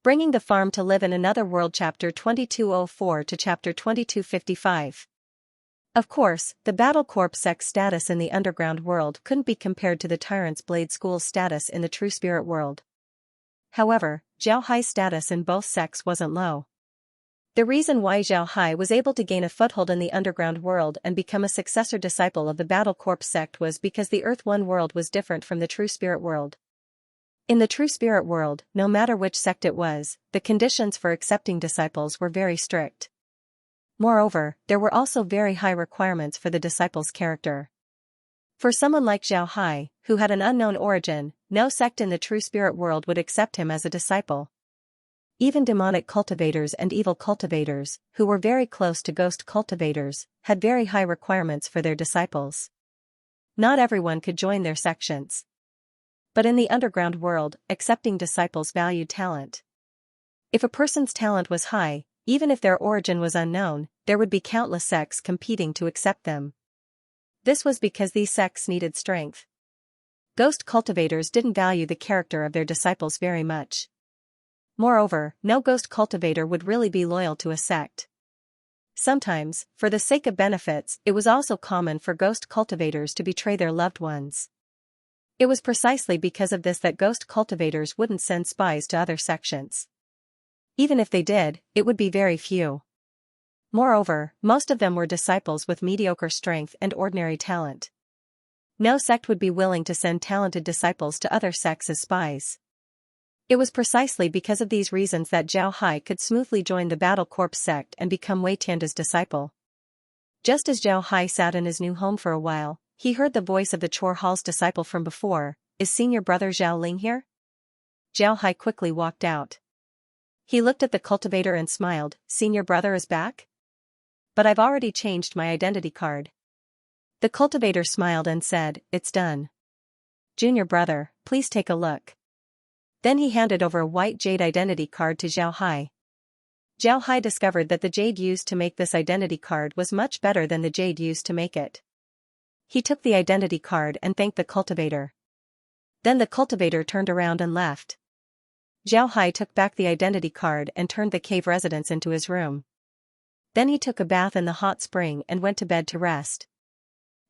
bringing the farm to live in another world. Chapter 2204 to Chapter 2255. Of course, the Battle Corps sect's status in the underground world couldn't be compared to the Tyrant's Blade School's status in the True Spirit world. However, Zhao Hai's status in both sects wasn't low. The reason why Zhao Hai was able to gain a foothold in the underground world and become a successor disciple of the Battle Corps sect was because the Earth One world was different from the True Spirit world. In the True Spirit world, no matter which sect it was, the conditions for accepting disciples were very strict. Moreover, there were also very high requirements for the disciple's character. For someone like Zhao Hai, who had an unknown origin, no sect in the True Spirit world would accept him as a disciple. Even demonic cultivators and evil cultivators, who were very close to ghost cultivators, had very high requirements for their disciples. Not everyone could join their sections. But in the underground world, accepting disciples valued talent. If a person's talent was high, even if their origin was unknown, there would be countless sects competing to accept them. This was because these sects needed strength. Ghost cultivators didn't value the character of their disciples very much. Moreover, no ghost cultivator would really be loyal to a sect. Sometimes, for the sake of benefits, it was also common for ghost cultivators to betray their loved ones. It was precisely because of this that ghost cultivators wouldn't send spies to other sections. Even if they did, it would be very few. Moreover, most of them were disciples with mediocre strength and ordinary talent. No sect would be willing to send talented disciples to other sects as spies. It was precisely because of these reasons that Zhao Hai could smoothly join the Battle Corps sect and become Wei Tianda's disciple. Just as Zhao Hai sat in his new home for a while, he heard the voice of the Chor Hall's disciple from before. "Is senior brother Zhao Ling here?" Zhao Hai quickly walked out. He looked at the cultivator and smiled. "Senior brother is back? But I've already changed my identity card." The cultivator smiled and said, "It's done. Junior brother, please take a look." Then he handed over a white jade identity card to Zhao Hai. Zhao Hai discovered that the jade used to make this identity card was much better than the jade used to make it. He took the identity card and thanked the cultivator. Then the cultivator turned around and left. Zhao Hai took back the identity card and turned the cave residence into his room. Then he took a bath in the hot spring and went to bed to rest.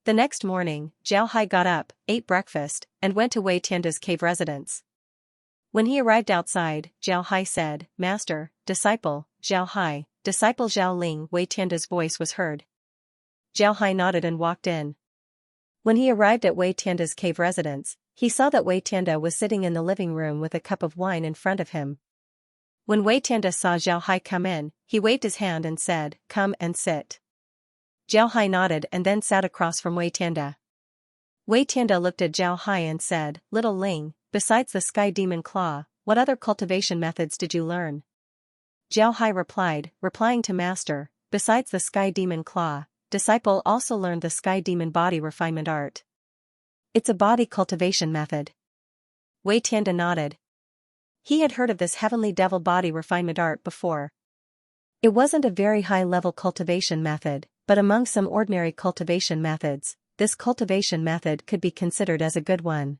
The next morning, Zhao Hai got up, ate breakfast, and went to Wei Tianda's cave residence. When he arrived outside, Zhao Hai said, "Master, disciple, Zhao Hai, disciple Zhao Ling." Wei Tianda's voice was heard. Zhao Hai nodded and walked in. When he arrived at Wei Tianda's cave residence, he saw that Wei Tianda was sitting in the living room with a cup of wine in front of him. When Wei Tianda saw Zhao Hai come in, he waved his hand and said, "Come and sit." Zhao Hai nodded and then sat across from Wei Tianda. Wei Tianda looked at Zhao Hai and said, "Little Ling, besides the Sky Demon Claw, what other cultivation methods did you learn?" Zhao Hai replied, replying to Master, "Besides the Sky Demon Claw, disciple also learned the Sky Demon Body Refinement Art." "It's a body cultivation method." Wei Tianda nodded. He had heard of this Heavenly Devil Body Refinement Art before. It wasn't a very high-level cultivation method, but among some ordinary cultivation methods, this cultivation method could be considered as a good one.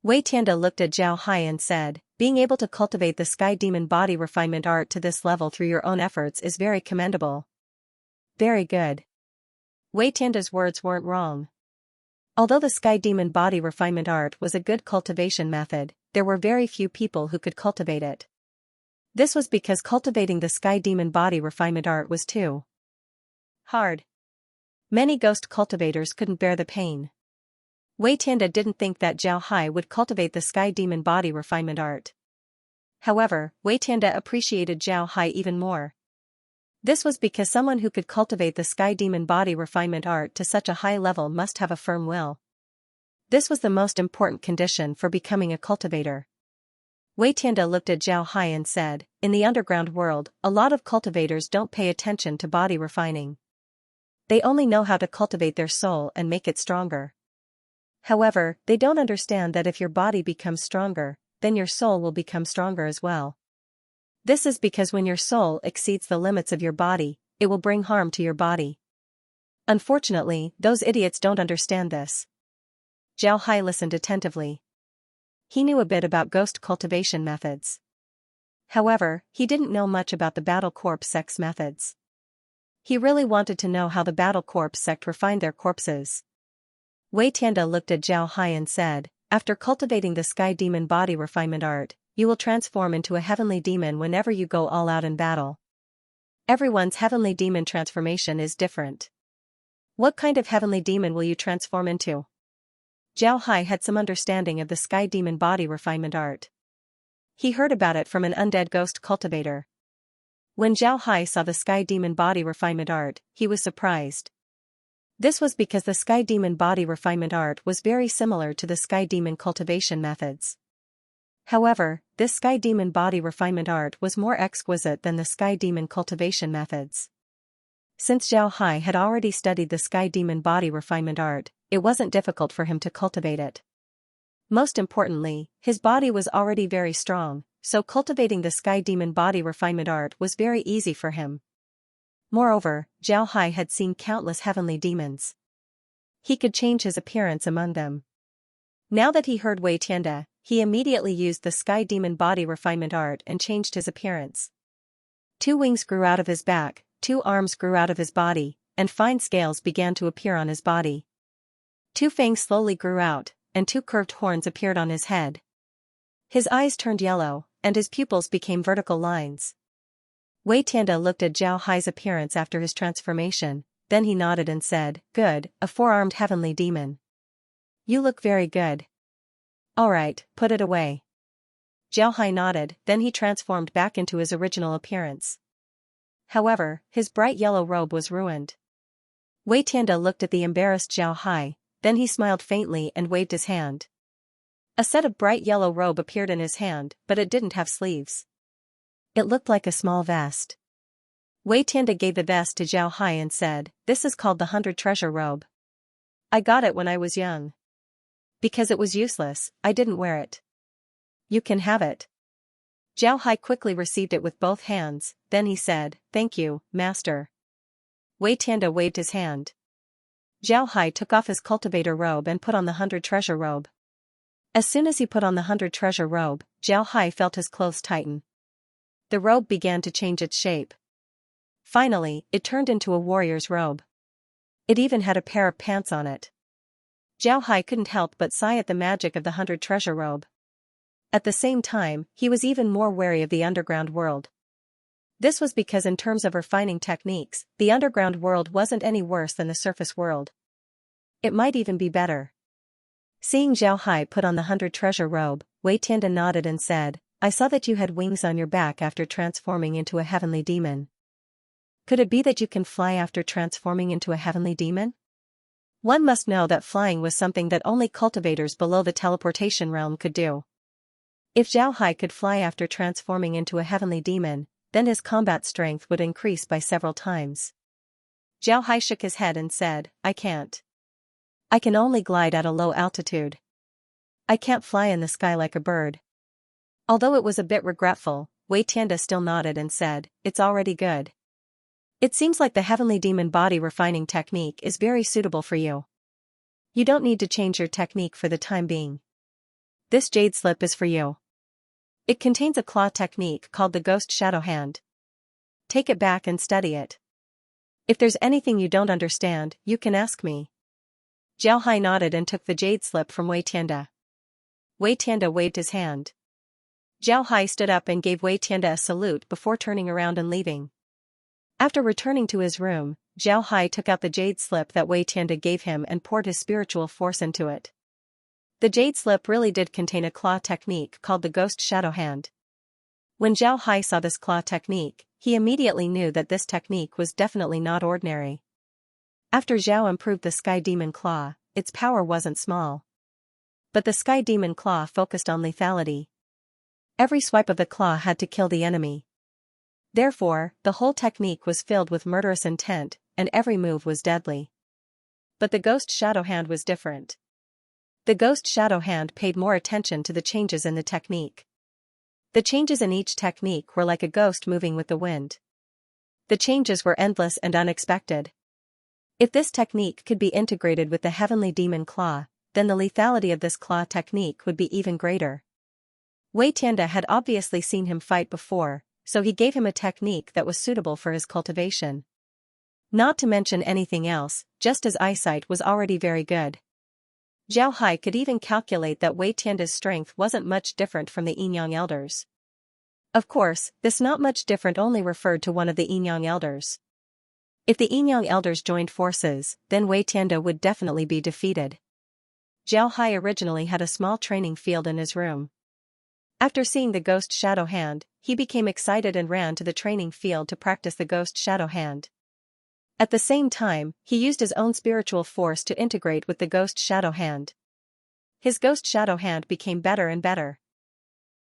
Wei Tianda looked at Zhao Hai and said, "Being able to cultivate the Sky Demon Body Refinement Art to this level through your own efforts is very commendable." "Very good." Wei Tianda's words weren't wrong. Although the Sky Demon Body Refinement Art was a good cultivation method, there were very few people who could cultivate it. This was because cultivating the Sky Demon Body Refinement Art was too hard. Many ghost cultivators couldn't bear the pain. Wei Tianda didn't think that Zhao Hai would cultivate the Sky Demon Body Refinement Art. However, Wei Tianda appreciated Zhao Hai even more. This was because someone who could cultivate the Sky Demon Body Refinement Art to such a high level must have a firm will. This was the most important condition for becoming a cultivator. Wei Tianda looked at Zhao Hai and said, "In the underground world, a lot of cultivators don't pay attention to body refining. They only know how to cultivate their soul and make it stronger. However, they don't understand that if your body becomes stronger, then your soul will become stronger as well. This is because when your soul exceeds the limits of your body, it will bring harm to your body. Unfortunately, those idiots don't understand this." Zhao Hai listened attentively. He knew a bit about ghost cultivation methods. However, he didn't know much about the Battle Corps sect's methods. He really wanted to know how the Battle Corps sect refined their corpses. Wei Tianda looked at Zhao Hai and said, after cultivating the Sky Demon body refinement art, you will transform into a heavenly demon whenever you go all out in battle. Everyone's heavenly demon transformation is different. What kind of heavenly demon will you transform into? Zhao Hai had some understanding of the Sky Demon body refinement art. He heard about it from an undead ghost cultivator. When Zhao Hai saw the Sky Demon body refinement art, he was surprised. This was because the Sky Demon body refinement art was very similar to the Sky Demon cultivation methods. However, this Sky Demon body refinement art was more exquisite than the Sky Demon cultivation methods. Since Zhao Hai had already studied the Sky Demon body refinement art, it wasn't difficult for him to cultivate it. Most importantly, his body was already very strong, so cultivating the Sky Demon body refinement art was very easy for him. Moreover, Zhao Hai had seen countless heavenly demons. He could change his appearance among them. Now that he heard Wei Tianda, he immediately used the Sky Demon body refinement art and changed his appearance. 2 wings grew out of his back, 2 arms grew out of his body, and fine scales began to appear on his body. 2 fangs slowly grew out, and 2 curved horns appeared on his head. His eyes turned yellow, and his pupils became vertical lines. Wei Tianda looked at Zhao Hai's appearance after his transformation, then he nodded and said, "Good, a 4-armed heavenly demon. You look very good. Alright, put it away." Zhao Hai nodded, then he transformed back into his original appearance. However, his bright yellow robe was ruined. Wei Tianda looked at the embarrassed Zhao Hai, then he smiled faintly and waved his hand. A set of bright yellow robe appeared in his hand, but it didn't have sleeves. It looked like a small vest. Wei Tianda gave the vest to Zhao Hai and said, "This is called the 100 treasure robe. I got it when I was young. Because it was useless, I didn't wear it. You can have it." Zhao Hai quickly received it with both hands, then he said, "Thank you, master." Wei Tianda waved his hand. Zhao Hai took off his cultivator robe and put on the 100 treasure robe. As soon as he put on the 100 treasure robe, Zhao Hai felt his clothes tighten. The robe began to change its shape. Finally, it turned into a warrior's robe. It even had a pair of pants on it. Zhao Hai couldn't help but sigh at the magic of the 100 treasure robe. At the same time, he was even more wary of the underground world. This was because in terms of refining techniques, the underground world wasn't any worse than the surface world. It might even be better. Seeing Zhao Hai put on the 100 treasure robe, Wei Tianda nodded and said, "I saw that you had wings on your back after transforming into a heavenly demon. Could it be that you can fly after transforming into a heavenly demon?" One must know that flying was something that only cultivators below the teleportation realm could do. If Zhao Hai could fly after transforming into a heavenly demon, then his combat strength would increase by several times. Zhao Hai shook his head and said, "I can't. I can only glide at a low altitude. I can't fly in the sky like a bird." Although it was a bit regretful, Wei Tianda still nodded and said, "It's already good. It seems like the heavenly demon body refining technique is very suitable for you. You don't need to change your technique for the time being. This jade slip is for you. It contains a claw technique called the Ghost Shadow Hand. Take it back and study it. If there's anything you don't understand, you can ask me." Zhao Hai nodded and took the jade slip from Wei Tianda. Wei Tianda waved his hand. Zhao Hai stood up and gave Wei Tianda a salute before turning around and leaving. After returning to his room, Zhao Hai took out the jade slip that Wei Tianda gave him and poured his spiritual force into it. The jade slip really did contain a claw technique called the Ghost Shadow Hand. When Zhao Hai saw this claw technique, he immediately knew that this technique was definitely not ordinary. After Zhao improved the Sky Demon Claw, its power wasn't small. But the Sky Demon Claw focused on lethality. Every swipe of the claw had to kill the enemy. Therefore, the whole technique was filled with murderous intent, and every move was deadly. But the Ghost Shadow Hand was different. The Ghost Shadow Hand paid more attention to the changes in the technique. The changes in each technique were like a ghost moving with the wind. The changes were endless and unexpected. If this technique could be integrated with the Heavenly Demon Claw, then the lethality of this claw technique would be even greater. Wei Tianda had obviously seen him fight before, so he gave him a technique that was suitable for his cultivation. Not to mention anything else, just his eyesight was already very good. Zhao Hai could even calculate that Wei Tianda's strength wasn't much different from the Yinyang elders. Of course, this not much different only referred to one of the Yinyang elders. If the Yinyang elders joined forces, then Wei Tianda would definitely be defeated. Zhao Hai originally had a small training field in his room. After seeing the ghost shadow hand, he became excited and ran to the training field to practice the ghost shadow hand. At the same time, he used his own spiritual force to integrate with the ghost shadow hand. His ghost shadow hand became better and better.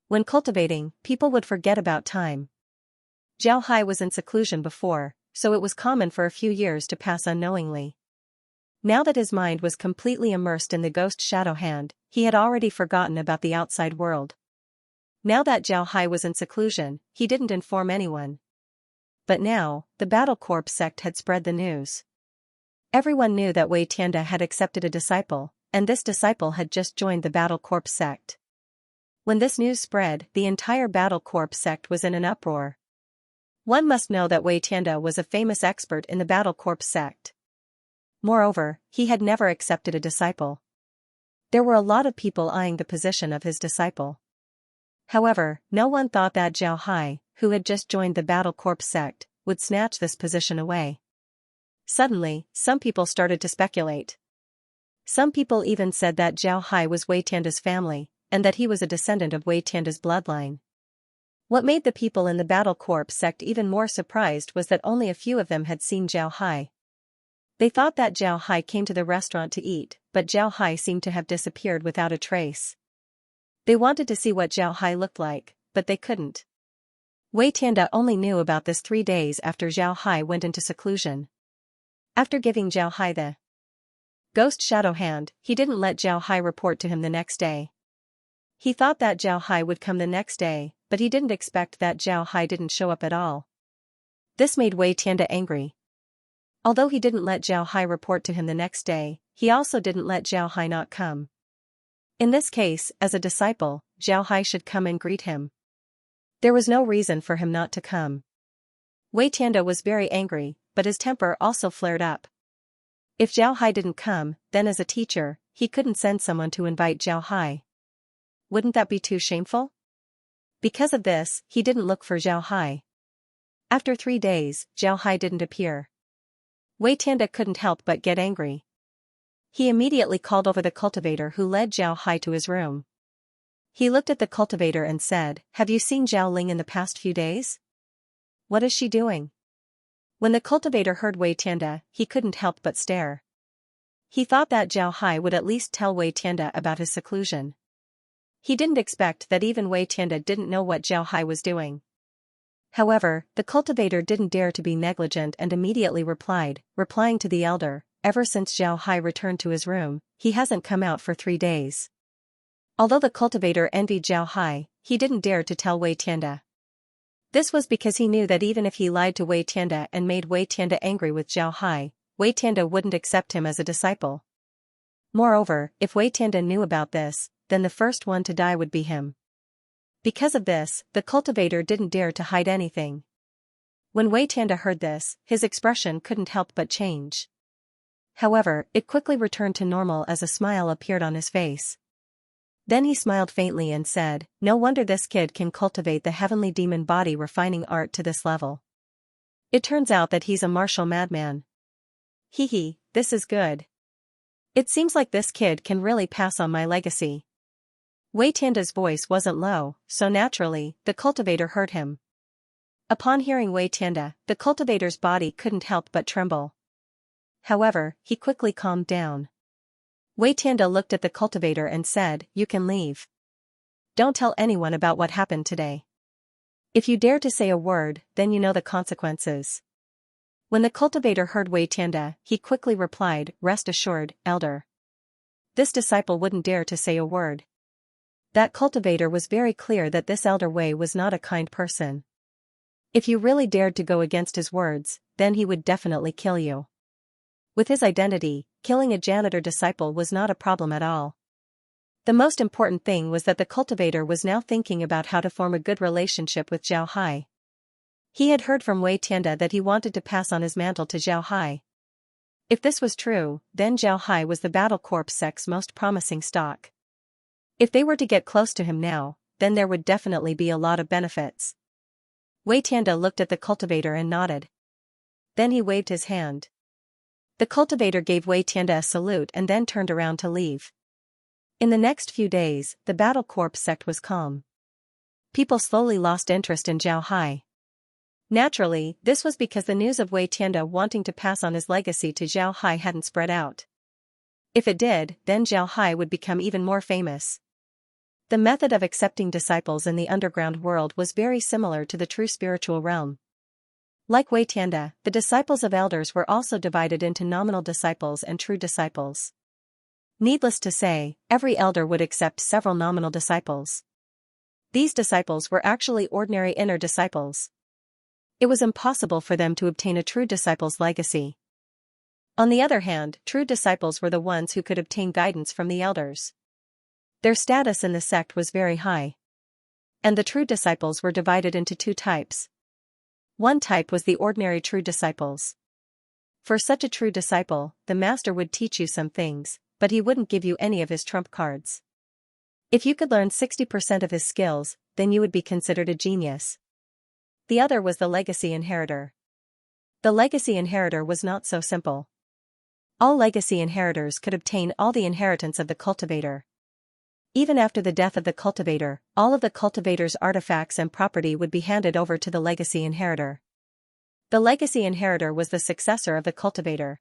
When cultivating, people would forget about time. Zhao Hai was in seclusion before, so it was common for a few years to pass unknowingly. Now that his mind was completely immersed in the ghost shadow hand, he had already forgotten about the outside world. Now that Zhao Hai was in seclusion, he didn't inform anyone. But now, the Battle Corps sect had spread the news. Everyone knew that Wei Tianda had accepted a disciple, and this disciple had just joined the Battle Corps sect. When this news spread, the entire Battle Corps sect was in an uproar. One must know that Wei Tianda was a famous expert in the Battle Corps sect. Moreover, he had never accepted a disciple. There were a lot of people eyeing the position of his disciple. However, no one thought that Zhao Hai, who had just joined the Battle Corps sect, would snatch this position away. Suddenly, some people started to speculate. Some people even said that Zhao Hai was Wei Tianda's family, and that he was a descendant of Wei Tianda's bloodline. What made the people in the Battle Corps sect even more surprised was that only a few of them had seen Zhao Hai. They thought that Zhao Hai came to the restaurant to eat, but Zhao Hai seemed to have disappeared without a trace. They wanted to see what Zhao Hai looked like, but they couldn't. Wei Tianda only knew about this 3 days after Zhao Hai went into seclusion. After giving Zhao Hai the ghost shadow hand, he didn't let Zhao Hai report to him the next day. He thought that Zhao Hai would come the next day, but he didn't expect that Zhao Hai didn't show up at all. This made Wei Tianda angry. Although he didn't let Zhao Hai report to him the next day, he also didn't let Zhao Hai not come. In this case, as a disciple, Zhao Hai should come and greet him. There was no reason for him not to come. Wei Tianda was very angry, but his temper also flared up. If Zhao Hai didn't come, then as a teacher, he couldn't send someone to invite Zhao Hai. Wouldn't that be too shameful? Because of this, he didn't look for Zhao Hai. After 3 days, Zhao Hai didn't appear. Wei Tianda couldn't help but get angry. He immediately called over the cultivator who led Zhao Hai to his room. He looked at the cultivator and said, "Have you seen Zhao Ling in the past few days? What is she doing?" When the cultivator heard Wei Tianda, he couldn't help but stare. He thought that Zhao Hai would at least tell Wei Tianda about his seclusion. He didn't expect that even Wei Tianda didn't know what Zhao Hai was doing. However, the cultivator didn't dare to be negligent and immediately replying to the elder, "Ever since Zhao Hai returned to his room, he hasn't come out for 3 days." Although the cultivator envied Zhao Hai, he didn't dare to tell Wei Tianda. This was because he knew that even if he lied to Wei Tianda and made Wei Tianda angry with Zhao Hai, Wei Tianda wouldn't accept him as a disciple. Moreover, if Wei Tianda knew about this, then the first one to die would be him. Because of this, the cultivator didn't dare to hide anything. When Wei Tianda heard this, his expression couldn't help but change. However, it quickly returned to normal as a smile appeared on his face. Then he smiled faintly and said, "No wonder this kid can cultivate the heavenly demon body refining art to this level. It turns out that he's a martial madman. Hee, this is good. It seems like this kid can really pass on my legacy." Wei Tianda's voice wasn't low, so naturally, the cultivator heard him. Upon hearing Wei Tianda, the cultivator's body couldn't help but tremble. However, he quickly calmed down. Wei Tianda looked at the cultivator and said, "You can leave. Don't tell anyone about what happened today. If you dare to say a word, then you know the consequences." When the cultivator heard Wei Tianda, he quickly replied, "Rest assured, elder. This disciple wouldn't dare to say a word." That cultivator was very clear that this elder Wei was not a kind person. If you really dared to go against his words, then he would definitely kill you. With his identity, killing a janitor disciple was not a problem at all. The most important thing was that the cultivator was now thinking about how to form a good relationship with Zhao Hai. He had heard from Wei Tianda that he wanted to pass on his mantle to Zhao Hai. If this was true, then Zhao Hai was the Battle Corps sect's most promising stock. If they were to get close to him now, then there would definitely be a lot of benefits. Wei Tianda looked at the cultivator and nodded. Then he waved his hand. The cultivator gave Wei Tianda a salute and then turned around to leave. In the next few days, the Battle Corps sect was calm. People slowly lost interest in Zhao Hai. Naturally, this was because the news of Wei Tianda wanting to pass on his legacy to Zhao Hai hadn't spread out. If it did, then Zhao Hai would become even more famous. The method of accepting disciples in the underground world was very similar to the true spiritual realm. Like Wei Tianda, the disciples of elders were also divided into nominal disciples and true disciples. Needless to say, every elder would accept several nominal disciples. These disciples were actually ordinary inner disciples. It was impossible for them to obtain a true disciple's legacy. On the other hand, true disciples were the ones who could obtain guidance from the elders. Their status in the sect was very high. And the true disciples were divided into two types. One type was the ordinary true disciples. For such a true disciple, the master would teach you some things, but he wouldn't give you any of his trump cards. If you could learn 60% of his skills, then you would be considered a genius. The other was the legacy inheritor. The legacy inheritor was not so simple. All legacy inheritors could obtain all the inheritance of the cultivator. Even after the death of the cultivator, all of the cultivator's artifacts and property would be handed over to the legacy inheritor. The legacy inheritor was the successor of the cultivator.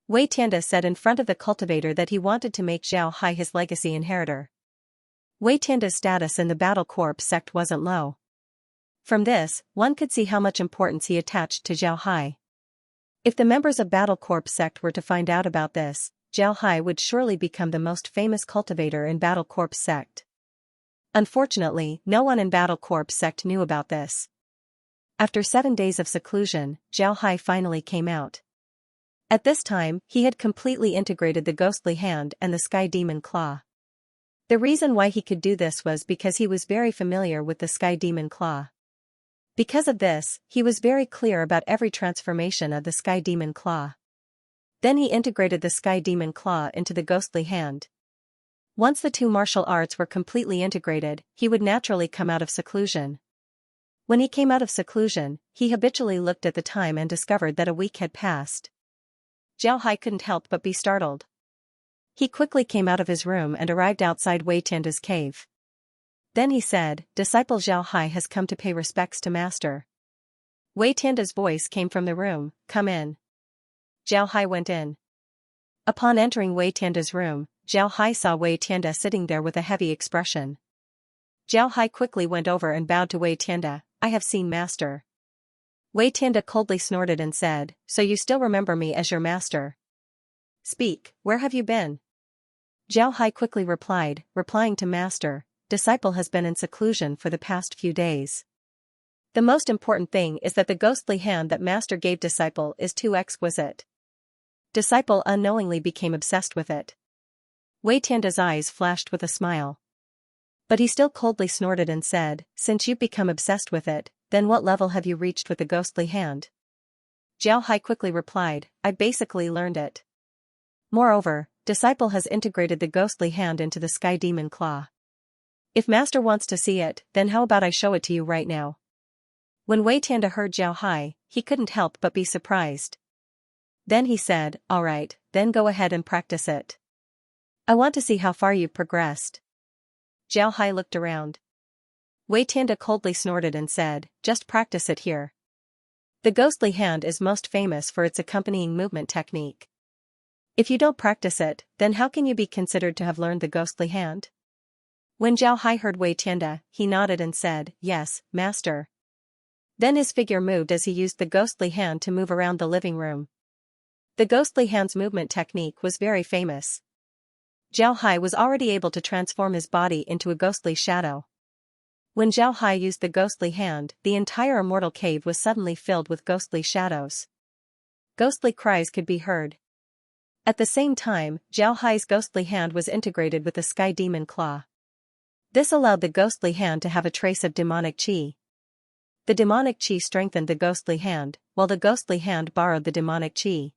Wei Tianda said in front of the cultivator that he wanted to make Zhao Hai his legacy inheritor. Wei Tianda's status in the Battle Corps sect wasn't low. From this, one could see how much importance he attached to Zhao Hai. If the members of Battle Corps sect were to find out about this, Zhao Hai would surely become the most famous cultivator in Battle Corps sect. Unfortunately, no one in Battle Corps sect knew about this. After 7 days of seclusion, Zhao Hai finally came out. At this time, he had completely integrated the ghostly hand and the sky demon claw. The reason why he could do this was because he was very familiar with the sky demon claw. Because of this, he was very clear about every transformation of the sky demon claw. Then he integrated the sky demon claw into the ghostly hand. Once the two martial arts were completely integrated, he would naturally come out of seclusion. When he came out of seclusion, he habitually looked at the time and discovered that a week had passed. Zhao Hai couldn't help but be startled. He quickly came out of his room and arrived outside Wei Tianda's cave. Then he said, "Disciple Zhao Hai has come to pay respects to master." Wei Tianda's voice came from the room, "Come in." Zhao Hai went in. Upon entering Wei Tianda's room, Zhao Hai saw Wei Tianda sitting there with a heavy expression. Zhao Hai quickly went over and bowed to Wei Tianda. "I have seen master." Wei Tianda coldly snorted and said, "So you still remember me as your master? Speak, where have you been?" Zhao Hai quickly replied, replying to master, "Disciple has been in seclusion for the past few days. The most important thing is that the ghostly hand that master gave disciple is too exquisite." Disciple unknowingly became obsessed with it. Wei Tianda's eyes flashed with a smile. But he still coldly snorted and said, "Since you've become obsessed with it, then what level have you reached with the ghostly hand?" Zhao Hai quickly replied, "I basically learned it. Moreover, disciple has integrated the ghostly hand into the sky demon claw. If master wants to see it, then how about I show it to you right now?" When Wei Tianda heard Zhao Hai, he couldn't help but be surprised. Then he said, "All right, then go ahead and practice it. I want to see how far you've progressed." Zhao Hai looked around. Wei Tianda coldly snorted and said, "Just practice it here. The ghostly hand is most famous for its accompanying movement technique. If you don't practice it, then how can you be considered to have learned the ghostly hand?" When Zhao Hai heard Wei Tianda, he nodded and said, "Yes, master." Then his figure moved as he used the ghostly hand to move around the living room. The ghostly hand's movement technique was very famous. Zhao Hai was already able to transform his body into a ghostly shadow. When Zhao Hai used the ghostly hand, the entire immortal cave was suddenly filled with ghostly shadows. Ghostly cries could be heard. At the same time, Zhao Hai's ghostly hand was integrated with the sky demon claw. This allowed the ghostly hand to have a trace of demonic qi. The demonic qi strengthened the ghostly hand, while the ghostly hand borrowed the demonic qi.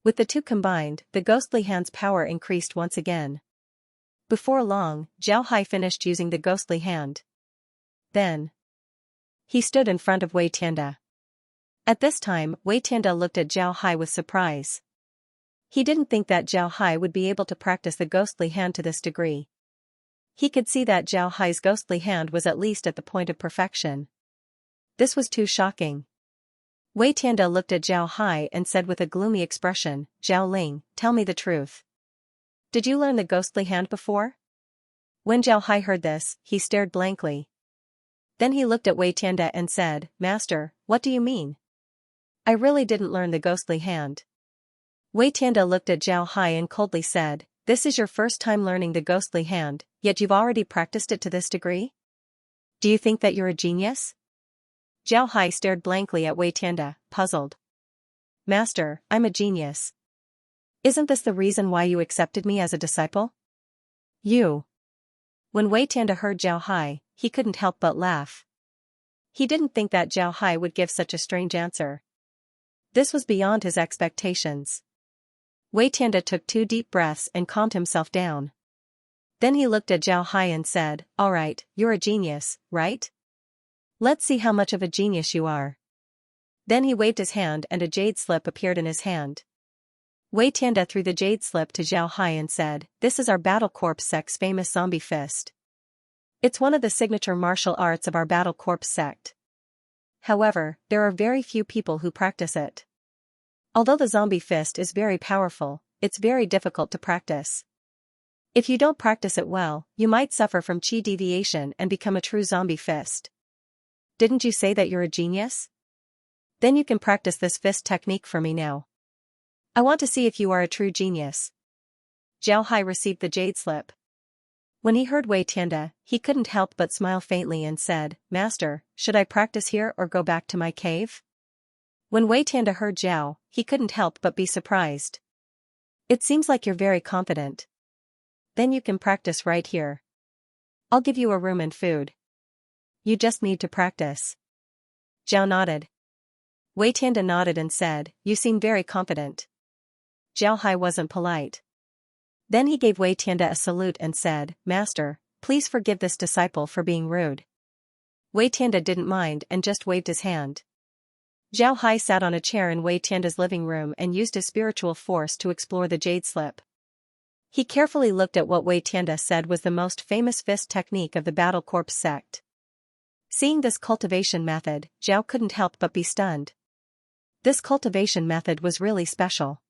With the two combined, the ghostly hand's power increased once again. Before long, Zhao Hai finished using the ghostly hand. Then he stood in front of Wei Tianda. At this time, Wei Tianda looked at Zhao Hai with surprise. He didn't think that Zhao Hai would be able to practice the ghostly hand to this degree. He could see that Zhao Hai's ghostly hand was at least at the point of perfection. This was too shocking. Wei Tianda looked at Zhao Hai and said with a gloomy expression, "Zhao Ling, tell me the truth. Did you learn the ghostly hand before?" When Zhao Hai heard this, he stared blankly. Then he looked at Wei Tianda and said, "Master, what do you mean? I really didn't learn the ghostly hand." Wei Tianda looked at Zhao Hai and coldly said, "This is your first time learning the ghostly hand, yet you've already practiced it to this degree? Do you think that you're a genius?" Zhao Hai stared blankly at Wei Tianda, puzzled. "Master, I'm a genius. Isn't this the reason why you accepted me as a disciple?" "You." When Wei Tianda heard Zhao Hai, he couldn't help but laugh. He didn't think that Zhao Hai would give such a strange answer. This was beyond his expectations. Wei Tianda took 2 deep breaths and calmed himself down. Then he looked at Zhao Hai and said, "All right, you're a genius, right? Let's see how much of a genius you are." Then he waved his hand and a jade slip appeared in his hand. Wei Tianda threw the jade slip to Zhao Hai and said, "This is our Battle Corps sect's famous zombie fist. It's one of the signature martial arts of our Battle Corps sect. However, there are very few people who practice it. Although the zombie fist is very powerful, it's very difficult to practice. If you don't practice it well, you might suffer from qi deviation and become a true zombie fist. Didn't you say that you're a genius? Then you can practice this fist technique for me now. I want to see if you are a true genius." Zhao Hai received the jade slip. When he heard Wei Tianda, he couldn't help but smile faintly and said, "Master, should I practice here or go back to my cave?" When Wei Tianda heard Zhao, he couldn't help but be surprised. "It seems like you're very confident. Then you can practice right here. I'll give you a room and food. You just need to practice." Zhao nodded. Wei Tianda nodded and said, "You seem very confident." Zhao Hai wasn't polite. Then he gave Wei Tianda a salute and said, "Master, please forgive this disciple for being rude." Wei Tianda didn't mind and just waved his hand. Zhao Hai sat on a chair in Wei Tianda's living room and used his spiritual force to explore the jade slip. He carefully looked at what Wei Tianda said was the most famous fist technique of the Battle Corps sect. Seeing this cultivation method, Zhao couldn't help but be stunned. This cultivation method was really special.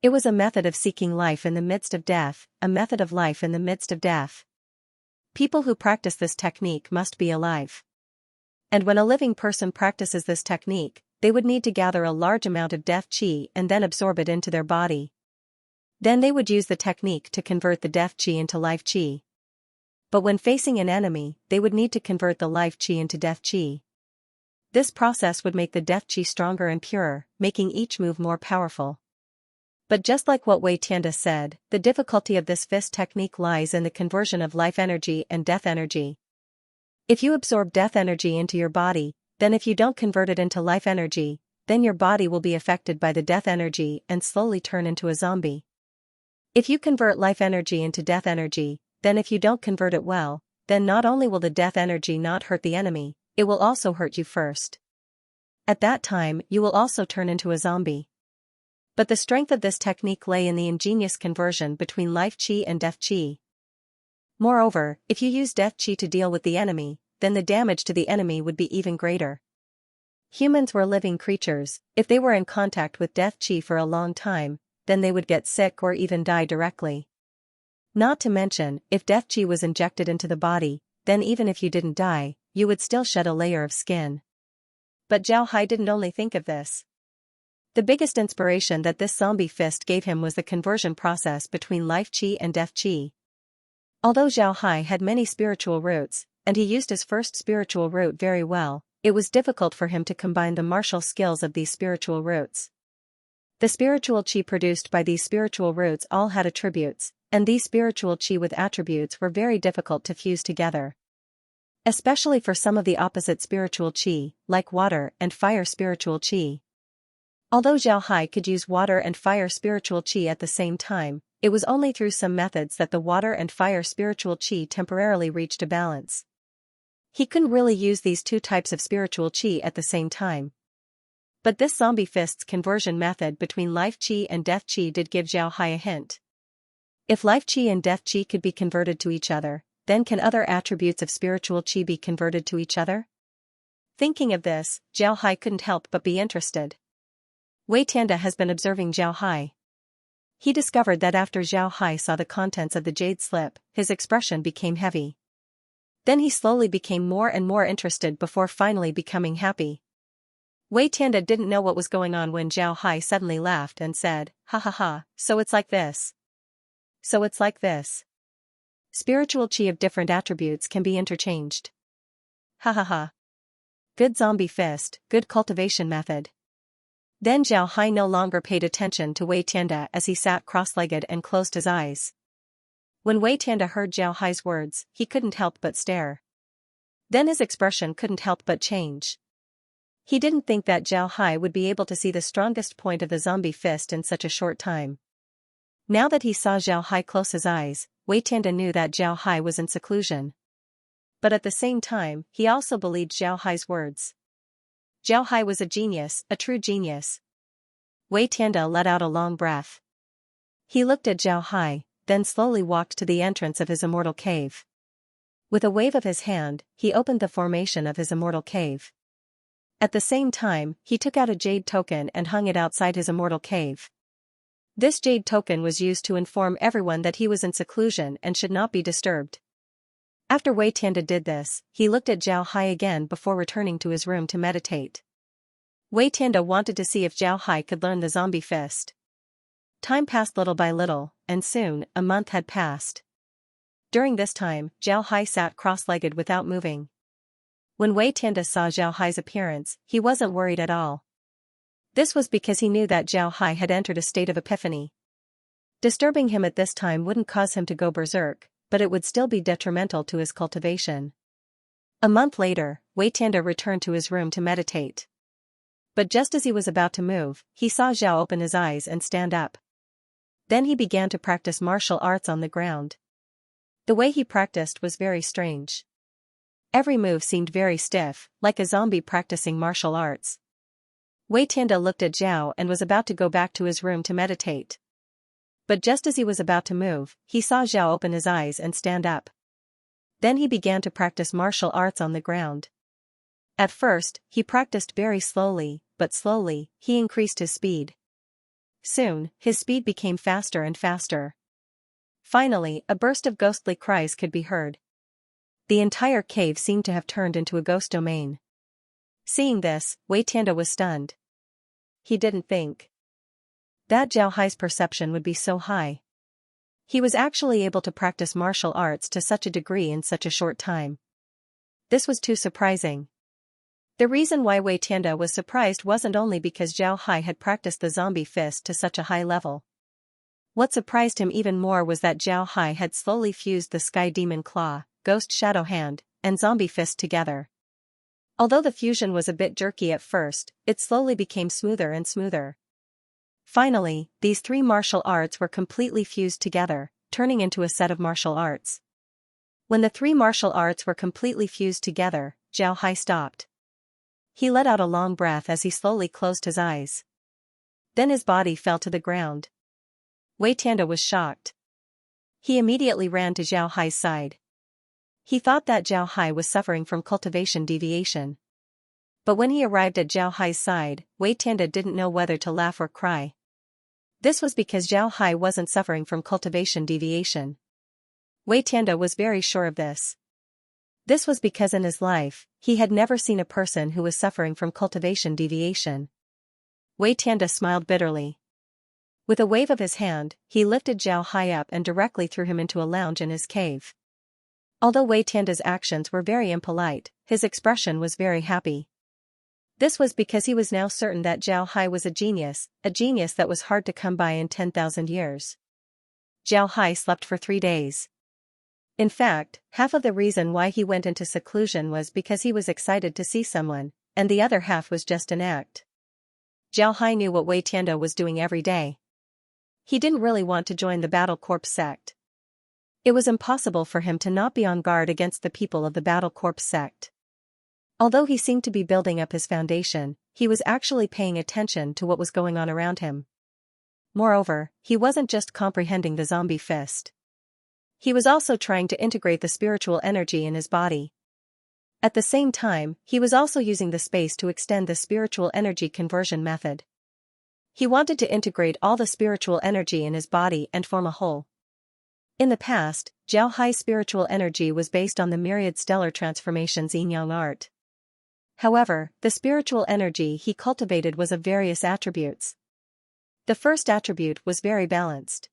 It was a method of seeking life in the midst of death, a method of life in the midst of death. People who practice this technique must be alive. And when a living person practices this technique, they would need to gather a large amount of death qi and then absorb it into their body. Then they would use the technique to convert the death qi into life qi. But when facing an enemy, they would need to convert the life qi into death qi. This process would make the death qi stronger and purer, making each move more powerful. But just like what Wei Tianda said, the difficulty of this fist technique lies in the conversion of life energy and death energy. If you absorb death energy into your body, then if you don't convert it into life energy, then your body will be affected by the death energy and slowly turn into a zombie. If you convert life energy into death energy, then if you don't convert it well, then not only will the death energy not hurt the enemy, it will also hurt you first. At that time, you will also turn into a zombie. But the strength of this technique lay in the ingenious conversion between life qi and death qi. Moreover, if you use death qi to deal with the enemy, then the damage to the enemy would be even greater. Humans were living creatures. If they were in contact with death qi for a long time, then they would get sick or even die directly. Not to mention, if death qi was injected into the body, then even if you didn't die, you would still shed a layer of skin. But Zhao Hai didn't only think of this. The biggest inspiration that this zombie fist gave him was the conversion process between life qi and death qi. Although Zhao Hai had many spiritual roots, and he used his first spiritual root very well, it was difficult for him to combine the martial skills of these spiritual roots. The spiritual qi produced by these spiritual roots all had attributes, and these spiritual qi with attributes were very difficult to fuse together. Especially for some of the opposite spiritual qi, like water and fire spiritual qi. Although Zhao Hai could use water and fire spiritual qi at the same time, it was only through some methods that the water and fire spiritual qi temporarily reached a balance. He couldn't really use these two types of spiritual qi at the same time. But this zombie fist's conversion method between life qi and death qi did give Zhao Hai a hint. If life qi and death qi could be converted to each other, then can other attributes of spiritual qi be converted to each other? Thinking of this, Zhao Hai couldn't help but be interested. Wei Tianda has been observing Zhao Hai. He discovered that after Zhao Hai saw the contents of the jade slip, his expression became heavy. Then he slowly became more and more interested before finally becoming happy. Wei Tianda didn't know what was going on when Zhao Hai suddenly laughed and said, "Ha ha ha, so it's like this. So it's like this. Spiritual qi of different attributes can be interchanged. Ha ha ha. Good zombie fist, good cultivation method." Then Zhao Hai no longer paid attention to Wei Tianda as he sat cross-legged and closed his eyes. When Wei Tianda heard Zhao Hai's words, he couldn't help but stare. Then his expression couldn't help but change. He didn't think that Zhao Hai would be able to see the strongest point of the zombie fist in such a short time. Now that he saw Zhao Hai close his eyes, Wei Tianda knew that Zhao Hai was in seclusion. But at the same time, he also believed Zhao Hai's words. Zhao Hai was a genius, a true genius. Wei Tianda let out a long breath. He looked at Zhao Hai, then slowly walked to the entrance of his immortal cave. With a wave of his hand, he opened the formation of his immortal cave. At the same time, he took out a jade token and hung it outside his immortal cave. This jade token was used to inform everyone that he was in seclusion and should not be disturbed. After Wei Tianda did this, he looked at Zhao Hai again before returning to his room to meditate. Wei Tianda wanted to see if Zhao Hai could learn the zombie fist. Time passed little by little, and soon, a month had passed. During this time, Zhao Hai sat cross-legged without moving. When Wei Tianda saw Zhao Hai's appearance, he wasn't worried at all. This was because he knew that Zhao Hai had entered a state of epiphany. Disturbing him at this time wouldn't cause him to go berserk, but it would still be detrimental to his cultivation. A month later, Wei Tianda returned to his room to meditate. But just as he was about to move, he saw Zhao open his eyes and stand up. Then he began to practice martial arts on the ground. The way he practiced was very strange. Every move seemed very stiff, like a zombie practicing martial arts. Wei Tianda looked at Zhao and was about to go back to his room to meditate. But just as he was about to move, he saw Zhao open his eyes and stand up. Then he began to practice martial arts on the ground. At first, he practiced very slowly, but slowly, he increased his speed. Soon, his speed became faster and faster. Finally, a burst of ghostly cries could be heard. The entire cave seemed to have turned into a ghost domain. Seeing this, Wei Tianda was stunned. He didn't think that Zhao Hai's perception would be so high. He was actually able to practice martial arts to such a degree in such a short time. This was too surprising. The reason why Wei Tianda was surprised wasn't only because Zhao Hai had practiced the zombie fist to such a high level. What surprised him even more was that Zhao Hai had slowly fused the Sky Demon Claw, Ghost Shadow Hand, and Zombie Fist together. Although the fusion was a bit jerky at first, it slowly became smoother and smoother. Finally, these three martial arts were completely fused together, turning into a set of martial arts. When the three martial arts were completely fused together, Zhao Hai stopped. He let out a long breath as he slowly closed his eyes. Then his body fell to the ground. Wei Tianda was shocked. He immediately ran to Zhao Hai's side. He thought that Zhao Hai was suffering from cultivation deviation. But when he arrived at Zhao Hai's side, Wei Tianda didn't know whether to laugh or cry. This was because Zhao Hai wasn't suffering from cultivation deviation. Wei Tianda was very sure of this. This was because in his life, he had never seen a person who was suffering from cultivation deviation. Wei Tianda smiled bitterly. With a wave of his hand, he lifted Zhao Hai up and directly threw him into a lounge in his cave. Although Wei Tianda's actions were very impolite, his expression was very happy. This was because he was now certain that Zhao Hai was a genius that was hard to come by in 10,000 years. Zhao Hai slept for 3 days. In fact, half of the reason why he went into seclusion was because he was excited to see someone, and the other half was just an act. Zhao Hai knew what Wei Tianda was doing every day. He didn't really want to join the Battle Corps sect. It was impossible for him to not be on guard against the people of the Battle Corps sect. Although he seemed to be building up his foundation, he was actually paying attention to what was going on around him. Moreover, he wasn't just comprehending the zombie fist. He was also trying to integrate the spiritual energy in his body. At the same time, he was also using the space to extend the spiritual energy conversion method. He wanted to integrate all the spiritual energy in his body and form a whole. In the past, Zhao Hai's spiritual energy was based on the myriad stellar transformations yin-yang art. However, the spiritual energy he cultivated was of various attributes. The first attribute was very balanced.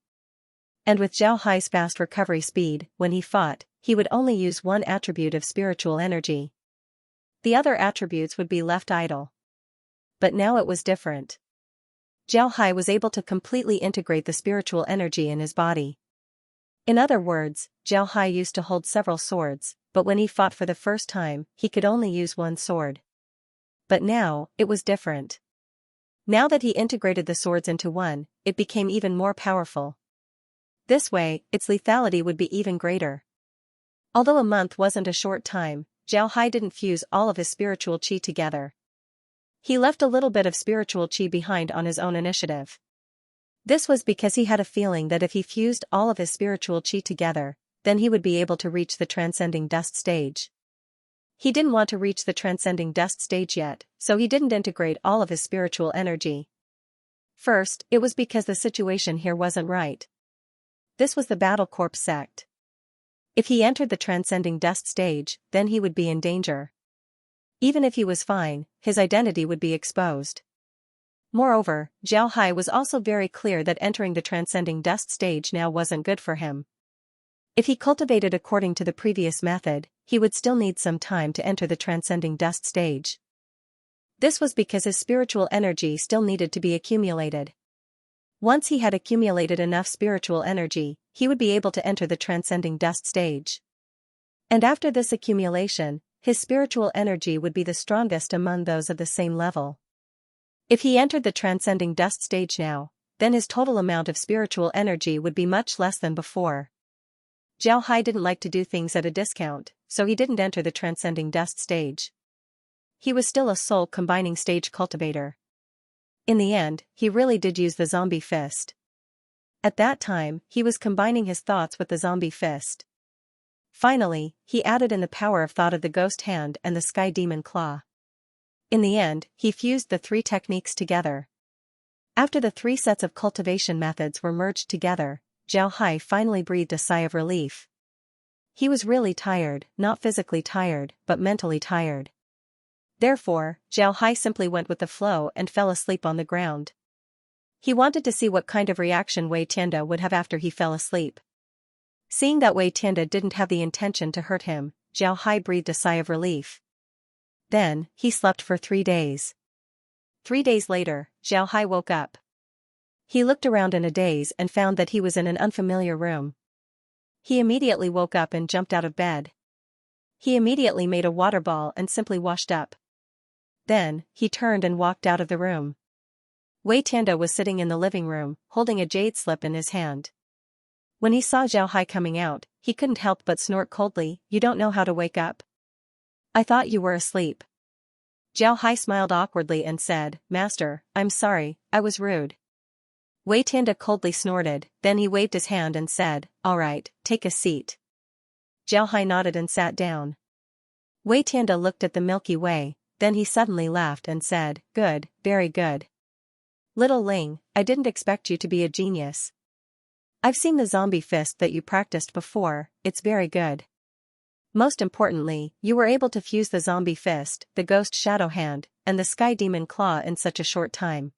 And with Zhao Hai's fast recovery speed, when he fought, he would only use one attribute of spiritual energy. The other attributes would be left idle. But now it was different. Zhao Hai was able to completely integrate the spiritual energy in his body. In other words, Zhao Hai used to hold several swords, but when he fought for the first time, he could only use one sword. But now, it was different. Now that he integrated the swords into one, it became even more powerful. This way, its lethality would be even greater. Although a month wasn't a short time, Zhao Hai didn't fuse all of his spiritual qi together. He left a little bit of spiritual qi behind on his own initiative. This was because he had a feeling that if he fused all of his spiritual qi together, then he would be able to reach the transcending dust stage. He didn't want to reach the transcending dust stage yet, so he didn't integrate all of his spiritual energy. First, it was because the situation here wasn't right. This was the Battle Corps sect. If he entered the transcending dust stage, then he would be in danger. Even if he was fine, his identity would be exposed. Moreover, Zhao Hai was also very clear that entering the transcending dust stage now wasn't good for him. If he cultivated according to the previous method, he would still need some time to enter the transcending dust stage. This was because his spiritual energy still needed to be accumulated. Once he had accumulated enough spiritual energy, he would be able to enter the transcending dust stage. And after this accumulation, his spiritual energy would be the strongest among those of the same level. If he entered the transcending dust stage now, then his total amount of spiritual energy would be much less than before. Zhao Hai didn't like to do things at a discount, so he didn't enter the transcending dust stage. He was still a soul combining stage cultivator. In the end, he really did use the zombie fist. At that time, he was combining his thoughts with the zombie fist. Finally, he added in the power of thought of the ghost hand and the sky demon claw. In the end, he fused the 3 techniques together. After the 3 sets of cultivation methods were merged together, Zhao Hai finally breathed a sigh of relief. He was really tired, not physically tired, but mentally tired. Therefore, Zhao Hai simply went with the flow and fell asleep on the ground. He wanted to see what kind of reaction Wei Tianda would have after he fell asleep. Seeing that Wei Tianda didn't have the intention to hurt him, Zhao Hai breathed a sigh of relief. Then, he slept for 3 days. 3 days later, Zhao Hai woke up. He looked around in a daze and found that he was in an unfamiliar room. He immediately woke up and jumped out of bed. He immediately made a water ball and simply washed up. Then, he turned and walked out of the room. Wei Tianda was sitting in the living room, holding a jade slip in his hand. When he saw Zhao Hai coming out, he couldn't help but snort coldly, "You don't know how to wake up? I thought you were asleep." Zhao Hai smiled awkwardly and said, "Master, I'm sorry, I was rude." Wei Tianda coldly snorted, then he waved his hand and said, "All right, take a seat." Zhao Hai nodded and sat down. Wei Tianda looked at the Milky Way, then he suddenly laughed and said, "Good, very good. Little Ling, I didn't expect you to be a genius. I've seen the zombie fist that you practiced before, it's very good. Most importantly, you were able to fuse the zombie fist, the ghost shadow hand, and the sky demon claw in such a short time.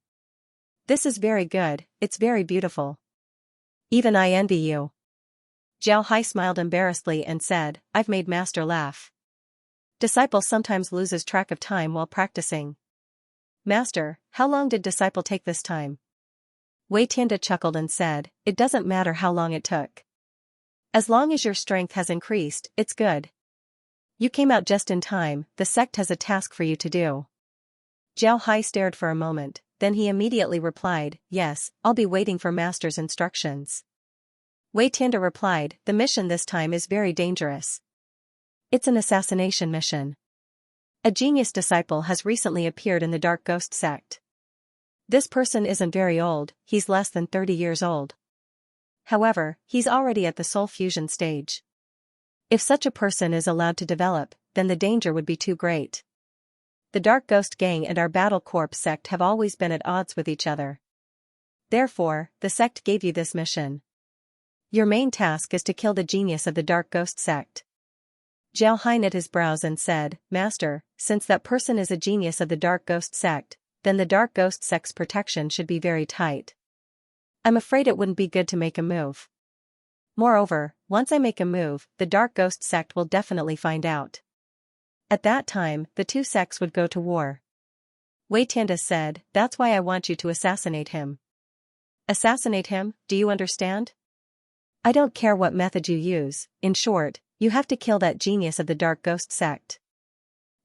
This is very good, it's very beautiful. Even I envy you." Zhao Hai smiled embarrassedly and said, "I've made master laugh. Disciple sometimes loses track of time while practicing. Master, how long did disciple take this time? Wei Tianda chuckled and said, it doesn't matter how long it took. As long as your strength has increased, it's good. You came out just in time, the sect has a task for you to do. Zhao Hai stared for a moment, then he immediately replied, yes, I'll be waiting for master's instructions. Wei Tianda replied, the mission this time is very dangerous. It's an assassination mission. A genius disciple has recently appeared in the Dark Ghost sect. This person isn't very old, he's less than 30 years old. However, he's already at the soul fusion stage. If such a person is allowed to develop, then the danger would be too great. The Dark Ghost Gang and our Battle Corps sect have always been at odds with each other. Therefore, the sect gave you this mission. Your main task is to kill the genius of the Dark Ghost sect. Zhao Hai knit his brows and said, Master, since that person is a genius of the Dark Ghost sect, then the Dark Ghost sect's protection should be very tight. I'm afraid it wouldn't be good to make a move. Moreover, once I make a move, the Dark Ghost sect will definitely find out. At that time, the two sects would go to war. Wei Tianda said, that's why I want you to assassinate him. Assassinate him, do you understand? I don't care what method you use, in short, you have to kill that genius of the Dark Ghost sect.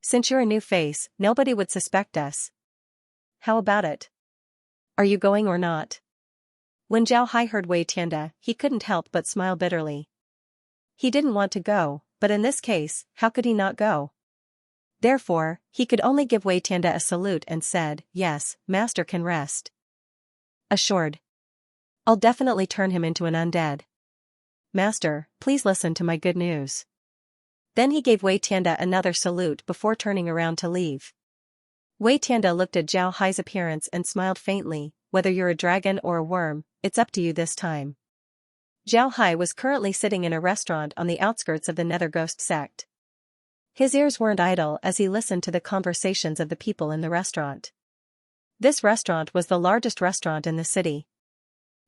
Since you're a new face, nobody would suspect us. How about it? Are you going or not? When Zhao Hai heard Wei Tianda, he couldn't help but smile bitterly. He didn't want to go, but in this case, how could he not go? Therefore, he could only give Wei Tianda a salute and said, yes, master can rest assured. I'll definitely turn him into an undead. Master, please listen to my good news. Then he gave Wei Tianda another salute before turning around to leave. Wei Tianda looked at Zhao Hai's appearance and smiled faintly, whether you're a dragon or a worm, it's up to you this time. Zhao Hai was currently sitting in a restaurant on the outskirts of the Nether Ghost sect. His ears weren't idle as he listened to the conversations of the people in the restaurant. This restaurant was the largest restaurant in the city.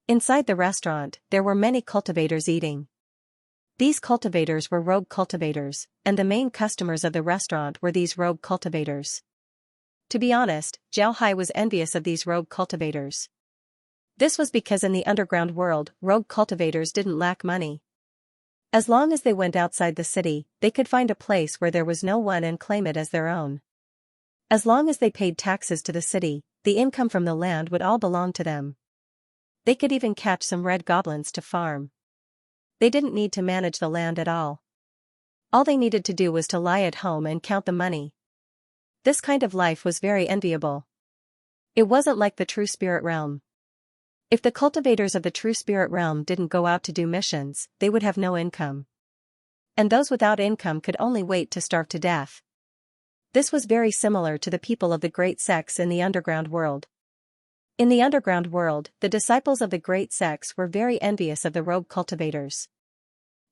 Inside the restaurant, there were many cultivators eating. These cultivators were rogue cultivators, and the main customers of the restaurant were these rogue cultivators. To be honest, Zhao Hai was envious of these rogue cultivators. This was because in the underground world, rogue cultivators didn't lack money. As long as they went outside the city, they could find a place where there was no one and claim it as their own. As long as they paid taxes to the city, the income from the land would all belong to them. They could even catch some red goblins to farm. They didn't need to manage the land at all. All they needed to do was to lie at home and count the money. This kind of life was very enviable. It wasn't like the true spirit realm. If the cultivators of the true spirit realm didn't go out to do missions, they would have no income. And those without income could only wait to starve to death. This was very similar to the people of the great sects in the underground world. In the underground world, the disciples of the great sects were very envious of the rogue cultivators.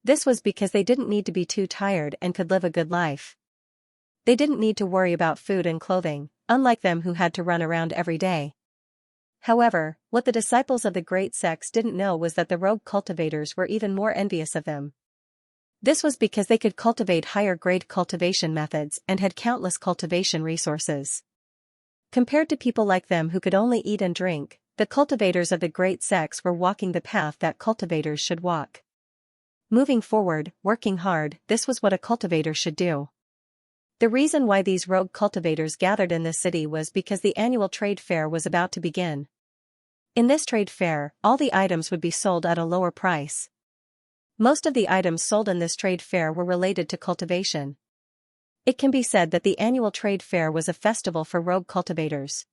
This was because they didn't need to be too tired and could live a good life. They didn't need to worry about food and clothing, unlike them who had to run around every day. However, what the disciples of the great sects didn't know was that the rogue cultivators were even more envious of them. This was because they could cultivate higher-grade cultivation methods and had countless cultivation resources. Compared to people like them who could only eat and drink, the cultivators of the great sects were walking the path that cultivators should walk. Moving forward, working hard, this was what a cultivator should do. The reason why these rogue cultivators gathered in this city was because the annual trade fair was about to begin. In this trade fair, all the items would be sold at a lower price. Most of the items sold in this trade fair were related to cultivation. It can be said that the annual trade fair was a festival for rogue cultivators.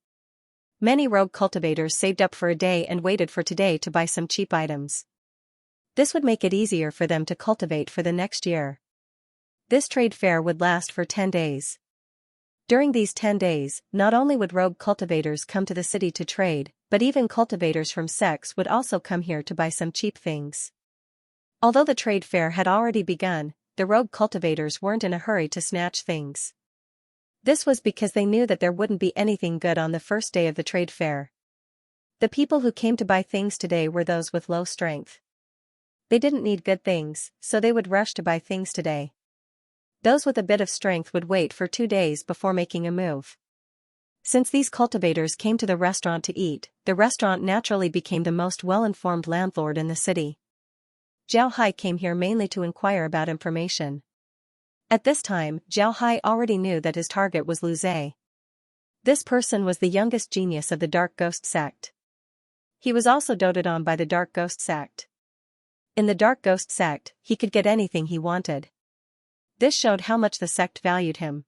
Many rogue cultivators saved up for a day and waited for today to buy some cheap items. This would make it easier for them to cultivate for the next year. This trade fair would last for 10 days. During these 10 days, not only would rogue cultivators come to the city to trade, but even cultivators from sects would also come here to buy some cheap things. Although the trade fair had already begun, the rogue cultivators weren't in a hurry to snatch things. This was because they knew that there wouldn't be anything good on the first day of the trade fair. The people who came to buy things today were those with low strength. They didn't need good things, so they would rush to buy things today. Those with a bit of strength would wait for 2 days before making a move. Since these cultivators came to the restaurant to eat, the restaurant naturally became the most well-informed landlord in the city. Zhao Hai came here mainly to inquire about information. At this time, Zhao Hai already knew that his target was Lu Zhe. This person was the youngest genius of the Dark Ghost sect. He was also doted on by the Dark Ghost sect. In the Dark Ghost sect, he could get anything he wanted. This showed how much the sect valued him.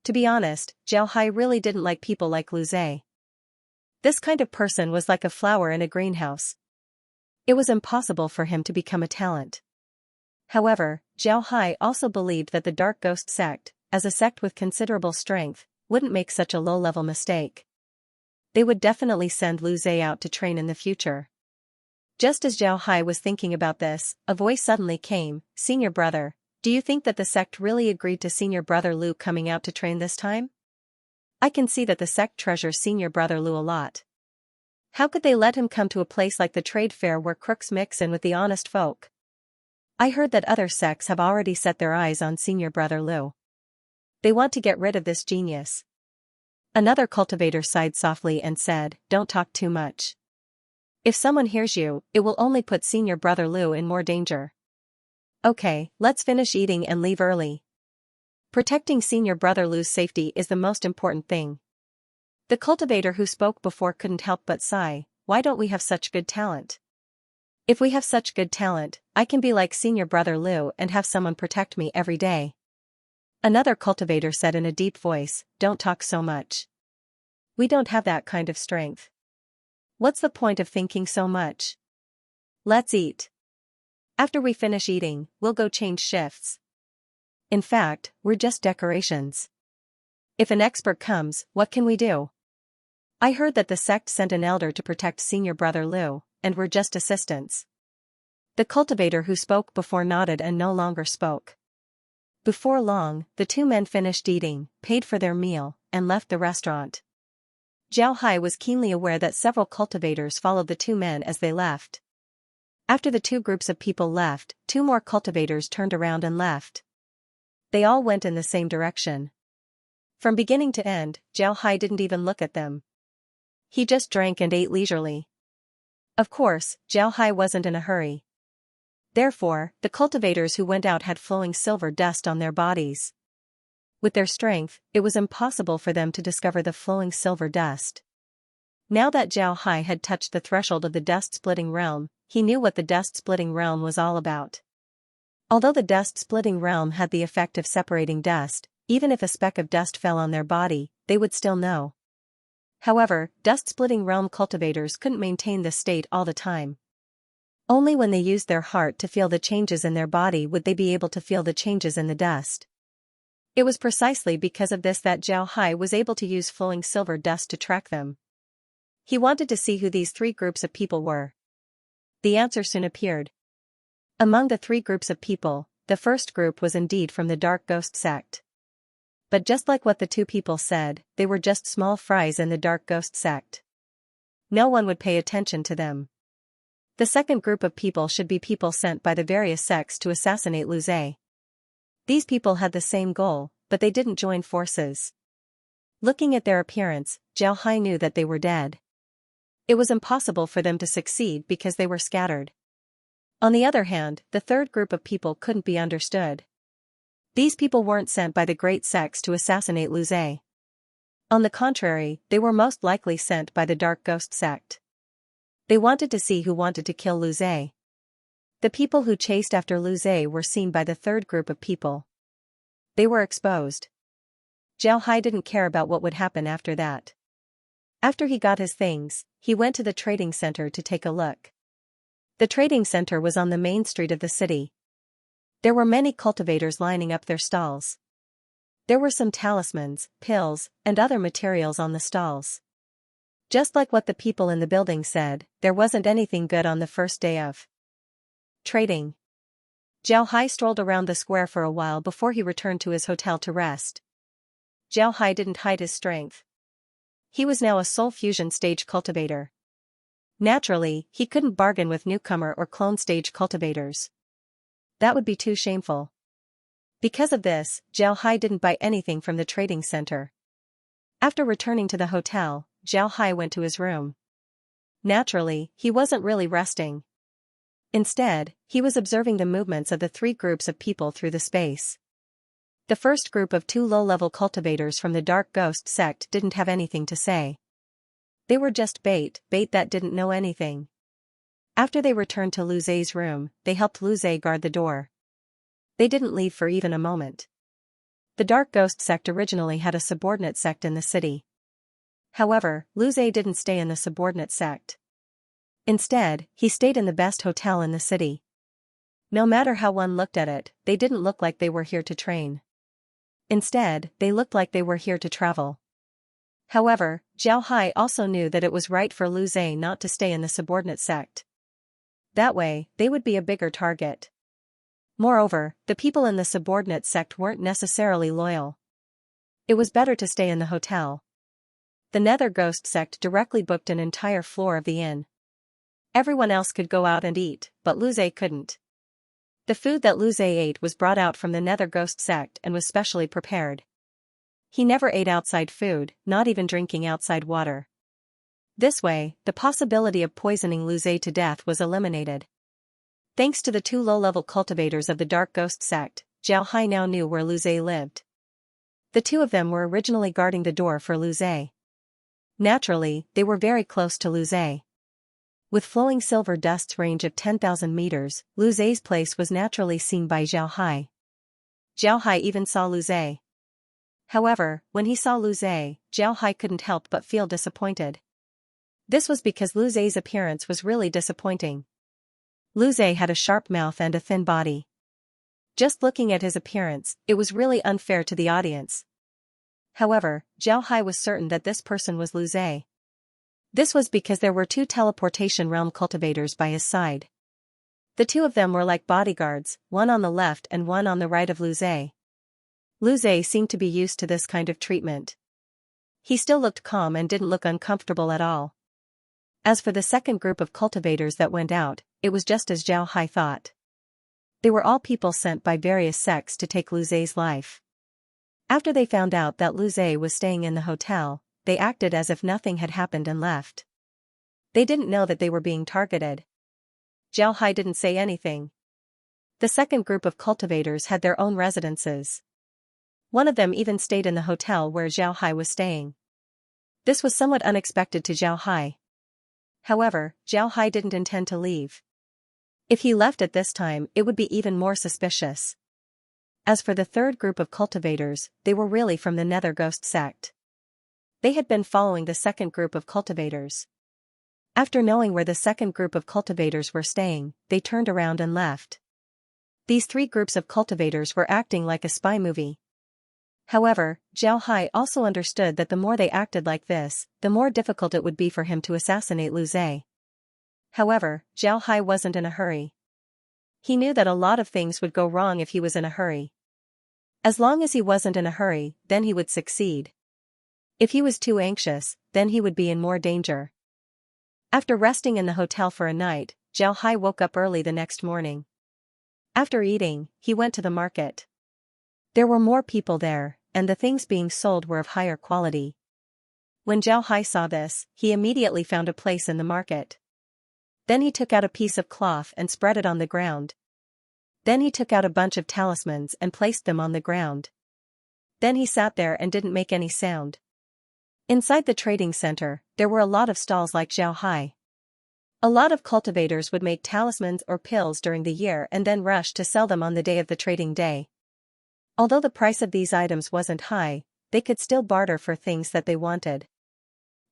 To be honest, Zhao Hai really didn't like people like Lu Zhe. This kind of person was like a flower in a greenhouse. It was impossible for him to become a talent. However, Zhao Hai also believed that the Dark Ghost sect, as a sect with considerable strength, wouldn't make such a low-level mistake. They would definitely send Lu Zhe out to train in the future. Just as Zhao Hai was thinking about this, a voice suddenly came, "Senior brother, do you think that the sect really agreed to senior brother Lu coming out to train this time? I can see that the sect treasures senior brother Lu a lot. How could they let him come to a place like the trade fair where crooks mix in with the honest folk? I heard that other sects have already set their eyes on senior brother Lu. They want to get rid of this genius." Another cultivator sighed softly and said, "Don't talk too much. If someone hears you, it will only put senior brother Lu in more danger. Okay, let's finish eating and leave early. Protecting senior brother Lu's safety is the most important thing." The cultivator who spoke before couldn't help but sigh, "Why don't we have such good talent? If we have such good talent, I can be like senior brother Lu and have someone protect me every day." Another cultivator said in a deep voice, "Don't talk so much. We don't have that kind of strength. What's the point of thinking so much? Let's eat. After we finish eating, we'll go change shifts. In fact, we're just decorations. If an expert comes, what can we do? I heard that the sect sent an elder to protect senior brother Lu, and we're just assistants." The cultivator who spoke before nodded and no longer spoke. Before long, the two men finished eating, paid for their meal, and left the restaurant. Zhao Hai was keenly aware that several cultivators followed the two men as they left. After the two groups of people left, two more cultivators turned around and left. They all went in the same direction. From beginning to end, Zhao Hai didn't even look at them. He just drank and ate leisurely. Of course, Zhao Hai wasn't in a hurry. Therefore, the cultivators who went out had flowing silver dust on their bodies. With their strength, it was impossible for them to discover the flowing silver dust. Now that Zhao Hai had touched the threshold of the dust-splitting realm, he knew what the dust-splitting realm was all about. Although the dust-splitting realm had the effect of separating dust, even if a speck of dust fell on their body, they would still know. However, dust-splitting realm cultivators couldn't maintain this state all the time. Only when they used their heart to feel the changes in their body would they be able to feel the changes in the dust. It was precisely because of this that Zhao Hai was able to use flowing silver dust to track them. He wanted to see who these three groups of people were. The answer soon appeared. Among the three groups of people, the first group was indeed from the Dark Ghost sect. But just like what the two people said, they were just small fries in the Dark Ghost sect. No one would pay attention to them. The second group of people should be people sent by the various sects to assassinate Lu Zhe. These people had the same goal, but they didn't join forces. Looking at their appearance, Zhao Hai knew that they were dead. It was impossible for them to succeed because they were scattered. On the other hand, the third group of people couldn't be understood. These people weren't sent by the great sects to assassinate Lu Zhe. On the contrary, they were most likely sent by the Dark Ghost sect. They wanted to see who wanted to kill Lu Zhe. The people who chased after Lu Zhe were seen by the third group of people. They were exposed. Zhao Hai didn't care about what would happen after that. After he got his things, he went to the trading center to take a look. The trading center was on the main street of the city. There were many cultivators lining up their stalls. There were some talismans, pills, and other materials on the stalls. Just like what the people in the building said, there wasn't anything good on the first day of trading. Zhao Hai strolled around the square for a while before he returned to his hotel to rest. Zhao Hai didn't hide his strength. He was now a soul fusion stage cultivator. Naturally, he couldn't bargain with newcomer or clone stage cultivators. That would be too shameful. Because of this, Zhao Hai didn't buy anything from the trading center. After returning to the hotel, Zhao Hai went to his room. Naturally, he wasn't really resting. Instead, he was observing the movements of the three groups of people through the space. The first group of two low-level cultivators from the Dark Ghost sect didn't have anything to say. They were just bait that didn't know anything. After they returned to Lu Zhe's room, they helped Lu Zhe guard the door. They didn't leave for even a moment. The Dark Ghost sect originally had a subordinate sect in the city. However, Lu Zhe didn't stay in the subordinate sect. Instead, he stayed in the best hotel in the city. No matter how one looked at it, they didn't look like they were here to train. Instead, they looked like they were here to travel. However, Zhao Hai also knew that it was right for Lu Zhe not to stay in the subordinate sect. That way, they would be a bigger target. Moreover, the people in the subordinate sect weren't necessarily loyal. It was better to stay in the hotel. The Nether Ghost sect directly booked an entire floor of the inn. Everyone else could go out and eat, but Lu Zhe couldn't. The food that Lu Zhe ate was brought out from the Nether Ghost sect and was specially prepared. He never ate outside food, not even drinking outside water. This way, the possibility of poisoning Lu Zhe to death was eliminated. Thanks to the two low-level cultivators of the Dark Ghost sect, Zhao Hai now knew where Lu Zhe lived. The two of them were originally guarding the door for Lu Zhe. Naturally, they were very close to Lu Zhe. With flowing silver dust's range of 10,000 meters, Lu Zhe's place was naturally seen by Zhao Hai. Zhao Hai even saw Lu Zhe. However, when he saw Lu Zhe, Zhao Hai couldn't help but feel disappointed. This was because Lu Zhe's appearance was really disappointing. Lu Zhe had a sharp mouth and a thin body. Just looking at his appearance, it was really unfair to the audience. However, Zhao Hai was certain that this person was Lu Zhe. This was because there were two teleportation realm cultivators by his side. The two of them were like bodyguards, one on the left and one on the right of Lu Zhe. Lu Zhe seemed to be used to this kind of treatment. He still looked calm and didn't look uncomfortable at all. As for the second group of cultivators that went out, it was just as Zhao Hai thought. They were all people sent by various sects to take Lu Zhe's life. After they found out that Lu Zhe was staying in the hotel, they acted as if nothing had happened and left. They didn't know that they were being targeted. Zhao Hai didn't say anything. The second group of cultivators had their own residences. One of them even stayed in the hotel where Zhao Hai was staying. This was somewhat unexpected to Zhao Hai. However, Zhao Hai didn't intend to leave. If he left at this time, it would be even more suspicious. As for the third group of cultivators, they were really from the Nether Ghost sect. They had been following the second group of cultivators. After knowing where the second group of cultivators were staying, they turned around and left. These three groups of cultivators were acting like a spy movie. However, Zhao Hai also understood that the more they acted like this, the more difficult it would be for him to assassinate Lu Zhe. However, Zhao Hai wasn't in a hurry. He knew that a lot of things would go wrong if he was in a hurry. As long as he wasn't in a hurry, then he would succeed. If he was too anxious, then he would be in more danger. After resting in the hotel for a night, Zhao Hai woke up early the next morning. After eating, he went to the market. There were more people there, and the things being sold were of higher quality. When Zhao Hai saw this, he immediately found a place in the market. Then he took out a piece of cloth and spread it on the ground. Then he took out a bunch of talismans and placed them on the ground. Then he sat there and didn't make any sound. Inside the trading center, there were a lot of stalls like Zhao Hai. A lot of cultivators would make talismans or pills during the year and then rush to sell them on the day of the trading day. Although the price of these items wasn't high, they could still barter for things that they wanted.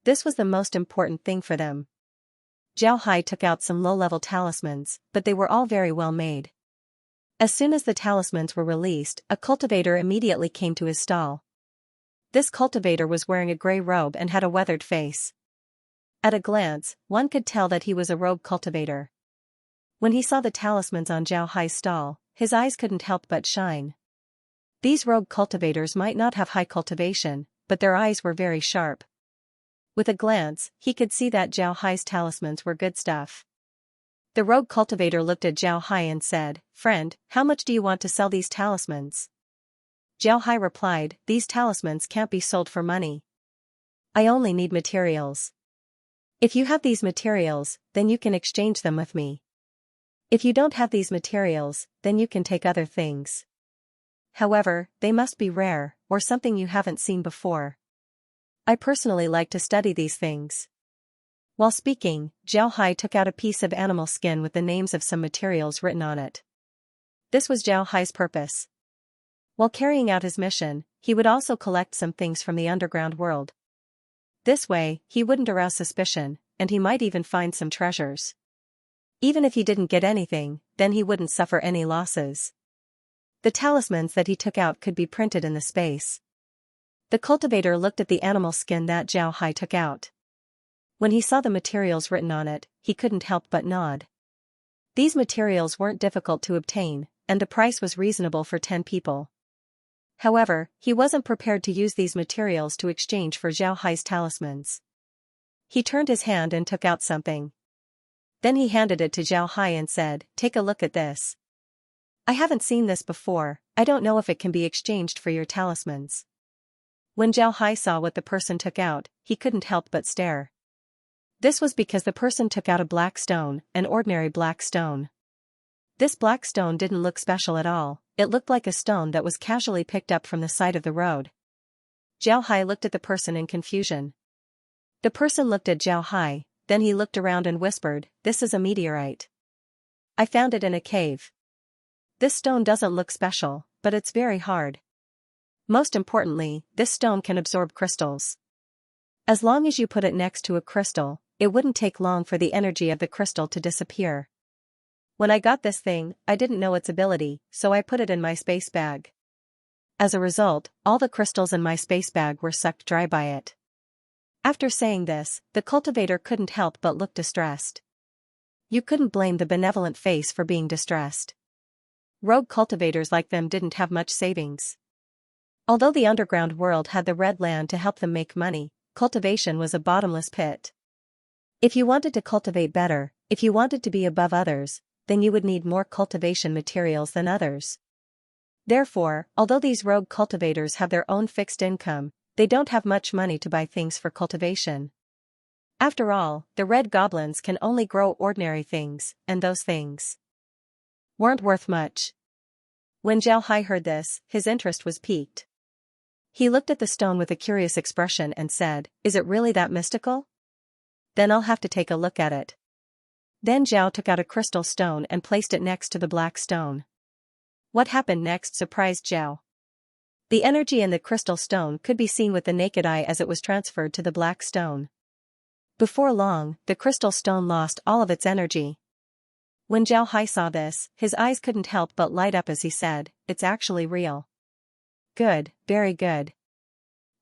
This was the most important thing for them. Zhao Hai took out some low-level talismans, but they were all very well made. As soon as the talismans were released, a cultivator immediately came to his stall. This cultivator was wearing a gray robe and had a weathered face. At a glance, one could tell that he was a rogue cultivator. When he saw the talismans on Zhao Hai's stall, his eyes couldn't help but shine. These rogue cultivators might not have high cultivation, but their eyes were very sharp. With a glance, he could see that Zhao Hai's talismans were good stuff. The rogue cultivator looked at Zhao Hai and said, "Friend, how much do you want to sell these talismans?" Zhao Hai replied, "These talismans can't be sold for money. I only need materials. If you have these materials, then you can exchange them with me. If you don't have these materials, then you can take other things. However, they must be rare, or something you haven't seen before. I personally like to study these things. While speaking, Zhao Hai took out a piece of animal skin with the names of some materials written on it. This was Zhao Hai's purpose. While carrying out his mission, he would also collect some things from the underground world. This way, he wouldn't arouse suspicion, and he might even find some treasures. Even if he didn't get anything, then he wouldn't suffer any losses. The talismans that he took out could be printed in the space. The cultivator looked at the animal skin that Zhao Hai took out. When he saw the materials written on it, he couldn't help but nod. These materials weren't difficult to obtain, and the price was reasonable for 10 people. However, he wasn't prepared to use these materials to exchange for Zhao Hai's talismans. He turned his hand and took out something. Then he handed it to Zhao Hai and said, "Take a look at this. I haven't seen this before, I don't know if it can be exchanged for your talismans." When Zhao Hai saw what the person took out, he couldn't help but stare. This was because the person took out a black stone, an ordinary black stone. This black stone didn't look special at all, it looked like a stone that was casually picked up from the side of the road. Zhao Hai looked at the person in confusion. The person looked at Zhao Hai, then he looked around and whispered, "This is a meteorite. I found it in a cave. This stone doesn't look special, but it's very hard. Most importantly, this stone can absorb crystals. As long as you put it next to a crystal, it wouldn't take long for the energy of the crystal to disappear. When I got this thing, I didn't know its ability, so I put it in my space bag. As a result, all the crystals in my space bag were sucked dry by it." After saying this, the cultivator couldn't help but look distressed. You couldn't blame the benevolent face for being distressed. Rogue cultivators like them didn't have much savings. Although the underground world had the red land to help them make money, cultivation was a bottomless pit. If you wanted to cultivate better, if you wanted to be above others, then you would need more cultivation materials than others. Therefore, although these rogue cultivators have their own fixed income, they don't have much money to buy things for cultivation. After all, the red goblins can only grow ordinary things, and those things weren't worth much. When Zhao Hai heard this, his interest was piqued. He looked at the stone with a curious expression and said, "Is it really that mystical? Then I'll have to take a look at it." Then Zhao took out a crystal stone and placed it next to the black stone. What happened next surprised Zhao. The energy in the crystal stone could be seen with the naked eye as it was transferred to the black stone. Before long, the crystal stone lost all of its energy. When Zhao Hai saw this, his eyes couldn't help but light up as he said, "It's actually real. Good, very good.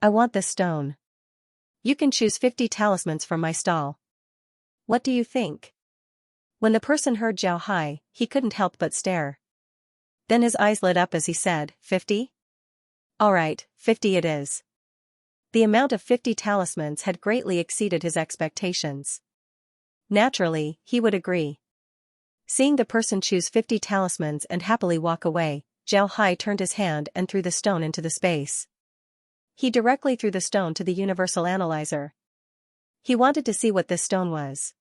I want this stone. You can choose 50 talismans from my stall. What do you think?" When the person heard Zhao Hai, he couldn't help but stare. Then his eyes lit up as he said, 50? Alright, 50 it is. The amount of 50 talismans had greatly exceeded his expectations. Naturally, he would agree. Seeing the person choose 50 talismans and happily walk away, Zhao Hai turned his hand and threw the stone into the space. He directly threw the stone to the universal analyzer. He wanted to see what this stone was.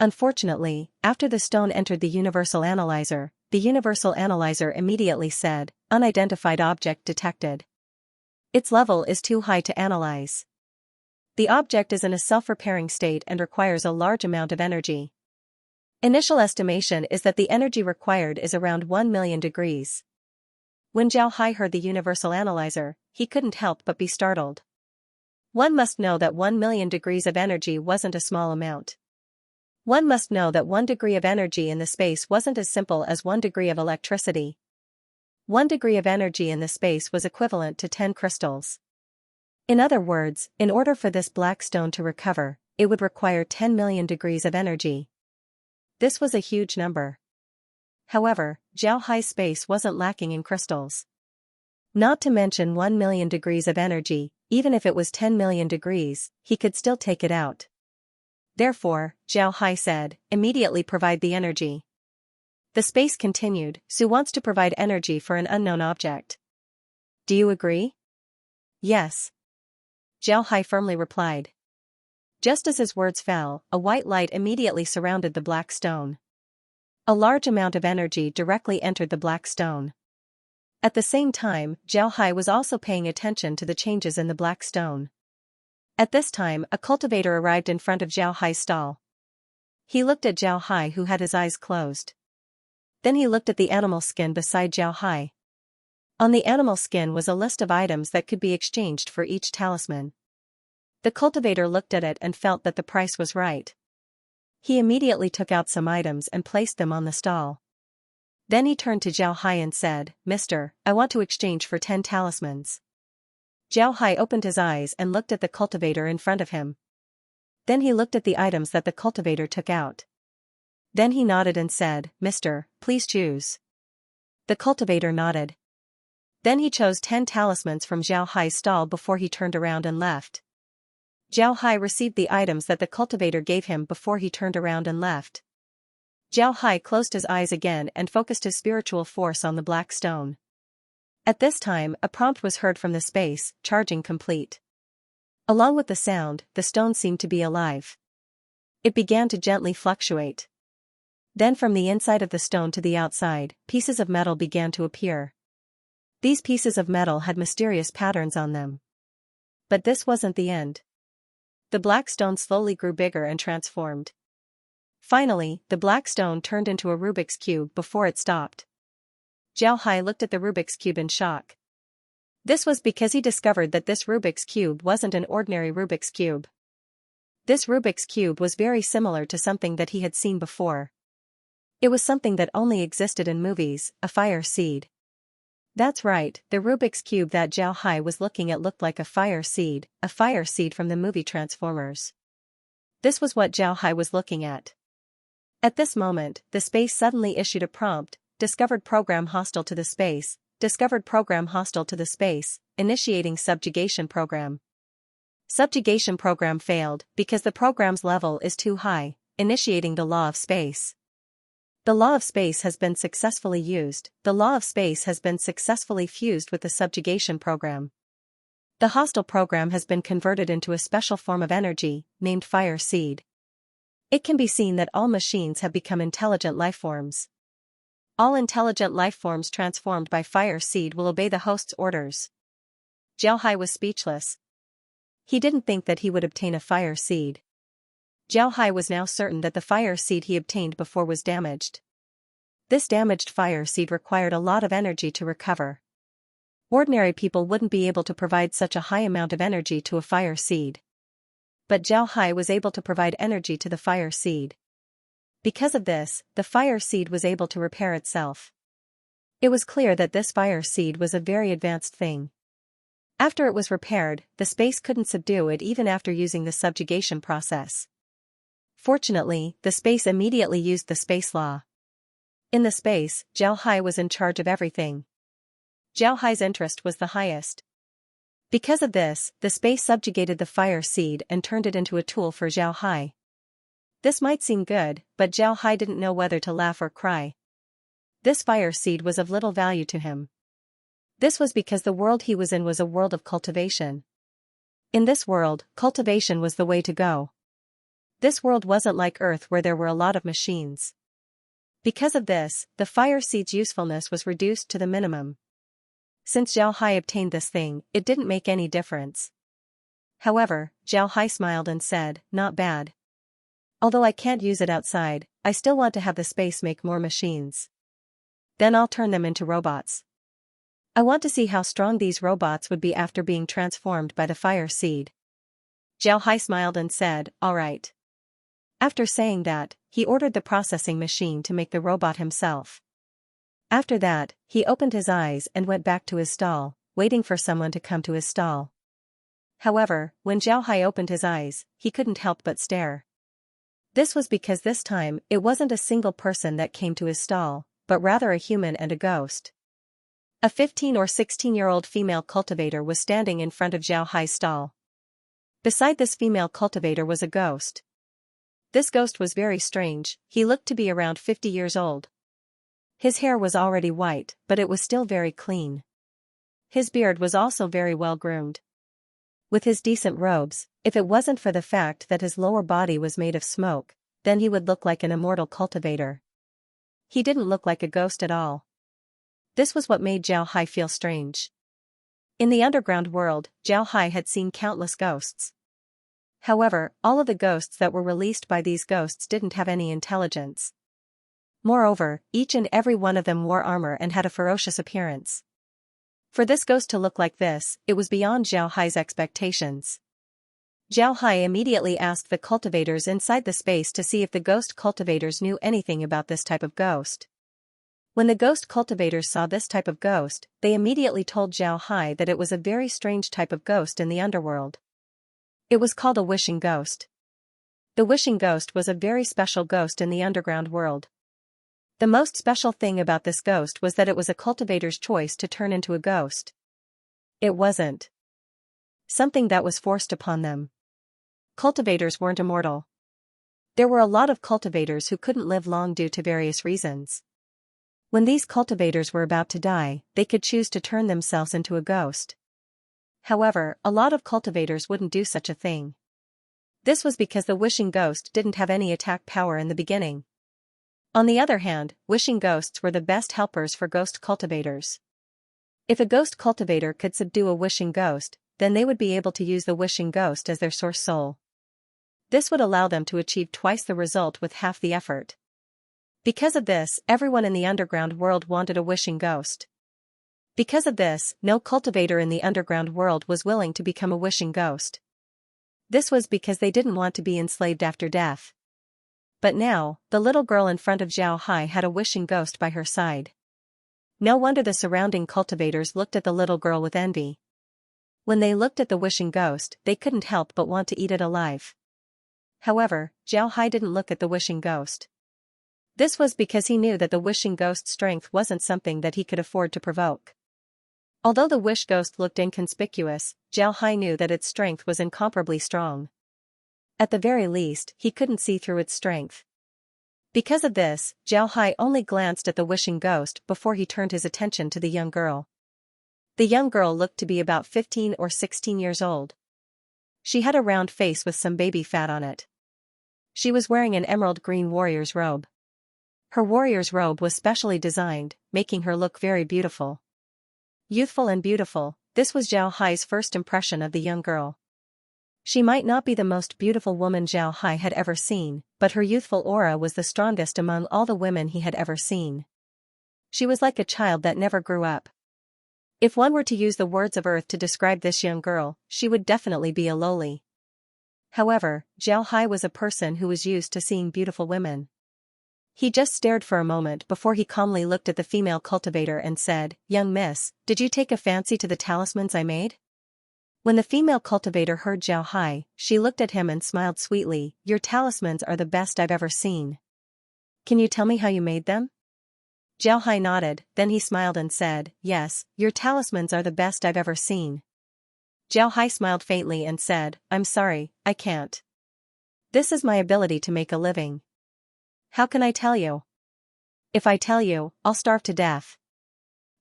Unfortunately, after the stone entered the universal analyzer immediately said, "Unidentified object detected. Its level is too high to analyze. The object is in a self-repairing state and requires a large amount of energy. Initial estimation is that the energy required is around 1 million degrees." When Zhao Hai heard the universal analyzer, he couldn't help but be startled. One must know that 1 million degrees of energy wasn't a small amount. One must know that 1 degree of energy in the space wasn't as simple as 1 degree of electricity. 1 degree of energy in the space was equivalent to 10 crystals. In other words, in order for this black stone to recover, it would require 10 million degrees of energy. This was a huge number. However, Zhao Hai's space wasn't lacking in crystals. Not to mention 1 million degrees of energy, even if it was 10 million degrees, he could still take it out. Therefore, Zhao Hai said, "Immediately provide the energy." The space continued, "Su wants to provide energy for an unknown object. Do you agree?" "Yes." Zhao Hai firmly replied. Just as his words fell, a white light immediately surrounded the black stone. A large amount of energy directly entered the black stone. At the same time, Zhao Hai was also paying attention to the changes in the black stone. At this time, a cultivator arrived in front of Zhao Hai's stall. He looked at Zhao Hai, who had his eyes closed. Then he looked at the animal skin beside Zhao Hai. On the animal skin was a list of items that could be exchanged for each talisman. The cultivator looked at it and felt that the price was right. He immediately took out some items and placed them on the stall. Then he turned to Zhao Hai and said, "Mister, I want to exchange for 10 talismans." Zhao Hai opened his eyes and looked at the cultivator in front of him. Then he looked at the items that the cultivator took out. Then he nodded and said, "Mister, please choose." The cultivator nodded. Then he chose 10 talismans from Zhao Hai's stall before he turned around and left. Zhao Hai received the items that the cultivator gave him before he turned around and left. Zhao Hai closed his eyes again and focused his spiritual force on the black stone. At this time, a prompt was heard from the space, "Charging complete." Along with the sound, the stone seemed to be alive. It began to gently fluctuate. Then from the inside of the stone to the outside, pieces of metal began to appear. These pieces of metal had mysterious patterns on them. But this wasn't the end. The black stone slowly grew bigger and transformed. Finally, the black stone turned into a Rubik's Cube before it stopped. Zhao Hai looked at the Rubik's Cube in shock. This was because he discovered that this Rubik's Cube wasn't an ordinary Rubik's Cube. This Rubik's Cube was very similar to something that he had seen before. It was something that only existed in movies, a fire seed. That's right, the Rubik's Cube that Zhao Hai was looking at looked like a fire seed from the movie Transformers. This was what Zhao Hai was looking at. At this moment, the space suddenly issued a prompt, "Discovered program hostile to the space, discovered program hostile to the space, initiating subjugation program." Subjugation program failed because the program's level is too high, initiating the law of space. The law of space has been successfully used. The law of space has been successfully fused with the subjugation program. The hostile program has been converted into a special form of energy, named fire seed. It can be seen that all machines have become intelligent lifeforms. All intelligent lifeforms transformed by fire seed will obey the host's orders. Zhao Hai was speechless. He didn't think that he would obtain a fire seed. Zhao Hai was now certain that the fire seed he obtained before was damaged. This damaged fire seed required a lot of energy to recover. Ordinary people wouldn't be able to provide such a high amount of energy to a fire seed. But Zhao Hai was able to provide energy to the fire seed. Because of this, the fire seed was able to repair itself. It was clear that this fire seed was a very advanced thing. After it was repaired, the space couldn't subdue it even after using the subjugation process. Fortunately, the space immediately used the space law. In the space, Zhao Hai was in charge of everything. Zhao Hai's interest was the highest. Because of this, the space subjugated the fire seed and turned it into a tool for Zhao Hai. This might seem good, but Zhao Hai didn't know whether to laugh or cry. This fire seed was of little value to him. This was because the world he was in was a world of cultivation. In this world, cultivation was the way to go. This world wasn't like Earth where there were a lot of machines. Because of this, the fire seed's usefulness was reduced to the minimum. Since Zhao Hai obtained this thing, it didn't make any difference. However, Zhao Hai smiled and said, "Not bad. Although I can't use it outside, I still want to have the space make more machines. Then I'll turn them into robots. I want to see how strong these robots would be after being transformed by the fire seed." Zhao Hai smiled and said, "All right." After saying that, he ordered the processing machine to make the robot himself. After that, he opened his eyes and went back to his stall, waiting for someone to come to his stall. However, when Zhao Hai opened his eyes, he couldn't help but stare. This was because this time, it wasn't a single person that came to his stall, but rather a human and a ghost. A 15 or 16-year-old female cultivator was standing in front of Zhao Hai's stall. Beside this female cultivator was a ghost. This ghost was very strange. He looked to be around 50 years old. His hair was already white, but it was still very clean. His beard was also very well groomed. With his decent robes, if it wasn't for the fact that his lower body was made of smoke, then he would look like an immortal cultivator. He didn't look like a ghost at all. This was what made Zhao Hai feel strange. In the underground world, Zhao Hai had seen countless ghosts. However, all of the ghosts that were released by these ghosts didn't have any intelligence. Moreover, each and every one of them wore armor and had a ferocious appearance. For this ghost to look like this, it was beyond Zhao Hai's expectations. Zhao Hai immediately asked the cultivators inside the space to see if the ghost cultivators knew anything about this type of ghost. When the ghost cultivators saw this type of ghost, they immediately told Zhao Hai that it was a very strange type of ghost in the underworld. It was called a wishing ghost. The wishing ghost was a very special ghost in the underground world. The most special thing about this ghost was that it was a cultivator's choice to turn into a ghost. It wasn't something that was forced upon them. Cultivators weren't immortal. There were a lot of cultivators who couldn't live long due to various reasons. When these cultivators were about to die, they could choose to turn themselves into a ghost. However, a lot of cultivators wouldn't do such a thing. This was because the wishing ghost didn't have any attack power in the beginning. On the other hand, wishing ghosts were the best helpers for ghost cultivators. If a ghost cultivator could subdue a wishing ghost, then they would be able to use the wishing ghost as their source soul. This would allow them to achieve twice the result with half the effort. Because of this, everyone in the underground world wanted a wishing ghost. Because of this, no cultivator in the underground world was willing to become a wishing ghost. This was because they didn't want to be enslaved after death. But now, the little girl in front of Zhao Hai had a wishing ghost by her side. No wonder the surrounding cultivators looked at the little girl with envy. When they looked at the wishing ghost, they couldn't help but want to eat it alive. However, Zhao Hai didn't look at the wishing ghost. This was because he knew that the wishing ghost's strength wasn't something that he could afford to provoke. Although the wish ghost looked inconspicuous, Zhao Hai knew that its strength was incomparably strong. At the very least, he couldn't see through its strength. Because of this, Zhao Hai only glanced at the wishing ghost before he turned his attention to the young girl. The young girl looked to be about 15 or 16 years old. She had a round face with some baby fat on it. She was wearing an emerald green warrior's robe. Her warrior's robe was specially designed, making her look very beautiful. Youthful and beautiful, this was Zhao Hai's first impression of the young girl. She might not be the most beautiful woman Zhao Hai had ever seen, but her youthful aura was the strongest among all the women he had ever seen. She was like a child that never grew up. If one were to use the words of earth to describe this young girl, she would definitely be a loli. However, Zhao Hai was a person who was used to seeing beautiful women. He just stared for a moment before he calmly looked at the female cultivator and said, "Young miss, did you take a fancy to the talismans I made?" When the female cultivator heard Zhao Hai, she looked at him and smiled sweetly. "Your talismans are the best I've ever seen. Can you tell me how you made them?" Zhao Hai nodded, then he smiled and said, "Yes, your talismans are the best I've ever seen." Zhao Hai smiled faintly and said, "I'm sorry, I can't. This is my ability to make a living. How can I tell you? If I tell you, I'll starve to death."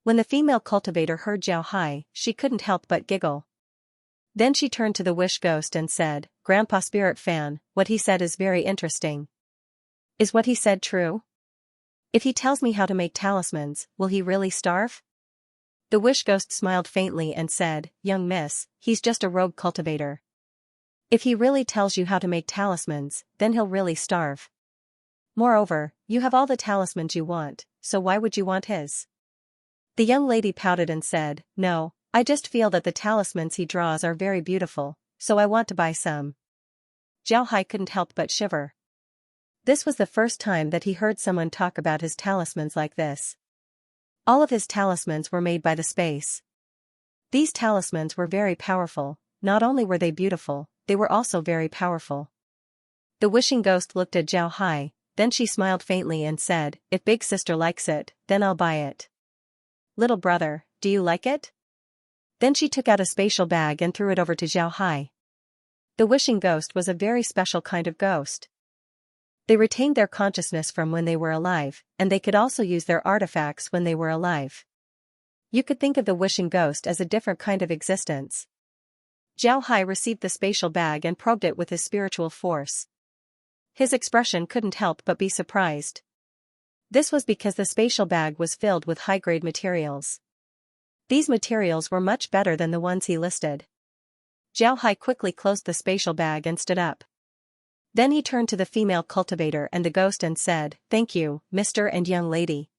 When the female cultivator heard Zhao Hai, she couldn't help but giggle. Then she turned to the wish ghost and said, "Grandpa Spirit Fan, what he said is very interesting. Is what he said true? If he tells me how to make talismans, will he really starve?" The wish ghost smiled faintly and said, "Young miss, he's just a rogue cultivator. If he really tells you how to make talismans, then he'll really starve. Moreover, you have all the talismans you want, so why would you want his?" The young lady pouted and said, "No, I just feel that the talismans he draws are very beautiful, so I want to buy some." Zhao Hai couldn't help but shiver. This was the first time that he heard someone talk about his talismans like this. All of his talismans were made by the space. These talismans were very powerful. Not only were they beautiful, they were also very powerful. The wishing ghost looked at Zhao Hai, then she smiled faintly and said, "If big sister likes it, then I'll buy it. Little brother, do you like it?" Then she took out a spatial bag and threw it over to Zhao Hai. The wishing ghost was a very special kind of ghost. They retained their consciousness from when they were alive, and they could also use their artifacts when they were alive. You could think of the wishing ghost as a different kind of existence. Zhao Hai received the spatial bag and probed it with his spiritual force. His expression couldn't help but be surprised. This was because the spatial bag was filled with high-grade materials. These materials were much better than the ones he listed. Zhao Hai quickly closed the spatial bag and stood up. Then he turned to the female cultivator and the ghost and said, "Thank you, Mr. and young lady.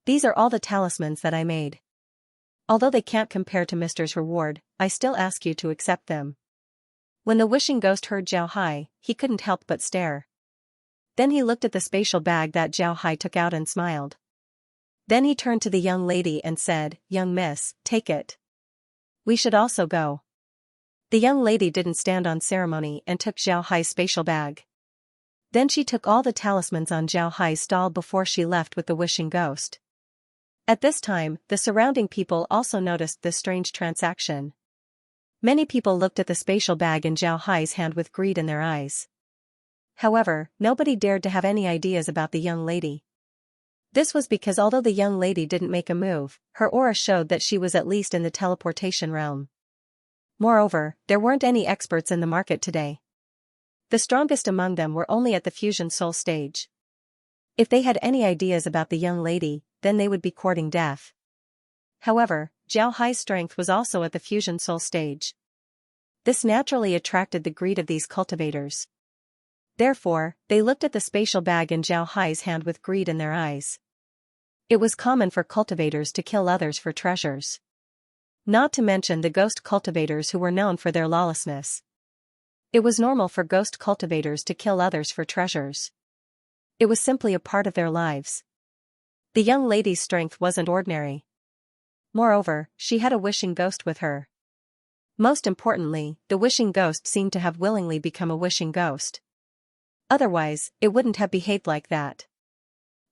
These are all the talismans that I made. Although they can't compare to Mr.'s reward, I still ask you to accept them." When the wishing ghost heard Zhao Hai, he couldn't help but stare. Then he looked at the spatial bag that Zhao Hai took out and smiled. Then he turned to the young lady and said, "Young miss, take it. We should also go." The young lady didn't stand on ceremony and took Zhao Hai's spatial bag. Then she took all the talismans on Zhao Hai's stall before she left with the wishing ghost. At this time, the surrounding people also noticed this strange transaction. Many people looked at the spatial bag in Zhao Hai's hand with greed in their eyes. However, nobody dared to have any ideas about the young lady. This was because although the young lady didn't make a move, her aura showed that she was at least in the teleportation realm. Moreover, there weren't any experts in the market today. The strongest among them were only at the fusion soul stage. If they had any ideas about the young lady, then they would be courting death. However, Zhao Hai's strength was also at the fusion soul stage. This naturally attracted the greed of these cultivators. Therefore, they looked at the spatial bag in Zhao Hai's hand with greed in their eyes. It was common for cultivators to kill others for treasures. Not to mention the ghost cultivators who were known for their lawlessness. It was normal for ghost cultivators to kill others for treasures. It was simply a part of their lives. The young lady's strength wasn't ordinary. Moreover, she had a wishing ghost with her. Most importantly, the wishing ghost seemed to have willingly become a wishing ghost. Otherwise, it wouldn't have behaved like that.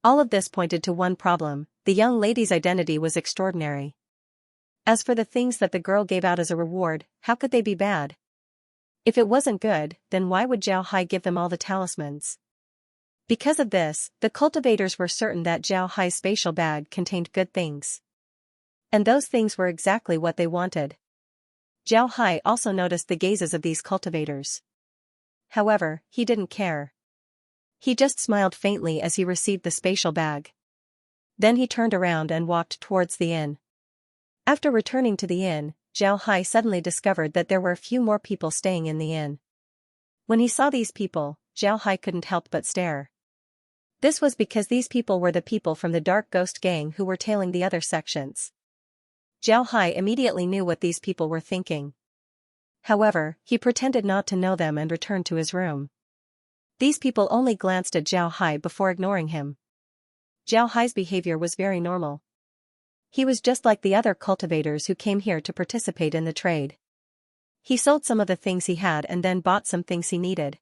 All of this pointed to one problem: the young lady's identity was extraordinary. As for the things that the girl gave out as a reward, how could they be bad? If it wasn't good, then why would Zhao Hai give them all the talismans? Because of this, the cultivators were certain that Zhao Hai's spatial bag contained good things. And those things were exactly what they wanted. Zhao Hai also noticed the gazes of these cultivators. However, he didn't care. He just smiled faintly as he received the spatial bag. Then he turned around and walked towards the inn. After returning to the inn, Zhao Hai suddenly discovered that there were a few more people staying in the inn. When he saw these people, Zhao Hai couldn't help but stare. This was because these people were the people from the Dark Ghost Gang who were tailing the other sections. Zhao Hai immediately knew what these people were thinking. However, he pretended not to know them and returned to his room. These people only glanced at Zhao Hai before ignoring him. Zhao Hai's behavior was very normal. He was just like the other cultivators who came here to participate in the trade. He sold some of the things he had and then bought some things he needed.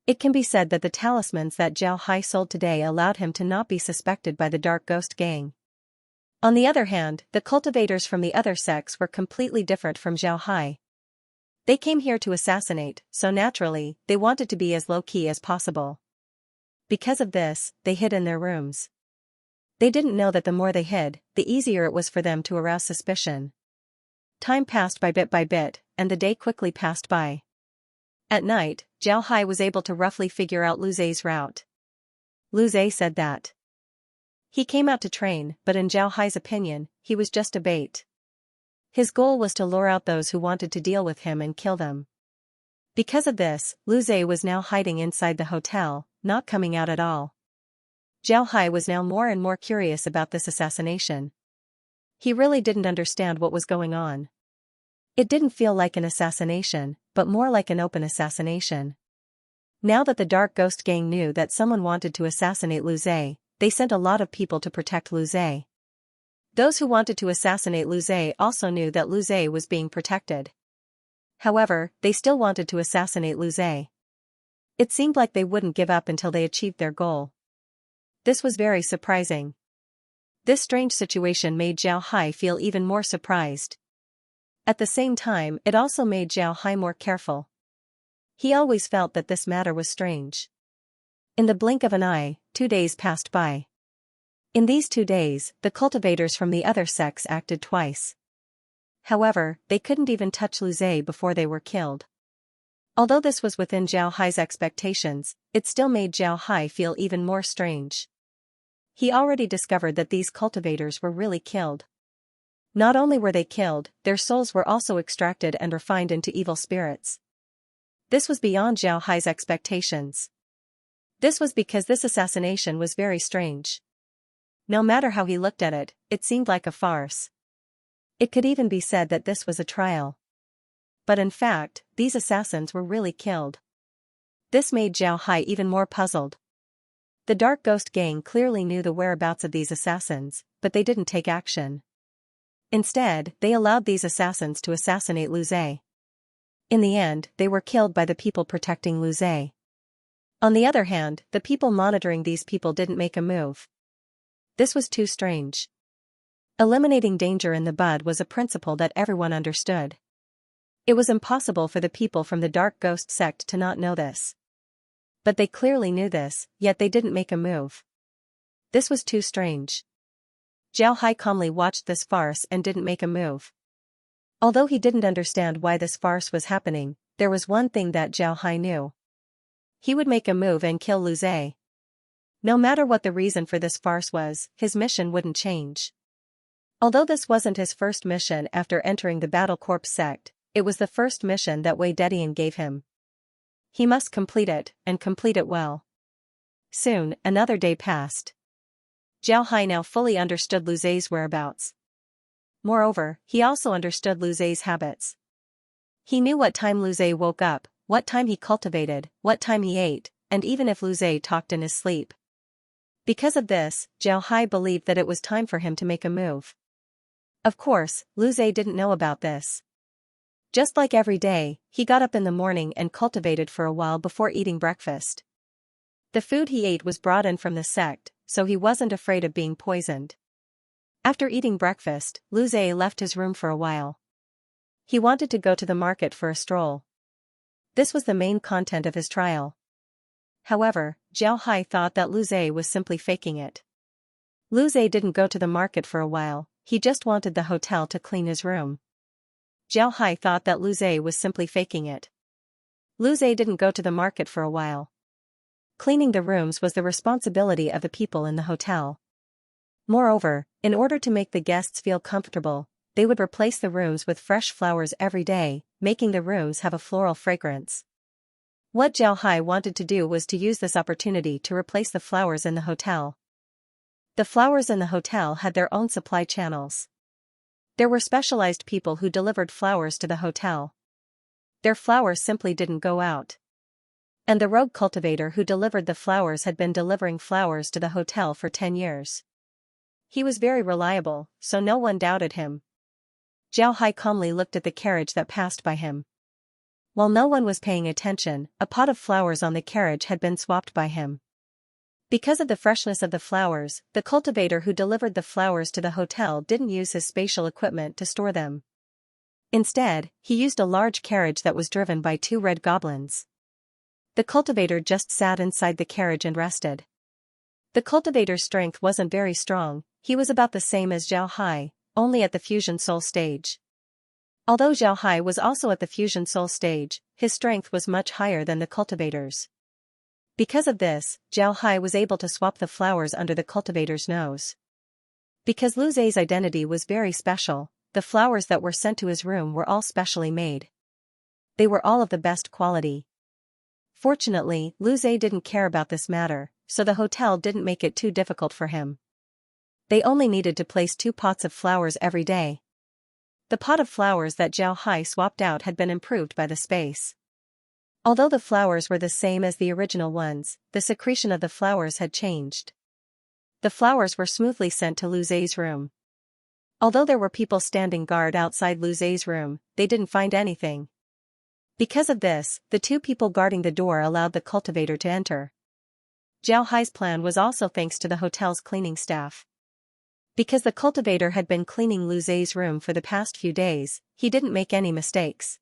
It can be said that the talismans that Zhao Hai sold today allowed him to not be suspected by the Dark Ghost Gang. On the other hand, the cultivators from the other sects were completely different from Zhao Hai. They came here to assassinate, so naturally, they wanted to be as low-key as possible. Because of this, they hid in their rooms. They didn't know that the more they hid, the easier it was for them to arouse suspicion. Time passed by bit, and the day quickly passed by. At night, Zhao Hai was able to roughly figure out Lu Zhe's route. Lu Zhe said that he came out to train, but in Zhao Hai's opinion, he was just a bait. His goal was to lure out those who wanted to deal with him and kill them. Because of this, Lu Zhe was now hiding inside the hotel, not coming out at all. Zhao Hai was now more and more curious about this assassination. He really didn't understand what was going on. It didn't feel like an assassination, but more like an open assassination. Now that the Dark Ghost Gang knew that someone wanted to assassinate Lu Zhe, they sent a lot of people to protect Lu Zhe. Those who wanted to assassinate Lu Zhe also knew that Lu Zhe was being protected. However, they still wanted to assassinate Lu Zhe. It seemed like they wouldn't give up until they achieved their goal. This was very surprising. This strange situation made Zhao Hai feel even more surprised. At the same time, it also made Zhao Hai more careful. He always felt that this matter was strange. In the blink of an eye, 2 days passed by. In these 2 days, the cultivators from the other sects acted twice. However, they couldn't even touch Lu Zhe before they were killed. Although this was within Zhao Hai's expectations, it still made Zhao Hai feel even more strange. He already discovered that these cultivators were really killed. Not only were they killed, their souls were also extracted and refined into evil spirits. This was beyond Zhao Hai's expectations. This was because this assassination was very strange. No matter how he looked at it, it seemed like a farce. It could even be said that this was a trial. But in fact, these assassins were really killed. This made Zhao Hai even more puzzled. The Dark Ghost Gang clearly knew the whereabouts of these assassins, but they didn't take action. Instead, they allowed these assassins to assassinate Lu Zhe. In the end, they were killed by the people protecting Lu Zhe. On the other hand, the people monitoring these people didn't make a move. This was too strange. Eliminating danger in the bud was a principle that everyone understood. It was impossible for the people from the Dark Ghost sect to not know this. But they clearly knew this, yet they didn't make a move. This was too strange. Zhao Hai calmly watched this farce and didn't make a move. Although he didn't understand why this farce was happening, there was one thing that Zhao Hai knew. He would make a move and kill Lu Zhe. No matter what the reason for this farce was, his mission wouldn't change. Although this wasn't his first mission after entering the Battle Corps sect, it was the first mission that Wei Dedian gave him. He must complete it, and complete it well. Soon, another day passed. Zhao Hai now fully understood Lu Zhe's whereabouts. Moreover, he also understood Lu Zhe's habits. He knew what time Lu Zhe woke up, what time he cultivated, what time he ate, and even if Lu Zhe talked in his sleep. Because of this, Zhao Hai believed that it was time for him to make a move. Of course, Lu Zhe didn't know about this. Just like every day, he got up in the morning and cultivated for a while before eating breakfast. The food he ate was brought in from the sect, so he wasn't afraid of being poisoned. After eating breakfast, Lu Zhe left his room for a while. He wanted to go to the market for a stroll. This was the main content of his trial. However, Zhao Hai thought that Lu Zhe was simply faking it. Lu Zhe didn't go to the market for a while, he just wanted the hotel to clean his room. Zhao Hai thought that Lu Zhe was simply faking it. Lu Zhe didn't go to the market for a while. Cleaning the rooms was the responsibility of the people in the hotel. Moreover, in order to make the guests feel comfortable, they would replace the rooms with fresh flowers every day, making the rooms have a floral fragrance. What Zhao Hai wanted to do was to use this opportunity to replace the flowers in the hotel. The flowers in the hotel had their own supply channels. There were specialized people who delivered flowers to the hotel. Their flowers simply didn't go out. And the rogue cultivator who delivered the flowers had been delivering flowers to the hotel for 10 years. He was very reliable, so no one doubted him. Zhao Hai calmly looked at the carriage that passed by him. While no one was paying attention, a pot of flowers on the carriage had been swapped by him. Because of the freshness of the flowers, the cultivator who delivered the flowers to the hotel didn't use his spatial equipment to store them. Instead, he used a large carriage that was driven by 2 red goblins. The cultivator just sat inside the carriage and rested. The cultivator's strength wasn't very strong, he was about the same as Zhao Hai, only at the fusion soul stage. Although Zhao Hai was also at the fusion soul stage, his strength was much higher than the cultivator's. Because of this, Zhao Hai was able to swap the flowers under the cultivator's nose. Because Lu Zhe's identity was very special, the flowers that were sent to his room were all specially made. They were all of the best quality. Fortunately, Lu Zhe didn't care about this matter, so the hotel didn't make it too difficult for him. They only needed to place 2 pots of flowers every day. The pot of flowers that Zhao Hai swapped out had been improved by the space. Although the flowers were the same as the original ones, the secretion of the flowers had changed. The flowers were smoothly sent to Lu Zhe's room. Although there were people standing guard outside Lu Zhe's room, they didn't find anything. Because of this, the 2 people guarding the door allowed the cultivator to enter. Zhao Hai's plan was also thanks to the hotel's cleaning staff. Because the cultivator had been cleaning Lu Zhe's room for the past few days, he didn't make any mistakes.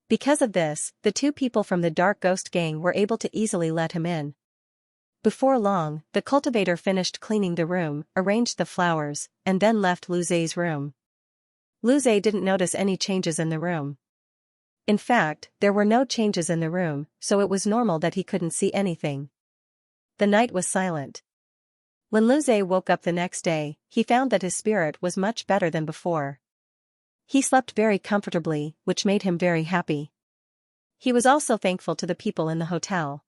Because of this, the 2 people from the Dark Ghost Gang were able to easily let him in. Before long, the cultivator finished cleaning the room, arranged the flowers, and then left Lu Zhe's room. Lu Zhe didn't notice any changes in the room. In fact, there were no changes in the room, so it was normal that he couldn't see anything. The night was silent. When Lu Zhe woke up the next day, he found that his spirit was much better than before. He slept very comfortably, which made him very happy. He was also thankful to the people in the hotel.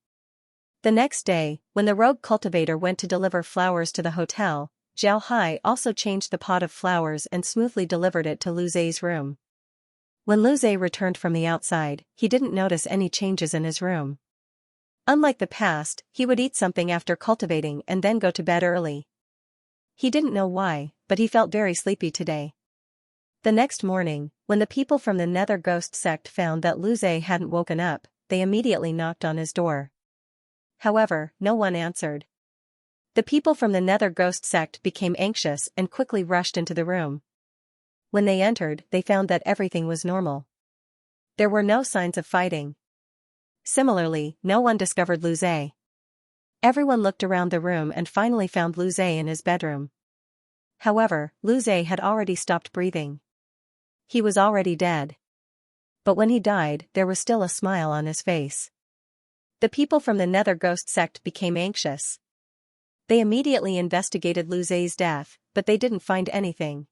The next day, when the rogue cultivator went to deliver flowers to the hotel, Zhao Hai also changed the pot of flowers and smoothly delivered it to Lu Zhe's room. When Lu Zhe returned from the outside, he didn't notice any changes in his room. Unlike the past, he would eat something after cultivating and then go to bed early. He didn't know why, but he felt very sleepy today. The next morning, when the people from the Nether Ghost sect found that Lu Zhe hadn't woken up, they immediately knocked on his door. However, no one answered. The people from the Nether Ghost sect became anxious and quickly rushed into the room. When they entered, they found that everything was normal. There were no signs of fighting. Similarly, no one discovered Lu Zhe. Everyone looked around the room and finally found Lu Zhe in his bedroom. However, Lu Zhe had already stopped breathing. He was already dead. But when he died, there was still a smile on his face. The people from the Nether Ghost sect became anxious. They immediately investigated Lu Zhe's death, but they didn't find anything.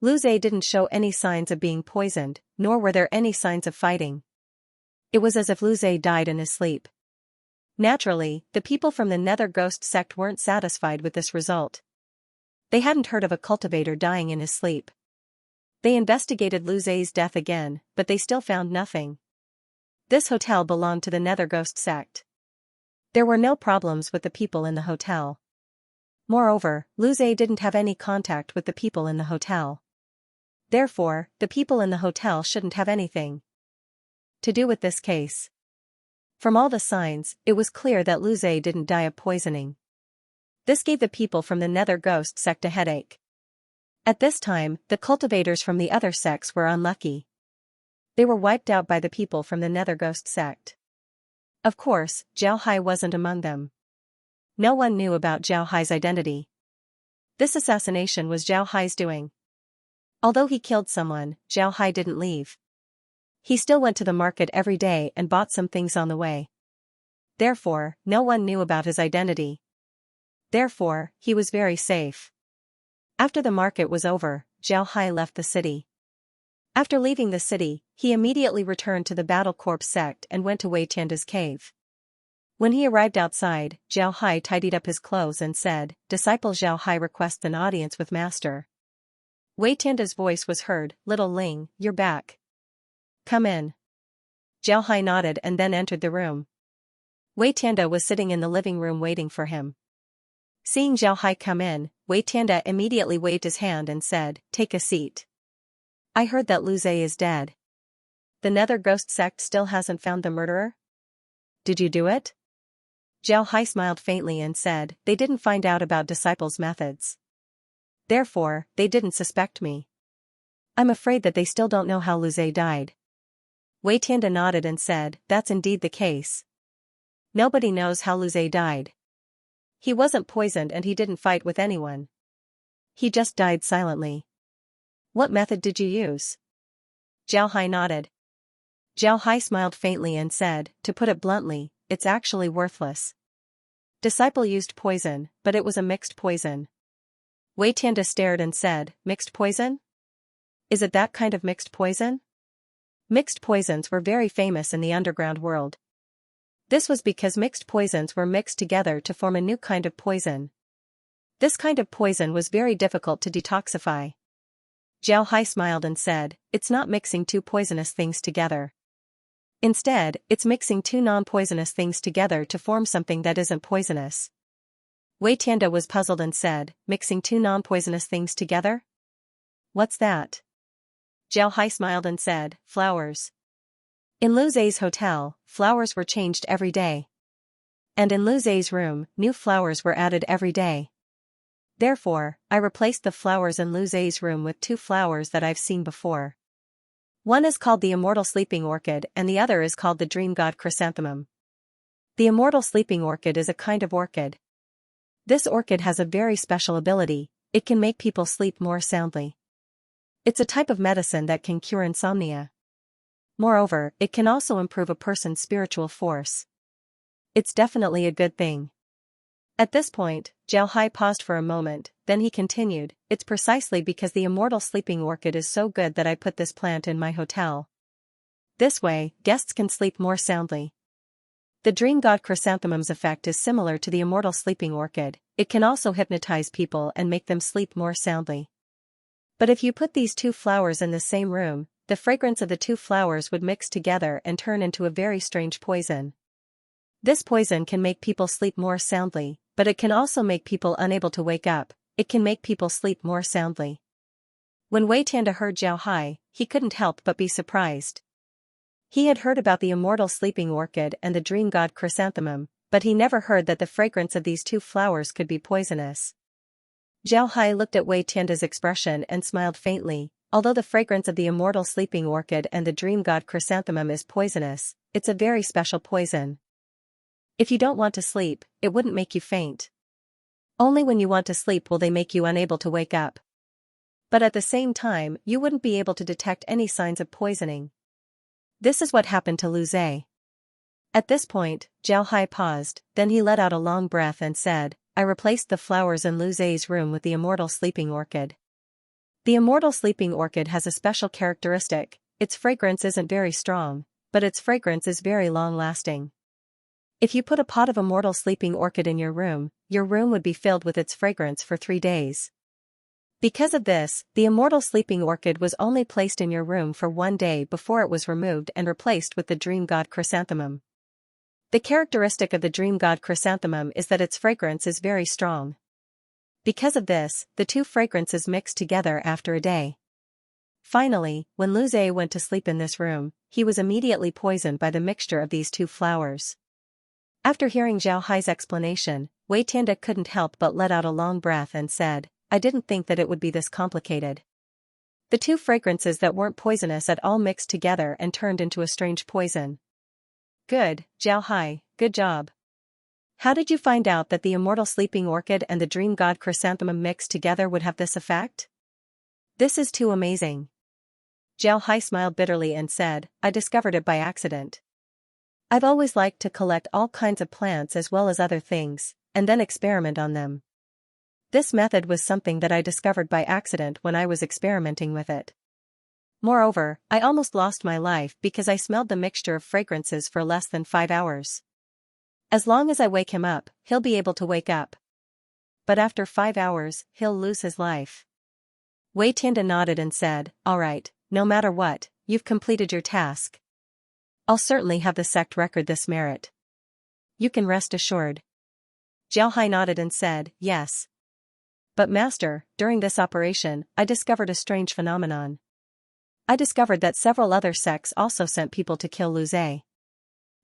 Lu Zhe didn't show any signs of being poisoned, nor were there any signs of fighting. It was as if Lu Zhe died in his sleep. Naturally, the people from the Nether Ghost sect weren't satisfied with this result. They hadn't heard of a cultivator dying in his sleep. They investigated Lu Zhe's death again, but they still found nothing. This hotel belonged to the Nether Ghost sect. There were no problems with the people in the hotel. Moreover, Lu Zhe didn't have any contact with the people in the hotel. Therefore, the people in the hotel shouldn't have anything to do with this case. From all the signs, it was clear that Lu Zhe didn't die of poisoning. This gave the people from the Nether Ghost sect a headache. At this time, the cultivators from the other sects were unlucky. They were wiped out by the people from the Nether Ghost sect. Of course, Zhao Hai wasn't among them. No one knew about Zhao Hai's identity. This assassination was Zhao Hai's doing. Although he killed someone, Zhao Hai didn't leave. He still went to the market every day and bought some things on the way. Therefore, no one knew about his identity. Therefore, he was very safe. After the market was over, Zhao Hai left the city. After leaving the city, he immediately returned to the Battle Corps sect and went to Wei Tianda's cave. When he arrived outside, Zhao Hai tidied up his clothes and said, "Disciple Zhao Hai requests an audience with Master." Wei Tianda's voice was heard, "Little Ling, you're back. Come in." Zhao Hai nodded and then entered the room. Wei Tianda was sitting in the living room waiting for him. Seeing Zhao Hai come in, Wei Tianda immediately waved his hand and said, "Take a seat. I heard that Lu Zhe is dead. The Nether Ghost sect still hasn't found the murderer? Did you do it?" Zhao Hai smiled faintly and said, "They didn't find out about Disciple's methods. Therefore, they didn't suspect me. I'm afraid that they still don't know how Lu Zhe died." Wei Tianda nodded and said, "That's indeed the case. Nobody knows how Lu Zhe died. He wasn't poisoned and he didn't fight with anyone. He just died silently." "What method did you use?" Zhao Hai nodded. Zhao Hai smiled faintly and said, "To put it bluntly, it's actually worthless. Disciple used poison, but it was a mixed poison." Wei Tianda stared and said, "Mixed poison? Is it that kind of mixed poison?" Mixed poisons were very famous in the underground world. This was because mixed poisons were mixed together to form a new kind of poison. This kind of poison was very difficult to detoxify. Zhao Hai smiled and said, "It's not mixing two poisonous things together. Instead, it's mixing two non-poisonous things together to form something that isn't poisonous." Wei Tianda was puzzled and said, "Mixing two non-poisonous things together? What's that?" Zhao Hai smiled and said, "Flowers. In Lu Zhe's hotel, flowers were changed every day. And in Lu Zhe's room, new flowers were added every day. Therefore, I replaced the flowers in Lu Zhe's room with two flowers that I've seen before. One is called the Immortal Sleeping Orchid and the other is called the Dream God Chrysanthemum. The Immortal Sleeping Orchid is a kind of orchid. This orchid has a very special ability, it can make people sleep more soundly. It's a type of medicine that can cure insomnia. Moreover, it can also improve a person's spiritual force. It's definitely a good thing. At this point, Zhao Hai paused for a moment, then he continued, it's precisely because the immortal sleeping orchid is so good that I put this plant in my hotel. This way, guests can sleep more soundly. The dream god chrysanthemum's effect is similar to the immortal sleeping orchid, it can also hypnotize people and make them sleep more soundly. But if you put these two flowers in the same room, the fragrance of the two flowers would mix together and turn into a very strange poison. This poison can make people sleep more soundly, but it can also make people unable to wake up, it can make people sleep more soundly. When Wei Tianda heard Zhao Hai, he couldn't help but be surprised. He had heard about the immortal sleeping orchid and the dream god chrysanthemum, but he never heard that the fragrance of these two flowers could be poisonous. Zhao Hai looked at Wei Tianda's expression and smiled faintly. Although the fragrance of the immortal sleeping orchid and the dream god chrysanthemum is poisonous, it's a very special poison. If you don't want to sleep, it wouldn't make you faint. Only when you want to sleep will they make you unable to wake up. But at the same time, you wouldn't be able to detect any signs of poisoning. This is what happened to Lu Zhe. At this point, Zhao Hai paused, then he let out a long breath and said, I replaced the flowers in Lu Zhe's room with the immortal sleeping orchid. The immortal sleeping orchid has a special characteristic, its fragrance isn't very strong, but its fragrance is very long-lasting. If you put a pot of immortal sleeping orchid in your room would be filled with its fragrance for 3 days. Because of this, the immortal sleeping orchid was only placed in your room for 1 day before it was removed and replaced with the dream god chrysanthemum. The characteristic of the dream god chrysanthemum is that its fragrance is very strong. Because of this, the two fragrances mixed together after a day. Finally, when Lu Zhe went to sleep in this room, he was immediately poisoned by the mixture of these two flowers. After hearing Zhao Hai's explanation, Wei Tianda couldn't help but let out a long breath and said, I didn't think that it would be this complicated. The two fragrances that weren't poisonous at all mixed together and turned into a strange poison. Good, Zhao Hai, good job. How did you find out that the immortal sleeping orchid and the dream god chrysanthemum mixed together would have this effect? This is too amazing. Zhao Hai smiled bitterly and said, I discovered it by accident. I've always liked to collect all kinds of plants as well as other things, and then experiment on them. This method was something that I discovered by accident when I was experimenting with it. Moreover, I almost lost my life because I smelled the mixture of fragrances for less than 5 hours. As long as I wake him up, he'll be able to wake up. But after 5 hours, he'll lose his life. Wei Tianda nodded and said, all right, no matter what, you've completed your task. I'll certainly have the sect record this merit. You can rest assured. Zhao Hai nodded and said, yes. But master, during this operation, I discovered a strange phenomenon. I discovered that several other sects also sent people to kill Lu Zhe.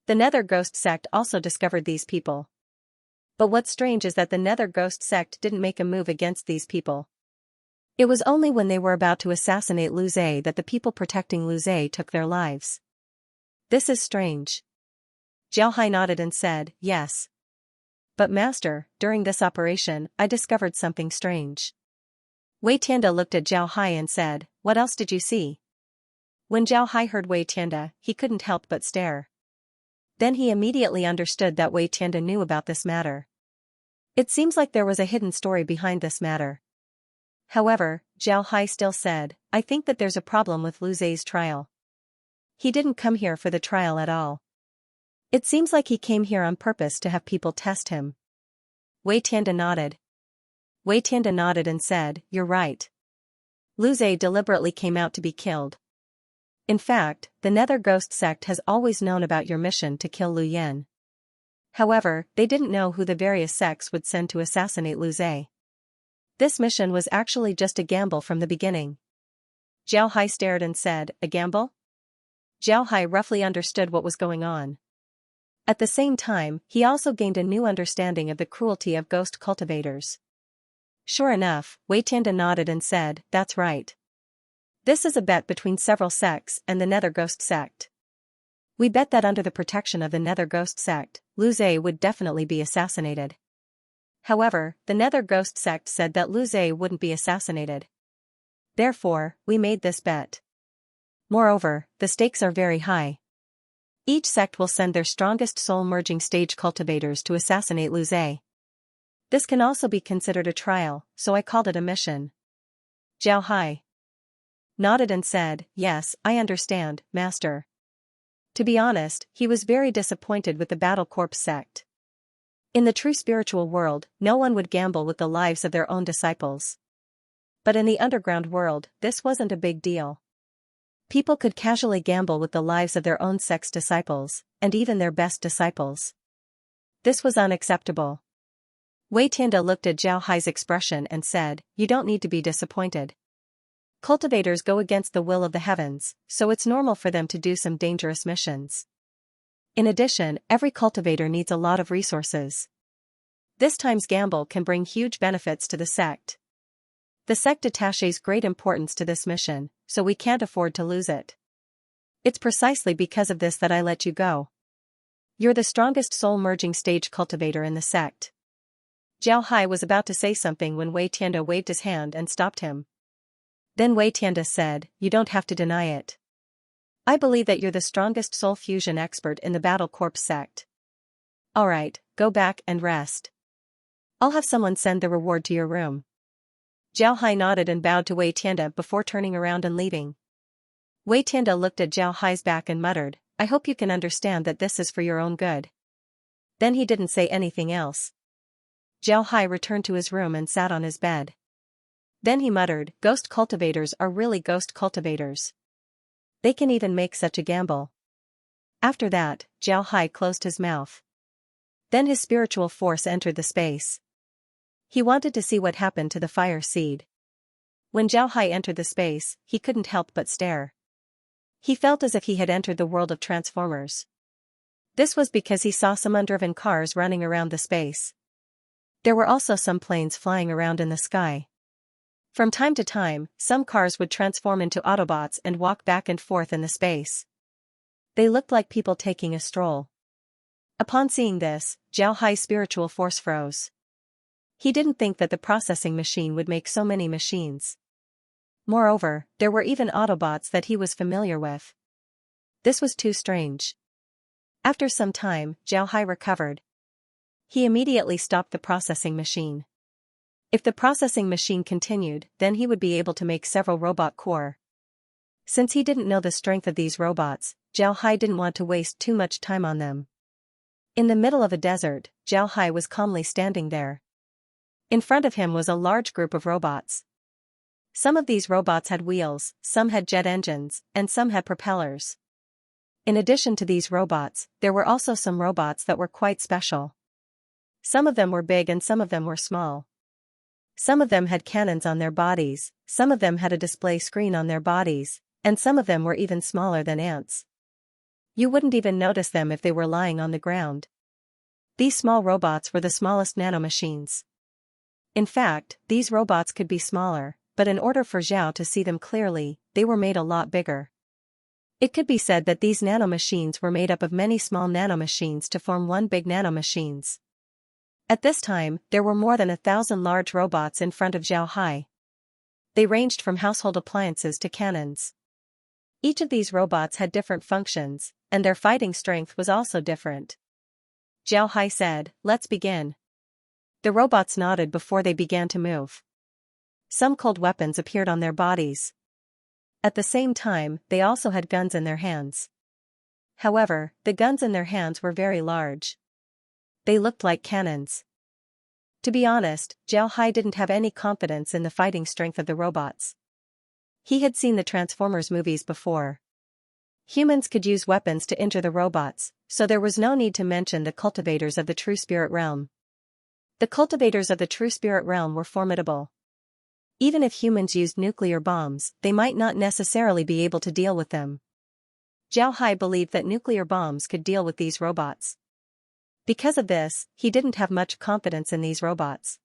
The Nether Ghost sect also discovered these people. But what's strange is that the Nether Ghost sect didn't make a move against these people. It was only when they were about to assassinate Lu Zhe that the people protecting Lu Zhe took their lives. This is strange. Zhao Hai nodded and said, yes. But master, during this operation, I discovered something strange. Wei Tianda looked at Zhao Hai and said, what else did you see? When Zhao Hai heard Wei Tianda, he couldn't help but stare. Then he immediately understood that Wei Tianda knew about this matter. It seems like there was a hidden story behind this matter. However, Zhao Hai still said, I think that there's a problem with Lu Zhe's trial. He didn't come here for the trial at all. It seems like he came here on purpose to have people test him. Wei Tianda nodded. Wei Tianda nodded and said, you're right. Lu Zhe deliberately came out to be killed. In fact, the Nether Ghost sect has always known about your mission to kill Lu Yan. However, they didn't know who the various sects would send to assassinate Lu Zhe. This mission was actually just a gamble from the beginning. Zhao Hai stared and said, a gamble? Zhao Hai roughly understood what was going on. At the same time, he also gained a new understanding of the cruelty of ghost cultivators. Sure enough, Wei Tianda nodded and said, that's right. This is a bet between several sects and the Nether Ghost sect. We bet that under the protection of the Nether Ghost sect, Lu Zhe would definitely be assassinated. However, the Nether Ghost sect said that Lu Zhe wouldn't be assassinated. Therefore, we made this bet. Moreover, the stakes are very high. Each sect will send their strongest soul-merging stage cultivators to assassinate Luze. This can also be considered a trial, so I called it a mission. Zhao Hai nodded and said, "Yes, I understand, Master." To be honest, he was very disappointed with the Battle Corps sect. In the true spiritual world, no one would gamble with the lives of their own disciples. But in the underground world, this wasn't a big deal. People could casually gamble with the lives of their own sect's disciples, and even their best disciples. This was unacceptable. Wei Tianda looked at Zhao Hai's expression and said, "You don't need to be disappointed. Cultivators go against the will of the heavens, so it's normal for them to do some dangerous missions. In addition, every cultivator needs a lot of resources. This time's gamble can bring huge benefits to the sect. The sect attaches great importance to this mission, so we can't afford to lose it. It's precisely because of this that I let you go. You're the strongest soul-merging stage cultivator in the sect." Zhao Hai was about to say something when Wei Tianda waved his hand and stopped him. Then Wei Tianda said, "You don't have to deny it. I believe that you're the strongest soul fusion expert in the Battle Corps sect. Alright, go back and rest. I'll have someone send the reward to your room." Zhao Hai nodded and bowed to Wei Tianda before turning around and leaving. Wei Tianda looked at Zhao Hai's back and muttered, "I hope you can understand that this is for your own good." Then he didn't say anything else. Zhao Hai returned to his room and sat on his bed. Then he muttered, "Ghost cultivators are really ghost cultivators. They can even make such a gamble." After that, Zhao Hai closed his mouth. Then his spiritual force entered the space. He wanted to see what happened to the fire seed. When Zhao Hai entered the space, he couldn't help but stare. He felt as if he had entered the world of Transformers. This was because he saw some undriven cars running around the space. There were also some planes flying around in the sky. From time to time, some cars would transform into Autobots and walk back and forth in the space. They looked like people taking a stroll. Upon seeing this, Zhao Hai's spiritual force froze. He didn't think that the processing machine would make so many machines. Moreover, there were even Autobots that he was familiar with. This was too strange. After some time, Zhao Hai recovered. He immediately stopped the processing machine. If the processing machine continued, then he would be able to make several robot core. Since he didn't know the strength of these robots, Zhao Hai didn't want to waste too much time on them. In the middle of a desert, Zhao Hai was calmly standing there. In front of him was a large group of robots. Some of these robots had wheels, some had jet engines, and some had propellers. In addition to these robots, there were also some robots that were quite special. Some of them were big and some of them were small. Some of them had cannons on their bodies, some of them had a display screen on their bodies, and some of them were even smaller than ants. You wouldn't even notice them if they were lying on the ground. These small robots were the smallest nanomachines. In fact, these robots could be smaller, but in order for Zhao to see them clearly, they were made a lot bigger. It could be said that these nanomachines were made up of many small nanomachines to form one big nanomachines. At this time, there were more than 1,000 large robots in front of Zhao Hai. They ranged from household appliances to cannons. Each of these robots had different functions, and their fighting strength was also different. Zhao Hai said, "Let's begin." The robots nodded before they began to move. Some cold weapons appeared on their bodies. At the same time, they also had guns in their hands. However, the guns in their hands were very large. They looked like cannons. To be honest, Zhao Hai didn't have any confidence in the fighting strength of the robots. He had seen the Transformers movies before. Humans could use weapons to injure the robots, so there was no need to mention the cultivators of the true spirit realm. The cultivators of the true spirit realm were formidable. Even if humans used nuclear bombs, they might not necessarily be able to deal with them. Zhao Hai believed that nuclear bombs could deal with these robots. Because of this, he didn't have much confidence in these robots.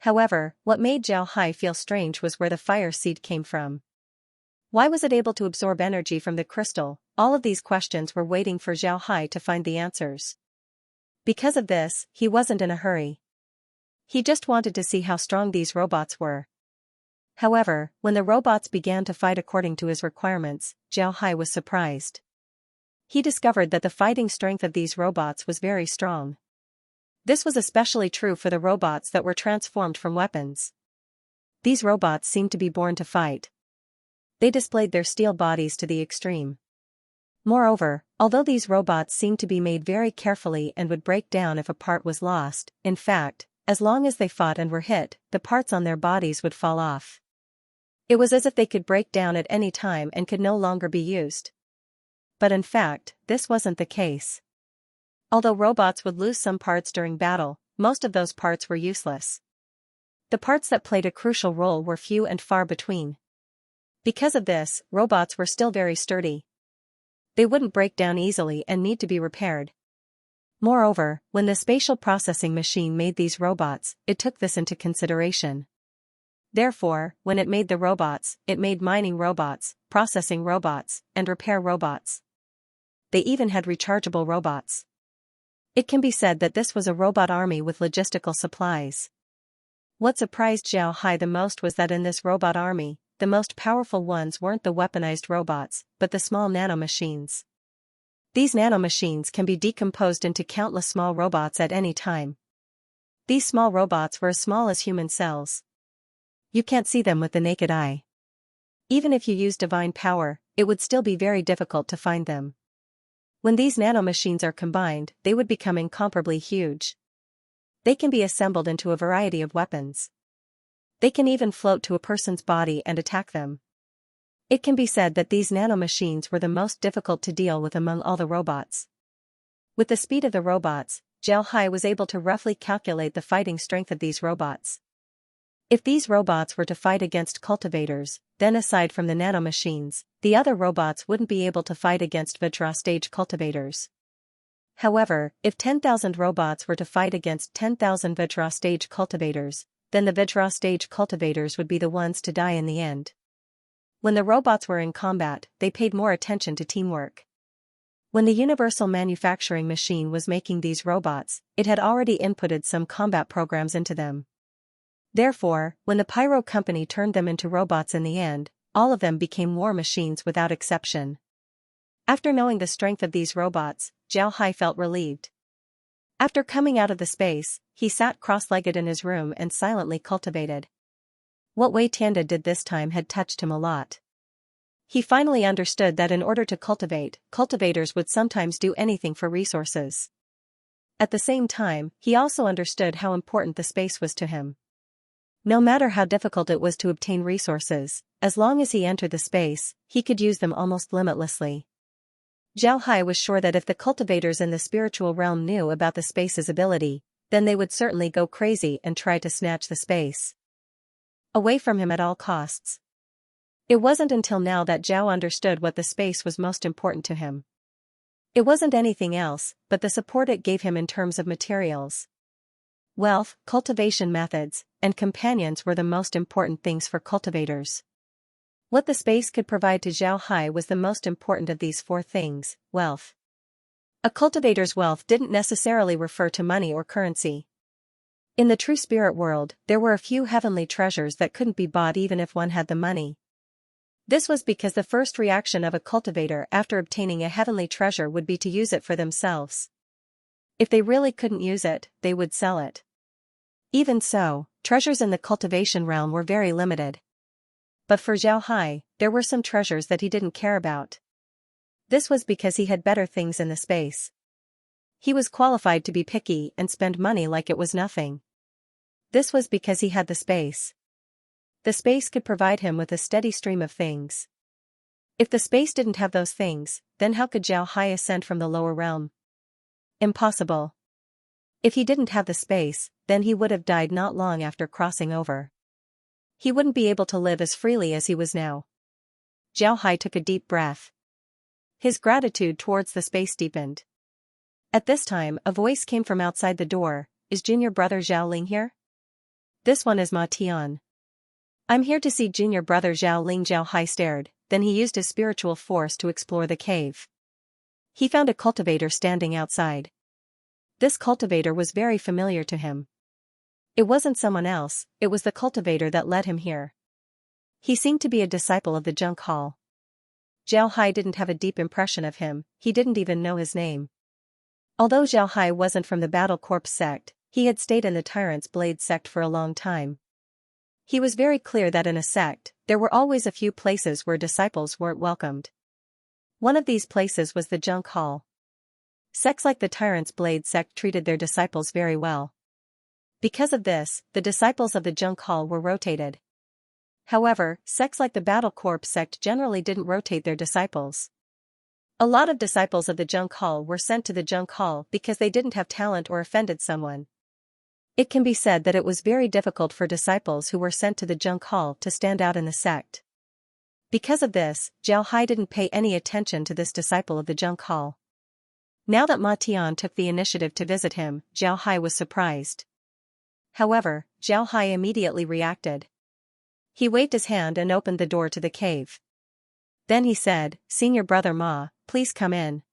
However, what made Zhao Hai feel strange was where the fire seed came from. Why was it able to absorb energy from the crystal? All of these questions were waiting for Zhao Hai to find the answers. Because of this, he wasn't in a hurry. He just wanted to see how strong these robots were. However, when the robots began to fight according to his requirements, Zhao Hai was surprised. He discovered that the fighting strength of these robots was very strong. This was especially true for the robots that were transformed from weapons. These robots seemed to be born to fight. They displayed their steel bodies to the extreme. Moreover, although these robots seemed to be made very carefully and would break down if a part was lost, in fact, as long as they fought and were hit, the parts on their bodies would fall off. It was as if they could break down at any time and could no longer be used. But in fact, this wasn't the case. Although robots would lose some parts during battle, most of those parts were useless. The parts that played a crucial role were few and far between. Because of this, robots were still very sturdy. They wouldn't break down easily and need to be repaired. Moreover, when the spatial processing machine made these robots, it took this into consideration. Therefore, when it made the robots, it made mining robots, processing robots, and repair robots. They even had rechargeable robots. It can be said that this was a robot army with logistical supplies. What surprised Zhao Hai the most was that in this robot army, the most powerful ones weren't the weaponized robots, but the small nanomachines. These nanomachines can be decomposed into countless small robots at any time. These small robots were as small as human cells. You can't see them with the naked eye. Even if you use divine power, it would still be very difficult to find them. When these nanomachines are combined, they would become incomparably huge. They can be assembled into a variety of weapons. They can even float to a person's body and attack them. It can be said that these nanomachines were the most difficult to deal with among all the robots. With the speed of the robots, Zhao Hai was able to roughly calculate the fighting strength of these robots. If these robots were to fight against cultivators, then aside from the nanomachines, the other robots wouldn't be able to fight against Vajra stage cultivators. However, if 10,000 robots were to fight against 10,000 Vajra stage cultivators, then the Vajra stage cultivators would be the ones to die in the end. When the robots were in combat, they paid more attention to teamwork. When the Universal Manufacturing Machine was making these robots, it had already inputted some combat programs into them. Therefore, when the Pyro Company turned them into robots in the end, all of them became war machines without exception. After knowing the strength of these robots, Zhao Hai felt relieved. After coming out of the space, he sat cross-legged in his room and silently cultivated. What Wei Tianda did this time had touched him a lot. He finally understood that in order to cultivate, cultivators would sometimes do anything for resources. At the same time, he also understood how important the space was to him. No matter how difficult it was to obtain resources, as long as he entered the space, he could use them almost limitlessly. Zhao Hai was sure that if the cultivators in the spiritual realm knew about the space's ability, then they would certainly go crazy and try to snatch the space away from him at all costs. It wasn't until now that Zhao understood what the space was most important to him. It wasn't anything else, but the support it gave him in terms of materials. Wealth, cultivation methods, and companions were the most important things for cultivators. What the space could provide to Zhao Hai was the most important of these four things: wealth. A cultivator's wealth didn't necessarily refer to money or currency. In the true spirit world, there were a few heavenly treasures that couldn't be bought even if one had the money. This was because the first reaction of a cultivator after obtaining a heavenly treasure would be to use it for themselves. If they really couldn't use it, they would sell it. Even so, treasures in the cultivation realm were very limited. But for Zhao Hai, there were some treasures that he didn't care about. This was because he had better things in the space. He was qualified to be picky and spend money like it was nothing. This was because he had the space. The space could provide him with a steady stream of things. If the space didn't have those things, then how could Zhao Hai ascend from the lower realm? Impossible. If he didn't have the space, then he would have died not long after crossing over. He wouldn't be able to live as freely as he was now. Zhao Hai took a deep breath. His gratitude towards the space deepened. At this time, a voice came from outside the door. Is junior brother Zhao Ling here? This one is Ma Tian. I'm here to see junior brother Zhao Ling. Zhao Hai stared, then he used his spiritual force to explore the cave. He found a cultivator standing outside. This cultivator was very familiar to him. It wasn't someone else, it was the cultivator that led him here. He seemed to be a disciple of the junk hall. Zhao Hai didn't have a deep impression of him, he didn't even know his name. Although Zhao Hai wasn't from the Battle Corps sect, he had stayed in the Tyrant's Blade sect for a long time. He was very clear that in a sect, there were always a few places where disciples weren't welcomed. One of these places was the junk hall. Sects like the Tyrant's Blade sect treated their disciples very well. Because of this, the disciples of the junk hall were rotated. However, sects like the Battle Corps sect generally didn't rotate their disciples. A lot of disciples of the junk hall were sent to the junk hall because they didn't have talent or offended someone. It can be said that it was very difficult for disciples who were sent to the junk hall to stand out in the sect. Because of this, Zhao Hai didn't pay any attention to this disciple of the junk hall. Now that Ma Tian took the initiative to visit him, Zhao Hai was surprised. However, Zhao Hai immediately reacted. He waved his hand and opened the door to the cave. Then he said, "Senior brother Ma, please come in."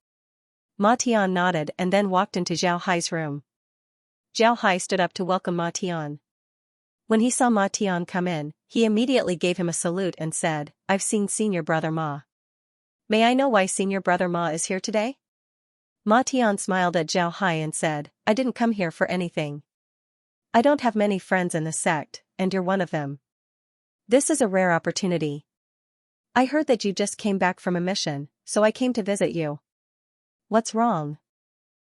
Ma Tian nodded and then walked into Zhao Hai's room. Zhao Hai stood up to welcome Ma Tian. When he saw Ma Tian come in, he immediately gave him a salute and said, "I've seen Senior brother Ma. May I know why Senior brother Ma is here today?" Ma Tian smiled at Zhao Hai and said, "I didn't come here for anything. I don't have many friends in the sect, and you're one of them. This is a rare opportunity. I heard that you just came back from a mission, so I came to visit you." "What's wrong?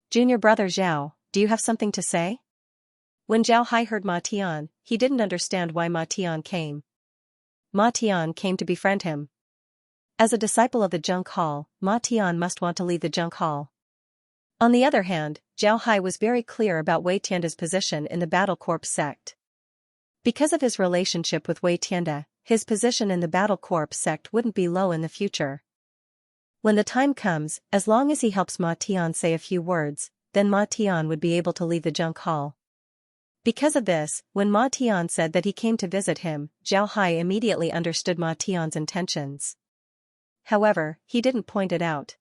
Junior brother Zhao, do you have something to say?" When Zhao Hai heard Ma Tian, he didn't understand why Ma Tian came. Ma Tian came to befriend him. As a disciple of the junk hall, Ma Tian must want to leave the junk hall. On the other hand, Zhao Hai was very clear about Wei Tianda's position in the Battle Corps sect. Because of his relationship with Wei Tianda, his position in the Battle Corps sect wouldn't be low in the future. When the time comes, as long as he helps Ma Tian say a few words, then Ma Tian would be able to leave the junk hall. Because of this, when Ma Tian said that he came to visit him, Zhao Hai immediately understood Ma Tian's intentions. However, he didn't point it out.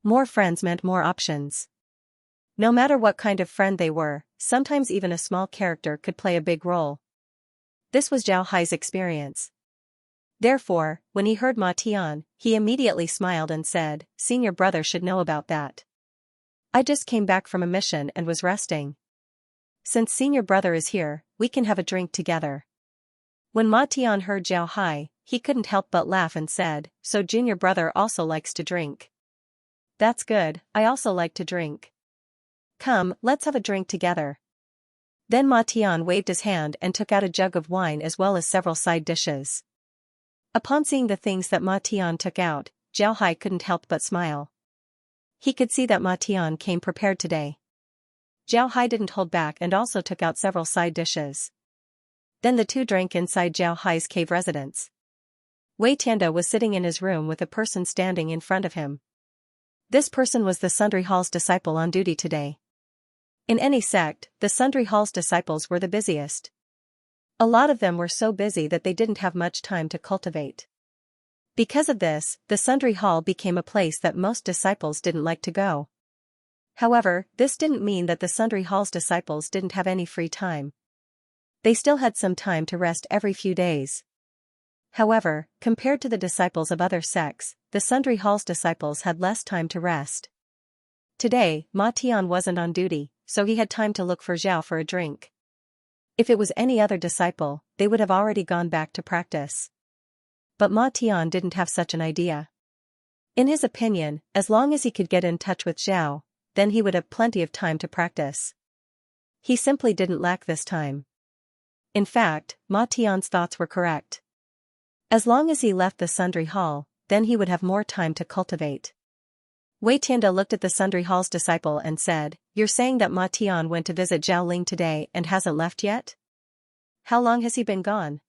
More friends meant more options. No matter what kind of friend they were, sometimes even a small character could play a big role. This was Zhao Hai's experience. Therefore, when he heard Ma Tian, he immediately smiled and said, "Senior brother should know about that. I just came back from a mission and was resting. Since senior brother is here, we can have a drink together." When Ma Tian heard Zhao Hai, he couldn't help but laugh and said, "So junior brother also likes to drink. That's good, I also like to drink. Come, let's have a drink together." Then Ma Tian waved his hand and took out a jug of wine as well as several side dishes. Upon seeing the things that Ma Tian took out, Zhao Hai couldn't help but smile. He could see that Ma Tian came prepared today. Zhao Hai didn't hold back and also took out several side dishes. Then the two drank inside Zhao Hai's cave residence. Wei Tianda was sitting in his room with a person standing in front of him. This person was the Sundry Hall's disciple on duty today. In any sect, the Sundry Hall's disciples were the busiest. A lot of them were so busy that they didn't have much time to cultivate. Because of this, the Sundry Hall became a place that most disciples didn't like to go. However, this didn't mean that the Sundry Hall's disciples didn't have any free time. They still had some time to rest every few days. However, compared to the disciples of other sects, the Sundry Hall's disciples had less time to rest. Today, Ma Tian wasn't on duty, so he had time to look for Zhao for a drink. If it was any other disciple, they would have already gone back to practice. But Ma Tian didn't have such an idea. In his opinion, as long as he could get in touch with Zhao, then he would have plenty of time to practice. He simply didn't lack this time. In fact, Ma Tian's thoughts were correct. As long as he left the Sundry Hall, then he would have more time to cultivate. Wei Tianda looked at the Sundry Hall's disciple and said, "You're saying that Ma Tian went to visit Zhao Ling today and hasn't left yet? How long has he been gone?"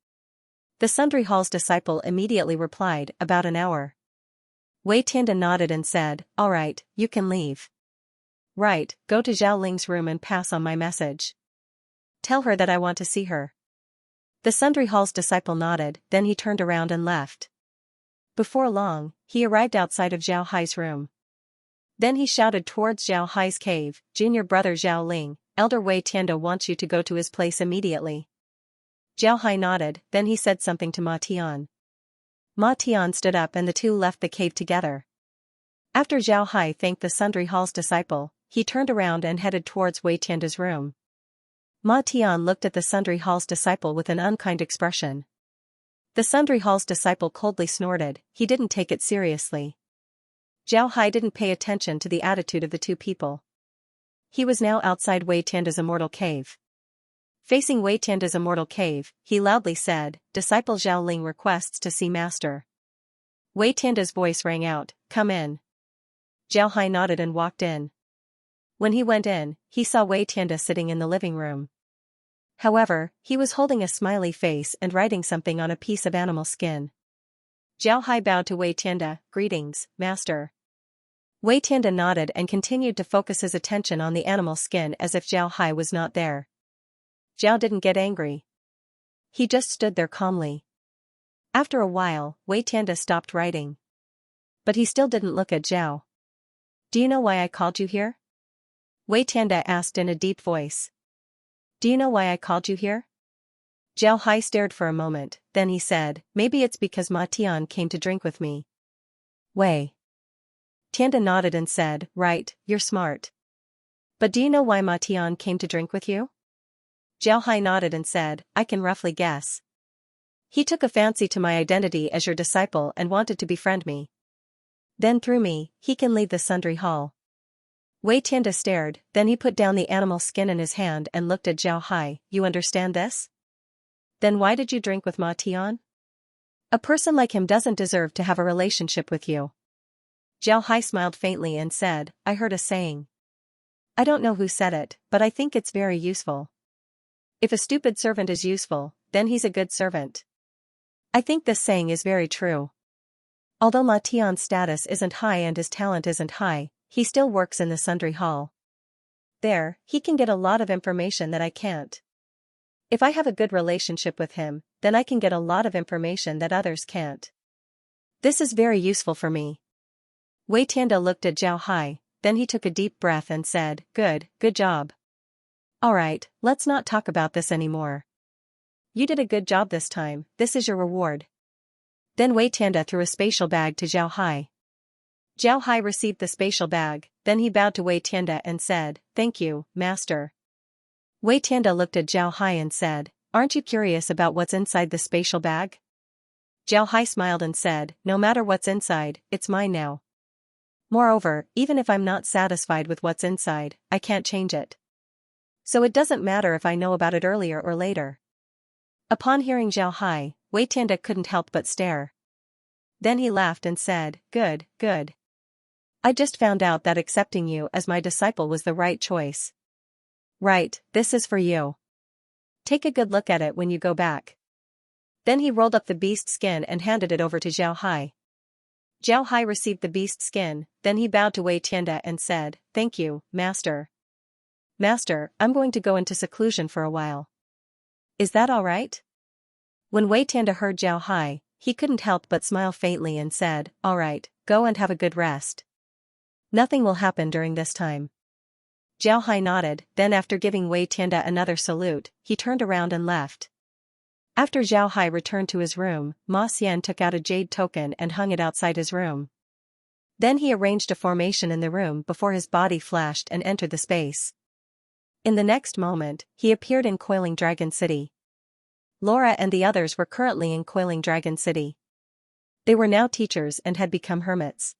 The Sundry Hall's disciple immediately replied, "About an hour." Wei Tianda nodded and said, "All right, you can leave. Right, go to Zhao Ling's room and pass on my message. Tell her that I want to see her." The Sundry Hall's disciple nodded, then he turned around and left. Before long, he arrived outside of Zhao Hai's room. Then he shouted towards Zhao Hai's cave, "Junior brother Zhao Ling, Elder Wei Tianda wants you to go to his place immediately." Zhao Hai nodded, then he said something to Ma Tian. Ma Tian stood up and the two left the cave together. After Zhao Hai thanked the Sundry Hall's disciple, he turned around and headed towards Wei Tianda's room. Ma Tian looked at the Sundry Hall's disciple with an unkind expression. The Sundry Hall's disciple coldly snorted, he didn't take it seriously. Zhao Hai didn't pay attention to the attitude of the two people. He was now outside Wei Tianda's immortal cave. Facing Wei Tianda's immortal cave, he loudly said, "Disciple Zhao Ling requests to see Master." Wei Tianda's voice rang out, "Come in." Zhao Hai nodded and walked in. When he went in, he saw Wei Tianda sitting in the living room. However, he was holding a smiley face and writing something on a piece of animal skin. Zhao Hai bowed to Wei Tianda, "Greetings, Master." Wei Tianda nodded and continued to focus his attention on the animal skin as if Zhao Hai was not there. Zhao didn't get angry. He just stood there calmly. After a while, Wei Tianda stopped writing. But he still didn't look at Zhao. "Do you know why I called you here?" Wei Tianda asked in a deep voice. "Do you know why I called you here?" Zhao Hai stared for a moment, then he said, "Maybe it's because Ma Tian came to drink with me." Wei Tianda nodded and said, "Right, you're smart. But do you know why Ma Tian came to drink with you?" Zhao Hai nodded and said, "I can roughly guess. He took a fancy to my identity as your disciple and wanted to befriend me. Then through me, he can leave the Sundry Hall." Wei Tianda stared, then he put down the animal skin in his hand and looked at Zhao Hai. "You understand this? Then why did you drink with Ma Tian? A person like him doesn't deserve to have a relationship with you." Zhao Hai smiled faintly and said, "I heard a saying. I don't know who said it, but I think it's very useful. If a stupid servant is useful, then he's a good servant. I think this saying is very true. Although Ma Tian's status isn't high and his talent isn't high, he still works in the Sundry Hall. There, he can get a lot of information that I can't. If I have a good relationship with him, then I can get a lot of information that others can't. This is very useful for me." Wei Tianda looked at Zhao Hai, then he took a deep breath and said, good job. Alright, let's not talk about this anymore. You did a good job this time, this is your reward." Then Wei Tianda threw a spatial bag to Zhao Hai. Zhao Hai received the spatial bag, then he bowed to Wei Tianda and said, "Thank you, Master." Wei Tianda looked at Zhao Hai and said, "Aren't you curious about what's inside the spatial bag?" Zhao Hai smiled and said, "No matter what's inside, it's mine now. Moreover, even if I'm not satisfied with what's inside, I can't change it. So it doesn't matter if I know about it earlier or later." Upon hearing Zhao Hai, Wei Tianda couldn't help but stare. Then he laughed and said, good. I just found out that accepting you as my disciple was the right choice. Right, this is for you. Take a good look at it when you go back." Then he rolled up the beast skin and handed it over to Zhao Hai. Zhao Hai received the beast skin, then he bowed to Wei Tianda and said, "Thank you, Master. Master, I'm going to go into seclusion for a while. Is that all right?" When Wei Tianda heard Zhao Hai, he couldn't help but smile faintly and said, "All right, go and have a good rest. Nothing will happen during this time." Zhao Hai nodded, then after giving Wei Tianda another salute, he turned around and left. After Zhao Hai returned to his room, Ma Xian took out a jade token and hung it outside his room. Then he arranged a formation in the room before his body flashed and entered the space. In the next moment, he appeared in Coiling Dragon City. Laura and the others were currently in Coiling Dragon City. They were now teachers and had become hermits.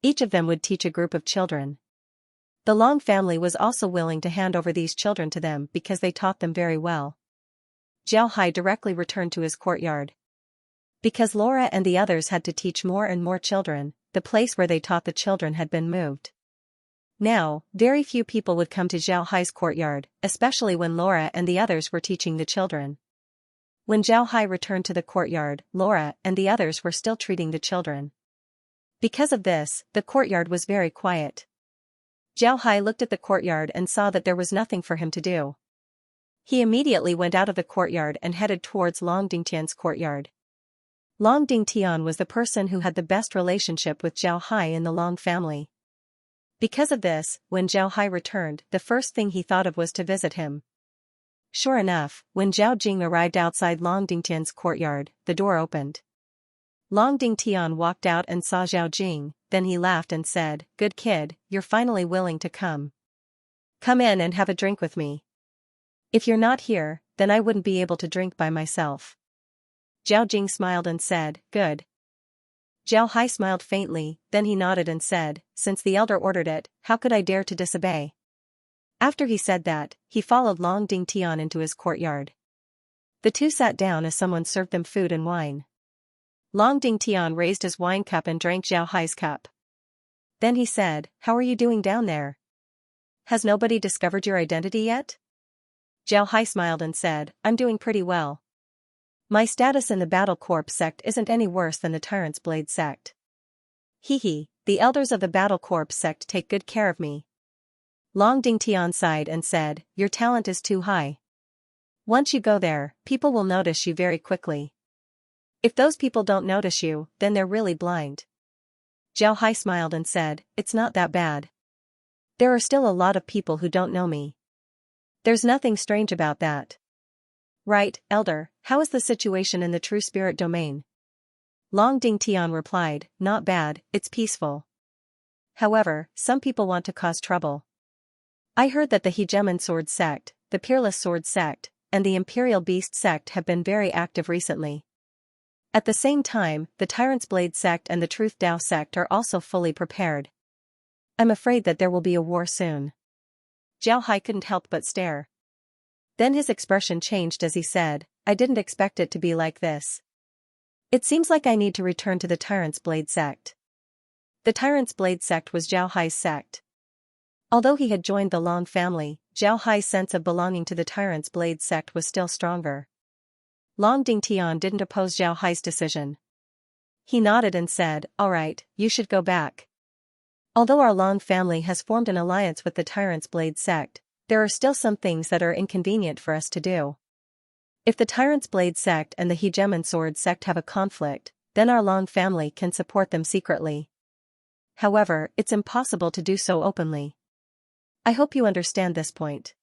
Each of them would teach a group of children. The Long family was also willing to hand over these children to them because they taught them very well. Zhao Hai directly returned to his courtyard. Because Laura and the others had to teach more and more children, the place where they taught the children had been moved. Now, very few people would come to Zhao Hai's courtyard, especially when Laura and the others were teaching the children. When Zhao Hai returned to the courtyard, Laura and the others were still treating the children. Because of this, the courtyard was very quiet. Zhao Hai looked at the courtyard and saw that there was nothing for him to do. He immediately went out of the courtyard and headed towards Long Dingtian's courtyard. Long Dingtian was the person who had the best relationship with Zhao Hai in the Long family. Because of this, when Zhao Hai returned, the first thing he thought of was to visit him. Sure enough, when Zhao Jing arrived outside Long Dingtian's courtyard, the door opened. Long Dingtian walked out and saw Zhao Jing, then he laughed and said, "Good kid, you're finally willing to come. Come in and have a drink with me. If you're not here, then I wouldn't be able to drink by myself." Zhao Jing smiled and said, "Good." Zhao Hai smiled faintly, then he nodded and said, "Since the elder ordered it, how could I dare to disobey?" After he said that, he followed Long Dingtian into his courtyard. The two sat down as someone served them food and wine. Long Dingtian raised his wine cup and drank Zhao Hai's cup. Then he said, "How are you doing down there? Has nobody discovered your identity yet?" Zhao Hai smiled and said, "I'm doing pretty well. My status in the Battle Corps sect isn't any worse than the Tyrant's Blade sect. Hee, the elders of the Battle Corps sect take good care of me." Long Dingtian sighed and said, "Your talent is too high. Once you go there, people will notice you very quickly. If those people don't notice you, then they're really blind." Zhao Hai smiled and said, "It's not that bad. There are still a lot of people who don't know me. There's nothing strange about that." "Right, Elder, how is the situation in the True Spirit domain?" Long Dingtian replied, "Not bad, it's peaceful. However, some people want to cause trouble. I heard that the Hegemon Sword sect, the Peerless Sword sect, and the Imperial Beast sect have been very active recently. At the same time, the Tyrant's Blade sect and the Truth Dao sect are also fully prepared. I'm afraid that there will be a war soon." Zhao Hai couldn't help but stare. Then his expression changed as he said, "I didn't expect it to be like this. It seems like I need to return to the Tyrant's Blade sect." The Tyrant's Blade sect was Zhao Hai's sect. Although he had joined the Long family, Zhao Hai's sense of belonging to the Tyrant's Blade sect was still stronger. Long Dingtian didn't oppose Zhao Hai's decision. He nodded and said, "All right, you should go back. Although our Long family has formed an alliance with the Tyrant's Blade sect, there are still some things that are inconvenient for us to do. If the Tyrant's Blade sect and the Hegemon Sword sect have a conflict, then our Long family can support them secretly. However, it's impossible to do so openly. I hope you understand this point."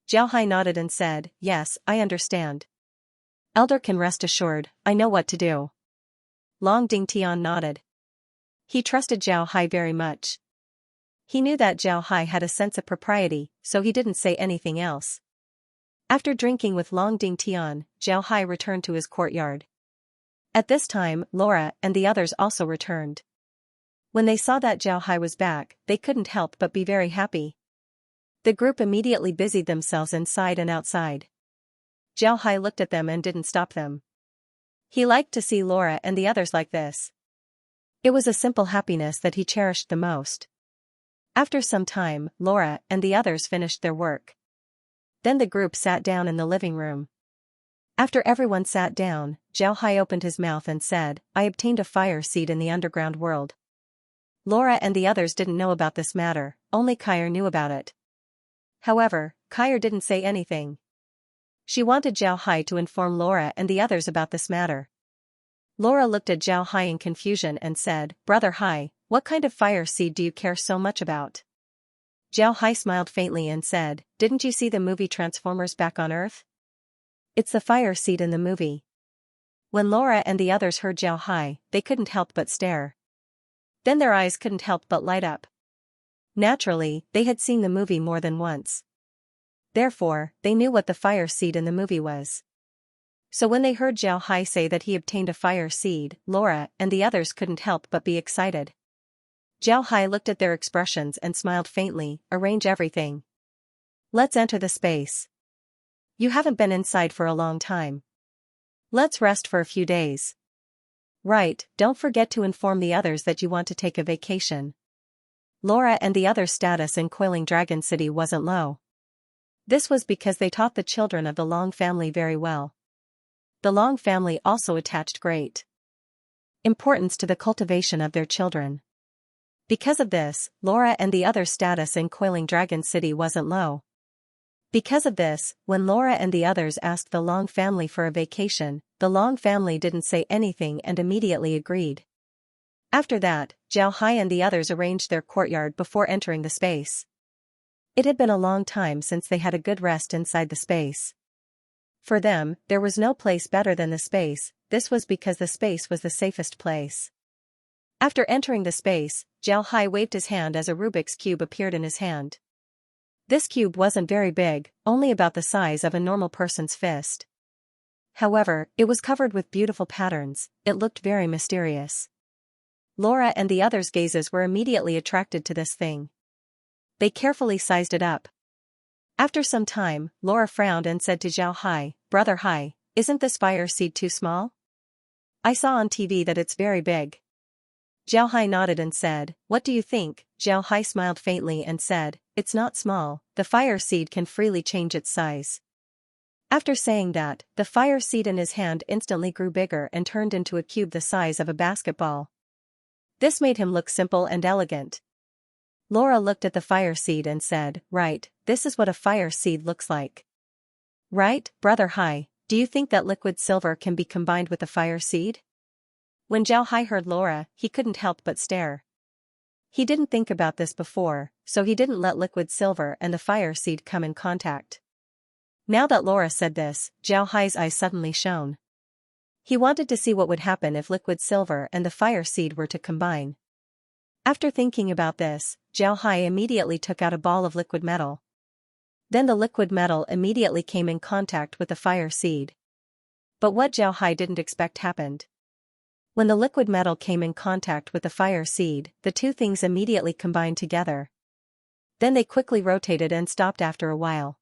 Zhao Hai nodded and said, "Yes, I understand. Elder can rest assured, I know what to do." Long Dingtian nodded. He trusted Zhao Hai very much. He knew that Zhao Hai had a sense of propriety, so he didn't say anything else. After drinking with Long Dingtian, Zhao Hai returned to his courtyard. At this time, Laura and the others also returned. When they saw that Zhao Hai was back, they couldn't help but be very happy. The group immediately busied themselves inside and outside. Zhao Hai looked at them and didn't stop them. He liked to see Laura and the others like this. It was a simple happiness that he cherished the most. After some time, Laura and the others finished their work. Then the group sat down in the living room. After everyone sat down, Zhao Hai opened his mouth and said, "I obtained a fire seed in the underground world." Laura and the others didn't know about this matter, only Kair knew about it. However, Kair didn't say anything. She wanted Zhao Hai to inform Laura and the others about this matter. Laura looked at Zhao Hai in confusion and said, "Brother Hai, what kind of fire seed do you care so much about?" Zhao Hai smiled faintly and said, "Didn't you see the movie Transformers Back on Earth? It's the fire seed in the movie." When Laura and the others heard Zhao Hai, they couldn't help but stare. Then their eyes couldn't help but light up. Naturally, they had seen the movie more than once. Therefore, they knew what the fire seed in the movie was. So when they heard Zhao Hai say that he obtained a fire seed, Laura and the others couldn't help but be excited. Zhao Hai looked at their expressions and smiled faintly. "Arrange everything. Let's enter the space. You haven't been inside for a long time. Let's rest for a few days. Right, don't forget to inform the others that you want to take a vacation." Laura and the others' status in Coiling Dragon City wasn't low. This was because they taught the children of the Long family very well. The Long family also attached great importance to the cultivation of their children. Because of this, Laura and the others' status in Coiling Dragon City wasn't low. Because of this, when Laura and the others asked the Long family for a vacation, the Long family didn't say anything and immediately agreed. After that, Zhao Hai and the others arranged their courtyard before entering the space. It had been a long time since they had a good rest inside the space. For them, there was no place better than the space. This was because the space was the safest place. After entering the space, Xianxia waved his hand as a Rubik's cube appeared in his hand. This cube wasn't very big, only about the size of a normal person's fist. However, it was covered with beautiful patterns. It looked very mysterious. Laura and the others' gazes were immediately attracted to this thing. They carefully sized it up. After some time, Laura frowned and said to Xianxia, "Brother Hai, isn't this fire seed too small? I saw on TV that it's very big." Xianxia nodded and said, "What do you think?" Xianxia smiled faintly and said, "It's not small, the fire seed can freely change its size." After saying that, the fire seed in his hand instantly grew bigger and turned into a cube the size of a basketball. This made him look simple and elegant. Laura looked at the fire seed and said, "Right, this is what a fire seed looks like." "Right, Brother Hai, do you think that liquid silver can be combined with the fire seed?" When Xianxia heard Laura, he couldn't help but stare. He didn't think about this before, so he didn't let liquid silver and the fire seed come in contact. Now that Laura said this, Xiaohai's eyes suddenly shone. He wanted to see what would happen if liquid silver and the fire seed were to combine. After thinking about this, Xiaohai immediately took out a ball of liquid metal. Then the liquid metal immediately came in contact with the fire seed. But what Xiaohai didn't expect happened. When the liquid metal came in contact with the fire seed, the two things immediately combined together. Then they quickly rotated and stopped after a while.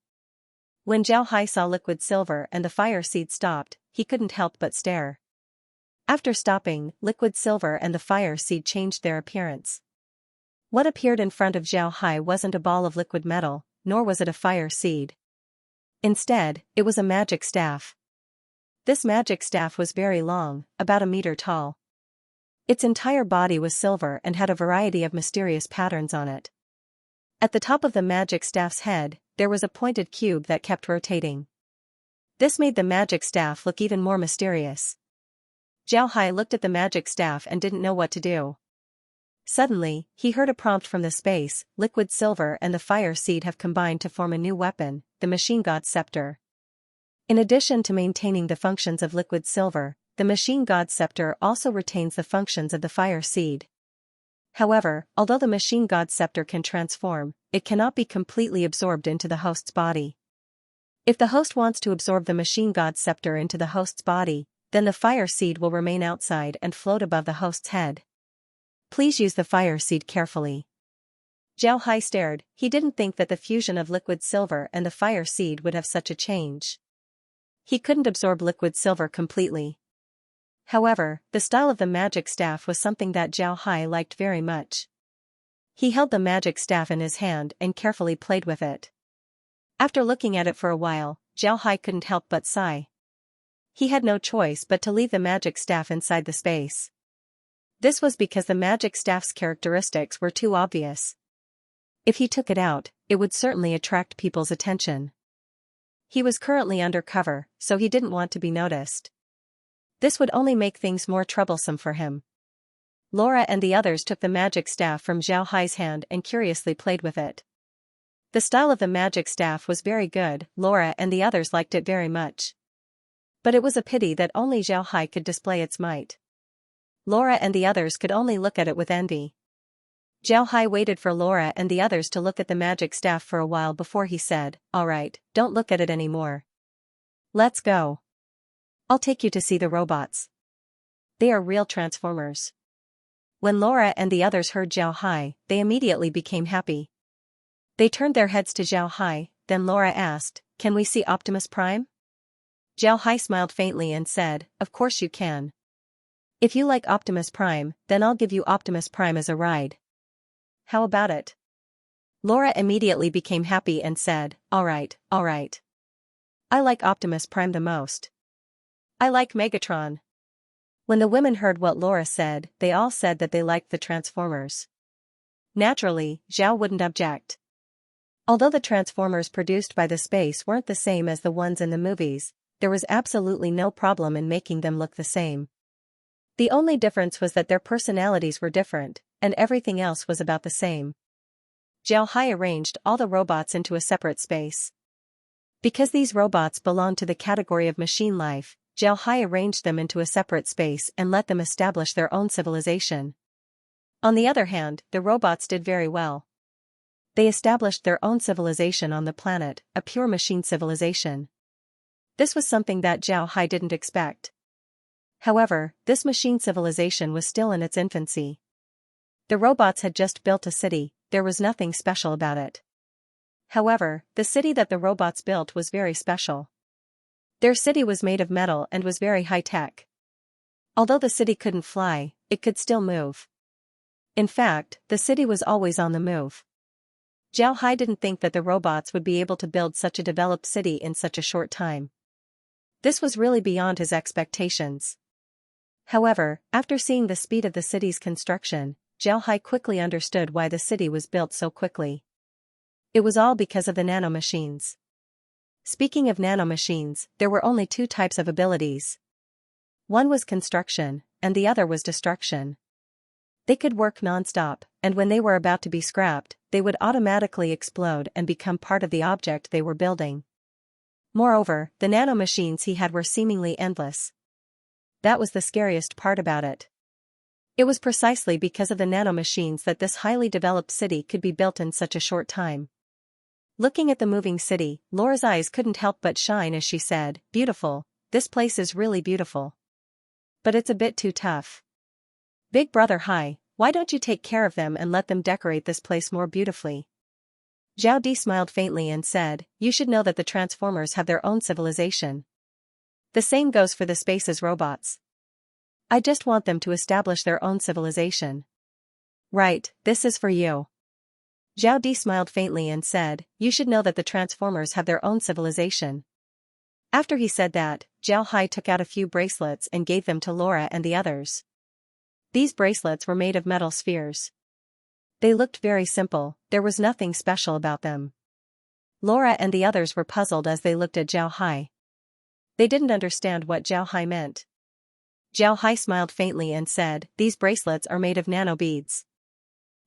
When Xiaohai saw liquid silver and the fire seed stopped, he couldn't help but stare. After stopping, liquid silver and the fire seed changed their appearance. What appeared in front of Xiaohai wasn't a ball of liquid metal, nor was it a fire seed. Instead, it was a magic staff. This magic staff was very long, about a meter tall. Its entire body was silver and had a variety of mysterious patterns on it. At the top of the magic staff's head, there was a pointed cube that kept rotating. This made the magic staff look even more mysterious. Xiaohai looked at the magic staff and didn't know what to do. Suddenly, he heard a prompt from the space: liquid silver and the fire seed have combined to form a new weapon, the machine god's scepter. In addition to maintaining the functions of liquid silver, the machine god's scepter also retains the functions of the fire seed. However, although the machine god's scepter can transform, it cannot be completely absorbed into the host's body. If the host wants to absorb the machine god's scepter into the host's body, then the fire seed will remain outside and float above the host's head. Please use the fire seed carefully. Xiaohai stared. He didn't think that the fusion of liquid silver and the fire seed would have such a change. He couldn't absorb liquid silver completely. However, the style of the magic staff was something that Xiaohai liked very much. He held the magic staff in his hand and carefully played with it. After looking at it for a while, Xiaohai couldn't help but sigh. He had no choice but to leave the magic staff inside the space. This was because the magic staff's characteristics were too obvious. If he took it out, it would certainly attract people's attention. He was currently undercover, so he didn't want to be noticed. This would only make things more troublesome for him. Laura and the others took the magic staff from Xiaohai's hand and curiously played with it. The style of the magic staff was very good. Laura and the others liked it very much. But it was a pity that only Xiaohai could display its might. Laura and the others could only look at it with envy. Xiaohai waited for Laura and the others to look at the magic staff for a while before he said, "All right, don't look at it anymore. Let's go. I'll take you to see the robots. They are real transformers." When Laura and the others heard Xiaohai, they immediately became happy. They turned their heads to Xiaohai, then Laura asked, "Can we see Optimus Prime?" Xiaohai smiled faintly and said, "Of course you can. If you like Optimus Prime, then I'll give you Optimus Prime as a ride. How about it?" Laura immediately became happy and said, all right. I like Optimus Prime the most. I like Megatron." When the women heard what Laura said, they all said that they liked the Transformers. Naturally, Xiao wouldn't object. Although the Transformers produced by the space weren't the same as the ones in the movies, there was absolutely no problem in making them look the same. The only difference was that their personalities were different, and everything else was about the same. Zhao Hai arranged all the robots into a separate space. Because these robots belonged to the category of machine life, Zhao Hai arranged them into a separate space and let them establish their own civilization. On the other hand, the robots did very well. They established their own civilization on the planet, a pure machine civilization. This was something that Zhao Hai didn't expect. However, this machine civilization was still in its infancy. The robots had just built a city, there was nothing special about it. However, the city that the robots built was very special. Their city was made of metal and was very high-tech. Although the city couldn't fly, it could still move. In fact, the city was always on the move. Zhao Hai didn't think that the robots would be able to build such a developed city in such a short time. This was really beyond his expectations. However, after seeing the speed of the city's construction, Zhao Hai quickly understood why the city was built so quickly. It was all because of the nanomachines. Speaking of nanomachines, there were only two types of abilities. One was construction, and the other was destruction. They could work non-stop, and when they were about to be scrapped, they would automatically explode and become part of the object they were building. Moreover, the nanomachines he had were seemingly endless. That was the scariest part about it. It was precisely because of the nanomachines that this highly developed city could be built in such a short time. Looking at the moving city, Laura's eyes couldn't help but shine as she said, "Beautiful, this place is really beautiful. But it's a bit too tough. Big Brother Hai, why don't you take care of them and let them decorate this place more beautifully?" Zhao Di smiled faintly and said, "You should know that the Transformers have their own civilization. The same goes for the Space's robots. I just want them to establish their own civilization." "Right, this is for you." Zhao Di smiled faintly and said, "You should know that the Transformers have their own civilization." After he said that, Zhao Hai took out a few bracelets and gave them to Laura and the others. These bracelets were made of metal spheres. They looked very simple, there was nothing special about them. Laura and the others were puzzled as they looked at Zhao Hai. They didn't understand what Zhao Hai meant. Zhao Hai smiled faintly and said, "These bracelets are made of nano beads.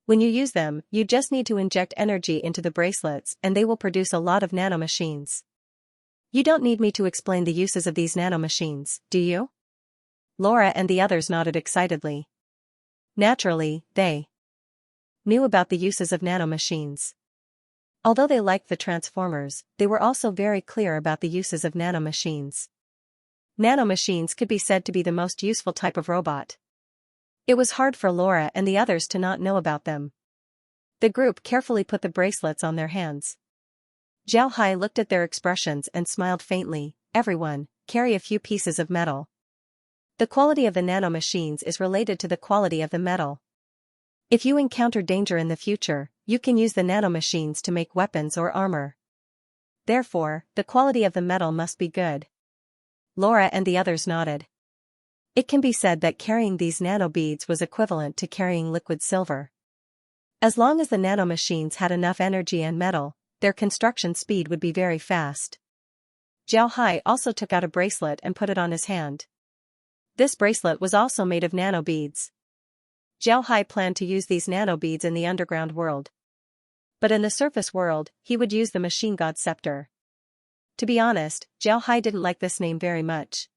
When you use them, you just need to inject energy into the bracelets and they will produce a lot of nanomachines. You don't need me to explain the uses of these nanomachines, do you?" Laura and the others nodded excitedly. Naturally, they knew about the uses of nanomachines. Although they liked the Transformers, they were also very clear about the uses of nanomachines. Nanomachines could be said to be the most useful type of robot. It was hard for Laura and the others to not know about them. The group carefully put the bracelets on their hands. Zhao Hai looked at their expressions and smiled faintly. "Everyone, carry a few pieces of metal. The quality of the nanomachines is related to the quality of the metal. If you encounter danger in the future, you can use the nanomachines to make weapons or armor. Therefore, the quality of the metal must be good." Laura and the others nodded. It can be said that carrying these nano beads was equivalent to carrying liquid silver. As long as the nanomachines had enough energy and metal, their construction speed would be very fast. Zhao Hai also took out a bracelet and put it on his hand. This bracelet was also made of nano beads. Zhao Hai planned to use these nano beads in the underground world. But in the surface world, he would use the machine god scepter. To be honest, Zhao Hai didn't like this name very much.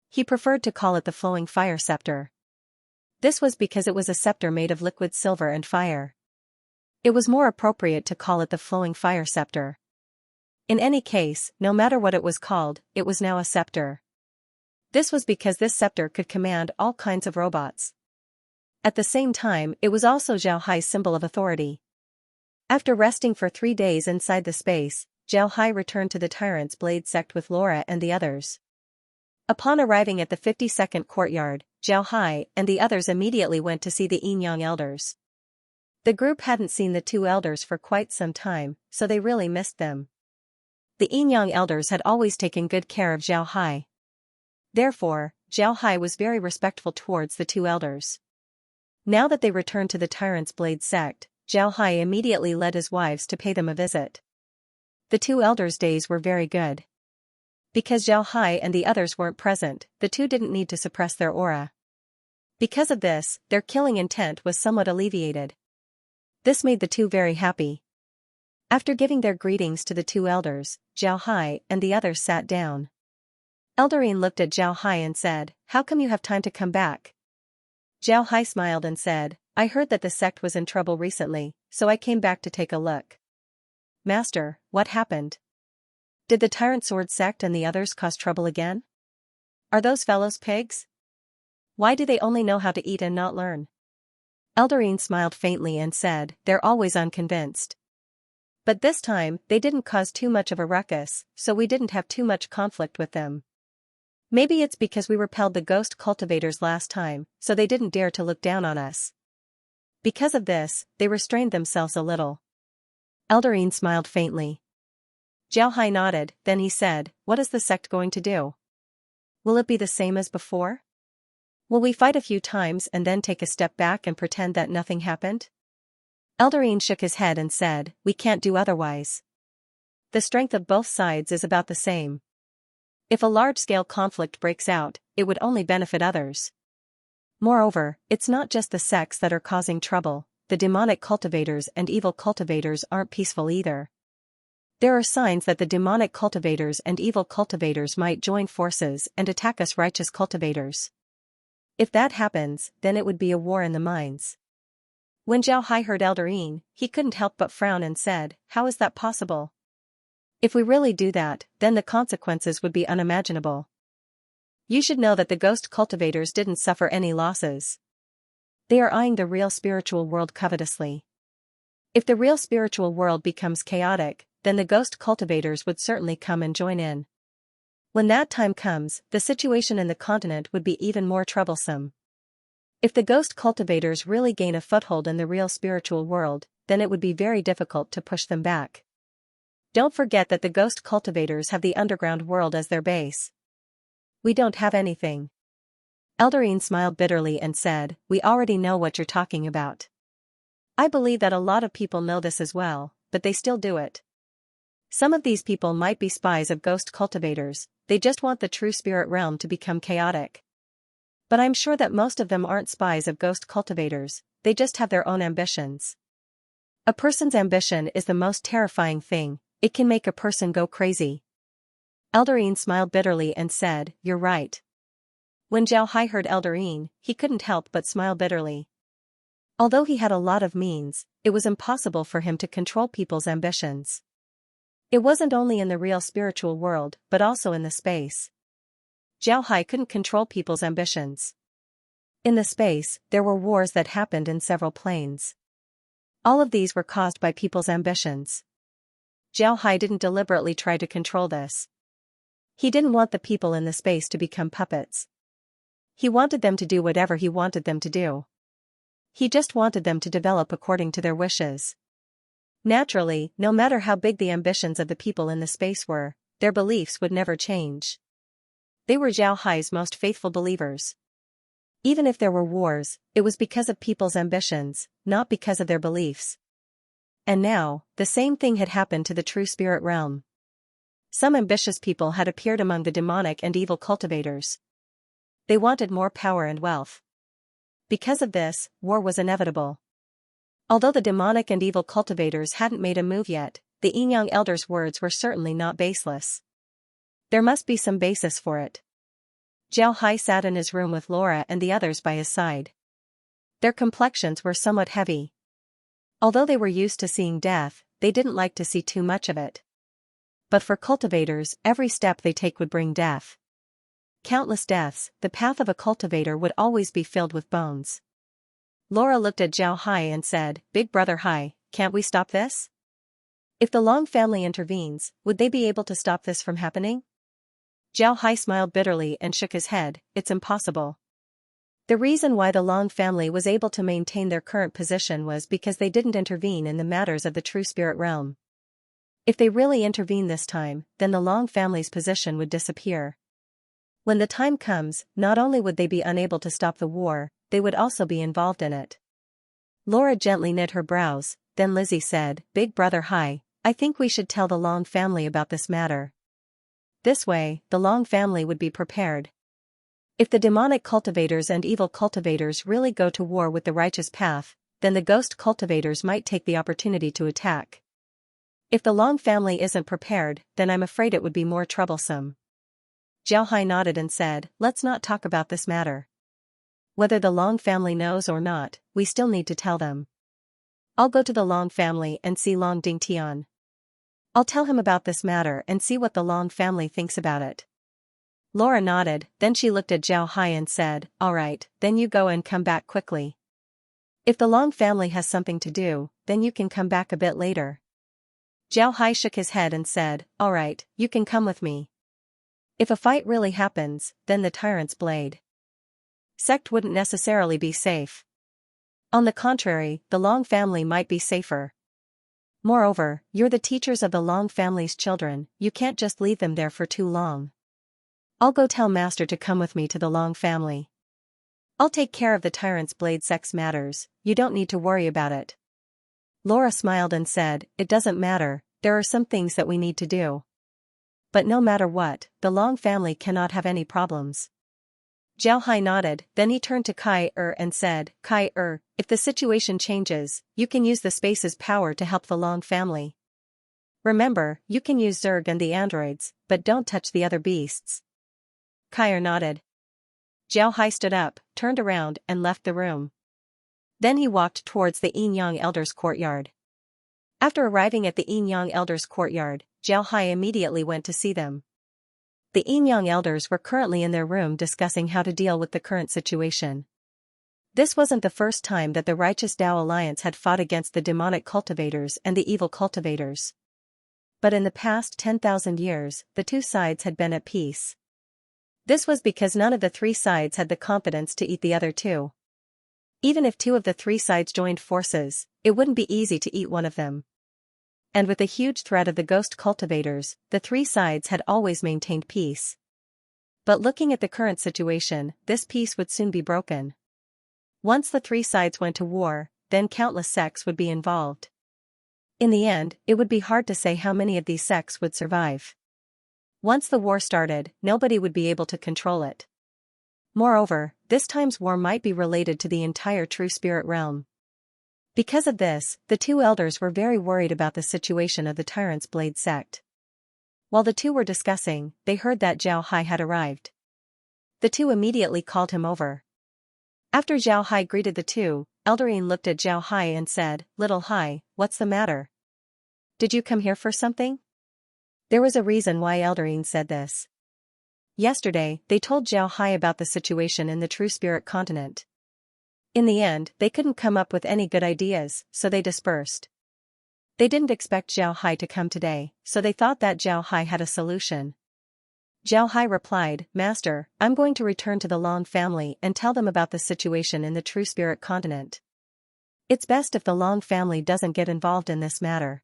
He preferred to call it the flowing fire scepter. This was because it was a scepter made of liquid silver and fire. It was more appropriate to call it the flowing fire scepter. In any case, no matter what it was called, it was now a scepter. This was because this scepter could command all kinds of robots. At the same time, it was also Zhao Hai's symbol of authority. After resting for 3 days inside the space, Zhao Hai returned to the Tyrant's Blade sect with Laura and the others. Upon arriving at the 52nd courtyard, Zhao Hai and the others immediately went to see the Yin Yang elders. The group hadn't seen the two elders for quite some time, so they really missed them. The Yin Yang elders had always taken good care of Zhao Hai. Therefore, Zhao Hai was very respectful towards the two elders. Now that they returned to the Tyrant's Blade sect, Zhao Hai immediately led his wives to pay them a visit. The two elders' days were very good. Because Zhao Hai and the others weren't present, the two didn't need to suppress their aura. Because of this, their killing intent was somewhat alleviated. This made the two very happy. After giving their greetings to the two elders, Zhao Hai and the others sat down. Eldarine looked at Zhao Hai and said, "How come you have time to come back?" Zhao Hai smiled and said, "I heard that the sect was in trouble recently, so I came back to take a look." "Master, what happened? Did the Tyrant Sword sect and the others cause trouble again? Are those fellows pigs? Why do they only know how to eat and not learn?" Eldarine smiled faintly and said, "They're always unconvinced. But this time, they didn't cause too much of a ruckus, so we didn't have too much conflict with them. Maybe it's because we repelled the ghost cultivators last time, so they didn't dare to look down on us. Because of this, they restrained themselves a little." Eldarine smiled faintly. Zhao Hai nodded, then he said, "What is the sect going to do? Will it be the same as before? Will we fight a few times and then take a step back and pretend that nothing happened?" Eldarine shook his head and said, "We can't do otherwise. The strength of both sides is about the same. If a large-scale conflict breaks out, it would only benefit others. Moreover, it's not just the sects that are causing trouble, the demonic cultivators and evil cultivators aren't peaceful either. There are signs that the demonic cultivators and evil cultivators might join forces and attack us righteous cultivators. If that happens, then it would be a war in the mines." When Zhao Hai heard Eldarine, he couldn't help but frown and said, "How is that possible? If we really do that, then the consequences would be unimaginable. You should know that the ghost cultivators didn't suffer any losses. They are eyeing the real spiritual world covetously. If the real spiritual world becomes chaotic, then the ghost cultivators would certainly come and join in. When that time comes, the situation in the continent would be even more troublesome. If the ghost cultivators really gain a foothold in the real spiritual world, then it would be very difficult to push them back. Don't forget that the ghost cultivators have the underground world as their base. We don't have anything." Eldarine smiled bitterly and said, "We already know what you're talking about. I believe that a lot of people know this as well, but they still do it. Some of these people might be spies of ghost cultivators, they just want the true spirit realm to become chaotic. But I'm sure that most of them aren't spies of ghost cultivators, they just have their own ambitions. A person's ambition is the most terrifying thing, it can make a person go crazy." Eldarine smiled bitterly and said, "You're right." When Zhao Hai heard Eldarine, he couldn't help but smile bitterly. Although he had a lot of means, it was impossible for him to control people's ambitions. It wasn't only in the real spiritual world, but also in the space. Zhao Hai couldn't control people's ambitions. In the space, there were wars that happened in several planes. All of these were caused by people's ambitions. Zhao Hai didn't deliberately try to control this. He didn't want the people in the space to become puppets. He wanted them to do whatever he wanted them to do. He just wanted them to develop according to their wishes. Naturally, no matter how big the ambitions of the people in the space were, their beliefs would never change. They were Zhao Hai's most faithful believers. Even if there were wars, it was because of people's ambitions, not because of their beliefs. And now, the same thing had happened to the true spirit realm. Some ambitious people had appeared among the demonic and evil cultivators. They wanted more power and wealth. Because of this, war was inevitable. Although the demonic and evil cultivators hadn't made a move yet, the Yin-Yang elders' words were certainly not baseless. There must be some basis for it. Zhao Hai sat in his room with Laura and the others by his side. Their complexions were somewhat heavy. Although they were used to seeing death, they didn't like to see too much of it. But for cultivators, every step they take would bring death. Countless deaths, the path of a cultivator would always be filled with bones. Laura looked at Zhao Hai and said, "Big brother Hai, can't we stop this? If the Long family intervenes, would they be able to stop this from happening?" Zhao Hai smiled bitterly and shook his head, "It's impossible." The reason why the Long family was able to maintain their current position was because they didn't intervene in the matters of the true spirit realm. If they really intervened this time, then the Long family's position would disappear. When the time comes, not only would they be unable to stop the war, they would also be involved in it. Laura gently knit her brows, then Lizzie said, "Big brother Hai, I think we should tell the Long family about this matter. This way, the Long family would be prepared. If the demonic cultivators and evil cultivators really go to war with the righteous path, then the ghost cultivators might take the opportunity to attack. If the Long family isn't prepared, then I'm afraid it would be more troublesome. Zhao Hai nodded and said, let's not talk about this matter. Whether the Long family knows or not, we still need to tell them. I'll go to the Long family and see Long Dingtian. I'll tell him about this matter and see what the Long family thinks about it. Laura nodded, then she looked at Zhao Hai and said, all right, then you go and come back quickly. If the Long family has something to do, then you can come back a bit later. Zhao Hai shook his head and said, all right, you can come with me. If a fight really happens, then the Tyrant's Blade sect wouldn't necessarily be safe. On the contrary, the Long family might be safer. Moreover, you're the teachers of the Long family's children, you can't just leave them there for too long. I'll go tell Master to come with me to the Long family. I'll take care of the Tyrant's Blade sect's matters, you don't need to worry about it. Laura smiled and said, it doesn't matter, there are some things that we need to do. But no matter what, the Long family cannot have any problems. Zhao Hai nodded, then he turned to Kai and said, Kai if the situation changes, you can use the space's power to help the Long family. Remember, you can use Zerg and the androids, but don't touch the other beasts. Kai nodded. Zhao Hai stood up, turned around and left the room. Then he walked towards the Yin Yang Elders' courtyard. After arriving at the Yin Yang Elders' courtyard, Zhao Hai immediately went to see them. The Yin Yang Elders were currently in their room discussing how to deal with the current situation. This wasn't the first time that the Righteous Tao Alliance had fought against the demonic cultivators and the evil cultivators. But in the past 10,000 years, the two sides had been at peace. This was because none of the three sides had the confidence to eat the other two. Even if two of the three sides joined forces, it wouldn't be easy to eat one of them. And with the huge threat of the ghost cultivators, the three sides had always maintained peace. But looking at the current situation, this peace would soon be broken. Once the three sides went to war, then countless sects would be involved. In the end, it would be hard to say how many of these sects would survive. Once the war started, nobody would be able to control it. Moreover, this time's war might be related to the entire True Spirit realm. Because of this, the two elders were very worried about the situation of the Tyrant's Blade sect. While the two were discussing, they heard that Zhao Hai had arrived. The two immediately called him over. After Zhao Hai greeted the two, Eldarine looked at Zhao Hai and said, Little Hai, what's the matter? Did you come here for something? There was a reason why Eldarine said this. Yesterday, they told Zhao Hai about the situation in the True Spirit continent. In the end, they couldn't come up with any good ideas, so they dispersed. They didn't expect Zhao Hai to come today, so they thought that Zhao Hai had a solution. Zhao Hai replied, Master, I'm going to return to the Long family and tell them about the situation in the True Spirit continent. It's best if the Long family doesn't get involved in this matter.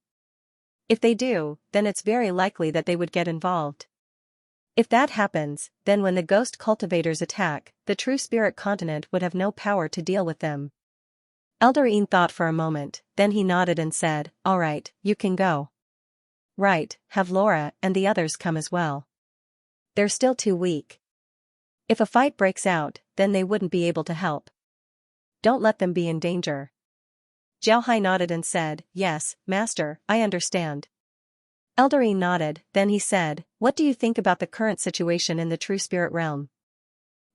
If they do, then it's very likely that they would get involved. If that happens, then when the ghost cultivators attack, the True Spirit continent would have no power to deal with them. Eldarine thought for a moment, then he nodded and said, all right, you can go. Right, have Laura and the others come as well. They're still too weak. If a fight breaks out, then they wouldn't be able to help. Don't let them be in danger. Zhao Hai nodded and said, yes, Master, I understand. Eldarine nodded, then he said, what do you think about the current situation in the True Spirit realm?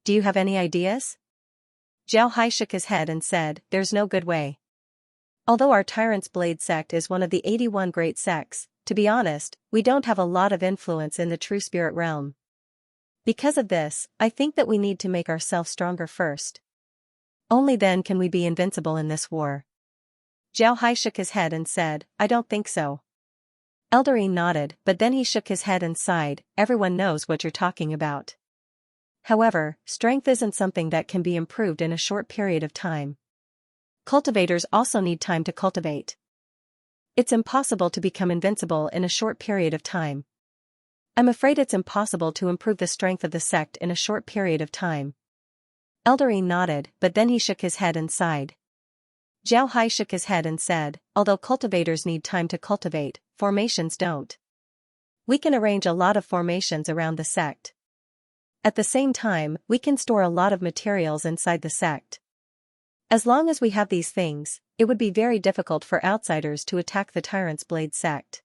Do you have any ideas? Zhao Hai shook his head and said, there's no good way. Although our Tyrant's Blade sect is one of the 81 great sects, to be honest, we don't have a lot of influence in the True Spirit realm. Because of this, I think that we need to make ourselves stronger first. Only then can we be invincible in this war. Zhao Hai shook his head and said, I don't think so. Eldarine nodded, but then he shook his head and sighed, everyone knows what you're talking about. However, strength isn't something that can be improved in a short period of time. Cultivators also need time to cultivate. It's impossible to become invincible in a short period of time. I'm afraid it's impossible to improve the strength of the sect in a short period of time. Eldarine nodded, but then he shook his head and sighed. Zhao Hai shook his head and said, although cultivators need time to cultivate, formations don't. We can arrange a lot of formations around the sect. At the same time, we can store a lot of materials inside the sect. As long as we have these things, it would be very difficult for outsiders to attack the Tyrant's Blade sect.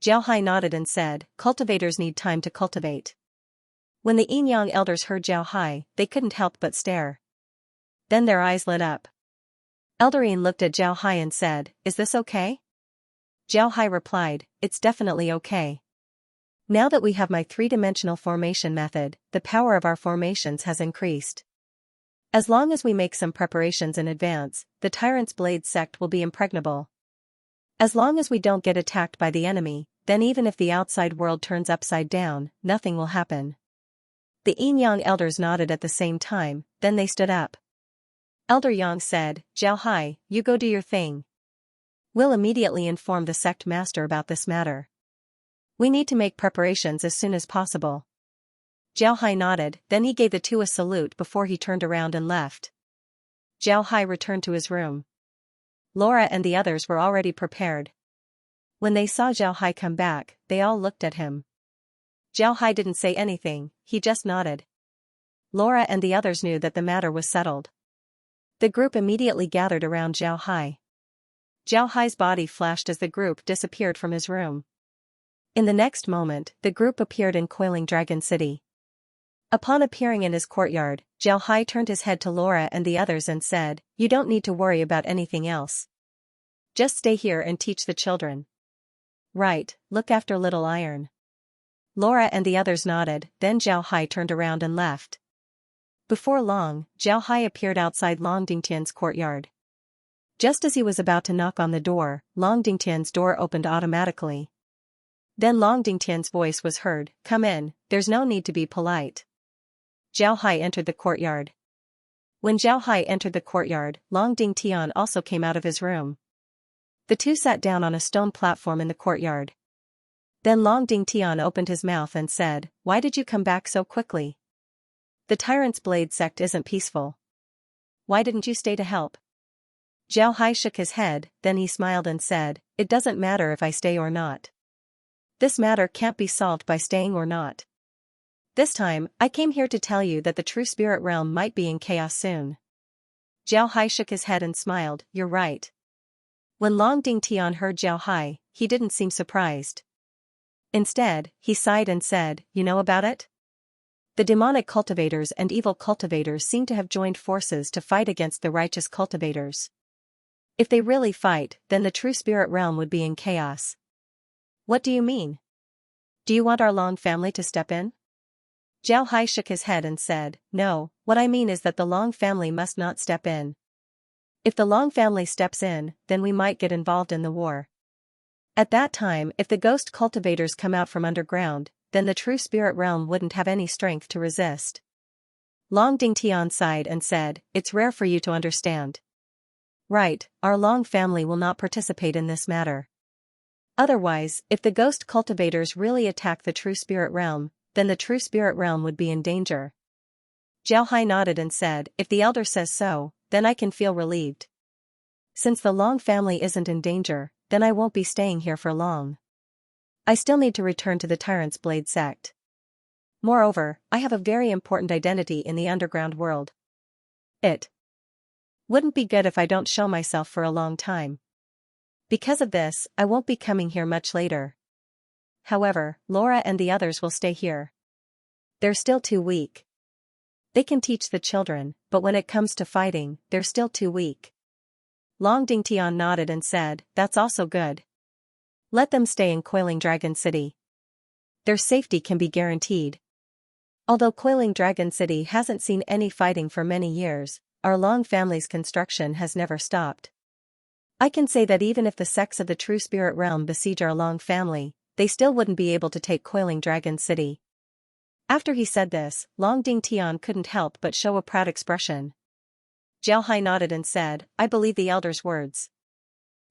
Jiao Hai nodded and said, cultivators need time to cultivate. When the Yin Yang elders heard Jiao Hai, they couldn't help but stare. Then their eyes lit up. Elder Yin looked at Jiao Hai and said, is this okay? Jiao Hai replied, it's definitely okay. Now that we have my three-dimensional formation method, the power of our formations has increased. As long as we make some preparations in advance, the Tyrant's Blade sect will be impregnable. As long as we don't get attacked by the enemy, then even if the outside world turns upside down, nothing will happen. The Yin Yang elders nodded at the same time, then they stood up. Elder Yang said, Jiao Hai, you go do your thing. We'll immediately inform the sect master about this matter. We need to make preparations as soon as possible. Jiao Hai nodded, then he gave the two a salute before he turned around and left. Jiao Hai returned to his room. Laura and the others were already prepared. When they saw Jiao Hai come back, they all looked at him. Jiao Hai didn't say anything, he just nodded. Laura and the others knew that the matter was settled. The group immediately gathered around Jiao Hai. Jiao Hai's body flashed as the group disappeared from his room. In the next moment, the group appeared in Coiling Dragon City. Upon appearing in his courtyard, Jiao Hai turned his head to Laura and the others and said, you don't need to worry about anything else. Just stay here and teach the children. Right, look after Little Iron. Laura and the others nodded, then Jiao Hai turned around and left. Before long, Jiao Hai appeared outside Long Dingtian's courtyard. Just as he was about to knock on the door, Long Dingtian's door opened automatically. Then Long Dingtian's voice was heard, come in, there's no need to be polite. Jiao Hai entered the courtyard. When Jiao Hai entered the courtyard, Long Dingtian also came out of his room. The two sat down on a stone platform in the courtyard. Then Long Dingtian opened his mouth and said, why did you come back so quickly? The Tyrant's Blade sect isn't peaceful. Why didn't you stay to help? Jiao Hai shook his head, then he smiled and said, it doesn't matter if I stay or not. This matter can't be solved by staying or not. This time, I came here to tell you that the true spirit realm might be in chaos soon. Jiao Hai shook his head and smiled, you're right. When Long Dingtian heard Jiao Hai, he didn't seem surprised. Instead, he sighed and said, you know about it? The demonic cultivators and evil cultivators seem to have joined forces to fight against the righteous cultivators. If they really fight, then the true spirit realm would be in chaos. What do you mean? Do you want our Long family to step in? Jiao Hai shook his head and said, no, what I mean is that the Long family must not step in. If the Long family steps in, then we might get involved in the war. At that time, if the ghost cultivators come out from underground, then the true spirit realm wouldn't have any strength to resist. Long Dingtian sighed and said, it's rare for you to understand. Right, our Long family will not participate in this matter. Otherwise, if the ghost cultivators really attack the true spirit realm, then the true spirit realm would be in danger. Jiao Hai nodded and said, if the elder says so, then I can feel relieved. Since the Long family isn't in danger, then I won't be staying here for long. I still need to return to the Tyrant's Blade sect. Moreover, I have a very important identity in the underground world. It wouldn't be good if I don't show myself for a long time. Because of this, I won't be coming here much later. However, Laura and the others will stay here. They're still too weak. They can teach the children, but when it comes to fighting, they're still too weak. Long Dingtian nodded and said, that's also good. Let them stay in Coiling Dragon City. Their safety can be guaranteed. Although Coiling Dragon City hasn't seen any fighting for many years, our Long family's construction has never stopped. I can say that even if the sects of the true spirit realm besiege our Long family, they still wouldn't be able to take Coiling Dragon City. After he said this, Long Dingtian couldn't help but show a proud expression. Jiao Hai nodded and said, I believe the elder's words.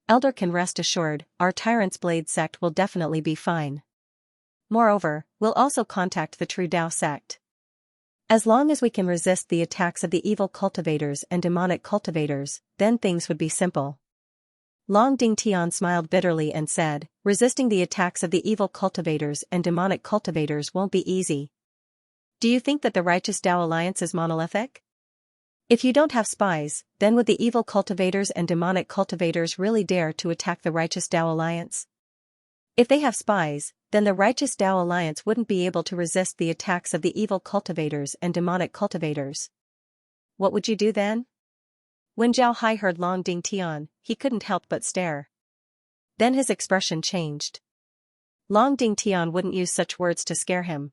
Elder can rest assured, our Tyrant's Blade sect will definitely be fine. Moreover, we'll also contact the True Dao sect. As long as we can resist the attacks of the evil cultivators and demonic cultivators, then things would be simple. Long Dingtian smiled bitterly and said, resisting the attacks of the evil cultivators and demonic cultivators won't be easy. Do you think that the Righteous Dao Alliance is monolithic? If you don't have spies, then would the evil cultivators and demonic cultivators really dare to attack the righteous Tao Alliance? If they have spies, then the righteous Tao Alliance wouldn't be able to resist the attacks of the evil cultivators and demonic cultivators. What would you do then? When Zhao Hai heard Long Ding Tian, he couldn't help but stare. Then his expression changed. Long Ding Tian wouldn't use such words to scare him.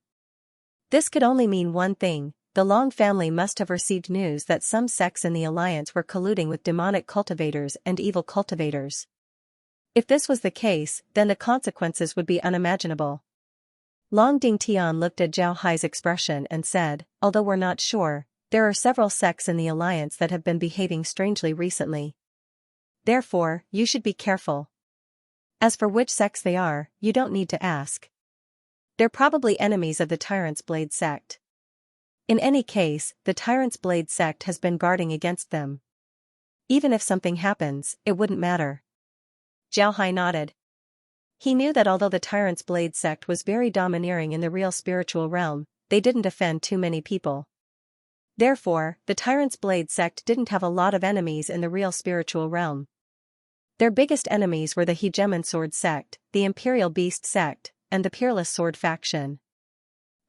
This could only mean one thing: the Long family must have received news that some sects in the alliance were colluding with demonic cultivators and evil cultivators. If this was the case, then the consequences would be unimaginable. Long Ding Tian looked at Zhao Hai's expression and said, although we're not sure, there are several sects in the alliance that have been behaving strangely recently. Therefore, you should be careful. As for which sects they are, you don't need to ask. They're probably enemies of the Tyrant's Blade sect. In any case, the Tyrant's Blade sect has been guarding against them. Even if something happens, it wouldn't matter. Zhao Hai nodded. He knew that although the Tyrant's Blade sect was very domineering in the real spiritual realm, they didn't offend too many people. Therefore, the Tyrant's Blade sect didn't have a lot of enemies in the real spiritual realm. Their biggest enemies were the Hegemon Sword sect, the Imperial Beast sect, and the Peerless Sword faction.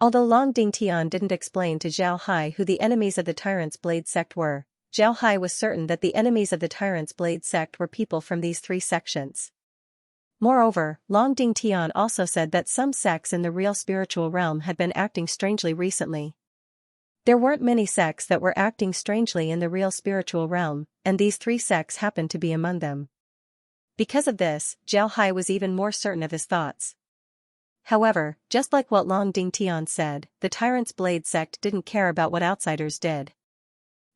Although Long Ding Tian didn't explain to Zhao Hai who the enemies of the Tyrant's Blade sect were, Zhao Hai was certain that the enemies of the Tyrant's Blade sect were people from these three sections. Moreover, Long Ding Tian also said that some sects in the real spiritual realm had been acting strangely recently. There weren't many sects that were acting strangely in the real spiritual realm, and these three sects happened to be among them. Because of this, Zhao Hai was even more certain of his thoughts. However, just like what Long Ding Tian said, the Tyrant's Blade sect didn't care about what outsiders did.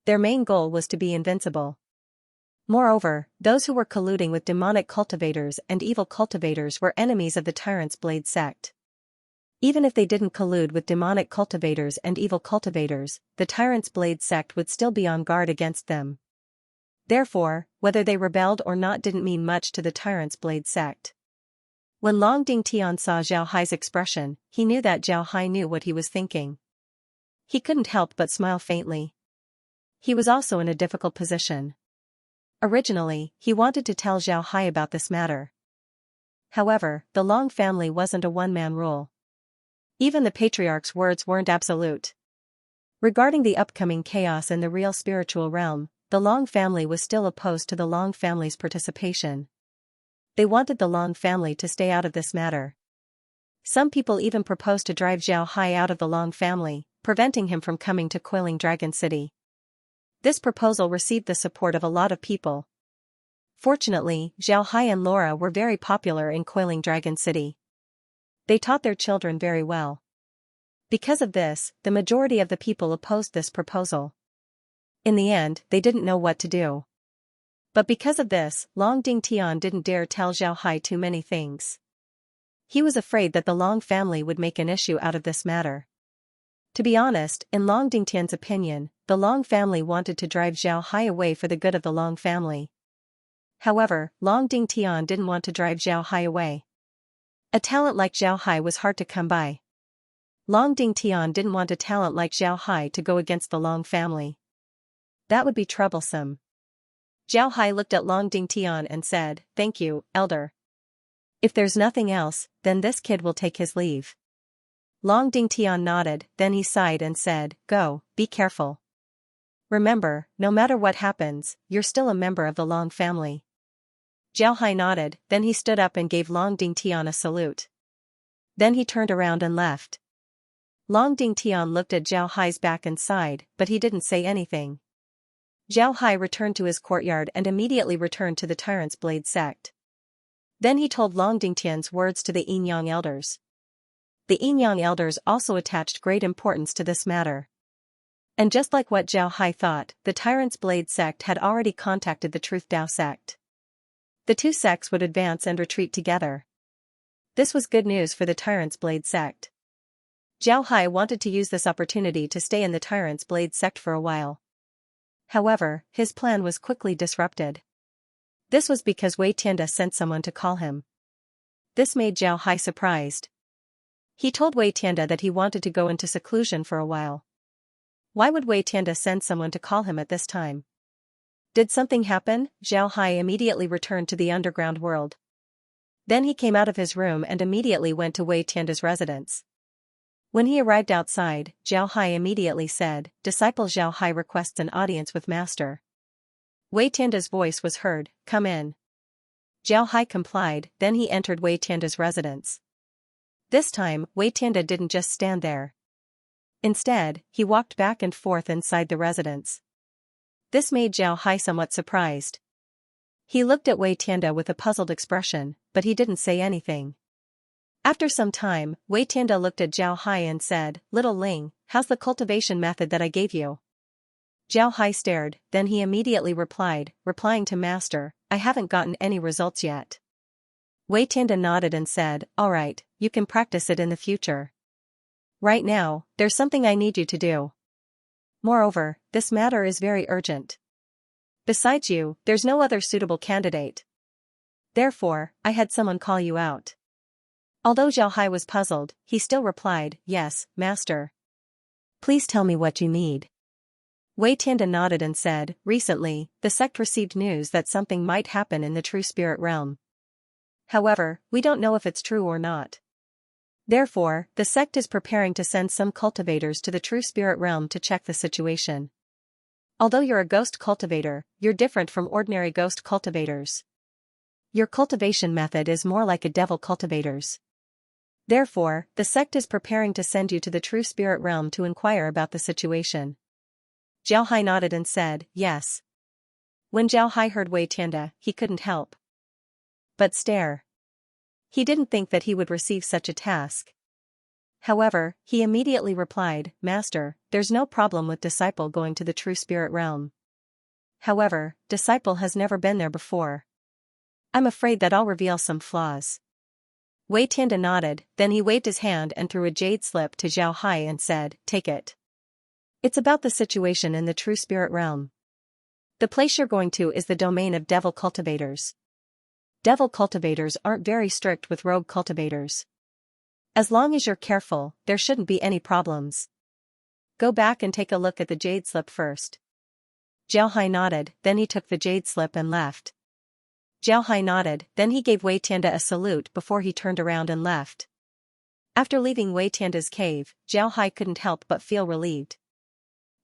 Their main goal was to be invincible. Moreover, those who were colluding with demonic cultivators and evil cultivators were enemies of the Tyrant's Blade sect. Even if they didn't collude with demonic cultivators and evil cultivators, the Tyrant's Blade sect would still be on guard against them. Therefore, whether they rebelled or not didn't mean much to the Tyrant's Blade sect. When Long Ding Tian saw Zhao Hai's expression, he knew that Zhao Hai knew what he was thinking. He couldn't help but smile faintly. He was also in a difficult position. Originally, he wanted to tell Zhao Hai about this matter. However, the Long family wasn't a one-man rule. Even the patriarch's words weren't absolute. Regarding the upcoming chaos in the real spiritual realm, the Long family was still opposed to the Long family's participation. They wanted the Long family to stay out of this matter. Some people even proposed to drive Zhao Hai out of the Long family, preventing him from coming to Coiling Dragon City. This proposal received the support of a lot of people. Fortunately, Zhao Hai and Laura were very popular in Coiling Dragon City. They taught their children very well. Because of this, the majority of the people opposed this proposal. In the end, they didn't know what to do. But because of this, Long Ding Tian didn't dare tell Zhao Hai too many things. He was afraid that the Long family would make an issue out of this matter. To be honest, in Long Ding Tian's opinion, the Long family wanted to drive Zhao Hai away for the good of the Long family. However, Long Ding Tian didn't want to drive Zhao Hai away. A talent like Zhao Hai was hard to come by. Long Ding Tian didn't want a talent like Zhao Hai to go against the Long family. That would be troublesome. Zhao Hai looked at Long Ding Tian and said, "Thank you, elder. If there's nothing else, then this kid will take his leave." Long Ding Tian nodded, then he sighed and said, "Go, be careful. Remember, no matter what happens, you're still a member of the Long family." Zhao Hai nodded, then he stood up and gave Long Ding Tian a salute. Then he turned around and left. Long Ding Tian looked at Zhao Hai's back and sighed, but he didn't say anything. Zhao Hai returned to his courtyard and immediately returned to the Tyrant's Blade sect. Then he told Long Ding Tian's words to the Yinyang elders. The Yinyang elders also attached great importance to this matter. And just like what Zhao Hai thought, the Tyrant's Blade sect had already contacted the Truth Tao sect. The two sects would advance and retreat together. This was good news for the Tyrant's Blade sect. Zhao Hai wanted to use this opportunity to stay in the Tyrant's Blade sect for a while. However, his plan was quickly disrupted. This was because Wei Tianda sent someone to call him. This made Zhao Hai surprised. He told Wei Tianda that he wanted to go into seclusion for a while. Why would Wei Tianda send someone to call him at this time? Did something happen? Zhao Hai immediately returned to the underground world. Then he came out of his room and immediately went to Wei Tianda's residence. When he arrived outside, Zhao Hai immediately said, "Disciple Zhao Hai requests an audience with Master." Wei Tianda's voice was heard, "Come in." Zhao Hai complied, then he entered Wei Tianda's residence. This time, Wei Tianda didn't just stand there. Instead, he walked back and forth inside the residence. This made Zhao Hai somewhat surprised. He looked at Wei Tianda with a puzzled expression, but he didn't say anything. After some time, Wei Tianda looked at Zhao Hai and said, "Little Ling, how's the cultivation method that I gave you?" Zhao Hai stared, then he immediately replying to Master, "I haven't gotten any results yet." Wei Tianda nodded and said, "All right, you can practice it in the future. Right now, there's something I need you to do. Moreover, this matter is very urgent. Besides you, there's no other suitable candidate. Therefore, I had someone call you out." Although Zhao Hai was puzzled, he still replied, "Yes, Master. Please tell me what you need." Wei Tianda nodded and said, "Recently, the sect received news that something might happen in the true spirit realm. However, we don't know if it's true or not. Therefore, the sect is preparing to send some cultivators to the true spirit realm to check the situation. Although you're a ghost cultivator, you're different from ordinary ghost cultivators. Your cultivation method is more like a devil cultivator's. Therefore, the sect is preparing to send you to the true spirit realm to inquire about the situation." Zhao Hai nodded and said, "Yes." When Zhao Hai heard Wei Tianda, he couldn't help but stare. He didn't think that he would receive such a task. However, he immediately replied, "Master, there's no problem with disciple going to the true spirit realm. However, disciple has never been there before. I'm afraid that I'll reveal some flaws." Wei Tianda nodded, then he waved his hand and threw a jade slip to Zhao Hai and said, "Take it. It's about the situation in the true spirit realm. The place you're going to is the domain of devil cultivators. Devil cultivators aren't very strict with rogue cultivators. As long as you're careful, there shouldn't be any problems. Go back and take a look at the jade slip first." Zhao Hai nodded, then he took the jade slip and left. Zhao Hai nodded, then he gave Wei Tianda a salute before he turned around and left. After leaving Wei Tianda's cave, Zhao Hai couldn't help but feel relieved.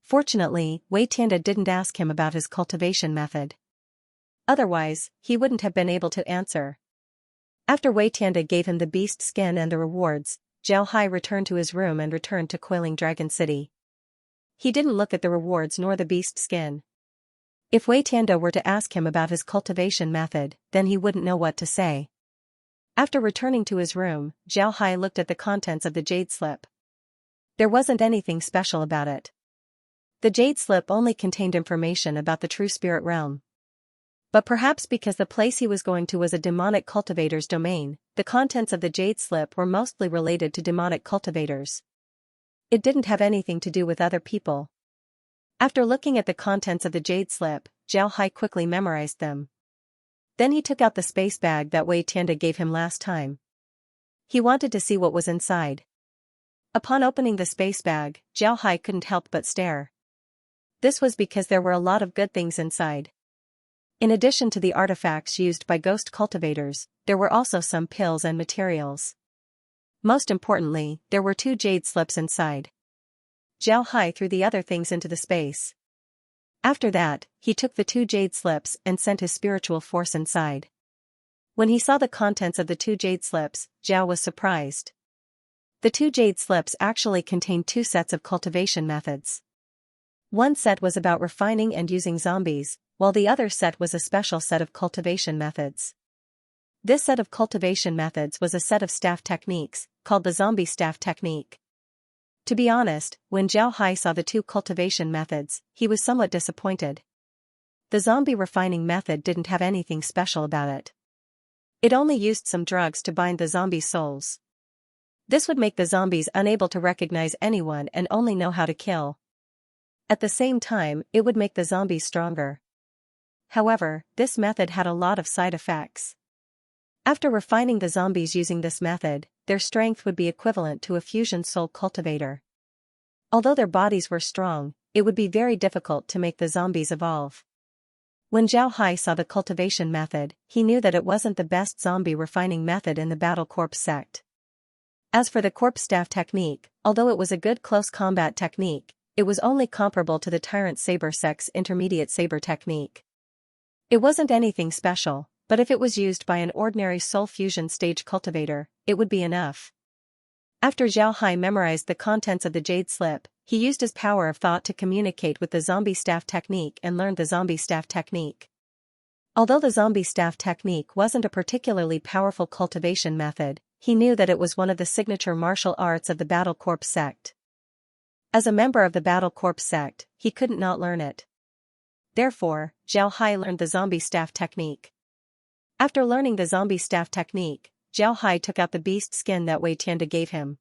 Fortunately, Wei Tianda didn't ask him about his cultivation method. Otherwise, he wouldn't have been able to answer. After Wei Tianda gave him the beast skin and the rewards, Zhao Hai returned to his room and returned to Coiling Dragon City. He didn't look at the rewards nor the beast skin. If Wei Tianda were to ask him about his cultivation method, then he wouldn't know what to say. After returning to his room, Zhao Hai looked at the contents of the jade slip. There wasn't anything special about it. The jade slip only contained information about the true spirit realm. But perhaps because the place he was going to was a demonic cultivator's domain, the contents of the jade slip were mostly related to demonic cultivators. It didn't have anything to do with other people. After looking at the contents of the jade slip, Zhao Hai quickly memorized them. Then he took out the space bag that Wei Tianda gave him last time. He wanted to see what was inside. Upon opening the space bag, Zhao Hai couldn't help but stare. This was because there were a lot of good things inside. In addition to the artifacts used by ghost cultivators, there were also some pills and materials. Most importantly, there were 2 jade slips inside. Zhao Hai threw the other things into the space. After that, he took the 2 jade slips and sent his spiritual force inside. When he saw the contents of the 2 jade slips, Zhao was surprised. The 2 jade slips actually contained 2 sets of cultivation methods. One set was about refining and using zombies, while the other set was a special set of cultivation methods. This set of cultivation methods was a set of staff techniques, called the zombie staff technique. To be honest, when Zhao Hai saw the 2 cultivation methods, he was somewhat disappointed. The zombie refining method didn't have anything special about it. It only used some drugs to bind the zombies' souls. This would make the zombies unable to recognize anyone and only know how to kill. At the same time, it would make the zombies stronger. However, this method had a lot of side effects. After refining the zombies using this method, their strength would be equivalent to a fusion soul cultivator. Although their bodies were strong, it would be very difficult to make the zombies evolve. When Zhao Hai saw the cultivation method, he knew that it wasn't the best zombie refining method in the Battle Corpse sect. As for the corpse staff technique, although it was a good close combat technique, it was only comparable to the Tyrant Saber sect's intermediate saber technique. It wasn't anything special, but if it was used by an ordinary soul fusion stage cultivator, it would be enough. After Zhao Hai memorized the contents of the Jade Slip, he used his power of thought to communicate with the zombie staff technique and learned the zombie staff technique. Although the zombie staff technique wasn't a particularly powerful cultivation method, he knew that it was one of the signature martial arts of the Battle Corpse sect. As a member of the Battle Corpse sect, he couldn't not learn it. Therefore, Zhao Hai learned the zombie staff technique. After learning the zombie staff technique, Zhao Hai took out the beast skin that Wei Tianda gave him.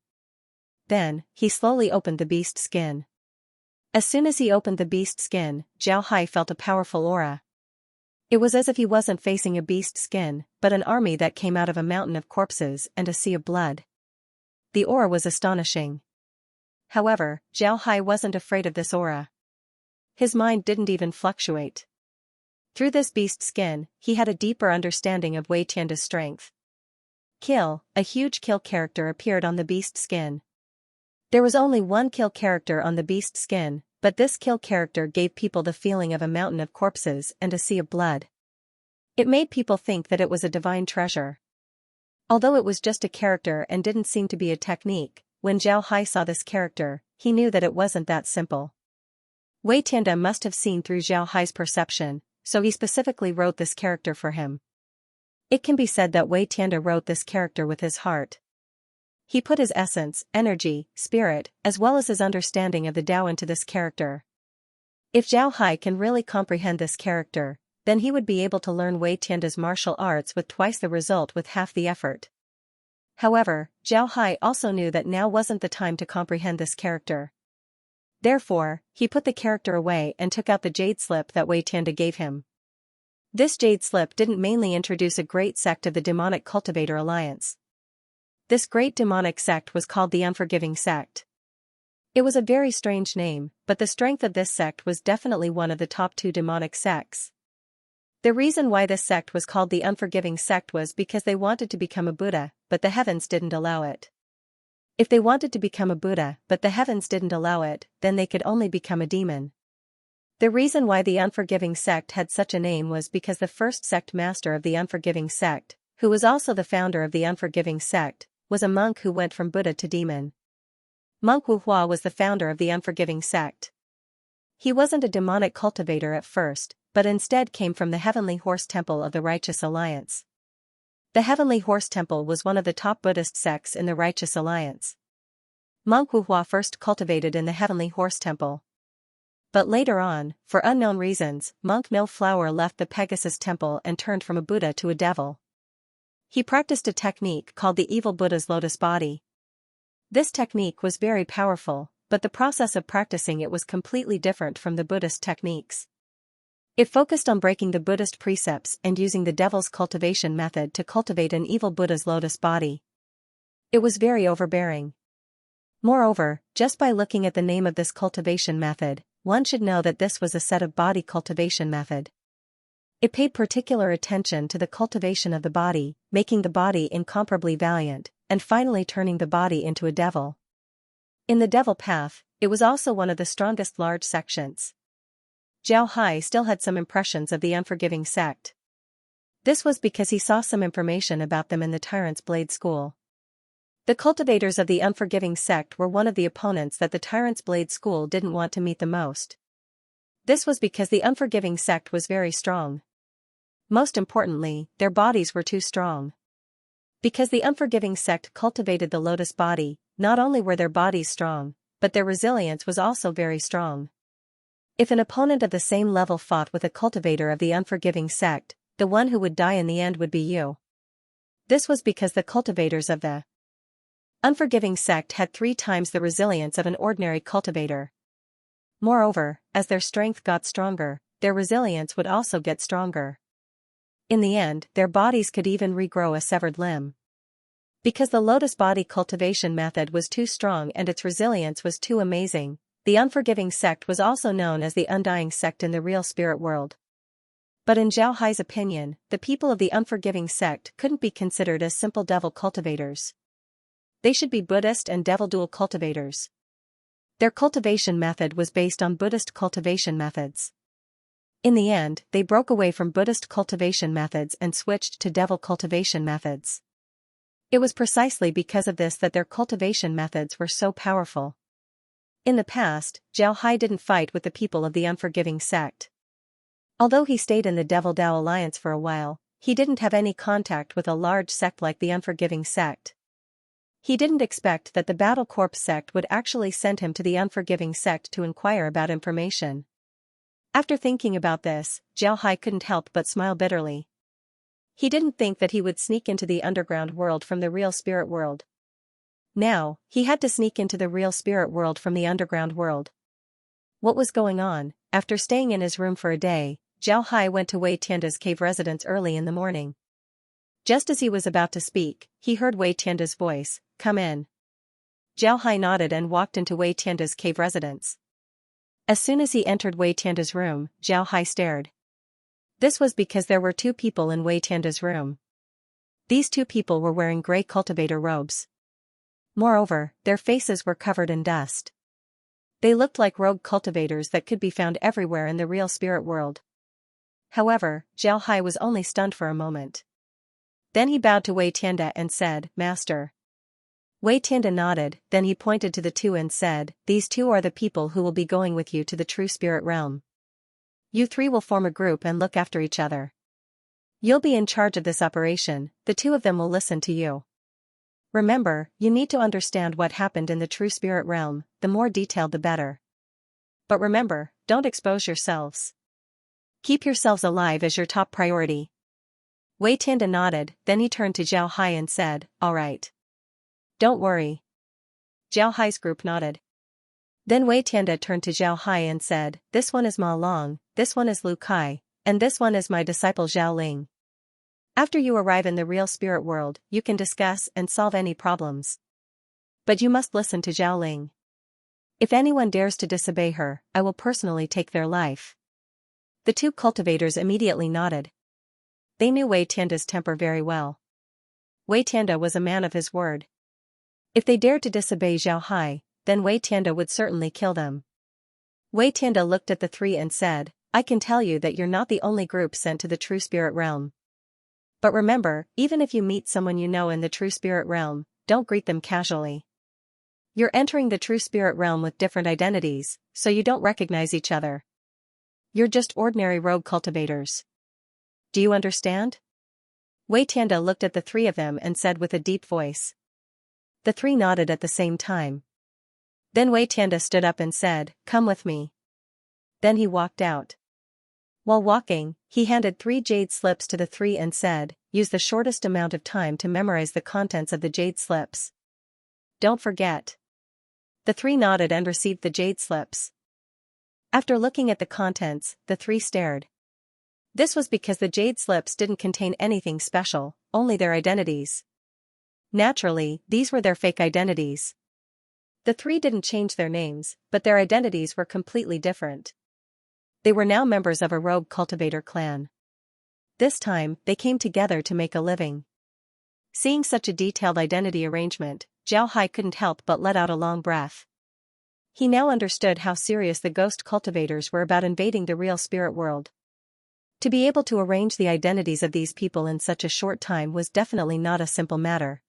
Then, he slowly opened the beast skin. As soon as he opened the beast skin, Zhao Hai felt a powerful aura. It was as if he wasn't facing a beast skin, but an army that came out of a mountain of corpses and a sea of blood. The aura was astonishing. However, Zhao Hai wasn't afraid of this aura. His mind didn't even fluctuate. Through this beast skin, he had a deeper understanding of Wei Tianda's strength. Kill, a huge kill character appeared on the beast skin. There was only one kill character on the beast skin, but this kill character gave people the feeling of a mountain of corpses and a sea of blood. It made people think that it was a divine treasure. Although it was just a character and didn't seem to be a technique, when Zhao Hai saw this character, he knew that it wasn't that simple. Wei Tianda must have seen through Zhao Hai's perception, so he specifically wrote this character for him. It can be said that Wei Tianda wrote this character with his heart. He put his essence, energy, spirit, as well as his understanding of the Tao into this character. If Zhao Hai can really comprehend this character, then he would be able to learn Wei Tianda's martial arts with twice the result with half the effort. However, Zhao Hai also knew that now wasn't the time to comprehend this character. Therefore, he put the character away and took out the Jade Slip that Wei Tianda gave him. This Jade Slip didn't mainly introduce a great sect of the demonic cultivator alliance. This great demonic sect was called the Unforgiving Sect. It was a very strange name, but the strength of this sect was definitely one of the top 2 demonic sects. The reason why this sect was called the Unforgiving Sect was because they wanted to become a Buddha, but the heavens didn't allow it. If they wanted to become a Buddha, but the heavens didn't allow it, then they could only become a demon. The reason why the Unforgiving Sect had such a name was because the first sect master of the Unforgiving Sect, who was also the founder of the Unforgiving Sect, was a monk who went from Buddha to demon. Monk Wu Hua was the founder of the Unforgiving Sect. He wasn't a demonic cultivator at first, but instead came from the Heavenly Horse Temple of the Righteous Alliance. The Heavenly Horse Temple was one of the top Buddhist sects in the Righteous Alliance. Monk Wu Hua first cultivated in the Heavenly Horse Temple. But later on, for unknown reasons, Monk No Flower left the Pegasus Temple and turned from a Buddha to a devil. He practiced a technique called the Evil Buddha's Lotus Body. This technique was very powerful, but the process of practicing it was completely different from the Buddhist techniques. It focused on breaking the Buddhist precepts and using the devil's cultivation method to cultivate an evil Buddha's lotus body. It was very overbearing. Moreover, just by looking at the name of this cultivation method, one should know that this was a set of body cultivation method. It paid particular attention to the cultivation of the body, making the body incomparably valiant, and finally turning the body into a devil. In the devil path, it was also one of the strongest large sections. Zhao Hai still had some impressions of the Unforgiving Sect. This was because he saw some information about them in the Tyrant's Blade School. The cultivators of the Unforgiving Sect were one of the opponents that the Tyrant's Blade School didn't want to meet the most. This was because the Unforgiving Sect was very strong. Most importantly, their bodies were too strong. Because the Unforgiving Sect cultivated the lotus body, not only were their bodies strong, but their resilience was also very strong. If an opponent of the same level fought with a cultivator of the Unforgiving Sect, the one who would die in the end would be you. This was because the cultivators of the Unforgiving Sect had 3 times the resilience of an ordinary cultivator. Moreover, as their strength got stronger, their resilience would also get stronger. In the end, their bodies could even regrow a severed limb. Because the lotus body cultivation method was too strong and its resilience was too amazing, The unforgiving sect was also known as the undying sect in the real spirit world. But in Zhao Hai's opinion, the people of the unforgiving sect couldn't be considered as simple devil cultivators. They should be Buddhist and devil dual cultivators. Their cultivation method was based on Buddhist cultivation methods. In the end, they broke away from Buddhist cultivation methods and switched to devil cultivation methods. It was precisely because of this that their cultivation methods were so powerful. In the past, Zhao Hai didn't fight with the people of the unforgiving sect. Although he stayed in the Devil Dao Alliance for a while, he didn't have any contact with a large sect like the unforgiving sect. He didn't expect that the Battle Corps sect would actually send him to the unforgiving sect to inquire about information. After thinking about this, Zhao Hai couldn't help but smile bitterly. He didn't think that he would sneak into the underground world from the real spirit world. Now, he had to sneak into the real spirit world from the underground world. What was going on? After staying in his room for a day, Zhao Hai went to Wei Tianda's cave residence early in the morning. Just as he was about to speak, he heard Wei Tianda's voice, "Come in." Zhao Hai nodded and walked into Wei Tianda's cave residence. As soon as he entered Wei Tianda's room, Zhao Hai stared. This was because there were two people in Wei Tianda's room. These two people were wearing gray cultivator robes. Moreover, their faces were covered in dust. They looked like rogue cultivators that could be found everywhere in the real spirit world. However, Zhao Hai was only stunned for a moment. Then he bowed to Wei Tianda and said, "Master." Wei Tianda nodded, then he pointed to the two and said, "These two are the people who will be going with you to the true spirit realm. You three will form a group and look after each other. You'll be in charge of this operation, the two of them will listen to you. Remember, you need to understand what happened in the true spirit realm, the more detailed the better. But remember, don't expose yourselves. Keep yourselves alive as your top priority." Wei Tianda nodded, then he turned to Zhao Hai and said, "All right. Don't worry." Zhao Hai's group nodded. Then Wei Tianda turned to Zhao Hai and said, "This one is Ma Long, this one is Lu Kai, and this one is my disciple Zhao Ling. After you arrive in the real spirit world, you can discuss and solve any problems. But you must listen to Zhao Ling. If anyone dares to disobey her, I will personally take their life." The two cultivators immediately nodded. They knew Wei Tianda's temper very well. Wei Tianda was a man of his word. If they dared to disobey Zhao Hai, then Wei Tianda would certainly kill them. Wei Tianda looked at the three and said, "I can tell you that you're not the only group sent to the true spirit realm. But remember, even if you meet someone you know in the true spirit realm, don't greet them casually. You're entering the true spirit realm with different identities, so you don't recognize each other. You're just ordinary rogue cultivators. Do you understand?" Wei Tianda looked at the three of them and said with a deep voice. The three nodded at the same time. Then Wei Tianda stood up and said, "Come with me." Then he walked out. While walking, he handed 3 jade slips to the three and said, "Use the shortest amount of time to memorize the contents of the jade slips. Don't forget." The three nodded and received the jade slips. After looking at the contents, the three stared. This was because the jade slips didn't contain anything special, only their identities. Naturally, these were their fake identities. The three didn't change their names, but their identities were completely different. They were now members of a rogue cultivator clan. This time, they came together to make a living. Seeing such a detailed identity arrangement, Zhao Hai couldn't help but let out a long breath. He now understood how serious the ghost cultivators were about invading the real spirit world. To be able to arrange the identities of these people in such a short time was definitely not a simple matter.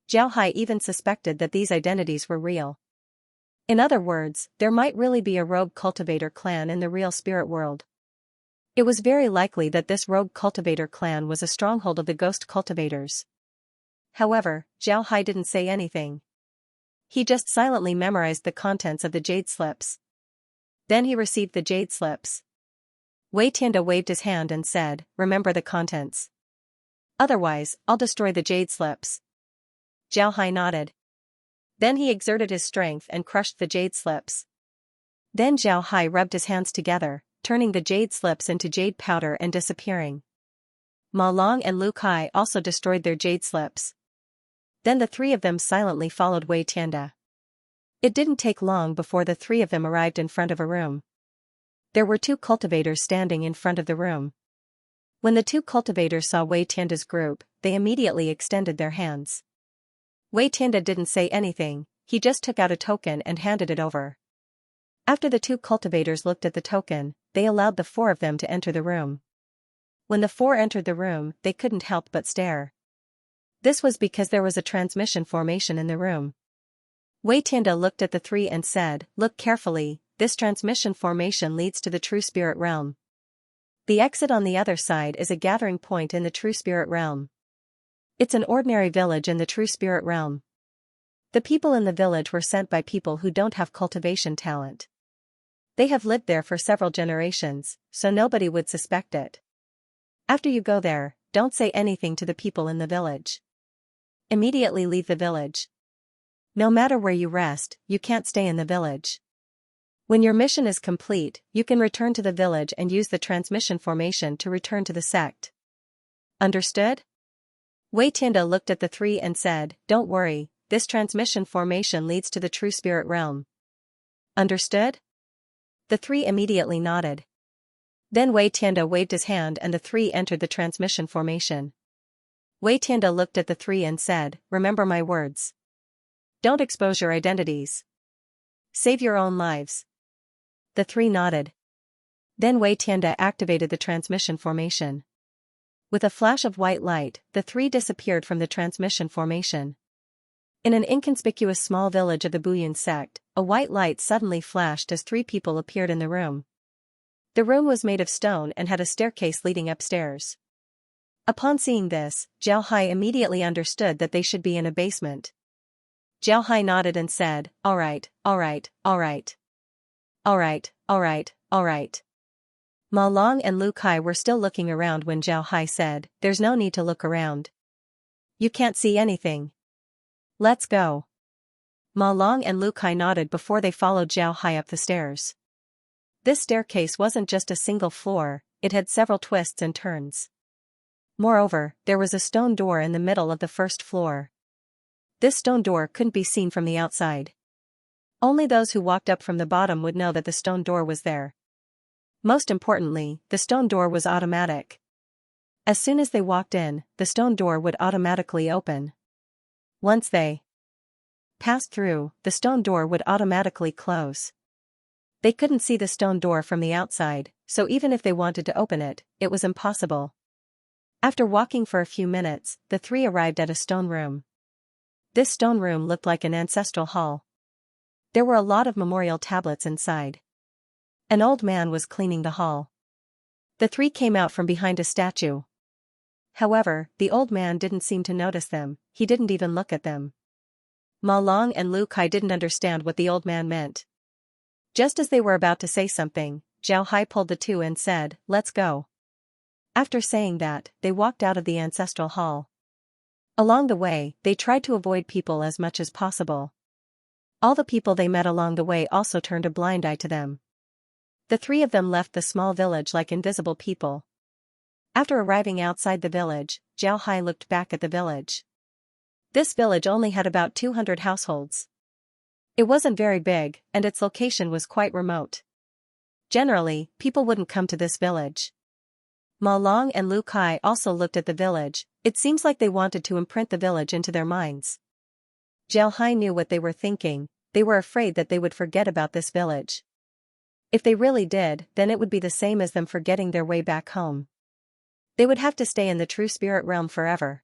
Zhao Hai even suspected that these identities were real. In other words, there might really be a rogue cultivator clan in the real spirit world. It was very likely that this rogue cultivator clan was a stronghold of the ghost cultivators. However, Zhao Hai didn't say anything. He just silently memorized the contents of the jade slips. Then he received the jade slips. Wei Tianda waved his hand and said, "Remember the contents. Otherwise, I'll destroy the jade slips." Zhao Hai nodded. Then he exerted his strength and crushed the jade slips. Then Zhao Hai rubbed his hands together, turning the jade slips into jade powder and disappearing. Ma Long and Lu Kai also destroyed their jade slips. Then the three of them silently followed Wei Tianda. It didn't take long before the three of them arrived in front of a room. There were two cultivators standing in front of the room. When the two cultivators saw Wei Tianda's group, they immediately extended their hands. Wei Tianda didn't say anything, he just took out a token and handed it over. After the two cultivators looked at the token, they allowed the four of them to enter the room. When the four entered the room, they couldn't help but stare. This was because there was a transmission formation in the room. Wei Tianda looked at the three and said, "Look carefully, this transmission formation leads to the true spirit realm. The exit on the other side is a gathering point in the true spirit realm. It's an ordinary village in the true spirit realm. The people in the village were sent by people who don't have cultivation talent. They have lived there for several generations, so nobody would suspect it. After you go there, don't say anything to the people in the village. Immediately leave the village. No matter where you rest, you can't stay in the village. When your mission is complete, you can return to the village and use the transmission formation to return to the sect. Understood?" Wei Tianda looked at the three and said, "Don't worry, this transmission formation leads to the true spirit realm." Understood? The three immediately nodded. Then Wei Tianda waved his hand and the three entered the transmission formation. Wei Tianda looked at the three and said, "Remember my words. Don't expose your identities. Save your own lives." The three nodded. Then Wei Tianda activated the transmission formation. With a flash of white light, the three disappeared from the transmission formation. In an inconspicuous small village of the Buyun sect, a white light suddenly flashed as three people appeared in the room. The room was made of stone and had a staircase leading upstairs. Upon seeing this, Zhao Hai immediately understood that they should be in a basement. Zhao Hai nodded and said, "All right, all right, all right. All right, all right, all right." Ma Long and Lu Kai were still looking around when Zhao Hai said, "There's no need to look around. You can't see anything. Let's go." Ma Long and Lu Kai nodded before they followed Zhao Hai up the stairs. This staircase wasn't just a single floor, it had several twists and turns. Moreover, there was a stone door in the middle of the first floor. This stone door couldn't be seen from the outside. Only those who walked up from the bottom would know that the stone door was there. Most importantly, the stone door was automatic. As soon as they walked in, the stone door would automatically open. Once they passed through, the stone door would automatically close. They couldn't see the stone door from the outside, so even if they wanted to open it, it was impossible. After walking for a few minutes, the three arrived at a stone room. This stone room looked like an ancestral hall. There were a lot of memorial tablets inside. An old man was cleaning the hall. The three came out from behind a statue. However, the old man didn't seem to notice them, he didn't even look at them. Ma Long and Lu Kai didn't understand what the old man meant. Just as they were about to say something, Zhao Hai pulled the two and said, "Let's go." After saying that, they walked out of the ancestral hall. Along the way, they tried to avoid people as much as possible. All the people they met along the way also turned a blind eye to them. The three of them left the small village like invisible people. After arriving outside the village, Zhao Hai looked back at the village. This village only had about 200 households. It wasn't very big, and its location was quite remote. Generally, people wouldn't come to this village. Ma Long and Lu Kai also looked at the village, it seems like they wanted to imprint the village into their minds. Zhao Hai knew what they were thinking, they were afraid that they would forget about this village. If they really did, then it would be the same as them forgetting their way back home. They would have to stay in the true spirit realm forever.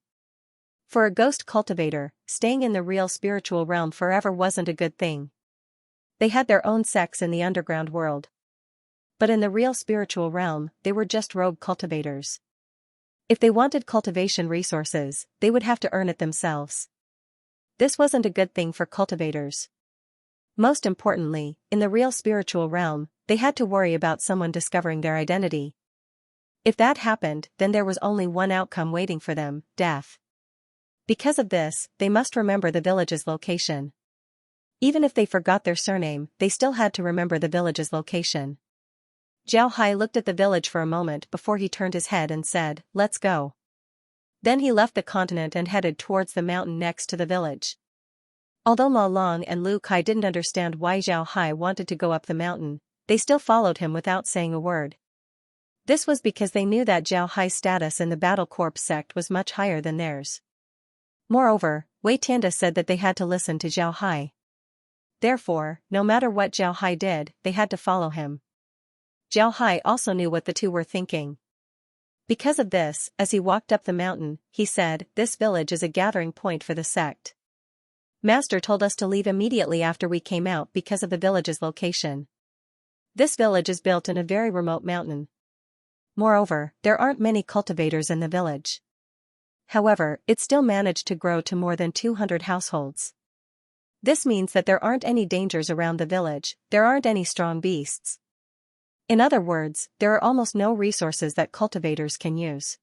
For a ghost cultivator, staying in the real spiritual realm forever wasn't a good thing. They had their own sects in the underground world. But in the real spiritual realm, they were just rogue cultivators. If they wanted cultivation resources, they would have to earn it themselves. This wasn't a good thing for cultivators. Most importantly, in the real spiritual realm, they had to worry about someone discovering their identity. If that happened, then there was only one outcome waiting for them, death. Because of this, they must remember the village's location. Even if they forgot their surname, they still had to remember the village's location. Zhao Hai looked at the village for a moment before he turned his head and said, "Let's go." Then he left the continent and headed towards the mountain next to the village. Although Ma Long and Lu Kai didn't understand why Zhao Hai wanted to go up the mountain, they still followed him without saying a word. This was because they knew that Zhao Hai's status in the Battle Corps sect was much higher than theirs. Moreover, Wei Tianda said that they had to listen to Zhao Hai. Therefore, no matter what Zhao Hai did, they had to follow him. Zhao Hai also knew what the two were thinking. Because of this, as he walked up the mountain, he said, "This village is a gathering point for the sect. Master told us to leave immediately after we came out because of the village's location. This village is built in a very remote mountain. Moreover, there aren't many cultivators in the village. However, it still managed to grow to more than 200 households. This means that there aren't any dangers around the village, there aren't any strong beasts. In other words, there are almost no resources that cultivators can use.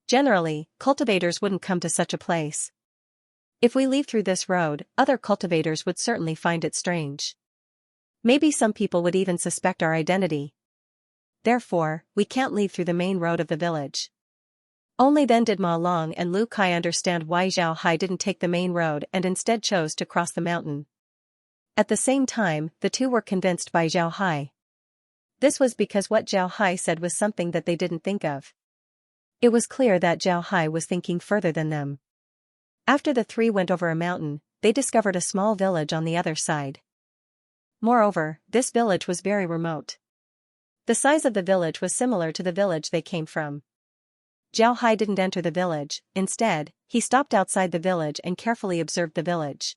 Generally, cultivators wouldn't come to such a place. If we leave through this road, other cultivators would certainly find it strange. Maybe some people would even suspect our identity. Therefore, we can't leave through the main road of the village." Only then did Ma Long and Lu Kai understand why Zhao Hai didn't take the main road and instead chose to cross the mountain. At the same time, the two were convinced by Zhao Hai. This was because what Zhao Hai said was something that they didn't think of. It was clear that Zhao Hai was thinking further than them. After the three went over a mountain, they discovered a small village on the other side. Moreover, this village was very remote. The size of the village was similar to the village they came from. Zhao Hai didn't enter the village, instead, he stopped outside the village and carefully observed the village.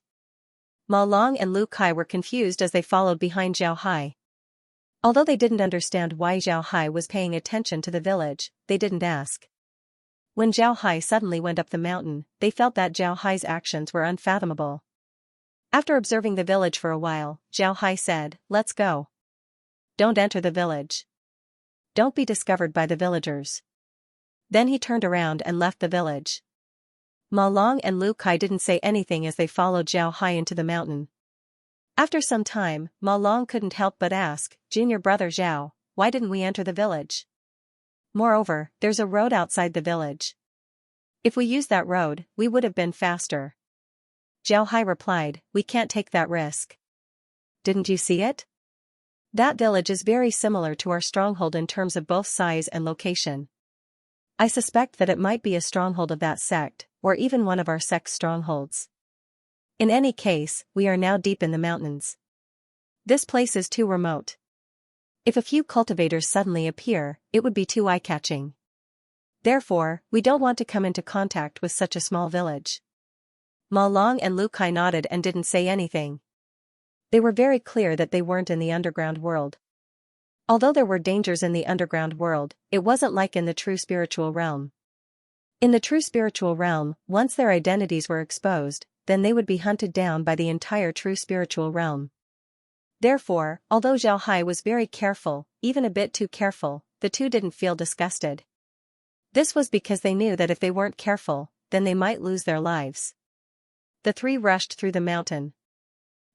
Ma Long and Lu Kai were confused as they followed behind Zhao Hai. Although they didn't understand why Zhao Hai was paying attention to the village, they didn't ask. When Zhao Hai suddenly went up the mountain, they felt that Zhao Hai's actions were unfathomable. After observing the village for a while, Zhao Hai said, "Let's go. Don't enter the village. Don't be discovered by the villagers." Then he turned around and left the village. Ma Long and Lu Kai didn't say anything as they followed Zhao Hai into the mountain. After some time, Ma Long couldn't help but ask, "Junior brother Zhao, why didn't we enter the village? Moreover, there's a road outside the village. If we used that road, we would have been faster." Zhao Hai replied, "We can't take that risk. Didn't you see it? That village is very similar to our stronghold in terms of both size and location. I suspect that it might be a stronghold of that sect, or even one of our sect's strongholds. In any case, we are now deep in the mountains. This place is too remote. If a few cultivators suddenly appear, it would be too eye-catching. Therefore, we don't want to come into contact with such a small village." Ma Long and Lu Kai nodded and didn't say anything. They were very clear that they weren't in the underground world. Although there were dangers in the underground world, it wasn't like in the true spiritual realm. In the true spiritual realm, once their identities were exposed, then they would be hunted down by the entire true spiritual realm. Therefore, although Zhao Hai was very careful, even a bit too careful, the two didn't feel disgusted. This was because they knew that if they weren't careful, then they might lose their lives. The three rushed through the mountain.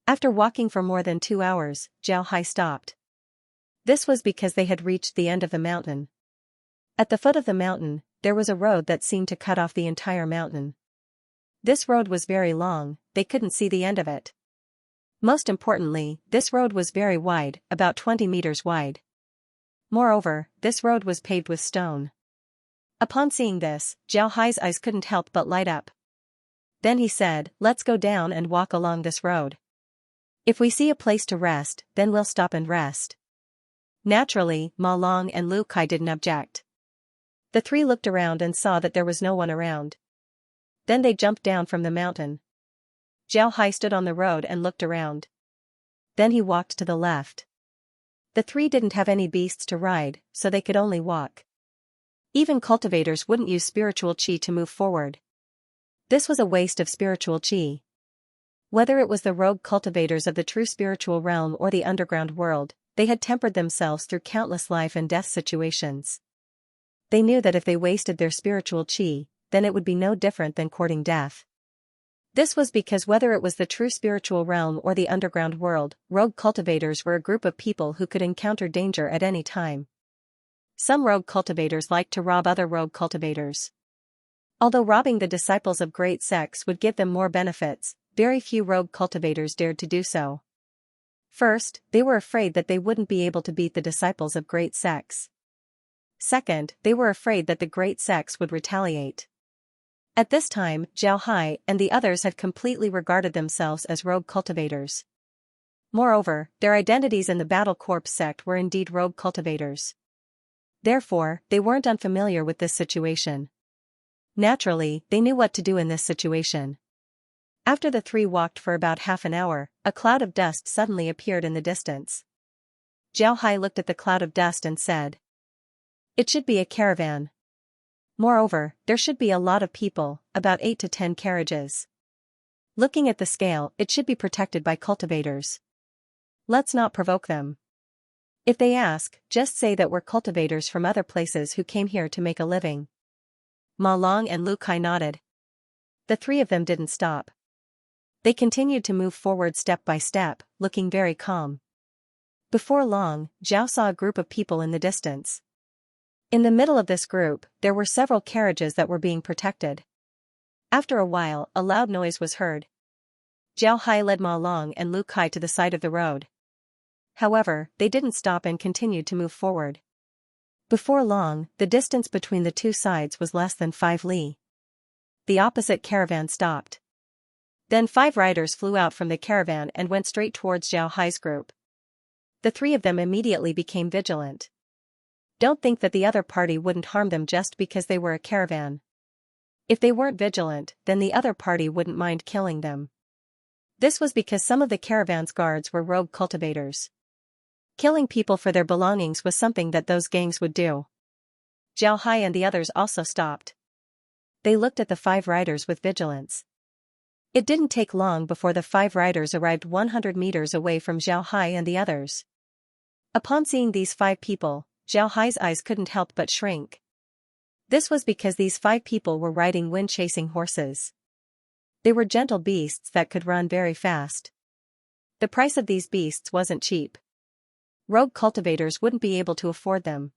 After walking for more than 2 hours, Zhao Hai stopped. This was because they had reached the end of the mountain. At the foot of the mountain, there was a road that seemed to cut off the entire mountain. This road was very long, they couldn't see the end of it. Most importantly, this road was very wide, about 20 meters wide. Moreover, this road was paved with stone. Upon seeing this, Zhao Hai's eyes couldn't help but light up. Then he said, "Let's go down and walk along this road. If we see a place to rest, then we'll stop and rest." Naturally, Ma Long and Lu Kai didn't object. The three looked around and saw that there was no one around. Then they jumped down from the mountain. Zhao Hai stood on the road and looked around. Then he walked to the left. The three didn't have any beasts to ride, so they could only walk. Even cultivators wouldn't use spiritual qi to move forward. This was a waste of spiritual qi. Whether it was the rogue cultivators of the true spiritual realm or the underground world, they had tempered themselves through countless life and death situations. They knew that if they wasted their spiritual qi, then it would be no different than courting death. This was because whether it was the true spiritual realm or the underground world, rogue cultivators were a group of people who could encounter danger at any time. Some rogue cultivators liked to rob other rogue cultivators. Although robbing the disciples of great sects would give them more benefits, very few rogue cultivators dared to do so. First, they were afraid that they wouldn't be able to beat the disciples of Great Sex. Second, they were afraid that the Great Sex would retaliate. At this time, Zhao Hai and the others had completely regarded themselves as rogue cultivators. Moreover, their identities in the Battle Corps sect were indeed rogue cultivators. Therefore, they weren't unfamiliar with this situation. Naturally, they knew what to do in this situation. After the three walked for about half an hour, a cloud of dust suddenly appeared in the distance. Zhao Hai looked at the cloud of dust and said, "It should be a caravan. Moreover, there should be a lot of people, about 8 to 10 carriages. Looking at the scale, it should be protected by cultivators. Let's not provoke them. If they ask, just say that we're cultivators from other places who came here to make a living." Ma Long and Lu Kai nodded. The three of them didn't stop. They continued to move forward step by step, looking very calm. Before long, Zhao saw a group of people in the distance. In the middle of this group, there were several carriages that were being protected. After a while, a loud noise was heard. Zhao Hai led Ma Long and Lu Kai to the side of the road. However, they didn't stop and continued to move forward. Before long, the distance between the two sides was less than 5 li. The opposite caravan stopped. Then 5 riders flew out from the caravan and went straight towards Zhao Hai's group. The three of them immediately became vigilant. Don't think that the other party wouldn't harm them just because they were a caravan. If they weren't vigilant, then the other party wouldn't mind killing them. This was because some of the caravan's guards were rogue cultivators. Killing people for their belongings was something that those gangs would do. Zhao Hai and the others also stopped. They looked at the 5 riders with vigilance. It didn't take long before the 5 riders arrived 100 meters away from Zhao Hai and the others. Upon seeing these 5 people, Zhao Hai's eyes couldn't help but shrink. This was because these 5 people were riding wind-chasing horses. They were gentle beasts that could run very fast. The price of these beasts wasn't cheap. Rogue cultivators wouldn't be able to afford them.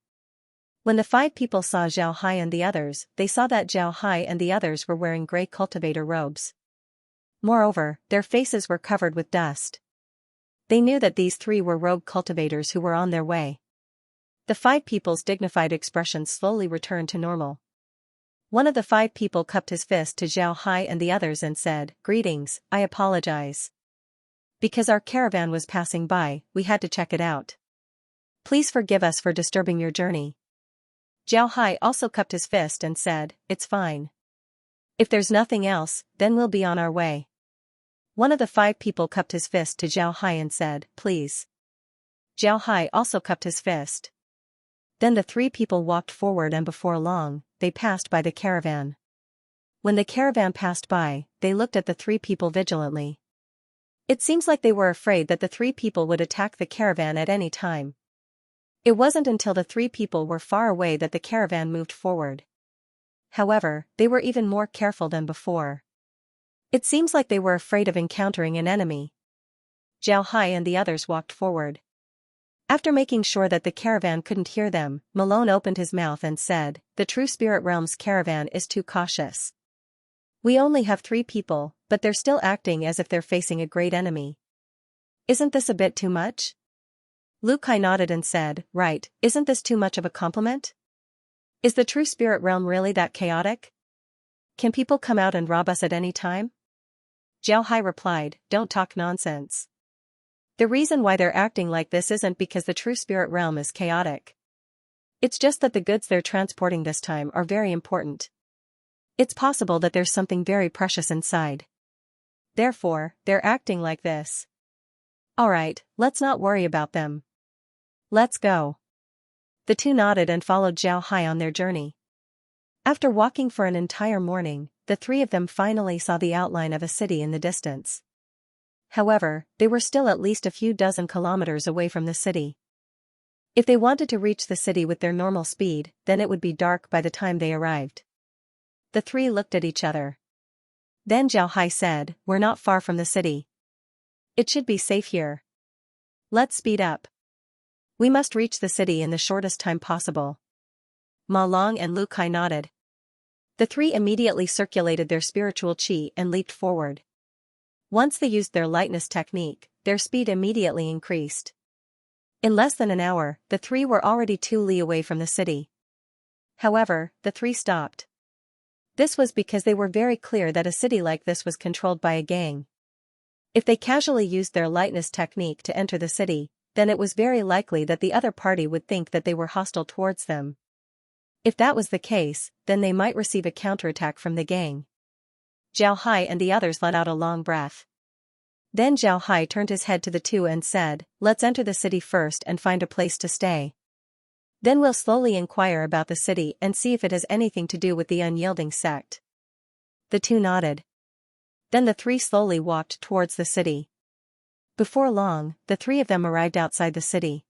When the 5 people saw Zhao Hai and the others, they saw that Zhao Hai and the others were wearing gray cultivator robes. Moreover, their faces were covered with dust. They knew that these 3 were rogue cultivators who were on their way. The 5 people's dignified expressions slowly returned to normal. One of the 5 people cupped his fist to Zhao Hai and the others and said, "Greetings, I apologize. Because our caravan was passing by, we had to check it out. Please forgive us for disturbing your journey." Zhao Hai also cupped his fist and said, "It's fine. If there's nothing else, then we'll be on our way." One of the 5 people cupped his fist to Zhao Hai and said, "Please." Zhao Hai also cupped his fist. Then the 3 people walked forward and before long, they passed by the caravan. When the caravan passed by, they looked at the 3 people vigilantly. It seems like they were afraid that the 3 people would attack the caravan at any time. It wasn't until the 3 people were far away that the caravan moved forward. However, they were even more careful than before. It seems like they were afraid of encountering an enemy. Zhao Hai and the others walked forward. After making sure that the caravan couldn't hear them, Malone opened his mouth and said, "The True Spirit Realm's caravan is too cautious. We only have 3 people, but they're still acting as if they're facing a great enemy. Isn't this a bit too much?" Lu Kai nodded and said, "Right, isn't this too much of a compliment? Is the True Spirit Realm really that chaotic? Can people come out and rob us at any time?" Zhao Hai replied, "Don't talk nonsense. The reason why they're acting like this isn't because the True Spirit Realm is chaotic. It's just that the goods they're transporting this time are very important. It's possible that there's something very precious inside. Therefore, they're acting like this. Alright, let's not worry about them. Let's go." The 2 nodded and followed Zhao Hai on their journey. After walking for an entire morning, the 3 of them finally saw the outline of a city in the distance. However, they were still at least a few dozen kilometers away from the city. If they wanted to reach the city with their normal speed, then it would be dark by the time they arrived. The 3 looked at each other. Then Zhao Hai said, "We're not far from the city. It should be safe here. Let's speed up. We must reach the city in the shortest time possible." Ma Long and Lu Kai nodded. The 3 immediately circulated their spiritual qi and leaped forward. Once they used their lightness technique, their speed immediately increased. In less than an hour, the three were already 2 li away from the city. However, the three stopped. This was because they were very clear that a city like this was controlled by a gang. If they casually used their lightness technique to enter the city, then it was very likely that the other party would think that they were hostile towards them. If that was the case, then they might receive a counterattack from the gang. Zhao Hai and the others let out a long breath. Then Zhao Hai turned his head to the two and said, "Let's enter the city first and find a place to stay. Then we'll slowly inquire about the city and see if it has anything to do with the unyielding sect." The two nodded. Then the three slowly walked towards the city. Before long, the three of them arrived outside the city.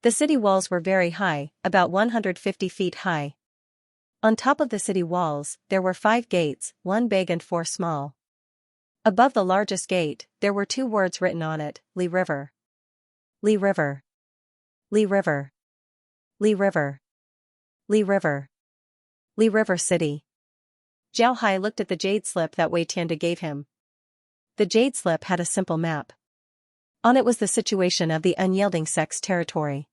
The city walls were very high, about 150 feet high. On top of the city walls, there were 5 gates, 1 big and 4 small. Above the largest gate, there were 2 words written on it, Li River. Li River. Li River. Li River. Li River. Li River City. Zhao Hai looked at the jade slip that Wei Tianda gave him. The jade slip had a simple map. On it was the situation of the unyielding sect's territory.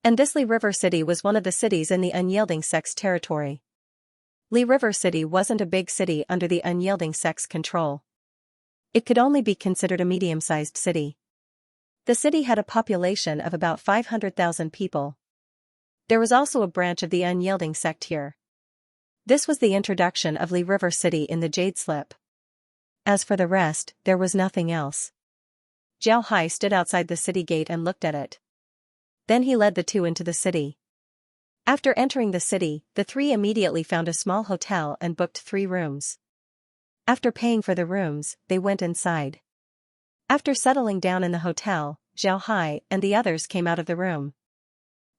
And this Li River City was one of the cities in the unyielding sect's territory. Li River City wasn't a big city under the unyielding sect's control. It could only be considered a medium-sized city. The city had a population of about 500,000 people. There was also a branch of the unyielding sect here. This was the introduction of Li River City in the jade slip. As for the rest, there was nothing else. Zhao Hai stood outside the city gate and looked at it. Then he led the two into the city. After entering the city, the three immediately found a small hotel and booked 3 rooms. After paying for the rooms, they went inside. After settling down in the hotel, Zhao Hai and the others came out of the room.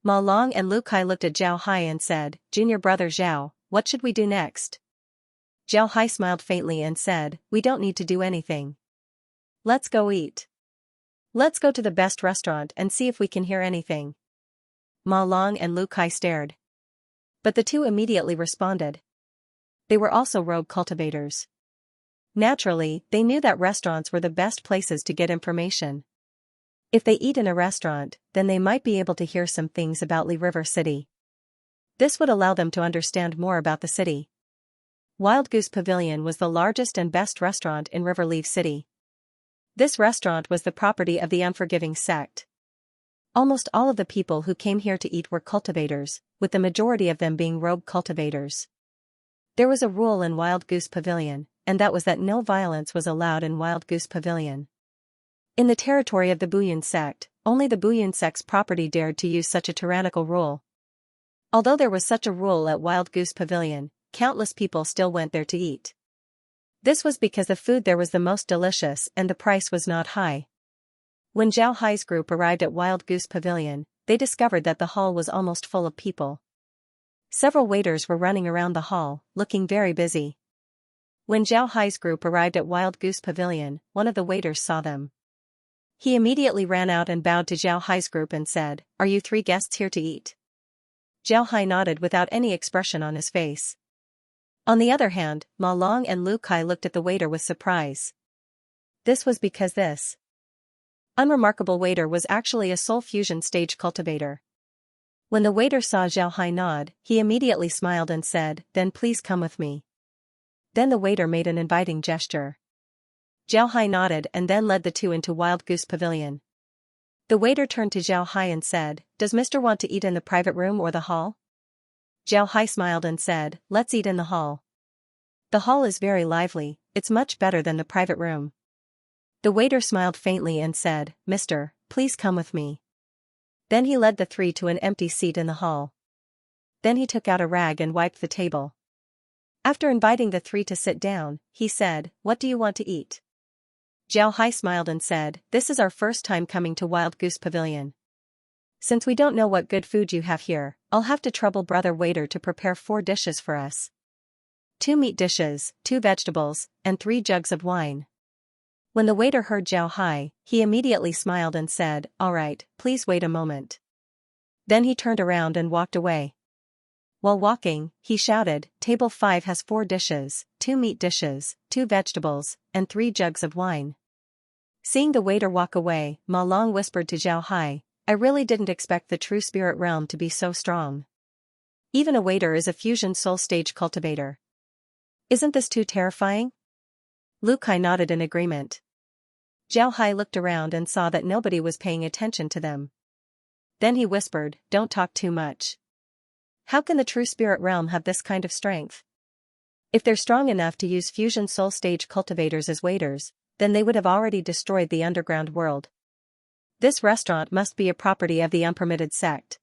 Ma Long and Lu Kai looked at Zhao Hai and said, "Junior brother Zhao, what should we do next?" Zhao Hai smiled faintly and said, "We don't need to do anything. Let's go eat. Let's go to the best restaurant and see if we can hear anything." Ma Long and Lu Kai stared. But the two immediately responded. They were also rogue cultivators. Naturally, they knew that restaurants were the best places to get information. If they eat in a restaurant, then they might be able to hear some things about Li River City. This would allow them to understand more about the city. Wild Goose Pavilion was the largest and best restaurant in River Leaf City. This restaurant was the property of the unforgiving sect. Almost all of the people who came here to eat were cultivators, with the majority of them being rogue cultivators. There was a rule in Wild Goose Pavilion, and that was that no violence was allowed in Wild Goose Pavilion. In the territory of the Buyun sect, only the Buyun sect's property dared to use such a tyrannical rule. Although there was such a rule at Wild Goose Pavilion, countless people still went there to eat. This was because the food there was the most delicious and the price was not high. When Zhao Hai's group arrived at Wild Goose Pavilion, they discovered that the hall was almost full of people. Several waiters were running around the hall, looking very busy. When Zhao Hai's group arrived at Wild Goose Pavilion, one of the waiters saw them. He immediately ran out and bowed to Zhao Hai's group and said, "Are you 3 guests here to eat?" Zhao Hai nodded without any expression on his face. On the other hand, Ma Long and Lu Kai looked at the waiter with surprise. This was because this unremarkable waiter was actually a soul fusion stage cultivator. When the waiter saw Zhao Hai nod, he immediately smiled and said, "Then please come with me." Then the waiter made an inviting gesture. Zhao Hai nodded and then led the two into Wild Goose Pavilion. The waiter turned to Zhao Hai and said, "Does Mr. want to eat in the private room or the hall?" Zhao Hai smiled and said, "Let's eat in the hall. The hall is very lively, it's much better than the private room." The waiter smiled faintly and said, "Mister, please come with me." Then he led the three to an empty seat in the hall. Then he took out a rag and wiped the table. After inviting the three to sit down, he said, "What do you want to eat?" Zhao Hai smiled and said, "This is our first time coming to Wild Goose Pavilion. Since we don't know what good food you have here, I'll have to trouble brother waiter to prepare 4 dishes for us. 2 meat dishes, 2 vegetables, and 3 jugs of wine." When the waiter heard Zhao Hai, he immediately smiled and said, "All right, please wait a moment." Then he turned around and walked away. While walking, he shouted, "Table 5 has 4 dishes, 2 meat dishes, 2 vegetables, and 3 jugs of wine." Seeing the waiter walk away, Ma Long whispered to Zhao Hai, "I really didn't expect the true spirit realm to be so strong. Even a waiter is a fusion soul stage cultivator. Isn't this too terrifying?" Lu Kai nodded in agreement. Zhao Hai looked around and saw that nobody was paying attention to them. Then he whispered, "Don't talk too much. How can the true spirit realm have this kind of strength? If they're strong enough to use fusion soul stage cultivators as waiters, then they would have already destroyed the underground world. This restaurant must be a property of the unpermitted sect.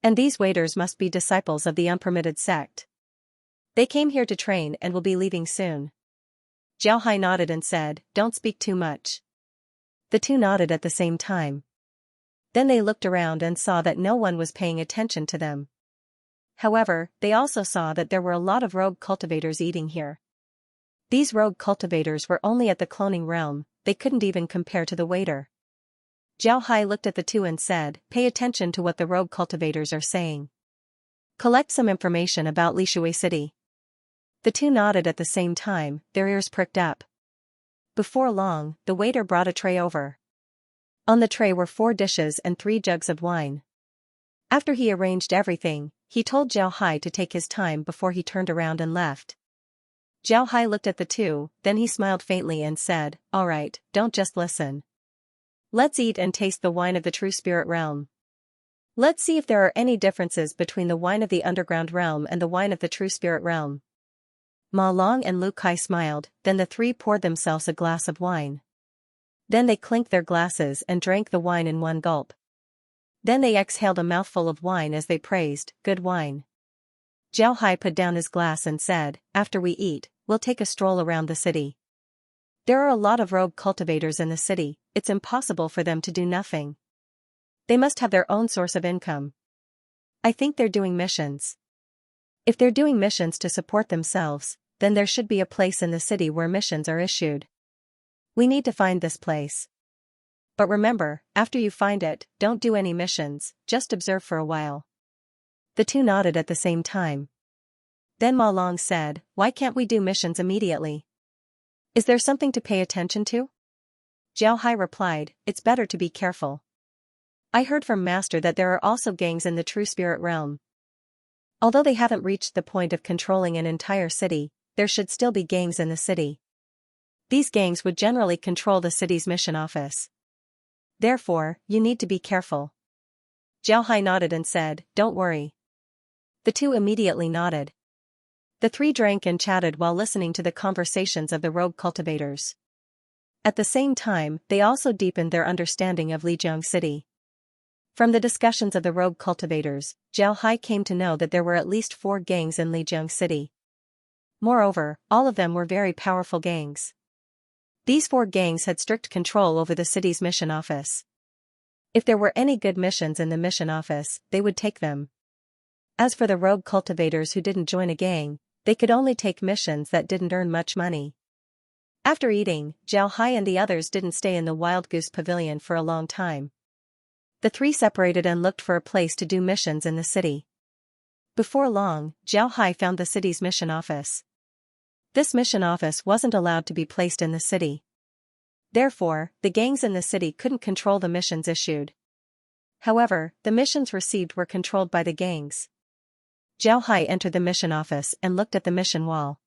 And these waiters must be disciples of the unpermitted sect. They came here to train and will be leaving soon." Zhao Hai nodded and said, "Don't speak too much." The two nodded at the same time. Then they looked around and saw that no one was paying attention to them. However, they also saw that there were a lot of rogue cultivators eating here. These rogue cultivators were only at the cloning realm, they couldn't even compare to the waiter. Zhao Hai looked at the two and said, "Pay attention to what the rogue cultivators are saying. Collect some information about Lishui City." The two nodded at the same time, their ears pricked up. Before long, the waiter brought a tray over. On the tray were 4 dishes and 3 jugs of wine. After he arranged everything, he told Zhao Hai to take his time before he turned around and left. Zhao Hai looked at the two, then he smiled faintly and said, "All right, don't just listen. Let's eat and taste the wine of the true spirit realm. Let's see if there are any differences between the wine of the underground realm and the wine of the true spirit realm." Ma Long and Lu Kai smiled, then the three poured themselves a glass of wine. Then they clinked their glasses and drank the wine in one gulp. Then they exhaled a mouthful of wine as they praised, "Good wine." Zhao Hai put down his glass and said, "After we eat, we'll take a stroll around the city. There are a lot of rogue cultivators in the city, it's impossible for them to do nothing. They must have their own source of income. I think they're doing missions. If they're doing missions to support themselves, then there should be a place in the city where missions are issued. We need to find this place. But remember, after you find it, don't do any missions, just observe for a while." The two nodded at the same time. Then Ma Long said, "Why can't we do missions immediately? Is there something to pay attention to?" Zhao Hai replied, "It's better to be careful. I heard from Master that there are also gangs in the true spirit realm. Although they haven't reached the point of controlling an entire city, there should still be gangs in the city. These gangs would generally control the city's mission office. Therefore, you need to be careful." Zhao Hai nodded and said, "Don't worry." The two immediately nodded. The three drank and chatted while listening to the conversations of the rogue cultivators. At the same time, they also deepened their understanding of Lijiang City. From the discussions of the rogue cultivators, Zhao Hai came to know that there were at least 4 gangs in Lijiang City. Moreover, all of them were very powerful gangs. These 4 gangs had strict control over the city's mission office. If there were any good missions in the mission office, they would take them. As for the rogue cultivators who didn't join a gang, they could only take missions that didn't earn much money. After eating, Zhao Hai and the others didn't stay in the Wild Goose Pavilion for a long time. The three separated and looked for a place to do missions in the city. Before long, Zhao Hai found the city's mission office. This mission office wasn't allowed to be placed in the city. Therefore, the gangs in the city couldn't control the missions issued. However, the missions received were controlled by the gangs. Zhao Hai entered the mission office and looked at the mission wall.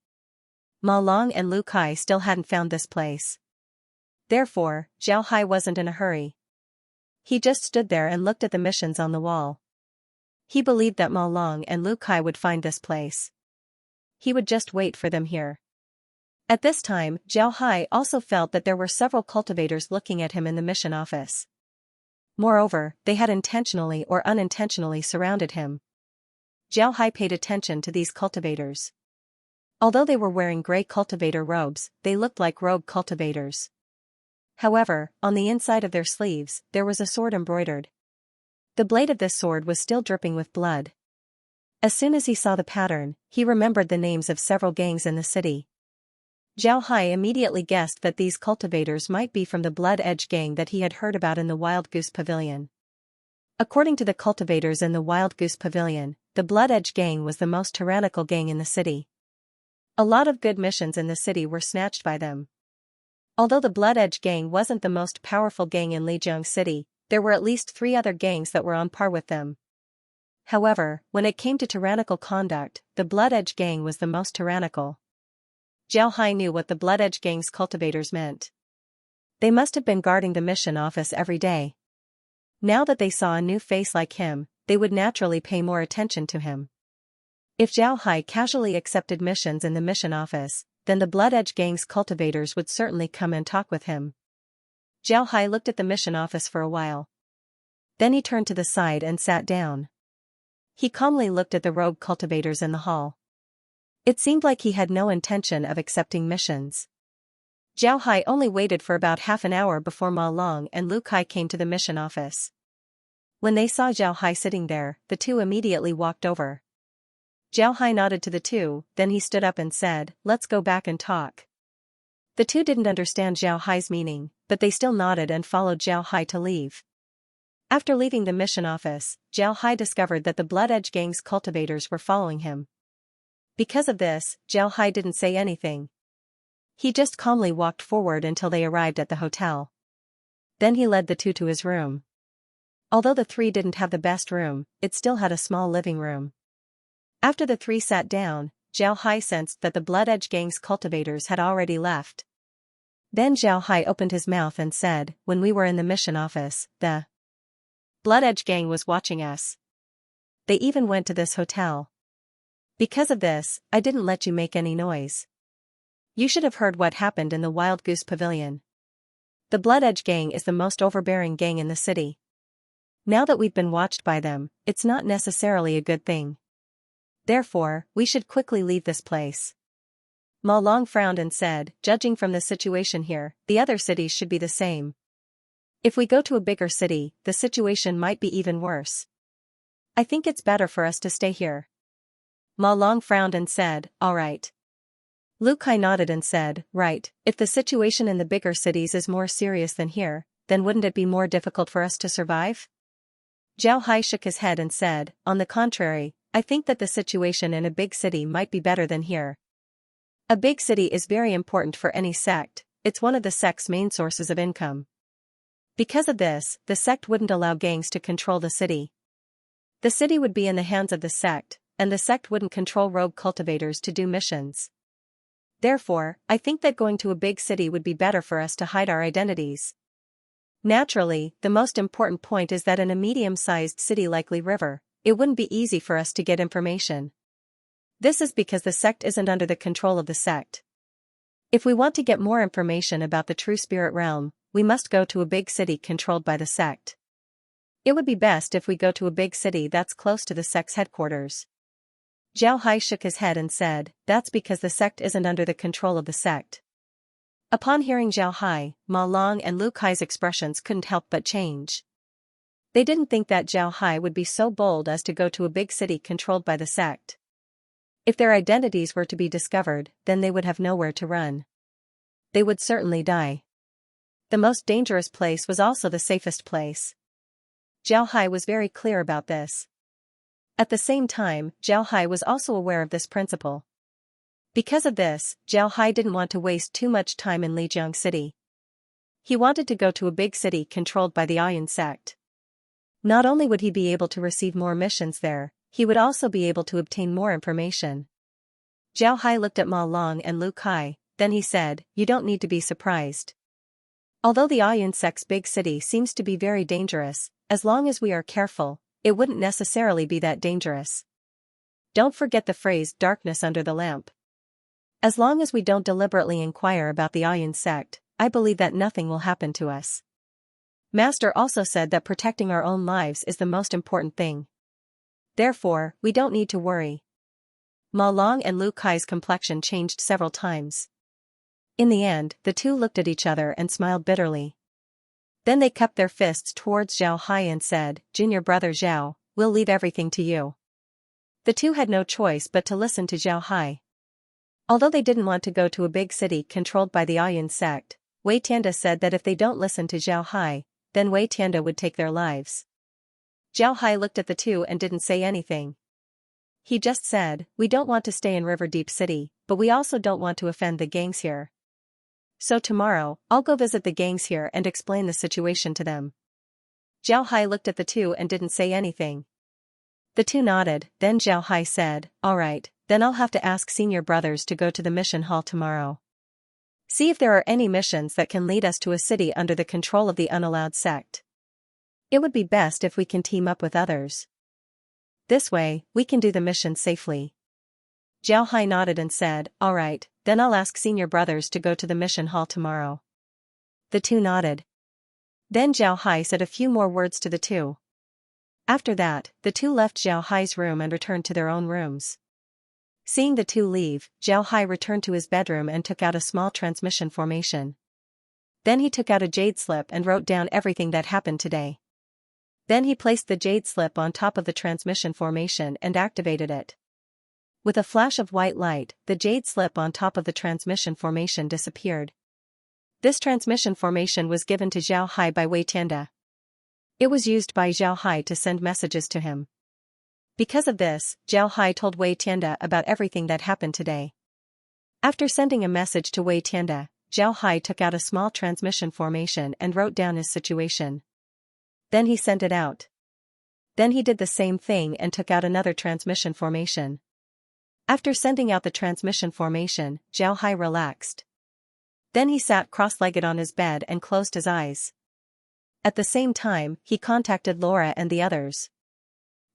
Ma Long and Lu Kai still hadn't found this place. Therefore, Zhao Hai wasn't in a hurry. He just stood there and looked at the missions on the wall. He believed that Ma Long and Lu Kai would find this place. He would just wait for them here. At this time, Zhao Hai also felt that there were several cultivators looking at him in the mission office. Moreover, they had intentionally or unintentionally surrounded him. Zhao Hai paid attention to these cultivators. Although they were wearing gray cultivator robes, they looked like rogue cultivators. However, on the inside of their sleeves, there was a sword embroidered. The blade of this sword was still dripping with blood. As soon as he saw the pattern, he remembered the names of several gangs in the city. Zhao Hai immediately guessed that these cultivators might be from the Blood Edge gang that he had heard about in the Wild Goose Pavilion. According to the cultivators in the Wild Goose Pavilion, the Blood Edge gang was the most tyrannical gang in the city. A lot of good missions in the city were snatched by them. Although the Blood Edge gang wasn't the most powerful gang in Lijiang City, there were at least 3 other gangs that were on par with them. However, when it came to tyrannical conduct, the Blood Edge gang was the most tyrannical. Zhao Hai knew what the Blood Edge gang's cultivators meant. They must have been guarding the mission office every day. Now that they saw a new face like him, they would naturally pay more attention to him. If Zhao Hai casually accepted missions in the mission office, then the Blood Edge gang's cultivators would certainly come and talk with him. Zhao Hai looked at the mission office for a while. Then he turned to the side and sat down. He calmly looked at the rogue cultivators in the hall. It seemed like he had no intention of accepting missions. Zhao Hai only waited for about half an hour before Ma Long and Lu Kai came to the mission office. When they saw Zhao Hai sitting there, the two immediately walked over. Zhao Hai nodded to the two, then he stood up and said, "Let's go back and talk." The two didn't understand Zhao Hai's meaning, but they still nodded and followed Zhao Hai to leave. After leaving the mission office, Zhao Hai discovered that the Blood Edge gang's cultivators were following him. Because of this, Zhao Hai didn't say anything. He just calmly walked forward until they arrived at the hotel. Then he led the two to his room. Although the 3 didn't have the best room, it still had a small living room. After the 3 sat down, Zhao Hai sensed that the Blood Edge gang's cultivators had already left. Then Zhao Hai opened his mouth and said, "When we were in the mission office, the Blood Edge gang was watching us. They even went to this hotel. Because of this, I didn't let you make any noise. You should have heard what happened in the Wild Goose Pavilion. The Blood Edge gang is the most overbearing gang in the city. Now that we've been watched by them, it's not necessarily a good thing. Therefore, we should quickly leave this place." Ma Long frowned and said, "Judging from the situation here, the other cities should be the same. If we go to a bigger city, the situation might be even worse. I think it's better for us to stay here." Ma Long frowned and said, "All right." Lu Kai nodded and said, "Right, if the situation in the bigger cities is more serious than here, then wouldn't it be more difficult for us to survive?" Zhao Hai shook his head and said, "On the contrary, I think that the situation in a big city might be better than here. A big city is very important for any sect, it's one of the sect's main sources of income. Because of this, the sect wouldn't allow gangs to control the city. The city would be in the hands of the sect, and the sect wouldn't control rogue cultivators to do missions. Therefore, I think that going to a big city would be better for us to hide our identities. Naturally, the most important point is that in a medium-sized city like Li River, it wouldn't be easy for us to get information. This is because the sect isn't under the control of the sect. If we want to get more information about the true spirit realm, we must go to a big city controlled by the sect. It would be best if we go to a big city that's close to the sect's headquarters." Zhao Hai shook his head and said, "That's because the sect isn't under the control of the sect." Upon hearing Zhao Hai, Ma Long and Lu Kai's expressions couldn't help but change. They didn't think that Zhao Hai would be so bold as to go to a big city controlled by the sect. If their identities were to be discovered, then they would have nowhere to run. They would certainly die. The most dangerous place was also the safest place. Zhao Hai was very clear about this. At the same time, Zhao Hai was also aware of this principle. Because of this, Zhao Hai didn't want to waste too much time in Lijiang City. He wanted to go to a big city controlled by the Ayin sect. Not only would he be able to receive more missions there, he would also be able to obtain more information. Zhao Hai looked at Ma Long and Lu Kai, then he said, "You don't need to be surprised. Although the Ayin sect's big city seems to be very dangerous, as long as we are careful, it wouldn't necessarily be that dangerous. Don't forget the phrase darkness under the lamp. As long as we don't deliberately inquire about the Ayin sect, I believe that nothing will happen to us. Master also said that protecting our own lives is the most important thing. Therefore, we don't need to worry." Ma Long and Lu Kai's complexion changed several times. In the end, the two looked at each other and smiled bitterly. Then they cupped their fists towards Zhao Hai and said, "Junior brother Zhao, we'll leave everything to you." The two had no choice but to listen to Zhao Hai. Although they didn't want to go to a big city controlled by the Ayin sect, Wei Tianda said that if they don't listen to Zhao Hai, then Wei Tianda would take their lives. Zhao Hai looked at the two and didn't say anything. he just said, "We don't want to stay in River Deep City, but we also don't want to offend the gangs here. So tomorrow, I'll go visit the gangs here and explain the situation to them." Zhao Hai looked at the two and didn't say anything. The two nodded, then Zhao Hai said, "Alright, then I'll have to ask senior brothers to go to the mission hall tomorrow. See if there are any missions that can lead us to a city under the control of the unallowed sect. It would be best if we can team up with others. This way, we can do the mission safely." Zhao Hai nodded and said, "Alright, then I'll ask senior brothers to go to the mission hall tomorrow." The two nodded. Then Zhao Hai said a few more words to the two. After that, the two left Zhao Hai's room and returned to their own rooms. Seeing the two leave, Zhao Hai returned to his bedroom and took out a small transmission formation. Then he took out a jade slip and wrote down everything that happened today. Then he placed the jade slip on top of the transmission formation and activated it. With a flash of white light, the jade slip on top of the transmission formation disappeared. This transmission formation was given to Zhao Hai by Wei Tianda. It was used by Zhao Hai to send messages to him. Because of this, Zhao Hai told Wei Tianda about everything that happened today. After sending a message to Wei Tianda, Zhao Hai took out a small transmission formation and wrote down his situation. Then he sent it out. Then he did the same thing and took out another transmission formation. After sending out the transmission formation, Zhao Hai relaxed. Then he sat cross-legged on his bed and closed his eyes. At the same time, he contacted Laura and the others.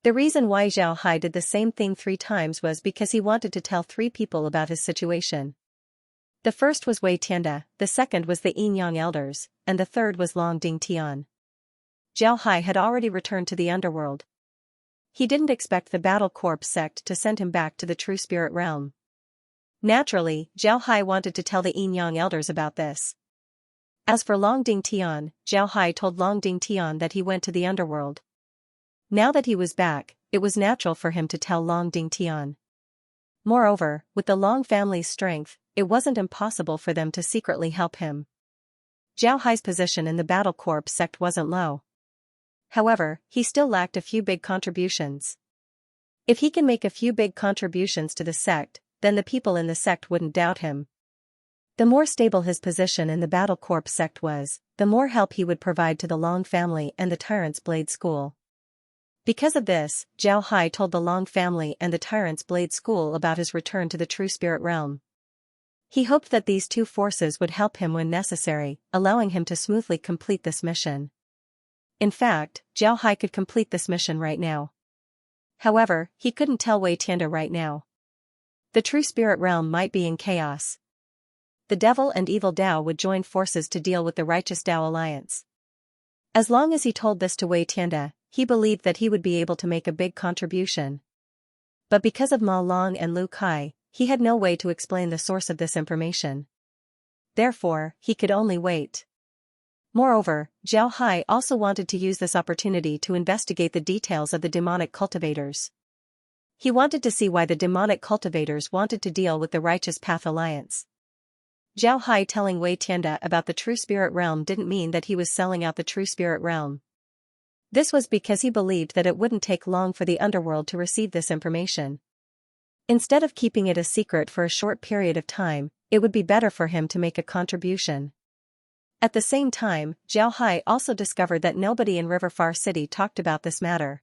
The reason why Zhao Hai did the same thing 3 times was because he wanted to tell 3 people about his situation. The first was Wei Tianda, the second was the Yin Yang elders, and the third was Long Ding Tian. Zhao Hai had already returned to the underworld. He didn't expect the Battle Corps sect to send him back to the true spirit realm. Naturally, Zhao Hai wanted to tell the Yin Yang elders about this. As for Long Ding Tian, Zhao Hai told Long Ding Tian that he went to the underworld. Now that he was back, it was natural for him to tell Long Ding Tian. Moreover, with the Long family's strength, it wasn't impossible for them to secretly help him. Zhao Hai's position in the Battle Corps sect wasn't low. However, he still lacked a few big contributions. If he can make a few big contributions to the sect, then the people in the sect wouldn't doubt him. The more stable his position in the Battle Corps sect was, the more help he would provide to the Long family and the Tyrant's Blade School. Because of this, Zhao Hai told the Long family and the Tyrant's Blade School about his return to the true spirit realm. He hoped that these 2 forces would help him when necessary, allowing him to smoothly complete this mission. In fact, Zhao Hai could complete this mission right now. However, he couldn't tell Wei Tianda right now. The true spirit realm might be in chaos. The devil and evil Dao would join forces to deal with the righteous Dao alliance. As long as he told this to Wei Tianda, he believed that he would be able to make a big contribution. But because of Ma Long and Lu Kai, he had no way to explain the source of this information. Therefore, he could only wait. Moreover, Zhao Hai also wanted to use this opportunity to investigate the details of the demonic cultivators. He wanted to see why the demonic cultivators wanted to deal with the Righteous Path Alliance. Zhao Hai telling Wei Tianda about the true spirit realm didn't mean that he was selling out the true spirit realm. This was because he believed that it wouldn't take long for the underworld to receive this information. Instead of keeping it a secret for a short period of time, it would be better for him to make a contribution. At the same time, Zhao Hai also discovered that nobody in Riverfar City talked about this matter.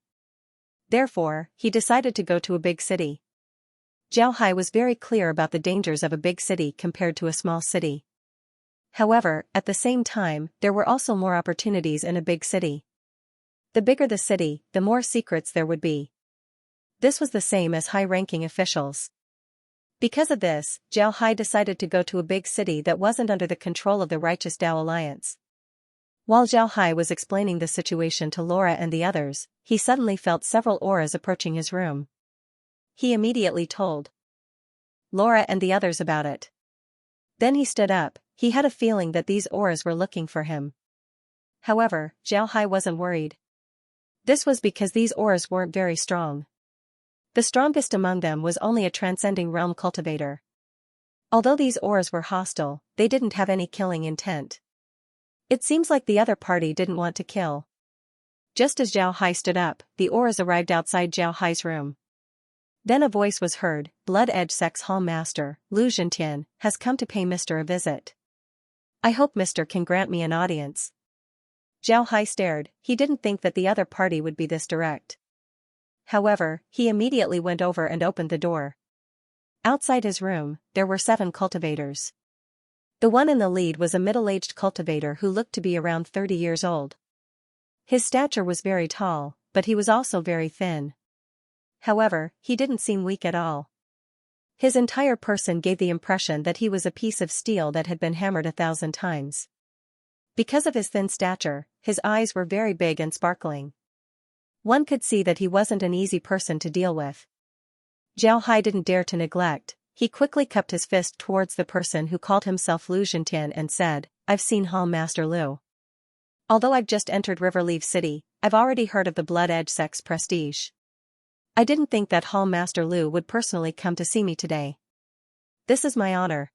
Therefore, he decided to go to a big city. Zhao Hai was very clear about the dangers of a big city compared to a small city. However, at the same time, there were also more opportunities in a big city. The bigger the city, the more secrets there would be. This was the same as high-ranking officials. Because of this, Zhao Hai decided to go to a big city that wasn't under the control of the Righteous Dao Alliance. While Zhao Hai was explaining the situation to Laura and the others, he suddenly felt several auras approaching his room. He immediately told Laura and the others about it. Then he stood up. He had a feeling that these auras were looking for him. However, Zhao Hai wasn't worried. This was because these auras weren't very strong. The strongest among them was only a transcending realm cultivator. Although these auras were hostile, they didn't have any killing intent. It seems like the other party didn't want to kill. Just as Zhao Hai stood up, the auras arrived outside Zhao Hai's room. Then a voice was heard, Blood Edge Sect's Hall Master, Lu Zhentian, has come to pay Mr. a visit. I hope Mr. can grant me an audience. Zhao Hai stared, he didn't think that the other party would be this direct. However, he immediately went over and opened the door. Outside his room, there were 7 cultivators. The one in the lead was a middle-aged cultivator who looked to be around 30 years old. His stature was very tall, but he was also very thin. However, he didn't seem weak at all. His entire person gave the impression that he was a piece of steel that had been hammered 1,000 times. Because of his thin stature, his eyes were very big and sparkling. One could see that he wasn't an easy person to deal with. Zhao Hai didn't dare to neglect. He quickly cupped his fist towards the person who called himself Lu Zhentian and said, I've seen Hall Master Lu. Although I've just entered Riverleaf City, I've already heard of the Blood Edge Sect's prestige. I didn't think that Hall Master Lu would personally come to see me today. This is my honor.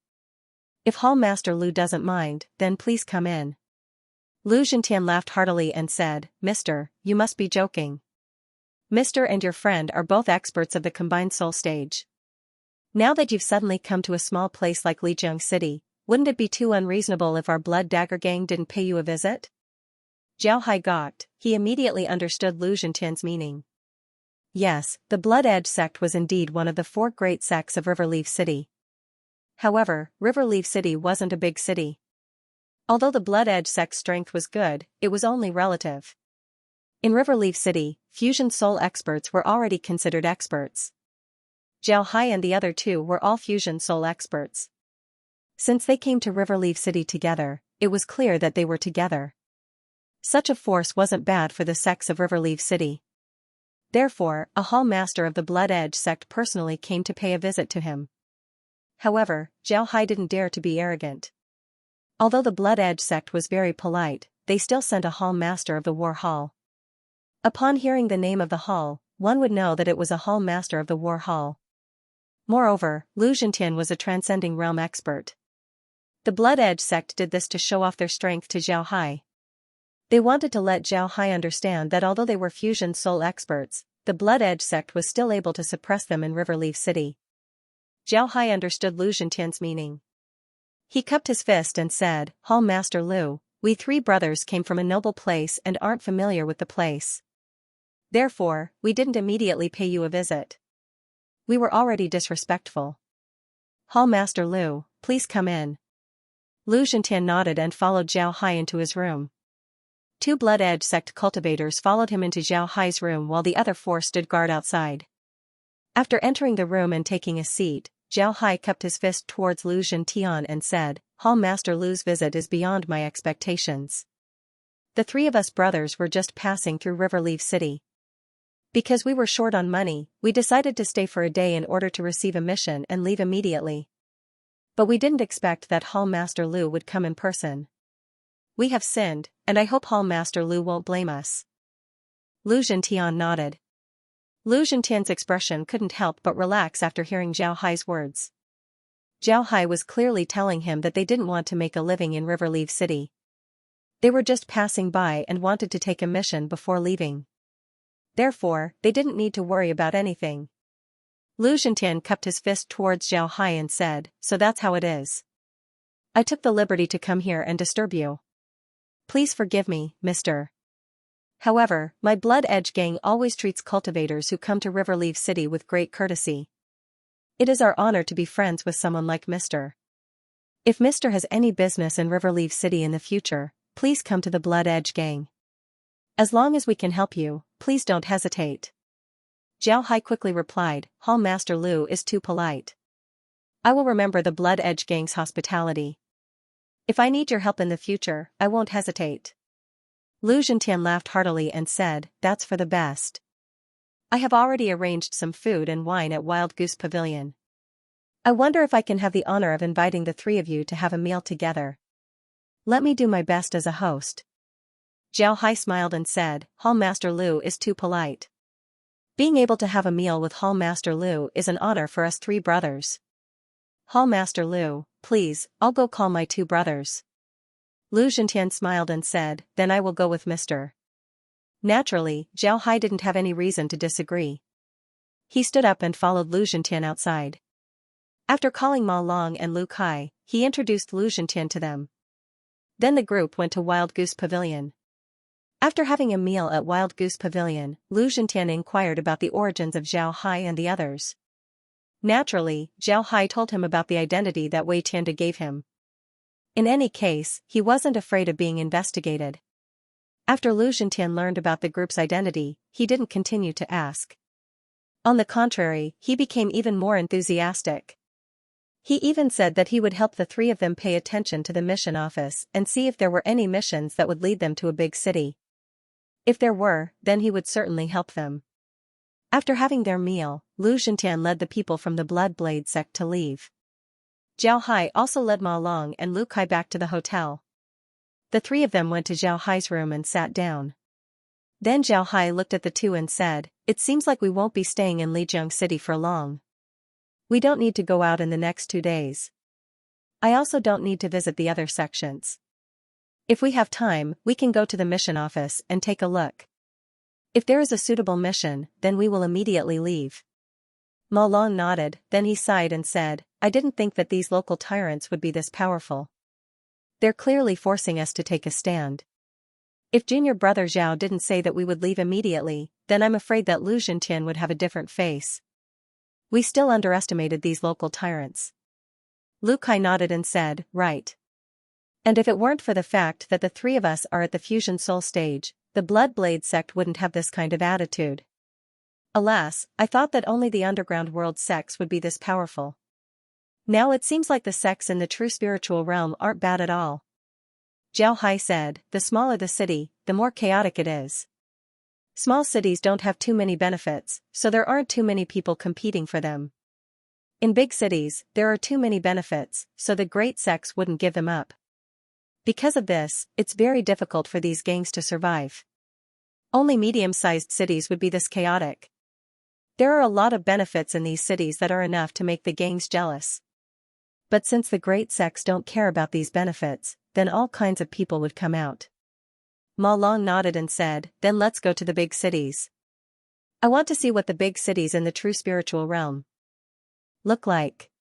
If Hall Master Lu doesn't mind, then please come in. Lu Zhentian laughed heartily and said, Mister, you must be joking. Mister and your friend are both experts of the combined soul stage. Now that you've suddenly come to a small place like Lijiang City, wouldn't it be too unreasonable if our Blood Dagger Gang didn't pay you a visit? Zhao Hai gawked, he immediately understood Lu Zhentian's meaning. Yes, the Blood Edge sect was indeed one of the 4 great sects of Riverleaf City. However, Riverleaf City wasn't a big city. Although the Blood Edge sect's strength was good, it was only relative. In Riverleaf City, fusion soul experts were already considered experts. Zhao Hai and the other 2 were all fusion soul experts. Since they came to Riverleaf City together, it was clear that they were together. Such a force wasn't bad for the sects of Riverleaf City. Therefore, a Hall Master of the Blood Edge sect personally came to pay a visit to him. However, Zhao Hai didn't dare to be arrogant. Although the Blood Edge sect was very polite, they still sent a Hall Master of the War Hall. Upon hearing the name of the hall, one would know that it was a Hall Master of the War Hall. Moreover, Lu Zhentian was a transcending realm expert. The Blood Edge sect did this to show off their strength to Zhao Hai. They wanted to let Zhao Hai understand that although they were fusion soul experts, the Blood Edge sect was still able to suppress them in Riverleaf City. Zhao Hai understood Lu Zhentian's meaning. He cupped his fist and said, Hall Master Lu, we 3 brothers came from a noble place and aren't familiar with the place. Therefore, we didn't immediately pay you a visit. We were already disrespectful. Hall Master Lu, please come in. Lu Zhentian nodded and followed Zhao Hai into his room. 2 Blood Edge sect cultivators followed him into Zhao Hai's room while the other 4 stood guard outside. After entering the room and taking a seat, Zhao Hai cupped his fist towards Lu Zhentian and said, Hall Master Lu's visit is beyond my expectations. The 3 of us brothers were just passing through Riverleaf City. Because we were short on money, we decided to stay for a day in order to receive a mission and leave immediately. But we didn't expect that Hall Master Lu would come in person. We have sinned, and I hope Hall Master Lu won't blame us. Lu Zhentian nodded. Lu Zhentian's expression couldn't help but relax after hearing Zhao Hai's words. Zhao Hai was clearly telling him that they didn't want to make a living in Riverleaf City. They were just passing by and wanted to take a mission before leaving. Therefore, they didn't need to worry about anything. Lu Zhentian cupped his fist towards Zhao Hai and said, So that's how it is. I took the liberty to come here and disturb you. Please forgive me, mister. However, my Blood Edge gang always treats cultivators who come to Riverleaf City with great courtesy. It is our honor to be friends with someone like Mister. If Mister has any business in Riverleaf City in the future, please come to the Blood Edge gang. As long as we can help you, please don't hesitate. Zhao Hai quickly replied, Hall Master Lu is too polite. I will remember the Blood Edge gang's hospitality. If I need your help in the future, I won't hesitate. Lu Zhentian laughed heartily and said, That's for the best. I have already arranged some food and wine at Wild Goose Pavilion. I wonder if I can have the honor of inviting the 3 of you to have a meal together. Let me do my best as a host. Zhao Hai smiled and said, Hall Master Lu is too polite. Being able to have a meal with Hall Master Lu is an honor for us 3 brothers. Hall Master Lu, please, I'll go call my 2 brothers. Lu Zhentian smiled and said, Then I will go with Mister. Naturally, Zhao Hai didn't have any reason to disagree. he stood up and followed Lu Zhentian outside. After calling Ma Long and Lu Kai, he introduced Lu Zhentian to them. Then the group went to Wild Goose Pavilion. After having a meal at Wild Goose Pavilion, Lu Zhentian inquired about the origins of Zhao Hai and the others. Naturally, Zhao Hai told him about the identity that Wei Tianda gave him. In any case, he wasn't afraid of being investigated. After Lu Zhentian learned about the group's identity, he didn't continue to ask. On the contrary, he became even more enthusiastic. He even said that he would help the three of them pay attention to the mission office and see if there were any missions that would lead them to a big city. If there were, then he would certainly help them. After having their meal, Lu Zhentian led the people from the Blood Blade sect to leave. Zhao Hai also led Ma Long and Lu Kai back to the hotel. The three of them went to Zhao Hai's room and sat down. Then Zhao Hai looked at the two and said, "It seems like we won't be staying in Lijiang City for long. We don't need to go out in the next 2 days. I also don't need to visit the other sections. If we have time, we can go to the mission office and take a look. If there is a suitable mission, then we will immediately leave." Ma Long nodded, then he sighed and said, "I didn't think that these local tyrants would be this powerful. They're clearly forcing us to take a stand. If junior brother Zhao didn't say that we would leave immediately, then I'm afraid that Lu Zhentian would have a different face. We still underestimated these local tyrants." Lu Kai nodded and said, "Right. And if it weren't for the fact that the three of us are at the fusion soul stage, the Blood Blade sect wouldn't have this kind of attitude. Alas, I thought that only the underground world sects would be this powerful. Now it seems like the sects in the true spiritual realm aren't bad at all." Zhao Hai said, "The smaller the city, the more chaotic it is. Small cities don't have too many benefits, so there aren't too many people competing for them. In big cities, there are too many benefits, so the great sects wouldn't give them up. Because of this, it's very difficult for these gangs to survive. Only medium-sized cities would be this chaotic. There are a lot of benefits in these cities that are enough to make the gangs jealous. But since the great sects don't care about these benefits, then all kinds of people would come out." Ma Long nodded and said, "Then let's go to the big cities. I want to see what the big cities in the true spiritual realm look like.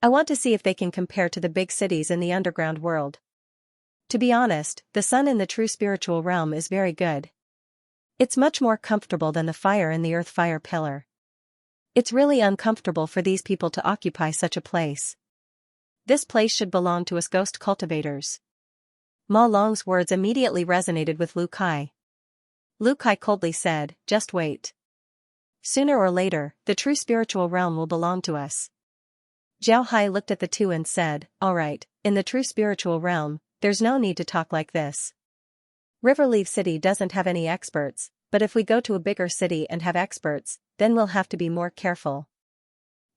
I want to see if they can compare to the big cities in the underground world. To be honest, the sun in the true spiritual realm is very good. It's much more comfortable than the fire in the earth fire pillar. It's really uncomfortable for these people to occupy such a place. This place should belong to us ghost cultivators." Ma Long's words immediately resonated with Lu Kai. Lu Kai coldly said, "Just wait. Sooner or later, the true spiritual realm will belong to us." Zhao Hai looked at the two and said, "All right, in the true spiritual realm, there's no need to talk like this. Riverleaf City doesn't have any experts, but if we go to a bigger city and have experts, then we'll have to be more careful.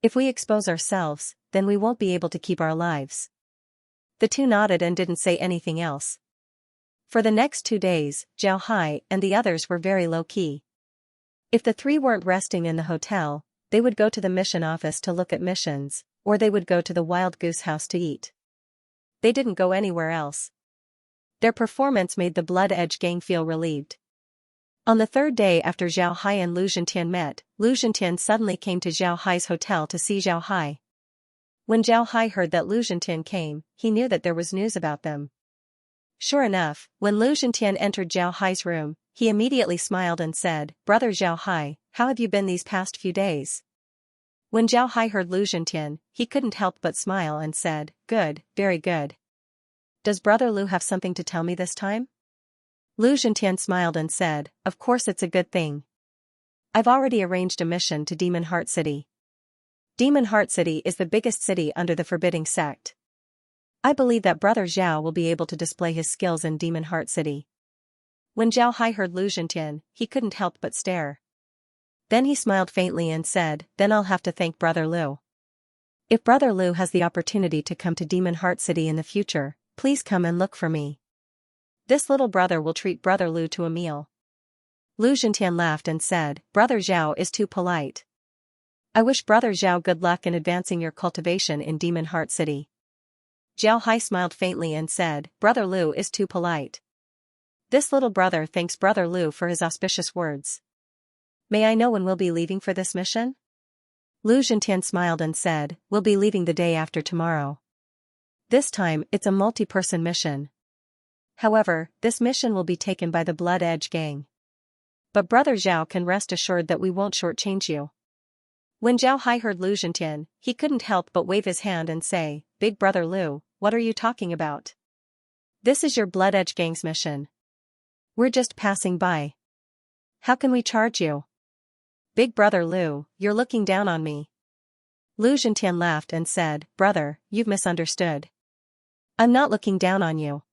If we expose ourselves, then we won't be able to keep our lives." The two nodded and didn't say anything else. For the next 2 days, Zhao Hai and the others were very low-key. If the three weren't resting in the hotel, they would go to the mission office to look at missions, or they would go to the Wild Goose House to eat. They didn't go anywhere else. Their performance made the Blood Edge gang feel relieved. On the 3rd day after Zhao Hai and Lu Zhentian met, Lu Zhentian suddenly came to Zhao Hai's hotel to see Zhao Hai. When Zhao Hai heard that Lu Zhentian came, he knew that there was news about them. Sure enough, when Lu Zhentian entered Zhao Hai's room, he immediately smiled and said, "Brother Zhao Hai, how have you been these past few days?" When Zhao Hai heard Lu Zhentian, he couldn't help but smile and said, "Good, very good. Does Brother Lu have something to tell me this time?" Lu Zhentian smiled and said, "Of course it's a good thing. I've already arranged a mission to Demon Heart City. Demon Heart City is the biggest city under the Forbidding Sect. I believe that Brother Zhao will be able to display his skills in Demon Heart City." When Zhao Hai heard Lu Zhentian, he couldn't help but stare. Then he smiled faintly and said, "Then I'll have to thank Brother Lu. If Brother Lu has the opportunity to come to Demon Heart City in the future, please come and look for me. This little brother will treat Brother Lu to a meal." Lu Zhentian laughed and said, "Brother Zhao is too polite. I wish Brother Zhao good luck in advancing your cultivation in Demon Heart City." Zhao Hai smiled faintly and said, "Brother Lu is too polite. This little brother thanks Brother Lu for his auspicious words." May I know when we'll be leaving for this mission? Lu Zhentian smiled and said, we'll be leaving the day after tomorrow. This time, it's a multi-person mission. However, this mission will be taken by the Blood Edge gang. But Brother Zhao can rest assured that we won't shortchange you. When Zhao Hai heard Lu Zhentian, he couldn't help but wave his hand and say, Big Brother Lu, what are you talking about? This is your Blood Edge gang's mission. We're just passing by. How can we charge you? Big Brother Lu, you're looking down on me. Lu Zhentian laughed and said, Brother, you've misunderstood. I'm not looking down on you.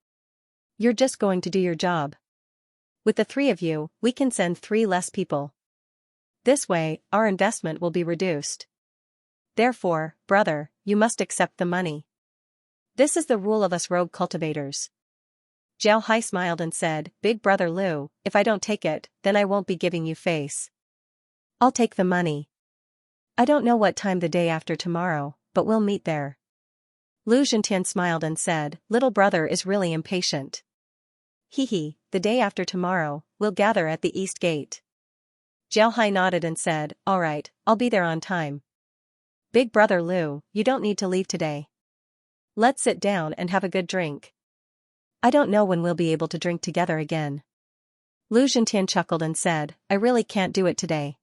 You're just going to do your job. With the 3 of you, we can send 3 less people. This way, our investment will be reduced. Therefore, brother, you must accept the money. This is the rule of us rogue cultivators. Zhao Hai smiled and said, Big Brother Lu, if I don't take it, then I won't be giving you face. I'll take the money. I don't know what time the day after tomorrow, but we'll meet there. Lu Zhentian smiled and said, Little brother is really impatient. Hee, the day after tomorrow, we'll gather at the East Gate. Zhao Hai nodded and said, All right, I'll be there on time. Big Brother Lu, you don't need to leave today. Let's sit down and have a good drink. I don't know when we'll be able to drink together again. Lu Zhentian chuckled and said, I really can't do it today.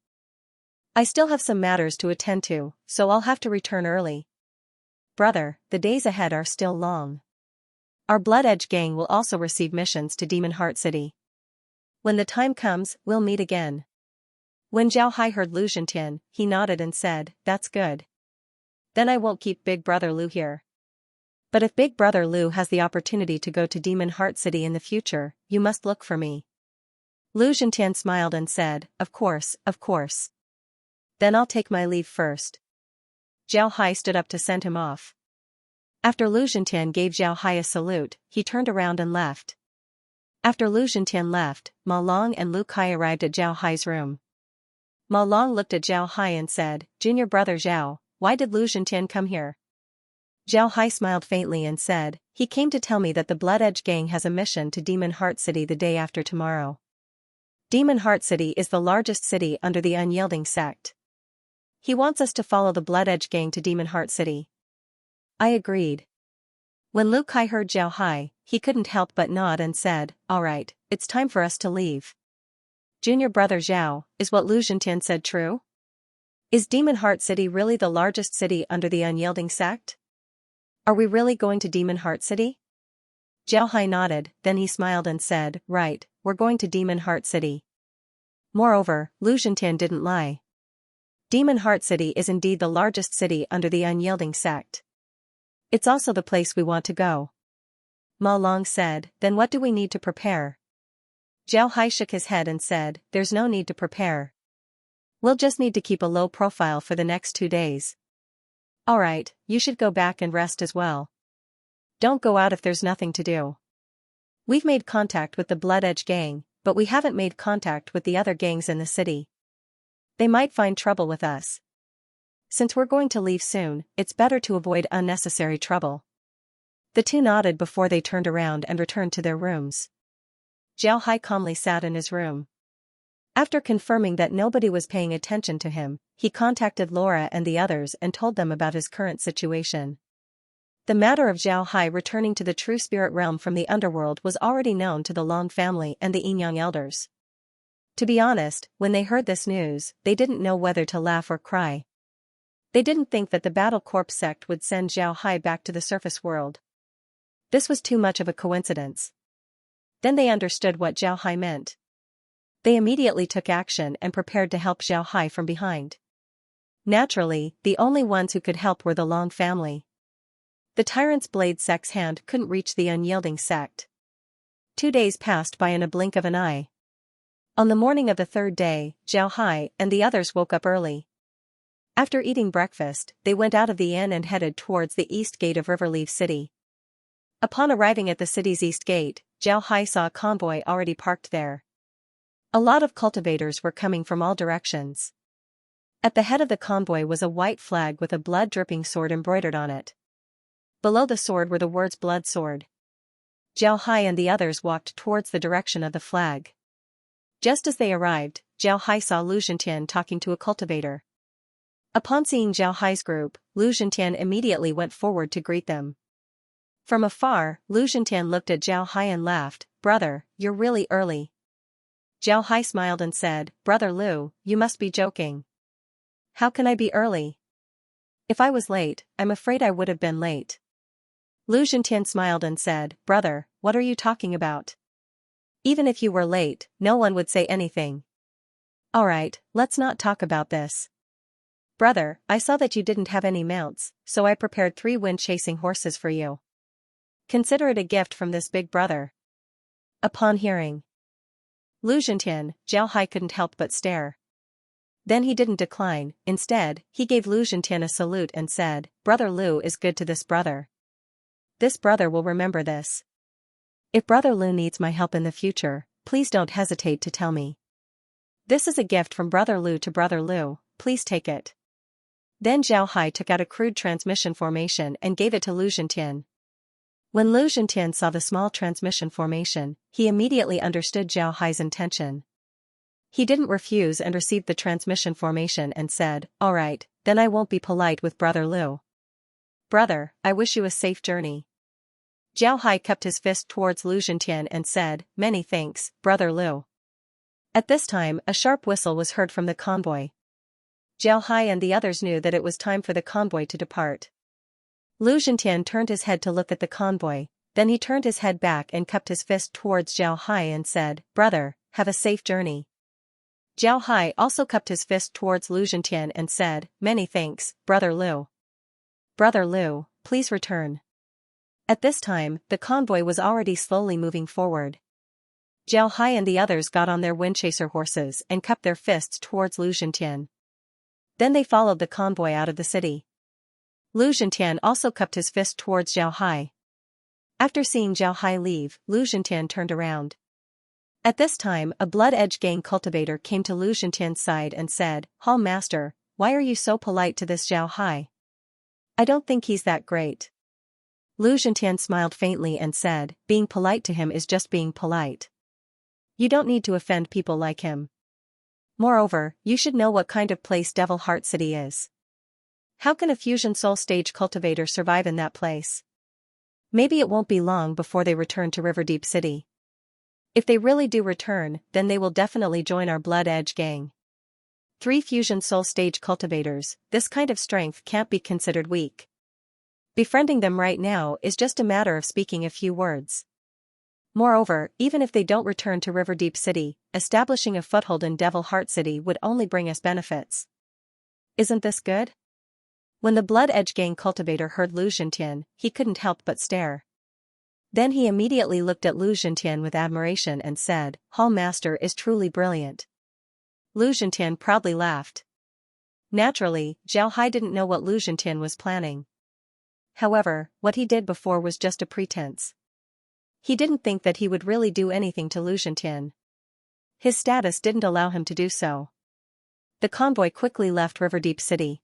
I still have some matters to attend to, so I'll have to return early. Brother, the days ahead are still long. Our Blood Edge gang will also receive missions to Demon Heart City. When the time comes, we'll meet again. When Zhao Hai heard Lu Zhentian, he nodded and said, That's good. Then I won't keep Big Brother Lu here. But if Big Brother Lu has the opportunity to go to Demon Heart City in the future, you must look for me. Lu Zhentian smiled and said, Of course, of course. Then I'll take my leave first. Zhao Hai stood up to send him off. After Lu Zhentian gave Zhao Hai a salute, he turned around and left. After Lu Zhentian left, Ma Long and Lu Kai arrived at Zhao Hai's room. Ma Long looked at Zhao Hai and said, Junior brother Zhao, why did Lu Zhentian come here? Zhao Hai smiled faintly and said, He came to tell me that the Blood Edge gang has a mission to Demon Heart City the day after tomorrow. Demon Heart City is the largest city under the Unyielding sect. He wants us to follow the Blood Edge gang to Demon Heart City. I agreed. When Lu Kai heard Zhao Hai, he couldn't help but nod and said, All right, it's time for us to leave. Junior brother Zhao, is what Lu Zhentian said true? Is Demon Heart City really the largest city under the Unyielding sect? Are we really going to Demon Heart City? Zhao Hai nodded, then he smiled and said, Right, we're going to Demon Heart City. Moreover, Lu Zhentian didn't lie. Demon Heart City is indeed the largest city under the Unyielding sect. It's also the place we want to go. Ma Long said, Then what do we need to prepare? Zhao Hai shook his head and said, There's no need to prepare. We'll just need to keep a low profile for the next 2 days. All right, you should go back and rest as well. Don't go out if there's nothing to do. We've made contact with the Blood Edge gang, but we haven't made contact with the other gangs in the city. They might find trouble with us. Since we're going to leave soon, it's better to avoid unnecessary trouble. The 2 nodded before they turned around and returned to their rooms. Zhao Hai calmly sat in his room. After confirming that nobody was paying attention to him, he contacted Laura and the others and told them about his current situation. The matter of Zhao Hai returning to the true spirit realm from the underworld was already known to the Long family and the Yinyang elders. To be honest, when they heard this news, they didn't know whether to laugh or cry. They didn't think that the Battle Corp sect would send Zhao Hai back to the surface world. This was too much of a coincidence. Then they understood what Zhao Hai meant. They immediately took action and prepared to help Zhao Hai from behind. Naturally, the only ones who could help were the Long family. The Tyrant's Blade sect's hand couldn't reach the Unyielding sect. 2 days passed by in a blink of an eye. On the morning of the 3rd day, Zhao Hai and the others woke up early. After eating breakfast, they went out of the inn and headed towards the east gate of Riverleaf City. Upon arriving at the city's east gate, Zhao Hai saw a convoy already parked there. A lot of cultivators were coming from all directions. At the head of the convoy was a white flag with a blood-dripping sword embroidered on it. Below the sword were the words Blood Sword. Zhao Hai and the others walked towards the direction of the flag. Just as they arrived, Zhao Hai saw Lu Zhentian talking to a cultivator. Upon seeing Zhao Hai's group, Lu Zhentian immediately went forward to greet them. From afar, Lu Zhentian looked at Zhao Hai and laughed, "Brother, you're really early." Zhao Hai smiled and said, "Brother Lu, you must be joking. How can I be early? If I was late, I'm afraid I would have been late." Lu Zhentian smiled and said, "Brother, what are you talking about? Even if you were late, no one would say anything. Alright, let's not talk about this. Brother, I saw that you didn't have any mounts, so I prepared 3 wind-chasing horses for you. Consider it a gift from this big brother." Upon hearing Lu Zhentian, Zhao Hai couldn't help but stare. Then he didn't decline, instead, he gave Lu Zhentian a salute and said, "Brother Lu is good to this brother. This brother will remember this. If Brother Lu needs my help in the future, please don't hesitate to tell me. This is a gift from Brother Lu to Brother Lu, please take it." Then Zhao Hai took out a crude transmission formation and gave it to Lu Zhentian. When Lu Zhentian saw the small transmission formation, he immediately understood Zhao Hai's intention. He didn't refuse and received the transmission formation and said, "Alright, then I won't be polite with Brother Lu. Brother, I wish you a safe journey." Zhao Hai kept his fist towards Lu Zhentian and said, "Many thanks, Brother Lu." At this time, a sharp whistle was heard from the convoy. Zhao Hai and the others knew that it was time for the convoy to depart. Lu Zhentian turned his head to look at the convoy, then he turned his head back and cupped his fist towards Zhao Hai and said, "Brother, have a safe journey." Zhao Hai also cupped his fist towards Lu Zhentian and said, "Many thanks, Brother Lu. Brother Lu, please return." At this time, the convoy was already slowly moving forward. Zhao Hai and the others got on their windchaser horses and cupped their fists towards Lu Zhentian. Then they followed the convoy out of the city. Lu Zhentian also cupped his fist towards Zhao Hai. After seeing Zhao Hai leave, Lu Zhentian turned around. At this time, a Blood Edge gang cultivator came to Lu Zhentian's side and said, "Hall Master, why are you so polite to this Zhao Hai? I don't think he's that great." Lu Zhentian smiled faintly and said, "Being polite to him is just being polite. You don't need to offend people like him. Moreover, you should know what kind of place Devil Heart City is. How can a fusion soul stage cultivator survive in that place? Maybe it won't be long before they return to Riverdeep City. If they really do return, then they will definitely join our Blood Edge gang. 3 fusion soul stage cultivators, this kind of strength can't be considered weak. Befriending them right now is just a matter of speaking a few words. Moreover, even if they don't return to Riverdeep City, establishing a foothold in Devil Heart City would only bring us benefits. Isn't this good?" When the Blood Edge gang cultivator heard Lu Zhentian, he couldn't help but stare. Then he immediately looked at Lu Zhentian with admiration and said, "Hall Master is truly brilliant." Lu Zhentian proudly laughed. Naturally, Zhao Hai didn't know what Lu Zhentian was planning. However, what he did before was just a pretense. He didn't think that he would really do anything to Lu Zhentian. His status didn't allow him to do so. The convoy quickly left Riverdeep City.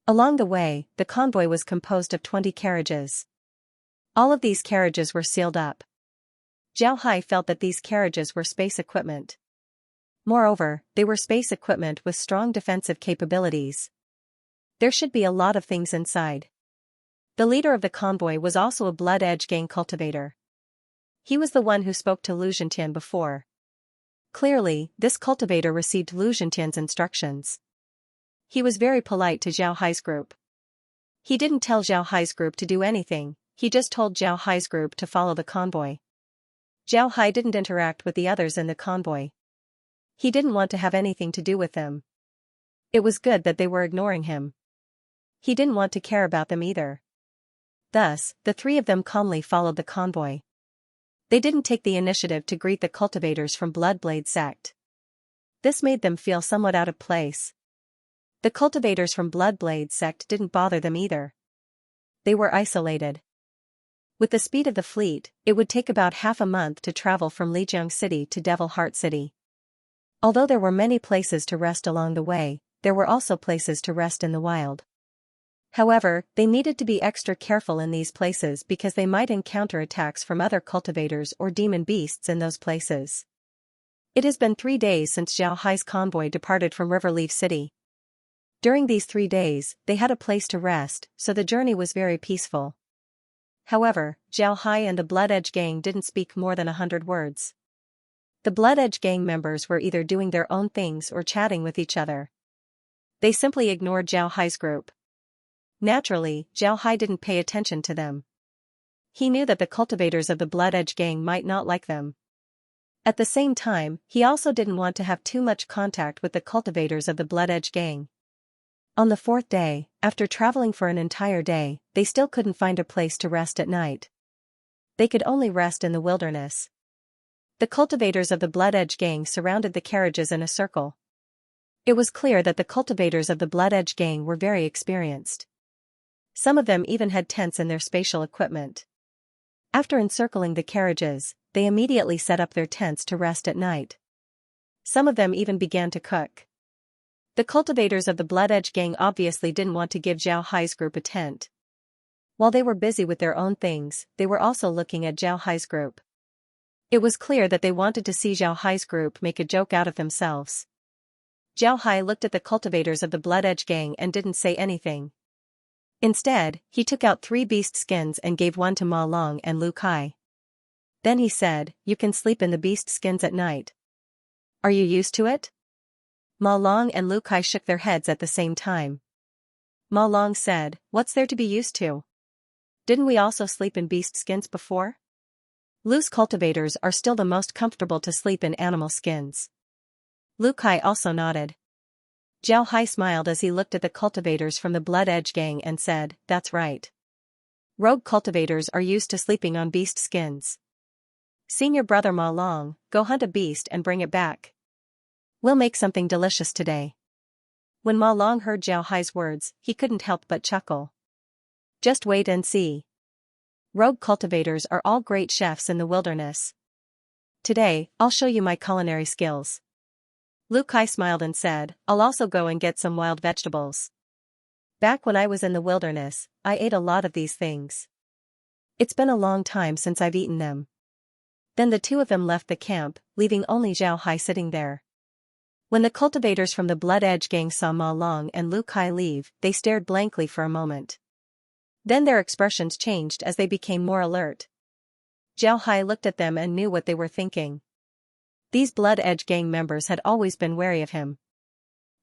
Along the way, the convoy was composed of 20 carriages. All of these carriages were sealed up. Zhao Hai felt that these carriages were space equipment. Moreover, they were space equipment with strong defensive capabilities. There should be a lot of things inside. The leader of the convoy was also a Blood Edge gang cultivator. He was the one who spoke to Lu Zhentian before. Clearly, this cultivator received Lu Zhentian's instructions. He was very polite to Zhao Hai's group. He didn't tell Zhao Hai's group to do anything, he just told Zhao Hai's group to follow the convoy. Zhao Hai didn't interact with the others in the convoy. He didn't want to have anything to do with them. It was good that they were ignoring him. He didn't want to care about them either. Thus, the 3 of them calmly followed the convoy. They didn't take the initiative to greet the cultivators from Bloodblade sect. This made them feel somewhat out of place. The cultivators from Bloodblade sect didn't bother them either. They were isolated. With the speed of the fleet, it would take about half a month to travel from Lijiang City to Devil Heart City. Although there were many places to rest along the way, there were also places to rest in the wild. However, they needed to be extra careful in these places because they might encounter attacks from other cultivators or demon beasts in those places. It has been 3 days since Zhao Hai's convoy departed from Riverleaf City. During these 3 days, they had a place to rest, so the journey was very peaceful. However, Zhao Hai and the Blood Edge gang didn't speak more than 100 words. The Blood Edge gang members were either doing their own things or chatting with each other. They simply ignored Zhao Hai's group. Naturally, Zhao Hai didn't pay attention to them. He knew that the cultivators of the Blood Edge gang might not like them. At the same time, he also didn't want to have too much contact with the cultivators of the Blood Edge gang. On the 4th day, after traveling for an entire day, they still couldn't find a place to rest at night. They could only rest in the wilderness. The cultivators of the Blood Edge gang surrounded the carriages in a circle. It was clear that the cultivators of the Blood Edge gang were very experienced. Some of them even had tents in their spatial equipment. After encircling the carriages, they immediately set up their tents to rest at night. Some of them even began to cook. The cultivators of the Blood Edge gang obviously didn't want to give Zhao Hai's group a tent. While they were busy with their own things, they were also looking at Zhao Hai's group. It was clear that they wanted to see Zhao Hai's group make a joke out of themselves. Zhao Hai looked at the cultivators of the Blood Edge gang and didn't say anything. Instead, he took out 3 beast skins and gave one to Ma Long and Lu Kai. Then he said, "You can sleep in the beast skins at night. Are you used to it?" Ma Long and Lu Kai shook their heads at the same time. Ma Long said, "What's there to be used to? Didn't we also sleep in beast skins before?" Lu's cultivators are still the most comfortable to sleep in animal skins. Lu Kai also nodded. Zhao Hai smiled as he looked at the cultivators from the Blood Edge gang and said, "That's right. Rogue cultivators are used to sleeping on beast skins. Senior brother Ma Long, go hunt a beast and bring it back. We'll make something delicious today." When Ma Long heard Zhao Hai's words, he couldn't help but chuckle. Just wait and see. Rogue cultivators are all great chefs in the wilderness. Today, I'll show you my culinary skills. Lu Kai smiled and said, "I'll also go and get some wild vegetables. Back when I was in the wilderness, I ate a lot of these things. It's been a long time since I've eaten them." Then the two of them left the camp, leaving only Zhao Hai sitting there. When the cultivators from the Blood Edge gang saw Ma Long and Lu Kai leave, they stared blankly for a moment. Then their expressions changed as they became more alert. Zhao Hai looked at them and knew what they were thinking. These Blood Edge gang members had always been wary of him.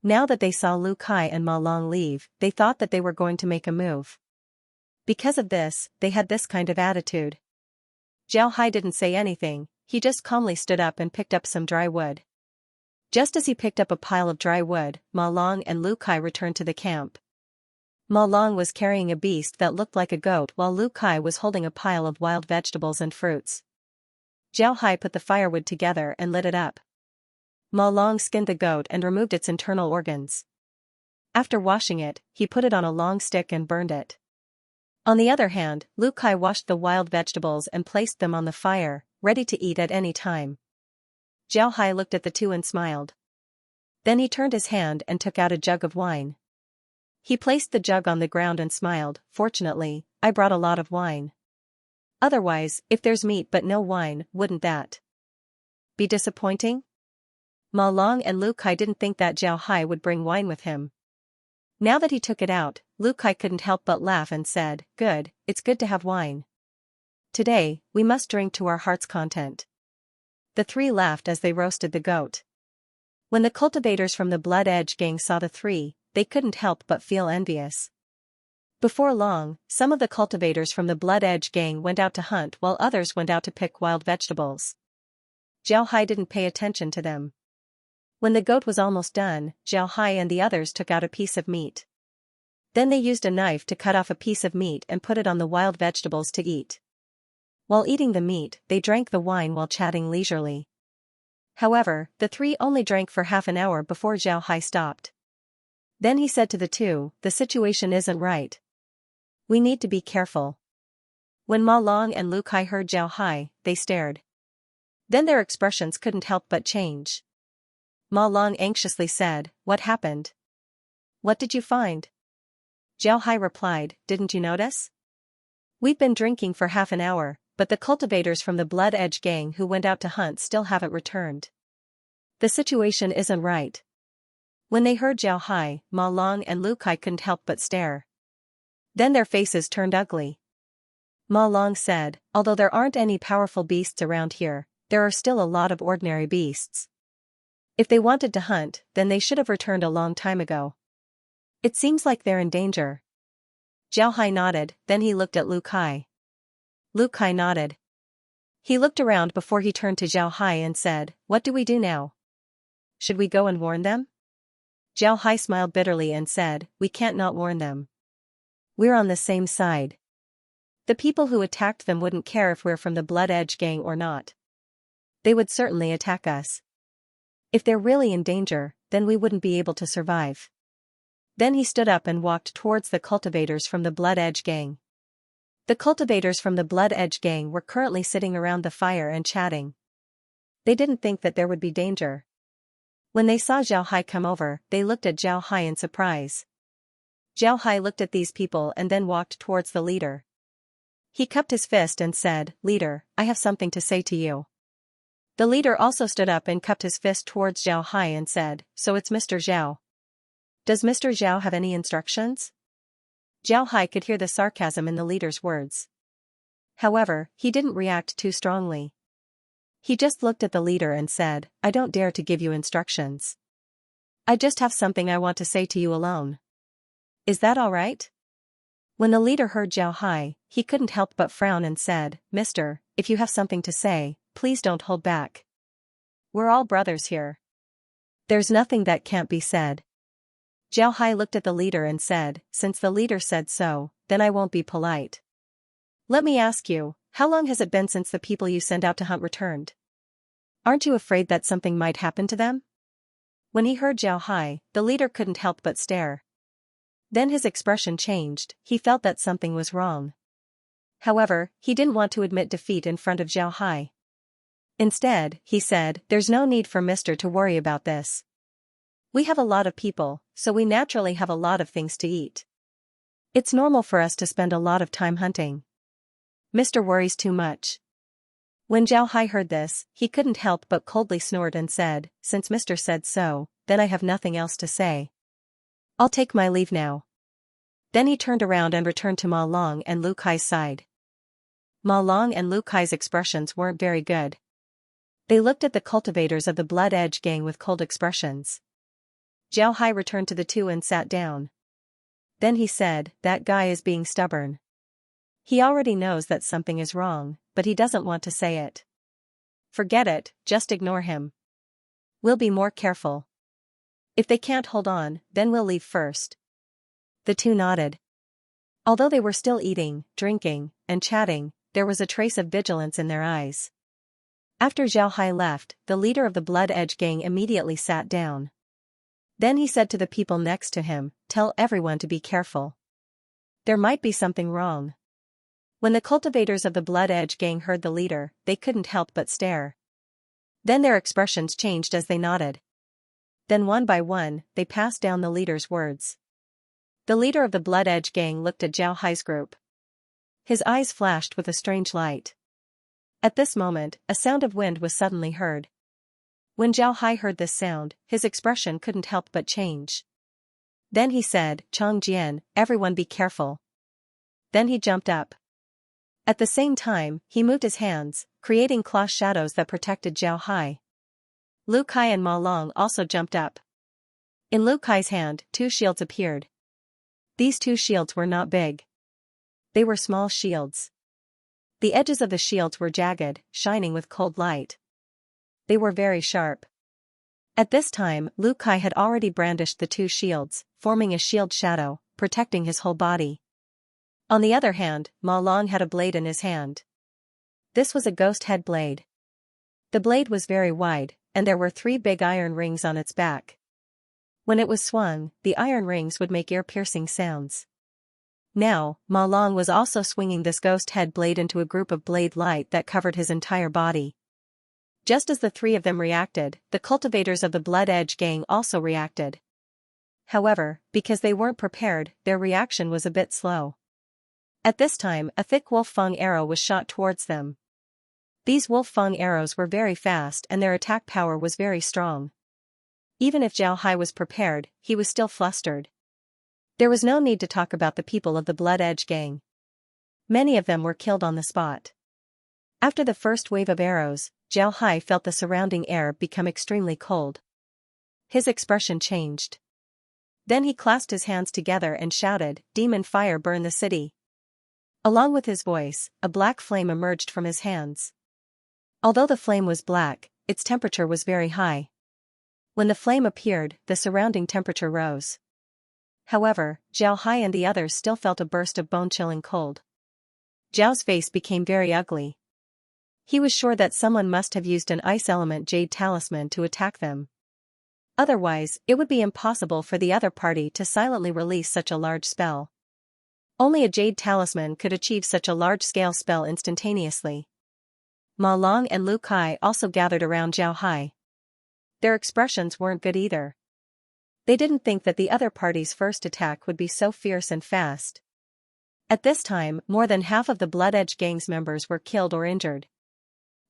Now that they saw Lu Kai and Ma Long leave, they thought that they were going to make a move. Because of this, they had this kind of attitude. Zhao Hai didn't say anything, he just calmly stood up and picked up some dry wood. Just as he picked up a pile of dry wood, Ma Long and Lu Kai returned to the camp. Ma Long was carrying a beast that looked like a goat while Lu Kai was holding a pile of wild vegetables and fruits. Zhao Hai put the firewood together and lit it up. Ma Long skinned the goat and removed its internal organs. After washing it, he put it on a long stick and burned it. On the other hand, Lu Kai washed the wild vegetables and placed them on the fire, ready to eat at any time. Zhao Hai looked at the two and smiled. Then he turned his hand and took out a jug of wine. He placed the jug on the ground and smiled, "Fortunately, I brought a lot of wine. Otherwise, if there's meat but no wine, wouldn't that be disappointing?" Ma Long and Lu Kai didn't think that Zhao Hai would bring wine with him. Now that he took it out, Lu Kai couldn't help but laugh and said, "Good, it's good to have wine. Today, we must drink to our heart's content." The three laughed as they roasted the goat. When the cultivators from the Blood Edge gang saw the three, they couldn't help but feel envious. Before long, some of the cultivators from the Blood Edge gang went out to hunt while others went out to pick wild vegetables. Zhao Hai didn't pay attention to them. When the goat was almost done, Zhao Hai and the others took out a piece of meat. Then they used a knife to cut off a piece of meat and put it on the wild vegetables to eat. While eating the meat, they drank the wine while chatting leisurely. However, the three only drank for half an hour before Zhao Hai stopped. Then he said to the two, "The situation isn't right. We need to be careful." When Ma Long and Lu Kai heard Zhao Hai, they stared. Then their expressions couldn't help but change. Ma Long anxiously said, "What happened? What did you find?" Zhao Hai replied, "Didn't you notice? We've been drinking for half an hour, but the cultivators from the Blood Edge gang who went out to hunt still haven't returned. The situation isn't right. When they heard Zhao Hai, Ma Long and Lu Kai couldn't help but stare. Then their faces turned ugly. Ma Long said, although there aren't any powerful beasts around here, there are still a lot of ordinary beasts. If they wanted to hunt, then they should have returned a long time ago. It seems like they're in danger. Zhao Hai nodded, then he looked at Lu Kai. Lu Kai nodded. He looked around before he turned to Zhao Hai and said, "What do we do now? Should we go and warn them?" Zhao Hai smiled bitterly and said, "We can't not warn them. We're on the same side. The people who attacked them wouldn't care if we're from the Blood Edge gang or not. They would certainly attack us. If they're really in danger, then we wouldn't be able to survive." Then he stood up and walked towards the cultivators from the Blood Edge gang. The cultivators from the Blood Edge gang were currently sitting around the fire and chatting. They didn't think that there would be danger. When they saw Zhao Hai come over, they looked at Zhao Hai in surprise. Zhao Hai looked at these people and then walked towards the leader. He cupped his fist and said, "Leader, I have something to say to you." The leader also stood up and cupped his fist towards Zhao Hai and said, "So it's Mr. Zhao. Does Mr. Zhao have any instructions?" Zhao Hai could hear the sarcasm in the leader's words. However, he didn't react too strongly. He just looked at the leader and said, "I don't dare to give you instructions. I just have something I want to say to you alone. Is that all right?" When the leader heard Zhao Hai, he couldn't help but frown and said, "Mister, if you have something to say, please don't hold back. We're all brothers here. There's nothing that can't be said." Zhao Hai looked at the leader and said, "Since the leader said so, then I won't be polite. Let me ask you, how long has it been since the people you sent out to hunt returned? Aren't you afraid that something might happen to them?" When he heard Zhao Hai, the leader couldn't help but stare. Then his expression changed, he felt that something was wrong. However, he didn't want to admit defeat in front of Zhao Hai. Instead, he said, "There's no need for Mister to worry about this. We have a lot of people, so we naturally have a lot of things to eat. It's normal for us to spend a lot of time hunting. Mister worries too much." When Zhao Hai heard this, he couldn't help but coldly snort and said, "Since Mister said so, then I have nothing else to say. I'll take my leave now." Then he turned around and returned to Ma Long and Lu Kai's side. Ma Long and Lu Kai's expressions weren't very good. They looked at the cultivators of the Blood Edge gang with cold expressions. Zhao Hai returned to the two and sat down. Then he said, "That guy is being stubborn. He already knows that something is wrong, but he doesn't want to say it. Forget it, just ignore him. We'll be more careful. If they can't hold on, then we'll leave first." The two nodded. Although they were still eating, drinking, and chatting, there was a trace of vigilance in their eyes. After Zhao Hai left, the leader of the Blood Edge gang immediately sat down. Then he said to the people next to him, "Tell everyone to be careful. There might be something wrong." When the cultivators of the Blood Edge gang heard the leader, they couldn't help but stare. Then their expressions changed as they nodded. Then one by one, they passed down the leader's words. The leader of the Blood Edge gang looked at Zhao Hai's group. His eyes flashed with a strange light. At this moment, a sound of wind was suddenly heard. When Zhao Hai heard this sound, his expression couldn't help but change. Then he said, "Chong Jian, everyone be careful." Then he jumped up. At the same time, he moved his hands, creating cloth shadows that protected Zhao Hai. Lu Kai and Ma Long also jumped up. In Lu Kai's hand, two shields appeared. These two shields were not big. They were small shields. The edges of the shields were jagged, shining with cold light. They were very sharp. At this time, Lu Kai had already brandished the two shields, forming a shield shadow, protecting his whole body. On the other hand, Ma Long had a blade in his hand. This was a ghost head blade. The blade was very wide, and there were 3 big iron rings on its back. When it was swung, the iron rings would make ear-piercing sounds. Now, Ma Long was also swinging this ghost head blade into a group of blade light that covered his entire body. Just as the 3 of them reacted, the cultivators of the Blood Edge gang also reacted. However, because they weren't prepared, their reaction was a bit slow. At this time, a thick wolf fang arrow was shot towards them. These wolf fang arrows were very fast and their attack power was very strong. Even if Zhao Hai was prepared, he was still flustered. There was no need to talk about the people of the Blood Edge gang. Many of them were killed on the spot. After the first wave of arrows, Zhao Hai felt the surrounding air become extremely cold. His expression changed. Then he clasped his hands together and shouted, "Demon fire burn the city." Along with his voice, a black flame emerged from his hands. Although the flame was black, its temperature was very high. When the flame appeared, the surrounding temperature rose. However, Zhao Hai and the others still felt a burst of bone-chilling cold. Zhao's face became very ugly. He was sure that someone must have used an ice element jade talisman to attack them. Otherwise, it would be impossible for the other party to silently release such a large spell. Only a jade talisman could achieve such a large-scale spell instantaneously. Ma Long and Lu Kai also gathered around Zhao Hai. Their expressions weren't good either. They didn't think that the other party's first attack would be so fierce and fast. At this time, more than half of the Blood Edge gang's members were killed or injured.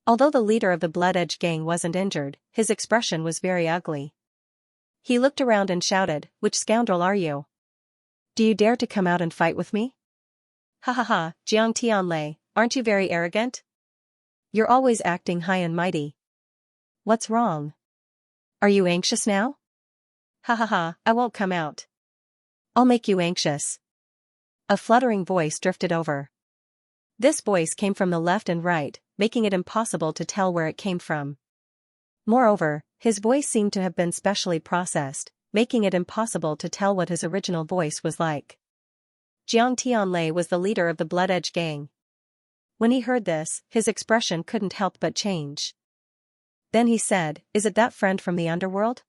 Although the leader of the Blood Edge gang wasn't injured, his expression was very ugly. He looked around and shouted, "Which scoundrel are you? Do you dare to come out and fight with me? Ha ha ha, Jiang Tianlei, aren't you very arrogant? You're always acting high and mighty. What's wrong? Are you anxious now? Ha ha ha, I won't come out. I'll make you anxious." A fluttering voice drifted over. This voice came from the left and right, making it impossible to tell where it came from. Moreover, his voice seemed to have been specially processed, making it impossible to tell what his original voice was like. Jiang Tianlei was the leader of the Blood Edge gang. When he heard this, his expression couldn't help but change. Then he said, "Is it that friend from the underworld?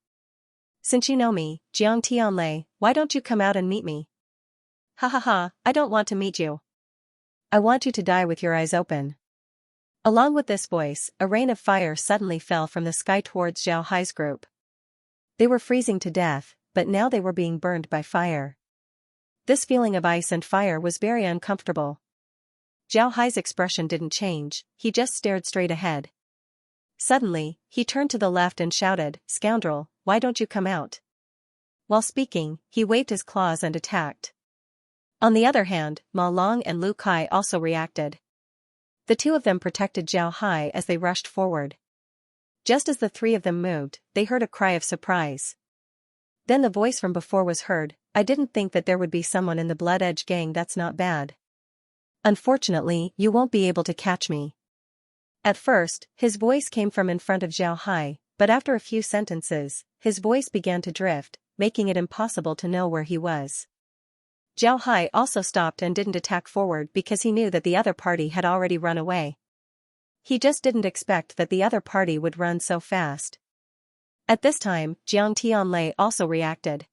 Since you know me, Jiang Tianlei, why don't you come out and meet me?" "Ha ha ha, I don't want to meet you. I want you to die with your eyes open." Along with this voice, a rain of fire suddenly fell from the sky towards Zhao Hai's group. They were freezing to death, but now they were being burned by fire. This feeling of ice and fire was very uncomfortable. Zhao Hai's expression didn't change, he just stared straight ahead. Suddenly, he turned to the left and shouted, "Scoundrel, why don't you come out?" While speaking, he waved his claws and attacked. On the other hand, Ma Long and Lu Kai also reacted. The two of them protected Zhao Hai as they rushed forward. Just as the three of them moved, they heard a cry of surprise. Then the voice from before was heard, "I didn't think that there would be someone in the Blood Edge gang that's not bad. Unfortunately, you won't be able to catch me." At first, his voice came from in front of Zhao Hai, but after a few sentences, his voice began to drift, making it impossible to know where he was. Zhao Hai also stopped and didn't attack forward because he knew that the other party had already run away. He just didn't expect that the other party would run so fast. At this time, Jiang Tianlei also reacted.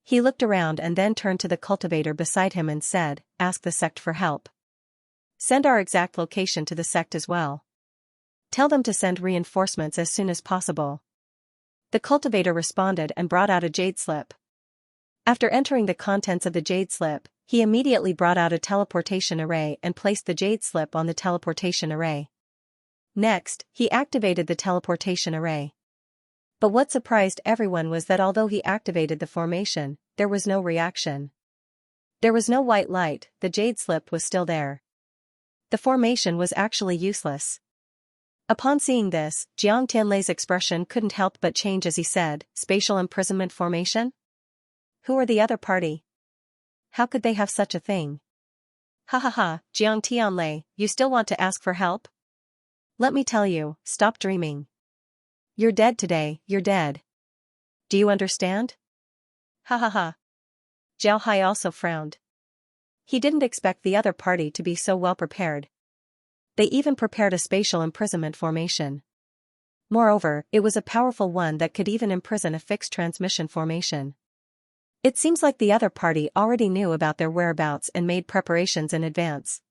He looked around and then turned to the cultivator beside him and said, "Ask the sect for help. Send our exact location to the sect as well. Tell them to send reinforcements as soon as possible." The cultivator responded and brought out a jade slip. After entering the contents of the jade slip, he immediately brought out a teleportation array and placed the jade slip on the teleportation array. Next, he activated the teleportation array. But what surprised everyone was that although he activated the formation, there was no reaction. There was no white light, the jade slip was still there. The formation was actually useless. Upon seeing this, Jiang Tianlei's expression couldn't help but change as he said, "Spatial imprisonment formation? Who are the other party? How could they have such a thing? Ha ha ha, Jiang Tianlei, you still want to ask for help? Let me tell you, stop dreaming. You're dead today, you're dead. Do you understand? Ha ha ha." Zhao Hai also frowned. He didn't expect the other party to be so well prepared. They even prepared a spatial imprisonment formation. Moreover, it was a powerful one that could even imprison a fixed transmission formation. It seems like the other party already knew about their whereabouts and made preparations in advance.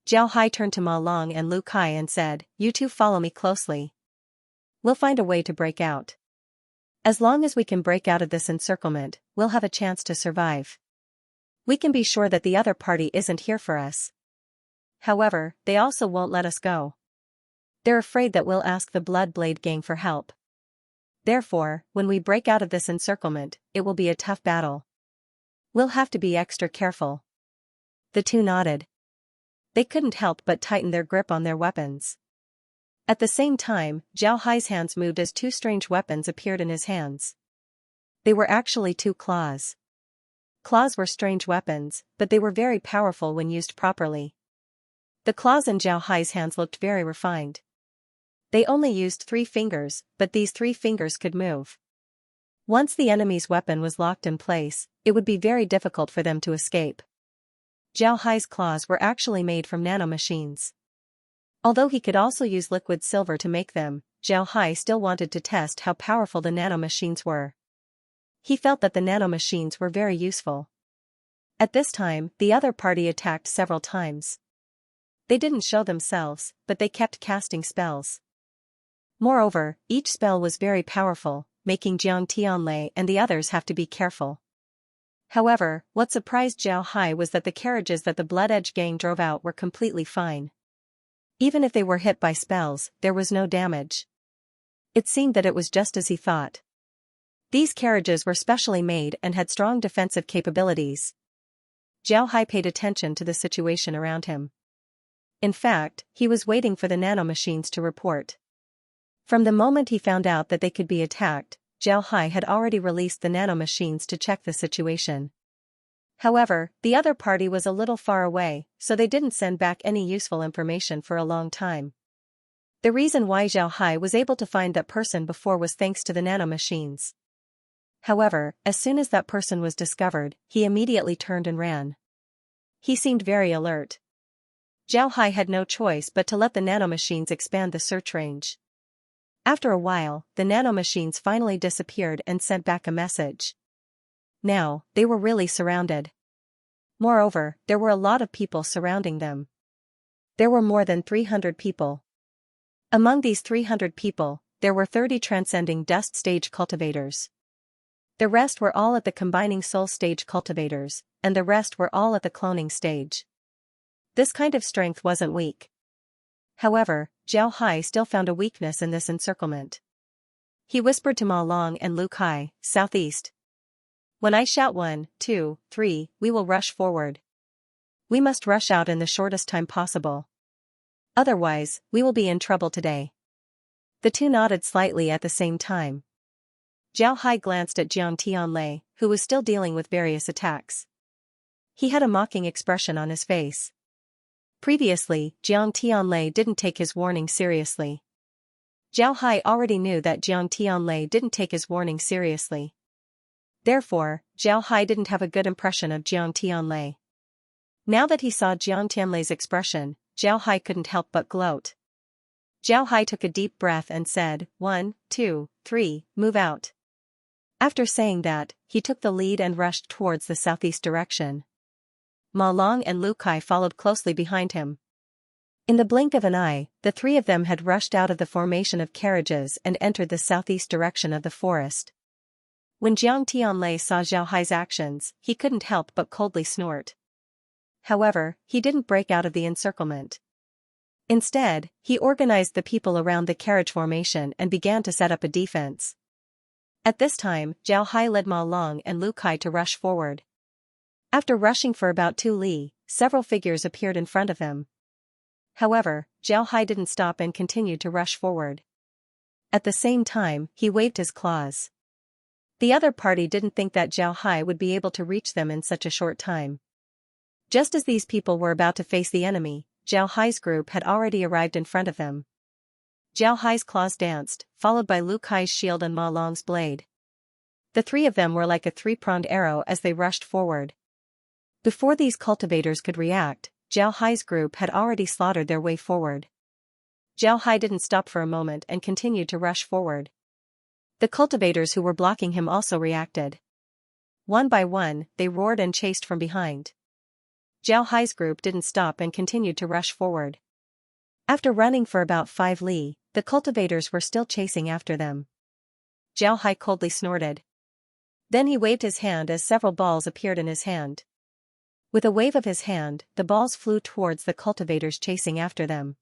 Zhao Hai turned to Ma Long and Lu Kai and said, "You two follow me closely. We'll find a way to break out. As long as we can break out of this encirclement, we'll have a chance to survive. We can be sure that the other party isn't here for us. However, they also won't let us go. They're afraid that we'll ask the Blood Blade Gang for help. Therefore, when we break out of this encirclement, it will be a tough battle. We'll have to be extra careful." The two nodded. They couldn't help but tighten their grip on their weapons. At the same time, Zhao Hai's hands moved as two strange weapons appeared in his hands. They were actually two claws. Claws were strange weapons, but they were very powerful when used properly. The claws in Zhao Hai's hands looked very refined. They only used 3 fingers, but these 3 fingers could move. Once the enemy's weapon was locked in place, it would be very difficult for them to escape. Zhao Hai's claws were actually made from nanomachines. Although he could also use liquid silver to make them, Zhao Hai still wanted to test how powerful the nanomachines were. He felt that the nanomachines were very useful. At this time, the other party attacked several times. They didn't show themselves, but they kept casting spells. Moreover, each spell was very powerful, making Jiang Tianlei and the others have to be careful. However, what surprised Zhao Hai was that the carriages that the Blood Edge gang drove out were completely fine. Even if they were hit by spells, there was no damage. It seemed that it was just as he thought. These carriages were specially made and had strong defensive capabilities. Zhao Hai paid attention to the situation around him. In fact, he was waiting for the nanomachines to report. From the moment he found out that they could be attacked, Zhao Hai had already released the nanomachines to check the situation. However, the other party was a little far away, so they didn't send back any useful information for a long time. The reason why Zhao Hai was able to find that person before was thanks to the nanomachines. However, as soon as that person was discovered, he immediately turned and ran. He seemed very alert. Zhao Hai had no choice but to let the nanomachines expand the search range. After a while, the nanomachines finally disappeared and sent back a message. Now, they were really surrounded. Moreover, there were a lot of people surrounding them. There were more than 300 people. Among these 300 people, there were 30 transcending dust stage cultivators. The rest were all at the combining soul stage cultivators, and the rest were all at the cloning stage. This kind of strength wasn't weak. However, Zhao Hai still found a weakness in this encirclement. He whispered to Ma Long and Lu Kai, "Southeast. When I shout 1, 2, 3, we will rush forward. We must rush out in the shortest time possible. Otherwise, we will be in trouble today." The two nodded slightly at the same time. Zhao Hai glanced at Jiang Tianlei, who was still dealing with various attacks. He had a mocking expression on his face. Previously, Jiang Tianlei didn't take his warning seriously. Zhao Hai already knew that Jiang Tianlei didn't take his warning seriously. Therefore, Zhao Hai didn't have a good impression of Jiang Tianlei. Now that he saw Jiang Tianlei's expression, Zhao Hai couldn't help but gloat. Zhao Hai took a deep breath and said, 1, 2, 3, move out. After saying that, he took the lead and rushed towards the southeast direction. Ma Long and Lu Kai followed closely behind him. In the blink of an eye, the 3 of them had rushed out of the formation of carriages and entered the southeast direction of the forest. When Jiang Tianlei saw Zhao Hai's actions, he couldn't help but coldly snort. However, he didn't break out of the encirclement. Instead, he organized the people around the carriage formation and began to set up a defense. At this time, Zhao Hai led Ma Long and Lu Kai to rush forward. After rushing for about 2 li, several figures appeared in front of him. However, Zhao Hai didn't stop and continued to rush forward. At the same time, he waved his claws. The other party didn't think that Zhao Hai would be able to reach them in such a short time. Just as these people were about to face the enemy, Zhao Hai's group had already arrived in front of them. Zhao Hai's claws danced, followed by Lu Kai's shield and Ma Long's blade. The 3 of them were like a 3-pronged arrow as they rushed forward. Before these cultivators could react, Zhao Hai's group had already slaughtered their way forward. Zhao Hai didn't stop for a moment and continued to rush forward. The cultivators who were blocking him also reacted. One by one, they roared and chased from behind. Zhao Hai's group didn't stop and continued to rush forward. After running for about 5 li, the cultivators were still chasing after them. Zhao Hai coldly snorted. Then he waved his hand as several balls appeared in his hand. With a wave of his hand, the balls flew towards the cultivators chasing after them.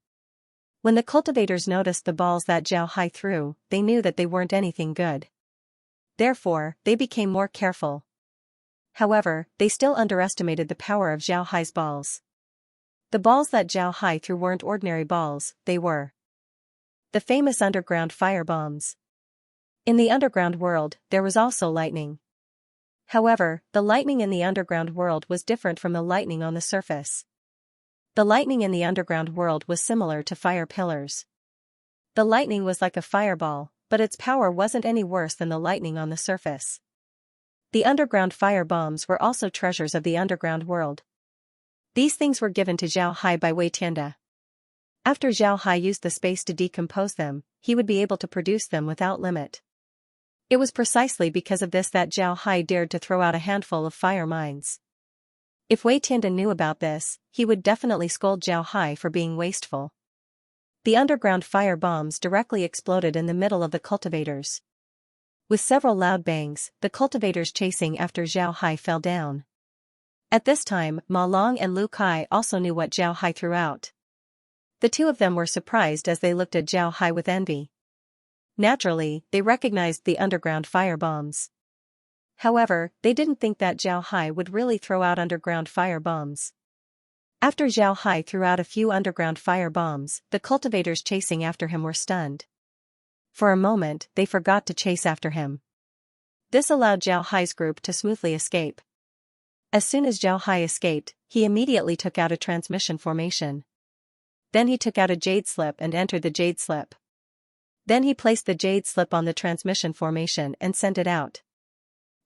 When the cultivators noticed the balls that Zhao Hai threw, they knew that they weren't anything good. Therefore, they became more careful. However, they still underestimated the power of Zhao Hai's balls. The balls that Zhao Hai threw weren't ordinary balls, they were the famous underground fire bombs. In the underground world, there was also lightning. However, the lightning in the underground world was different from the lightning on the surface. The lightning in the underground world was similar to fire pillars. The lightning was like a fireball, but its power wasn't any worse than the lightning on the surface. The underground fire bombs were also treasures of the underground world. These things were given to Zhao Hai by Wei Tianda. After Zhao Hai used the space to decompose them, he would be able to produce them without limit. It was precisely because of this that Zhao Hai dared to throw out a handful of fire mines. If Wei Tianda knew about this, he would definitely scold Zhao Hai for being wasteful. The underground fire bombs directly exploded in the middle of the cultivators. With several loud bangs, the cultivators chasing after Zhao Hai fell down. At this time, Ma Long and Lu Kai also knew what Zhao Hai threw out. The two of them were surprised as they looked at Zhao Hai with envy. Naturally, they recognized the underground fire bombs. However, they didn't think that Zhao Hai would really throw out underground fire bombs. After Zhao Hai threw out a few underground fire bombs, the cultivators chasing after him were stunned. For a moment, they forgot to chase after him. This allowed Zhao Hai's group to smoothly escape. As soon as Zhao Hai escaped, he immediately took out a transmission formation. Then he took out a jade slip and entered the jade slip. Then he placed the jade slip on the transmission formation and sent it out.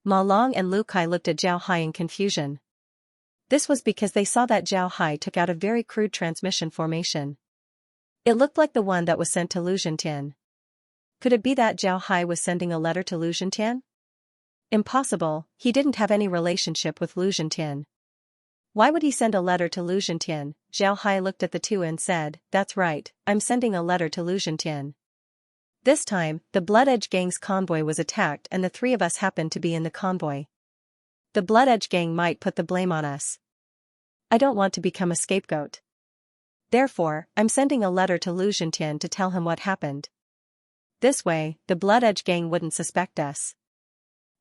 Ma Long and Lu Kai looked at Zhao Hai in confusion. This was because they saw that Zhao Hai took out a very crude transmission formation. It looked like the one that was sent to Lu Zhentian. Could it be that Zhao Hai was sending a letter to Lu Zhentian? Impossible, he didn't have any relationship with Lu Zhentian. Why would he send a letter to Lu Zhentian? Zhao Hai looked at the two and said, "That's right, I'm sending a letter to Lu Zhentian." This time, the Blood Edge Gang's convoy was attacked and the three of us happened to be in the convoy. The Blood Edge Gang might put the blame on us. I don't want to become a scapegoat. Therefore, I'm sending a letter to Lu Zhentian to tell him what happened. This way, the Blood Edge Gang wouldn't suspect us.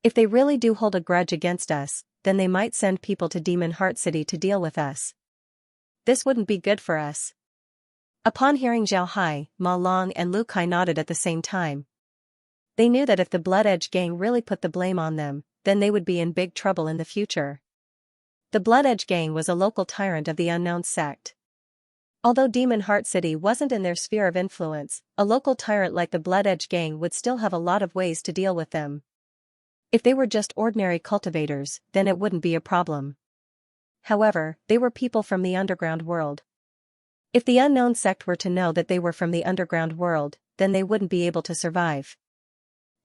If they really do hold a grudge against us, then they might send people to Demon Heart City to deal with us. This wouldn't be good for us. Upon hearing Zhao Hai, Ma Long and Lu Kai nodded at the same time. They knew that if the Blood Edge Gang really put the blame on them, then they would be in big trouble in the future. The Blood Edge Gang was a local tyrant of the unknown sect. Although Demon Heart City wasn't in their sphere of influence, a local tyrant like the Blood Edge Gang would still have a lot of ways to deal with them. If they were just ordinary cultivators, then it wouldn't be a problem. However, they were people from the underground world. If the unknown sect were to know that they were from the underground world, then they wouldn't be able to survive.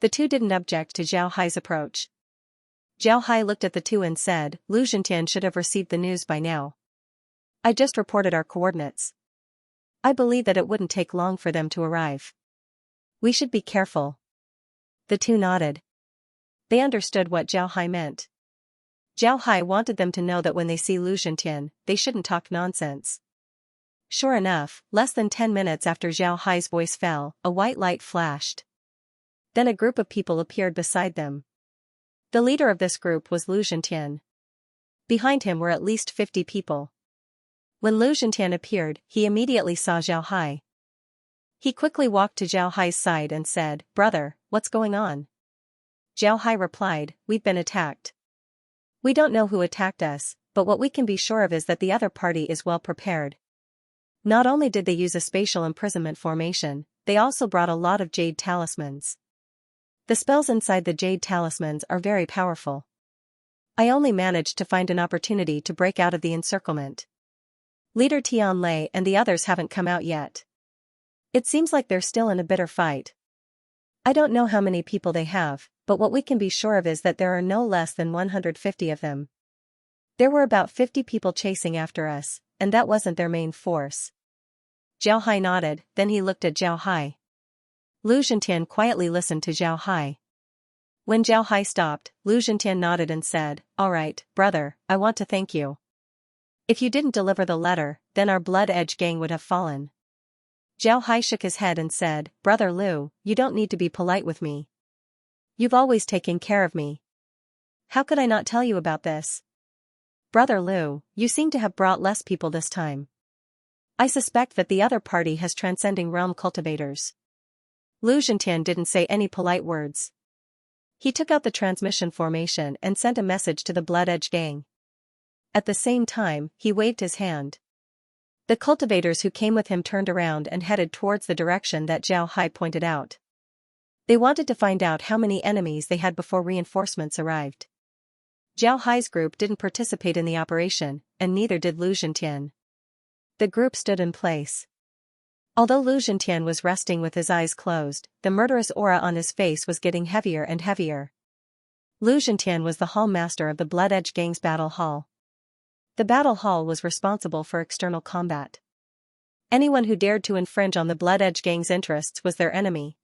The two didn't object to Zhao Hai's approach. Zhao Hai looked at the two and said, "Lu Zhentian should have received the news by now. I just reported our coordinates. I believe that it wouldn't take long for them to arrive. We should be careful." The two nodded. They understood what Zhao Hai meant. Zhao Hai wanted them to know that when they see Lu Zhentian, they shouldn't talk nonsense. Sure enough, less than 10 minutes after Zhao Hai's voice fell, a white light flashed. Then a group of people appeared beside them. The leader of this group was Lu Zhentian. Behind him were at least 50 people. When Lu Zhentian appeared, he immediately saw Zhao Hai. He quickly walked to Zhao Hai's side and said, "Brother, what's going on?" Zhao Hai replied, "We've been attacked. We don't know who attacked us, but what we can be sure of is that the other party is well prepared. Not only did they use a spatial imprisonment formation, they also brought a lot of jade talismans. The spells inside the jade talismans are very powerful. I only managed to find an opportunity to break out of the encirclement. Leader Tian Lei and the others haven't come out yet. It seems like they're still in a bitter fight. I don't know how many people they have, but what we can be sure of is that there are no less than 150 of them. There were about 50 people chasing after us, and that wasn't their main force." Zhao Hai nodded, then he looked at Zhao Hai. Lu Zhentian quietly listened to Zhao Hai. When Zhao Hai stopped, Lu Zhentian nodded and said, "All right, brother, I want to thank you. If you didn't deliver the letter, then our Blood Edge Gang would have fallen. Zhao Hai shook his head and said, Brother Liu, you don't need to be polite with me. You've always taken care of me. How could I not tell you about this? Brother Liu, you seem to have brought less people this time. I suspect that the other party has transcending realm cultivators. Lu Zhentian didn't say any polite words. He took out the transmission formation and sent a message to the Blood Edge gang. At the same time, he waved his hand. The cultivators who came with him turned around and headed towards the direction that Zhao Hai pointed out. They wanted to find out how many enemies they had before reinforcements arrived. Zhao Hai's group didn't participate in the operation, and neither did Lu Zhentian. The group stood in place. Although Lu Zhentian was resting with his eyes closed, the murderous aura on his face was getting heavier and heavier. Lu Zhentian was the hall master of the Blood Edge gang's battle hall. The battle hall was responsible for external combat. Anyone who dared to infringe on the Blood Edge gang's interests was their enemy.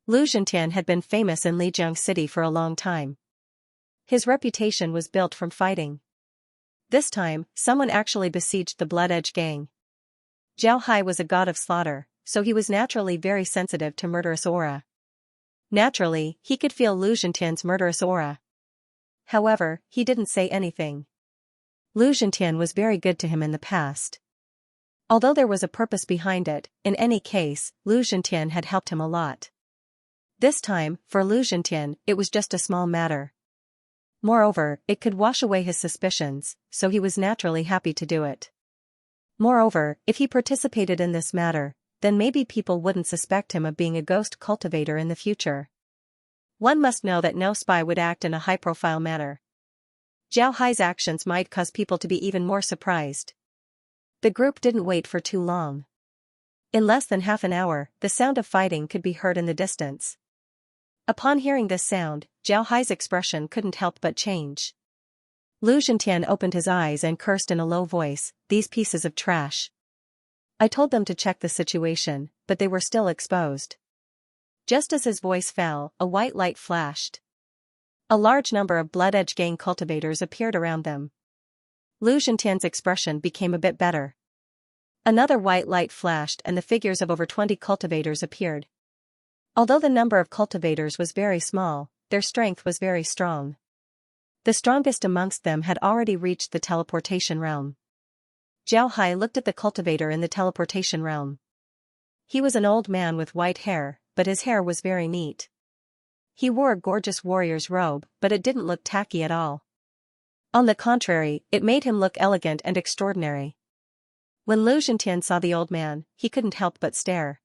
Lu Zhentian had been famous in Lijiang City for a long time. His reputation was built from fighting. This time, someone actually besieged the Blood Edge gang. Zhao Hai was a god of slaughter, so he was naturally very sensitive to murderous aura. Naturally, he could feel Lu Zhentian's murderous aura. However, he didn't say anything. Lu Zhentian was very good to him in the past. Although there was a purpose behind it, in any case, Lu Zhentian had helped him a lot. This time, for Lu Zhentian, it was just a small matter. Moreover, it could wash away his suspicions, so he was naturally happy to do it. Moreover, if he participated in this matter, then maybe people wouldn't suspect him of being a ghost cultivator in the future. One must know that no spy would act in a high-profile manner. Zhao Hai's actions might cause people to be even more surprised. The group didn't wait for too long. In less than half an hour, the sound of fighting could be heard in the distance. Upon hearing this sound, Zhao Hai's expression couldn't help but change. Lu Zhentian opened his eyes and cursed in a low voice, "These pieces of trash. I told them to check the situation, but they were still exposed." Just as his voice fell, a white light flashed. A large number of Blood Edge gang cultivators appeared around them. Lu Zhentian's expression became a bit better. Another white light flashed and the figures of over 20 cultivators appeared. Although the number of cultivators was very small, their strength was very strong. The strongest amongst them had already reached the teleportation realm. Zhao Hai looked at the cultivator in the teleportation realm. He was an old man with white hair, but his hair was very neat. He wore a gorgeous warrior's robe, but it didn't look tacky at all. On the contrary, it made him look elegant and extraordinary. When Lu Zhentian saw the old man, he couldn't help but stare.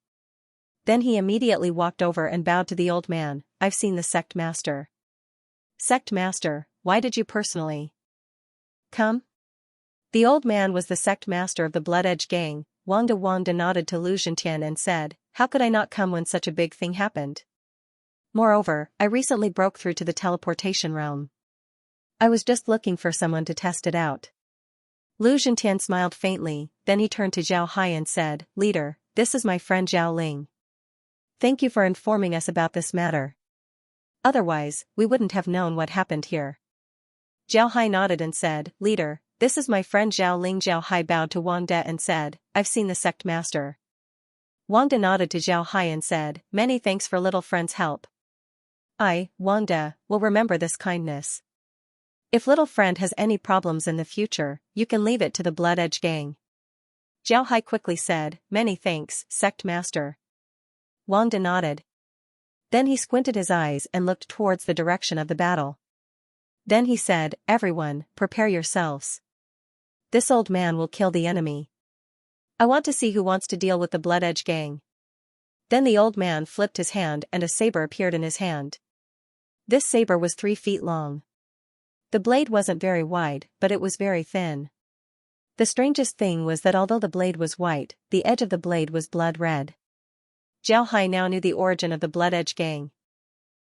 Then he immediately walked over and bowed to the old man. "I've seen the sect master." "Sect master, why did you personally come?" The old man was the sect master of the Blood Edge gang. Wang De nodded to Lu Zhentian and said, "How could I not come when such a big thing happened? Moreover, I recently broke through to the teleportation realm. I was just looking for someone to test it out." Lu Zhentian smiled faintly, then he turned to Zhao Hai and said, "Leader, this is my friend Zhao Ling. Thank you for informing us about this matter. Otherwise, we wouldn't have known what happened here." Zhao Hai nodded and said, "Leader, this is my friend Zhao Ling." Zhao Hai bowed to Wang De and said, "I've seen the sect master." Wang De nodded to Zhao Hai and said, "Many thanks for little friend's help. I, Wang De, will remember this kindness. If little friend has any problems in the future, you can leave it to the Blood Edge gang." Zhao Hai quickly said, "Many thanks, sect master." Wang De nodded. Then he squinted his eyes and looked towards the direction of the battle. Then he said, "Everyone, prepare yourselves. This old man will kill the enemy. I want to see who wants to deal with the Blood Edge gang." Then the old man flipped his hand and a saber appeared in his hand. This saber was 3 feet long. The blade wasn't very wide, but it was very thin. The strangest thing was that although the blade was white, the edge of the blade was blood red. Zhao Hai now knew the origin of the Blood Edge gang.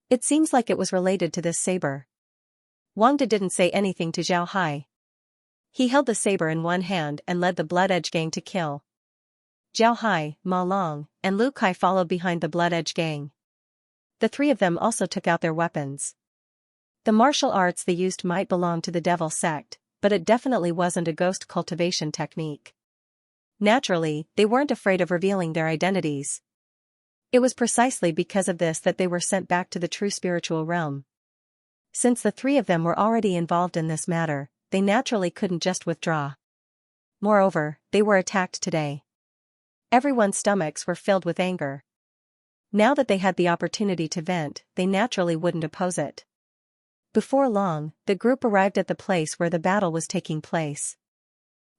It seems like it was related to this saber. Wang De didn't say anything to Zhao Hai. He held the saber in one hand and led the Blood Edge gang to kill. Zhao Hai, Ma Long, and Lu Kai followed behind the Blood Edge gang. The 3 of them also took out their weapons. The martial arts they used might belong to the devil sect, but it definitely wasn't a ghost cultivation technique. Naturally, they weren't afraid of revealing their identities. It was precisely because of this that they were sent back to the true spiritual realm. Since the three of them were already involved in this matter, they naturally couldn't just withdraw. Moreover, they were attacked today. Everyone's stomachs were filled with anger. Now that they had the opportunity to vent, they naturally wouldn't oppose it. Before long, the group arrived at the place where the battle was taking place.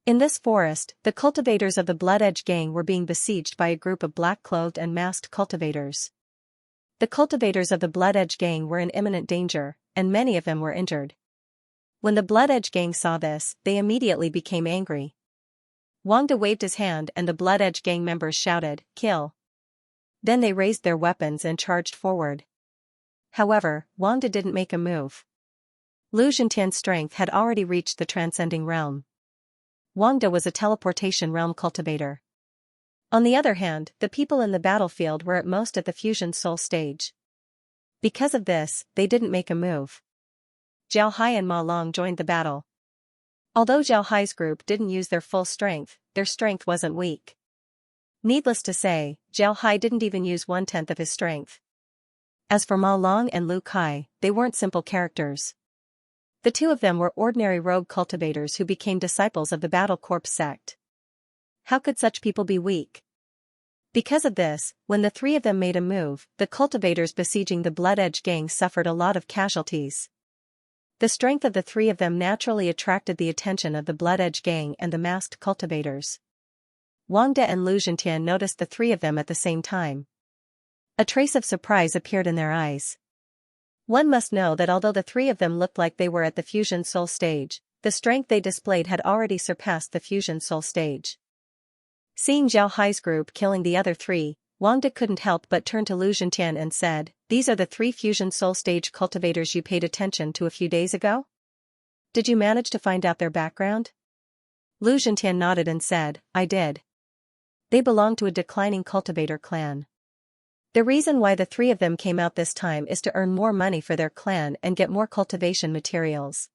In this forest, the cultivators of the Blood Edge gang were being besieged by a group of black-clothed and masked cultivators. The cultivators of the Blood Edge gang were in imminent danger, and many of them were injured. When the Blood Edge gang saw this, they immediately became angry. Wangda waved his hand and the Blood Edge gang members shouted, "Kill!" Then they raised their weapons and charged forward. However, Wangda didn't make a move. Lu Zhentian's strength had already reached the transcending realm. Wangda was a teleportation realm cultivator. On the other hand, the people in the battlefield were at most at the fusion soul stage. Because of this, they didn't make a move. Zhao Hai and Ma Long joined the battle. Although Zhao Hai's group didn't use their full strength, their strength wasn't weak. Needless to say, Zhao Hai didn't even use 1/10 of his strength. As for Ma Long and Lu Kai, they weren't simple characters. The two of them were ordinary rogue cultivators who became disciples of the Battle Corps sect. How could such people be weak? Because of this, when the three of them made a move, the cultivators besieging the Blood Edge gang suffered a lot of casualties. The strength of the three of them naturally attracted the attention of the Blood Edge gang and the masked cultivators. Wangda and Lu Zhentian noticed the three of them at the same time. A trace of surprise appeared in their eyes. One must know that although the three of them looked like they were at the fusion soul stage, the strength they displayed had already surpassed the fusion soul stage. Seeing Zhao Hai's group killing the other three, Wangda couldn't help but turn to Lu Zhentian and said, "These are the three fusion soul stage cultivators you paid attention to a few days ago? Did you manage to find out their background?" Lu Zhentian nodded and said, "I did. They belong to a declining cultivator clan. The reason why the three of them came out this time is to earn more money for their clan and get more cultivation materials.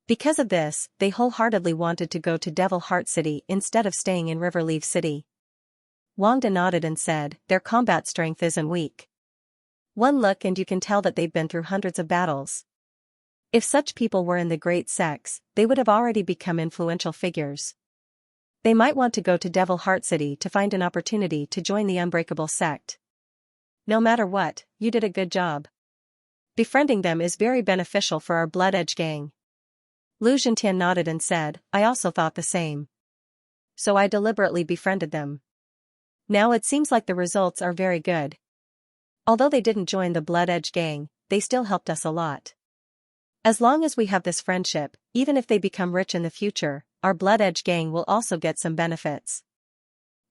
Because of this, they wholeheartedly wanted to go to Devil Heart City instead of staying in Riverleaf City." Wangda nodded and said, "Their combat strength isn't weak. One look and you can tell that they've been through hundreds of battles. If such people were in the great sects, they would have already become influential figures. They might want to go to Devil Heart City to find an opportunity to join the Unbreakable sect. No matter what, you did a good job. Befriending them is very beneficial for our Blood Edge gang." Lu Zhentian nodded and said, "I also thought the same. So I deliberately befriended them. Now it seems like the results are very good. Although they didn't join the Blood Edge gang, they still helped us a lot. As long as we have this friendship, even if they become rich in the future, our Blood Edge gang will also get some benefits."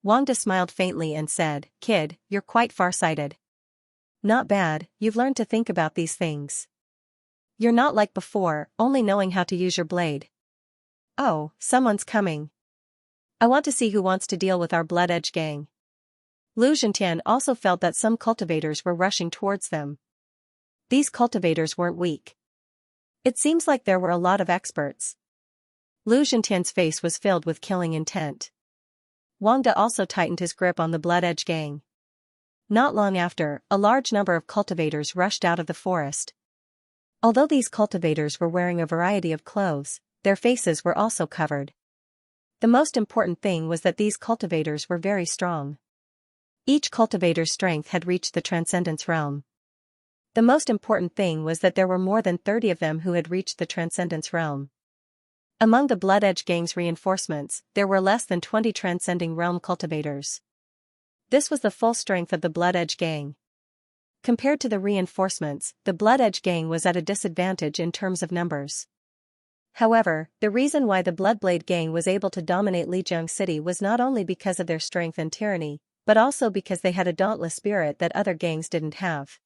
Wangda smiled faintly and said, "Kid, you're quite far-sighted. Not bad, you've learned to think about these things. You're not like before, only knowing how to use your blade. Oh, someone's coming. I want to see who wants to deal with our Blood Edge gang." Lu Zhentian also felt that some cultivators were rushing towards them. These cultivators weren't weak. It seems like there were a lot of experts. Lu Zhentian's face was filled with killing intent. Wangda also tightened his grip on the Blood Edge gang. Not long after, a large number of cultivators rushed out of the forest. Although these cultivators were wearing a variety of clothes, their faces were also covered. The most important thing was that these cultivators were very strong. Each cultivator's strength had reached the Transcendence realm. The most important thing was that there were more than 30 of them who had reached the Transcendence realm. Among the Blood Edge gang's reinforcements, there were less than 20 Transcending Realm cultivators. This was the full strength of the Blood Edge gang. Compared to the reinforcements, the Blood Edge gang was at a disadvantage in terms of numbers. However, the reason why the Bloodblade gang was able to dominate Lijiang City was not only because of their strength and tyranny, but also because they had a dauntless spirit that other gangs didn't have.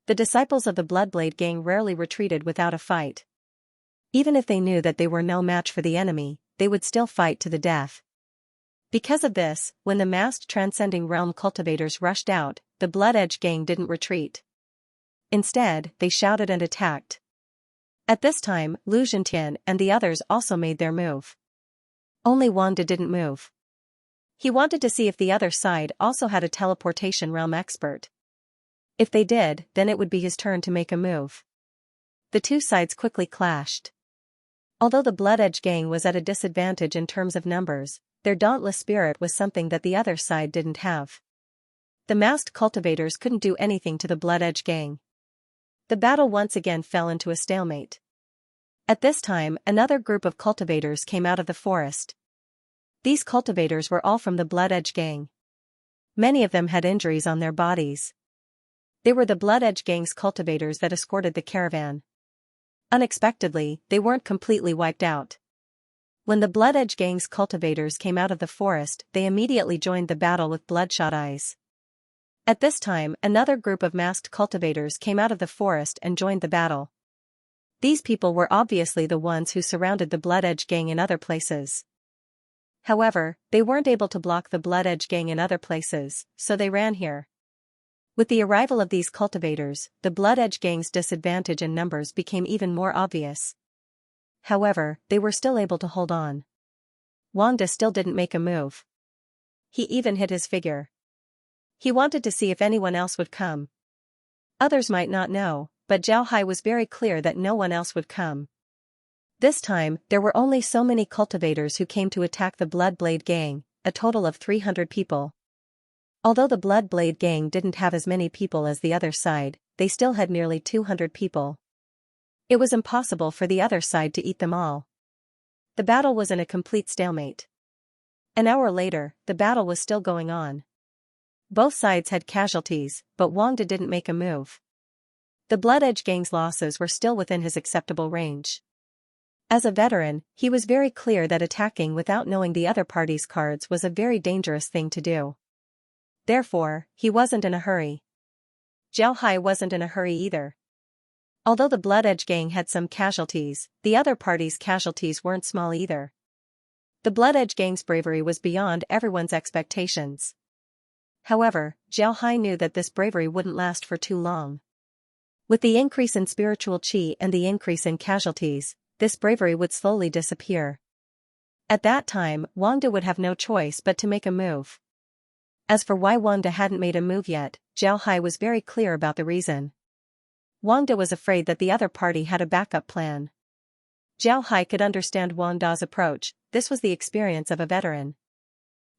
The disciples of the Bloodblade gang rarely retreated without a fight. Even if they knew that they were no match for the enemy, they would still fight to the death. Because of this, when the masked Transcending Realm cultivators rushed out, the Blood Edge gang didn't retreat. Instead, they shouted and attacked. At this time, Lu Zhentian and the others also made their move. Only Wangda didn't move. He wanted to see if the other side also had a teleportation realm expert. If they did, then it would be his turn to make a move. The two sides quickly clashed. Although the Blood Edge gang was at a disadvantage in terms of numbers, their dauntless spirit was something that the other side didn't have. The masked cultivators couldn't do anything to the Blood Edge gang. The battle once again fell into a stalemate. At this time, another group of cultivators came out of the forest. These cultivators were all from the Blood Edge gang. Many of them had injuries on their bodies. They were the Blood Edge gang's cultivators that escorted the caravan. Unexpectedly, they weren't completely wiped out. When the Blood Edge gang's cultivators came out of the forest, they immediately joined the battle with bloodshot eyes. At this time, another group of masked cultivators came out of the forest and joined the battle. These people were obviously the ones who surrounded the Blood Edge gang in other places. However, they weren't able to block the Blood Edge gang in other places, so they ran here. With the arrival of these cultivators, the Blood Edge gang's disadvantage in numbers became even more obvious. However, they were still able to hold on. Wanda still didn't make a move. He even hid his figure. He wanted to see if anyone else would come. Others might not know, but Zhao Hai was very clear that no one else would come. This time, there were only so many cultivators who came to attack the Bloodblade gang, a total of 300 people. Although the Bloodblade gang didn't have as many people as the other side, they still had nearly 200 people. It was impossible for the other side to eat them all. The battle was in a complete stalemate. An hour later, the battle was still going on. Both sides had casualties, but Wangda didn't make a move. The Blood Edge gang's losses were still within his acceptable range. As a veteran, he was very clear that attacking without knowing the other party's cards was a very dangerous thing to do. Therefore, he wasn't in a hurry. Zhao Hai wasn't in a hurry either. Although the Blood Edge gang had some casualties, the other party's casualties weren't small either. The Blood Edge gang's bravery was beyond everyone's expectations. However, Zhao Hai knew that this bravery wouldn't last for too long. With the increase in spiritual qi and the increase in casualties, this bravery would slowly disappear. At that time, Wangda would have no choice but to make a move. As for why Wangda hadn't made a move yet, Zhao Hai was very clear about the reason. Wangda was afraid that the other party had a backup plan. Zhao Hai could understand Wangda's approach. This was the experience of a veteran.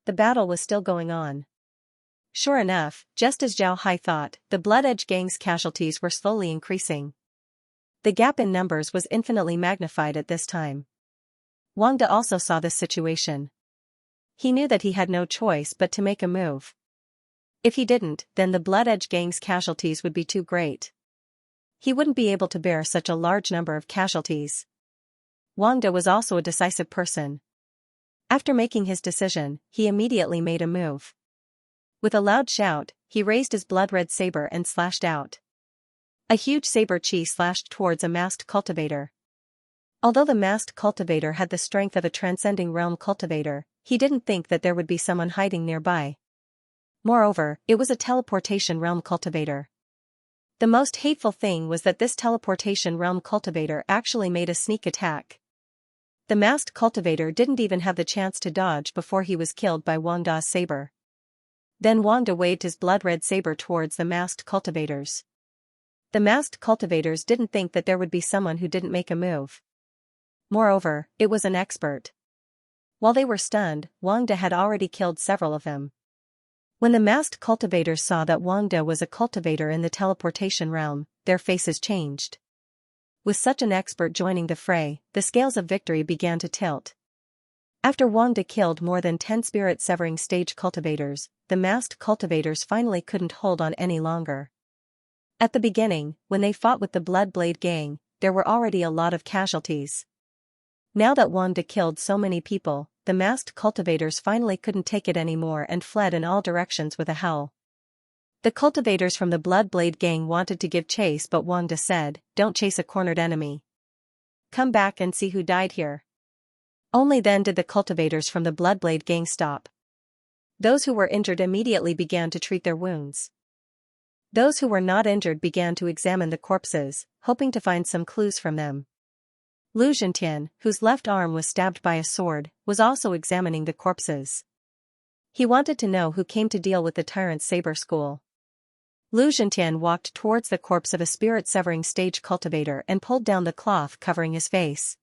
The battle was still going on. Sure enough, just as Zhao Hai thought, the Blood Edge gang's casualties were slowly increasing. The gap in numbers was infinitely magnified at this time. Wangda also saw this situation. He knew that he had no choice but to make a move. If he didn't, then the Blood Edge gang's casualties would be too great. He wouldn't be able to bear such a large number of casualties. Wangda was also a decisive person. After making his decision, he immediately made a move. With a loud shout, he raised his blood-red saber and slashed out. A huge saber chi slashed towards a masked cultivator. Although the masked cultivator had the strength of a transcending realm cultivator, he didn't think that there would be someone hiding nearby. Moreover, it was a teleportation realm cultivator. The most hateful thing was that this teleportation realm cultivator actually made a sneak attack. The masked cultivator didn't even have the chance to dodge before he was killed by Wangda's saber. Then Wangda waved his blood-red saber towards the masked cultivators. The masked cultivators didn't think that there would be someone who didn't make a move. Moreover, it was an expert. While they were stunned, Wangda had already killed several of them. When the masked cultivators saw that Wangda was a cultivator in the teleportation realm, their faces changed. With such an expert joining the fray, the scales of victory began to tilt. After Wangda killed more than 10 spirit-severing stage cultivators, the masked cultivators finally couldn't hold on any longer. At the beginning, when they fought with the Bloodblade gang, there were already a lot of casualties. Now that Wangda killed so many people, the masked cultivators finally couldn't take it anymore and fled in all directions with a howl. The cultivators from the Bloodblade gang wanted to give chase, but Wangda said, "Don't chase a cornered enemy. Come back and see who died here." Only then did the cultivators from the Bloodblade gang stop. Those who were injured immediately began to treat their wounds. Those who were not injured began to examine the corpses, hoping to find some clues from them. Lu Zhentian, whose left arm was stabbed by a sword, was also examining the corpses. He wanted to know who came to deal with the tyrant's saber school. Lu Zhentian walked towards the corpse of a spirit-severing stage cultivator and pulled down the cloth covering his face.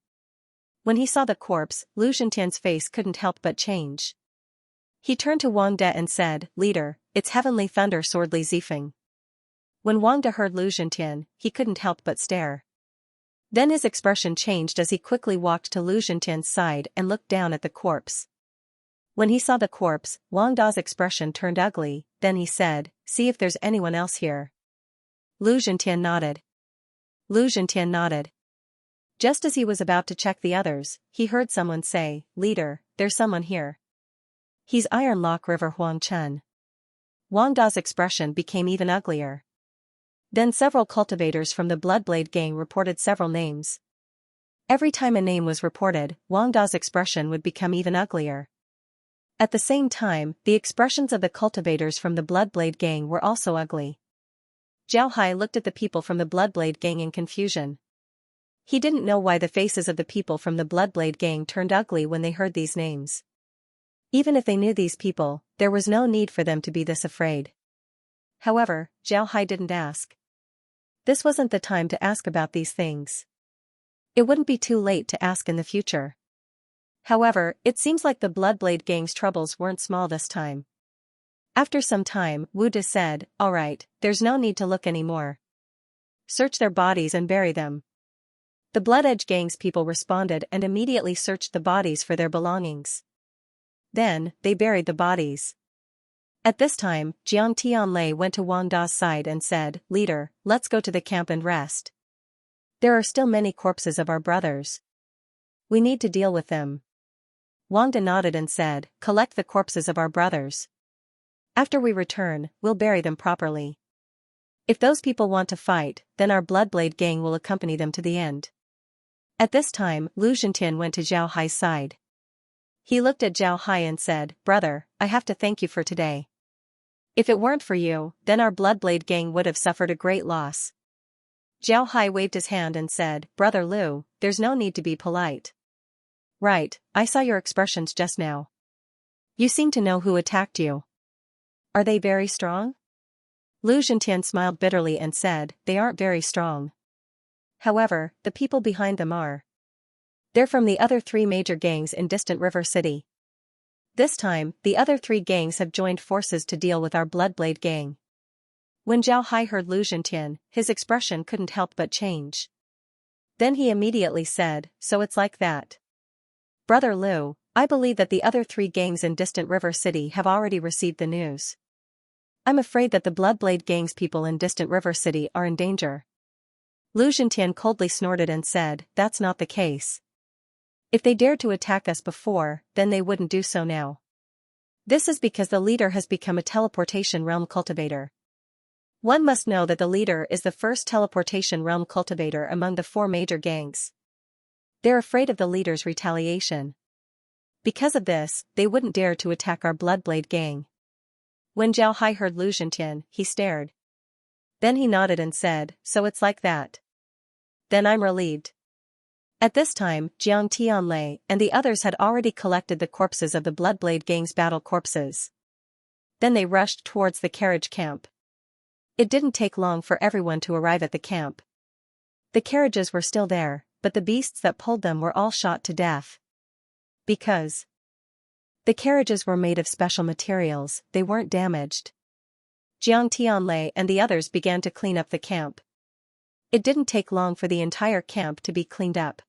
When he saw the corpse, Lu Zhentian's face couldn't help but change. He turned to Wang De and said, "Leader, it's heavenly thunder swordly Zifeng." When Wang De heard Lu Zhentian, he couldn't help but stare. Then his expression changed as he quickly walked to Lu Zhentian's side and looked down at the corpse. When he saw the corpse, Wang Da's expression turned ugly, then he said, "See if there's anyone else here." Lu Zhentian nodded. Lu Zhentian nodded. Just as he was about to check the others, he heard someone say, "Leader, there's someone here. He's Iron Lock River Huang Chen." Wang Da's expression became even uglier. Then several cultivators from the Bloodblade gang reported several names. Every time a name was reported, Wang Da's expression would become even uglier. At the same time, the expressions of the cultivators from the Bloodblade gang were also ugly. Zhao Hai looked at the people from the Bloodblade gang in confusion. He didn't know why the faces of the people from the Bloodblade gang turned ugly when they heard these names. Even if they knew these people, there was no need for them to be this afraid. However, Zhao Hai didn't ask. This wasn't the time to ask about these things. It wouldn't be too late to ask in the future. However, it seems like the Bloodblade gang's troubles weren't small this time. After some time, Wu De said, "All right, there's no need to look anymore. Search their bodies and bury them." The Blood Edge gang's people responded and immediately searched the bodies for their belongings. Then, they buried the bodies. At this time, Jiang Tianlei went to Wang Da's side and said, "Leader, let's go to the camp and rest. There are still many corpses of our brothers. We need to deal with them." Wang Da nodded and said, "Collect the corpses of our brothers. After we return, we'll bury them properly. If those people want to fight, then our Bloodblade gang will accompany them to the end." At this time, Lu Zhentian went to Zhao Hai's side. He looked at Zhao Hai and said, "Brother, I have to thank you for today. If it weren't for you, then our Bloodblade gang would have suffered a great loss." Zhao Hai waved his hand and said, "Brother Lu, there's no need to be polite. Right, I saw your expressions just now. You seem to know who attacked you. Are they very strong?" Lu Zhentian smiled bitterly and said, "They aren't very strong. However, the people behind them are. They're from the other three major gangs in distant River City. This time, the other three gangs have joined forces to deal with our Bloodblade gang." When Zhao Hai heard Lu Zhentian, his expression couldn't help but change. Then he immediately said, "So it's like that. Brother Lu, I believe that the other three gangs in distant River City have already received the news. I'm afraid that the Bloodblade gang's people in distant River City are in danger." Lu Zhentian coldly snorted and said, "That's not the case. If they dared to attack us before, then they wouldn't do so now. This is because the leader has become a teleportation realm cultivator. One must know that the leader is the first teleportation realm cultivator among the four major gangs. They're afraid of the leader's retaliation. Because of this, they wouldn't dare to attack our Bloodblade gang." When Zhao Hai heard Lu Zhentian, he stared. Then he nodded and said, "So it's like that. Then I'm relieved." At this time, Jiang Tianlei and the others had already collected the corpses of the Bloodblade gang's battle corpses. Then they rushed towards the carriage camp. It didn't take long for everyone to arrive at the camp. The carriages were still there, but the beasts that pulled them were all shot to death. Because the carriages were made of special materials, they weren't damaged. Jiang Tianlei and the others began to clean up the camp. It didn't take long for the entire camp to be cleaned up.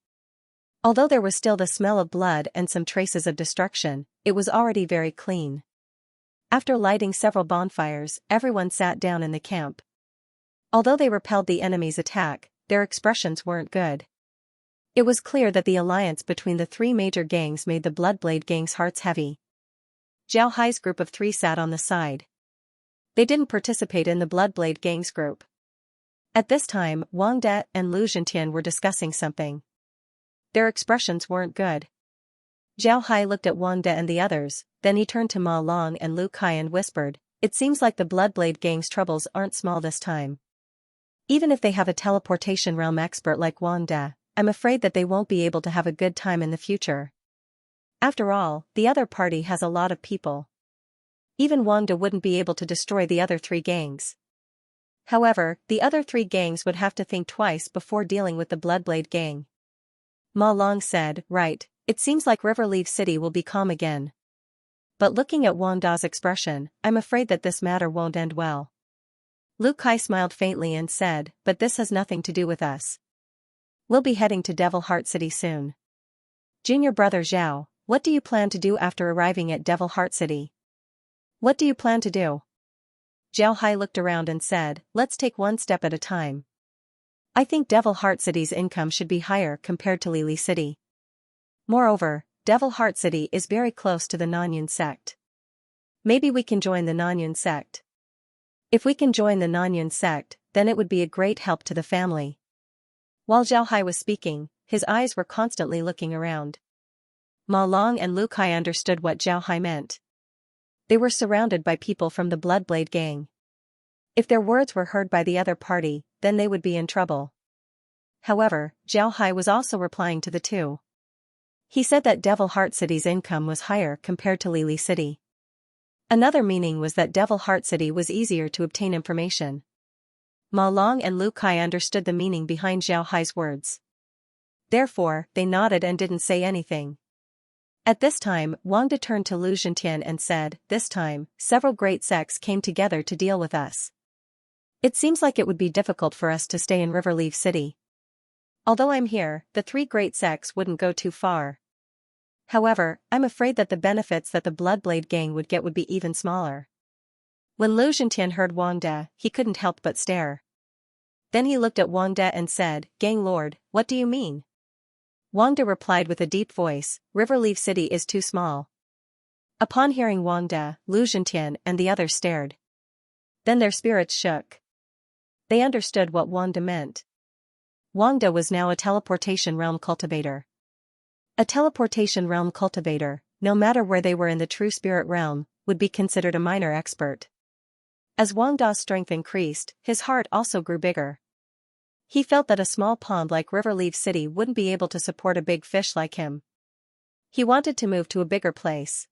Although there was still the smell of blood and some traces of destruction, it was already very clean. After lighting several bonfires, everyone sat down in the camp. Although they repelled the enemy's attack, their expressions weren't good. It was clear that the alliance between the three major gangs made the Bloodblade gang's hearts heavy. Zhao Hai's group of three sat on the side. They didn't participate in the Bloodblade gang's group. At this time, Wang De and Lu Zhentian were discussing something. Their expressions weren't good. Zhao Hai looked at Wang De and the others, then he turned to Ma Long and Lu Kai and whispered, "It seems like the Bloodblade gang's troubles aren't small this time. Even if they have a teleportation realm expert like Wang De, I'm afraid that they won't be able to have a good time in the future. After all, the other party has a lot of people. Even Wang De wouldn't be able to destroy the other three gangs. However, the other three gangs would have to think twice before dealing with the Bloodblade gang. Ma Long said, right, it seems like Riverleaf City will be calm again. But looking at Wang Da's expression, I'm afraid that this matter won't end well. Lu Kai smiled faintly and said, but this has nothing to do with us. We'll be heading to Devil Heart City soon. Junior brother Zhao, what do you plan to do after arriving at Devil Heart City? What do you plan to do? Zhao Hai looked around and said, let's take one step at a time. I think Devil Heart City's income should be higher compared to Lili City. Moreover, Devil Heart City is very close to the Nanyun sect. Maybe we can join the Nanyun sect. If we can join the Nanyun sect, then it would be a great help to the family. While Zhao Hai was speaking, his eyes were constantly looking around. Ma Long and Lu Kai understood what Zhao Hai meant. They were surrounded by people from the Bloodblade gang. If their words were heard by the other party, then they would be in trouble. However, Zhao Hai was also replying to the two. He said that Devil Heart City's income was higher compared to Lili City. Another meaning was that Devil Heart City was easier to obtain information. Ma Long and Lu Kai understood the meaning behind Zhao Hai's words. Therefore, they nodded and didn't say anything. At this time, Wang De turned to Lu Zhentian and said, this time, several great sects came together to deal with us. It seems like it would be difficult for us to stay in Riverleaf City. Although I'm here, the three great sects wouldn't go too far. However, I'm afraid that the benefits that the Bloodblade gang would get would be even smaller. When Lu Zhentian heard Wang De, he couldn't help but stare. Then he looked at Wang De and said, Gang Lord, what do you mean? Wang De replied with a deep voice, Riverleaf City is too small. Upon hearing Wang De, Lu Zhentian and the others stared. Then their spirits shook. They understood what Wang De meant. Wang De was now a teleportation realm cultivator. A teleportation realm cultivator, no matter where they were in the true spirit realm, would be considered a minor expert. As Wang Da's strength increased, his heart also grew bigger. He felt that a small pond like Riverleaf City wouldn't be able to support a big fish like him. He wanted to move to a bigger place.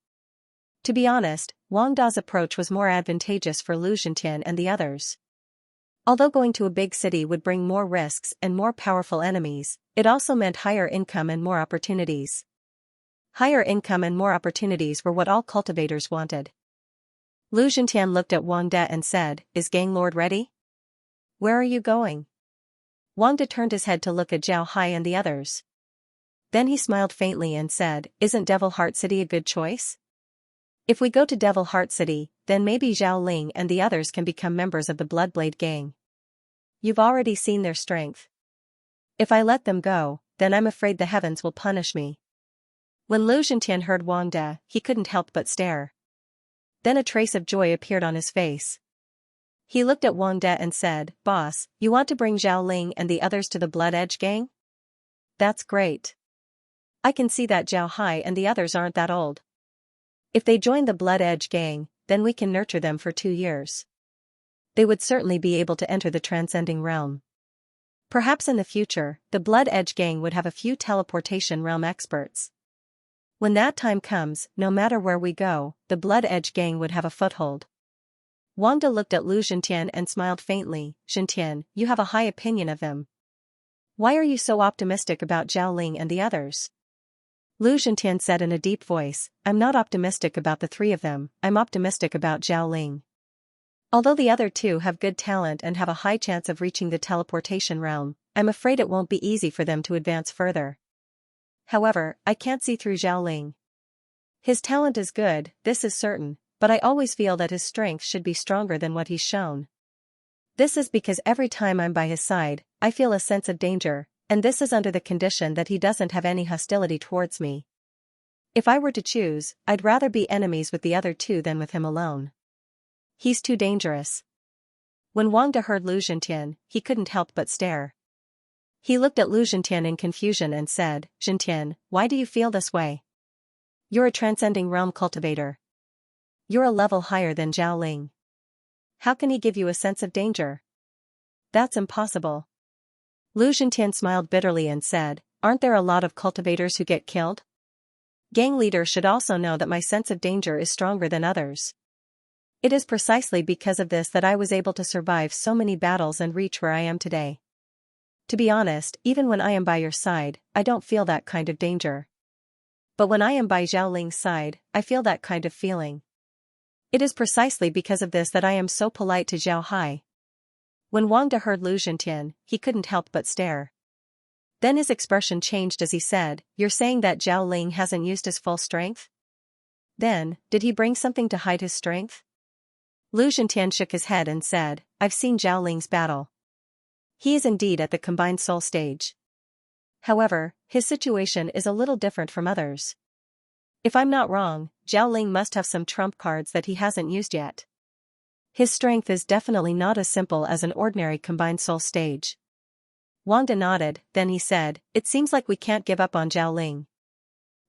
To be honest, Wang Da's approach was more advantageous for Lu Zhentian and the others. Although going to a big city would bring more risks and more powerful enemies, it also meant higher income and more opportunities. Higher income and more opportunities were what all cultivators wanted. Lu Zhentian looked at Wang De and said, Is Gang Lord ready? Where are you going? Wang De turned his head to look at Zhao Hai and the others. Then he smiled faintly and said, Isn't Devil Heart City a good choice? If we go to Devil Heart City, then maybe Zhao Ling and the others can become members of the Bloodblade gang. You've already seen their strength. If I let them go, then I'm afraid the heavens will punish me. When Lu Zhentian heard Wang De, he couldn't help but stare. Then a trace of joy appeared on his face. He looked at Wang De and said, Boss, you want to bring Zhao Ling and the others to the Blood Edge gang? That's great. I can see that Zhao Hai and the others aren't that old. If they join the Blood Edge gang, then we can nurture them for 2 years. They would certainly be able to enter the transcending realm. Perhaps in the future, the Blood Edge gang would have a few teleportation realm experts. When that time comes, no matter where we go, the Blood Edge gang would have a foothold. Wang De looked at Lu Zhentian and smiled faintly. Zhentian, you have a high opinion of them. Why are you so optimistic about Zhao Ling and the others? Lu Zhentian said in a deep voice, I'm not optimistic about the three of them, I'm optimistic about Zhao Ling. Although the other two have good talent and have a high chance of reaching the teleportation realm, I'm afraid it won't be easy for them to advance further. However, I can't see through Zhao Ling. His talent is good, this is certain, but I always feel that his strength should be stronger than what he's shown. This is because every time I'm by his side, I feel a sense of danger, and this is under the condition that he doesn't have any hostility towards me. If I were to choose, I'd rather be enemies with the other two than with him alone. He's too dangerous. When Wang De heard Lu Zhentian, he couldn't help but stare. He looked at Lu Zhentian in confusion and said, Zhentian, why do you feel this way? You're a transcending realm cultivator. You're a level higher than Zhao Ling. How can he give you a sense of danger? That's impossible. Lu Zhentian smiled bitterly and said, Aren't there a lot of cultivators who get killed? Gang leaders should also know that my sense of danger is stronger than others. It is precisely because of this that I was able to survive so many battles and reach where I am today. To be honest, even when I am by your side, I don't feel that kind of danger. But when I am by Zhao Ling's side, I feel that kind of feeling. It is precisely because of this that I am so polite to Zhao Hai. When Wang De heard Lu Zhentian, he couldn't help but stare. Then his expression changed as he said, "You're saying that Zhao Ling hasn't used his full strength? Then, did he bring something to hide his strength?" Lu Zhentian shook his head and said, "I've seen Zhao Ling's battle. He is indeed at the combined soul stage. However, his situation is a little different from others. If I'm not wrong, Zhao Ling must have some trump cards that he hasn't used yet. His strength is definitely not as simple as an ordinary combined soul stage." Wang De nodded, then he said, "It seems like we can't give up on Zhao Ling.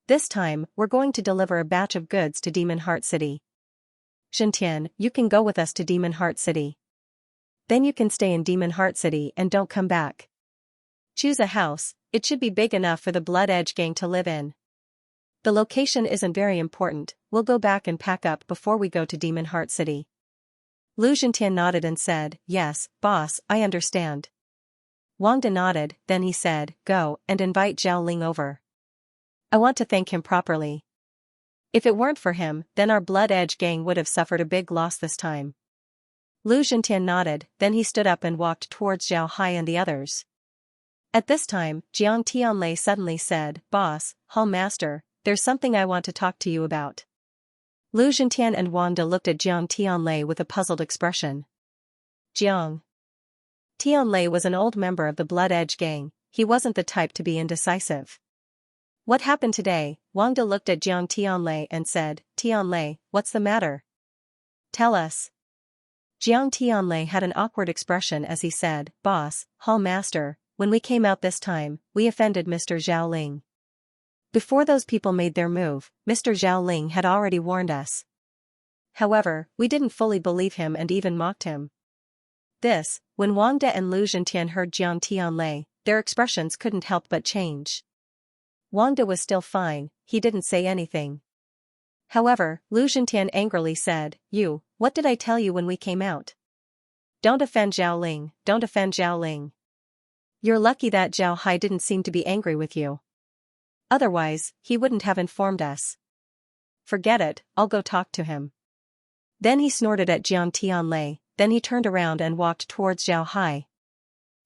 This time, we're going to deliver a batch of goods to Demon Heart City. Zhentian, you can go with us to Demon Heart City. Then you can stay in Demon Heart City and don't come back. Choose a house, it should be big enough for the Blood Edge gang to live in. The location isn't very important, we'll go back and pack up before we go to Demon Heart City." Lu Zhentian nodded and said, "Yes, boss, I understand." Wang De nodded, then he said, "Go and invite Zhao Ling over. I want to thank him properly. If it weren't for him, then our Blood Edge gang would have suffered a big loss this time." Lu Zhentian nodded, then he stood up and walked towards Zhao Hai and the others. At this time, Jiang Tianlei suddenly said, "Boss, Hall Master, there's something I want to talk to you about." Lu Zhentian and Wang De looked at Jiang Tianlei with a puzzled expression. Jiang Tianlei was an old member of the Blood Edge gang, he wasn't the type to be indecisive. "What happened today?" Wang De looked at Jiang Tianlei and said, "Tianlei, what's the matter? Tell us." Jiang Tianlei had an awkward expression as he said, "Boss, Hall Master, when we came out this time, we offended Mr. Zhao Ling. Before those people made their move, Mr. Zhao Ling had already warned us. However, we didn't fully believe him and even mocked him." This, when Wang De and Lu Zhentian heard Jiang Tianlei, their expressions couldn't help but change. Wang De was still fine, he didn't say anything. However, Lu Zhentian angrily said, What did I tell you when we came out? Don't offend Zhao Ling, don't offend Zhao Ling. You're lucky that Zhao Hai didn't seem to be angry with you. Otherwise, he wouldn't have informed us. Forget it, I'll go talk to him." Then he snorted at Jiang Tianlei, then he turned around and walked towards Zhao Hai.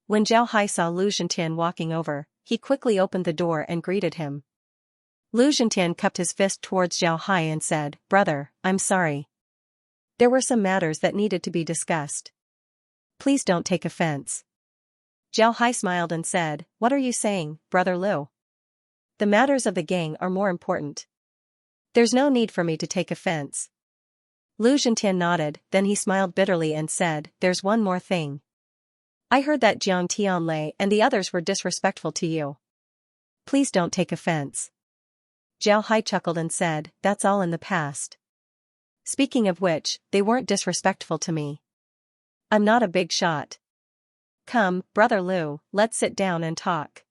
When Zhao Hai saw Lu Zhentian walking over, he quickly opened the door and greeted him. Lu Zhentian cupped his fist towards Zhao Hai and said, "Brother, I'm sorry. There were some matters that needed to be discussed. Please don't take offense." Zhao Hai smiled and said, "What are you saying, Brother Lu? The matters of the gang are more important. There's no need for me to take offense." Lu Zhentian nodded, then he smiled bitterly and said, "There's one more thing. I heard that Jiang Tianlei and the others were disrespectful to you. Please don't take offense." Zhao Hai chuckled and said, "That's all in the past. Speaking of which, they weren't disrespectful to me. I'm not a big shot. Come, Brother Lu, let's sit down and talk."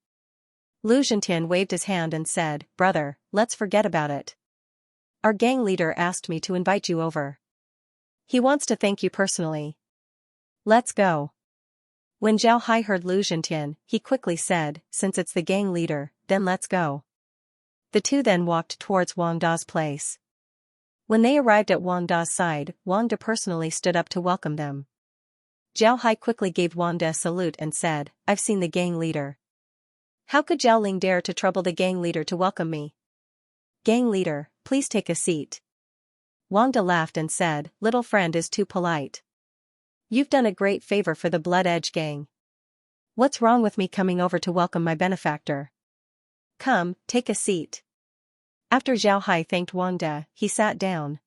Lu Zhentian waved his hand and said, "Brother, let's forget about it. Our gang leader asked me to invite you over. He wants to thank you personally. Let's go." When Zhao Hai heard Lu Zhentian, he quickly said, "Since it's the gang leader, then let's go." The two then walked towards Wang Da's place. When they arrived at Wang Da's side, Wang De personally stood up to welcome them. Zhao Hai quickly gave Wang De a salute and said, "I've seen the gang leader. How could Zhao Ling dare to trouble the gang leader to welcome me? Gang leader, please take a seat." Wang De laughed and said, "Little friend is too polite. You've done a great favor for the Blood Edge gang. What's wrong with me coming over to welcome my benefactor? Come, take a seat." After Zhao Hai thanked Wang De, he sat down.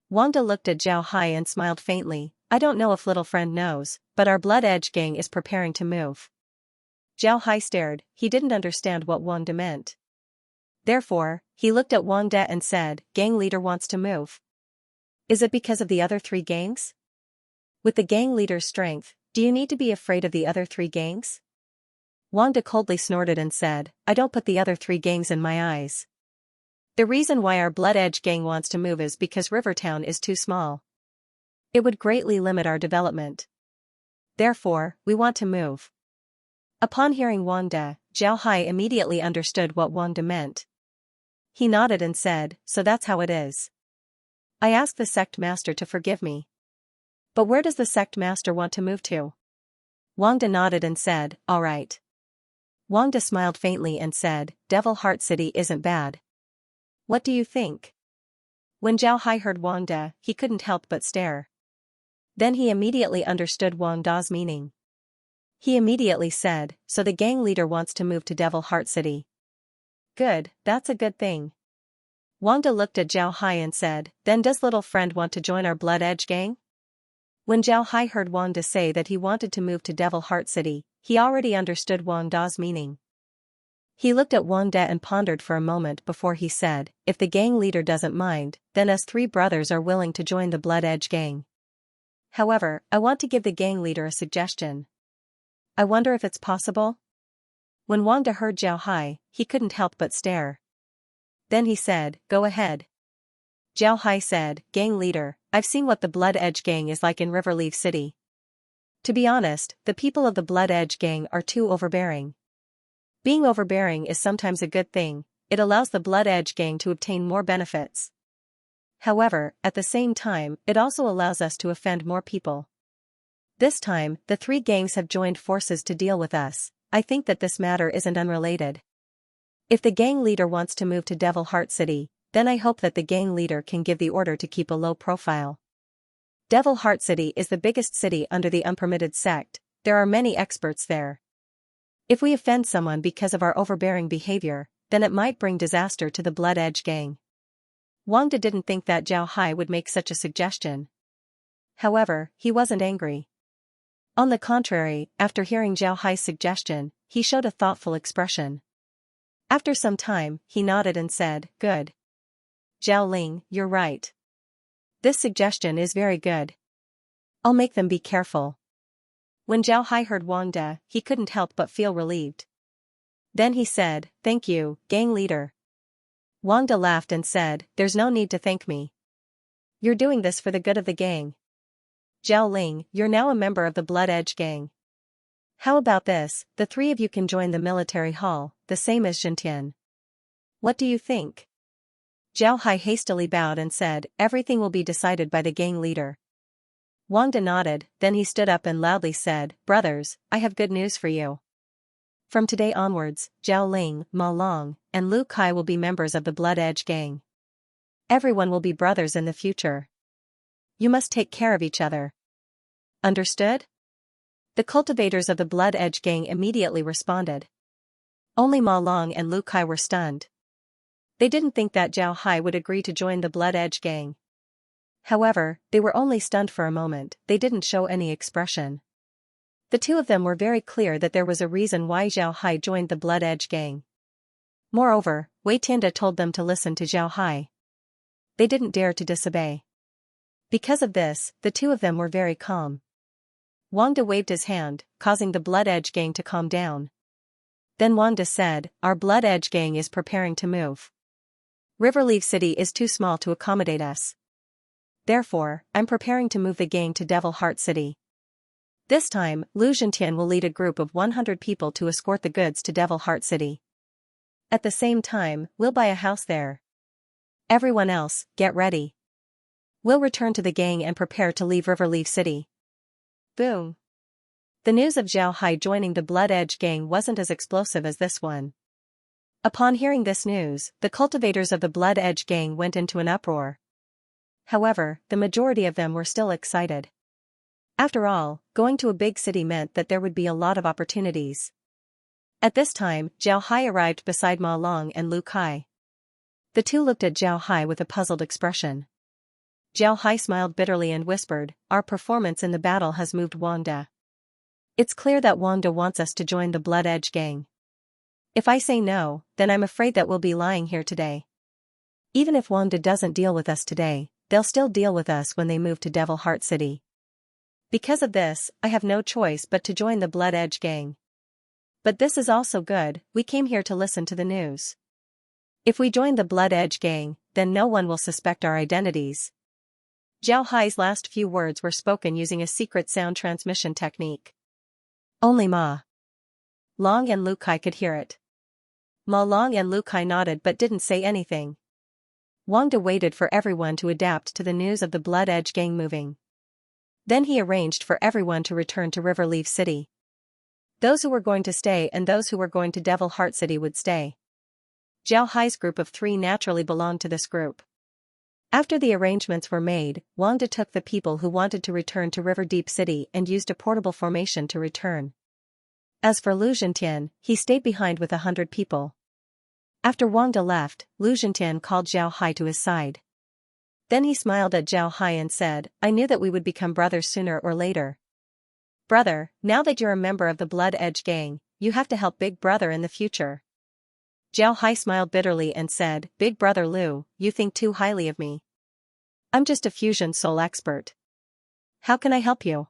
Wang De looked at Zhao Hai and smiled faintly. "I don't know if little friend knows, but our Blood Edge gang is preparing to move." Zhao Hai stared, he didn't understand what Wang De meant. Therefore, he looked at Wang De and said, "Gang leader wants to move. Is it because of the other three gangs? With the gang leader's strength, do you need to be afraid of the other three gangs?" Wang De coldly snorted and said, "I don't put the other three gangs in my eyes. The reason why our Blood Edge gang wants to move is because Rivertown is too small. It would greatly limit our development. Therefore, we want to move. Upon hearing Wang De, Zhao Hai immediately understood what Wang De meant. He nodded and said, so that's how it is. I asked the sect master to forgive me. But where does the sect master want to move to? Wang De nodded and said, all right. Wang De smiled faintly and said, Devil Heart City isn't bad. What do you think? When Zhao Hai heard Wang De, he couldn't help but stare. Then he immediately understood Wang Da's meaning. He immediately said, so the gang leader wants to move to Devil Heart City. Good, that's a good thing. Wang De looked at Zhao Hai and said, then does little friend want to join our Blood Edge gang? When Zhao Hai heard Wang De say that he wanted to move to Devil Heart City, he already understood Wang Da's meaning. He looked at Wang De and pondered for a moment before he said, if the gang leader doesn't mind, then us three brothers are willing to join the Blood Edge gang. However, I want to give the gang leader a suggestion. I wonder if it's possible? When Wang De heard Zhao Hai, he couldn't help but stare. Then he said, go ahead. Zhao Hai said, gang leader, I've seen what the Blood Edge gang is like in Riverleaf City. To be honest, the people of the Blood Edge gang are too overbearing. Being overbearing is sometimes a good thing, it allows the Blood Edge gang to obtain more benefits. However, at the same time, it also allows us to offend more people. This time, the three gangs have joined forces to deal with us. I think that this matter isn't unrelated. If the gang leader wants to move to Devil Heart City, then I hope that the gang leader can give the order to keep a low profile. Devil Heart City is the biggest city under the unpermitted sect, there are many experts there. If we offend someone because of our overbearing behavior, then it might bring disaster to the Blood Edge gang. Wang De didn't think that Zhao Hai would make such a suggestion. However, he wasn't angry. On the contrary, after hearing Zhao Hai's suggestion, he showed a thoughtful expression. After some time, he nodded and said, good. Zhao Ling, you're right. This suggestion is very good. I'll make them be careful. When Zhao Hai heard Wang De, he couldn't help but feel relieved. Then he said, thank you, gang leader. Wang De laughed and said, there's no need to thank me. You're doing this for the good of the gang. Zhao Ling, you're now a member of the Blood Edge gang. How about this, the three of you can join the military hall, the same as Xianxia. What do you think? Zhao Hai hastily bowed and said, everything will be decided by the gang leader. Wang De nodded, then he stood up and loudly said, brothers, I have good news for you. From today onwards, Zhao Ling, Ma Long, and Lu Kai will be members of the Blood Edge gang. Everyone will be brothers in the future. You must take care of each other. Understood? The cultivators of the Blood Edge gang immediately responded. Only Ma Long and Lu Kai were stunned. They didn't think that Zhao Hai would agree to join the Blood Edge gang. However, they were only stunned for a moment, they didn't show any expression. The two of them were very clear that there was a reason why Zhao Hai joined the Blood Edge gang. Moreover, Wei Tianda told them to listen to Zhao Hai. They didn't dare to disobey. Because of this, the two of them were very calm. Wang De waved his hand, causing the Blood Edge gang to calm down. Then Wang De said, our Blood Edge gang is preparing to move. Riverleaf City is too small to accommodate us. Therefore, I'm preparing to move the gang to Devil Heart City. This time, Lu Zhentian will lead a group of 100 people to escort the goods to Devil Heart City. At the same time, we'll buy a house there. Everyone else, get ready. We'll return to the gang and prepare to leave Riverleaf City. Boom. The news of Zhao Hai joining the Blood Edge gang wasn't as explosive as this one. Upon hearing this news, the cultivators of the Blood Edge gang went into an uproar. However, the majority of them were still excited. After all, going to a big city meant that there would be a lot of opportunities. At this time, Zhao Hai arrived beside Ma Long and Lu Kai. The two looked at Zhao Hai with a puzzled expression. Zhao Hai smiled bitterly and whispered, our performance in the battle has moved Wang De. It's clear that Wang De wants us to join the Blood Edge gang. If I say no, then I'm afraid that we'll be lying here today. Even if Wang De doesn't deal with us today, they'll still deal with us when they move to Devil Heart City. Because of this, I have no choice but to join the Blood Edge gang. But this is also good, we came here to listen to the news. If we join the Blood Edge gang, then no one will suspect our identities. Zhao Hai's last few words were spoken using a secret sound transmission technique. Only Ma Long and Lu Kai could hear it. Ma Long and Lu Kai nodded but didn't say anything. Wang De waited for everyone to adapt to the news of the Blood Edge gang moving. Then he arranged for everyone to return to River Leaf City. Those who were going to stay and those who were going to Devil Heart City would stay. Zhao Hai's group of 3 naturally belonged to this group. After the arrangements were made, Wang De took the people who wanted to return to River Deep City and used a portable formation to return. As for Lu Zhentian, he stayed behind with 100 people. After Wang De left, Lu Zhentian called Zhao Hai to his side. Then he smiled at Zhao Hai and said, "I knew that we would become brothers sooner or later. Brother, now that you're a member of the Blood Edge gang, you have to help Big Brother in the future." Zhao Hai smiled bitterly and said, "Big Brother Lu, you think too highly of me. I'm just a fusion soul expert. How can I help you?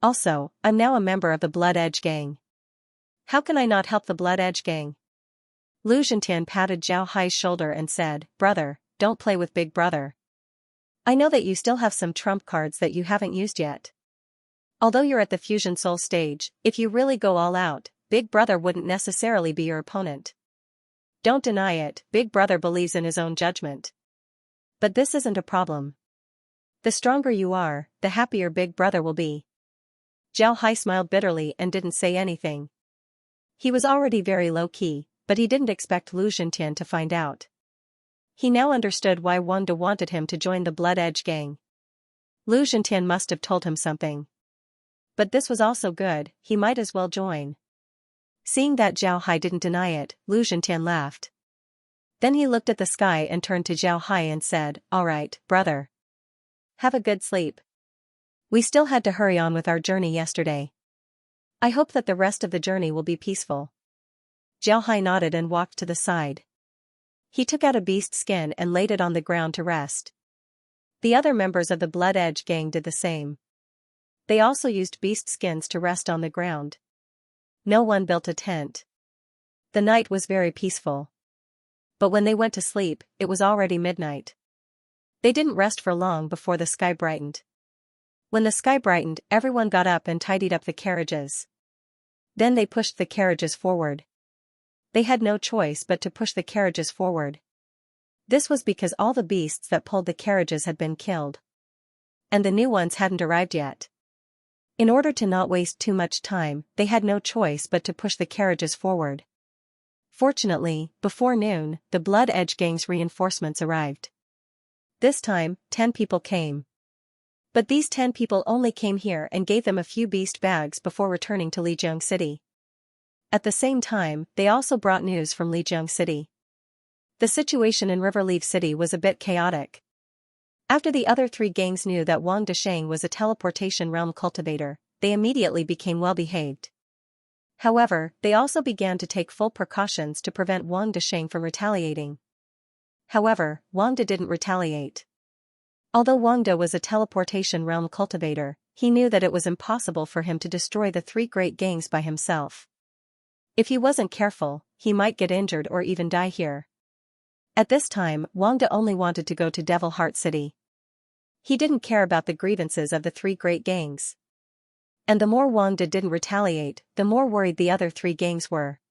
Also, I'm now a member of the Blood Edge gang. How can I not help the Blood Edge gang?" Lu Zhentian patted Zhao Hai's shoulder and said, "Brother, don't play with Big Brother. I know that you still have some trump cards that you haven't used yet. Although you're at the fusion soul stage, if you really go all out, Big Brother wouldn't necessarily be your opponent. Don't deny it, Big Brother believes in his own judgment. But this isn't a problem. The stronger you are, the happier Big Brother will be." Zhao Hai smiled bitterly and didn't say anything. He was already very low-key, but he didn't expect Lu Zhentian to find out. He now understood why Wang De wanted him to join the Blood Edge gang. Lu Zhentian must have told him something. But this was also good, he might as well join. Seeing that Zhao Hai didn't deny it, Lu Zhentian laughed. Then he looked at the sky and turned to Zhao Hai and said, "All right, brother. Have a good sleep. We still had to hurry on with our journey yesterday. I hope that the rest of the journey will be peaceful." Zhao Hai nodded and walked to the side. He took out a beast skin and laid it on the ground to rest. The other members of the Blood Edge gang did the same. They also used beast skins to rest on the ground. No one built a tent. The night was very peaceful. But when they went to sleep, it was already midnight. They didn't rest for long before the sky brightened. When the sky brightened, everyone got up and tidied up the carriages. Then they pushed the carriages forward. They had no choice but to push the carriages forward. This was because all the beasts that pulled the carriages had been killed. And the new ones hadn't arrived yet. In order to not waste too much time, they had no choice but to push the carriages forward. Fortunately, before noon, the Blood Edge gang's reinforcements arrived. This time, 10 people came. But these 10 people only came here and gave them a few beast bags before returning to Lijiang City. At the same time, they also brought news from Lijiang City. The situation in River Leaf City was a bit chaotic. After the other 3 gangs knew that Wang Desheng was a teleportation realm cultivator, they immediately became well-behaved. However, they also began to take full precautions to prevent Wang Desheng from retaliating. However, Wang De didn't retaliate. Although Wang De was a teleportation realm cultivator, he knew that it was impossible for him to destroy the 3 great gangs by himself. If he wasn't careful, he might get injured or even die here. At this time, Wang De only wanted to go to Devil Heart City. He didn't care about the grievances of the 3 great gangs. And the more Wang De didn't retaliate, the more worried the other 3 gangs were.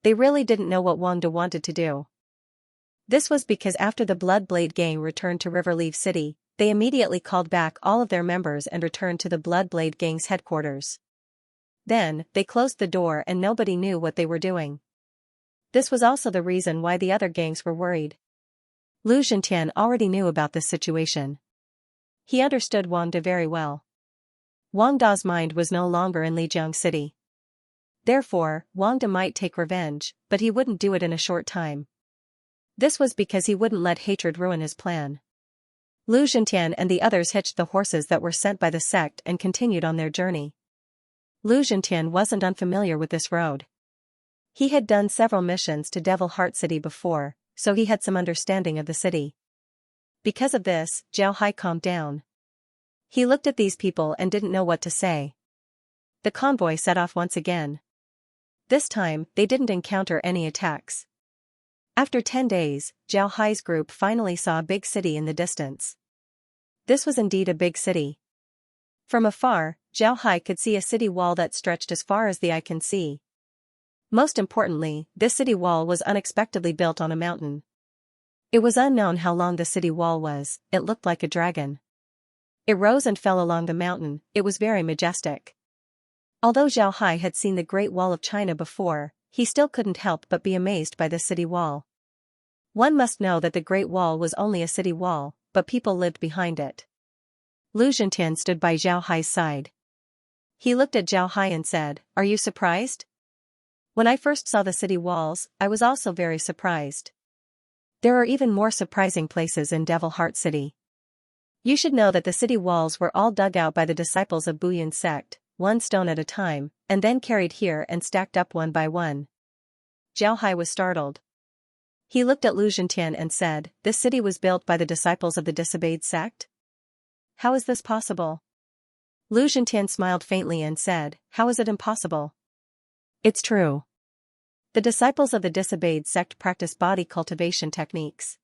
They really didn't know what Wang De wanted to do. This was because after the Bloodblade gang returned to River Leaf City, they immediately called back all of their members and returned to the Bloodblade gang's headquarters. Then, they closed the door and nobody knew what they were doing. This was also the reason why the other gangs were worried. Lu Zhentian already knew about this situation. He understood Wang De very well. Wang Da's mind was no longer in Lijiang City. Therefore, Wang De might take revenge, but he wouldn't do it in a short time. This was because he wouldn't let hatred ruin his plan. Lu Zhentian and the others hitched the horses that were sent by the sect and continued on their journey. Lu Zhentian wasn't unfamiliar with this road. He had done several missions to Devil Heart City before, so he had some understanding of the city. Because of this, Zhao Hai calmed down. He looked at these people and didn't know what to say. The convoy set off once again. This time, they didn't encounter any attacks. After 10 days, Zhao Hai's group finally saw a big city in the distance. This was indeed a big city. From afar, Zhao Hai could see a city wall that stretched as far as the eye can see. Most importantly, this city wall was unexpectedly built on a mountain. It was unknown how long the city wall was. It looked like a dragon. It rose and fell along the mountain. It was very majestic. Although Zhao Hai had seen the Great Wall of China before, he still couldn't help but be amazed by the city wall. One must know that the Great Wall was only a city wall, but people lived behind it. Lu Zhentian stood by Zhao Hai's side. He looked at Zhao Hai and said, "Are you surprised?" "When I first saw the city walls, I was also very surprised. There are even more surprising places in Devil Heart City. You should know that the city walls were all dug out by the disciples of Buyuan sect, one stone at a time, and then carried here and stacked up one by one." Zhao Hai was startled. He looked at Lu Zhentian and said, "This city was built by the disciples of the disobeyed sect? How is this possible?" Lu Zhentian smiled faintly and said, "How is it impossible? It's true. The disciples of the disobeyed sect practice body cultivation techniques.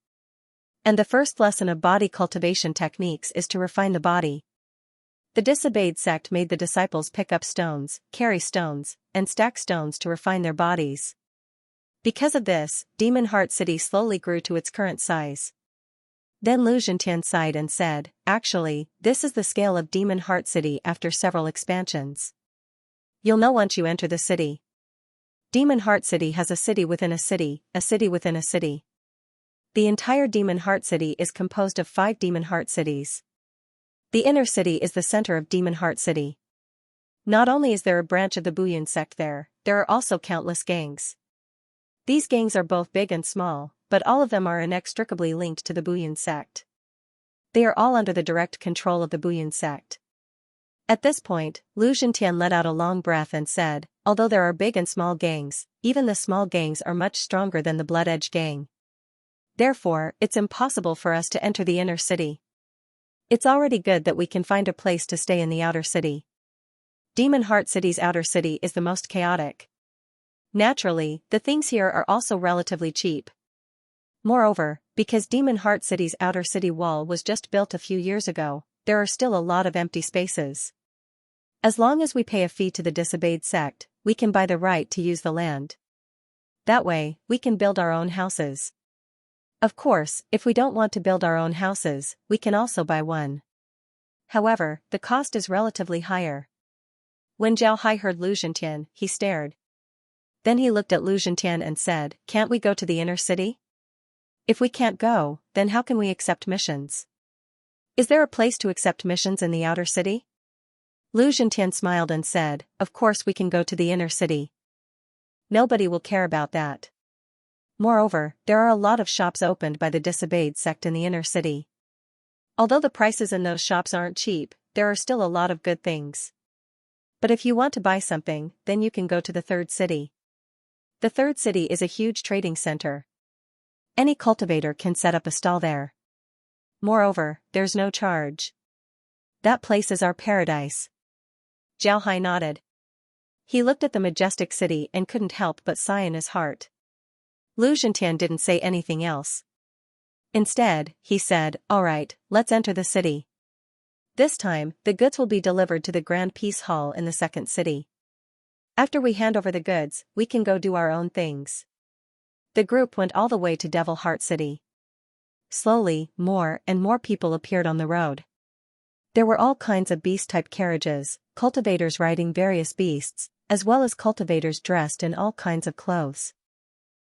And the first lesson of body cultivation techniques is to refine the body. The disobeyed sect made the disciples pick up stones, carry stones, and stack stones to refine their bodies. Because of this, Demon Heart City slowly grew to its current size." Then Lu Zhentian sighed and said, "Actually, this is the scale of Demon Heart City after several expansions. You'll know once you enter the city. Demon Heart City has a city within a city, a city within a city. The entire Demon Heart City is composed of 5 Demon Heart Cities. The inner city is the center of Demon Heart City. Not only is there a branch of the Buyuan sect there are also countless gangs. These gangs are both big and small, but all of them are inextricably linked to the Buyuan sect. They are all under the direct control of the Buyuan sect." At this point, Lu Zhentian let out a long breath and said, "Although there are big and small gangs, even the small gangs are much stronger than the Blood Edge gang. Therefore, it's impossible for us to enter the inner city. It's already good that we can find a place to stay in the outer city. Demon Heart City's outer city is the most chaotic. Naturally, the things here are also relatively cheap. Moreover, because Demon Heart City's outer city wall was just built a few years ago, there are still a lot of empty spaces. As long as we pay a fee to the disobeyed sect, we can buy the right to use the land. That way, we can build our own houses. Of course, if we don't want to build our own houses, we can also buy one. However, the cost is relatively higher." When Zhao Hai heard Lu Zhentian, he stared. Then he looked at Lu Zhentian and said, "Can't we go to the inner city? If we can't go, then how can we accept missions? Is there a place to accept missions in the outer city?" Lu Zhentian smiled and said, "Of course we can go to the inner city. Nobody will care about that. Moreover, there are a lot of shops opened by the disobeyed sect in the inner city. Although the prices in those shops aren't cheap, there are still a lot of good things. But if you want to buy something, then you can go to the third city. The third city is a huge trading center. Any cultivator can set up a stall there. Moreover, there's no charge. That place is our paradise." Zhao Hai nodded. He looked at the majestic city and couldn't help but sigh in his heart. Lu Zhentian didn't say anything else. Instead, he said, "All right, let's enter the city. This time, the goods will be delivered to the Grand Peace Hall in the second city. After we hand over the goods, we can go do our own things." The group went all the way to Devil Heart City. Slowly, more and more people appeared on the road. There were all kinds of beast-type carriages, cultivators riding various beasts, as well as cultivators dressed in all kinds of clothes.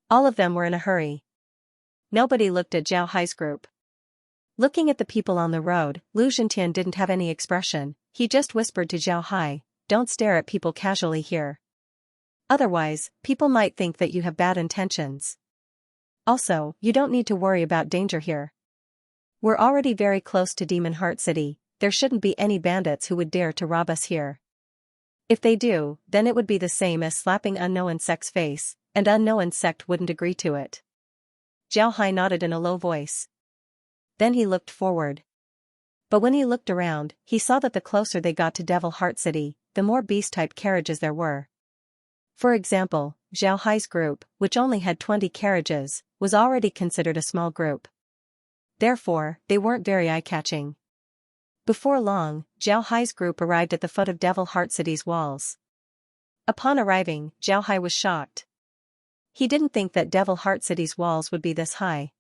All of them were in a hurry. Nobody looked at Zhao Hai's group. Looking at the people on the road, Lu Zhentian didn't have any expression. He just whispered to Zhao Hai, "Don't stare at people casually here. Otherwise, people might think that you have bad intentions. Also, you don't need to worry about danger here. We're already very close to Demon Heart City. There shouldn't be any bandits who would dare to rob us here. If they do, then it would be the same as slapping unknown sect's face, and unknown sect wouldn't agree to it." Zhao Hai nodded in a low voice. Then he looked forward. But when he looked around, he saw that the closer they got to Devil Heart City, the more beast-type carriages there were. For example, Zhao Hai's group, which only had 20 carriages, was already considered a small group. Therefore, they weren't very eye-catching. Before long, Zhao Hai's group arrived at the foot of Devil Heart City's walls. Upon arriving, Zhao Hai was shocked. He didn't think that Devil Heart City's walls would be this high.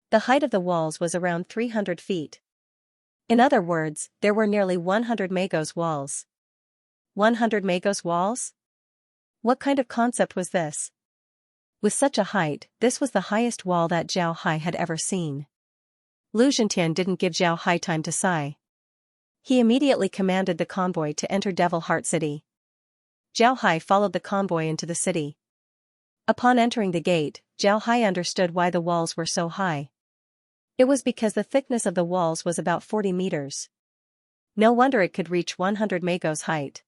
The height of the walls was around 300 feet. In other words, there were nearly 100 Magos walls. 100 Magos walls? What kind of concept was this? With such a height, this was the highest wall that Zhao Hai had ever seen. Lu Zhentian didn't give Zhao Hai time to sigh. He immediately commanded the convoy to enter Devil Heart City. Zhao Hai followed the convoy into the city. Upon entering the gate, Zhao Hai understood why the walls were so high. It was because the thickness of the walls was about 40 meters. No wonder it could reach 100 Magos height.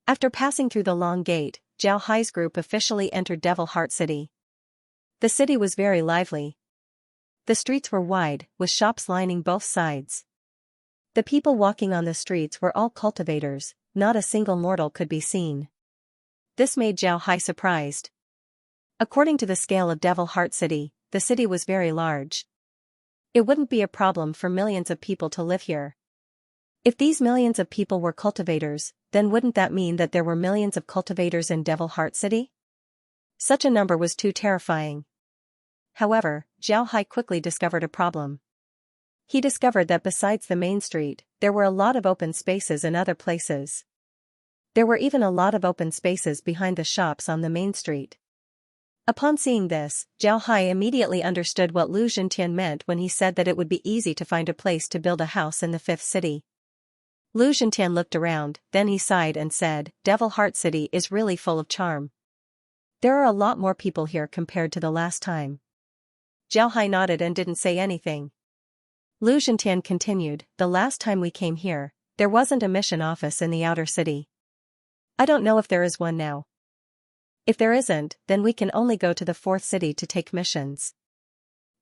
After passing through the long gate, Zhao Hai's group officially entered Devil Heart City. The city was very lively. The streets were wide, with shops lining both sides. The people walking on the streets were all cultivators, not a single mortal could be seen. This made Zhao Hai surprised. According to the scale of Devil Heart City, the city was very large. It wouldn't be a problem for millions of people to live here. If these millions of people were cultivators, then wouldn't that mean that there were millions of cultivators in Devil Heart City? Such a number was too terrifying. However, Zhao Hai quickly discovered a problem. He discovered that besides the main street, there were a lot of open spaces in other places. There were even a lot of open spaces behind the shops on the main street. Upon seeing this, Zhao Hai immediately understood what Lu Zhentian meant when he said that it would be easy to find a place to build a house in the fifth city. Lu Zhentian looked around, then he sighed and said, Devil Heart City is really full of charm. There are a lot more people here compared to the last time. Zhao Hai nodded and didn't say anything. Lu Zhentian continued, the last time we came here, there wasn't a mission office in the outer city. I don't know if there is one now. If there isn't, then we can only go to the fourth city to take missions.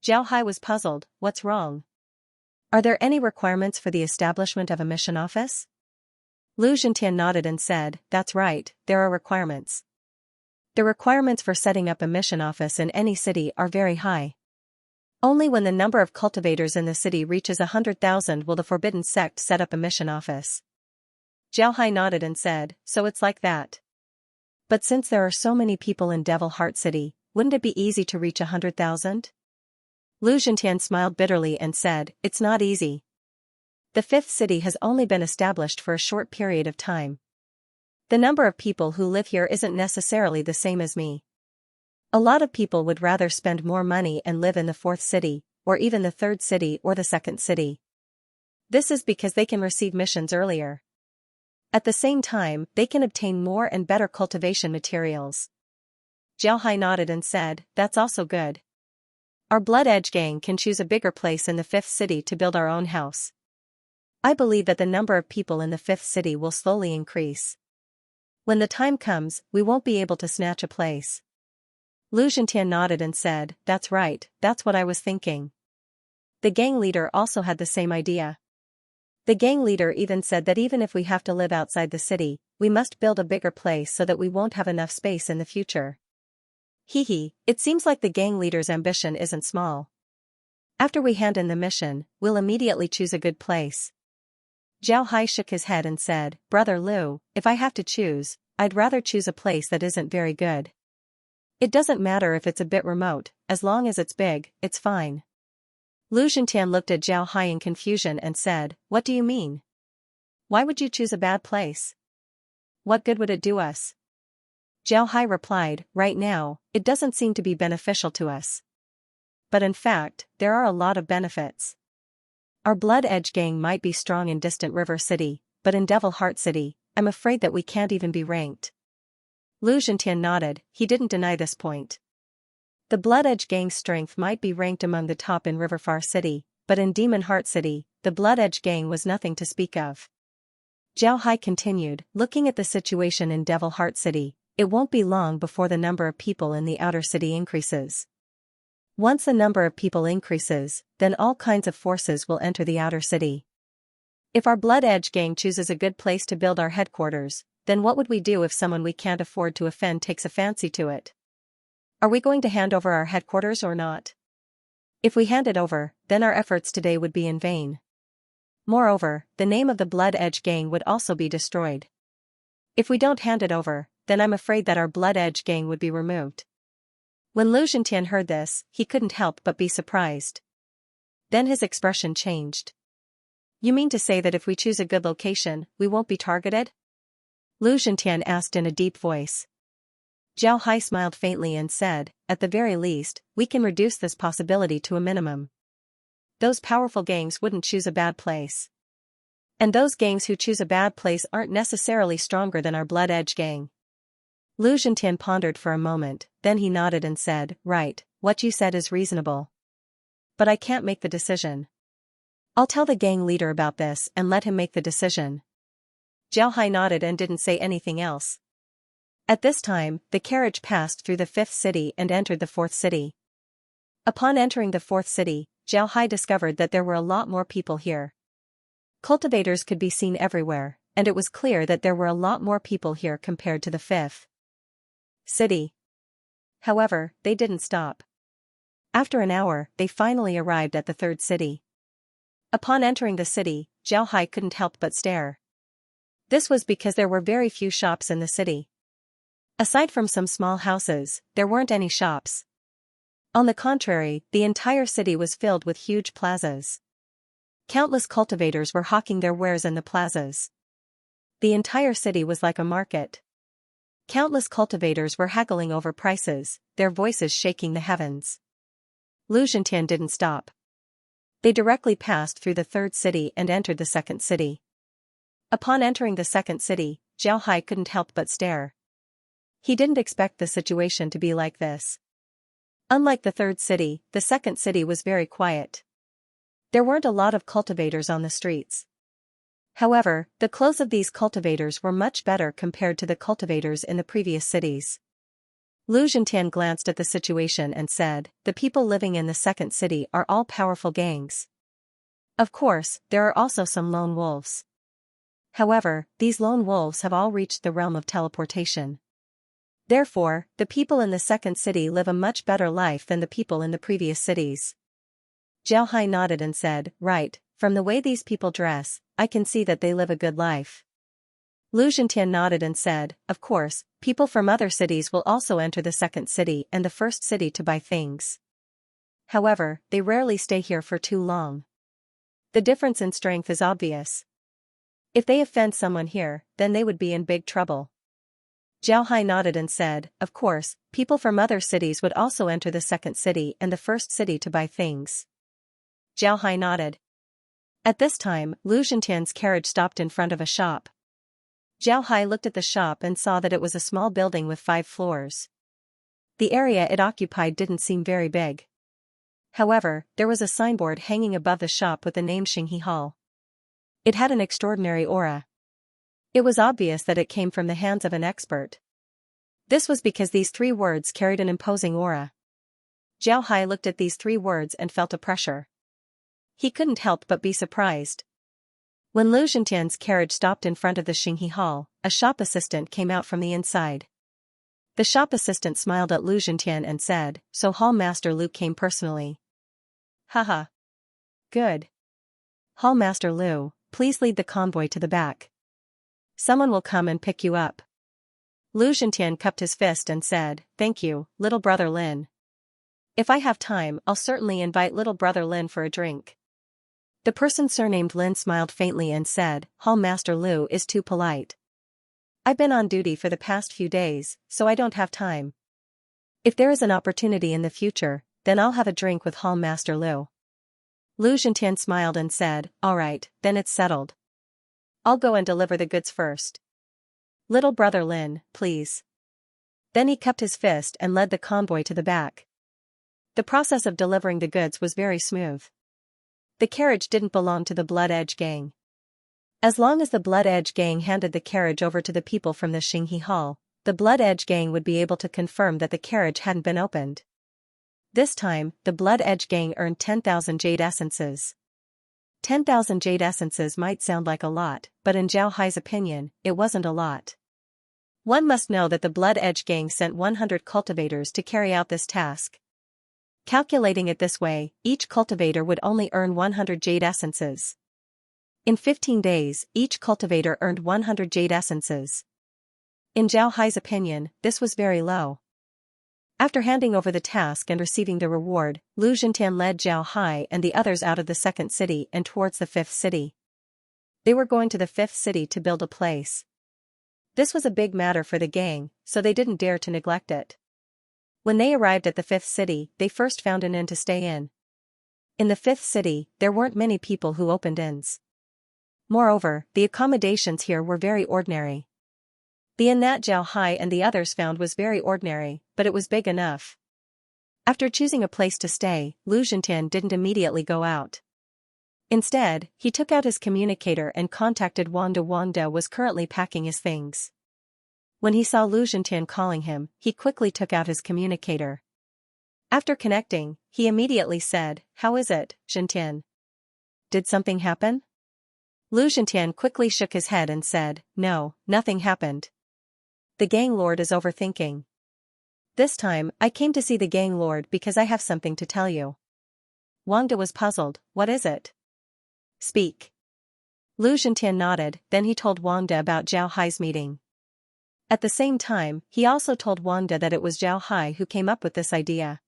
Zhao Hai was puzzled, what's wrong? Are there any requirements for the establishment of a mission office? Lu Zhentian nodded and said, that's right, there are requirements. The requirements for setting up a mission office in any city are very high. Only when the number of cultivators in the city reaches 100,000 will the forbidden sect set up a mission office. Zhao Hai nodded and said, so it's like that. But since there are so many people in Devil Heart City, wouldn't it be easy to reach 100,000? Lu Zhentian smiled bitterly and said, it's not easy. The fifth city has only been established for a short period of time. The number of people who live here isn't necessarily the same as me. A lot of people would rather spend more money and live in the fourth city, or even the third city or the second city. This is because they can receive missions earlier. At the same time, they can obtain more and better cultivation materials. Zhao Hai nodded and said, that's also good. Our Blood Edge gang can choose a bigger place in the fifth city to build our own house. I believe that the number of people in the fifth city will slowly increase. When the time comes, we won't be able to snatch a place. Lu Zhentian nodded and said, that's right, that's what I was thinking. The gang leader also had the same idea. The gang leader even said that even if we have to live outside the city, we must build a bigger place so that we won't have enough space in the future. Hehe, it seems like the gang leader's ambition isn't small. After we hand in the mission, we'll immediately choose a good place. Zhao Hai shook his head and said, Brother Lu, if I have to choose, I'd rather choose a place that isn't very good. It doesn't matter if it's a bit remote, as long as it's big, it's fine. Lu Zhentian looked at Zhao Hai in confusion and said, what do you mean? Why would you choose a bad place? What good would it do us? Zhao Hai replied, right now, it doesn't seem to be beneficial to us. But in fact, there are a lot of benefits. Our Blood Edge gang might be strong in distant River City, but in Devil Heart City, I'm afraid that we can't even be ranked. Lu Zhentian nodded, he didn't deny this point. The Blood Edge gang's strength might be ranked among the top in Riverfar City, but in Demon Heart City, the Blood Edge gang was nothing to speak of. Zhao Hai continued, looking at the situation in Devil Heart City, it won't be long before the number of people in the outer city increases. Once the number of people increases, then all kinds of forces will enter the outer city. If our Blood Edge gang chooses a good place to build our headquarters, then what would we do if someone we can't afford to offend takes a fancy to it? Are we going to hand over our headquarters or not? If we hand it over, then our efforts today would be in vain. Moreover, the name of the Blood Edge gang would also be destroyed. If we don't hand it over, then I'm afraid that our Blood Edge gang would be removed. When Lu Zhentian heard this, he couldn't help but be surprised. Then his expression changed. You mean to say that if we choose a good location, we won't be targeted? Lu Zhentian asked in a deep voice. Zhao Hai smiled faintly and said, at the very least, we can reduce this possibility to a minimum. Those powerful gangs wouldn't choose a bad place. And those gangs who choose a bad place aren't necessarily stronger than our Blood Edge gang. Lu Zhentian pondered for a moment, then he nodded and said, right, what you said is reasonable. But I can't make the decision. I'll tell the gang leader about this and let him make the decision. Zhao Hai nodded and didn't say anything else. At this time, the carriage passed through the 5th city and entered the 4th city. Upon entering the 4th city, Zhao Hai discovered that there were a lot more people here. Cultivators could be seen everywhere, and it was clear that there were a lot more people here compared to the 5th city. However, they didn't stop. After an hour, they finally arrived at the 3rd city. Upon entering the city, Zhao Hai couldn't help but stare. This was because there were very few shops in the city. Aside from some small houses, there weren't any shops. On the contrary, the entire city was filled with huge plazas. Countless cultivators were hawking their wares in the plazas. The entire city was like a market. Countless cultivators were haggling over prices, their voices shaking the heavens. Lu Zhentian didn't stop. They directly passed through the 3rd city and entered the 2nd city. Upon entering the 2nd city, Zhao Hai couldn't help but stare. He didn't expect the situation to be like this. Unlike the 3rd city, the 2nd city was very quiet. There weren't a lot of cultivators on the streets. However, the clothes of these cultivators were much better compared to the cultivators in the previous cities. Lu Zhentian glanced at the situation and said, the people living in the 2nd city are all powerful gangs. Of course, there are also some lone wolves. However, these lone wolves have all reached the realm of teleportation. Therefore, the people in the 2nd city live a much better life than the people in the previous cities. Zhao Hai nodded and said, right, from the way these people dress, I can see that they live a good life. Lu Zhentian nodded and said, of course, people from other cities will also enter the 2nd city and the 1st city to buy things. However, they rarely stay here for too long. The difference in strength is obvious. If they offend someone here, then they would be in big trouble. Zhao Hai nodded and said, of course, people from other cities would also enter the 2nd city and the 1st city to buy things. Zhao Hai nodded. At this time, Lu Zhentian's carriage stopped in front of a shop. Zhao Hai looked at the shop and saw that it was a small building with 5 floors. The area it occupied didn't seem very big. However, there was a signboard hanging above the shop with the name Xianxia Hall. It had an extraordinary aura. It was obvious that it came from the hands of an expert. This was because these 3 words carried an imposing aura. Zhao Hai looked at these 3 words and felt a pressure. He couldn't help but be surprised. When Lu Zhentian's carriage stopped in front of the Xianxia Hall, a shop assistant came out from the inside. The shop assistant smiled at Lu Zhentian and said, so Hall Master Lu came personally. Haha. Good. Hall Master Lu, please lead the convoy to the back. Someone will come and pick you up. Lu Zhentian cupped his fist and said, thank you, little brother Lin. If I have time, I'll certainly invite little brother Lin for a drink. The person surnamed Lin smiled faintly and said, Hall Master Lu is too polite. I've been on duty for the past few days, so I don't have time. If there is an opportunity in the future, then I'll have a drink with Hall Master Lu. Lu Zhentian smiled and said, all right, then it's settled. I'll go and deliver the goods first. Little brother Lin, please. Then he cupped his fist and led the convoy to the back. The process of delivering the goods was very smooth. The carriage didn't belong to the Blood Edge gang. As long as the Blood Edge gang handed the carriage over to the people from the Xianxia Hall, the Blood Edge gang would be able to confirm that the carriage hadn't been opened. This time, the Blood Edge gang earned 10,000 jade essences. 10,000 jade essences might sound like a lot, but in Zhao Hai's opinion, it wasn't a lot. One must know that the Blood Edge gang sent 100 cultivators to carry out this task. Calculating it this way, each cultivator would only earn 100 jade essences. In 15 days, each cultivator earned 100 jade essences. In Zhao Hai's opinion, this was very low. After handing over the task and receiving the reward, Lu Zhentian led Zhao Hai and the others out of the second city and towards the fifth city. They were going to the fifth city to build a place. This was a big matter for the gang, so they didn't dare to neglect it. When they arrived at the fifth city, they first found an inn to stay in. In the fifth city, there weren't many people who opened inns. Moreover, the accommodations here were very ordinary. The inn that Zhao Hai and the others found was very ordinary, but it was big enough. After choosing a place to stay, Lu Zhentian didn't immediately go out. Instead, he took out his communicator and contacted Wanda. Wanda was currently packing his things. When he saw Lu Zhentian calling him, he quickly took out his communicator. After connecting, he immediately said, "How is it, Zhentian? Did something happen?" Lu Zhentian quickly shook his head and said, "No, nothing happened. The gang lord is overthinking. This time, I came to see the gang lord because I have something to tell you." Wangda was puzzled. "What is it? Speak." Lu Zhentian nodded, then he told Wangda about Zhao Hai's meeting. At the same time, he also told Wangda that it was Zhao Hai who came up with this idea.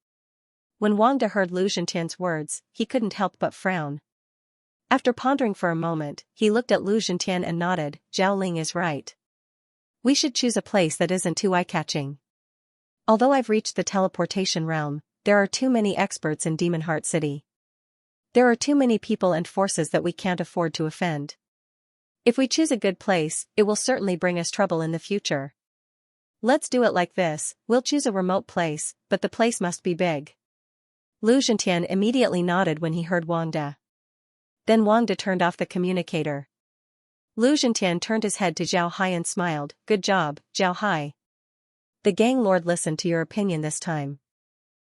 When Wangda heard Lu Zhentian's words, he couldn't help but frown. After pondering for a moment, he looked at Lu Zhentian and nodded. "Zhao Ling is right. We should choose a place that isn't too eye-catching. Although I've reached the teleportation realm, there are too many experts in Demon Heart City. There are too many people and forces that we can't afford to offend. If we choose a good place, it will certainly bring us trouble in the future. Let's do it like this, we'll choose a remote place, but the place must be big." Lu Zhentian immediately nodded when he heard Wangda. Then Wangda turned off the communicator. Lu Zhentian turned his head to Zhao Hai and smiled. "Good job, Zhao Hai. The gang lord listened to your opinion this time.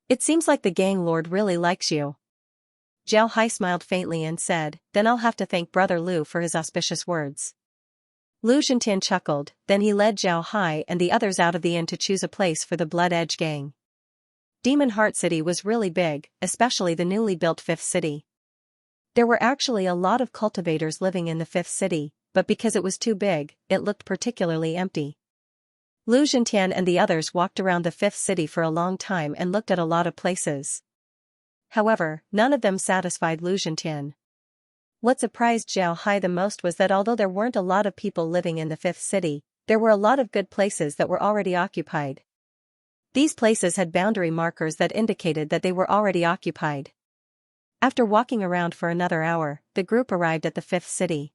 It seems like the gang lord really likes you." Zhao Hai smiled faintly and said, "Then I'll have to thank Brother Lu for his auspicious words." Lu Zhentian chuckled, then he led Zhao Hai and the others out of the inn to choose a place for the Blood Edge gang. Demon Heart City was really big, especially the newly built fifth city. There were actually a lot of cultivators living in the fifth city, but because it was too big, it looked particularly empty. Lu Zhentian and the others walked around the fifth city for a long time and looked at a lot of places. However, none of them satisfied Lu Zhentian. What surprised Zhao Hai the most was that although there weren't a lot of people living in the fifth city, there were a lot of good places that were already occupied. These places had boundary markers that indicated that they were already occupied. After walking around for another hour, the group arrived at the fifth city.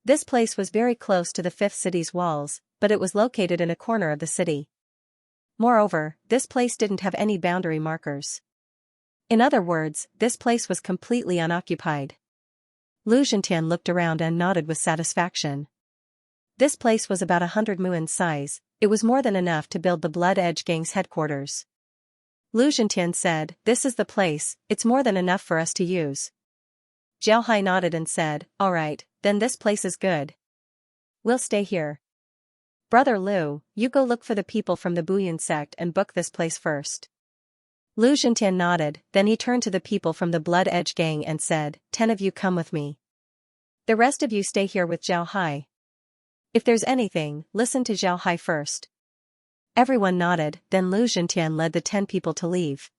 This place was very close to the fifth city's walls, but it was located in a corner of the city. Moreover, this place didn't have any boundary markers. In other words, this place was completely unoccupied. Lu Zhentian looked around and nodded with satisfaction. This place was about 100 mu in size, it was more than enough to build the Blood Edge gang's headquarters. Lu Zhentian said, "This is the place, it's more than enough for us to use." Zhao Hai nodded and said, "Alright, then this place is good. We'll stay here. Brother Lu, you go look for the people from the Bouillon sect and book this place first." Lu Zhentian nodded, then he turned to the people from the Blood Edge gang and said, 10 of you come with me. The rest of you stay here with Zhao Hai. If there's anything, listen to Zhao Hai first. Everyone nodded, then Lu Zhentian led the 10 people to leave.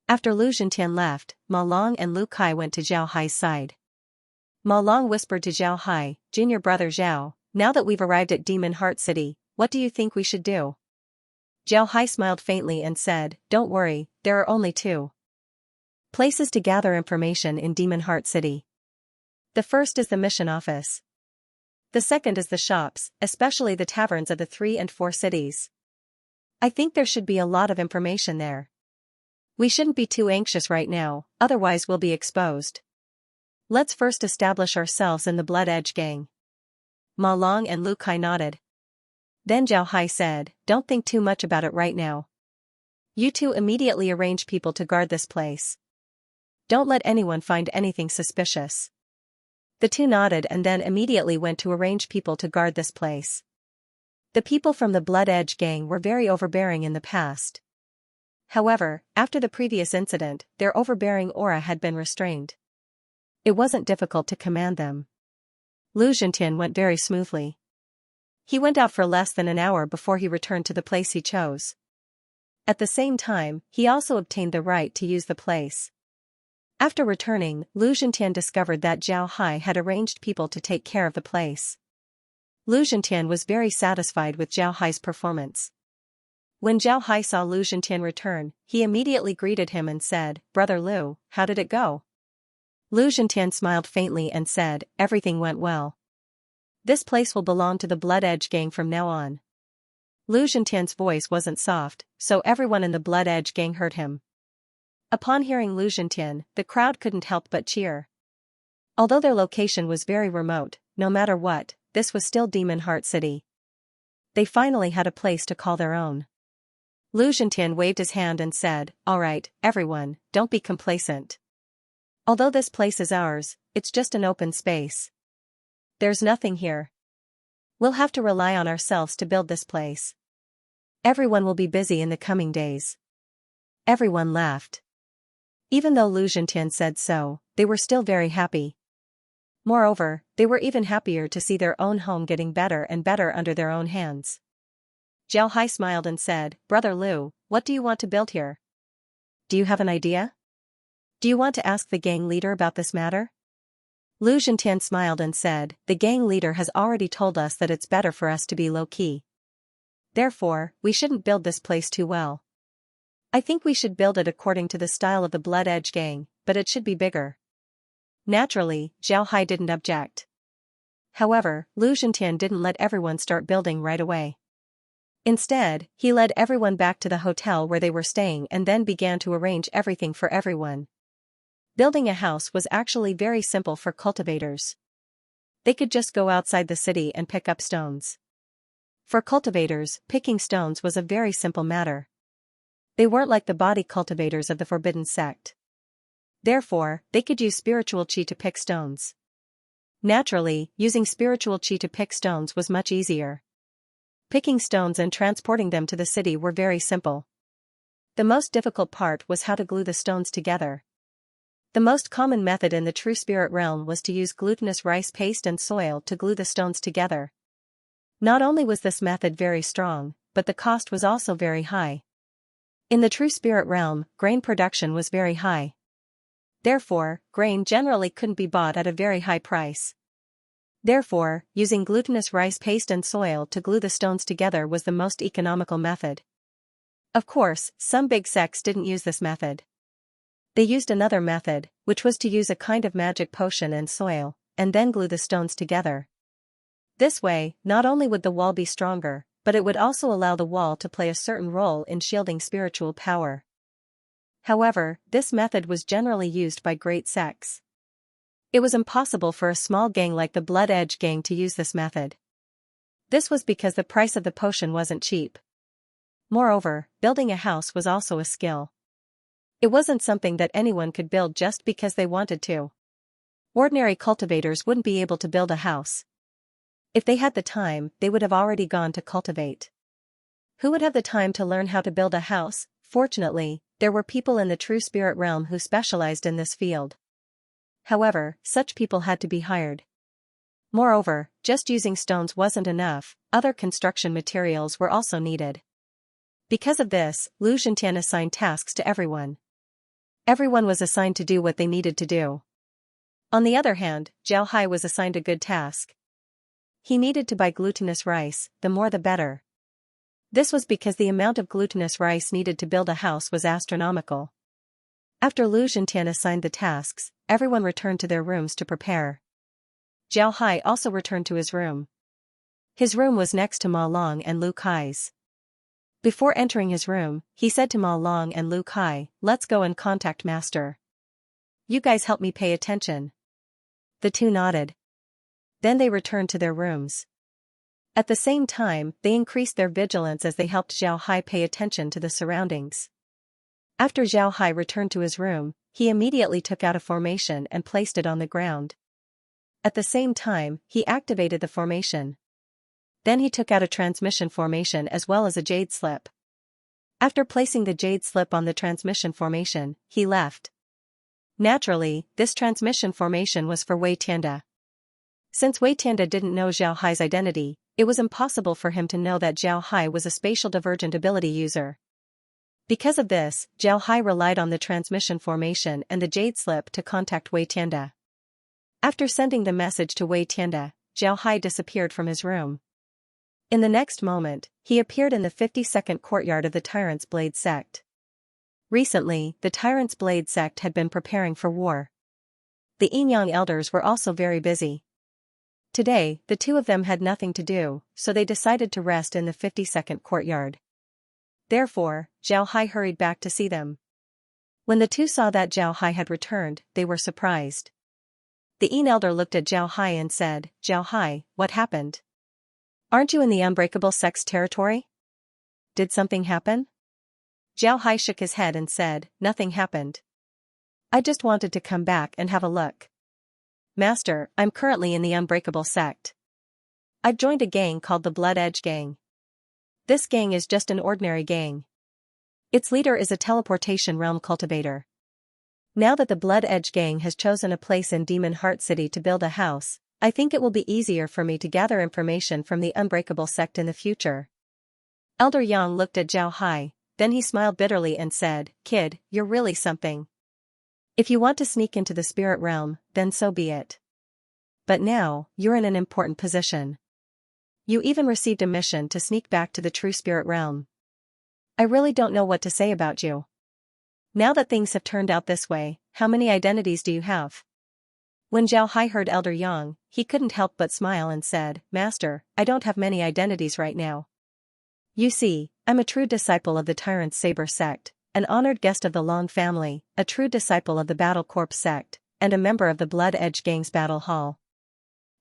After Lu Zhentian left, Ma Long and Lu Kai went to Zhao Hai's side. Ma Long whispered to Zhao Hai, "Junior brother Zhao, now that we've arrived at Demon Heart City, what do you think we should do?" Zhao Hai smiled faintly and said, "Don't worry, there are only 2 places to gather information in Demon Heart City. The first is the mission office. The second is the shops, especially the taverns of the 3 and 4 cities. I think there should be a lot of information there. We shouldn't be too anxious right now, otherwise we'll be exposed. Let's first establish ourselves in the Blood Edge gang." Ma Long and Lu Kai nodded. Then Zhao Hai said, "Don't think too much about it right now. You 2 immediately arrange people to guard this place. Don't let anyone find anything suspicious." The 2 nodded and then immediately went to arrange people to guard this place. The people from the Blood Edge gang were very overbearing in the past. However, after the previous incident, their overbearing aura had been restrained. It wasn't difficult to command them. Lu Zhentian went very smoothly. He went out for less than an hour before he returned to the place he chose. At the same time, he also obtained the right to use the place. After returning, Lu Zhentian discovered that Zhao Hai had arranged people to take care of the place. Lu Zhentian was very satisfied with Zhao Hai's performance. When Zhao Hai saw Lu Zhentian return, he immediately greeted him and said, "Brother Lu, how did it go?" Lu Zhentian smiled faintly and said, "Everything went well. This place will belong to the Blood Edge gang from now on." Lu Zhentian's voice wasn't soft, so everyone in the Blood Edge gang heard him. Upon hearing Lu Zhentian, the crowd couldn't help but cheer. Although their location was very remote, no matter what, this was still Demon Heart City. They finally had a place to call their own. Lu Zhentian waved his hand and said, "All right, everyone, don't be complacent. Although this place is ours, it's just an open space. There's nothing here. We'll have to rely on ourselves to build this place. Everyone will be busy in the coming days." Everyone laughed. Even though Lu Zhentian said so, they were still very happy. Moreover, they were even happier to see their own home getting better and better under their own hands. Zhao Hai smiled and said, "Brother Lu, what do you want to build here? Do you have an idea? Do you want to ask the gang leader about this matter?" Lu Zhentian smiled and said, "The gang leader has already told us that it's better for us to be low-key. Therefore, we shouldn't build this place too well. I think we should build it according to the style of the Blood Edge gang, but it should be bigger." Naturally, Zhao Hai didn't object. However, Lu Zhentian didn't let everyone start building right away. Instead, he led everyone back to the hotel where they were staying and then began to arrange everything for everyone. Building a house was actually very simple for cultivators. They could just go outside the city and pick up stones. For cultivators, picking stones was a very simple matter. They weren't like the body cultivators of the Forbidden Sect. Therefore, they could use spiritual chi to pick stones. Naturally, using spiritual chi to pick stones was much easier. Picking stones and transporting them to the city were very simple. The most difficult part was how to glue the stones together. The most common method in the true spirit realm was to use glutinous rice paste and soil to glue the stones together. Not only was this method very strong, but the cost was also very high. In the true spirit realm, grain production was very high. Therefore, grain generally couldn't be bought at a very high price. Therefore, using glutinous rice paste and soil to glue the stones together was the most economical method. Of course, some big sects didn't use this method. They used another method, which was to use a kind of magic potion and soil, and then glue the stones together. This way, not only would the wall be stronger, but it would also allow the wall to play a certain role in shielding spiritual power. However, this method was generally used by great sects. It was impossible for a small gang like the Blood Edge gang to use this method. This was because the price of the potion wasn't cheap. Moreover, building a house was also a skill. It wasn't something that anyone could build just because they wanted to. Ordinary cultivators wouldn't be able to build a house. If they had the time, they would have already gone to cultivate. Who would have the time to learn how to build a house? Fortunately, there were people in the true spirit realm who specialized in this field. However, such people had to be hired. Moreover, just using stones wasn't enough, other construction materials were also needed. Because of this, Lu Zhentian assigned tasks to everyone. Everyone was assigned to do what they needed to do. On the other hand, Zhao Hai was assigned a good task. He needed to buy glutinous rice, the more the better. This was because the amount of glutinous rice needed to build a house was astronomical. After Lu Zhentian assigned the tasks, everyone returned to their rooms to prepare. Zhao Hai also returned to his room. His room was next to Ma Long and Lu Kai's. Before entering his room, he said to Ma Long and Lu Kai, "Let's go and contact Master. You guys help me pay attention." The two nodded. Then they returned to their rooms. At the same time, they increased their vigilance as they helped Zhao Hai pay attention to the surroundings. After Zhao Hai returned to his room, he immediately took out a formation and placed it on the ground. At the same time, he activated the formation. Then he took out a transmission formation as well as a jade slip. After placing the jade slip on the transmission formation, he left. Naturally, this transmission formation was for Wei Tianda. Since Wei Tianda didn't know Zhao Hai's identity, it was impossible for him to know that Zhao Hai was a spatial divergent ability user. Because of this, Zhao Hai relied on the transmission formation and the jade slip to contact Wei Tianda. After sending the message to Wei Tianda, Zhao Hai disappeared from his room. In the next moment, he appeared in the 52nd courtyard of the Tyrant's Blade sect. Recently, the Tyrant's Blade sect had been preparing for war. The Yin-Yang elders were also very busy. Today, the two of them had nothing to do, so they decided to rest in the 52nd courtyard. Therefore, Zhao Hai hurried back to see them. When the two saw that Zhao Hai had returned, they were surprised. The Yin elder looked at Zhao Hai and said, "Zhao Hai, what happened? Aren't you in the Unbreakable Sect's territory? Did something happen?" Zhao Hai shook his head and said, "Nothing happened. I just wanted to come back and have a look. Master, I'm currently in the Unbreakable Sect. I've joined a gang called the Blood Edge Gang. This gang is just an ordinary gang. Its leader is a teleportation realm cultivator. Now that the Blood Edge Gang has chosen a place in Demon Heart City to build a house, I think it will be easier for me to gather information from the Unbreakable Sect in the future." Elder Yang looked at Zhao Hai, then he smiled bitterly and said, "Kid, you're really something. If you want to sneak into the spirit realm, then so be it. But now, you're in an important position. You even received a mission to sneak back to the true spirit realm. I really don't know what to say about you. Now that things have turned out this way, how many identities do you have?" When Zhao Hai heard Elder Yang, he couldn't help but smile and said, "Master, I don't have many identities right now. You see, I'm a true disciple of the Tyrant's Saber sect, an honored guest of the Long family, a true disciple of the Battle Corps sect, and a member of the Blood Edge Gang's battle hall."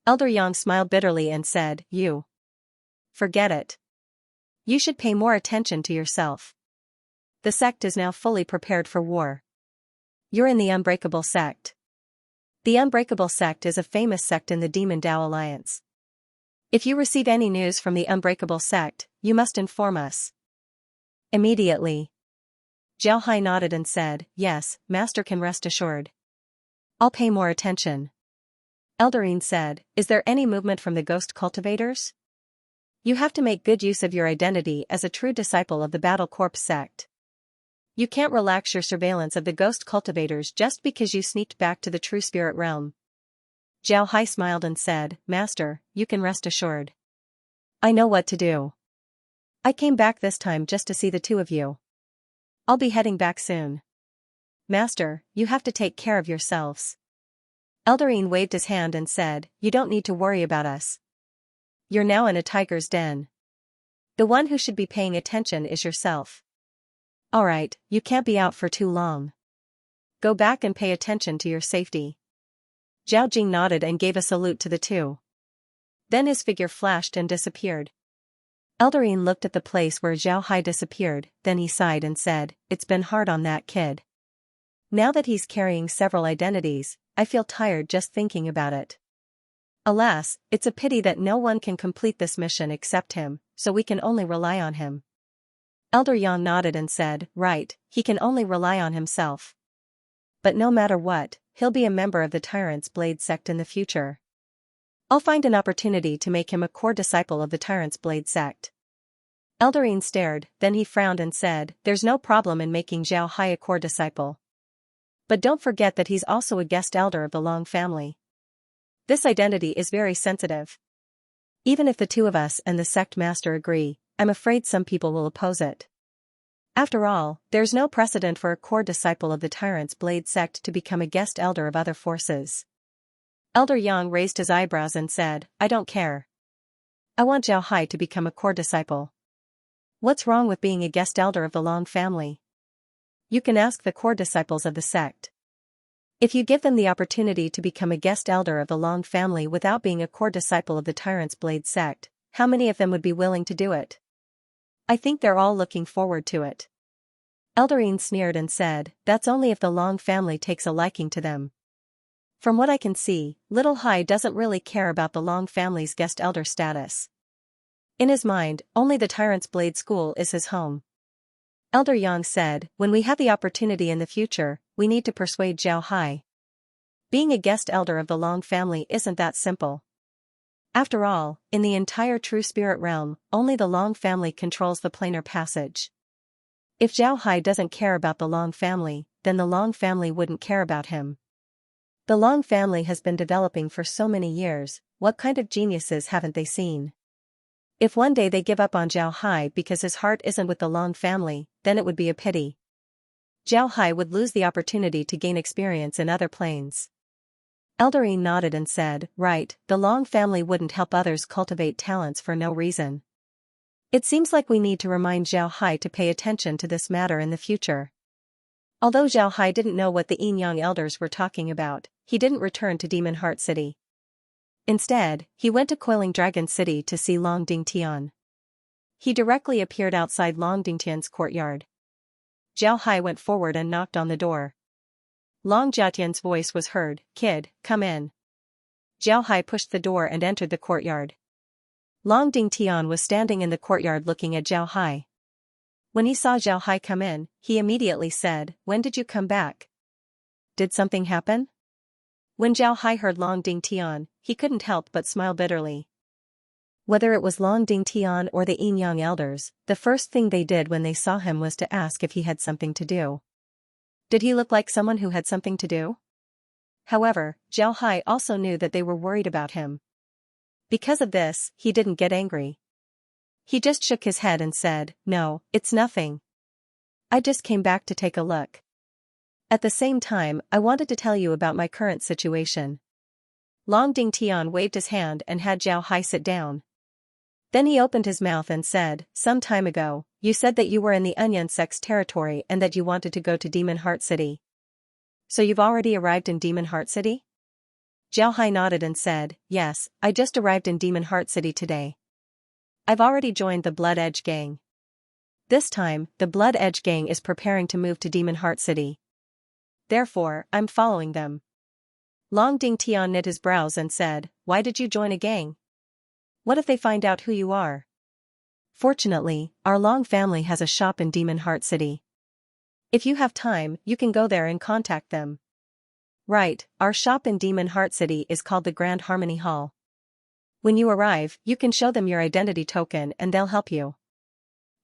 Elder Yang smiled bitterly and said, "You. Forget it. You should pay more attention to yourself. The sect is now fully prepared for war. You're in the Unbreakable Sect. The Unbreakable Sect is a famous sect in the Demon Dao Alliance. If you receive any news from the Unbreakable Sect, you must inform us immediately." Zhao Hai nodded and said, "Yes, Master can rest assured. I'll pay more attention." Eldarine said, "Is there any movement from the Ghost Cultivators? You have to make good use of your identity as a true disciple of the Battle Corps sect. You can't relax your surveillance of the Ghost Cultivators just because you sneaked back to the true spirit realm." Zhao Hai smiled and said, "Master, you can rest assured. I know what to do. I came back this time just to see the two of you. I'll be heading back soon. Master, you have to take care of yourselves." Eldarine waved his hand and said, "You don't need to worry about us. You're now in a tiger's den. The one who should be paying attention is yourself. Alright, you can't be out for too long. Go back and pay attention to your safety." Zhao Jing nodded and gave a salute to the two. Then his figure flashed and disappeared. Eldarine looked at the place where Zhao Hai disappeared, then he sighed and said, "It's been hard on that kid. Now that he's carrying several identities, I feel tired just thinking about it. Alas, it's a pity that no one can complete this mission except him, so we can only rely on him." Elder Yang nodded and said, "Right, he can only rely on himself. But no matter what, he'll be a member of the Tyrant's Blade sect in the future. I'll find an opportunity to make him a core disciple of the Tyrant's Blade sect." Eldarine stared, then he frowned and said, "There's no problem in making Zhao Hai a core disciple. But don't forget that he's also a guest elder of the Long family. This identity is very sensitive. Even if the two of us and the sect master agree, I'm afraid some people will oppose it. After all, there's no precedent for a core disciple of the Tyrant's Blade sect to become a guest elder of other forces." Elder Yang raised his eyebrows and said, "I don't care. I want Zhao Hai to become a core disciple. What's wrong with being a guest elder of the Long family? You can ask the core disciples of the sect. If you give them the opportunity to become a guest elder of the Long family without being a core disciple of the Tyrant's Blade sect, how many of them would be willing to do it? I think they're all looking forward to it." Eldarine sneered and said, "That's only if the Long family takes a liking to them. From what I can see, Little Hai doesn't really care about the Long family's guest elder status. In his mind, only the Tyrant's Blade School is his home." Elder Yang said, "When we have the opportunity in the future, we need to persuade Zhao Hai. Being a guest elder of the Long family isn't that simple. After all, in the entire True Spirit realm, only the Long family controls the planar passage. If Zhao Hai doesn't care about the Long family, then the Long family wouldn't care about him. The Long family has been developing for so many years, what kind of geniuses haven't they seen? If one day they give up on Zhao Hai because his heart isn't with the Long family, then it would be a pity. Zhao Hai would lose the opportunity to gain experience in other planes. Elderine nodded and said, right, the Long family wouldn't help others cultivate talents for no reason. It seems like we need to remind Zhao Hai to pay attention to this matter in the future. Although Zhao Hai didn't know what the Yin-Yang elders were talking about, he didn't return to Demon Heart City. Instead, he went to Coiling Dragon City to see Long Dingtian. He directly appeared outside Long Dingtian's courtyard. Zhao Hai went forward and knocked on the door. Long Jiatian's voice was heard, "Kid, come in." Zhao Hai pushed the door and entered the courtyard. Long Dingtian was standing in the courtyard looking at Zhao Hai. When he saw Zhao Hai come in, he immediately said, "When did you come back? Did something happen?" When Zhao Hai heard Long Dingtian, he couldn't help but smile bitterly. Whether it was Long Dingtian or the Yin-Yang elders, the first thing they did when they saw him was to ask if he had something to do. Did he look like someone who had something to do? However, Zhao Hai also knew that they were worried about him. Because of this, he didn't get angry. He just shook his head and said, "No, it's nothing. I just came back to take a look. At the same time, I wanted to tell you about my current situation." Long Dingtian waved his hand and had Zhao Hai sit down. Then he opened his mouth and said, "Some time ago, you said that you were in the Onion Sect's territory and that you wanted to go to Demon Heart City. So you've already arrived in Demon Heart City?" Zhao Hai nodded and said, "Yes, I just arrived in Demon Heart City today. I've already joined the Blood Edge Gang. This time, the Blood Edge Gang is preparing to move to Demon Heart City. Therefore, I'm following them." Long Dingtian knit his brows and said, "Why did you join a gang? What if they find out who you are?" "Fortunately, our Long family has a shop in Demon Heart City. If you have time, you can go there and contact them." "Right, our shop in Demon Heart City is called the Grand Harmony Hall. When you arrive, you can show them your identity token and they'll help you.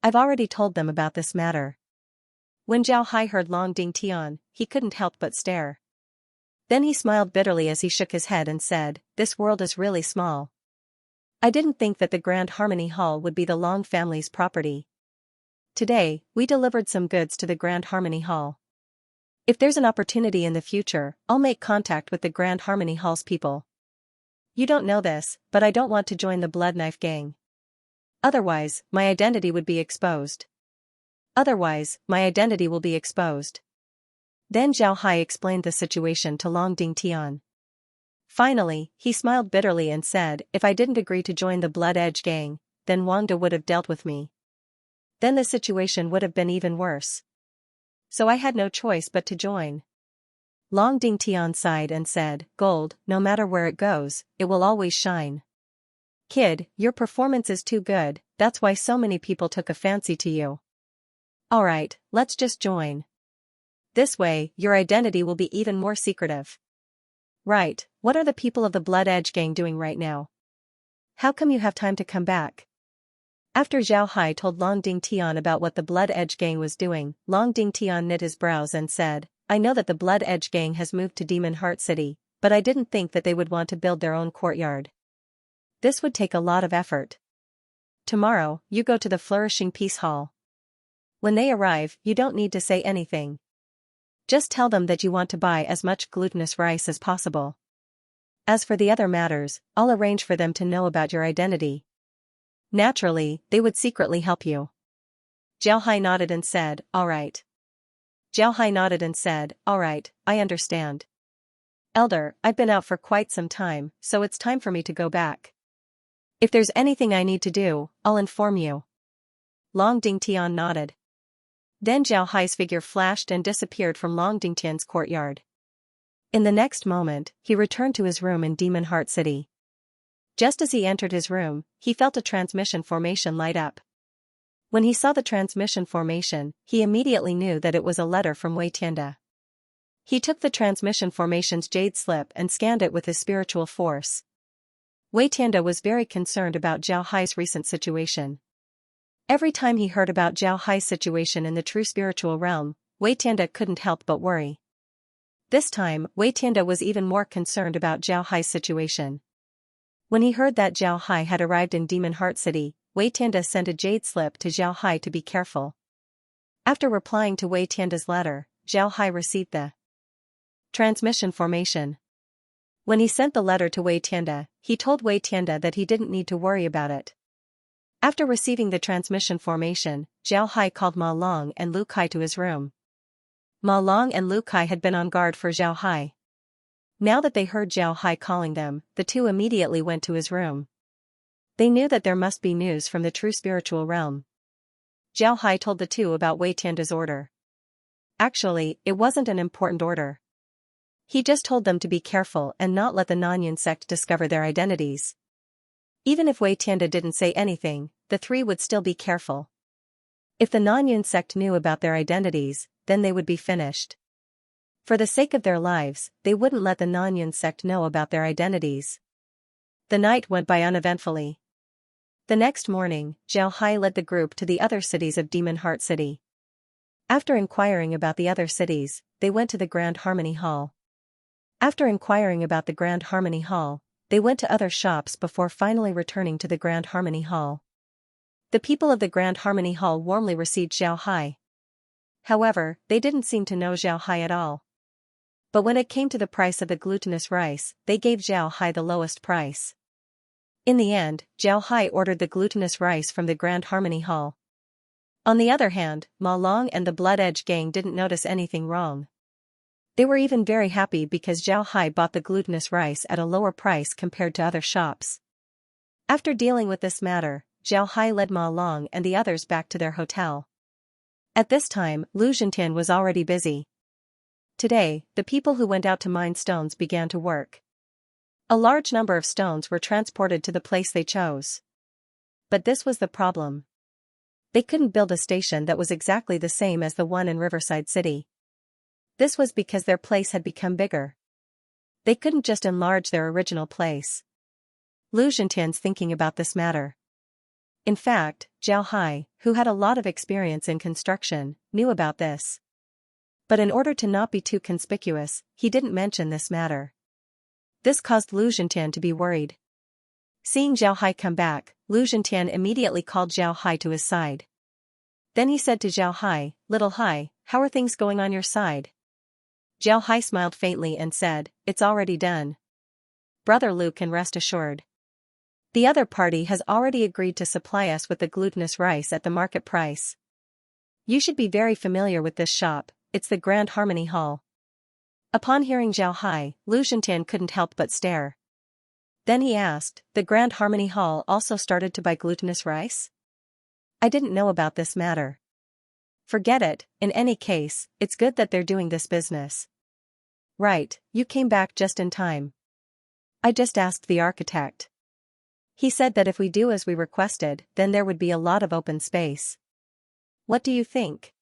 I've already told them about this matter." When Zhao Hai heard Long Dingtian, he couldn't help but stare. Then he smiled bitterly as he shook his head and said, "This world is really small. I didn't think that the Grand Harmony Hall would be the Long family's property. Today, we delivered some goods to the Grand Harmony Hall. If there's an opportunity in the future, I'll make contact with the Grand Harmony Hall's people. You don't know this, but I don't want to join the Blood Knife Gang. Otherwise, my identity would be exposed. Otherwise, my identity will be exposed." Then Zhao Hai explained the situation to Long Dingtian. Finally, he smiled bitterly and said, "If I didn't agree to join the Blood Edge Gang, then Wangda would have dealt with me. Then the situation would have been even worse. So I had no choice but to join." Long Dingtian sighed and said, "Gold, no matter where it goes, it will always shine. Kid, your performance is too good, that's why so many people took a fancy to you. Alright, let's just join. This way, your identity will be even more secretive." "Right, what are the people of the Blood Edge Gang doing right now? How come you have time to come back?" After Zhao Hai told Long Dingtian about what the Blood Edge Gang was doing, Long Dingtian knit his brows and said, "I know that the Blood Edge Gang has moved to Demon Heart City, but I didn't think that they would want to build their own courtyard. This would take a lot of effort. Tomorrow, you go to the Flourishing Peace Hall. When they arrive, you don't need to say anything. Just tell them that you want to buy as much glutinous rice as possible. As for the other matters, I'll arrange for them to know about your identity. Naturally, they would secretly help you." Zhao Hai nodded and said, "Alright." Zhao Hai nodded and said, "Alright, I understand. Elder, I've been out for quite some time, so it's time for me to go back. If there's anything I need to do, I'll inform you." Long Dingtian nodded. Then Zhao Hai's figure flashed and disappeared from Long Dingtian's courtyard. In the next moment, he returned to his room in Demon Heart City. Just as he entered his room, he felt a transmission formation light up. When he saw the transmission formation, he immediately knew that it was a letter from Wei Tianda. He took the transmission formation's jade slip and scanned it with his spiritual force. Wei Tianda was very concerned about Zhao Hai's recent situation. Every time he heard about Zhao Hai's situation in the true spiritual realm, Wei Tianda couldn't help but worry. This time, Wei Tianda was even more concerned about Zhao Hai's situation. When he heard that Zhao Hai had arrived in Demon Heart City, Wei Tianda sent a jade slip to Zhao Hai to be careful. After replying to Wei Tianda's letter, Zhao Hai received the transmission formation. When he sent the letter to Wei Tianda, he told Wei Tianda that he didn't need to worry about it. After receiving the transmission formation, Zhao Hai called Ma Long and Lu Kai to his room. Ma Long and Lu Kai had been on guard for Zhao Hai. Now that they heard Zhao Hai calling them, the two immediately went to his room. They knew that there must be news from the true spiritual realm. Zhao Hai told the two about Wei Tianda's order. Actually, it wasn't an important order. He just told them to be careful and not let the Nanyan sect discover their identities. Even if Wei Tianda didn't say anything, the three would still be careful. If the Nanyan sect knew about their identities, then they would be finished. For the sake of their lives, they wouldn't let the Nanyan sect know about their identities. The night went by uneventfully. The next morning, Zhao Hai led the group to the other cities of Demon Heart City. After inquiring about the other cities, they went to the Grand Harmony Hall. After inquiring about the Grand Harmony Hall, they went to other shops before finally returning to the Grand Harmony Hall. The people of the Grand Harmony Hall warmly received Zhao Hai. However, they didn't seem to know Zhao Hai at all. But when it came to the price of the glutinous rice, they gave Zhao Hai the lowest price. In the end, Zhao Hai ordered the glutinous rice from the Grand Harmony Hall. On the other hand, Ma Long and the Blood Edge gang didn't notice anything wrong. They were even very happy because Zhao Hai bought the glutinous rice at a lower price compared to other shops. After dealing with this matter, Zhao Hai led Ma Long and the others back to their hotel. At this time, Lu Zhentian was already busy. Today, the people who went out to mine stones began to work. A large number of stones were transported to the place they chose. But this was the problem. They couldn't build a station that was exactly the same as the one in Riverside City. This was because their place had become bigger. They couldn't just enlarge their original place. Lu Zhentian's thinking about this matter. In fact, Zhao Hai, who had a lot of experience in construction, knew about this. But in order to not be too conspicuous, he didn't mention this matter. This caused Lu Zhentian to be worried. Seeing Zhao Hai come back, Lu Zhentian immediately called Zhao Hai to his side. Then he said to Zhao Hai, "Little Hai, how are things going on your side?" Zhao Hai smiled faintly and said, "It's already done. Brother Lu can rest assured. The other party has already agreed to supply us with the glutinous rice at the market price. You should be very familiar with this shop, it's the Grand Harmony Hall." Upon hearing Zhao Hai, Lu Zhentian couldn't help but stare. Then he asked, "The Grand Harmony Hall also started to buy glutinous rice? I didn't know about this matter." "Forget it, in any case, it's good that they're doing this business." "Right, you came back just in time. I just asked the architect. He said that if we do as we requested, then there would be a lot of open space. What do you think?"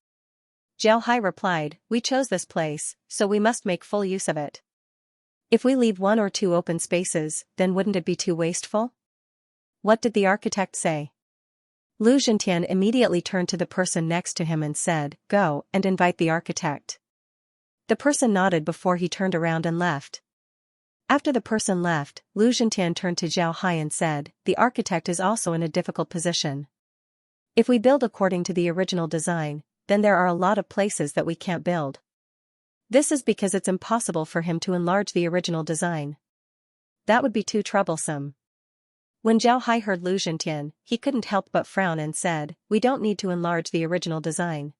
Zhao Hai replied, "We chose this place, so we must make full use of it. If we leave one or two open spaces, then wouldn't it be too wasteful?" "What did the architect say?" Lu Zhentian immediately turned to the person next to him and said, "Go and invite the architect." The person nodded before he turned around and left. After the person left, Lu Zhentian turned to Zhao Hai and said, "The architect is also in a difficult position. If we build according to the original design, then there are a lot of places that we can't build. This is because it's impossible for him to enlarge the original design. That would be too troublesome." When Zhao Hai heard Lu Zhentian, he couldn't help but frown and said, "We don't need to enlarge the original design.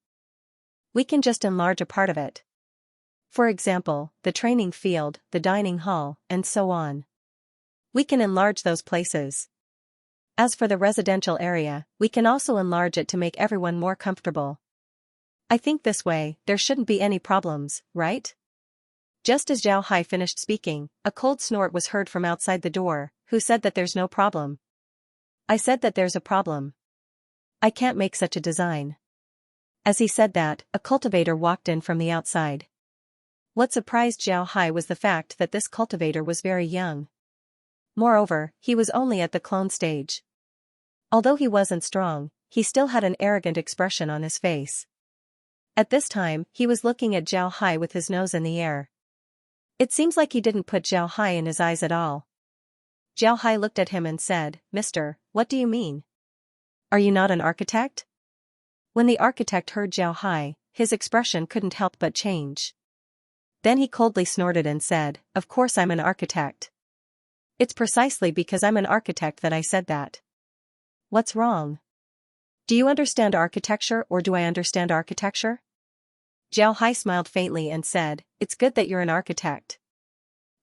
We can just enlarge a part of it. For example, the training field, the dining hall, and so on. We can enlarge those places. As for the residential area, we can also enlarge it to make everyone more comfortable. I think this way, there shouldn't be any problems, right?" Just as Zhao Hai finished speaking, a cold snort was heard from outside the door. "Who said that there's no problem?" "I said that there's a problem. I can't make such a design." As he said that, a cultivator walked in from the outside. What surprised Zhao Hai was the fact that this cultivator was very young. Moreover, he was only at the clone stage. Although he wasn't strong, he still had an arrogant expression on his face. At this time, he was looking at Zhao Hai with his nose in the air. It seems like he didn't put Zhao Hai in his eyes at all. Zhao Hai looked at him and said, "Mister, what do you mean? Are you not an architect?" When the architect heard Zhao Hai, his expression couldn't help but change. Then he coldly snorted and said, "Of course I'm an architect. It's precisely because I'm an architect that I said that. What's wrong? Do you understand architecture or do I understand architecture?" Zhao Hai smiled faintly and said, "It's good that you're an architect.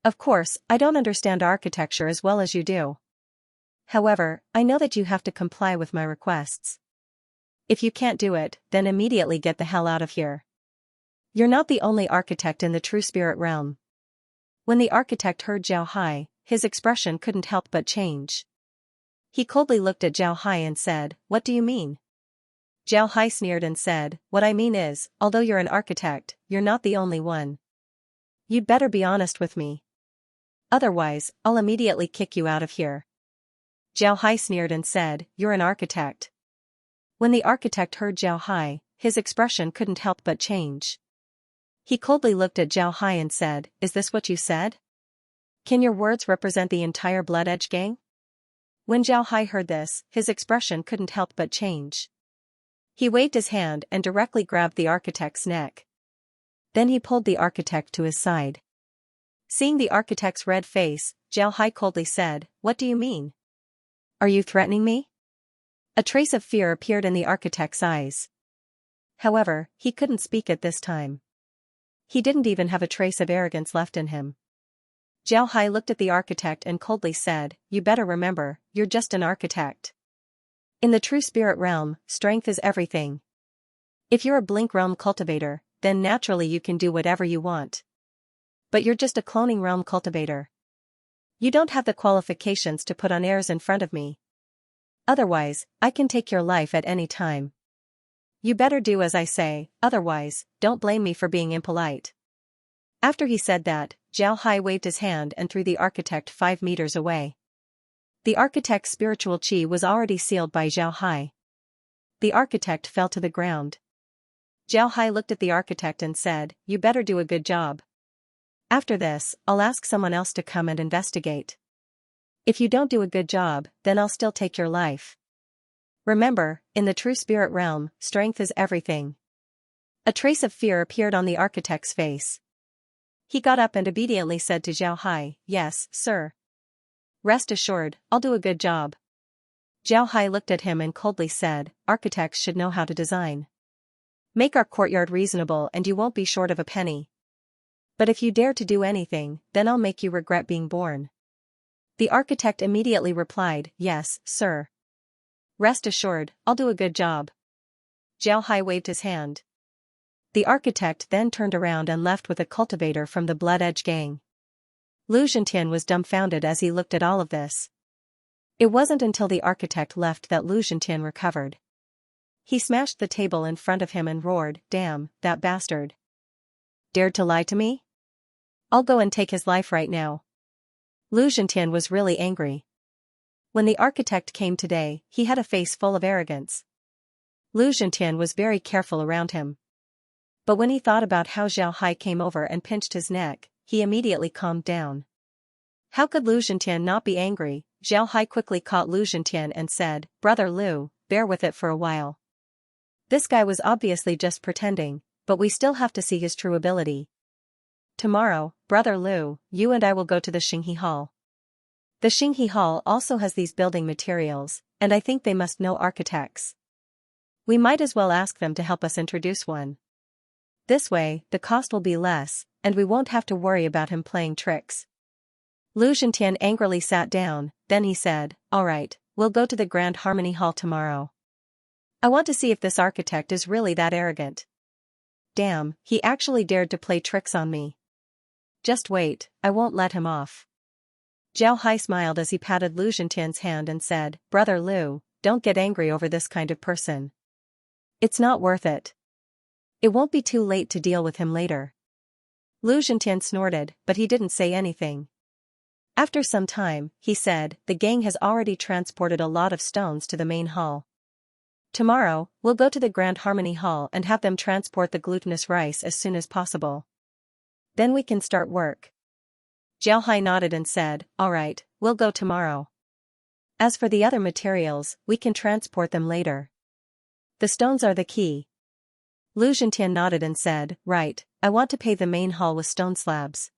Of course, I don't understand architecture as well as you do. However, I know that you have to comply with my requests. If you can't do it, then immediately get the hell out of here. You're not the only architect in the true spirit realm." When the architect heard Zhao Hai, his expression couldn't help but change. He coldly looked at Zhao Hai and said, "What do you mean?" Zhao Hai sneered and said, "What I mean is, although you're an architect, you're not the only one. You'd better be honest with me. Otherwise, I'll immediately kick you out of here." Zhao Hai sneered and said, "You're an architect." When the architect heard Zhao Hai, his expression couldn't help but change. He coldly looked at Zhao Hai and said, "Is this what you said? Can your words represent the entire Blood Edge gang?" When Zhao Hai heard this, his expression couldn't help but change. He waved his hand and directly grabbed the architect's neck. Then he pulled the architect to his side. Seeing the architect's red face, Zhao Hai coldly said, "What do you mean? Are you threatening me?" A trace of fear appeared in the architect's eyes. However, he couldn't speak at this time. He didn't even have a trace of arrogance left in him. Zhao Hai looked at the architect and coldly said, "You better remember, you're just an architect. In the true spirit realm, strength is everything. If you're a blink realm cultivator, then naturally you can do whatever you want. But you're just a cloning realm cultivator. You don't have the qualifications to put on airs in front of me. Otherwise, I can take your life at any time. You better do as I say, otherwise, don't blame me for being impolite." After he said that, Zhao Hai waved his hand and threw the architect 5 meters away. The architect's spiritual chi was already sealed by Zhao Hai. The architect fell to the ground. Zhao Hai looked at the architect and said, "You better do a good job. After this, I'll ask someone else to come and investigate. If you don't do a good job, then I'll still take your life. Remember, in the true spirit realm, strength is everything." A trace of fear appeared on the architect's face. He got up and obediently said to Zhao Hai, "Yes, sir. Rest assured, I'll do a good job." Zhao Hai looked at him and coldly said, "Architects should know how to design. Make our courtyard reasonable and you won't be short of a penny. But if you dare to do anything, then I'll make you regret being born." The architect immediately replied, "Yes, sir. Rest assured, I'll do a good job." Zhao Hai waved his hand. The architect then turned around and left with a cultivator from the Blood Edge gang. Lu Zhentian was dumbfounded as he looked at all of this. It wasn't until the architect left that Lu Zhentian recovered. He smashed the table in front of him and roared, "Damn, that bastard. Dared to lie to me? I'll go and take his life right now." Lu Zhentian was really angry. When the architect came today, he had a face full of arrogance. Lu Zhentian was very careful around him. But when he thought about how Zhao Hai came over and pinched his neck, he immediately calmed down. How could Lu Zhentian not be angry? Zhao Hai quickly caught Lu Zhentian and said, "Brother Lu, bear with it for a while. This guy was obviously just pretending, but we still have to see his true ability. Tomorrow, Brother Lu, you and I will go to the Xinghe Hall. The Xinghe Hall also has these building materials, and I think they must know architects. We might as well ask them to help us introduce one. This way, the cost will be less, and we won't have to worry about him playing tricks." Lu Zhentian angrily sat down, then he said, "All right, we'll go to the Grand Harmony Hall tomorrow. I want to see if this architect is really that arrogant. Damn, he actually dared to play tricks on me. Just wait, I won't let him off." Zhao Hai smiled as he patted Lu Zhentian's hand and said, "Brother Lu, don't get angry over this kind of person. It's not worth it. It won't be too late to deal with him later." Lu Zhentian snorted, but he didn't say anything. After some time, he said, the gang has already transported a lot of stones to the main hall. Tomorrow, we'll go to the Grand Harmony Hall and have them transport the glutinous rice as soon as possible. Then we can start work. Zhao Hai nodded and said, all right, we'll go tomorrow. As for the other materials, we can transport them later. The stones are the key. Lu Zhentian nodded and said, right, I want to pave the main hall with stone slabs.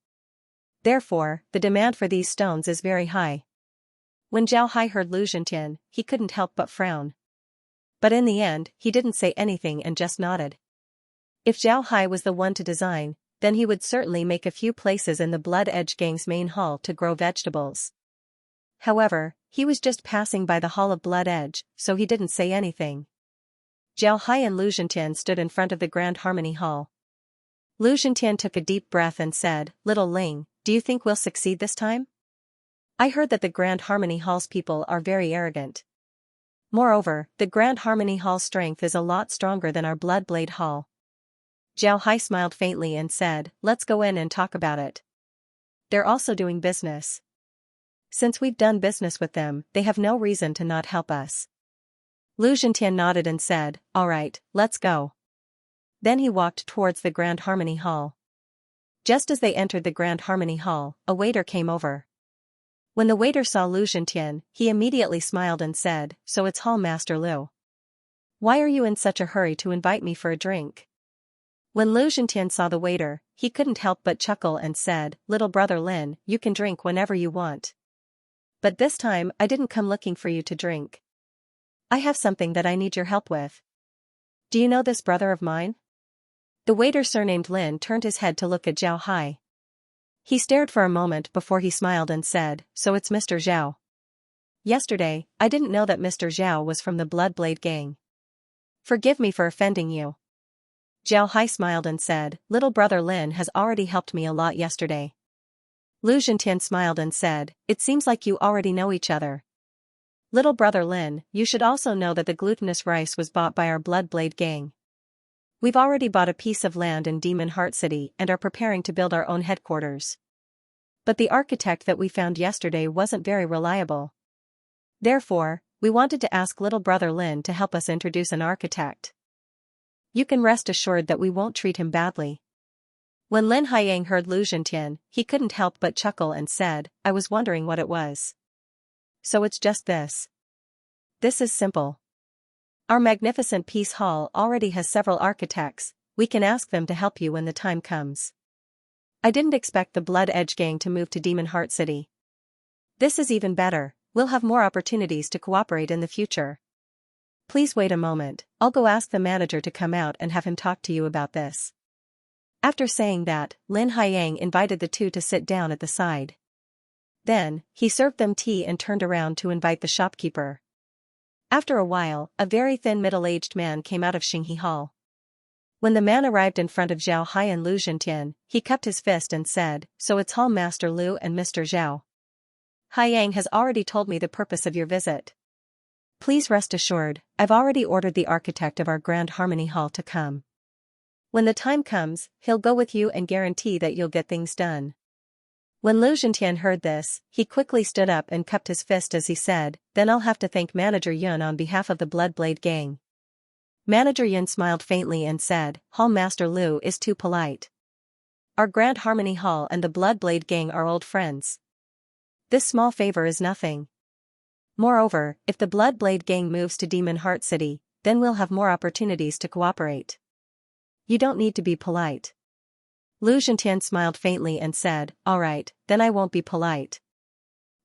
Therefore, the demand for these stones is very high. When Zhao Hai heard Lu Zhentian, he couldn't help but frown. But in the end, he didn't say anything and just nodded. If Zhao Hai was the one to design, then he would certainly make a few places in the Blood Edge Gang's main hall to grow vegetables. However, he was just passing by the Hall of Blood Edge, so he didn't say anything. Zhao Hai and Lu Zhentian stood in front of the Grand Harmony Hall. Lu Zhentian took a deep breath and said, Little Ling, do you think we'll succeed this time? I heard that the Grand Harmony Hall's people are very arrogant. Moreover, the Grand Harmony Hall's strength is a lot stronger than our Bloodblade Hall. Zhao Hai smiled faintly and said, let's go in and talk about it. They're also doing business. Since we've done business with them, they have no reason to not help us. Lu Zhentian nodded and said, all right, let's go. Then he walked towards the Grand Harmony Hall. Just as they entered the Grand Harmony Hall, a waiter came over. When the waiter saw Lu Zhentian, he immediately smiled and said, so it's Hall Master Lu. Why are you in such a hurry to invite me for a drink? When Lu Zhentian saw the waiter, he couldn't help but chuckle and said, little brother Lin, you can drink whenever you want. But this time I didn't come looking for you to drink. I have something that I need your help with. Do you know this brother of mine? The waiter surnamed Lin turned his head to look at Zhao Hai. He stared for a moment before he smiled and said, so it's Mr. Zhao. Yesterday, I didn't know that Mr. Zhao was from the Bloodblade Gang. Forgive me for offending you. Zhao Hai smiled and said, little brother Lin has already helped me a lot yesterday. Lu Zhentian smiled and said, it seems like you already know each other. Little brother Lin, you should also know that the glutinous rice was bought by our Bloodblade Gang. We've already bought a piece of land in Demon Heart City and are preparing to build our own headquarters. But the architect that we found yesterday wasn't very reliable. Therefore, we wanted to ask little brother Lin to help us introduce an architect. You can rest assured that we won't treat him badly. When Lin Haiyang heard Lu Zhentian, he couldn't help but chuckle and said, I was wondering what it was. So it's just this. This is simple. Our magnificent Peace Hall already has several architects, we can ask them to help you when the time comes. I didn't expect the Blood Edge Gang to move to Demon Heart City. This is even better, we'll have more opportunities to cooperate in the future. Please wait a moment, I'll go ask the manager to come out and have him talk to you about this. After saying that, Lin Haiyang invited the two to sit down at the side. Then, he served them tea and turned around to invite the shopkeeper. After a while, a very thin middle-aged man came out of Xinghe Hall. When the man arrived in front of Zhao Hai and Lu Zhentian, he cupped his fist and said, so it's Hall Master Lu and Mr. Zhao. Haiyang has already told me the purpose of your visit. Please rest assured, I've already ordered the architect of our Grand Harmony Hall to come. When the time comes, he'll go with you and guarantee that you'll get things done. When Lu Zhentian heard this, he quickly stood up and cupped his fist as he said, then I'll have to thank Manager Yun on behalf of the Bloodblade Gang. Manager Yun smiled faintly and said, Hall Master Lu is too polite. Our Grand Harmony Hall and the Bloodblade Gang are old friends. This small favor is nothing. Moreover, if the Bloodblade Gang moves to Demon Heart City, then we'll have more opportunities to cooperate. You don't need to be polite. Lu Zhentian smiled faintly and said, all right, then I won't be polite.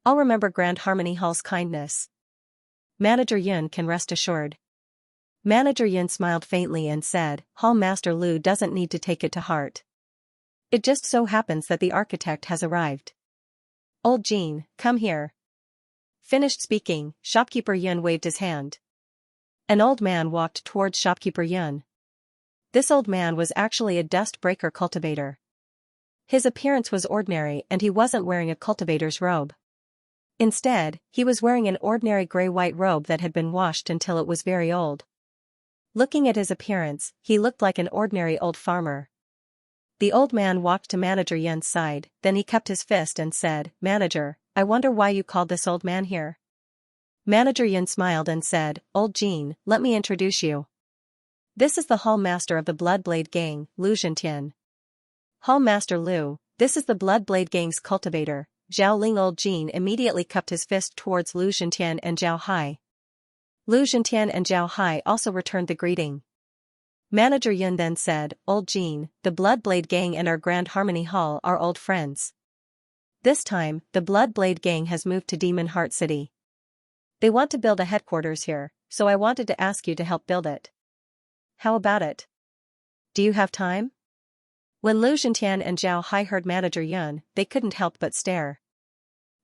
I'll remember Grand Harmony Hall's kindness. Manager Yun can rest assured. Manager Yun smiled faintly and said, Hall Master Lu doesn't need to take it to heart. It just so happens that the architect has arrived. Old Jean, come here. Finished speaking, shopkeeper Yun waved his hand. An old man walked towards shopkeeper Yun. This old man was actually a dust-breaker cultivator. His appearance was ordinary and he wasn't wearing a cultivator's robe. Instead, he was wearing an ordinary gray-white robe that had been washed until it was very old. Looking at his appearance, he looked like an ordinary old farmer. The old man walked to Manager Yun's side, then he cupped his fist and said, Manager, I wonder why you called this old man here. Manager Yun smiled and said, Old Jean, let me introduce you. This is the Hall Master of the Bloodblade Gang, Lu Zhentian. Hall Master Lu, this is the Bloodblade Gang's cultivator, Zhao Ling. Old Jean immediately cupped his fist towards Lu Zhentian and Zhao Hai. Lu Zhentian and Zhao Hai also returned the greeting. Manager Yun then said, Old Jean, the Bloodblade Gang and our Grand Harmony Hall are old friends. This time, the Bloodblade Gang has moved to Demon Heart City. They want to build a headquarters here, so I wanted to ask you to help build it. How about it? Do you have time? When Lu Zhentian and Zhao Hai heard Manager Yun, they couldn't help but stare.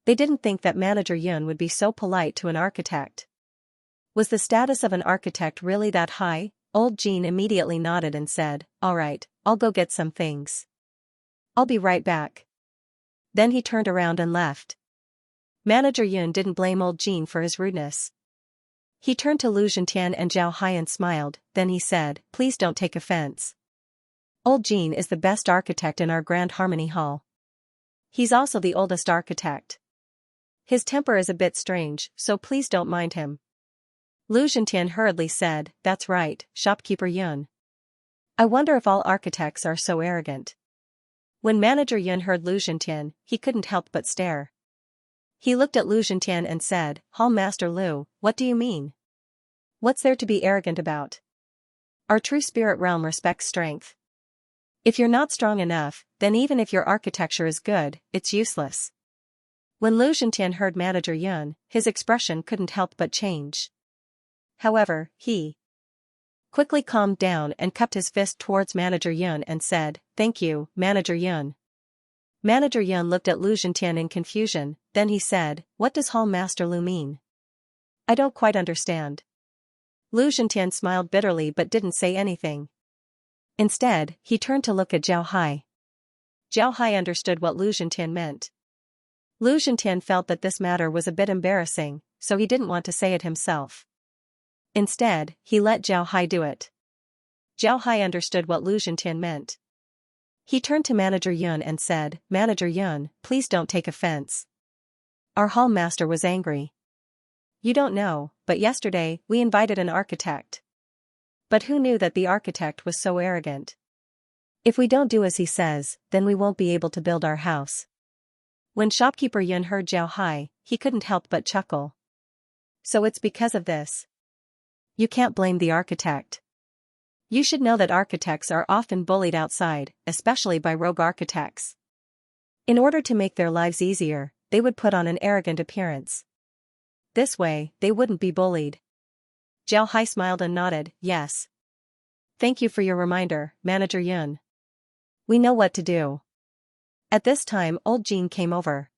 They didn't think that Manager Yun would be so polite to an architect. Was the status of an architect really that high? Old Jean immediately nodded and said, All right, I'll go get some things. I'll be right back. Then he turned around and left. Manager Yun didn't blame Old Jean for his rudeness. He turned to Lu Zhentian and Zhao Hai and smiled, then he said, Please don't take offense. Old Jean is the best architect in our Grand Harmony Hall. He's also the oldest architect. His temper is a bit strange, so please don't mind him. Lu Zhentian hurriedly said, That's right, shopkeeper Yun. I wonder if all architects are so arrogant. When Manager Yun heard Lu Zhentian, he couldn't help but stare. He looked at Lu Zhentian and said, Hall Master Lu, what do you mean? What's there to be arrogant about? Our true spirit realm respects strength. If you're not strong enough, then even if your architecture is good, it's useless. When Lu Zhentian heard Manager Yun, his expression couldn't help but change. However, he quickly calmed down and cupped his fist towards Manager Yun and said, Thank you, Manager Yun. Manager Yun looked at Lu Zhentian in confusion, then he said, What does Hall Master Lu mean? I don't quite understand. Lu Zhentian smiled bitterly but didn't say anything. Instead, he turned to look at Zhao Hai. Zhao Hai understood what Lu Zhentian meant. Lu Zhentian felt that this matter was a bit embarrassing, so he didn't want to say it himself. Instead, he let Zhao Hai do it. Zhao Hai understood what Lu Zhentian meant. He turned to Manager Yun and said, Manager Yun, please don't take offense. Our hall master was angry. You don't know, but yesterday, we invited an architect. But who knew that the architect was so arrogant? If we don't do as he says, then we won't be able to build our house. When shopkeeper Yun heard Zhao Hai, he couldn't help but chuckle. So it's because of this. You can't blame the architect. You should know that architects are often bullied outside, especially by rogue architects. In order to make their lives easier, they would put on an arrogant appearance. This way, they wouldn't be bullied. Zhao Hai smiled and nodded, Yes. Thank you for your reminder, Manager Yun. We know what to do. At this time, Old Jean came over.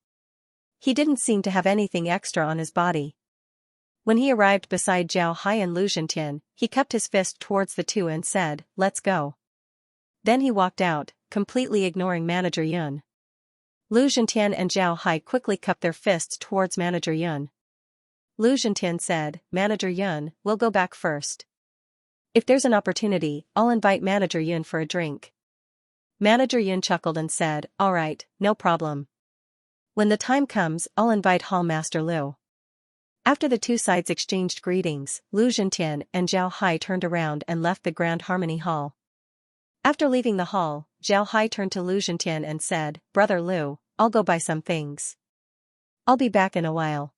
He didn't seem to have anything extra on his body. When he arrived beside Zhao Hai and Lu Zhentian, he cupped his fist towards the two and said, Let's go. Then he walked out, completely ignoring Manager Yun. Lu Zhentian and Zhao Hai quickly cupped their fists towards Manager Yun. Lu Zhentian said, Manager Yun, we'll go back first. If there's an opportunity, I'll invite Manager Yun for a drink. Manager Yun chuckled and said, All right, no problem. When the time comes, I'll invite Hall Master Lu. After the two sides exchanged greetings, Lu Zhentian and Zhao Hai turned around and left the Grand Harmony Hall. After leaving the hall, Zhao Hai turned to Lu Zhentian and said, Brother Lu, I'll go buy some things. I'll be back in a while.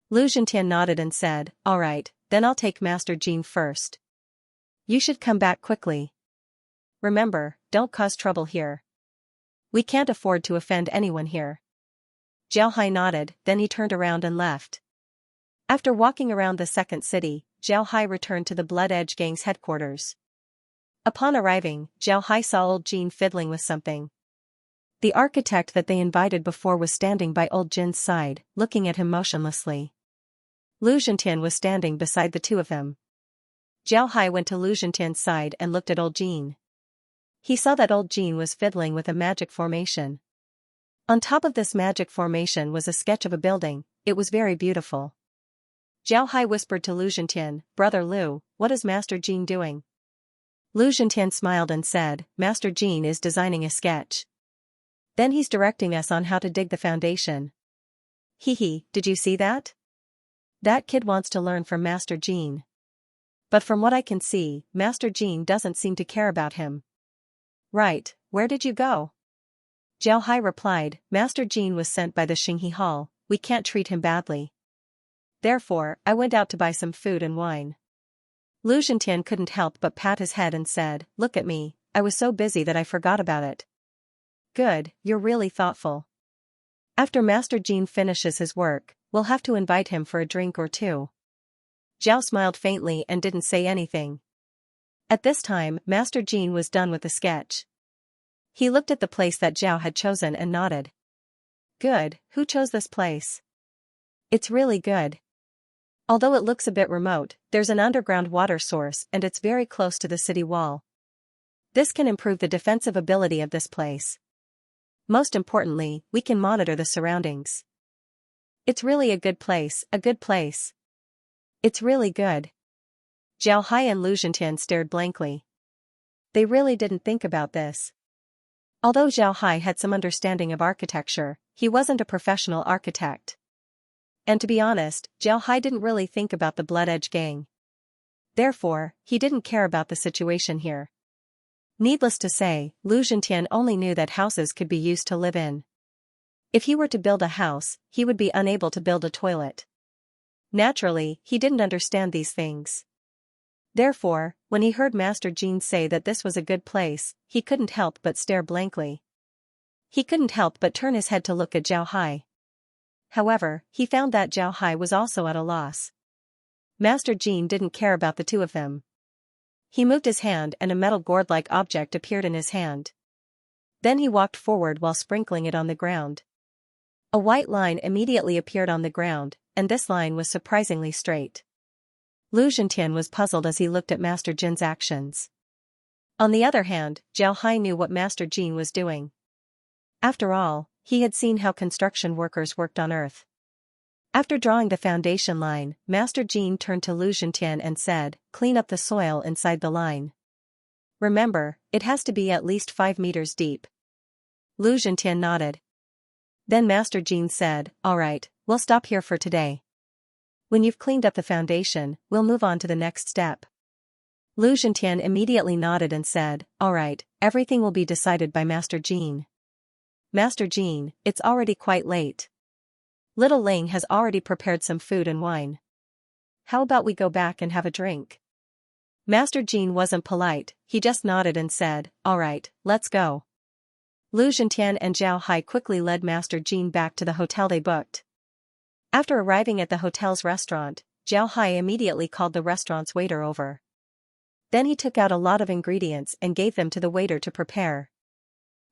Lu Zhentian nodded and said, All right, then I'll take Master Jean first. You should come back quickly. Remember, don't cause trouble here. We can't afford to offend anyone here. Zhao Hai nodded, then he turned around and left. After walking around the second city, Zhao Hai returned to the Blood Edge Gang's headquarters. Upon arriving, Zhao Hai saw Old Jean fiddling with something. The architect that they invited before was standing by Old Jin's side, looking at him motionlessly. Lu Zhentian was standing beside the two of them. Zhao Hai went to Lu Zhentian's side and looked at Old Jean. He saw that Old Jean was fiddling with a magic formation. On top of this magic formation was a sketch of a building. It was very beautiful. Zhao Hai whispered to Lu Zhentian, Brother Lu, what is Master Jean doing? Lu Zhentian smiled and said, Master Jean is designing a sketch. Then he's directing us on how to dig the foundation. Hee, did you see that? That kid wants to learn from Master Jean. But from what I can see, Master Jean doesn't seem to care about him. Right, where did you go? Zhao Hai replied, Master Jean was sent by the Xinghe Hall, we can't treat him badly. Therefore, I went out to buy some food and wine. Lu Zhentian couldn't help but pat his head and said, look at me, I was so busy that I forgot about it. Good, you're really thoughtful. After Master Jean finishes his work, we'll have to invite him for a drink or two. Zhao smiled faintly and didn't say anything. At this time, Master Jean was done with the sketch. He looked at the place that Zhao had chosen and nodded. Good, who chose this place? It's really good. Although it looks a bit remote, there's an underground water source and it's very close to the city wall. This can improve the defensive ability of this place. Most importantly, we can monitor the surroundings. It's really a good place, a good place. It's really good. Zhao Hai and Lu Zhentian stared blankly. They really didn't think about this. Although Zhao Hai had some understanding of architecture, he wasn't a professional architect. And to be honest, Zhao Hai didn't really think about the Blood Edge gang. Therefore, he didn't care about the situation here. Needless to say, Lu Zhentian only knew that houses could be used to live in. If he were to build a house, he would be unable to build a toilet. Naturally, he didn't understand these things. Therefore, when he heard Master Jean say that this was a good place, he couldn't help but stare blankly. He couldn't help but turn his head to look at Zhao Hai. However, he found that Zhao Hai was also at a loss. Master Jean didn't care about the two of them. He moved his hand and a metal gourd-like object appeared in his hand. Then he walked forward while sprinkling it on the ground. A white line immediately appeared on the ground, and this line was surprisingly straight. Lu Zhentian was puzzled as he looked at Master Jin's actions. On the other hand, Zhao Hai knew what Master Jean was doing. After all, he had seen how construction workers worked on Earth. After drawing the foundation line, Master Jean turned to Lu Zhentian and said, clean up the soil inside the line. Remember, it has to be at least 5 meters deep. Lu Zhentian nodded. Then Master Jean said, alright, we'll stop here for today. When you've cleaned up the foundation, we'll move on to the next step. Lu Zhentian immediately nodded and said, alright, everything will be decided by Master Jean. Master Jean, it's already quite late. Little Ling has already prepared some food and wine. How about we go back and have a drink? Master Jean wasn't polite, he just nodded and said, alright, let's go. Lu Zhentian and Zhao Hai quickly led Master Jean back to the hotel they booked. After arriving at the hotel's restaurant, Zhao Hai immediately called the restaurant's waiter over. Then he took out a lot of ingredients and gave them to the waiter to prepare.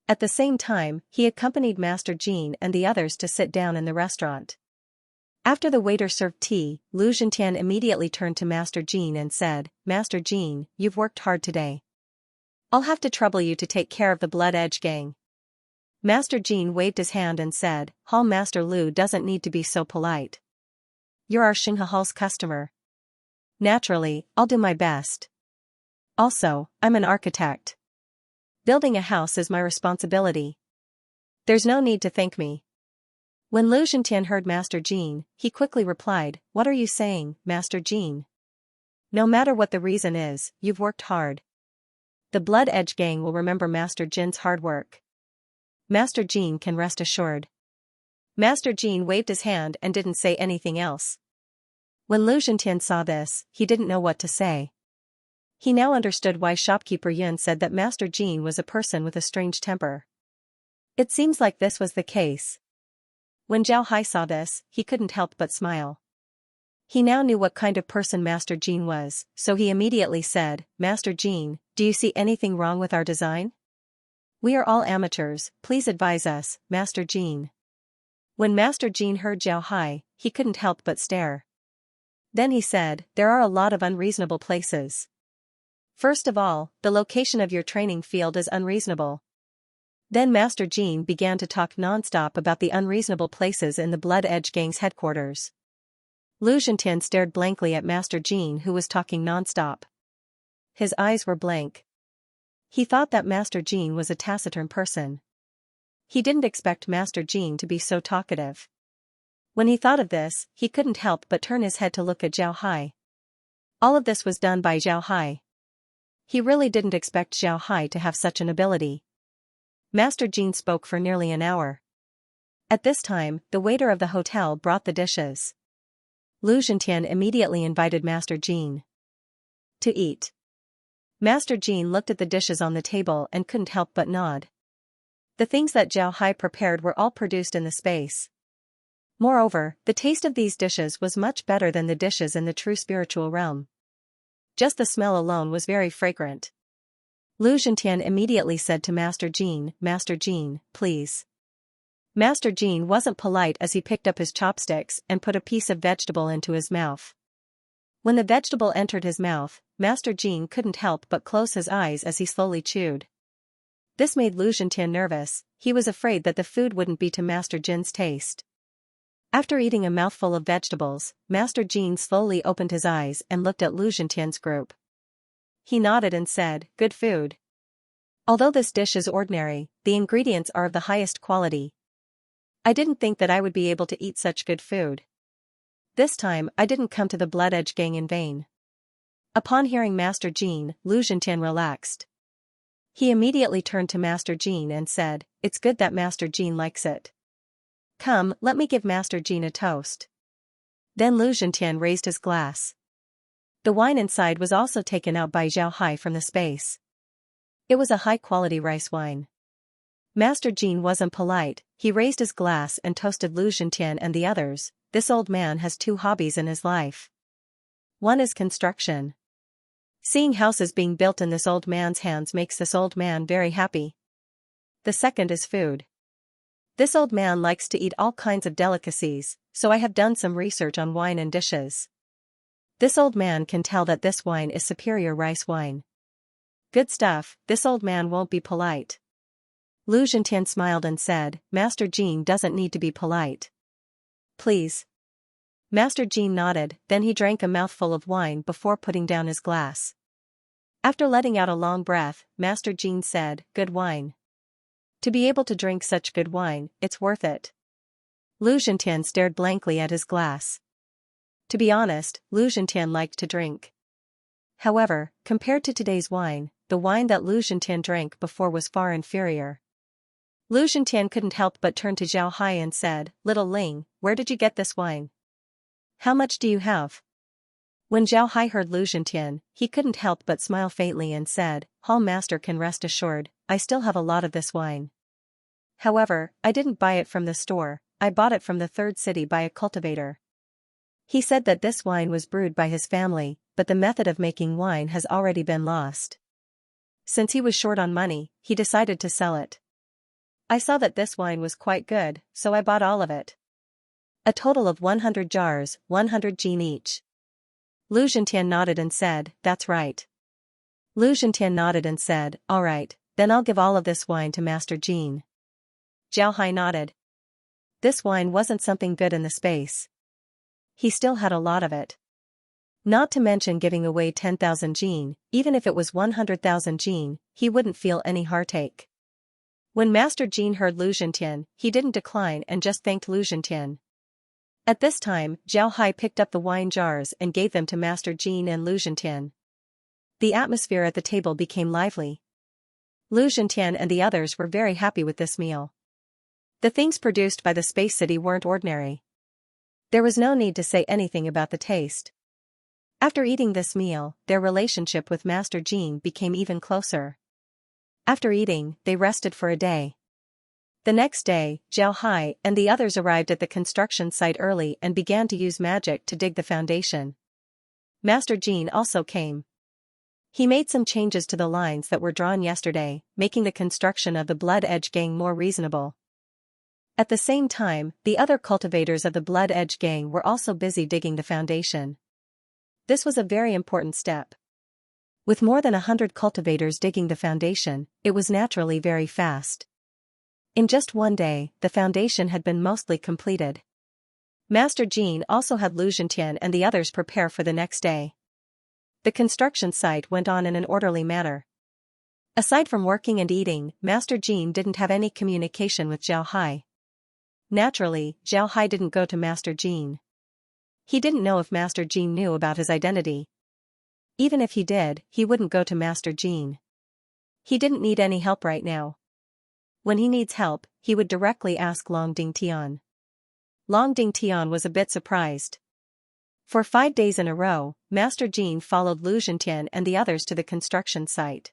At the same time, he accompanied Master Jean and the others to sit down in the restaurant. After the waiter served tea, Lu Zhentian immediately turned to Master Jean and said, Master Jean, you've worked hard today. I'll have to trouble you to take care of the Blood Edge gang. Master Jean waved his hand and said, Hall Master Lu doesn't need to be so polite. You're our Xinghe Hall's customer. Naturally, I'll do my best. Also, I'm an architect. Building a house is my responsibility. There's no need to thank me. When Lu Zhentian heard Master Jean, he quickly replied, what are you saying, Master Jean? No matter what the reason is, you've worked hard. The Blood Edge gang will remember Master Jin's hard work. Master Jean can rest assured. Master Jean waved his hand and didn't say anything else. When Lu Zhentian saw this, he didn't know what to say. He now understood why shopkeeper Yun said that Master Jean was a person with a strange temper. It seems like this was the case. When Zhao Hai saw this, he couldn't help but smile. He now knew what kind of person Master Jean was, so he immediately said, Master Jean, do you see anything wrong with our design? We are all amateurs, please advise us, Master Jean. When Master Jean heard Zhao Hai, he couldn't help but stare. Then he said, there are a lot of unreasonable places. First of all, the location of your training field is unreasonable. Then Master Jean began to talk non-stop about the unreasonable places in the Blood Edge gang's headquarters. Lu Zhentian stared blankly at Master Jean who was talking non-stop. His eyes were blank. He thought that Master Jean was a taciturn person. He didn't expect Master Jean to be so talkative. When he thought of this, he couldn't help but turn his head to look at Zhao Hai. All of this was done by Zhao Hai. He really didn't expect Zhao Hai to have such an ability. Master Jean spoke for nearly an hour. At this time, the waiter of the hotel brought the dishes. Lu Zhentian immediately invited Master Jean to eat. Master Jean looked at the dishes on the table and couldn't help but nod. The things that Zhao Hai prepared were all produced in the space. Moreover, the taste of these dishes was much better than the dishes in the true spiritual realm. Just the smell alone was very fragrant. Lu Zhentian immediately said to Master Jean, "Master Jean, please." Master Jean wasn't polite as he picked up his chopsticks and put a piece of vegetable into his mouth. When the vegetable entered his mouth, Master Jean couldn't help but close his eyes as he slowly chewed. This made Lu Zhentian nervous. He was afraid that the food wouldn't be to Master Jin's taste. After eating a mouthful of vegetables, Master Jean slowly opened his eyes and looked at Lu Zhentian's group. He nodded and said, "Good food. Although this dish is ordinary, the ingredients are of the highest quality. I didn't think that I would be able to eat such good food. This time I didn't come to the Blood Edge gang in vain." Upon hearing Master Jean, Lu Zhentian relaxed. He immediately turned to Master Jean and said, "It's good that Master Jean likes it. Come, let me give Master Jean a toast." Then Lu Zhentian raised his glass. The wine inside was also taken out by Zhao Hai from the space. It was a high-quality rice wine. Master Jean wasn't polite. He raised his glass and toasted Lu Zhentian and the others. This old man has two hobbies in his life. One is construction. Seeing houses being built in this old man's hands makes this old man very happy. The second is food. This old man likes to eat all kinds of delicacies, so I have done some research on wine and dishes. This old man can tell that this wine is superior rice wine. Good stuff, this old man won't be polite. Lu Zhentian smiled and said, "Master Jean doesn't need to be polite. Please." Master Jean nodded, then he drank a mouthful of wine before putting down his glass. After letting out a long breath, Master Jean said, "Good wine. To be able to drink such good wine, it's worth it." Lu Zhentian stared blankly at his glass. To be honest, Lu Zhentian liked to drink. However, compared to today's wine, the wine that Lu Zhentian drank before was far inferior. Lu Zhentian couldn't help but turn to Zhao Hai and said, "Little Ling, where did you get this wine? How much do you have?" When Zhao Hai heard Lu Zhentian, he couldn't help but smile faintly and said, "Hall Master can rest assured, I still have a lot of this wine. However, I didn't buy it from the store, I bought it from the third city by a cultivator. He said that this wine was brewed by his family, but the method of making wine has already been lost. Since he was short on money, he decided to sell it. I saw that this wine was quite good, so I bought all of it. A total of 100 jars, 100 jin each." Lu Zhentian nodded and said, "That's right." Lu Zhentian nodded and said, "All right, then I'll give all of this wine to Master Jean." Zhao Hai nodded. This wine wasn't something good in the space. He still had a lot of it. Not to mention giving away 10,000 jin, even if it was 100,000 jin, he wouldn't feel any heartache. When Master Jean heard Lu Zhentian, he didn't decline and just thanked Lu Zhentian. At this time, Zhao Hai picked up the wine jars and gave them to Master Jean and Lu Zhentian. The atmosphere at the table became lively. Lu Zhentian and the others were very happy with this meal. The things produced by the Space City weren't ordinary. There was no need to say anything about the taste. After eating this meal, their relationship with Master Jean became even closer. After eating, they rested for a day. The next day, Zhao Hai and the others arrived at the construction site early and began to use magic to dig the foundation. Master Jean also came. He made some changes to the lines that were drawn yesterday, making the construction of the Blood Edge gang more reasonable. At the same time, the other cultivators of the Blood Edge gang were also busy digging the foundation. This was a very important step. With more than 100 cultivators digging the foundation, it was naturally very fast. In just one day, the foundation had been mostly completed. Master Jean also had Lu Zhentian and the others prepare for the next day. The construction site went on in an orderly manner. Aside from working and eating, Master Jean didn't have any communication with Zhao Hai. Naturally, Zhao Hai didn't go to Master Jean. He didn't know if Master Jean knew about his identity. Even if he did, he wouldn't go to Master Jean. He didn't need any help right now. When he needs help, he would directly ask Long Dingtian. Long Dingtian was a bit surprised. For 5 days in a row, Master Jean followed Lu Zhentian and the others to the construction site.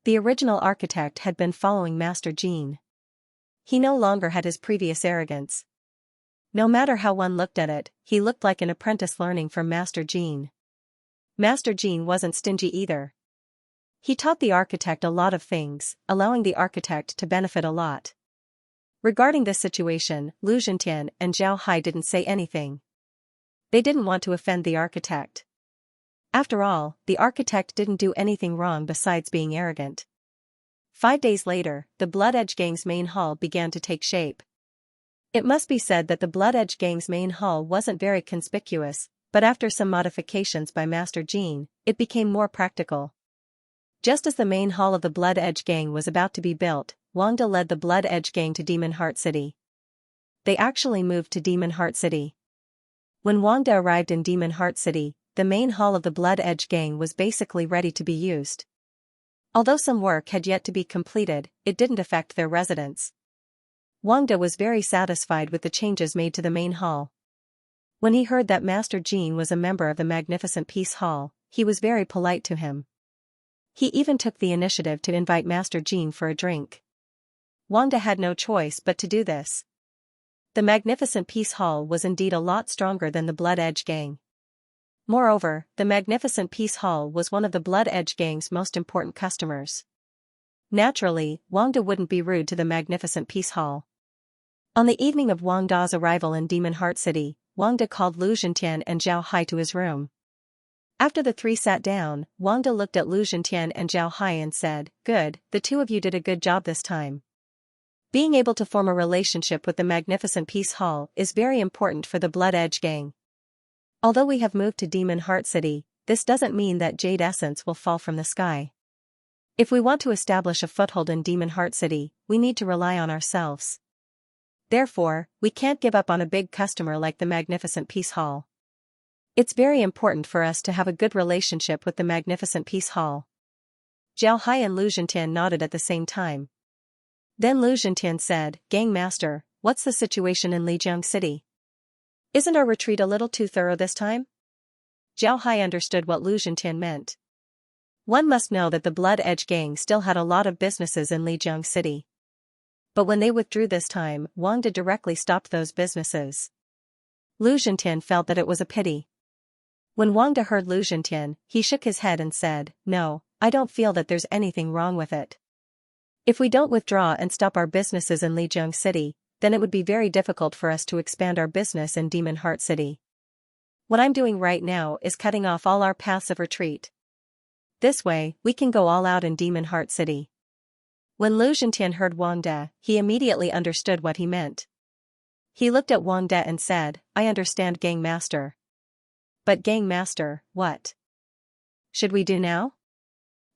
The original architect had been following Master Jean. He no longer had his previous arrogance. No matter how one looked at it, he looked like an apprentice learning from Master Jean. Master Jean wasn't stingy either. He taught the architect a lot of things, allowing the architect to benefit a lot. Regarding this situation, Lu Zhentian and Zhao Hai didn't say anything. They didn't want to offend the architect. After all, the architect didn't do anything wrong besides being arrogant. 5 days later, the Blood Edge Gang's main hall began to take shape. It must be said that the Blood Edge Gang's main hall wasn't very conspicuous, but after some modifications by Master Jean, it became more practical. Just as the main hall of the Blood Edge Gang was about to be built, Wang De led the Blood Edge Gang to Demon Heart City. They actually moved to Demon Heart City. When Wang De arrived in Demon Heart City, the main hall of the Blood Edge Gang was basically ready to be used. Although some work had yet to be completed, it didn't affect their residence. Wang De was very satisfied with the changes made to the main hall. When he heard that Master Jean was a member of the Magnificent Peace Hall, he was very polite to him. He even took the initiative to invite Master Jean for a drink. Wang De had no choice but to do this. The Magnificent Peace Hall was indeed a lot stronger than the Blood Edge Gang. Moreover, the Magnificent Peace Hall was one of the Blood Edge Gang's most important customers. Naturally, Wang De wouldn't be rude to the Magnificent Peace Hall. On the evening of Wang Da's arrival in Demon Heart City, Wang De called Lu Zhentian and Zhao Hai to his room. After the three sat down, Wang De looked at Lu Zhentian and Zhao Hai and said, "Good, the two of you did a good job this time. Being able to form a relationship with the Magnificent Peace Hall is very important for the Blood Edge Gang. Although we have moved to Demon Heart City, this doesn't mean that Jade Essence will fall from the sky. If we want to establish a foothold in Demon Heart City, we need to rely on ourselves. Therefore, we can't give up on a big customer like the Magnificent Peace Hall. It's very important for us to have a good relationship with the Magnificent Peace Hall." Zhao Hai and Lu Zhentian nodded at the same time. Then Lu Zhentian said, "Gang Master, what's the situation in Lijiang City? Isn't our retreat a little too thorough this time?" Zhao Hai understood what Lu Zhentian meant. One must know that the Blood Edge Gang still had a lot of businesses in Lijiang City. But when they withdrew this time, Wang De directly stopped those businesses. Lu Zhentian felt that it was a pity. When Wang De heard Lu Zhentian, he shook his head and said, "No, I don't feel that there's anything wrong with it. If we don't withdraw and stop our businesses in Lijiang City, then it would be very difficult for us to expand our business in Demon Heart City. What I'm doing right now is cutting off all our paths of retreat. This way, we can go all out in Demon Heart City." When Lu Zhentian heard Wang De, he immediately understood what he meant. He looked at Wang De and said, "I understand, Gang Master. But Gang Master, what should we do now?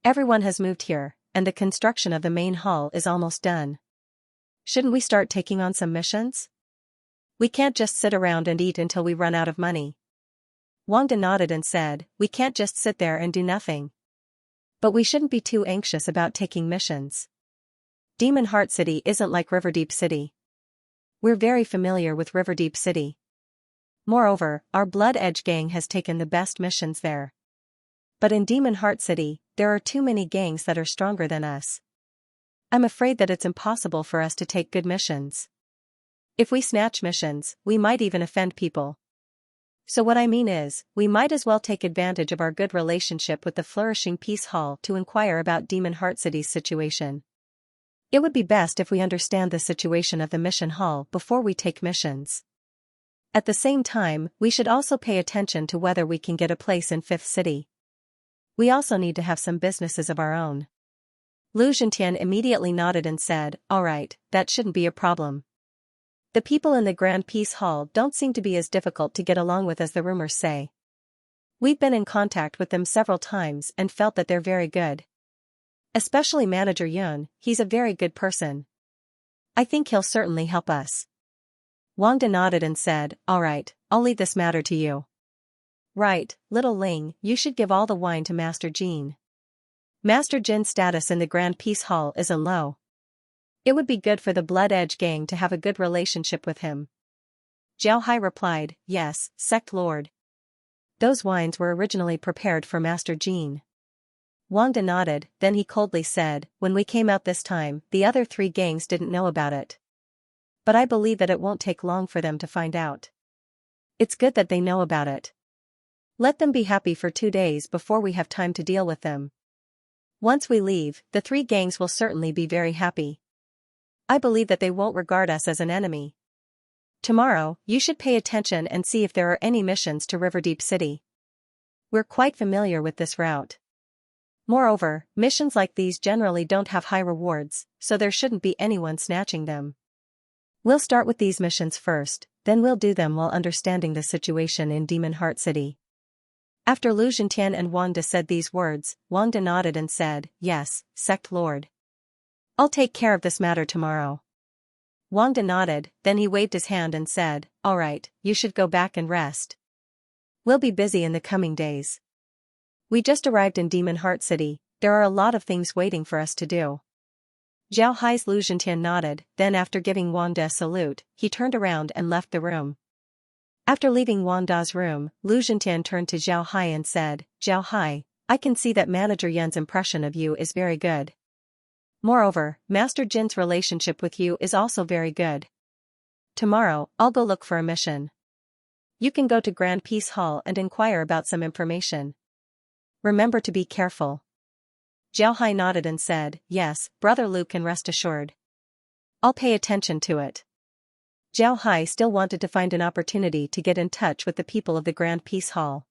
Everyone has moved here, and the construction of the main hall is almost done. Shouldn't we start taking on some missions? We can't just sit around and eat until we run out of money." Wang De nodded and said, "We can't just sit there and do nothing. But we shouldn't be too anxious about taking missions. Demon Heart City isn't like Riverdeep City. We're very familiar with Riverdeep City. Moreover, our Blood Edge Gang has taken the best missions there. But in Demon Heart City, there are too many gangs that are stronger than us. I'm afraid that it's impossible for us to take good missions. If we snatch missions, we might even offend people. So what I mean is, we might as well take advantage of our good relationship with the Flourishing Peace Hall to inquire about Demon Heart City's situation. It would be best if we understand the situation of the mission hall before we take missions. At the same time, we should also pay attention to whether we can get a place in Fifth City. We also need to have some businesses of our own." Lu Zhentian immediately nodded and said, "All right, that shouldn't be a problem. The people in the Grand Peace Hall don't seem to be as difficult to get along with as the rumors say. We've been in contact with them several times and felt that they're very good. Especially Manager Yun, he's a very good person. I think he'll certainly help us." Wang De nodded and said, alright, I'll leave this matter to you. Right, little Ling, you should give all the wine to Master Jin. Master Jin's status in the Grand Peace Hall isn't low. It would be good for the Blood Edge gang to have a good relationship with him. Zhao Hai replied, yes, Sect Lord. Those wines were originally prepared for Master Jin. Wang De nodded, then he coldly said, when we came out this time, the other 3 gangs didn't know about it. But I believe that it won't take long for them to find out. It's good that they know about it. Let them be happy for 2 days before we have time to deal with them. Once we leave, the 3 gangs will certainly be very happy. I believe that they won't regard us as an enemy. Tomorrow, you should pay attention and see if there are any missions to Riverdeep City. We're quite familiar with this route. Moreover, missions like these generally don't have high rewards, so there shouldn't be anyone snatching them. We'll start with these missions first, then we'll do them while understanding the situation in Demon Heart City. After Lu Zhentian and Wang De said these words, Wang De nodded and said, yes, Sect Lord. I'll take care of this matter tomorrow. Wang De nodded, then he waved his hand and said, alright, you should go back and rest. We'll be busy in the coming days. We just arrived in Demon Heart City, there are a lot of things waiting for us to do. Zhao Hai's Lu Zhentian nodded, then after giving Wang De a salute, he turned around and left the room. After leaving Wang Da's room, Lu Zhentian turned to Zhao Hai and said, Zhao Hai, I can see that Manager Yun's impression of you is very good. Moreover, Master Jin's relationship with you is also very good. Tomorrow, I'll go look for a mission. You can go to Grand Peace Hall and inquire about some information. Remember to be careful. Zhao Hai nodded and said, yes, Brother Lu can rest assured. I'll pay attention to it. Zhao Hai still wanted to find an opportunity to get in touch with the people of the Grand Peace Hall.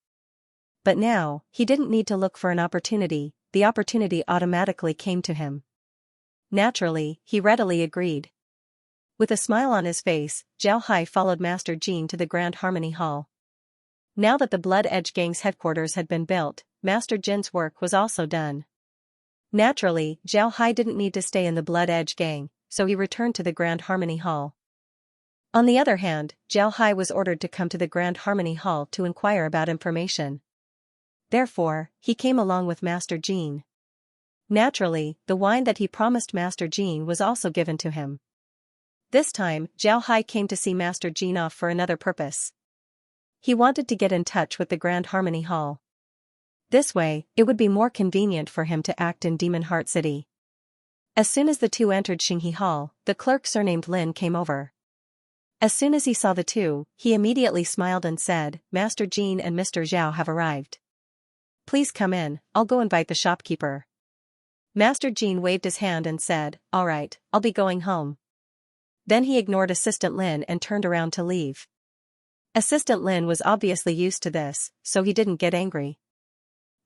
But now, he didn't need to look for an opportunity, the opportunity automatically came to him. Naturally, he readily agreed. With a smile on his face, Zhao Hai followed Master Jin to the Grand Harmony Hall. Now that the Blood Edge Gang's headquarters had been built, Master Jin's work was also done. Naturally, Zhao Hai didn't need to stay in the Blood Edge Gang, so he returned to the Grand Harmony Hall. On the other hand, Zhao Hai was ordered to come to the Grand Harmony Hall to inquire about information. Therefore, he came along with Master Jin. Naturally, the wine that he promised Master Jin was also given to him. This time, Zhao Hai came to see Master Jin off for another purpose. He wanted to get in touch with the Grand Harmony Hall. This way, it would be more convenient for him to act in Demon Heart City. As soon as the two entered Xinghe Hall, the clerk surnamed Lin came over. As soon as he saw the two, he immediately smiled and said, Master Jin and Mr. Zhao have arrived. Please come in, I'll go invite the shopkeeper. Master Jin waved his hand and said, alright, I'll be going home. Then he ignored Assistant Lin and turned around to leave. Assistant Lin was obviously used to this, so he didn't get angry.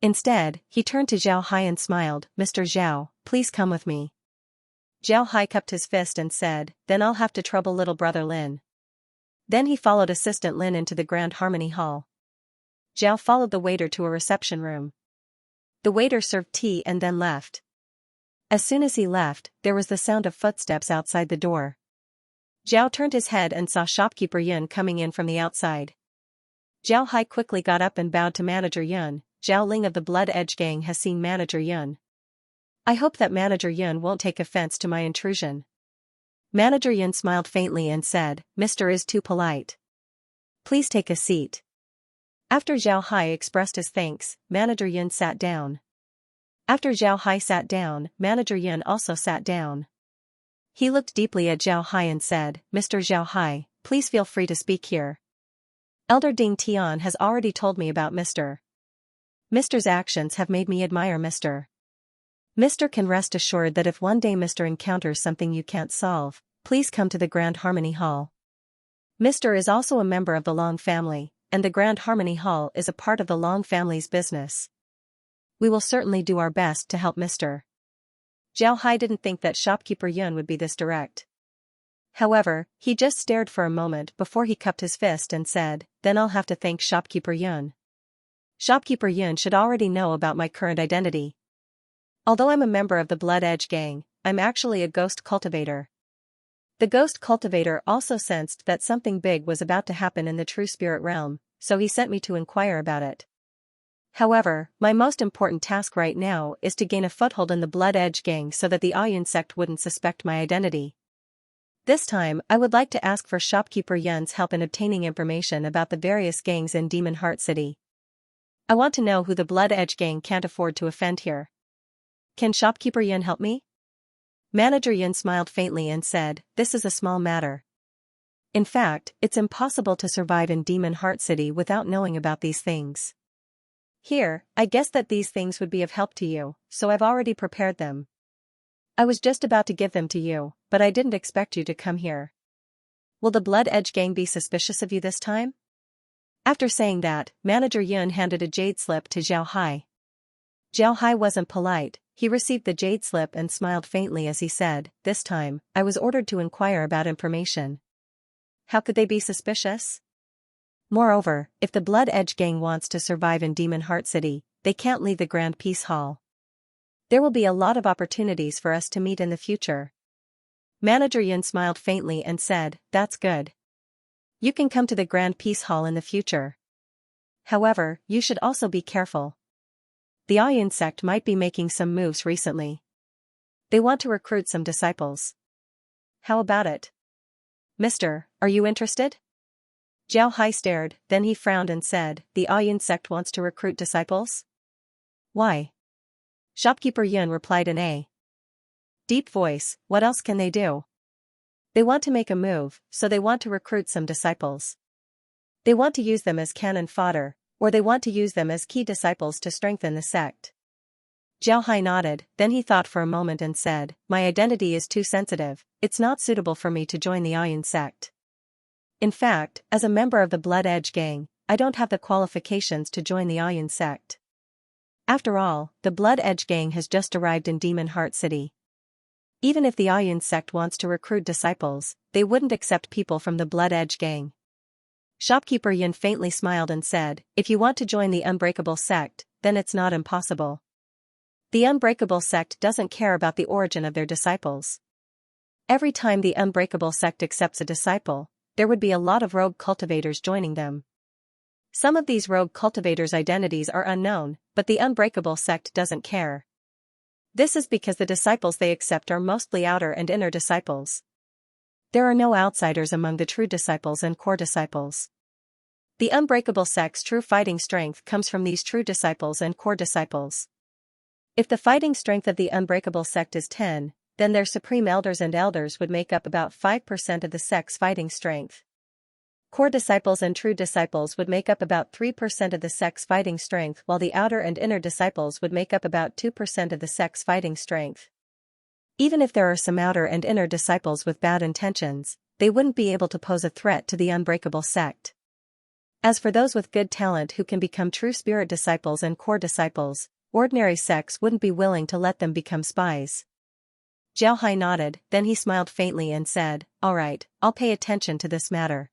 Instead, he turned to Zhao Hai and smiled, Mr. Zhao, please come with me. Zhao Hai cupped his fist and said, then I'll have to trouble little brother Lin. Then he followed Assistant Lin into the Grand Harmony Hall. Zhao followed the waiter to a reception room. The waiter served tea and then left. As soon as he left, there was the sound of footsteps outside the door. Zhao turned his head and saw shopkeeper Yun coming in from the outside. Zhao Hai quickly got up and bowed to Manager Yun. Zhao Ling of the Blood Edge Gang has seen Manager Yun. I hope that Manager Yun won't take offense to my intrusion. Manager Yun smiled faintly and said, Mr. is too polite. Please take a seat. After Zhao Hai expressed his thanks, Manager Yun sat down. After Zhao Hai sat down, Manager Yun also sat down. He looked deeply at Zhao Hai and said, Mr. Zhao Hai, please feel free to speak here. Elder Ding Tian has already told me about Mr.'s actions have made me admire Mr. Mr. can rest assured that if one day Mr. encounters something you can't solve, please come to the Grand Harmony Hall. Mr. is also a member of the Long family, and the Grand Harmony Hall is a part of the Long family's business. We will certainly do our best to help Mr. Zhao Hai didn't think that shopkeeper Yun would be this direct. However, he just stared for a moment before he cupped his fist and said, then I'll have to thank shopkeeper Yun. Shopkeeper Yun should already know about my current identity. Although I'm a member of the Blood Edge Gang, I'm actually a ghost cultivator. The ghost cultivator also sensed that something big was about to happen in the true spirit realm, so he sent me to inquire about it. However, my most important task right now is to gain a foothold in the Blood Edge gang so that the Ayun sect wouldn't suspect my identity. This time, I would like to ask for shopkeeper Yun's help in obtaining information about the various gangs in Demon Heart City. I want to know who the Blood Edge gang can't afford to offend here. Can shopkeeper Yun help me? Manager Yun smiled faintly and said, "This is a small matter. In fact, it's impossible to survive in Demon Heart City without knowing about these things. Here, I guess that these things would be of help to you, so I've already prepared them. I was just about to give them to you, but I didn't expect you to come here. Will the Blood Edge gang be suspicious of you this time?" After saying that, Manager Yun handed a jade slip to Zhao Hai. Zhao Hai wasn't polite. He received the jade slip and smiled faintly as he said, "This time, I was ordered to inquire about information. How could they be suspicious? Moreover, if the Blood Edge gang wants to survive in Demon Heart City, they can't leave the Grand Peace Hall. There will be a lot of opportunities for us to meet in the future." Manager Yun smiled faintly and said, "That's good. You can come to the Grand Peace Hall in the future. However, you should also be careful. The Ayun sect might be making some moves recently. They want to recruit some disciples. How about it? Mister, are you interested?" Zhao Hai stared, then he frowned and said, "The Ayun sect wants to recruit disciples? Why?" Shopkeeper Yun replied in a deep voice, "What else can they do? They want to make a move, so they want to recruit some disciples. They want to use them as cannon fodder, or they want to use them as key disciples to strengthen the sect." Zhao Hai nodded, then he thought for a moment and said, "My identity is too sensitive, it's not suitable for me to join the Ayun sect. In fact, as a member of the Blood Edge gang, I don't have the qualifications to join the Ayun sect. After all, the Blood Edge gang has just arrived in Demon Heart City. Even if the Ayun sect wants to recruit disciples, they wouldn't accept people from the Blood Edge gang." Shopkeeper Yun faintly smiled and said, "If you want to join the Unbreakable sect, then it's not impossible. The Unbreakable sect doesn't care about the origin of their disciples. Every time the Unbreakable sect accepts a disciple, there would be a lot of rogue cultivators joining them. Some of these rogue cultivators' identities are unknown, but the Unbreakable sect doesn't care. This is because the disciples they accept are mostly outer and inner disciples. There are no outsiders among the true disciples and core disciples. The Unbreakable sect's true fighting strength comes from these true disciples and core disciples. If the fighting strength of the Unbreakable sect is 10, then their supreme elders and elders would make up about 5% of the sect's fighting strength. Core disciples and true disciples would make up about 3% of the sect's fighting strength, while the outer and inner disciples would make up about 2% of the sect's fighting strength. Even if there are some outer and inner disciples with bad intentions, they wouldn't be able to pose a threat to the Unbreakable sect. As for those with good talent who can become true spirit disciples and core disciples, ordinary sects wouldn't be willing to let them become spies." Zhao Hai nodded, then he smiled faintly and said, "All right, I'll pay attention to this matter.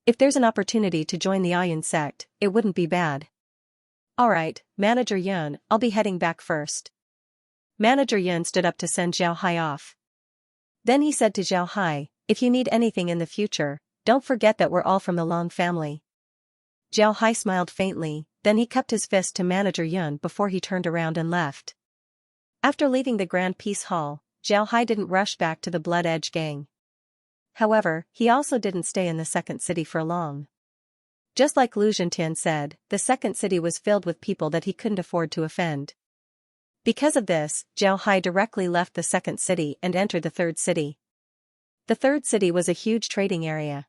If there's an opportunity to join the Ayun sect, it wouldn't be bad." "All right, Manager Yun, I'll be heading back first." Manager Yun stood up to send Zhao Hai off. Then he said to Zhao Hai, "If you need anything in the future, don't forget that we're all from the Long family." Zhao Hai smiled faintly, then he cupped his fist to Manager Yun before he turned around and left. After leaving the Grand Peace Hall, Zhao Hai didn't rush back to the Blood Edge gang. However, he also didn't stay in the second city for long. Just like Lu Zhentian said, the second city was filled with people that he couldn't afford to offend. Because of this, Zhao Hai directly left the second city and entered the third city. The third city was a huge trading area.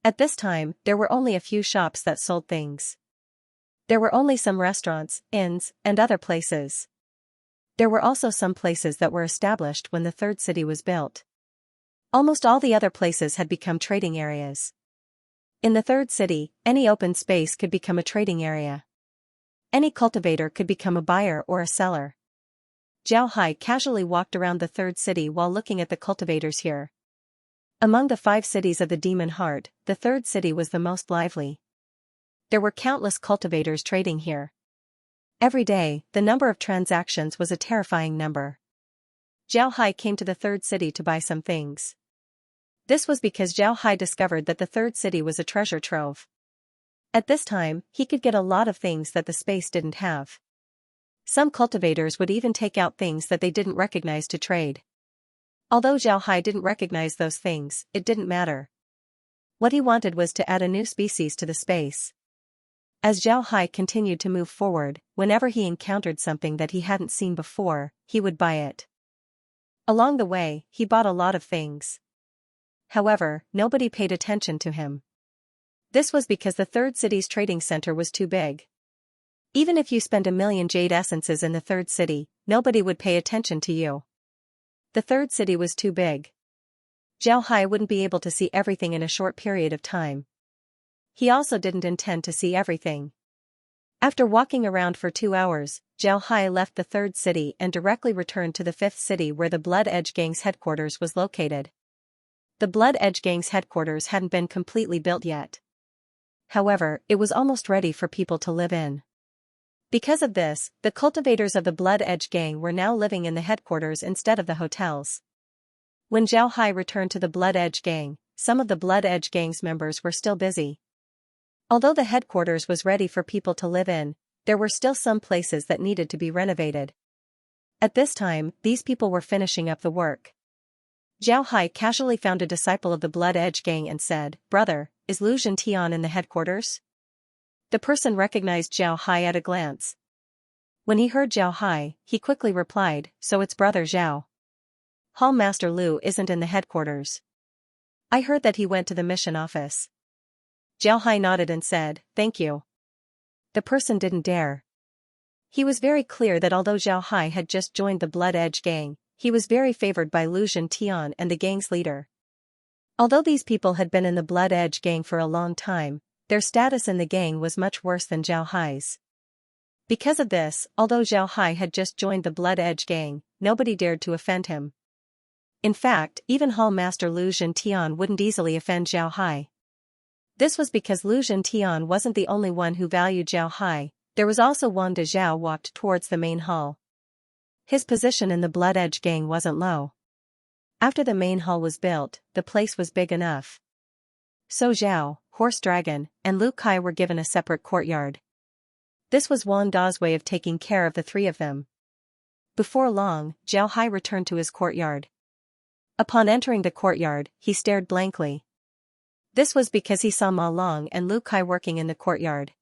At this time, there were only a few shops that sold things. There were only some restaurants, inns, and other places. There were also some places that were established when the third city was built. Almost all the other places had become trading areas. In the third city, any open space could become a trading area. Any cultivator could become a buyer or a seller. Zhao Hai casually walked around the third city while looking at the cultivators here. Among the 5 cities of the Demon Heart, the third city was the most lively. There were countless cultivators trading here. Every day, the number of transactions was a terrifying number. Zhao Hai came to the third city to buy some things. This was because Zhao Hai discovered that the third city was a treasure trove. At this time, he could get a lot of things that the space didn't have. Some cultivators would even take out things that they didn't recognize to trade. Although Zhao Hai didn't recognize those things, it didn't matter. What he wanted was to add a new species to the space. As Zhao Hai continued to move forward, whenever he encountered something that he hadn't seen before, he would buy it. Along the way, he bought a lot of things. However, nobody paid attention to him. This was because the third city's trading center was too big. Even if you spend 1,000,000 jade essences in the third city, nobody would pay attention to you. The third city was too big. Zhao Hai wouldn't be able to see everything in a short period of time. He also didn't intend to see everything. After walking around for 2 hours, Zhao Hai left the third city and directly returned to the fifth city where the Blood Edge Gang's headquarters was located. The Blood Edge Gang's headquarters hadn't been completely built yet. However, it was almost ready for people to live in. Because of this, the cultivators of the Blood Edge Gang were now living in the headquarters instead of the hotels. When Zhao Hai returned to the Blood Edge Gang, some of the Blood Edge Gang's members were still busy. Although the headquarters was ready for people to live in, there were still some places that needed to be renovated. At this time, these people were finishing up the work. Zhao Hai casually found a disciple of the Blood Edge Gang and said, "Brother, is Lu Zhentian in the headquarters?" The person recognized Zhao Hai at a glance. When he heard Zhao Hai, he quickly replied, "So it's Brother Zhao. Hall Master Lu isn't in the headquarters. I heard that he went to the mission office." Zhao Hai nodded and said, "Thank you." The person didn't dare. He was very clear that although Zhao Hai had just joined the Blood Edge Gang, he was very favored by Lu Zhentian and the gang's leader. Although these people had been in the Blood Edge Gang for a long time, their status in the gang was much worse than Zhao Hai's. Because of this, although Zhao Hai had just joined the Blood Edge Gang, nobody dared to offend him. In fact, even Hall Master Lu Zhentian wouldn't easily offend Zhao Hai. This was because Lu Zhentian wasn't the only one who valued Zhao Hai. There was also Wang De Zhao walked towards the main hall. His position in the Blood Edge Gang wasn't low. After the main hall was built, the place was big enough. So Zhao, Horse Dragon, and Lu Kai were given a separate courtyard. This was Wang Da's way of taking care of the three of them. Before long, Zhao Hai returned to his courtyard. Upon entering the courtyard, he stared blankly. This was because he saw Ma Long and Lu Kai working in the courtyard.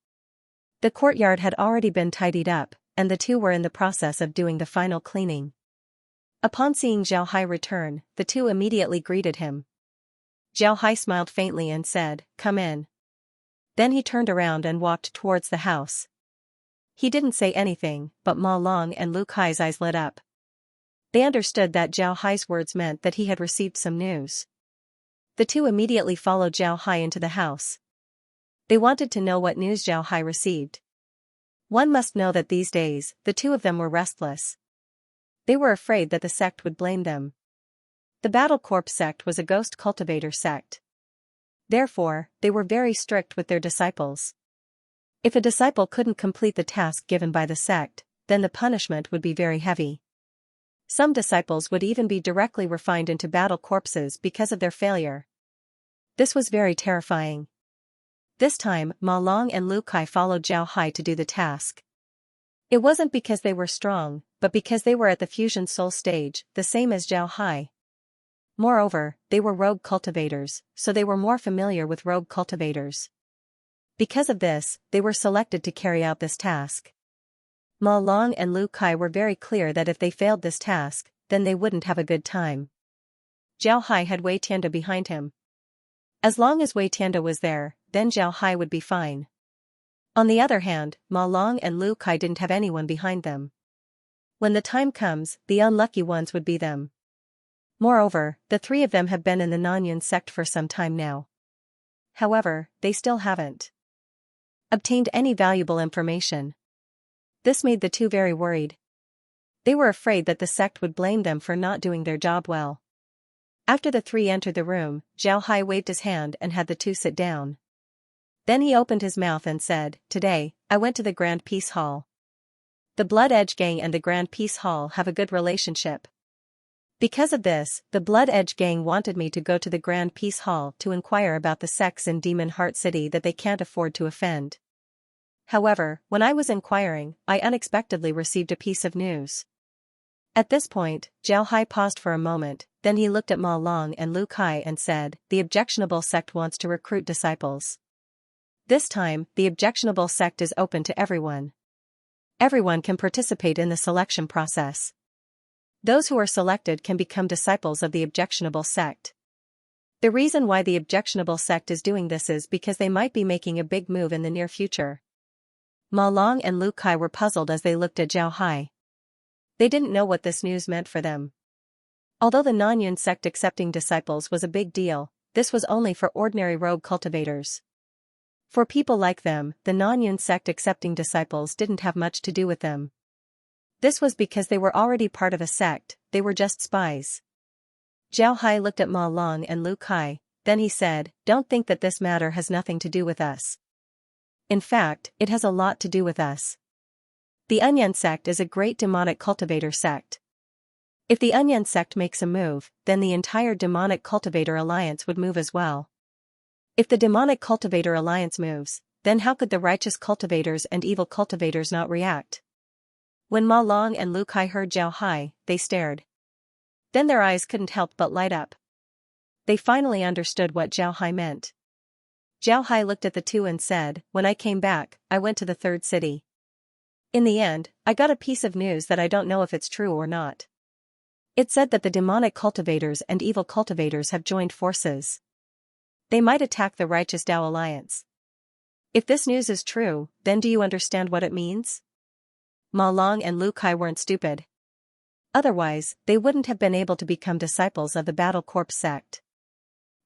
The courtyard had already been tidied up, and the two were in the process of doing the final cleaning. Upon seeing Zhao Hai return, the two immediately greeted him. Zhao Hai smiled faintly and said, "Come in." Then he turned around and walked towards the house. He didn't say anything, but Ma Long and Lu Kai's eyes lit up. They understood that Zhao Hai's words meant that he had received some news. The two immediately followed Zhao Hai into the house. They wanted to know what news Zhao Hai received. One must know that these days, the two of them were restless. They were afraid that the sect would blame them. The Battle Corps sect was a ghost cultivator sect. Therefore, they were very strict with their disciples. If a disciple couldn't complete the task given by the sect, then the punishment would be very heavy. Some disciples would even be directly refined into battle corpses because of their failure. This was very terrifying. This time, Ma Long and Lu Kai followed Zhao Hai to do the task. It wasn't because they were strong, but because they were at the fusion soul stage, the same as Zhao Hai. Moreover, they were rogue cultivators, so they were more familiar with rogue cultivators. Because of this, they were selected to carry out this task. Ma Long and Lu Kai were very clear that if they failed this task, then they wouldn't have a good time. Zhao Hai had Wei Tianda behind him. As long as Wei Tianda was there, then Zhao Hai would be fine. On the other hand, Ma Long and Lu Kai didn't have anyone behind them. When the time comes, the unlucky ones would be them. Moreover, the three of them have been in the Nanyun sect for some time now. However, they still haven't obtained any valuable information. This made the two very worried. They were afraid that the sect would blame them for not doing their job well. After the three entered the room, Zhao Hai waved his hand and had the two sit down. Then he opened his mouth and said, "Today, I went to the Grand Peace Hall. The Blood Edge Gang and the Grand Peace Hall have a good relationship. Because of this, the Blood Edge gang wanted me to go to the Grand Peace Hall to inquire about the sects in Demon Heart City that they can't afford to offend. However, when I was inquiring, I unexpectedly received a piece of news. At this point, Zhao Hai paused for a moment, then he looked at Ma Long and Lu Kai and said, "The objectionable sect wants to recruit disciples. This time, the objectionable sect is open to everyone. Everyone can participate in the selection process. Those who are selected can become disciples of the objectionable sect. The reason why the objectionable sect is doing this is because they might be making a big move in the near future." Ma Long and Lu Kai were puzzled as they looked at Zhao Hai. They didn't know what this news meant for them. Although the non-Yun sect accepting disciples was a big deal, this was only for ordinary rogue cultivators. For people like them, the non-Yun sect accepting disciples didn't have much to do with them. This was because they were already part of a sect, they were just spies. Zhao Hai looked at Ma Long and Lu Kai, then he said, "Don't think that this matter has nothing to do with us. In fact, it has a lot to do with us. The Onion sect is a great demonic cultivator sect. If the Onion sect makes a move, then the entire demonic cultivator alliance would move as well. If the demonic cultivator alliance moves, then how could the righteous cultivators and evil cultivators not react?" When Ma Long and Lu Kai heard Zhao Hai, they stared. Then their eyes couldn't help but light up. They finally understood what Zhao Hai meant. Zhao Hai looked at the two and said, "When I came back, I went to the third city. In the end, I got a piece of news that I don't know if it's true or not. It said that the demonic cultivators and evil cultivators have joined forces. They might attack the righteous Dao Alliance. If this news is true, then do you understand what it means?" Ma Long and Lu Kai weren't stupid. Otherwise, they wouldn't have been able to become disciples of the Battle Corps sect.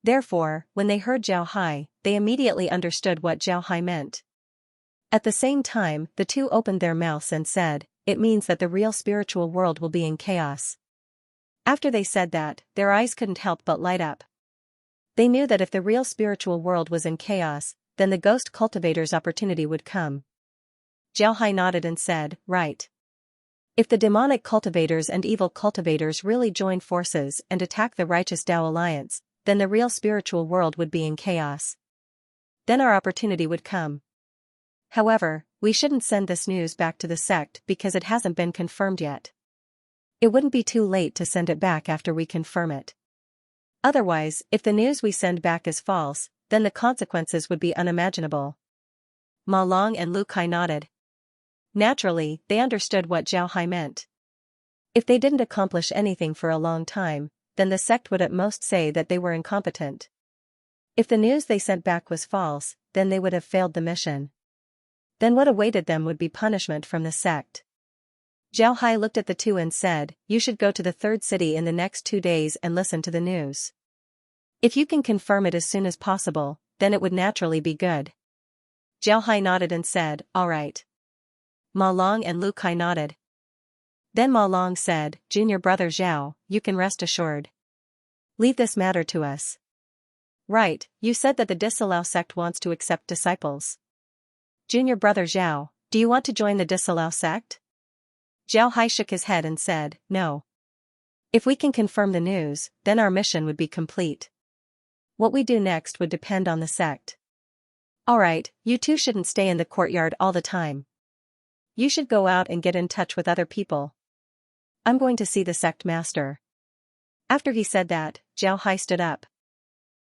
Therefore, when they heard Zhao Hai, they immediately understood what Zhao Hai meant. At the same time, the two opened their mouths and said, "It means that the real spiritual world will be in chaos." After they said that, their eyes couldn't help but light up. They knew that if the real spiritual world was in chaos, then the ghost cultivator's opportunity would come. Zhao Hai nodded and said, "Right. If the demonic cultivators and evil cultivators really join forces and attack the righteous Dao Alliance, then the real spiritual world would be in chaos. Then our opportunity would come. However, we shouldn't send this news back to the sect because it hasn't been confirmed yet. It wouldn't be too late to send it back after we confirm it. Otherwise, if the news we send back is false, then the consequences would be unimaginable." Ma Long and Lu Kai nodded. Naturally, they understood what Zhao Hai meant. If they didn't accomplish anything for a long time, then the sect would at most say that they were incompetent. If the news they sent back was false, then they would have failed the mission. Then what awaited them would be punishment from the sect. Zhao Hai looked at the two and said, "You should go to the third city in the next 2 days and listen to the news. If you can confirm it as soon as possible, then it would naturally be good." Zhao Hai nodded and said, "All right." Ma Long and Lu Kai nodded. Then Ma Long said, "Junior brother Zhao, you can rest assured. Leave this matter to us." "Right, you said that the Disallow sect wants to accept disciples. Junior brother Zhao, do you want to join the Disallow sect?" Zhao Hai shook his head and said, "No. If we can confirm the news, then our mission would be complete. What we do next would depend on the sect. Alright, you two shouldn't stay in the courtyard all the time. You should go out and get in touch with other people. I'm going to see the sect master." After he said that, Zhao Hai stood up.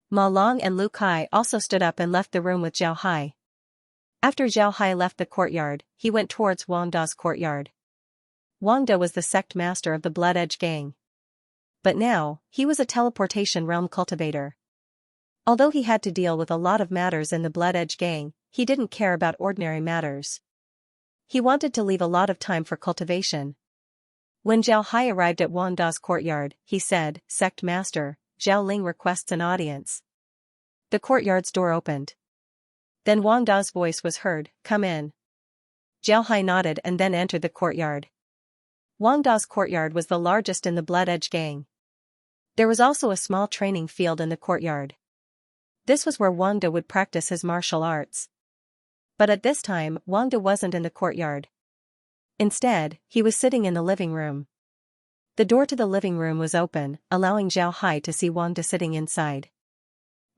Ma Long and Lu Kai also stood up and left the room with Zhao Hai. After Zhao Hai left the courtyard, he went towards Wang Da's courtyard. Wang Da was the sect master of the Blood Edge gang. But now, he was a teleportation realm cultivator. Although he had to deal with a lot of matters in the Blood Edge gang, he didn't care about ordinary matters. He wanted to leave a lot of time for cultivation. When Zhao Hai arrived at Wang Da's courtyard, he said, "Sect master, Zhao Ling requests an audience." The courtyard's door opened. Then Wang Da's voice was heard, "Come in." Zhao Hai nodded and then entered the courtyard. Wang Da's courtyard was the largest in the Blood Edge gang. There was also a small training field in the courtyard. This was where Wang Da would practice his martial arts. But at this time, Wang Da wasn't in the courtyard. Instead, he was sitting in the living room. The door to the living room was open, allowing Zhao Hai to see Wang De sitting inside.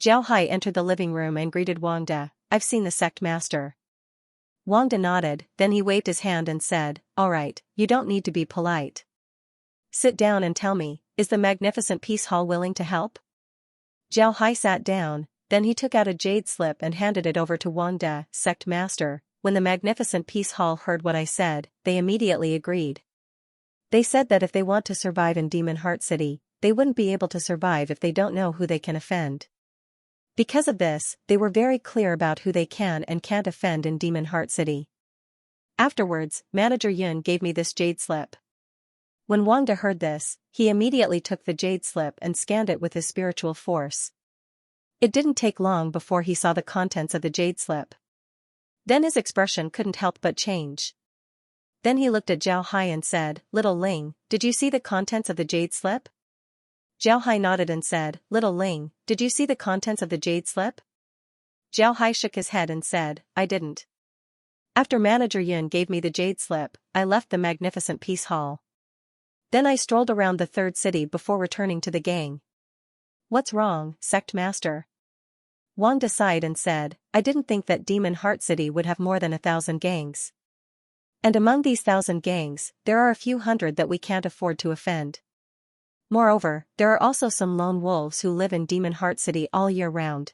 Zhao Hai entered the living room and greeted Wang De. "I've seen the sect master." Wang De nodded, then he waved his hand and said, "All right, you don't need to be polite. Sit down and tell me, is the magnificent peace hall willing to help?" Zhao Hai sat down, then he took out a jade slip and handed it over to Wang De. "Sect master, when the magnificent peace hall heard what I said, they immediately agreed. They said that if they want to survive in Demon Heart City, they wouldn't be able to survive if they don't know who they can offend. Because of this, they were very clear about who they can and can't offend in Demon Heart City. Afterwards, Manager Yun gave me this jade slip." When Wang De heard this, he immediately took the jade slip and scanned it with his spiritual force. It didn't take long before he saw the contents of the jade slip. Then his expression couldn't help but change. Then he looked at Zhao Hai and said, "Little Ling, did you see the contents of the jade slip?" Zhao Hai nodded and said, "Little Ling, did you see the contents of the jade slip?" Zhao Hai shook his head and said, "I didn't. After Manager Yun gave me the jade slip, I left the magnificent peace hall. Then I strolled around the third city before returning to the gang." "What's wrong, sect master?" Wang De sighed and said, "I didn't think that Demon Heart City would have more than 1,000 gangs. And among these 1,000 gangs, there are a few hundred that we can't afford to offend. Moreover, there are also some lone wolves who live in Demon Heart City all year round.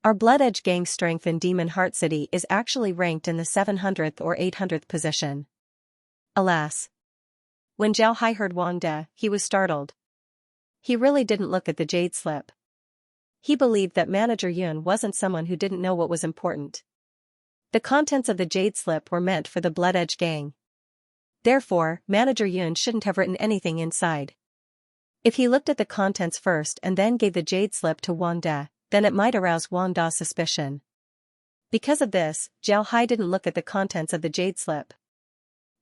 Our Blood Edge gang strength in Demon Heart City is actually ranked in the 700th or 800th position." Alas! When Zhao Hai heard Wang De, he was startled. He really didn't look at the jade slip. He believed that Manager Yun wasn't someone who didn't know what was important. The contents of the jade slip were meant for the Blood Edge gang. Therefore, Manager Yun shouldn't have written anything inside. If he looked at the contents first and then gave the jade slip to Wang De, then it might arouse Wang Da's suspicion. Because of this, Zhao Hai didn't look at the contents of the jade slip.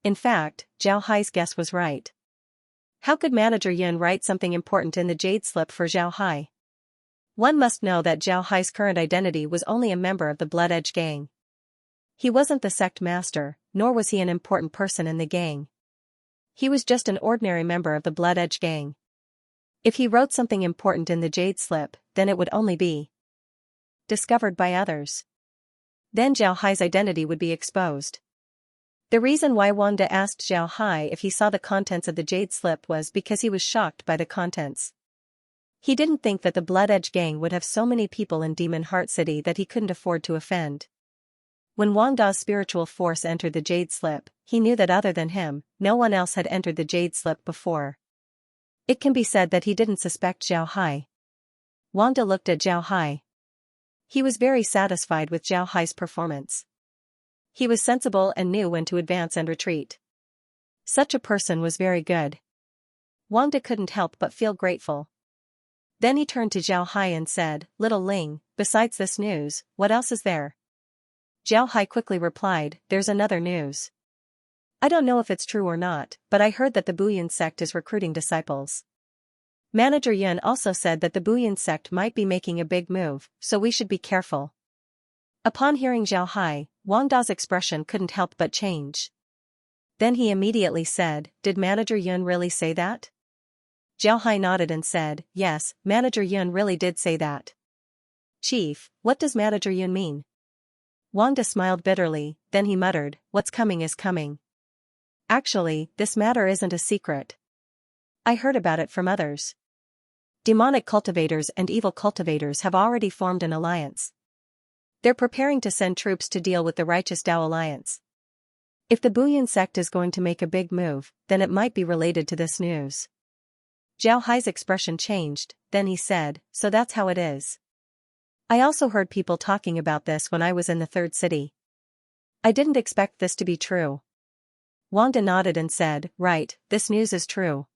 In fact, Zhao Hai's guess was right. How could Manager Yun write something important in the jade slip for Zhao Hai? One must know that Zhao Hai's current identity was only a member of the Blood Edge gang. He wasn't the sect master, nor was he an important person in the gang. He was just an ordinary member of the Blood Edge gang. If he wrote something important in the jade slip, then it would only be discovered by others. Then Zhao Hai's identity would be exposed. The reason why Wang De asked Zhao Hai if he saw the contents of the jade slip was because he was shocked by the contents. He didn't think that the Blood Edge gang would have so many people in Demon Heart City that he couldn't afford to offend. When Wang Da's spiritual force entered the jade slip, he knew that other than him, no one else had entered the jade slip before. It can be said that he didn't suspect Zhao Hai. Wang De looked at Zhao Hai. He was very satisfied with Zhao Hai's performance. He was sensible and knew when to advance and retreat. Such a person was very good. Wang De couldn't help but feel grateful. Then he turned to Zhao Hai and said, "Little Ling, besides this news, what else is there?" Zhao Hai quickly replied, "There's another news. I don't know if it's true or not, but I heard that the Buyuan sect is recruiting disciples. Manager Yun also said that the Buyuan sect might be making a big move, so we should be careful." Upon hearing Zhao Hai, Wang Da's expression couldn't help but change. Then he immediately said, "Did Manager Yun really say that?" Zhao Hai nodded and said, "Yes, Manager Yun really did say that." "Chief, what does Manager Yun mean?" Wang De smiled bitterly, then he muttered, "What's coming is coming. Actually, this matter isn't a secret. I heard about it from others. Demonic cultivators and evil cultivators have already formed an alliance. They're preparing to send troops to deal with the Righteous Tao Alliance. If the Buyuan sect is going to make a big move, then it might be related to this news." Zhao Hai's expression changed, then he said, "So that's how it is. I also heard people talking about this when I was in the third city. I didn't expect this to be true." Wang De nodded and said, "Right, this news is true.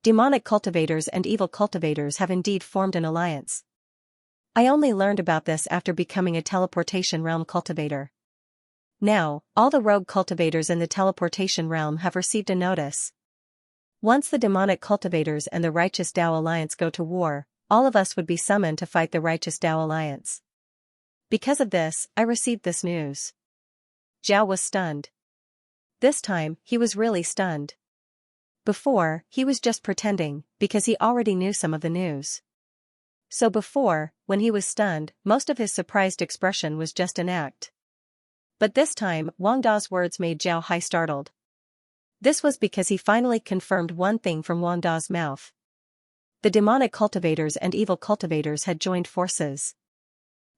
Demonic cultivators and evil cultivators have indeed formed an alliance. I only learned about this after becoming a teleportation realm cultivator. Now, all the rogue cultivators in the teleportation realm have received a notice. Once the demonic cultivators and the Righteous Tao Alliance go to war, all of us would be summoned to fight the Righteous Tao Alliance. Because of this, I received this news." Zhao was stunned. This time, he was really stunned. Before, he was just pretending, because he already knew some of the news. So before, when he was stunned, most of his surprised expression was just an act. But this time, Wang Da's words made Zhao Hai startled. This was because he finally confirmed one thing from Wang Da's mouth. The demonic cultivators and evil cultivators had joined forces.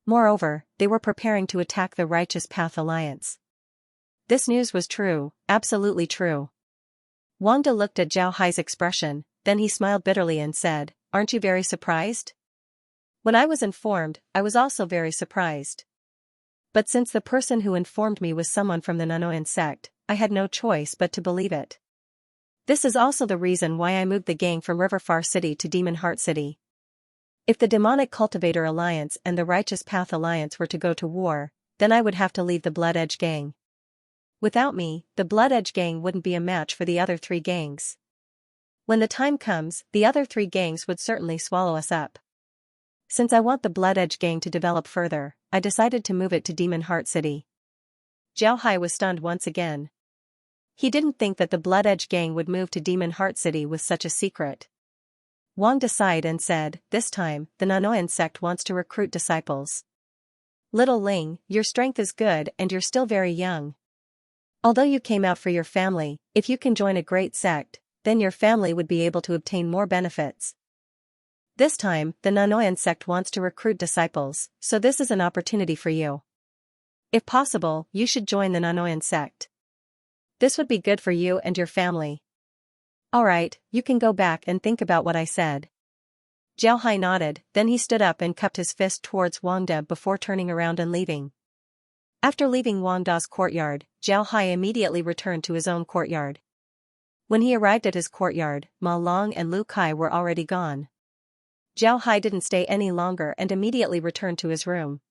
Moreover, they were preparing to attack the Righteous Path Alliance. This news was true, absolutely true. Wang Da looked at Zhao Hai's expression, then he smiled bitterly and said, "Aren't you very surprised?" When I was informed, I was also very surprised. But since the person who informed me was someone from the Nanoan sect, I had no choice but to believe it. This is also the reason why I moved the gang from Riverfar City to Demon Heart City. If the Demonic Cultivator Alliance and the Righteous Path Alliance were to go to war, then I would have to leave the Blood Edge gang. Without me, the Blood Edge gang wouldn't be a match for the other three gangs. When the time comes, the other three gangs would certainly swallow us up. Since I want the Blood Edge gang to develop further, I decided to move it to Demon Heart City. Zhao Hai was stunned once again. He didn't think that the Blood Edge gang would move to Demon Heart City with such a secret. Wang sighed and said, "This time, the Nanoan sect wants to recruit disciples. Little Ling, your strength is good and you're still very young. Although you came out for your family, if you can join a great sect, then your family would be able to obtain more benefits. This time, the Nanoan sect wants to recruit disciples, so this is an opportunity for you. If possible, you should join the Nanoan sect. This would be good for you and your family." "Alright, you can go back and think about what I said." Zhao Hai nodded, then he stood up and cupped his fist towards Wang Da before turning around and leaving. After leaving Wang Da's courtyard, Zhao Hai immediately returned to his own courtyard. When he arrived at his courtyard, Ma Long and Lu Kai were already gone. Zhao Hai didn't stay any longer and immediately returned to his room.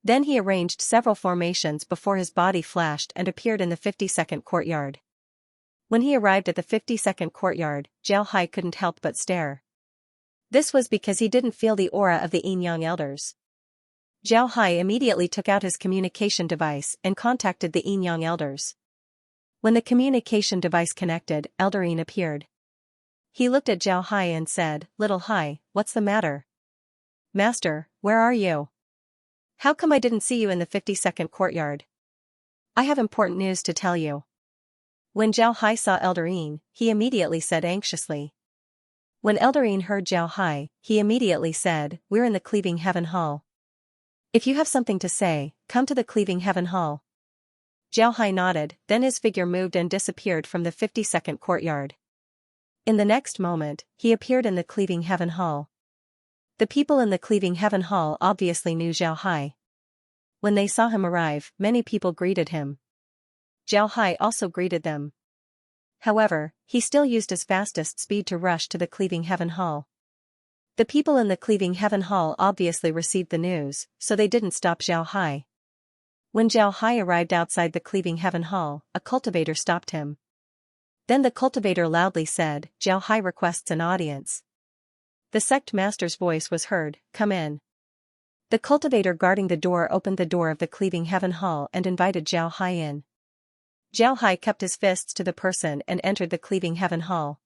Then he arranged several formations before his body flashed and appeared in the 52nd courtyard. When he arrived at the 52nd courtyard, Zhao Hai couldn't help but stare. This was because he didn't feel the aura of the Yin Yang elders. Zhao Hai immediately took out his communication device and contacted the Yin Yang elders. When the communication device connected, Elderine appeared. He looked at Zhao Hai and said, "Little Hai, what's the matter?" "Master, where are you? How come I didn't see you in the 52nd courtyard? I have important news to tell you." When Zhao Hai saw Elderine, he immediately said anxiously. When Elderine heard Zhao Hai, he immediately said, "We're in the Cleaving Heaven Hall. If you have something to say, come to the Cleaving Heaven Hall." Zhao Hai nodded, then his figure moved and disappeared from the 52nd courtyard. In the next moment, he appeared in the Cleaving Heaven Hall. The people in the Cleaving Heaven Hall obviously knew Zhao Hai. When they saw him arrive, many people greeted him. Zhao Hai also greeted them. However, he still used his fastest speed to rush to the Cleaving Heaven Hall. The people in the Cleaving Heaven Hall obviously received the news, so they didn't stop Zhao Hai. When Zhao Hai arrived outside the Cleaving Heaven Hall, a cultivator stopped him. Then the cultivator loudly said, "Zhao Hai requests an audience." The sect master's voice was heard, "Come in." The cultivator guarding the door opened the door of the Cleaving Heaven Hall and invited Zhao Hai in. Zhao Hai cupped his fists to the person and entered the Cleaving Heaven Hall.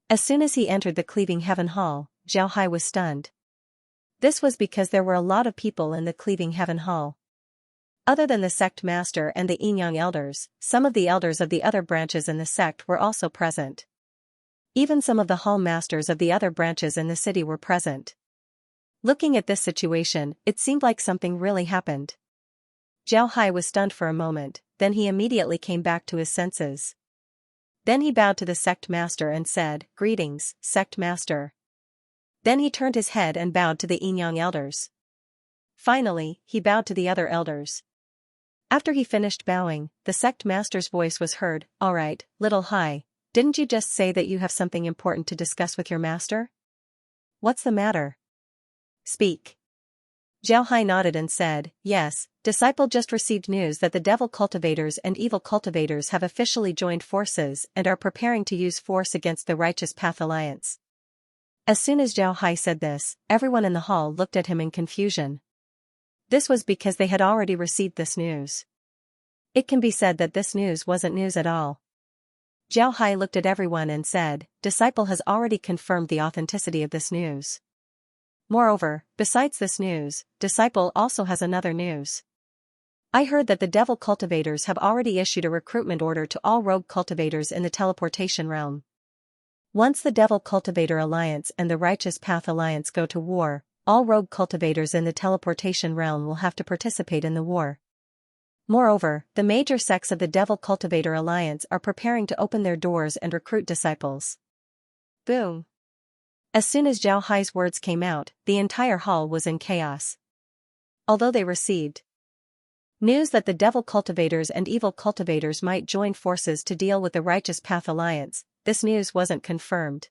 As soon as he entered the Cleaving Heaven Hall, Zhao Hai was stunned. This was because there were a lot of people in the Cleaving Heaven Hall. Other than the sect master and the Yin Yang elders, some of the elders of the other branches in the sect were also present. Even some of the hall masters of the other branches in the city were present. Looking at this situation, it seemed like something really happened. Zhao Hai was stunned for a moment, then he immediately came back to his senses. Then he bowed to the sect master and said, "Greetings, sect master." Then he turned his head and bowed to the Yin Yang elders. Finally, he bowed to the other elders. After he finished bowing, the sect master's voice was heard, "Alright, Little Hai, didn't you just say that you have something important to discuss with your master? What's the matter? Speak." Zhao Hai nodded and said, "Yes, Disciple just received news that the devil cultivators and evil cultivators have officially joined forces and are preparing to use force against the Righteous Path Alliance." As soon as Zhao Hai said this, everyone in the hall looked at him in confusion. This was because they had already received this news. It can be said that this news wasn't news at all. Zhao Hai looked at everyone and said, "Disciple has already confirmed the authenticity of this news. Moreover, besides this news, Disciple also has another news. I heard that the devil cultivators have already issued a recruitment order to all rogue cultivators in the teleportation realm. Once the Devil Cultivator Alliance and the Righteous Path Alliance go to war, all rogue cultivators in the teleportation realm will have to participate in the war. Moreover, the major sects of the Devil Cultivator Alliance are preparing to open their doors and recruit disciples." Boom! As soon as Zhao Hai's words came out, the entire hall was in chaos. Although they received news that the Devil Cultivators and Evil Cultivators might join forces to deal with the Righteous Path Alliance, this news wasn't confirmed.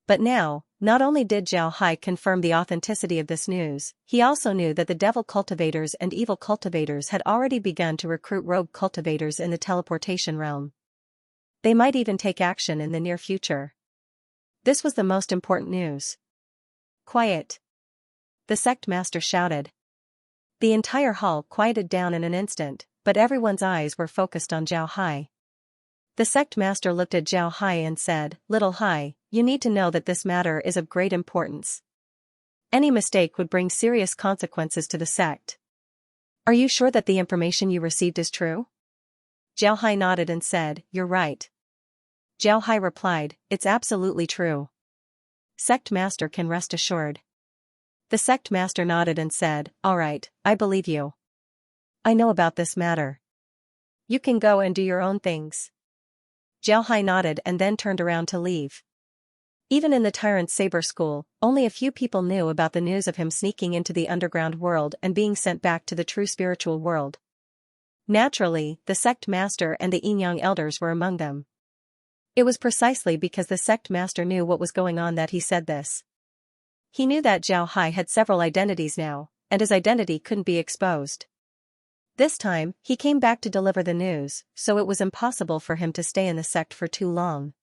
But now, not only did Zhao Hai confirm the authenticity of this news, he also knew that the Devil Cultivators and Evil Cultivators had already begun to recruit rogue cultivators in the teleportation realm. They might even take action in the near future. This was the most important news. "Quiet!" the sect master shouted. The entire hall quieted down in an instant, but everyone's eyes were focused on Zhao Hai. The sect master looked at Zhao Hai and said, "Little Hai, you need to know that this matter is of great importance. Any mistake would bring serious consequences to the sect. Are you sure that the information you received is true?" Zhao Hai nodded and said, "You're right." Zhao Hai replied, "It's absolutely true. Sect master can rest assured." The sect master nodded and said, "All right, I believe you. I know about this matter. You can go and do your own things." Zhao Hai nodded and then turned around to leave. Even in the Tyrant's Saber School, only a few people knew about the news of him sneaking into the underground world and being sent back to the true spiritual world. Naturally, the sect master and the Yin-Yang elders were among them. It was precisely because the sect master knew what was going on that he said this. He knew that Zhao Hai had several identities now, and his identity couldn't be exposed. This time, he came back to deliver the news, so it was impossible for him to stay in the sect for too long.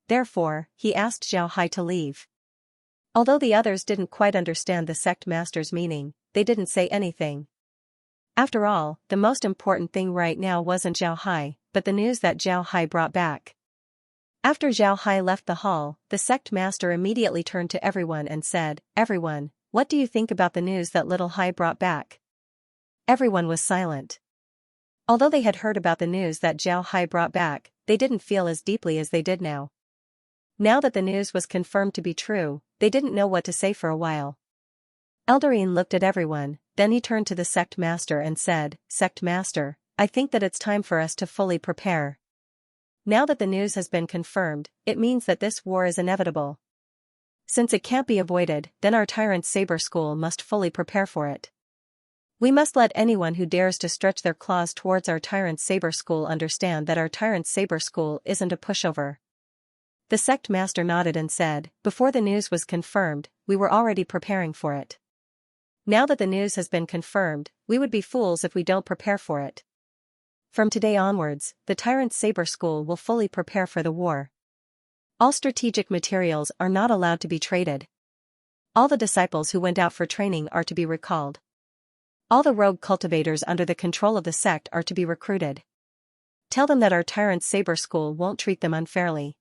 Therefore, he asked Zhao Hai to leave. Although the others didn't quite understand the sect master's meaning, they didn't say anything. After all, the most important thing right now wasn't Zhao Hai, but the news that Zhao Hai brought back. After Zhao Hai left the hall, the sect master immediately turned to everyone and said, "Everyone, what do you think about the news that little Hai brought back?" Everyone was silent. Although they had heard about the news that Zhao Hai brought back, they didn't feel as deeply as they did now. Now that the news was confirmed to be true, they didn't know what to say for a while. Eldarine looked at everyone, then he turned to the sect master and said, "Sect master, I think that it's time for us to fully prepare. Now that the news has been confirmed, it means that this war is inevitable. Since it can't be avoided, then our Tyrant's Saber School must fully prepare for it. We must let anyone who dares to stretch their claws towards our Tyrant's Saber School understand that our Tyrant's Saber School isn't a pushover." The sect master nodded and said, "Before the news was confirmed, we were already preparing for it. Now that the news has been confirmed, we would be fools if we don't prepare for it. From today onwards, the Tyrant's Saber School will fully prepare for the war. All strategic materials are not allowed to be traded. All the disciples who went out for training are to be recalled. All the rogue cultivators under the control of the sect are to be recruited. Tell them that our Tyrant's Saber School won't treat them unfairly.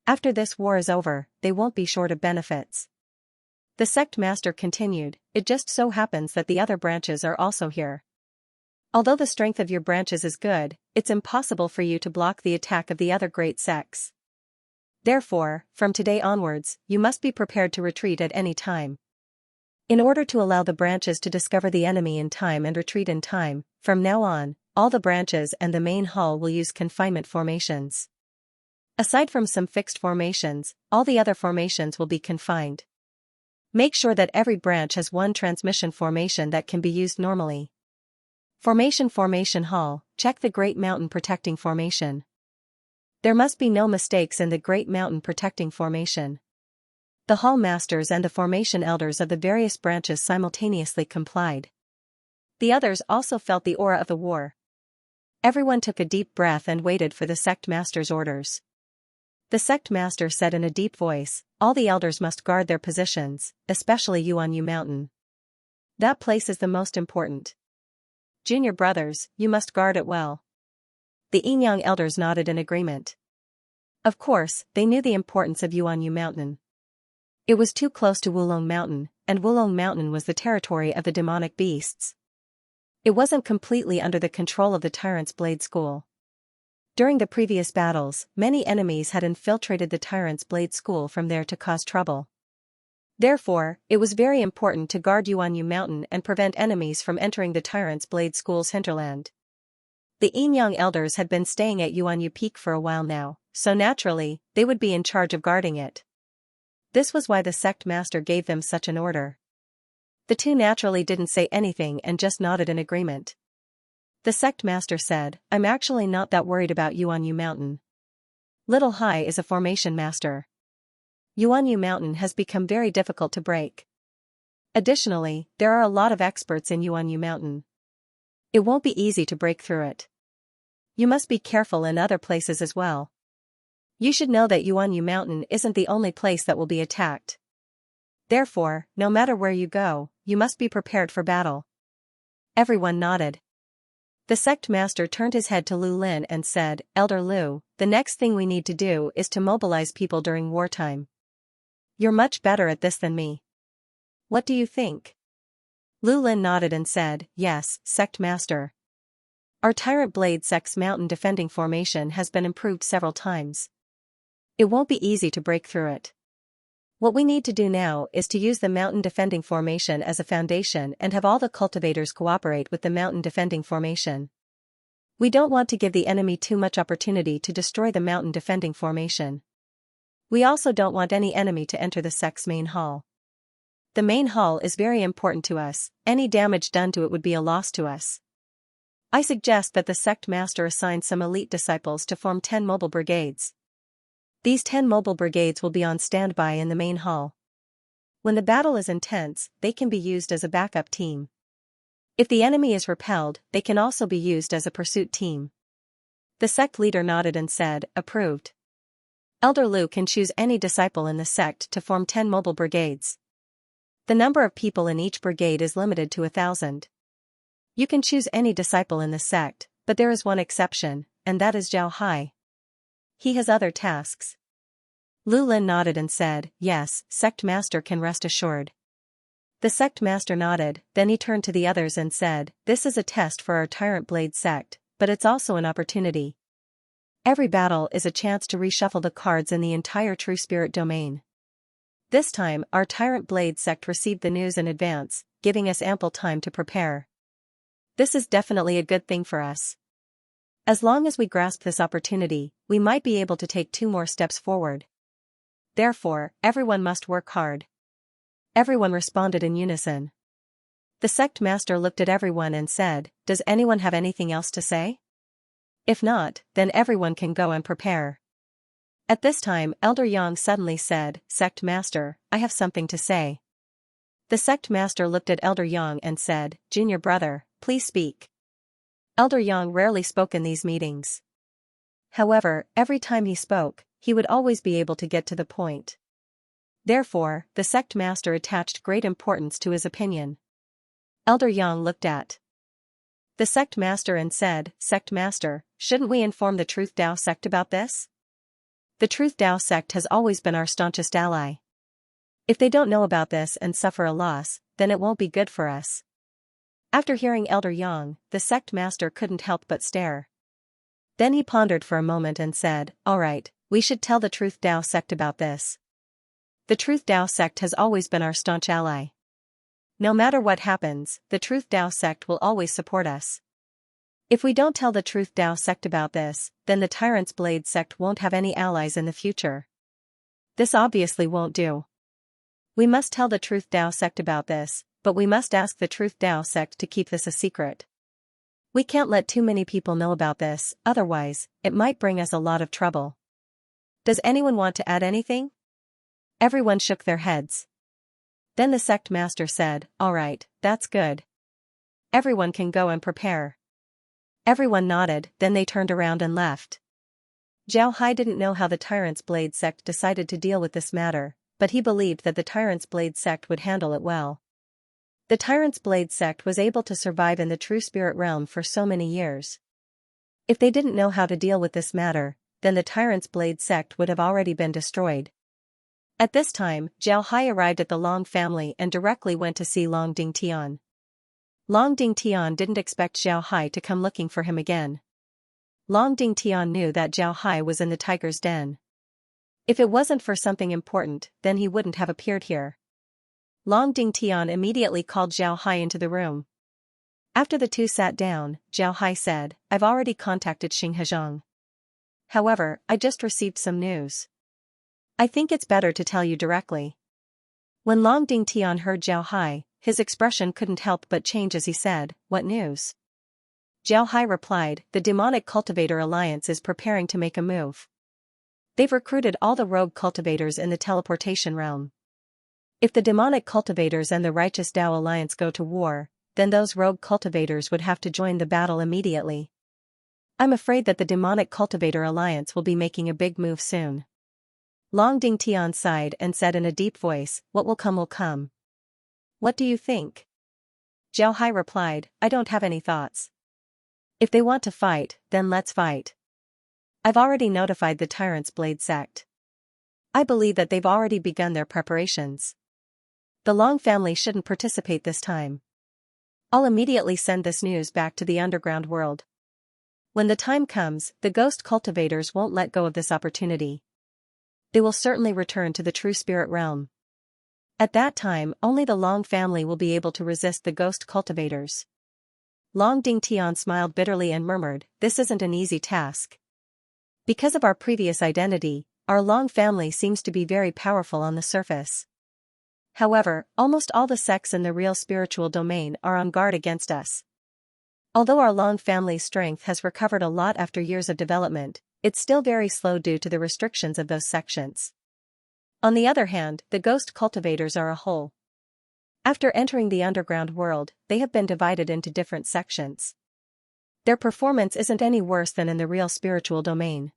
After this war is over, they won't be short of benefits." The sect master continued, "It just so happens that the other branches are also here. Although the strength of your branches is good, it's impossible for you to block the attack of the other great sects. Therefore, from today onwards, you must be prepared to retreat at any time. In order to allow the branches to discover the enemy in time and retreat in time, from now on, all the branches and the main hall will use confinement formations. Aside from some fixed formations, all the other formations will be confined. Make sure that every branch has one transmission formation that can be used normally. Formation Hall, check the Great Mountain Protecting Formation. There must be no mistakes in the Great Mountain Protecting Formation." The hall masters and the formation elders of the various branches simultaneously complied. The others also felt the aura of the war. Everyone took a deep breath and waited for the sect master's orders. The sect master said in a deep voice, "All the elders must guard their positions, especially you on Yu Mountain. That place is the most important. Junior brothers, you must guard it well." The Yin-Yang elders nodded in agreement. Of course, they knew the importance of Yuanyu Mountain. It was too close to Wulong Mountain, and Wulong Mountain was the territory of the demonic beasts. It wasn't completely under the control of the Tyrant's Blade School. During the previous battles, many enemies had infiltrated the Tyrant's Blade School from there to cause trouble. Therefore, it was very important to guard Yuanyu Mountain and prevent enemies from entering the Tyrant's Blade School's hinterland. The Yin-Yang elders had been staying at Yuanyu Peak for a while now, so naturally, they would be in charge of guarding it. This was why the sect master gave them such an order. The two naturally didn't say anything and just nodded in agreement. The sect master said, "I'm actually not that worried about Yuanyu Mountain. Little Hai is a formation master. Yuanyu Mountain has become very difficult to break. Additionally, there are a lot of experts in Yuanyu Mountain. It won't be easy to break through it. You must be careful in other places as well. You should know that Yuanyu Mountain isn't the only place that will be attacked. Therefore, no matter where you go, you must be prepared for battle." Everyone nodded. The sect master turned his head to Lu Lin and said, "Elder Lu, the next thing we need to do is to mobilize people during wartime. You're much better at this than me. What do you think?" Lu Lin nodded and said, "Yes, sect master. Our Tyrant Blade sect's mountain defending formation has been improved several times. It won't be easy to break through it. What we need to do now is to use the mountain defending formation as a foundation and have all the cultivators cooperate with the mountain defending formation. We don't want to give the enemy too much opportunity to destroy the mountain defending formation. We also don't want any enemy to enter the sect's main hall. The main hall is very important to us, any damage done to it would be a loss to us. I suggest that the sect master assign some elite disciples to form 10 mobile brigades. These 10 mobile brigades will be on standby in the main hall. When the battle is intense, they can be used as a backup team. If the enemy is repelled, they can also be used as a pursuit team." The sect leader nodded and said, "Approved. Elder Lu can choose any disciple in the sect to form 10 mobile brigades. The number of people in each brigade is limited to 1,000. You can choose any disciple in the sect, but there is one exception, and that is Zhao Hai. He has other tasks." Lu Lin nodded and said, "Yes, sect master can rest assured." The sect master nodded, then he turned to the others and said, "This is a test for our Tyrant Blade sect, but it's also an opportunity. Every battle is a chance to reshuffle the cards in the entire True Spirit domain. This time, our Tyrant Blade sect received the news in advance, giving us ample time to prepare. This is definitely a good thing for us. As long as we grasp this opportunity, we might be able to take 2 more steps forward. Therefore, everyone must work hard." Everyone responded in unison. The sect master looked at everyone and said, "Does anyone have anything else to say? If not, then everyone can go and prepare." At this time, Elder Yang suddenly said, "Sect master, I have something to say." The sect master looked at Elder Yang and said, "Junior brother, please speak." Elder Yang rarely spoke in these meetings. However, every time he spoke, he would always be able to get to the point. Therefore, the sect master attached great importance to his opinion. Elder Yang looked at the sect master and said, "Sect master, shouldn't we inform the Truth Tao sect about this? The Truth Tao sect has always been our staunchest ally. If they don't know about this and suffer a loss, then it won't be good for us." After hearing Elder Yang, the sect master couldn't help but stare. Then he pondered for a moment and said, "All right, we should tell the Truth Tao sect about this. The Truth Tao sect has always been our staunch ally. No matter what happens, the Truth Tao sect will always support us. If we don't tell the Truth Tao sect about this, then the Tyrant's Blade sect won't have any allies in the future. This obviously won't do. We must tell the Truth Tao sect about this, but we must ask the Truth Tao sect to keep this a secret. We can't let too many people know about this, otherwise, it might bring us a lot of trouble. Does anyone want to add anything?" Everyone shook their heads. Then the sect master said, "All right, that's good. Everyone can go and prepare." Everyone nodded, then they turned around and left. Zhao Hai didn't know how the Tyrant's Blade sect decided to deal with this matter, but he believed that the Tyrant's Blade sect would handle it well. The Tyrant's Blade sect was able to survive in the True Spirit realm for so many years. If they didn't know how to deal with this matter, then the Tyrant's Blade sect would have already been destroyed. At this time, Zhao Hai arrived at the Long family and directly went to see Long Dingtian. Long Dingtian didn't expect Zhao Hai to come looking for him again. Long Dingtian knew that Zhao Hai was in the tiger's den. If it wasn't for something important, then he wouldn't have appeared here. Long Dingtian immediately called Zhao Hai into the room. After the two sat down, Zhao Hai said, "I've already contacted Xianxia. However, I just received some news. I think it's better to tell you directly." When Long Dingtian heard Zhao Hai, his expression couldn't help but change as he said, "What news?" Zhao Hai replied, "The Demonic Cultivator Alliance is preparing to make a move. They've recruited all the rogue cultivators in the teleportation realm. If the Demonic Cultivators and the Righteous Tao Alliance go to war, then those rogue cultivators would have to join the battle immediately. I'm afraid that the Demonic Cultivator Alliance will be making a big move soon." Long Dingtian sighed and said in a deep voice, "What will come will come. What do you think?" Zhao Hai replied, "I don't have any thoughts. If they want to fight, then let's fight. I've already notified the Tyrant's Blade sect. I believe that they've already begun their preparations. The Long family shouldn't participate this time. I'll immediately send this news back to the underground world. When the time comes, the ghost cultivators won't let go of this opportunity. They will certainly return to the true spirit realm. At that time, only the Long family will be able to resist the ghost cultivators." Long Dingtian smiled bitterly and murmured, "This isn't an easy task. Because of our previous identity, our Long family seems to be very powerful on the surface. However, almost all the sects in the real spiritual domain are on guard against us. Although our Long family's strength has recovered a lot after years of development, it's still very slow due to the restrictions of those sections. On the other hand, the ghost cultivators are a whole. After entering the underground world, they have been divided into different sections. Their performance isn't any worse than in the real spiritual domain.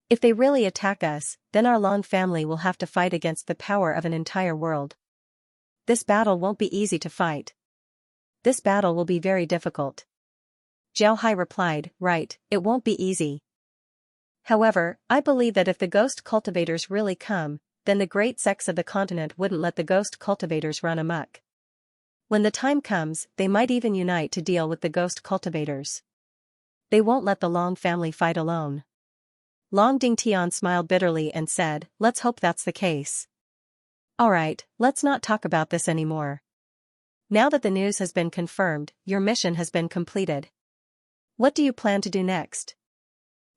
If they really attack us, then our Long family will have to fight against the power of an entire world. This battle won't be easy to fight. This battle will be very difficult." Zhao Hai replied, "Right, it won't be easy. However, I believe that if the ghost cultivators really come, then the great sects of the continent wouldn't let the ghost cultivators run amok. When the time comes, they might even unite to deal with the ghost cultivators. They won't let the Long family fight alone." Long Dingtian smiled bitterly and said, "Let's hope that's the case. Alright, let's not talk about this anymore. Now that the news has been confirmed, your mission has been completed. What do you plan to do next?"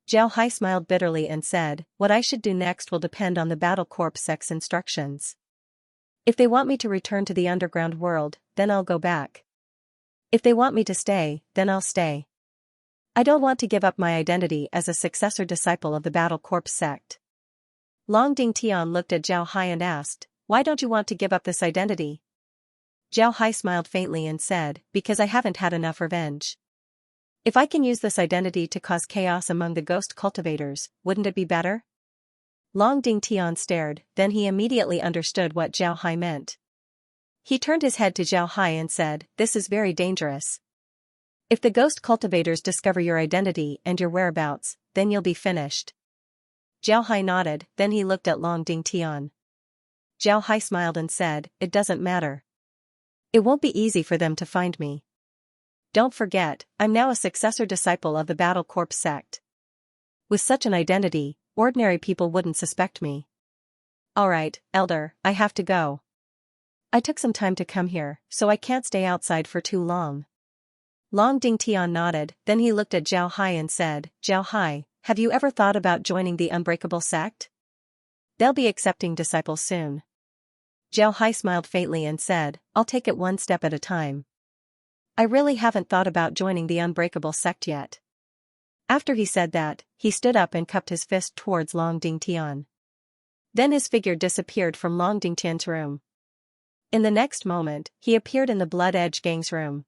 Zhao Hai smiled bitterly and said, "What I should do next will depend on the Battle Corps sect's instructions. If they want me to return to the underground world, then I'll go back. If they want me to stay, then I'll stay. I don't want to give up my identity as a successor disciple of the Battle Corps sect." Long Dingtian looked at Zhao Hai and asked, "Why don't you want to give up this identity?" Zhao Hai smiled faintly and said, "Because I haven't had enough revenge. If I can use this identity to cause chaos among the ghost cultivators, wouldn't it be better?" Long Dingtian stared, then he immediately understood what Zhao Hai meant. He turned his head to Zhao Hai and said, "This is very dangerous. If the ghost cultivators discover your identity and your whereabouts, then you'll be finished." Zhao Hai nodded, then he looked at Long Dingtian. Zhao Hai smiled and said, "It doesn't matter. It won't be easy for them to find me. Don't forget, I'm now a successor disciple of the Battle Corps sect. With such an identity, ordinary people wouldn't suspect me. Alright, Elder, I have to go. I took some time to come here, so I can't stay outside for too long." Long Dingtian nodded, then he looked at Zhao Hai and said, "Zhao Hai, have you ever thought about joining the Unbreakable sect? They'll be accepting disciples soon." Zhao Hai smiled faintly and said, "I'll take it one step at a time. I really haven't thought about joining the Unbreakable sect yet." After he said that, he stood up and cupped his fist towards Long Dingtian. Then his figure disappeared from Long Dingtian's room. In the next moment, he appeared in the Blood Edge gang's room.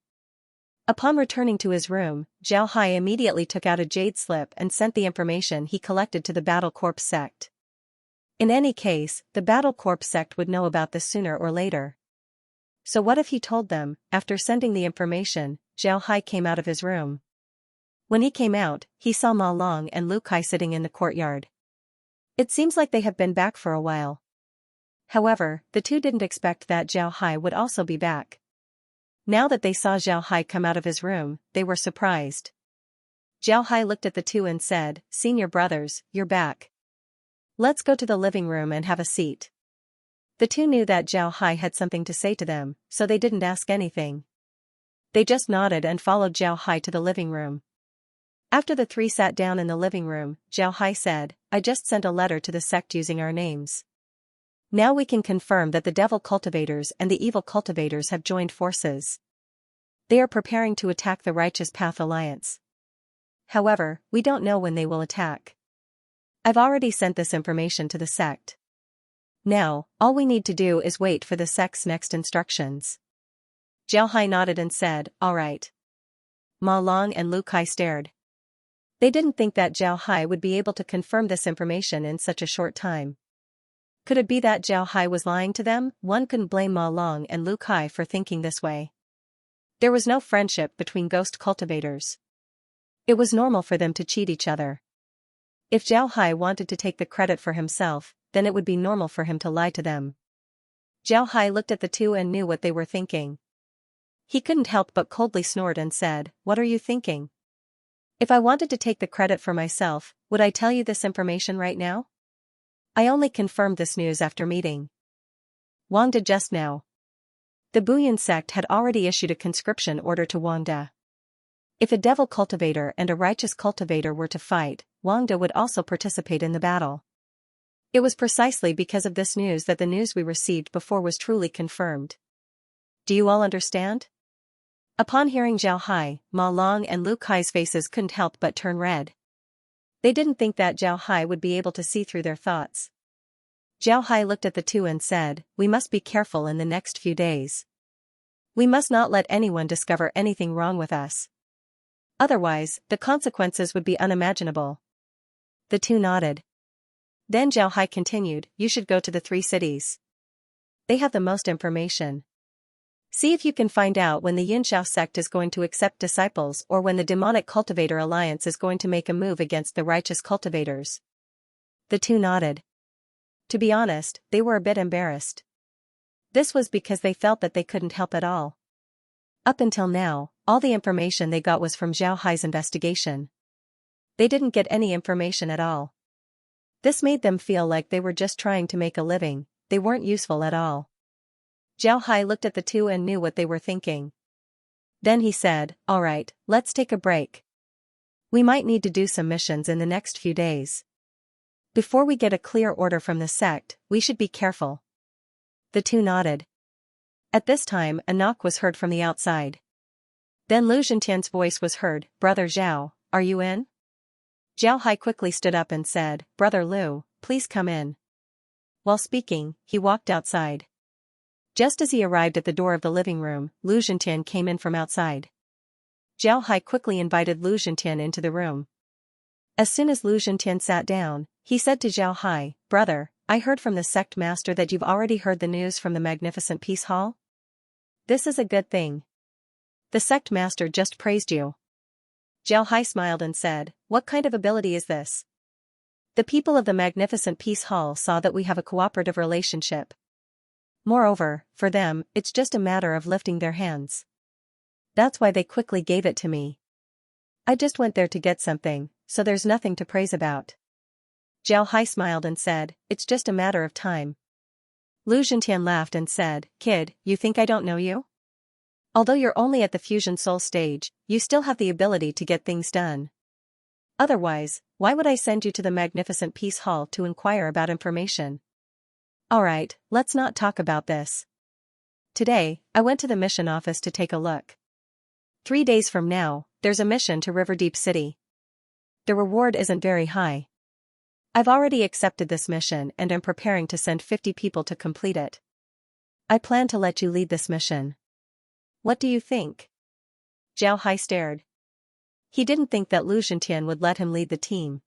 Upon returning to his room, Zhao Hai immediately took out a jade slip and sent the information he collected to the Battle Corps sect. In any case, the Battle Corps sect would know about this sooner or later. So what if he told them? After sending the information, Zhao Hai came out of his room. When he came out, he saw Ma Long and Lu Kai sitting in the courtyard. It seems like they have been back for a while. However, the two didn't expect that Zhao Hai would also be back. Now that they saw Zhao Hai come out of his room, they were surprised. Zhao Hai looked at the two and said, "Senior brothers, you're back. Let's go to the living room and have a seat." The two knew that Zhao Hai had something to say to them, so they didn't ask anything. They just nodded and followed Zhao Hai to the living room. After the three sat down in the living room, Zhao Hai said, "I just sent a letter to the sect using our names. Now we can confirm that the devil cultivators and the evil cultivators have joined forces. They are preparing to attack the Righteous Path Alliance. However, we don't know when they will attack. I've already sent this information to the sect. Now, all we need to do is wait for the sect's next instructions." Zhao Hai nodded and said, "All right." Ma Long and Lu Kai stared. They didn't think that Zhao Hai would be able to confirm this information in such a short time. Could it be that Zhao Hai was lying to them? One couldn't blame Ma Long and Lu Kai for thinking this way. There was no friendship between ghost cultivators. It was normal for them to cheat each other. If Zhao Hai wanted to take the credit for himself, then it would be normal for him to lie to them. Zhao Hai looked at the two and knew what they were thinking. He couldn't help but coldly snort and said, "What are you thinking? If I wanted to take the credit for myself, would I tell you this information right now? I only confirmed this news after meeting Wang De just now." The Bouillon sect had already issued a conscription order to Wang De. If a devil cultivator and a righteous cultivator were to fight, Wang De would also participate in the battle. It was precisely because of this news that the news we received before was truly confirmed. Do you all understand? Upon hearing Zhao Hai, Ma Long and Lu Kai's faces couldn't help but turn red. They didn't think that Zhao Hai would be able to see through their thoughts. Zhao Hai looked at the two and said, "We must be careful in the next few days. We must not let anyone discover anything wrong with us. Otherwise, the consequences would be unimaginable." The two nodded. Then Zhao Hai continued, "You should go to the 3 cities. They have the most information. See if you can find out when the Yunxiao sect is going to accept disciples or when the demonic cultivator alliance is going to make a move against the righteous cultivators." The two nodded. To be honest, they were a bit embarrassed. This was because they felt that they couldn't help at all. Up until now, all the information they got was from Zhao Hai's investigation. They didn't get any information at all. This made them feel like they were just trying to make a living, they weren't useful at all. Zhao Hai looked at the two and knew what they were thinking. Then he said, "All right, let's take a break. We might need to do some missions in the next few days. Before we get a clear order from the sect, we should be careful." The two nodded. At this time, a knock was heard from the outside. Then Lu Zhentian's voice was heard, "Brother Zhao, are you in?" Zhao Hai quickly stood up and said, "Brother Lu, please come in." While speaking, he walked outside. Just as he arrived at the door of the living room, Lu Zhentian came in from outside. Zhao Hai quickly invited Lu Zhentian into the room. As soon as Lu Zhentian sat down, he said to Zhao Hai, "Brother, I heard from the sect master that you've already heard the news from the magnificent peace hall? This is a good thing. The sect master just praised you." Zhao Hai smiled and said, "What kind of ability is this? The people of the magnificent peace hall saw that we have a cooperative relationship. Moreover, for them, it's just a matter of lifting their hands. That's why they quickly gave it to me. I just went there to get something, so there's nothing to praise about." Zhao Hai smiled and said, "It's just a matter of time." Lu Zhentian laughed and said, "Kid, you think I don't know you? Although you're only at the fusion soul stage, you still have the ability to get things done. Otherwise, why would I send you to the magnificent peace hall to inquire about information? Alright, let's not talk about this. Today, I went to the mission office to take a look. 3 days from now, there's a mission to Riverdeep City. The reward isn't very high. I've already accepted this mission and am preparing to send 50 people to complete it. I plan to let you lead this mission. What do you think?" Zhao Hai stared. He didn't think that Lu Zhentian would let him lead the team.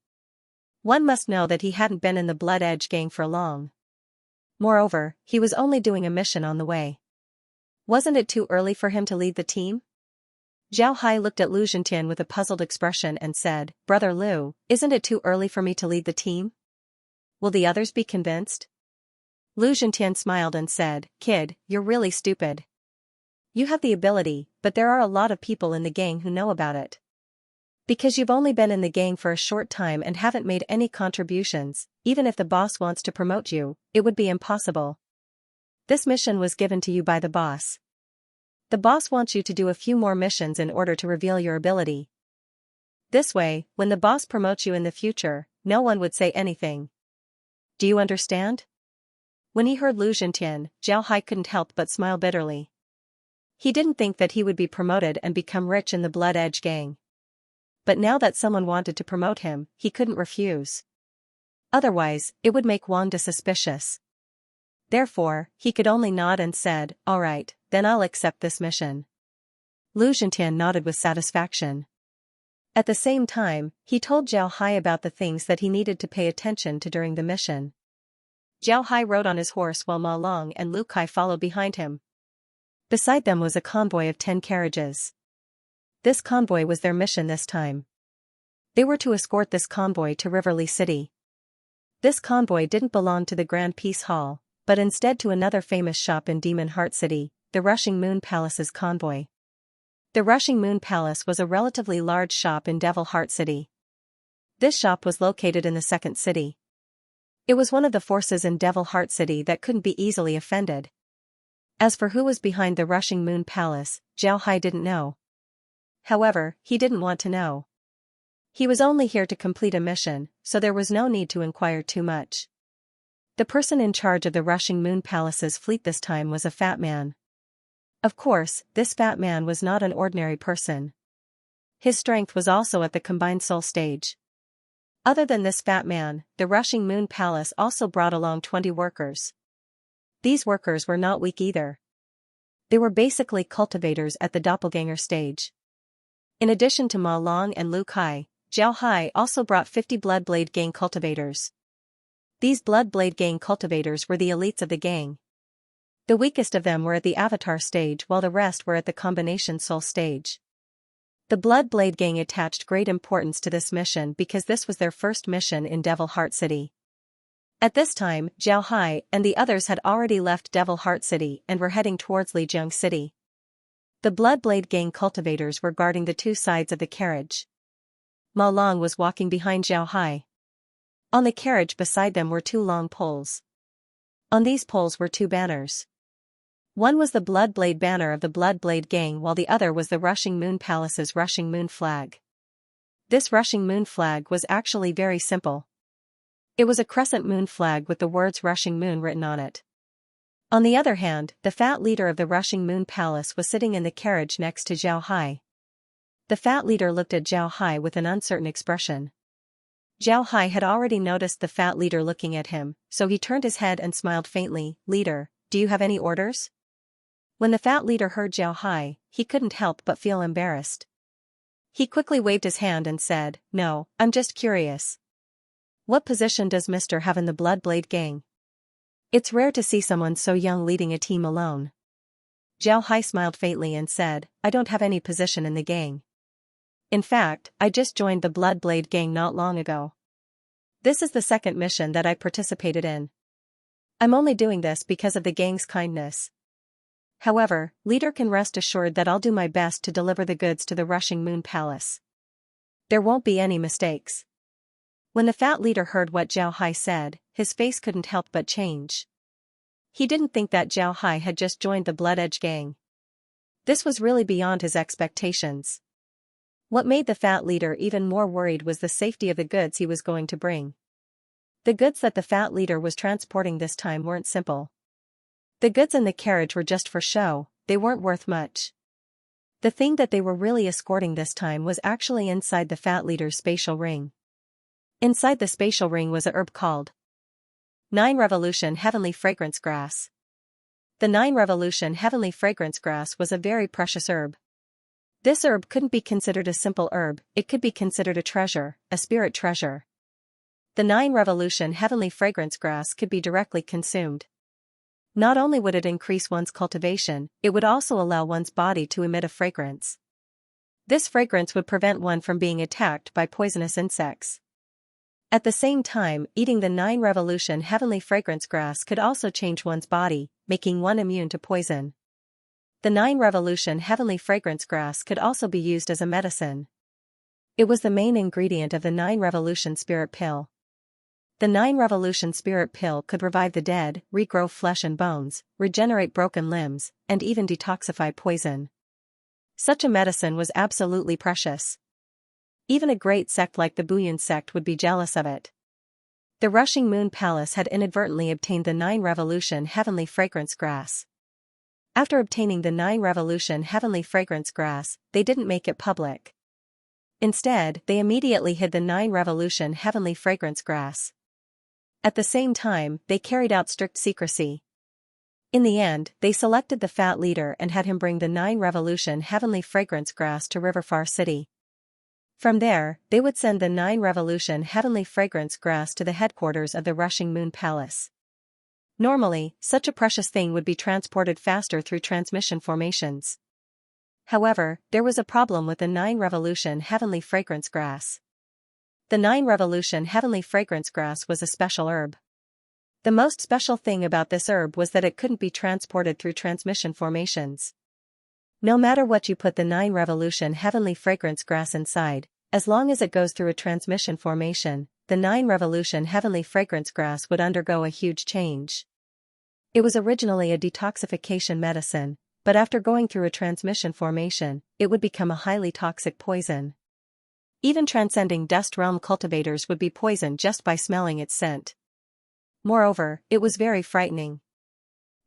One must know that he hadn't been in the Blood Edge gang for long. Moreover, he was only doing a mission on the way. Wasn't it too early for him to lead the team? Zhao Hai looked at Lu Zhentian with a puzzled expression and said, Brother Lu, isn't it too early for me to lead the team? Will the others be convinced? Lu Zhentian smiled and said, Kid, you're really stupid. You have the ability, but there are a lot of people in the gang who know about it. Because you've only been in the gang for a short time and haven't made any contributions, even if the boss wants to promote you, it would be impossible. This mission was given to you by the boss. The boss wants you to do a few more missions in order to reveal your ability. This way, when the boss promotes you in the future, no one would say anything. Do you understand? When he heard Lu Zhentian, Zhao Hai couldn't help but smile bitterly. He didn't think that he would be promoted and become rich in the Blood Edge gang. But now that someone wanted to promote him, he couldn't refuse. Otherwise, it would make Wanda suspicious. Therefore, he could only nod and said, Alright, then I'll accept this mission. Lu Zhentian nodded with satisfaction. At the same time, he told Zhao Hai about the things that he needed to pay attention to during the mission. Zhao Hai rode on his horse while Ma Long and Lu Kai followed behind him. Beside them was a convoy of 10 carriages. This convoy was their mission this time. They were to escort this convoy to Riverly City. This convoy didn't belong to the Grand Peace Hall, but instead to another famous shop in Demon Heart City, the Rushing Moon Palace's convoy. The Rushing Moon Palace was a relatively large shop in Devil Heart City. This shop was located in the second city. It was one of the forces in Devil Heart City that couldn't be easily offended. As for who was behind the Rushing Moon Palace, Zhao Hai didn't know. However, he didn't want to know. He was only here to complete a mission, so there was no need to inquire too much. The person in charge of the Rushing Moon Palace's fleet this time was a fat man. Of course, this fat man was not an ordinary person. His strength was also at the combined soul stage. Other than this fat man, the Rushing Moon Palace also brought along 20 workers. These workers were not weak either. They were basically cultivators at the doppelganger stage. In addition to Ma Long and Lu Kai, Zhao Hai also brought 50 Bloodblade Gang cultivators. These Bloodblade Gang cultivators were the elites of the gang. The weakest of them were at the Avatar stage while the rest were at the Combination Soul stage. The Bloodblade Gang attached great importance to this mission because this was their first mission in Devil Heart City. At this time, Zhao Hai and the others had already left Devil Heart City and were heading towards Lijiang City. The Bloodblade Gang cultivators were guarding the two sides of the carriage. Ma Long was walking behind Zhao Hai. On the carriage beside them were 2 long poles. On these poles were 2 banners. One was the Bloodblade banner of the Bloodblade Gang while the other was the Rushing Moon Palace's Rushing Moon flag. This Rushing Moon flag was actually very simple. It was a crescent moon flag with the words Rushing Moon written on it. On the other hand, the fat leader of the Rushing Moon Palace was sitting in the carriage next to Zhao Hai. The fat leader looked at Zhao Hai with an uncertain expression. Zhao Hai had already noticed the fat leader looking at him, so he turned his head and smiled faintly. Leader, do you have any orders? When the fat leader heard Zhao Hai, he couldn't help but feel embarrassed. He quickly waved his hand and said, No, I'm just curious. What position does Mr. have in the Bloodblade Gang? It's rare to see someone so young leading a team alone. Zhao Hai smiled faintly and said, I don't have any position in the gang. In fact, I just joined the Bloodblade Gang not long ago. This is the second mission that I participated in. I'm only doing this because of the gang's kindness. However, leader can rest assured that I'll do my best to deliver the goods to the Rushing Moon Palace. There won't be any mistakes. When the fat leader heard what Zhao Hai said, his face couldn't help but change. He didn't think that Zhao Hai had just joined the Blood Edge Gang. This was really beyond his expectations. What made the fat leader even more worried was the safety of the goods he was going to bring. The goods that the fat leader was transporting this time weren't simple. The goods in the carriage were just for show, they weren't worth much. The thing that they were really escorting this time was actually inside the fat leader's spatial ring. Inside the spatial ring was a herb called 9 Revolution Heavenly Fragrance Grass. The 9 Revolution Heavenly Fragrance Grass was a very precious herb. This herb couldn't be considered a simple herb, it could be considered a treasure, a spirit treasure. The 9 Revolution Heavenly Fragrance Grass could be directly consumed. Not only would it increase one's cultivation, it would also allow one's body to emit a fragrance. This fragrance would prevent one from being attacked by poisonous insects. At the same time, eating the 9 Revolution Heavenly Fragrance Grass could also change one's body, making one immune to poison. The 9 Revolution Heavenly Fragrance Grass could also be used as a medicine. It was the main ingredient of the 9 Revolution Spirit Pill. The 9 Revolution Spirit Pill could revive the dead, regrow flesh and bones, regenerate broken limbs, and even detoxify poison. Such a medicine was absolutely precious. Even a great sect like the Bouillon sect would be jealous of it. The Rushing Moon Palace had inadvertently obtained the 9 Revolution Heavenly Fragrance Grass. After obtaining the 9 Revolution Heavenly Fragrance Grass, they didn't make it public. Instead, they immediately hid the 9 Revolution Heavenly Fragrance Grass. At the same time, they carried out strict secrecy. In the end, they selected the fat leader and had him bring the 9 Revolution Heavenly Fragrance Grass to Riverfar City. From there, they would send the 9 Revolution Heavenly Fragrance Grass to the headquarters of the Rushing Moon Palace. Normally, such a precious thing would be transported faster through transmission formations. However, there was a problem with the 9 Revolution Heavenly Fragrance Grass. The 9 Revolution Heavenly Fragrance Grass was a special herb. The most special thing about this herb was that it couldn't be transported through transmission formations. No matter what you put the 9 Revolution Heavenly Fragrance Grass inside, as long as it goes through a transmission formation, the 9 Revolution Heavenly Fragrance Grass would undergo a huge change. It was originally a detoxification medicine, but after going through a transmission formation, it would become a highly toxic poison. Even transcending dust realm cultivators would be poisoned just by smelling its scent. Moreover, it was very frightening.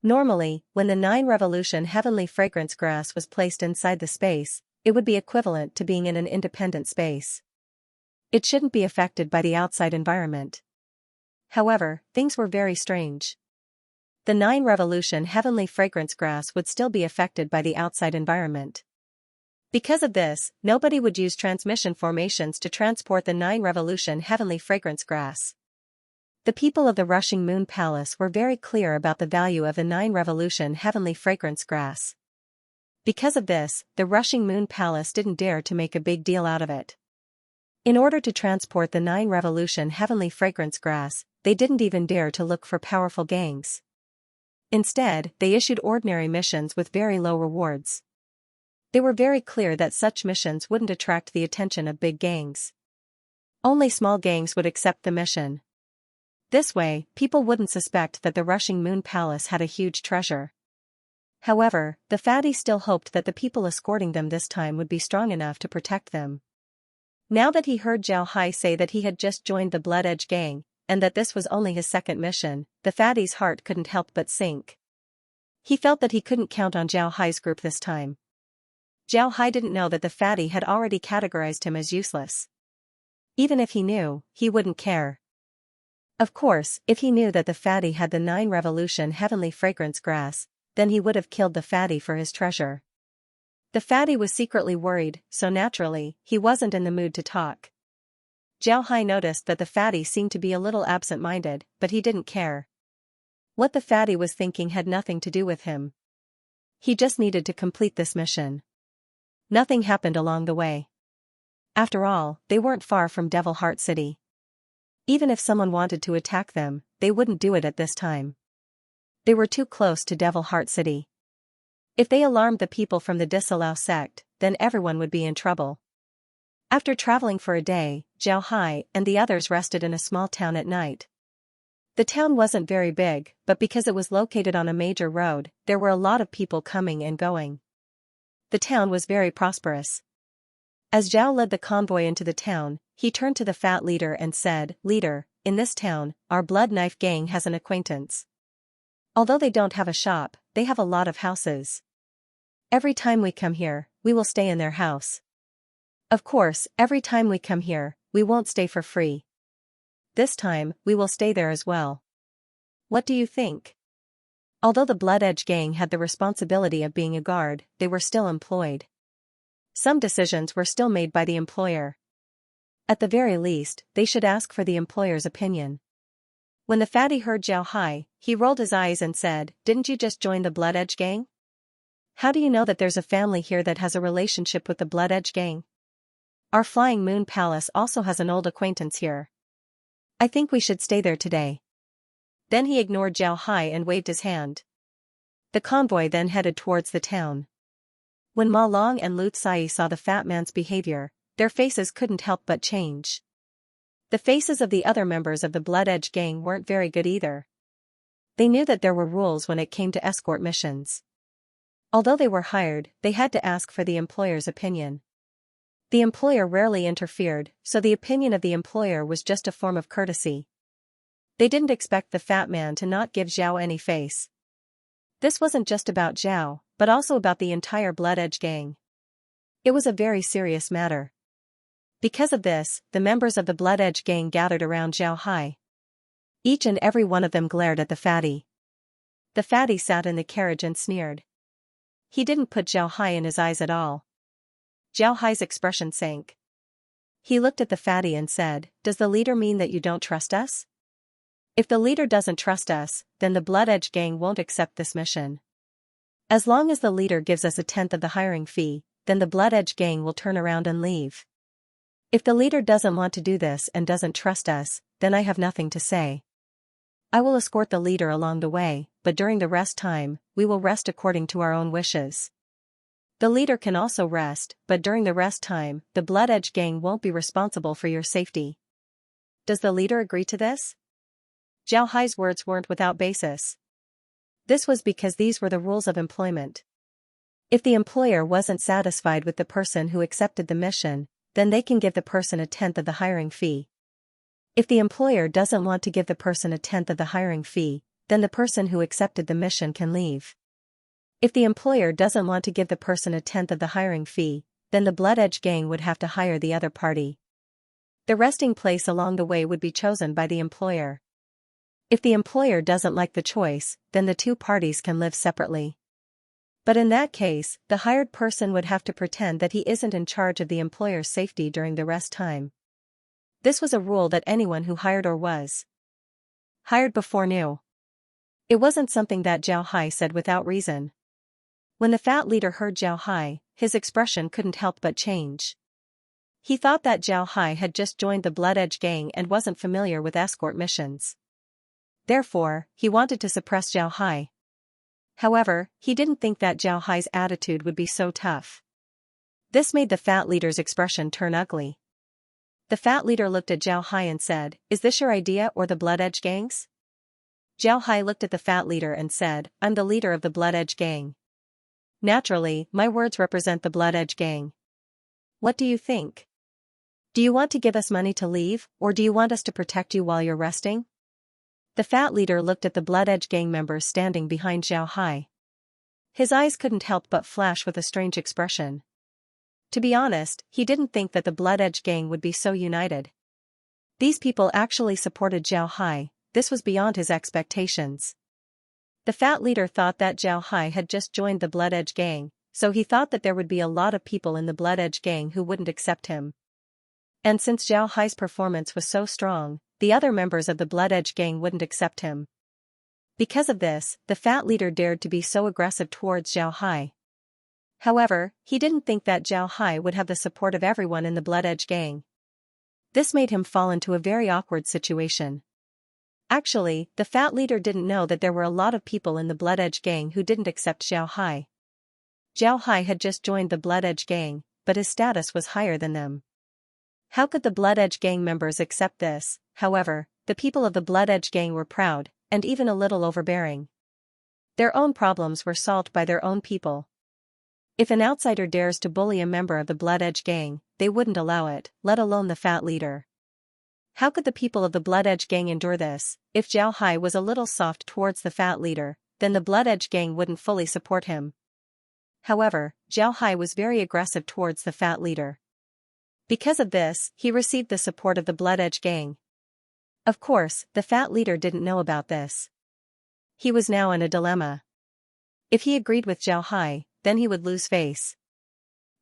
Normally, when the 9 Revolution Heavenly Fragrance Grass was placed inside the space, it would be equivalent to being in an independent space. It shouldn't be affected by the outside environment. However, things were very strange. The 9 Revolution Heavenly Fragrance Grass would still be affected by the outside environment. Because of this, nobody would use transmission formations to transport the 9 Revolution Heavenly Fragrance Grass. The people of the Rushing Moon Palace were very clear about the value of the 9 Revolution Heavenly Fragrance Grass. Because of this, the Rushing Moon Palace didn't dare to make a big deal out of it. In order to transport the 9 Revolution Heavenly Fragrance Grass, they didn't even dare to look for powerful gangs. Instead, they issued ordinary missions with very low rewards. They were very clear that such missions wouldn't attract the attention of big gangs. Only small gangs would accept the mission. This way, people wouldn't suspect that the Rushing Moon Palace had a huge treasure. However, the fatty still hoped that the people escorting them this time would be strong enough to protect them. Now that he heard Zhao Hai say that he had just joined the Blood Edge gang, and that this was only his second mission, the fatty's heart couldn't help but sink. He felt that he couldn't count on Zhao Hai's group this time. Zhao Hai didn't know that the fatty had already categorized him as useless. Even if he knew, he wouldn't care. Of course, if he knew that the fatty had the 9 Revolution Heavenly Fragrance Grass, then he would have killed the fatty for his treasure. The fatty was secretly worried, so naturally, he wasn't in the mood to talk. Zhao Hai noticed that the fatty seemed to be a little absent-minded, but he didn't care. What the fatty was thinking had nothing to do with him. He just needed to complete this mission. Nothing happened along the way. After all, they weren't far from Devil Heart City. Even if someone wanted to attack them, they wouldn't do it at this time. They were too close to Devil Heart City. If they alarmed the people from the Disallow sect, then everyone would be in trouble. After traveling for a day, Zhao Hai and the others rested in a small town at night. The town wasn't very big, but because it was located on a major road, there were a lot of people coming and going. The town was very prosperous. As Zhao led the convoy into the town, he turned to the fat leader and said, "Leader, in this town, our Blood Knife gang has an acquaintance. Although they don't have a shop, they have a lot of houses. Every time we come here, we will stay in their house. Of course, every time we come here, we won't stay for free. This time, we will stay there as well. What do you think?" Although the Blood Edge gang had the responsibility of being a guard, they were still employed. Some decisions were still made by the employer. At the very least, they should ask for the employer's opinion. When the fatty heard Zhao Hai, he rolled his eyes and said, "Didn't you just join the Blood Edge gang?" How do you know that there's a family here that has a relationship with the Blood Edge gang? Our Flying Moon Palace also has an old acquaintance here. I think we should stay there today. Then he ignored Zhao Hai and waved his hand. The convoy then headed towards the town. When Ma Long and Lu Tsai saw the fat man's behavior, their faces couldn't help but change. The faces of the other members of the Blood Edge gang weren't very good either. They knew that there were rules when it came to escort missions. Although they were hired, they had to ask for the employer's opinion. The employer rarely interfered, so the opinion of the employer was just a form of courtesy. They didn't expect the fat man to not give Zhao any face. This wasn't just about Zhao, but also about the entire Blood Edge gang. It was a very serious matter. Because of this, the members of the Blood Edge gang gathered around Zhao Hai. Each and every one of them glared at the fatty. The fatty sat in the carriage and sneered. He didn't put Zhao Hai in his eyes at all. Zhao Hai's expression sank. He looked at the fatty and said, "Does the leader mean that you don't trust us? If the leader doesn't trust us, then the Blood Edge gang won't accept this mission. As long as the leader gives us 1/10 of the hiring fee, then the Blood Edge gang will turn around and leave. If the leader doesn't want to do this and doesn't trust us, then I have nothing to say. I will escort the leader along the way, but during the rest time, we will rest according to our own wishes. The leader can also rest, but during the rest time, the Blood Edge gang won't be responsible for your safety. Does the leader agree to this?" Zhao Hai's words weren't without basis. This was because these were the rules of employment. If the employer wasn't satisfied with the person who accepted the mission, then they can give the person 1/10 of the hiring fee. If the employer doesn't want to give the person 1/10 of the hiring fee, then the person who accepted the mission can leave. If the employer doesn't want to give the person 1/10 of the hiring fee, then the Blood Edge gang would have to hire the other party. The resting place along the way would be chosen by the employer. If the employer doesn't like the choice, then the two parties can live separately. But in that case, the hired person would have to pretend that he isn't in charge of the employer's safety during the rest time. This was a rule that anyone who hired or was hired before knew. It wasn't something that Zhao Hai said without reason. When the fat leader heard Zhao Hai, his expression couldn't help but change. He thought that Zhao Hai had just joined the Blood Edge gang and wasn't familiar with escort missions. Therefore, he wanted to suppress Zhao Hai. However, he didn't think that Zhao Hai's attitude would be so tough. This made the fat leader's expression turn ugly. The fat leader looked at Zhao Hai and said, "Is this your idea or the Blood Edge gang's?" Zhao Hai looked at the fat leader and said, "I'm the leader of the Blood Edge gang. Naturally, my words represent the Blood Edge gang. What do you think? Do you want to give us money to leave, or do you want us to protect you while you're resting?" The fat leader looked at the Blood Edge gang members standing behind Zhao Hai. His eyes couldn't help but flash with a strange expression. To be honest, he didn't think that the Blood Edge gang would be so united. These people actually supported Zhao Hai. This was beyond his expectations. The fat leader thought that Zhao Hai had just joined the Blood Edge gang, so he thought that there would be a lot of people in the Blood Edge gang who wouldn't accept him. And since Zhao Hai's performance was so strong, the other members of the Blood Edge gang wouldn't accept him. Because of this, the fat leader dared to be so aggressive towards Zhao Hai. However, he didn't think that Zhao Hai would have the support of everyone in the Blood Edge gang. This made him fall into a very awkward situation. Actually, the fat leader didn't know that there were a lot of people in the Blood Edge gang who didn't accept Zhao Hai. Zhao Hai had just joined the Blood Edge gang, but his status was higher than them. How could the Blood Edge gang members accept this? However, the people of the Blood Edge gang were proud, and even a little overbearing. Their own problems were solved by their own people. If an outsider dares to bully a member of the Blood Edge gang, they wouldn't allow it, let alone the fat leader. How could the people of the Blood Edge gang endure this? If Zhao Hai was a little soft towards the fat leader, then the Blood Edge gang wouldn't fully support him. However, Zhao Hai was very aggressive towards the fat leader. Because of this, he received the support of the Blood Edge gang. Of course, the fat leader didn't know about this. He was now in a dilemma. If he agreed with Zhao Hai, then he would lose face.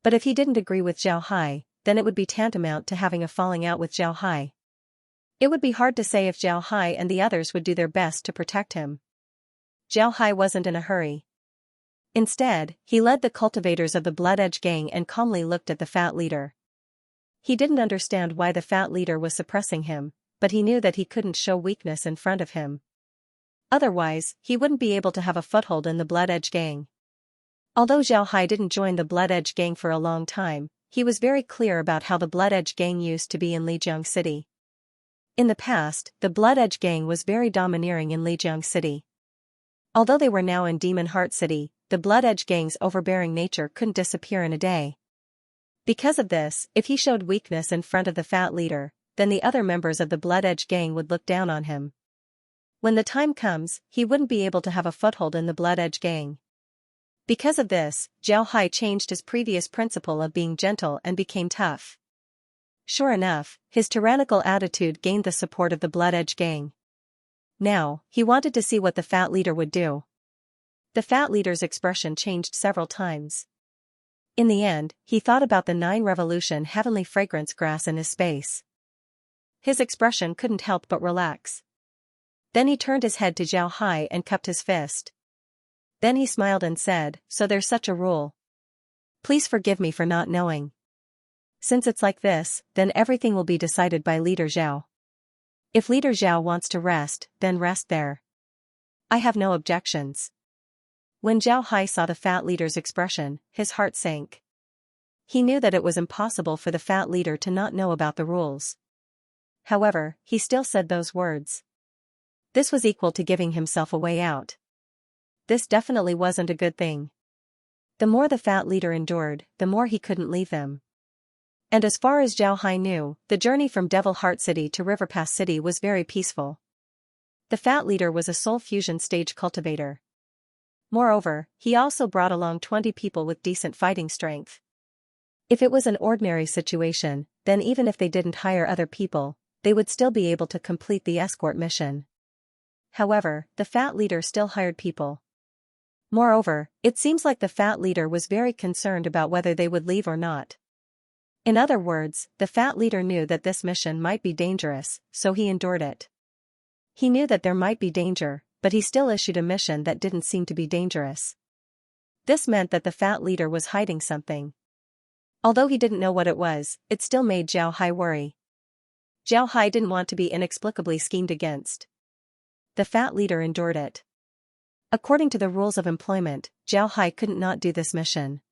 But if he didn't agree with Zhao Hai, then it would be tantamount to having a falling out with Zhao Hai. It would be hard to say if Zhao Hai and the others would do their best to protect him. Zhao Hai wasn't in a hurry. Instead, he led the cultivators of the Blood Edge gang and calmly looked at the fat leader. He didn't understand why the fat leader was suppressing him, but he knew that he couldn't show weakness in front of him. Otherwise, he wouldn't be able to have a foothold in the Blood Edge gang. Although Zhao Hai didn't join the Blood Edge gang for a long time, he was very clear about how the Blood Edge gang used to be in Lijiang City. In the past, the Blood Edge gang was very domineering in Lijiang City. Although they were now in Demon Heart City, the Blood Edge gang's overbearing nature couldn't disappear in a day. Because of this, if he showed weakness in front of the fat leader, then the other members of the Blood Edge gang would look down on him. When the time comes, he wouldn't be able to have a foothold in the Blood Edge gang. Because of this, Zhao Hai changed his previous principle of being gentle and became tough. Sure enough, his tyrannical attitude gained the support of the Blood Edge gang. Now, he wanted to see what the fat leader would do. The fat leader's expression changed several times. In the end, he thought about the 9 revolution heavenly fragrance grass in his space. His expression couldn't help but relax. Then he turned his head to Zhao Hai and cupped his fist. Then he smiled and said, "So there's such a rule. Please forgive me for not knowing. Since it's like this, then everything will be decided by Leader Zhao. If Leader Zhao wants to rest, then rest there. I have no objections." When Zhao Hai saw the fat leader's expression, his heart sank. He knew that it was impossible for the fat leader to not know about the rules. However, he still said those words. This was equal to giving himself a way out. This definitely wasn't a good thing. The more the fat leader endured, the more he couldn't leave them. And as far as Zhao Hai knew, the journey from Devil Heart City to River Pass City was very peaceful. The fat leader was a soul fusion stage cultivator. Moreover, he also brought along 20 people with decent fighting strength. If it was an ordinary situation, then even if they didn't hire other people, they would still be able to complete the escort mission. However, the fat leader still hired people. Moreover, it seems like the fat leader was very concerned about whether they would leave or not. In other words, the fat leader knew that this mission might be dangerous, so he endured it. He knew that there might be danger, but he still issued a mission that didn't seem to be dangerous. This meant that the fat leader was hiding something. Although he didn't know what it was, it still made Zhao Hai worry. Zhao Hai didn't want to be inexplicably schemed against. The fat leader endured it. According to the rules of employment, Zhao Hai couldn't not do this mission.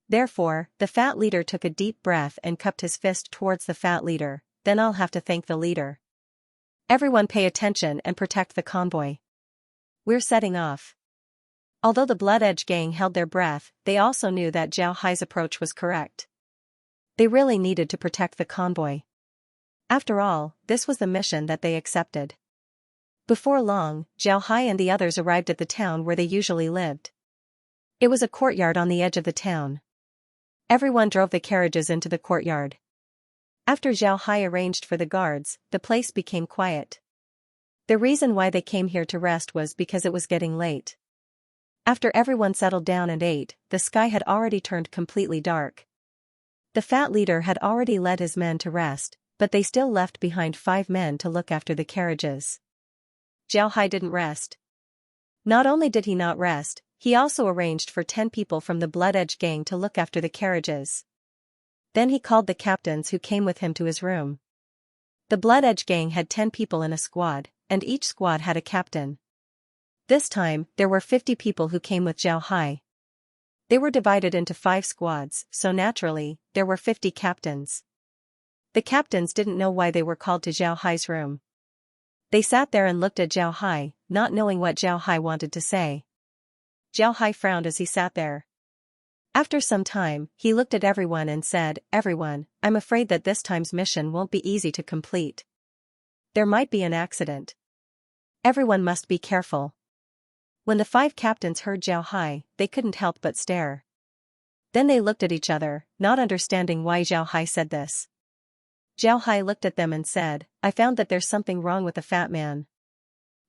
Therefore, the fat leader took a deep breath and cupped his fist towards the fat leader. "Then I'll have to thank the leader. Everyone pay attention and protect the convoy. We're setting off." Although the Blood Edge gang held their breath, they also knew that Zhao Hai's approach was correct. They really needed to protect the convoy. After all, this was the mission that they accepted. Before long, Zhao Hai and the others arrived at the town where they usually lived. It was a courtyard on the edge of the town. Everyone drove the carriages into the courtyard. After Zhao Hai arranged for the guards, the place became quiet. The reason why they came here to rest was because it was getting late. After everyone settled down and ate, the sky had already turned completely dark. The fat leader had already led his men to rest, but they still left behind 5 men to look after the carriages. Zhao Hai didn't rest. Not only did he not rest, he also arranged for 10 people from the Blood Edge gang to look after the carriages. Then he called the captains who came with him to his room. The Blood Edge gang had 10 people in a squad, and each squad had a captain. This time, there were 50 people who came with Zhao Hai. They were divided into 5 squads, so naturally, there were 50 captains. The captains didn't know why they were called to Zhao Hai's room. They sat there and looked at Zhao Hai, not knowing what Zhao Hai wanted to say. Zhao Hai frowned as he sat there. After some time, he looked at everyone and said, "Everyone, I'm afraid that this time's mission won't be easy to complete. There might be an accident. Everyone must be careful." When the 5 captains heard Zhao Hai, they couldn't help but stare. Then they looked at each other, not understanding why Zhao Hai said this. Zhao Hai looked at them and said, "I found that there's something wrong with the fat man."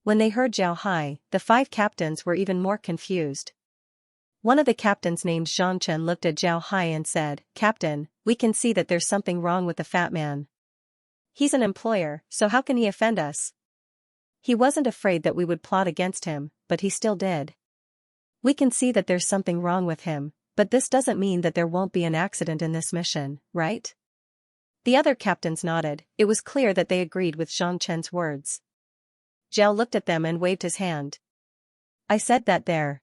When they heard Zhao Hai, the 5 captains were even more confused. One of the captains named Xianxia looked at Zhao Hai and said, "Captain, we can see that there's something wrong with the fat man. He's an employer, so how can he offend us? He wasn't afraid that we would plot against him, but he still did." We can see that there's something wrong with him, but this doesn't mean that there won't be an accident in this mission, right? The other captains nodded. It was clear that they agreed with Xianxia's words. Zhao looked at them and waved his hand. I said that there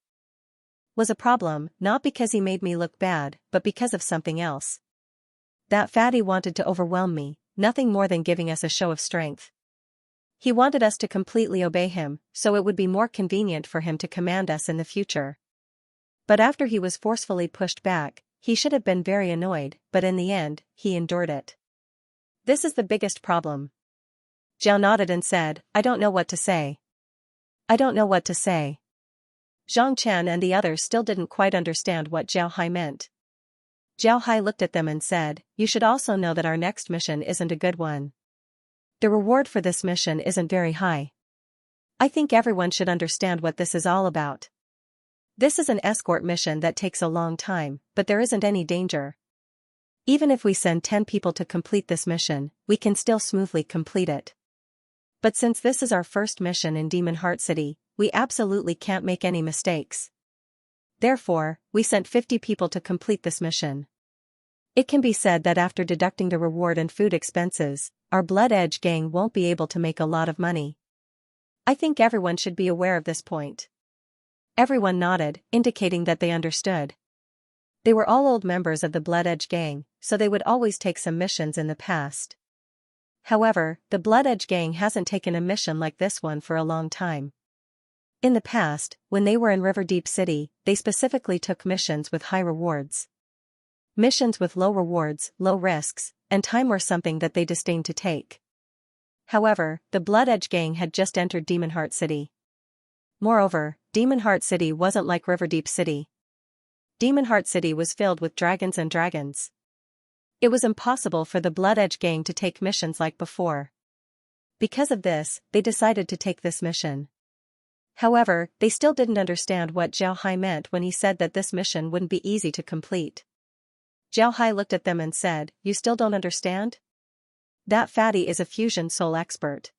was a problem, not because he made me look bad, but because of something else. That fatty wanted to overwhelm me, nothing more than giving us a show of strength. He wanted us to completely obey him, so it would be more convenient for him to command us in the future. But after he was forcefully pushed back, he should have been very annoyed, but in the end, he endured it. This is the biggest problem. Zhao nodded and said, I don't know what to say. I don't know what to say. Zhang Chen and the others still didn't quite understand what Zhao Hai meant. Zhao Hai looked at them and said, you should also know that our next mission isn't a good one. The reward for this mission isn't very high. I think everyone should understand what this is all about. This is an escort mission that takes a long time, but there isn't any danger. Even if we send 10 people to complete this mission, we can still smoothly complete it. But since this is our first mission in Demon Heart City, we absolutely can't make any mistakes. Therefore, we sent 50 people to complete this mission. It can be said that after deducting the reward and food expenses, our Blood Edge gang won't be able to make a lot of money. I think everyone should be aware of this point. Everyone nodded, indicating that they understood. They were all old members of the Blood Edge gang, so they would always take some missions in the past. However, the Blood Edge gang hasn't taken a mission like this one for a long time. In the past, when they were in Riverdeep City, they specifically took missions with high rewards. Missions with low rewards, low risks, and time were something that they disdained to take. However, the Blood Edge gang had just entered Demon Heart City. Moreover, Demon Heart City wasn't like Riverdeep City. Demon Heart City was filled with dragons and dragons. It was impossible for the Blood Edge gang to take missions like before. Because of this, they decided to take this mission. However, they still didn't understand what Zhao Hai meant when he said that this mission wouldn't be easy to complete. Zhao Hai looked at them and said, you still don't understand? That fatty is a fusion soul expert.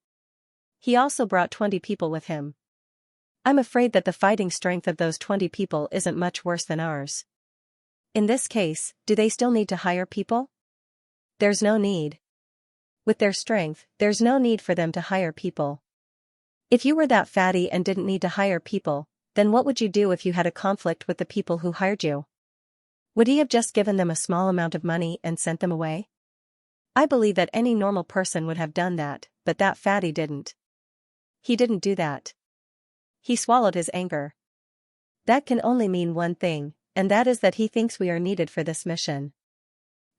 He also brought 20 people with him. I'm afraid that the fighting strength of those 20 people isn't much worse than ours. In this case, do they still need to hire people? There's no need. With their strength, there's no need for them to hire people. If you were that fatty and didn't need to hire people, then what would you do if you had a conflict with the people who hired you? Would he have just given them a small amount of money and sent them away? I believe that any normal person would have done that, but that fatty didn't. He didn't do that. He swallowed his anger. That can only mean one thing, and that is that he thinks we are needed for this mission.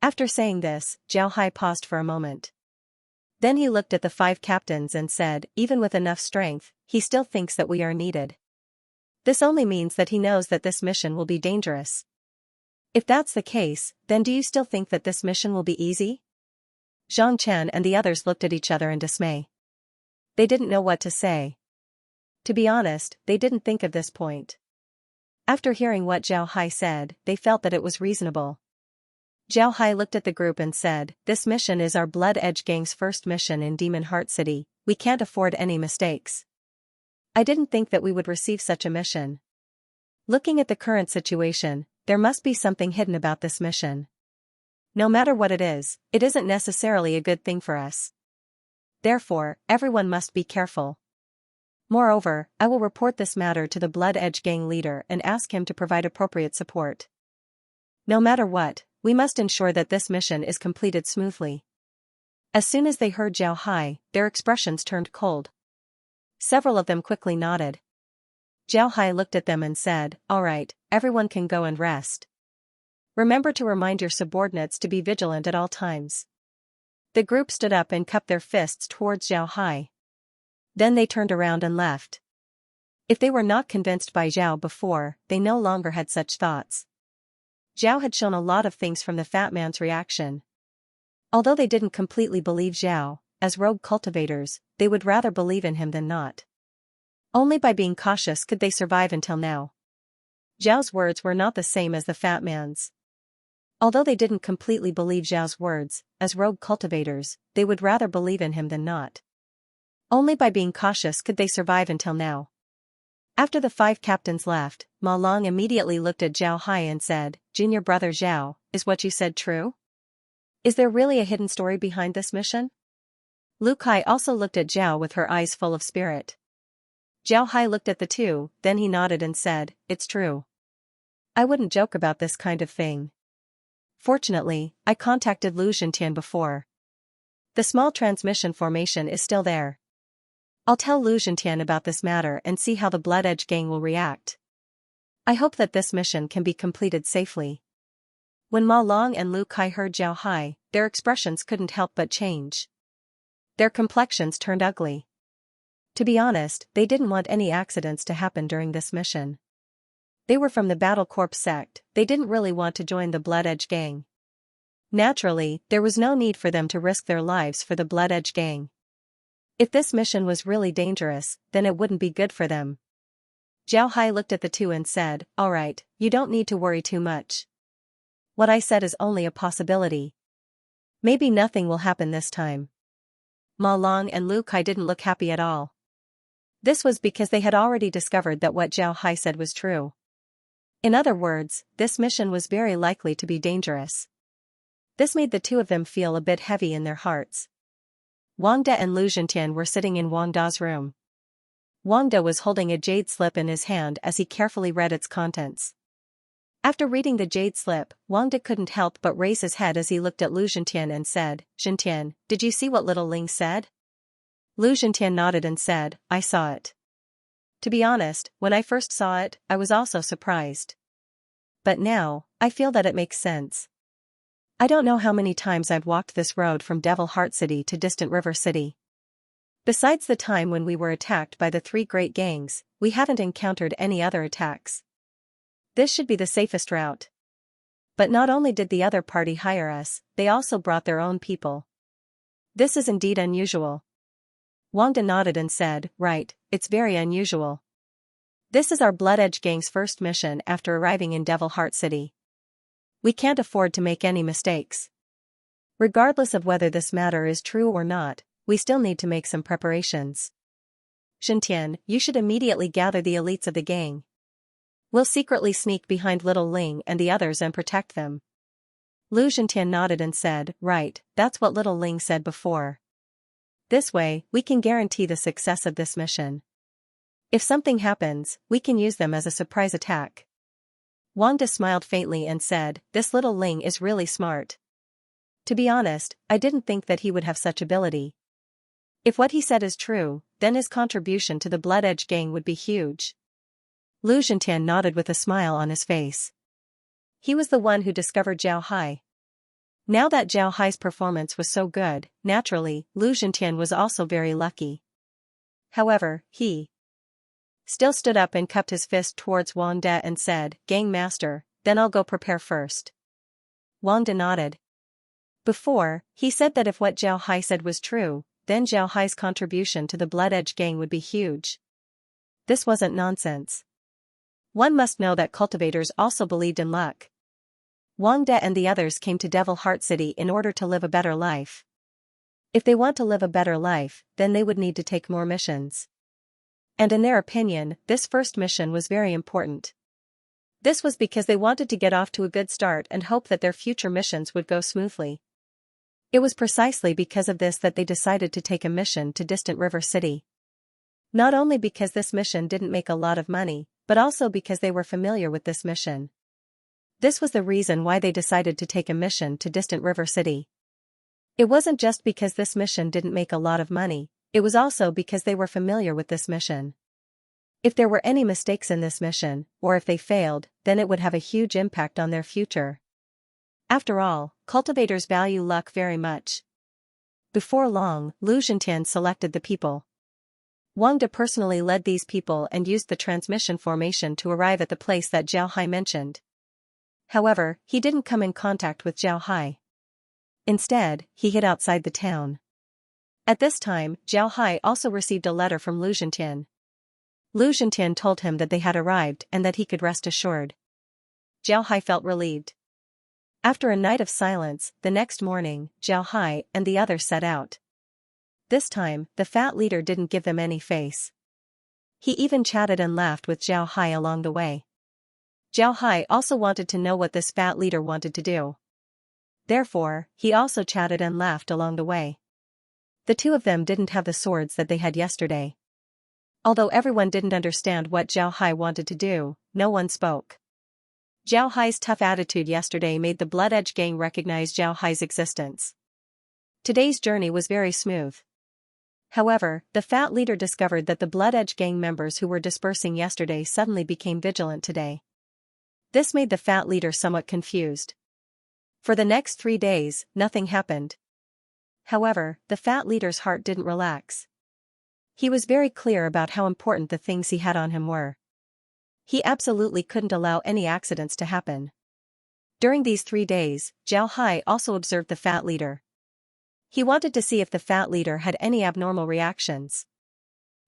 After saying this, Zhao Hai paused for a moment. Then he looked at the 5 captains and said, even with enough strength, he still thinks that we are needed. This only means that he knows that this mission will be dangerous. If that's the case, then do you still think that this mission will be easy? Zhang Chen and the others looked at each other in dismay. They didn't know what to say. To be honest, they didn't think of this point. After hearing what Zhao Hai said, they felt that it was reasonable. Zhao Hai looked at the group and said, this mission is our Blood Edge gang's first mission in Demon Heart City, we can't afford any mistakes. I didn't think that we would receive such a mission. Looking at the current situation, there must be something hidden about this mission. No matter what it isn't necessarily a good thing for us. Therefore, everyone must be careful. Moreover, I will report this matter to the Blood Edge gang leader and ask him to provide appropriate support. No matter what, we must ensure that this mission is completed smoothly. As soon as they heard Zhao Hai, their expressions turned cold. Several of them quickly nodded. Zhao Hai looked at them and said, all right, everyone can go and rest. Remember to remind your subordinates to be vigilant at all times. The group stood up and cupped their fists towards Zhao Hai. Then they turned around and left. If they were not convinced by Zhao before, they no longer had such thoughts. Zhao had shown a lot of things from the fat man's reaction. Although they didn't completely believe Zhao, as rogue cultivators, they would rather believe in him than not. Only by being cautious could they survive until now. Zhao's words were not the same as the fat man's. Although they didn't completely believe Zhao's words, as rogue cultivators, they would rather believe in him than not. Only by being cautious could they survive until now. After the 5 captains left, Ma Long immediately looked at Zhao Hai and said, "Junior brother Zhao, is what you said true? Is there really a hidden story behind this mission?" Lu Kai also looked at Zhao with her eyes full of spirit. Zhao Hai looked at the two, then he nodded and said, "It's true. I wouldn't joke about this kind of thing. Fortunately, I contacted Lu Xintian before. The small transmission formation is still there. I'll tell Lu Xintian about this matter and see how the Blood Edge gang will react. I hope that this mission can be completed safely." When Ma Long and Lu Kai heard Zhao Hai, their expressions couldn't help but change. Their complexions turned ugly. To be honest, they didn't want any accidents to happen during this mission. They were from the Battle Corps sect, they didn't really want to join the Blood Edge gang. Naturally, there was no need for them to risk their lives for the Blood Edge gang. If this mission was really dangerous, then it wouldn't be good for them. Zhao Hai looked at the two and said, "Alright, you don't need to worry too much. What I said is only a possibility. Maybe nothing will happen this time." Ma Long and Lu Kai didn't look happy at all. This was because they had already discovered that what Zhao Hai said was true. In other words, this mission was very likely to be dangerous. This made the two of them feel a bit heavy in their hearts. Wang De and Lu Xintian were sitting in Wang Da's room. Wang De was holding a jade slip in his hand as he carefully read its contents. After reading the jade slip, Wang De couldn't help but raise his head as he looked at Lu Xintian and said, "Xintian, did you see what little Ling said?" Lu Xintian nodded and said, "I saw it. To be honest, when I first saw it, I was also surprised. But now, I feel that it makes sense. I don't know how many times I've walked this road from Devil Heart City to Distant River City. Besides the time when we were attacked by the 3 great gangs, we haven't encountered any other attacks. This should be the safest route. But not only did the other party hire us, they also brought their own people. This is indeed unusual." Wang De nodded and said, "Right, it's very unusual. This is our Blood Edge gang's first mission after arriving in Devil Heart City. We can't afford to make any mistakes. Regardless of whether this matter is true or not, we still need to make some preparations. Xintian, you should immediately gather the elites of the gang. We'll secretly sneak behind Little Ling and the others and protect them." Lu Xintian nodded and said, "Right, that's what Little Ling said before. This way, we can guarantee the success of this mission. If something happens, we can use them as a surprise attack." Wang De smiled faintly and said, "This Little Ling is really smart. To be honest, I didn't think that he would have such ability. If what he said is true, then his contribution to the Blood Edge gang would be huge." Lu Xintian nodded with a smile on his face. He was the one who discovered Zhao Hai. Now that Zhao Hai's performance was so good, naturally, Lu Xintian was also very lucky. However, he still stood up and cupped his fist towards Wang De and said, "Gang master, then I'll go prepare first." Wang De nodded. Before, he said that if what Zhao Hai said was true, then Zhao Hai's contribution to the Blood Edge gang would be huge. This wasn't nonsense. One must know that cultivators also believed in luck. Wang De and the others came to Devil Heart City in order to live a better life. If they want to live a better life, then they would need to take more missions. And in their opinion, this first mission was very important. This was because they wanted to get off to a good start and hope that their future missions would go smoothly. It was precisely because of this that they decided to take a mission to Distant River City. Not only because this mission didn't make a lot of money, but also because they were familiar with this mission. This was the reason why they decided to take a mission to Distant River City. It wasn't just because this mission didn't make a lot of money, it was also because they were familiar with this mission. If there were any mistakes in this mission, or if they failed, then it would have a huge impact on their future. After all, cultivators value luck very much. Before long, Lu Xintian selected the people. Wang De personally led these people and used the transmission formation to arrive at the place that Zhao Hai mentioned. However, he didn't come in contact with Zhao Hai. Instead, he hid outside the town. At this time, Zhao Hai also received a letter from Lu Xintian. Lu Xintian told him that they had arrived and that he could rest assured. Zhao Hai felt relieved. After a night of silence, the next morning, Zhao Hai and the others set out. This time, the fat leader didn't give them any face. He even chatted and laughed with Zhao Hai along the way. Zhao Hai also wanted to know what this fat leader wanted to do. Therefore, he also chatted and laughed along the way. The two of them didn't have the swords that they had yesterday. Although everyone didn't understand what Zhao Hai wanted to do, no one spoke. Zhao Hai's tough attitude yesterday made the Blood Edge gang recognize Zhao Hai's existence. Today's journey was very smooth. However, the fat leader discovered that the Blood Edge gang members who were dispersing yesterday suddenly became vigilant today. This made the fat leader somewhat confused. For the next 3 days, nothing happened. However, the fat leader's heart didn't relax. He was very clear about how important the things he had on him were. He absolutely couldn't allow any accidents to happen. During these 3 days, Zhao Hai also observed the fat leader. He wanted to see if the fat leader had any abnormal reactions.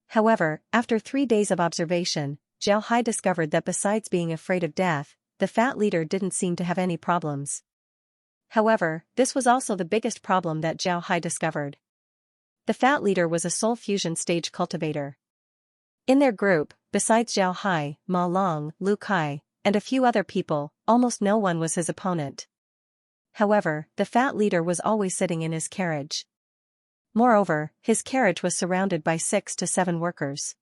However, after 3 days of observation, Zhao Hai discovered that besides being afraid of death, the fat leader didn't seem to have any problems. However, this was also the biggest problem that Zhao Hai discovered. The fat leader was a soul fusion stage cultivator. In their group, besides Zhao Hai, Ma Long, Lu Kai, and a few other people, almost no one was his opponent. However, the fat leader was always sitting in his carriage. Moreover, his carriage was surrounded by 6 to 7 workers.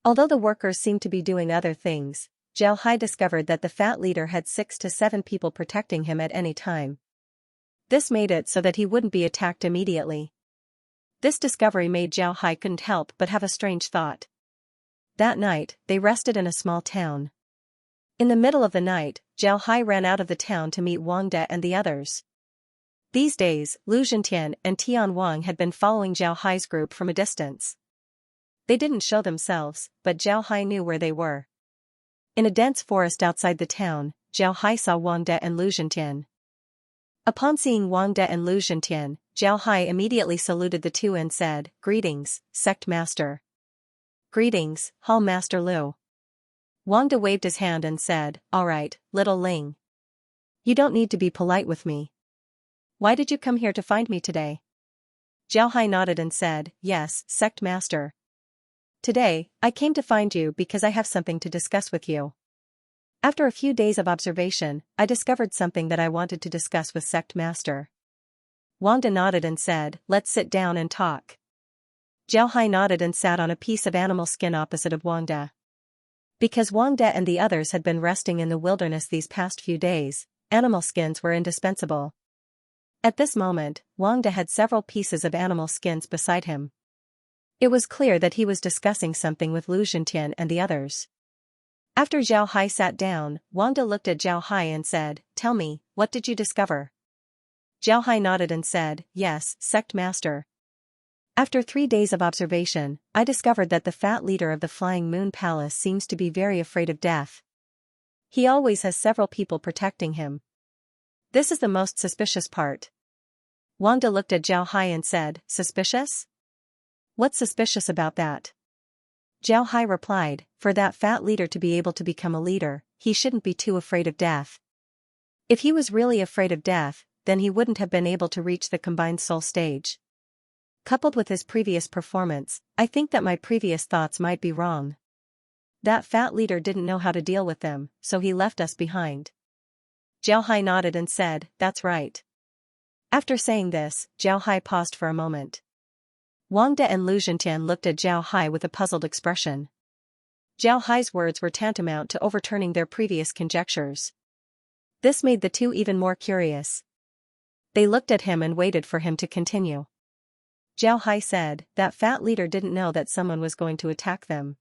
Although the workers seemed to be doing other things, Zhao Hai discovered that the fat leader had 6 to 7 people protecting him at any time. This made it so that he wouldn't be attacked immediately. This discovery made Zhao Hai couldn't help but have a strange thought. That night, they rested in a small town. In the middle of the night, Zhao Hai ran out of the town to meet Wang De and the others. These days, Lu Zhentian and Tian Wang had been following Zhao Hai's group from a distance. They didn't show themselves, but Zhao Hai knew where they were. In a dense forest outside the town, Zhao Hai saw Wang De and Lu Zhentian. Upon seeing Wang De and Lu Zhentian, Zhao Hai immediately saluted the two and said, "Greetings, Sect Master." "Greetings, Hall Master Lu." Wang De waved his hand and said, "All right, little Ling. You don't need to be polite with me. Why did you come here to find me today?" Zhao Hai nodded and said, "Yes, Sect Master. Today, I came to find you because I have something to discuss with you. After a few days of observation, I discovered something that I wanted to discuss with Sect Master." Wang De nodded and said, "Let's sit down and talk." Zhao Hai nodded and sat on a piece of animal skin opposite of Wang De. Because Wang De and the others had been resting in the wilderness these past few days, animal skins were indispensable. At this moment, Wang De had several pieces of animal skins beside him. It was clear that he was discussing something with Lu Zhentian and the others. After Zhao Hai sat down, Wang De looked at Zhao Hai and said, "Tell me, what did you discover?" Zhao Hai nodded and said, "Yes, Sect Master. After 3 days of observation, I discovered that the fat leader of the Flying Moon Palace seems to be very afraid of death. He always has several people protecting him. This is the most suspicious part." Wang De looked at Zhao Hai and said, "Suspicious? What's suspicious about that?" Zhao Hai replied, "For that fat leader to be able to become a leader, he shouldn't be too afraid of death. If he was really afraid of death, then he wouldn't have been able to reach the combined soul stage. Coupled with his previous performance, I think that my previous thoughts might be wrong. That fat leader didn't know how to deal with them, so he left us behind." Zhao Hai nodded and said, "That's right." After saying this, Zhao Hai paused for a moment. Wang De and Lu Zhentian looked at Zhao Hai with a puzzled expression. Zhao Hai's words were tantamount to overturning their previous conjectures. This made the two even more curious. They looked at him and waited for him to continue. Zhao Hai said, "That fat leader didn't know that someone was going to attack them.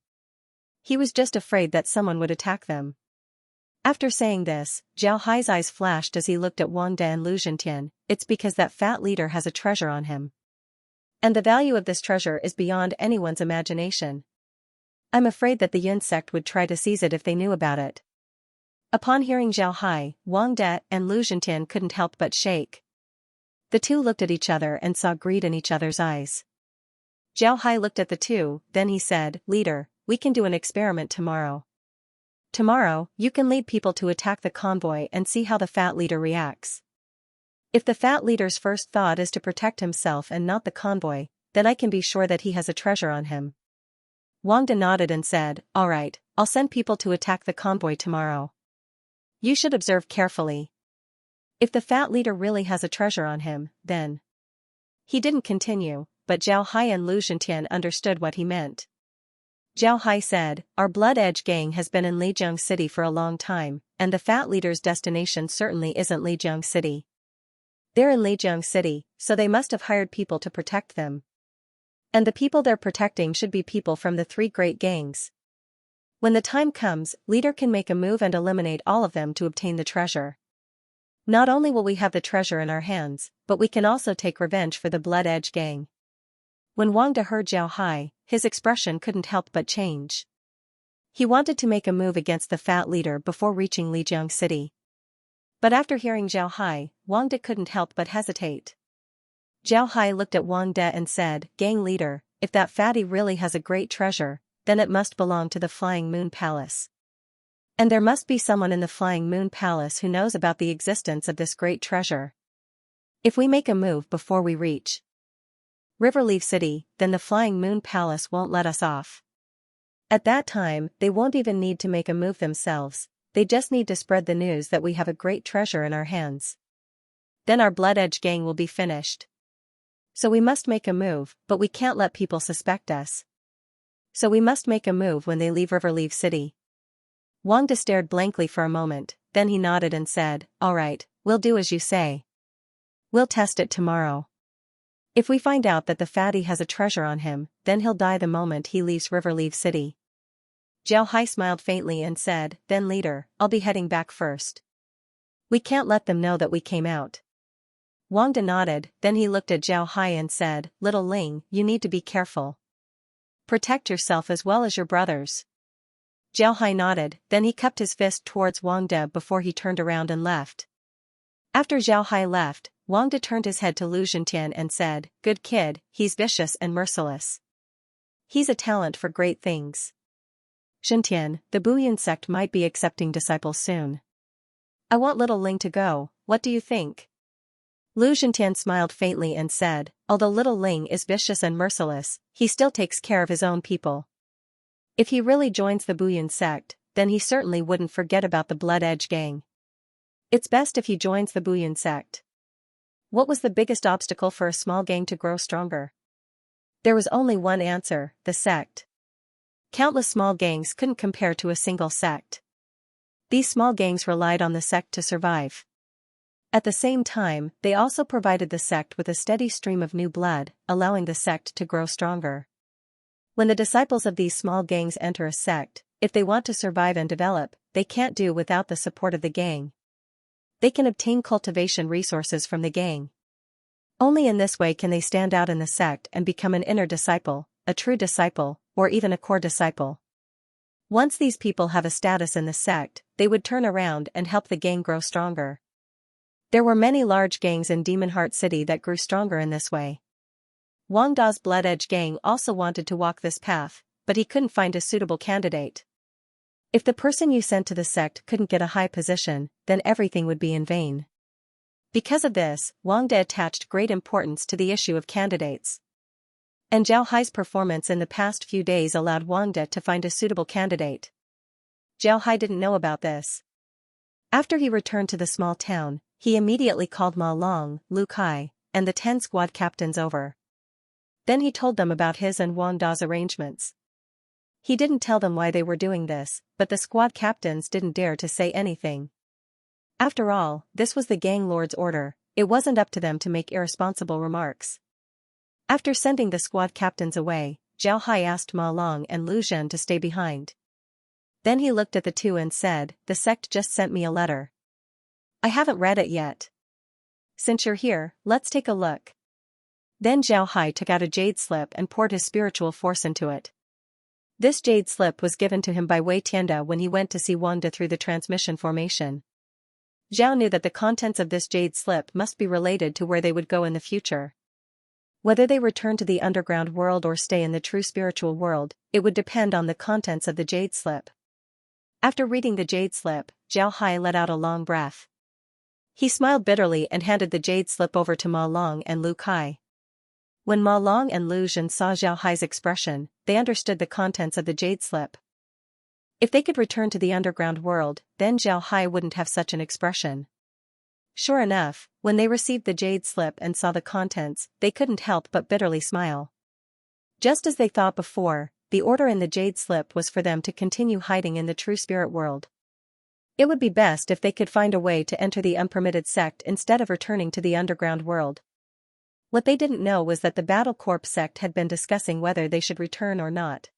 He was just afraid that someone would attack them." After saying this, Zhao Hai's eyes flashed as he looked at Wang De and Lu Zhentian. "It's because that fat leader has a treasure on him. And the value of this treasure is beyond anyone's imagination. I'm afraid that the Yun sect would try to seize it if they knew about it." Upon hearing Zhao Hai, Wang De and Lu Zhentian couldn't help but shake. The two looked at each other and saw greed in each other's eyes. Zhao Hai looked at the two, then he said, "Leader, we can do an experiment tomorrow. Tomorrow, you can lead people to attack the convoy and see how the fat leader reacts. If the fat leader's first thought is to protect himself and not the convoy, then I can be sure that he has a treasure on him. Wang De nodded and said, "All right, I'll send people to attack the convoy tomorrow. You should observe carefully. If the fat leader really has a treasure on him, then..." He didn't continue, but Zhao Hai and Lu Zhentian understood what he meant. Zhao Hai said, "Our Blood Edge gang has been in Lijiang City for a long time, and the fat leader's destination certainly isn't Lijiang City. They're in Lijiang City, so they must have hired people to protect them. And the people they're protecting should be people from the three great gangs. When the time comes, leader can make a move and eliminate all of them to obtain the treasure. Not only will we have the treasure in our hands, but we can also take revenge for the Blood Edge gang." When Wang De heard Zhao Hai, his expression couldn't help but change. He wanted to make a move against the fat leader before reaching Lijiang City. But after hearing Zhao Hai, Wang De couldn't help but hesitate. Zhao Hai looked at Wang De and said, "Gang leader, if that fatty really has a great treasure, then it must belong to the Flying Moon Palace. And there must be someone in the Flying Moon Palace who knows about the existence of this great treasure. If we make a move before we reach Riverleaf City, then the Flying Moon Palace won't let us off. At that time, they won't even need to make a move themselves, they just need to spread the news that we have a great treasure in our hands. Then our Blood Edge gang will be finished. So we must make a move, but we can't let people suspect us. So we must make a move when they leave Riverleaf City." Wang De stared blankly for a moment, then he nodded and said, "All right, we'll do as you say. We'll test it tomorrow. If we find out that the fatty has a treasure on him, then he'll die the moment he leaves Riverleaf City." Zhao Hai smiled faintly and said, "Then leader, I'll be heading back first. We can't let them know that we came out." Wang De nodded, then he looked at Zhao Hai and said, "Little Ling, you need to be careful. Protect yourself as well as your brothers." Zhao Hai nodded, then he cupped his fist towards Wang De before he turned around and left. After Zhao Hai left, Wang De turned his head to Lu Zhentian and said, "Good kid, he's vicious and merciless. He's a talent for great things. Zhentian, the Bouillon sect might be accepting disciples soon. I want little Ling to go, what do you think?" Lu Zhentian smiled faintly and said, "Although little Ling is vicious and merciless, he still takes care of his own people. If he really joins the Bouillon sect, then he certainly wouldn't forget about the Blood Edge gang. It's best if he joins the Bouillon sect." What was the biggest obstacle for a small gang to grow stronger? There was only one answer, the sect. Countless small gangs couldn't compare to a single sect. These small gangs relied on the sect to survive. At the same time, they also provided the sect with a steady stream of new blood, allowing the sect to grow stronger. When the disciples of these small gangs enter a sect, if they want to survive and develop, they can't do without the support of the gang. They can obtain cultivation resources from the gang. Only in this way can they stand out in the sect and become an inner disciple, a true disciple, or even a core disciple. Once these people have a status in the sect, they would turn around and help the gang grow stronger. There were many large gangs in Demon Heart City that grew stronger in this way. Wang Da's Blood Edge gang also wanted to walk this path, but he couldn't find a suitable candidate. If the person you sent to the sect couldn't get a high position, then everything would be in vain. Because of this, Wang De attached great importance to the issue of candidates. And Zhao Hai's performance in the past few days allowed Wang De to find a suitable candidate. Zhao Hai didn't know about this. After he returned to the small town, he immediately called Ma Long, Lu Kai, and the 10 squad captains over. Then he told them about his and Wang Da's arrangements. He didn't tell them why they were doing this, but the squad captains didn't dare to say anything. After all, this was the gang lord's order, it wasn't up to them to make irresponsible remarks. After sending the squad captains away, Zhao Hai asked Ma Long and Lu Zhen to stay behind. Then he looked at the two and said, "The sect just sent me a letter. I haven't read it yet. Since you're here, let's take a look." Then Zhao Hai took out a jade slip and poured his spiritual force into it. This jade slip was given to him by Wei Tianda when he went to see Wang De through the transmission formation. Zhao knew that the contents of this jade slip must be related to where they would go in the future. Whether they return to the underground world or stay in the true spiritual world, it would depend on the contents of the jade slip. After reading the jade slip, Zhao Hai let out a long breath. He smiled bitterly and handed the jade slip over to Ma Long and Lu Kai. When Ma Long and Lu Zhen saw Zhao Hai's expression, they understood the contents of the jade slip. If they could return to the underground world, then Zhao Hai wouldn't have such an expression. Sure enough, when they received the jade slip and saw the contents, they couldn't help but bitterly smile. Just as they thought before, the order in the jade slip was for them to continue hiding in the true spirit world. It would be best if they could find a way to enter the unpermitted sect instead of returning to the underground world. What they didn't know was that the Battle Corp sect had been discussing whether they should return or not.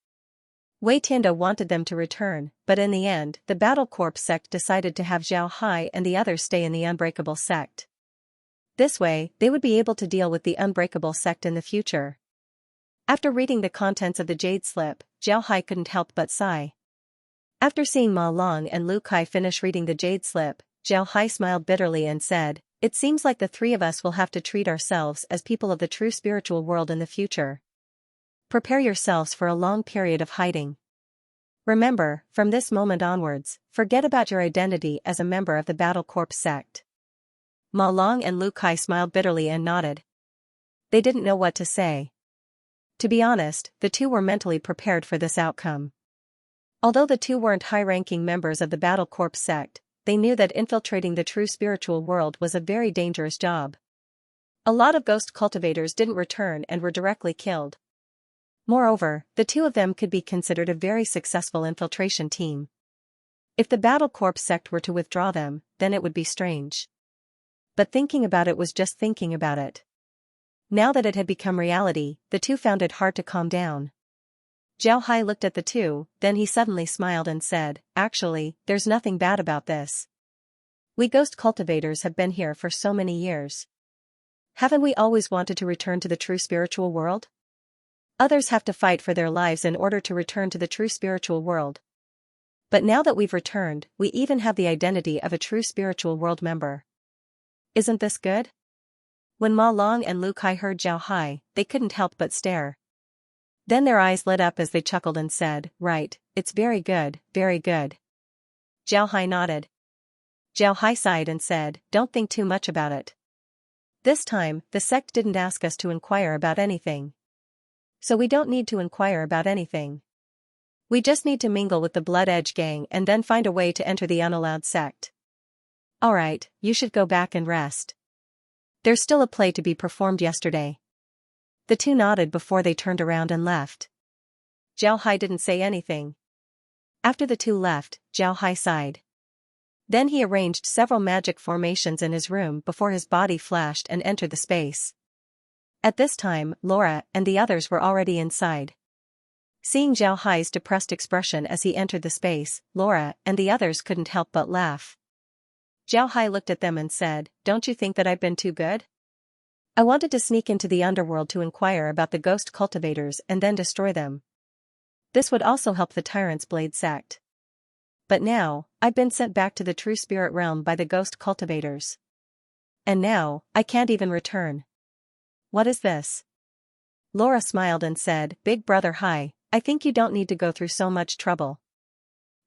Wei Tianda wanted them to return, but in the end, the Battle Corp sect decided to have Zhao Hai and the others stay in the Unbreakable sect. This way, they would be able to deal with the Unbreakable sect in the future. After reading the contents of the jade slip, Zhao Hai couldn't help but sigh. After seeing Ma Long and Lu Kai finish reading the jade slip, Zhao Hai smiled bitterly and said, "It seems like the three of us will have to treat ourselves as people of the true spiritual world in the future. Prepare yourselves for a long period of hiding. Remember, from this moment onwards, forget about your identity as a member of the Battle Corp sect." Ma Long and Lu Kai smiled bitterly and nodded. They didn't know what to say. To be honest, the two were mentally prepared for this outcome. Although the two weren't high-ranking members of the Battle Corp sect, they knew that infiltrating the true spiritual world was a very dangerous job. A lot of ghost cultivators didn't return and were directly killed. Moreover, the two of them could be considered a very successful infiltration team. If the Battle Corp sect were to withdraw them, then it would be strange. But thinking about it was just thinking about it. Now that it had become reality, the two found it hard to calm down. Zhao Hai looked at the two, then he suddenly smiled and said, "Actually, there's nothing bad about this. We ghost cultivators have been here for so many years. Haven't we always wanted to return to the true spiritual world? Others have to fight for their lives in order to return to the true spiritual world. But now that we've returned, we even have the identity of a true spiritual world member. Isn't this good?" When Ma Long and Lu Kai heard Zhao Hai, they couldn't help but stare. Then their eyes lit up as they chuckled and said, "Right, it's very good, very good." Zhao Hai nodded. Zhao Hai sighed and said, "Don't think too much about it. This time, the sect didn't ask us to inquire about anything. So we don't need to inquire about anything. We just need to mingle with the Blood Edge gang and then find a way to enter the unallowed sect. Alright, you should go back and rest. There's still a play to be performed yesterday." The two nodded before they turned around and left. Zhao Hai didn't say anything. After the two left, Zhao Hai sighed. Then he arranged several magic formations in his room before his body flashed and entered the space. At this time, Laura and the others were already inside. Seeing Zhao Hai's depressed expression as he entered the space, Laura and the others couldn't help but laugh. Zhao Hai looked at them and said, "Don't you think that I've been too good? I wanted to sneak into the underworld to inquire about the ghost cultivators and then destroy them. This would also help the Tyrant's Blade sect. But now, I've been sent back to the true spirit realm by the ghost cultivators. And now, I can't even return. What is this?" Laura smiled and said, "Big Brother Hai, I think you don't need to go through so much trouble.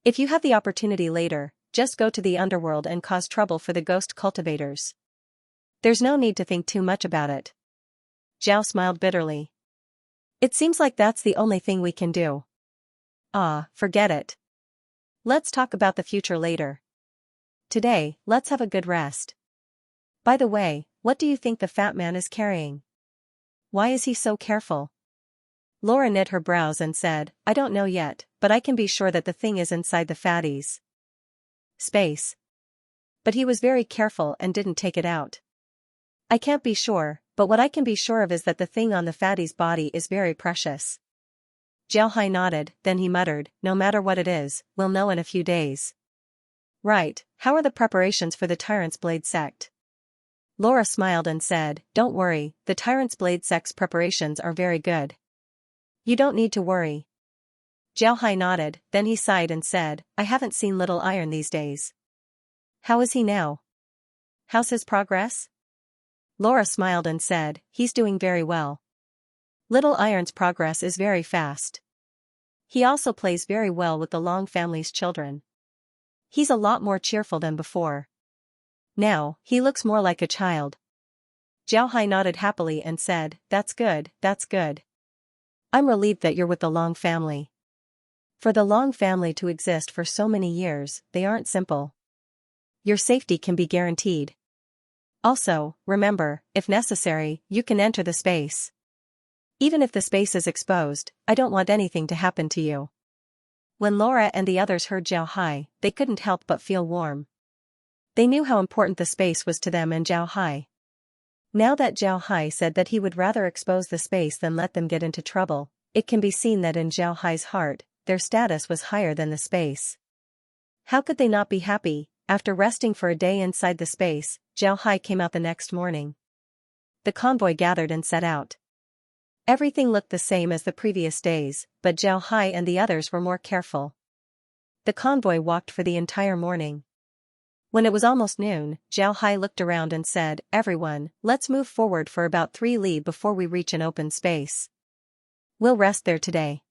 If you have the opportunity later, just go to the underworld and cause trouble for the ghost cultivators. There's no need to think too much about it." Zhao smiled bitterly. "It seems like that's the only thing we can do. Forget it. Let's talk about the future later. Today, let's have a good rest. By the way, what do you think the fat man is carrying? Why is he so careful?" Laura knit her brows and said, "I don't know yet, but I can be sure that the thing is inside the fatty's space. But he was very careful and didn't take it out. I can't be sure, but what I can be sure of is that the thing on the fatty's body is very precious." Zhao Hai nodded, then he muttered, "No matter what it is, we'll know in a few days." "Right, how are the preparations for the Tyrant's Blade sect?" Laura smiled and said, "Don't worry, the Tyrant's Blade sect's preparations are very good. You don't need to worry." Zhao Hai nodded, then he sighed and said, "I haven't seen Little Iron these days. How is he now? How's his progress?" Laura smiled and said, "He's doing very well. Little Iron's progress is very fast. He also plays very well with the Long family's children. He's a lot more cheerful than before. Now, he looks more like a child." Zhao Hai nodded happily and said, "That's good, that's good. I'm relieved that you're with the Long family. For the Long family to exist for so many years, they aren't simple. Your safety can be guaranteed. Also, remember, if necessary, you can enter the space. Even if the space is exposed, I don't want anything to happen to you." When Laura and the others heard Zhao Hai, they couldn't help but feel warm. They knew how important the space was to them and Zhao Hai. Now that Zhao Hai said that he would rather expose the space than let them get into trouble, it can be seen that in Zhao Hai's heart, their status was higher than the space. How could they not be happy? After resting for a day inside the space, Zhao Hai came out the next morning. The convoy gathered and set out. Everything looked the same as the previous days, but Zhao Hai and the others were more careful. The convoy walked for the entire morning. When it was almost noon, Zhao Hai looked around and said, "Everyone, let's move forward for about 3 li before we reach an open space. We'll rest there today."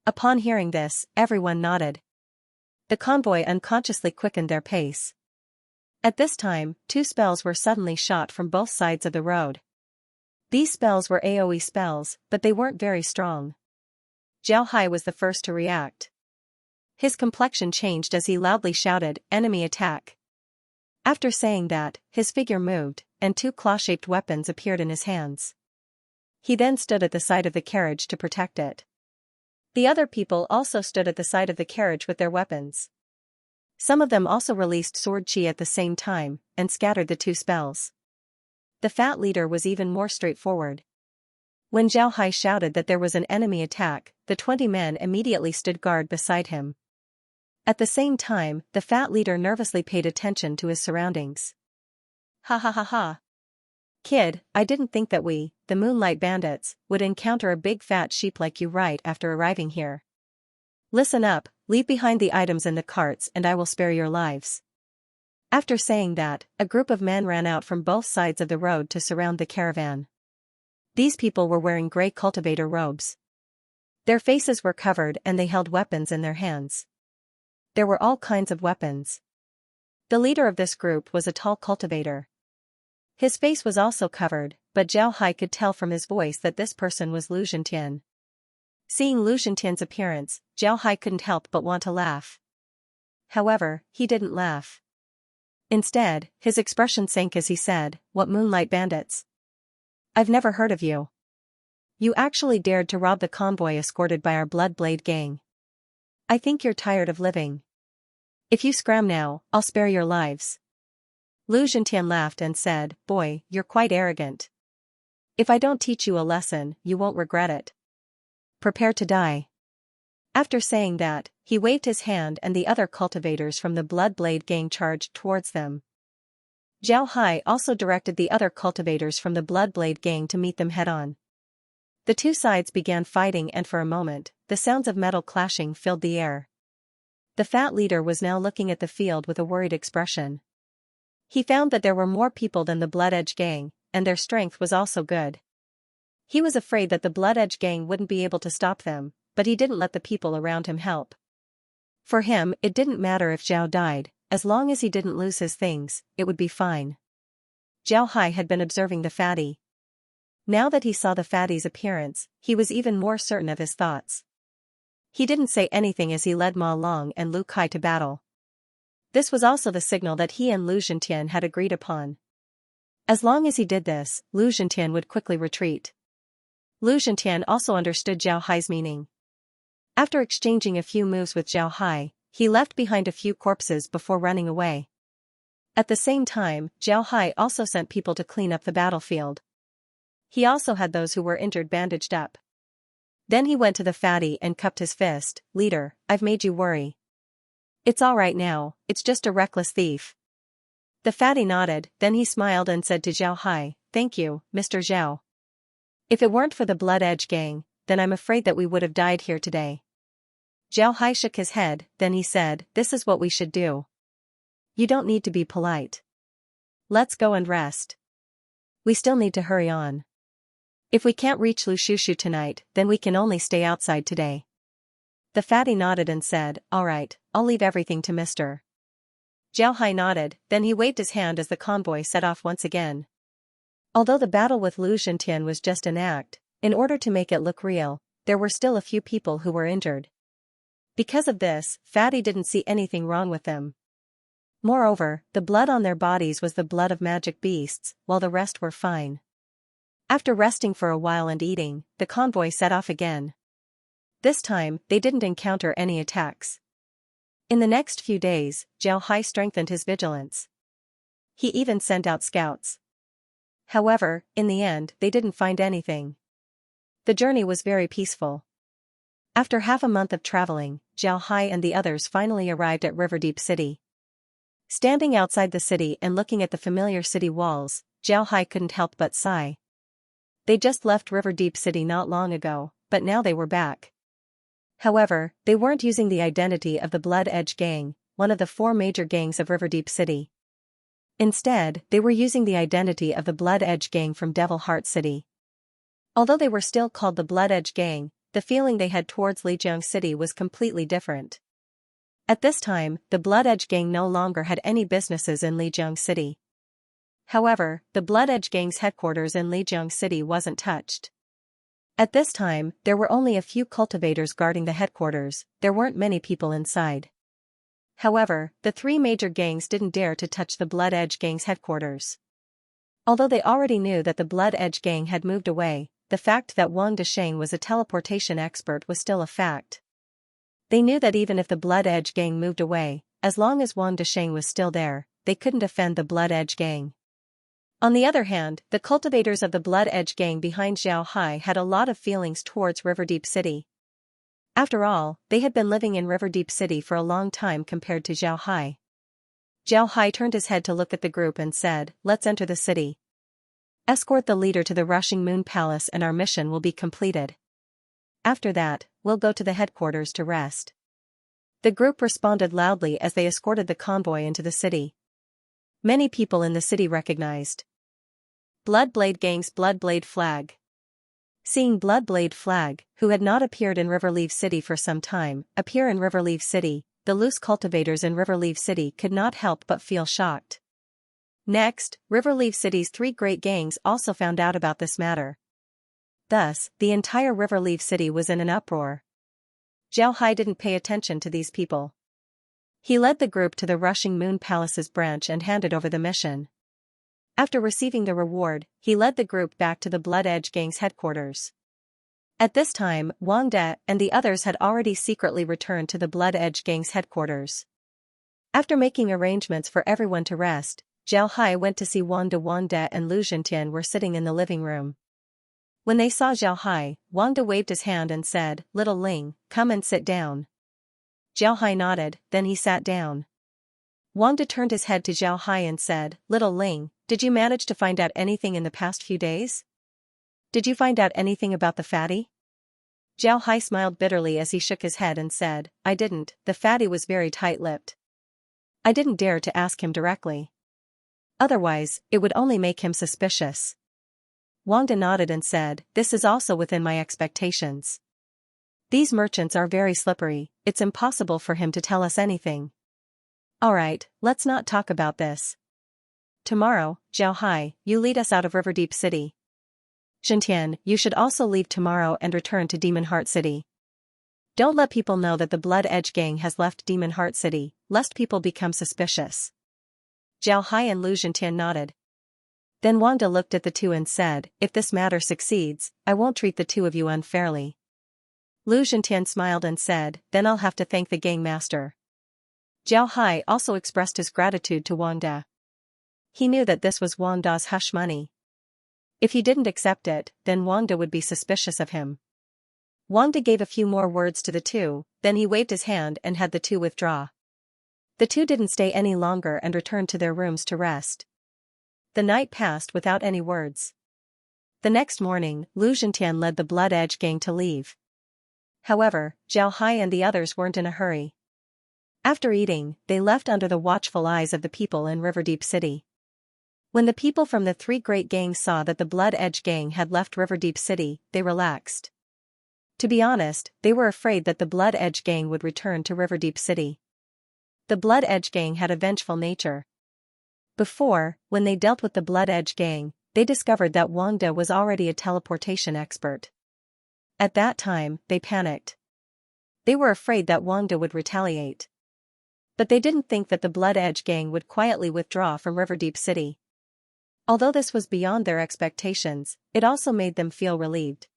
Upon hearing this, everyone nodded. The convoy unconsciously quickened their pace. At this time, 2 spells were suddenly shot from both sides of the road. These spells were AoE spells, but they weren't very strong. Zhao Hai was the first to react. His complexion changed as he loudly shouted, "Enemy attack." After saying that, his figure moved, and 2 claw-shaped weapons appeared in his hands. He then stood at the side of the carriage to protect it. The other people also stood at the side of the carriage with their weapons. Some of them also released sword chi at the same time, and scattered the 2 spells. The fat leader was even more straightforward. When Zhao Hai shouted that there was an enemy attack, the 20 men immediately stood guard beside him. At the same time, the fat leader nervously paid attention to his surroundings. "Ha ha ha ha. Kid, I didn't think that we, the Moonlight Bandits, would encounter a big fat sheep like you right after arriving here. Listen up, leave behind the items in the carts and I will spare your lives." After saying that, a group of men ran out from both sides of the road to surround the caravan. These people were wearing gray cultivator robes. Their faces were covered and they held weapons in their hands. There were all kinds of weapons. The leader of this group was a tall cultivator. His face was also covered, but Zhao Hai could tell from his voice that this person was Lu Zhentian. Seeing Lu Zhentian's appearance, Zhao Hai couldn't help but want to laugh. However, he didn't laugh. Instead, his expression sank as he said, "What Moonlight Bandits? I've never heard of you. You actually dared to rob the convoy escorted by our Bloodblade gang. I think you're tired of living. If you scram now, I'll spare your lives." Lu Zhentian laughed and said, "Boy, you're quite arrogant. If I don't teach you a lesson, you won't regret it. Prepare to die." After saying that, he waved his hand and the other cultivators from the Bloodblade gang charged towards them. Zhao Hai also directed the other cultivators from the Bloodblade gang to meet them head-on. The 2 sides began fighting and for a moment, the sounds of metal clashing filled the air. The fat leader was now looking at the field with a worried expression. He found that there were more people than the Blood Edge gang, and their strength was also good. He was afraid that the Blood Edge gang wouldn't be able to stop them, but he didn't let the people around him help. For him, it didn't matter if Zhao died, as long as he didn't lose his things, it would be fine. Zhao Hai had been observing the fatty. Now that he saw the fatty's appearance, he was even more certain of his thoughts. He didn't say anything as he led Ma Long and Lu Kai to battle. This was also the signal that he and Lu Zhentian had agreed upon. As long as he did this, Lu Zhentian would quickly retreat. Lu Zhentian also understood Zhao Hai's meaning. After exchanging a few moves with Zhao Hai, he left behind a few corpses before running away. At the same time, Zhao Hai also sent people to clean up the battlefield. He also had those who were injured bandaged up. Then he went to the fatty and cupped his fist, "Leader, I've made you worry. It's all right now, it's just a reckless thief." The fatty nodded, then he smiled and said to Zhao Hai, "Thank you, Mr. Zhao. If it weren't for the Blood Edge gang, then I'm afraid that we would have died here today." Zhao Hai shook his head, then he said, "This is what we should do. You don't need to be polite. Let's go and rest. We still need to hurry on. If we can't reach Lushushu tonight, then we can only stay outside today." The fatty nodded and said, "All right, I'll leave everything to Mr." Zhao Hai nodded, then he waved his hand as the convoy set off once again. Although the battle with Lu Zhentian was just an act, in order to make it look real, there were still a few people who were injured. Because of this, Fatty didn't see anything wrong with them. Moreover, the blood on their bodies was the blood of magic beasts, while the rest were fine. After resting for a while and eating, the convoy set off again. This time, they didn't encounter any attacks. In the next few days, Zhao Hai strengthened his vigilance. He even sent out scouts. However, in the end, they didn't find anything. The journey was very peaceful. After half a month of traveling, Zhao Hai and the others finally arrived at Riverdeep City. Standing outside the city and looking at the familiar city walls, Zhao Hai couldn't help but sigh. They just left Riverdeep City not long ago, but now they were back. However, they weren't using the identity of the Blood Edge Gang, one of the 4 major gangs of Riverdeep City. Instead, they were using the identity of the Blood Edge Gang from Devil Heart City. Although they were still called the Blood Edge Gang, the feeling they had towards Lijiang City was completely different. At this time, the Blood Edge Gang no longer had any businesses in Lijiang City. However, the Blood Edge Gang's headquarters in Lijiang City wasn't touched. At this time, there were only a few cultivators guarding the headquarters, there weren't many people inside. However, the 3 major gangs didn't dare to touch the Blood Edge Gang's headquarters. Although they already knew that the Blood Edge Gang had moved away, the fact that Wang Desheng was a teleportation expert was still a fact. They knew that even if the Blood Edge Gang moved away, as long as Wang Desheng was still there, they couldn't offend the Blood Edge Gang. On the other hand, the cultivators of the Blood Edge Gang behind Zhao Hai had a lot of feelings towards Riverdeep City. After all, they had been living in Riverdeep City for a long time compared to Zhao Hai. Zhao Hai turned his head to look at the group and said, "Let's enter the city. Escort the leader to the Rushing Moon Palace and our mission will be completed. After that, we'll go to the headquarters to rest." The group responded loudly as they escorted the convoy into the city. Many people in the city recognized Bloodblade Gang's Bloodblade flag. Seeing Bloodblade flag, who had not appeared in Riverleaf City for some time, appear in Riverleaf City, the loose cultivators in Riverleaf City could not help but feel shocked. Next, Riverleaf City's 3 great gangs also found out about this matter. Thus, the entire Riverleaf City was in an uproar. Zhao Hai didn't pay attention to these people. He led the group to the Rushing Moon Palace's branch and handed over the mission. After receiving the reward, he led the group back to the Blood Edge Gang's headquarters. At this time, Wang De and the others had already secretly returned to the Blood Edge Gang's headquarters. After making arrangements for everyone to rest, Zhao Hai went to see Wang De and Lu Zhentian were sitting in the living room. When they saw Zhao Hai, Wang De waved his hand and said, "Little Ling, come and sit down." Zhao Hai nodded, then he sat down. Wang De turned his head to Zhao Hai and said, "Little Ling, did you manage to find out anything in the past few days? Did you find out anything about the fatty?" Zhao Hai smiled bitterly as he shook his head and said, "I didn't, the fatty was very tight-lipped. I didn't dare to ask him directly. Otherwise, it would only make him suspicious." Wang De nodded and said, "This is also within my expectations. These merchants are very slippery, it's impossible for him to tell us anything. Alright, let's not talk about this. Tomorrow, Zhao Hai, you lead us out of Riverdeep City. Zhentian, you should also leave tomorrow and return to Demon Heart City. Don't let people know that the Blood Edge Gang has left Demon Heart City, lest people become suspicious." Zhao Hai and Lu Zhentian nodded. Then Wang De looked at the two and said, "If this matter succeeds, I won't treat the 2 of you unfairly." Lu Zhentian smiled and said, "Then I'll have to thank the gang master." Zhao Hai also expressed his gratitude to Wang De. He knew that this was Wang Da's hush money. If he didn't accept it, then Wang De would be suspicious of him. Wang De gave a few more words to the 2, then he waved his hand and had the 2 withdraw. The 2 didn't stay any longer and returned to their rooms to rest. The night passed without any words. The next morning, Lu Zhentian led the Blood Edge Gang to leave. However, Zhao Hai and the others weren't in a hurry. After eating, they left under the watchful eyes of the people in Riverdeep City. When the people from the 3 great gangs saw that the Blood Edge Gang had left Riverdeep City, they relaxed. To be honest, they were afraid that the Blood Edge Gang would return to Riverdeep City. The Blood Edge Gang had a vengeful nature. Before, when they dealt with the Blood Edge Gang, they discovered that Wang De was already a teleportation expert. At that time, they panicked. They were afraid that Wang De would retaliate. But they didn't think that the Blood Edge gang would quietly withdraw from Riverdeep City. Although this was beyond their expectations, it also made them feel relieved.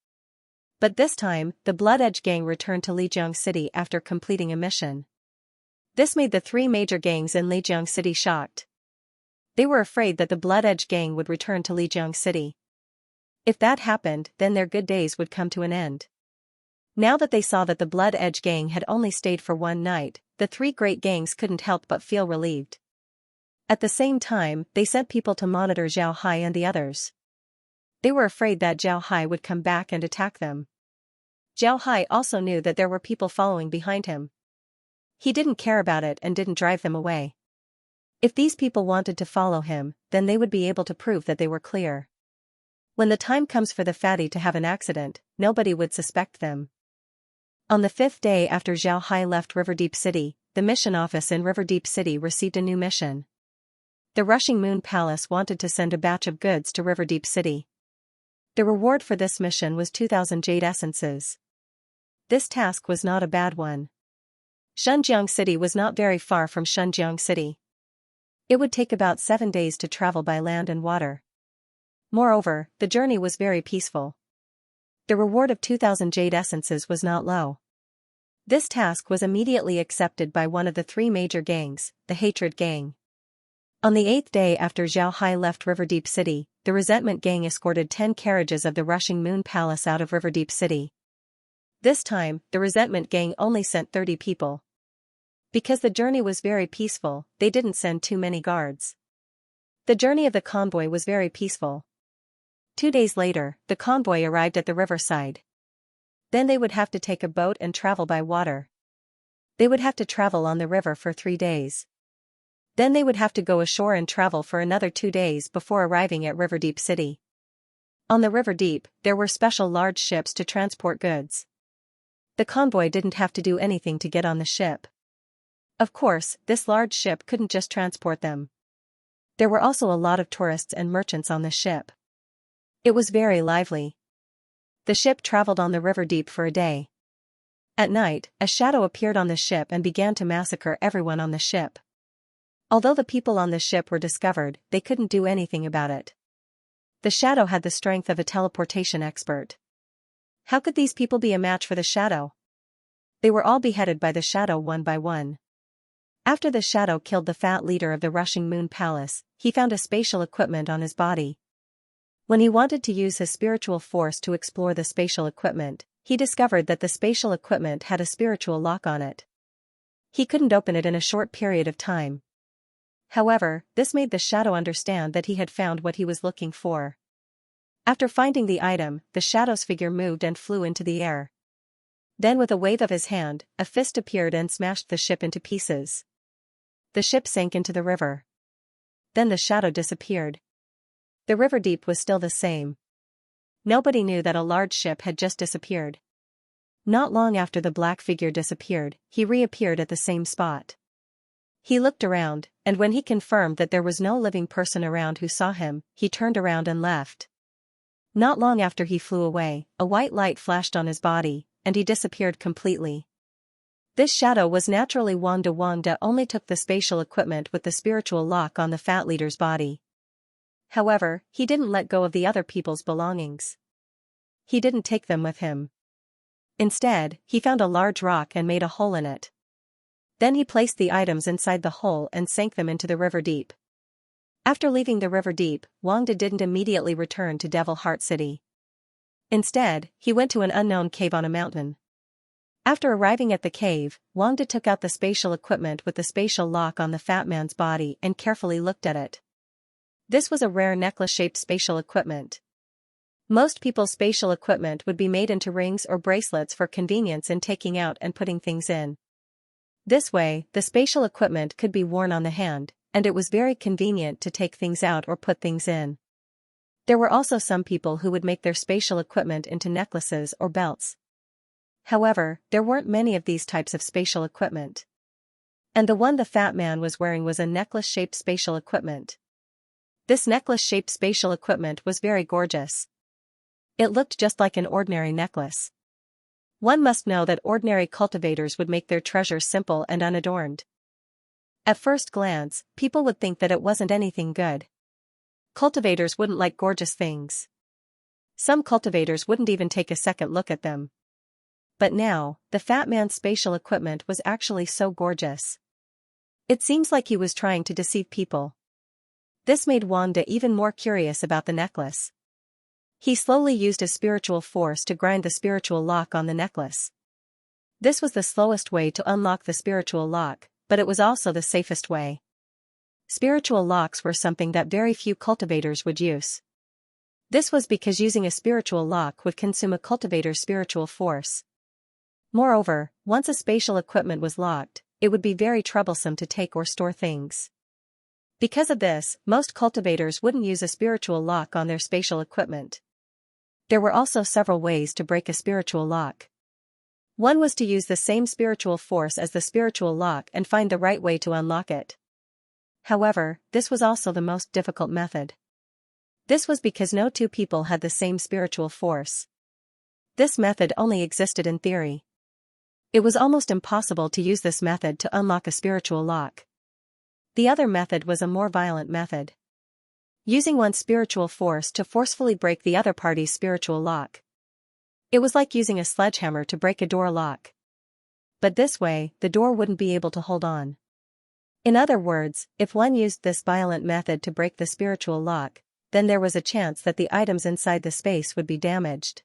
But this time, the Blood Edge gang returned to Lijiang City after completing a mission. This made the three major gangs in Lijiang City shocked. They were afraid that the Blood Edge gang would return to Lijiang City. If that happened, then their good days would come to an end. Now that they saw that the Blood Edge gang had only stayed for one night, the three great gangs couldn't help but feel relieved. At the same time, they sent people to monitor Zhao Hai and the others. They were afraid that Zhao Hai would come back and attack them. Zhao Hai also knew that there were people following behind him. He didn't care about it and didn't drive them away. If these people wanted to follow him, then they would be able to prove that they were clear. When the time comes for the fatty to have an accident, nobody would suspect them. On the 5th day after Zhao Hai left Riverdeep City, the mission office in Riverdeep City received a new mission. The Rushing Moon Palace wanted to send a batch of goods to Riverdeep City. The reward for this mission was 2,000 jade essences. This task was not a bad one. Shunjiang City was not very far from Shunjiang City. It would take about 7 days to travel by land and water. Moreover, the journey was very peaceful. The reward of 2,000 jade essences was not low. This task was immediately accepted by one of the three major gangs, the Hatred Gang. On the 8th day after Zhao Hai left Riverdeep City, the Resentment Gang escorted 10 carriages of the Rushing Moon Palace out of Riverdeep City. This time, the Resentment Gang only sent 30 people. Because the journey was very peaceful, they didn't send too many guards. The journey of the convoy was very peaceful. 2 days later, the convoy arrived at the riverside. Then they would have to take a boat and travel by water. They would have to travel on the river for 3 days. Then they would have to go ashore and travel for another 2 days before arriving at Riverdeep City. On the River Deep, there were special large ships to transport goods. The convoy didn't have to do anything to get on the ship. Of course, this large ship couldn't just transport them. There were also a lot of tourists and merchants on the ship. It was very lively. The ship traveled on the River Deep for a day. At night, a shadow appeared on the ship and began to massacre everyone on the ship. Although the people on the ship were discovered, they couldn't do anything about it. The shadow had the strength of a teleportation expert. How could these people be a match for the shadow? They were all beheaded by the shadow one by one. After the shadow killed the fat leader of the Rushing Moon Palace, he found a spatial equipment on his body. When he wanted to use his spiritual force to explore the spatial equipment, he discovered that the spatial equipment had a spiritual lock on it. He couldn't open it in a short period of time. However, this made the shadow understand that he had found what he was looking for. After finding the item, the shadow's figure moved and flew into the air. Then with a wave of his hand, a fist appeared and smashed the ship into pieces. The ship sank into the river. Then the shadow disappeared. The River Deep was still the same. Nobody knew that a large ship had just disappeared. Not long after the black figure disappeared, he reappeared at the same spot. He looked around, and when he confirmed that there was no living person around who saw him, he turned around and left. Not long after he flew away, a white light flashed on his body, and he disappeared completely. This shadow was naturally Wang De. Wang De only took the spatial equipment with the spiritual lock on the fat leader's body. However, he didn't let go of the other people's belongings. He didn't take them with him. Instead, he found a large rock and made a hole in it. Then he placed the items inside the hole and sank them into the River Deep. After leaving the River Deep, Wang De didn't immediately return to Devil Heart City. Instead, he went to an unknown cave on a mountain. After arriving at the cave, Wang De took out the spatial equipment with the spatial lock on the fat man's body and carefully looked at it. This was a rare necklace-shaped spatial equipment. Most people's spatial equipment would be made into rings or bracelets for convenience in taking out and putting things in. This way, the spatial equipment could be worn on the hand, and it was very convenient to take things out or put things in. There were also some people who would make their spatial equipment into necklaces or belts. However, there weren't many of these types of spatial equipment. And the one the fat man was wearing was a necklace-shaped spatial equipment. This necklace-shaped spatial equipment was very gorgeous. It looked just like an ordinary necklace. One must know that ordinary cultivators would make their treasures simple and unadorned. At first glance, people would think that it wasn't anything good. Cultivators wouldn't like gorgeous things. Some cultivators wouldn't even take a second look at them. But now, the fat man's spatial equipment was actually so gorgeous. It seems like he was trying to deceive people. This made Wanda even more curious about the necklace. He slowly used a spiritual force to grind the spiritual lock on the necklace. This was the slowest way to unlock the spiritual lock, but it was also the safest way. Spiritual locks were something that very few cultivators would use. This was because using a spiritual lock would consume a cultivator's spiritual force. Moreover, once a spatial equipment was locked, it would be very troublesome to take or store things. Because of this, most cultivators wouldn't use a spiritual lock on their spatial equipment. There were also several ways to break a spiritual lock. One was to use the same spiritual force as the spiritual lock and find the right way to unlock it. However, this was also the most difficult method. This was because no two people had the same spiritual force. This method only existed in theory. It was almost impossible to use this method to unlock a spiritual lock. The other method was a more violent method. Using one's spiritual force to forcefully break the other party's spiritual lock. It was like using a sledgehammer to break a door lock. But this way, the door wouldn't be able to hold on. In other words, if one used this violent method to break the spiritual lock, then there was a chance that the items inside the space would be damaged.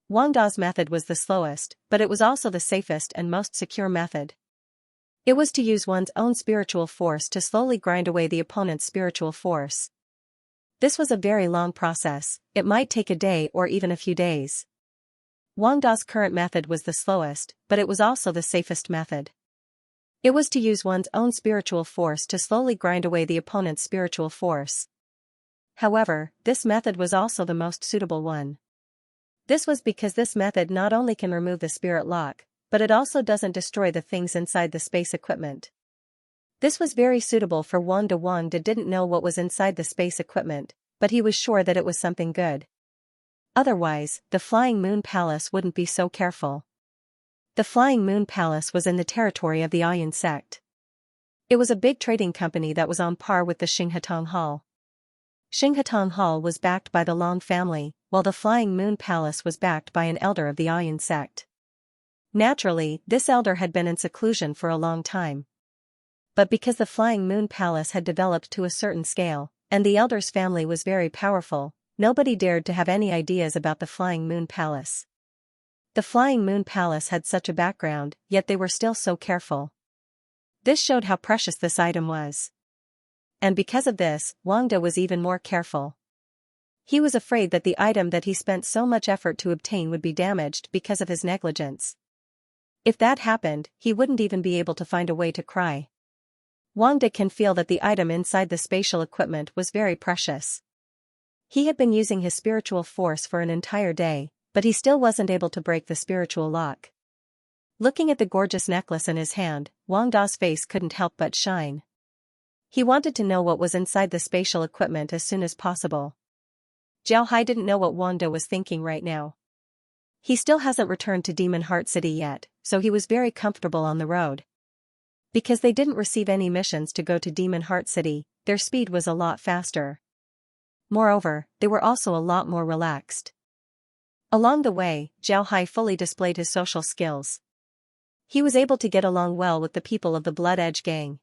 Wang Da's method was the slowest, but it was also the safest and most secure method. It was to use one's own spiritual force to slowly grind away the opponent's spiritual force. This was a very long process, it might take a day or even a few days. Wang Da's current method was the slowest, but it was also the safest method. It was to use one's own spiritual force to slowly grind away the opponent's spiritual force. However, this method was also the most suitable one. This was because this method not only can remove the spirit lock, but it also doesn't destroy the things inside the space equipment. This was very suitable for Wanda. Wanda didn't know what was inside the space equipment, but he was sure that it was something good. Otherwise, the Flying Moon Palace wouldn't be so careful. The Flying Moon Palace was in the territory of the Ayan sect. It was a big trading company that was on par with the Xinghatong Hall. Xinghatong Hall was backed by the Long family, while the Flying Moon Palace was backed by an elder of the Ayan sect. Naturally, this elder had been in seclusion for a long time. But because the Flying Moon Palace had developed to a certain scale, and the elder's family was very powerful, nobody dared to have any ideas about the Flying Moon Palace. The Flying Moon Palace had such a background, yet they were still so careful. This showed how precious this item was. And because of this, Wang Da was even more careful. He was afraid that the item that he spent so much effort to obtain would be damaged because of his negligence. If that happened, he wouldn't even be able to find a way to cry. Wang Da can feel that the item inside the spatial equipment was very precious. He had been using his spiritual force for an entire day, but he still wasn't able to break the spiritual lock. Looking at the gorgeous necklace in his hand, Wang Da's face couldn't help but shine. He wanted to know what was inside the spatial equipment as soon as possible. Zhao Hai didn't know what Wang Da was thinking right now. He still hasn't returned to Demon Heart City yet, so he was very comfortable on the road. Because they didn't receive any missions to go to Demon Heart City, their speed was a lot faster. Moreover, they were also a lot more relaxed. Along the way, Zhao Hai fully displayed his social skills. He was able to get along well with the people of the Blood Edge gang.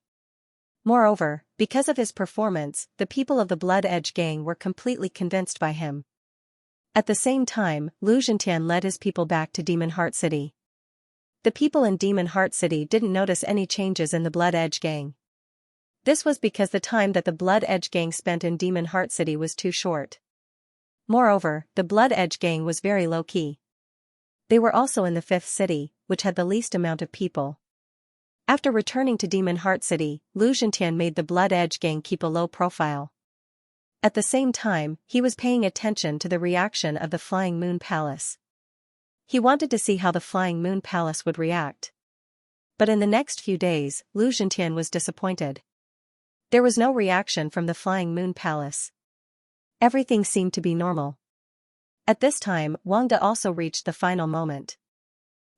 Moreover, because of his performance, the people of the Blood Edge gang were completely convinced by him. At the same time, Lu Zhentian led his people back to Demon Heart City. The people in Demon Heart City didn't notice any changes in the Blood Edge gang. This was because the time that the Blood Edge gang spent in Demon Heart City was too short. Moreover, the Blood Edge gang was very low-key. They were also in the 5th city, which had the least amount of people. After returning to Demon Heart City, Lu Zhentian made the Blood Edge gang keep a low profile. At the same time, he was paying attention to the reaction of the Flying Moon Palace. He wanted to see how the Flying Moon Palace would react. But in the next few days, Lu Zhentian was disappointed. There was no reaction from the flying moon palace. Everything seemed to be normal. At this time, Wangda also reached the final moment.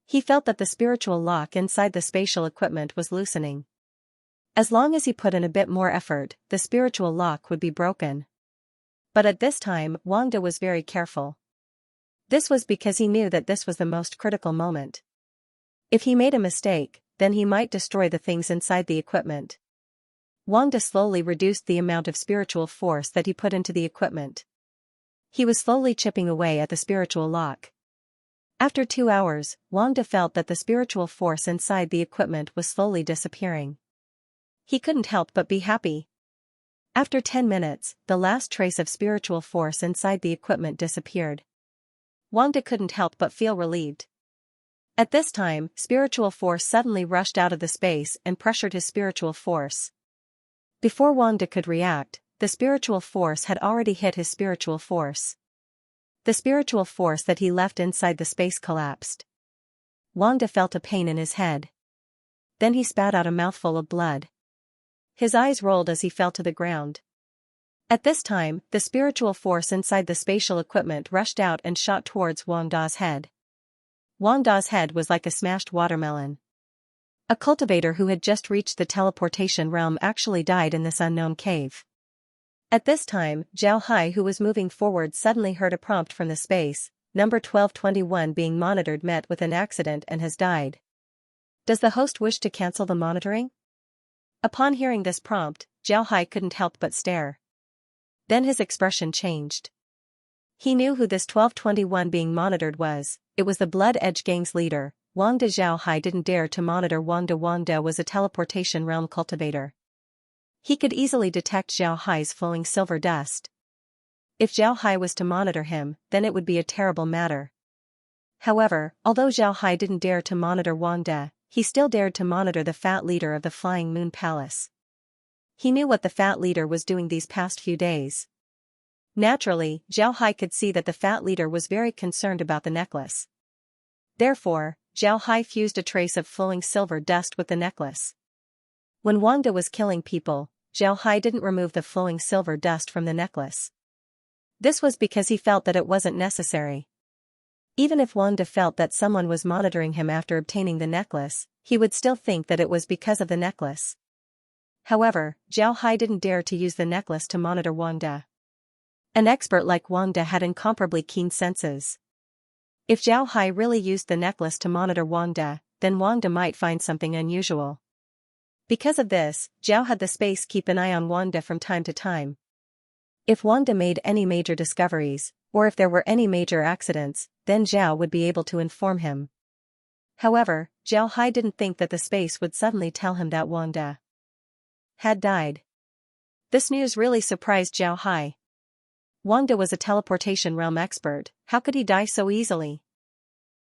He felt that the spiritual lock inside the spatial equipment was loosening. As long as he put in a bit more effort, the spiritual lock would be broken. But at this time, Wangda was very careful. This was because he knew that this was the most critical moment. If he made a mistake, then he might destroy the things inside the equipment. Wangda slowly reduced the amount of spiritual force that he put into the equipment. He was slowly chipping away at the spiritual lock. After 2 hours, Wangda felt that the spiritual force inside the equipment was slowly disappearing. He couldn't help but be happy. After 10 minutes, the last trace of spiritual force inside the equipment disappeared. Wangda couldn't help but feel relieved. At this time, spiritual force suddenly rushed out of the space and pressured his spiritual force. Before Wangda could react, the spiritual force had already hit his spiritual force. The spiritual force that he left inside the space collapsed. Wangda felt a pain in his head. Then he spat out a mouthful of blood. His eyes rolled as he fell to the ground. At this time, the spiritual force inside the spatial equipment rushed out and shot towards Wangda's head. Wangda's head was like a smashed watermelon. A cultivator who had just reached the teleportation realm actually died in this unknown cave. At this time, Zhao Hai, who was moving forward, suddenly heard a prompt from the space, number 1221 being monitored, met with an accident and has died. Does the host wish to cancel the monitoring? Upon hearing this prompt, Zhao Hai couldn't help but stare. Then his expression changed. He knew who this 1221 being monitored was. It was the Blood Edge Gang's leader, Wangda. Zhao Hai didn't dare to monitor Wangda. Wangda was a teleportation realm cultivator. He could easily detect Zhao Hai's flowing silver dust. If Zhao Hai was to monitor him, then it would be a terrible matter. However, although Zhao Hai didn't dare to monitor Wangda, he still dared to monitor the fat leader of the Flying Moon Palace. He knew what the fat leader was doing these past few days. Naturally, Zhao Hai could see that the fat leader was very concerned about the necklace. Therefore, Zhao Hai fused a trace of flowing silver dust with the necklace. When Wangda was killing people, Zhao Hai didn't remove the flowing silver dust from the necklace. This was because he felt that it wasn't necessary. Even if Wangda felt that someone was monitoring him after obtaining the necklace, he would still think that it was because of the necklace. However, Zhao Hai didn't dare to use the necklace to monitor Wangda. An expert like Wangda had incomparably keen senses. If Zhao Hai really used the necklace to monitor Wangda, then Wangda might find something unusual. Because of this, Zhao had the space keep an eye on Wangda from time to time. If Wangda made any major discoveries, or if there were any major accidents, then Zhao would be able to inform him. However, Zhao Hai didn't think that the space would suddenly tell him that Wangda had died. This news really surprised Zhao Hai. Wangda was a teleportation realm expert. How could he die so easily?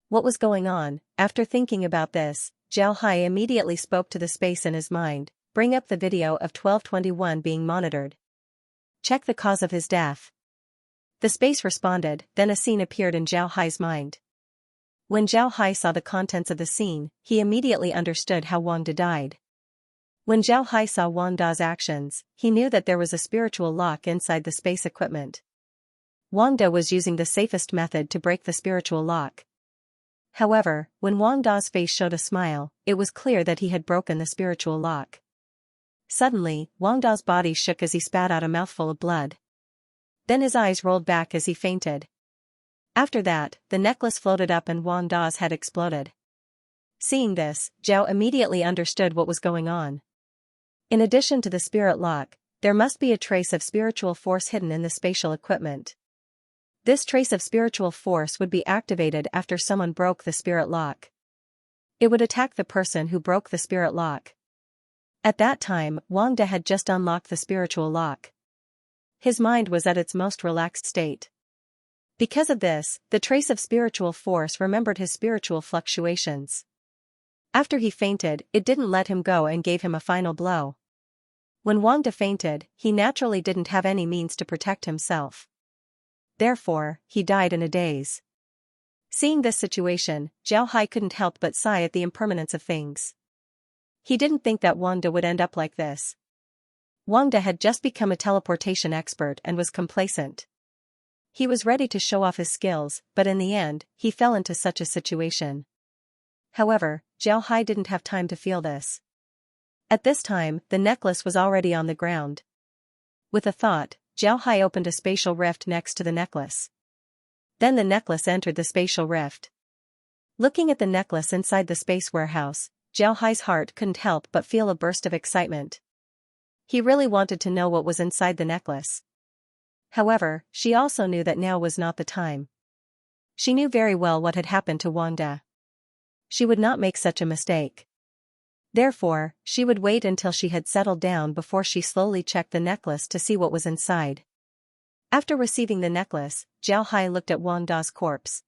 What was going on? After thinking about this, Zhao Hai immediately spoke to the space in his mind. Bring up the video of 1221 being monitored. Check the cause of his death. The space responded, then a scene appeared in Zhao Hai's mind. When Zhao Hai saw the contents of the scene, he immediately understood how Wangda died. When Zhao Hai saw Wangda's actions, he knew that there was a spiritual lock inside the space equipment. Wangda was using the safest method to break the spiritual lock. However, when Wangda's face showed a smile, it was clear that he had broken the spiritual lock. Suddenly, Wangda's body shook as he spat out a mouthful of blood. Then his eyes rolled back as he fainted. After that, the necklace floated up and Wangda's head exploded. Seeing this, Zhao immediately understood what was going on. In addition to the spirit lock, there must be a trace of spiritual force hidden in the spatial equipment. This trace of spiritual force would be activated after someone broke the spirit lock. It would attack the person who broke the spirit lock. At that time, Wangda had just unlocked the spiritual lock. His mind was at its most relaxed state. Because of this, the trace of spiritual force remembered his spiritual fluctuations. After he fainted, it didn't let him go and gave him a final blow. When Wangda fainted, he naturally didn't have any means to protect himself. Therefore, he died in a daze. Seeing this situation, Zhao Hai couldn't help but sigh at the impermanence of things. He didn't think that Wangda would end up like this. Wang De had just become a teleportation expert and was complacent. He was ready to show off his skills, but in the end, he fell into such a situation. However, Zhao Hai didn't have time to feel this. At this time, the necklace was already on the ground. With a thought, Zhao Hai opened a spatial rift next to the necklace. Then the necklace entered the spatial rift. Looking at the necklace inside the space warehouse, Zhao Hai's heart couldn't help but feel a burst of excitement. He really wanted to know what was inside the necklace. However, she also knew that now was not the time. She knew very well what had happened to Wang De. She would not make such a mistake. Therefore, she would wait until she had settled down before she slowly checked the necklace to see what was inside. After receiving the necklace, Zhao Hai looked at Wang Da's corpse.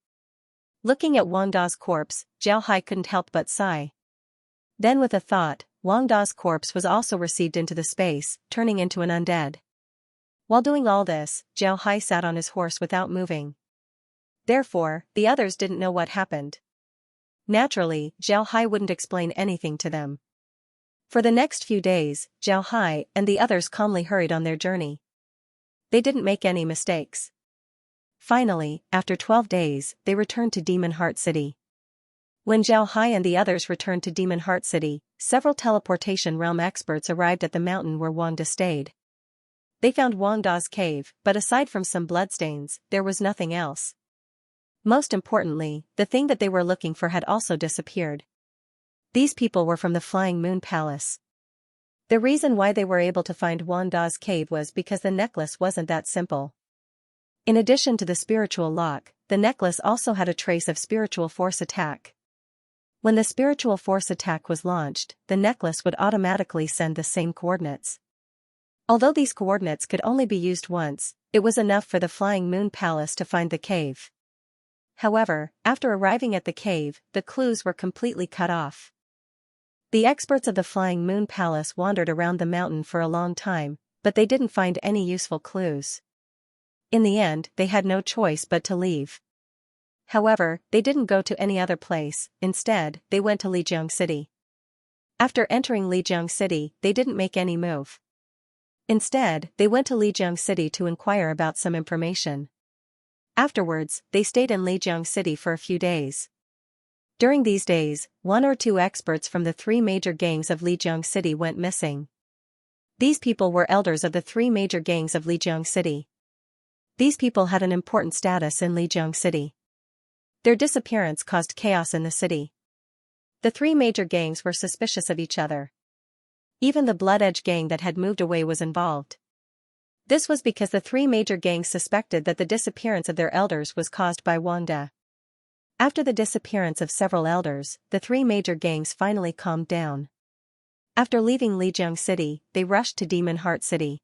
Looking at Wang Da's corpse, Zhao Hai couldn't help but sigh. Then with a thought, Wang Da's corpse was also received into the space, turning into an undead. While doing all this, Zhao Hai sat on his horse without moving. Therefore, the others didn't know what happened. Naturally, Zhao Hai wouldn't explain anything to them. For the next few days, Zhao Hai and the others calmly hurried on their journey. They didn't make any mistakes. Finally, after 12 days, they returned to Demon Heart City. When Zhao Hai and the others returned to Demon Heart City, several teleportation realm experts arrived at the mountain where Wang De stayed. They found Wang Da's cave, but aside from some bloodstains, there was nothing else. Most importantly, the thing that they were looking for had also disappeared. These people were from the Flying Moon Palace. The reason why they were able to find Wang Da's cave was because the necklace wasn't that simple. In addition to the spiritual lock, the necklace also had a trace of spiritual force attack. When the spiritual force attack was launched, the necklace would automatically send the same coordinates. Although these coordinates could only be used once, it was enough for the Flying Moon Palace to find the cave. However, after arriving at the cave, the clues were completely cut off. The experts of the Flying Moon Palace wandered around the mountain for a long time, but they didn't find any useful clues. In the end, they had no choice but to leave. However, they didn't go to any other place. Instead, they went to Lijiang City. After entering Lijiang City, they didn't make any move. Instead, they went to Lijiang City to inquire about some information. Afterwards, they stayed in Lijiang City for a few days. During these days, 1 or 2 experts from the 3 major gangs of Lijiang City went missing. These people were elders of the 3 major gangs of Lijiang City. These people had an important status in Lijiang City. Their disappearance caused chaos in the city. The 3 major gangs were suspicious of each other. Even the Blood Edge gang that had moved away was involved. This was because the 3 major gangs suspected that the disappearance of their elders was caused by Wang De. After the disappearance of several elders, the 3 major gangs finally calmed down. After leaving Lijiang City, they rushed to Demon Heart City.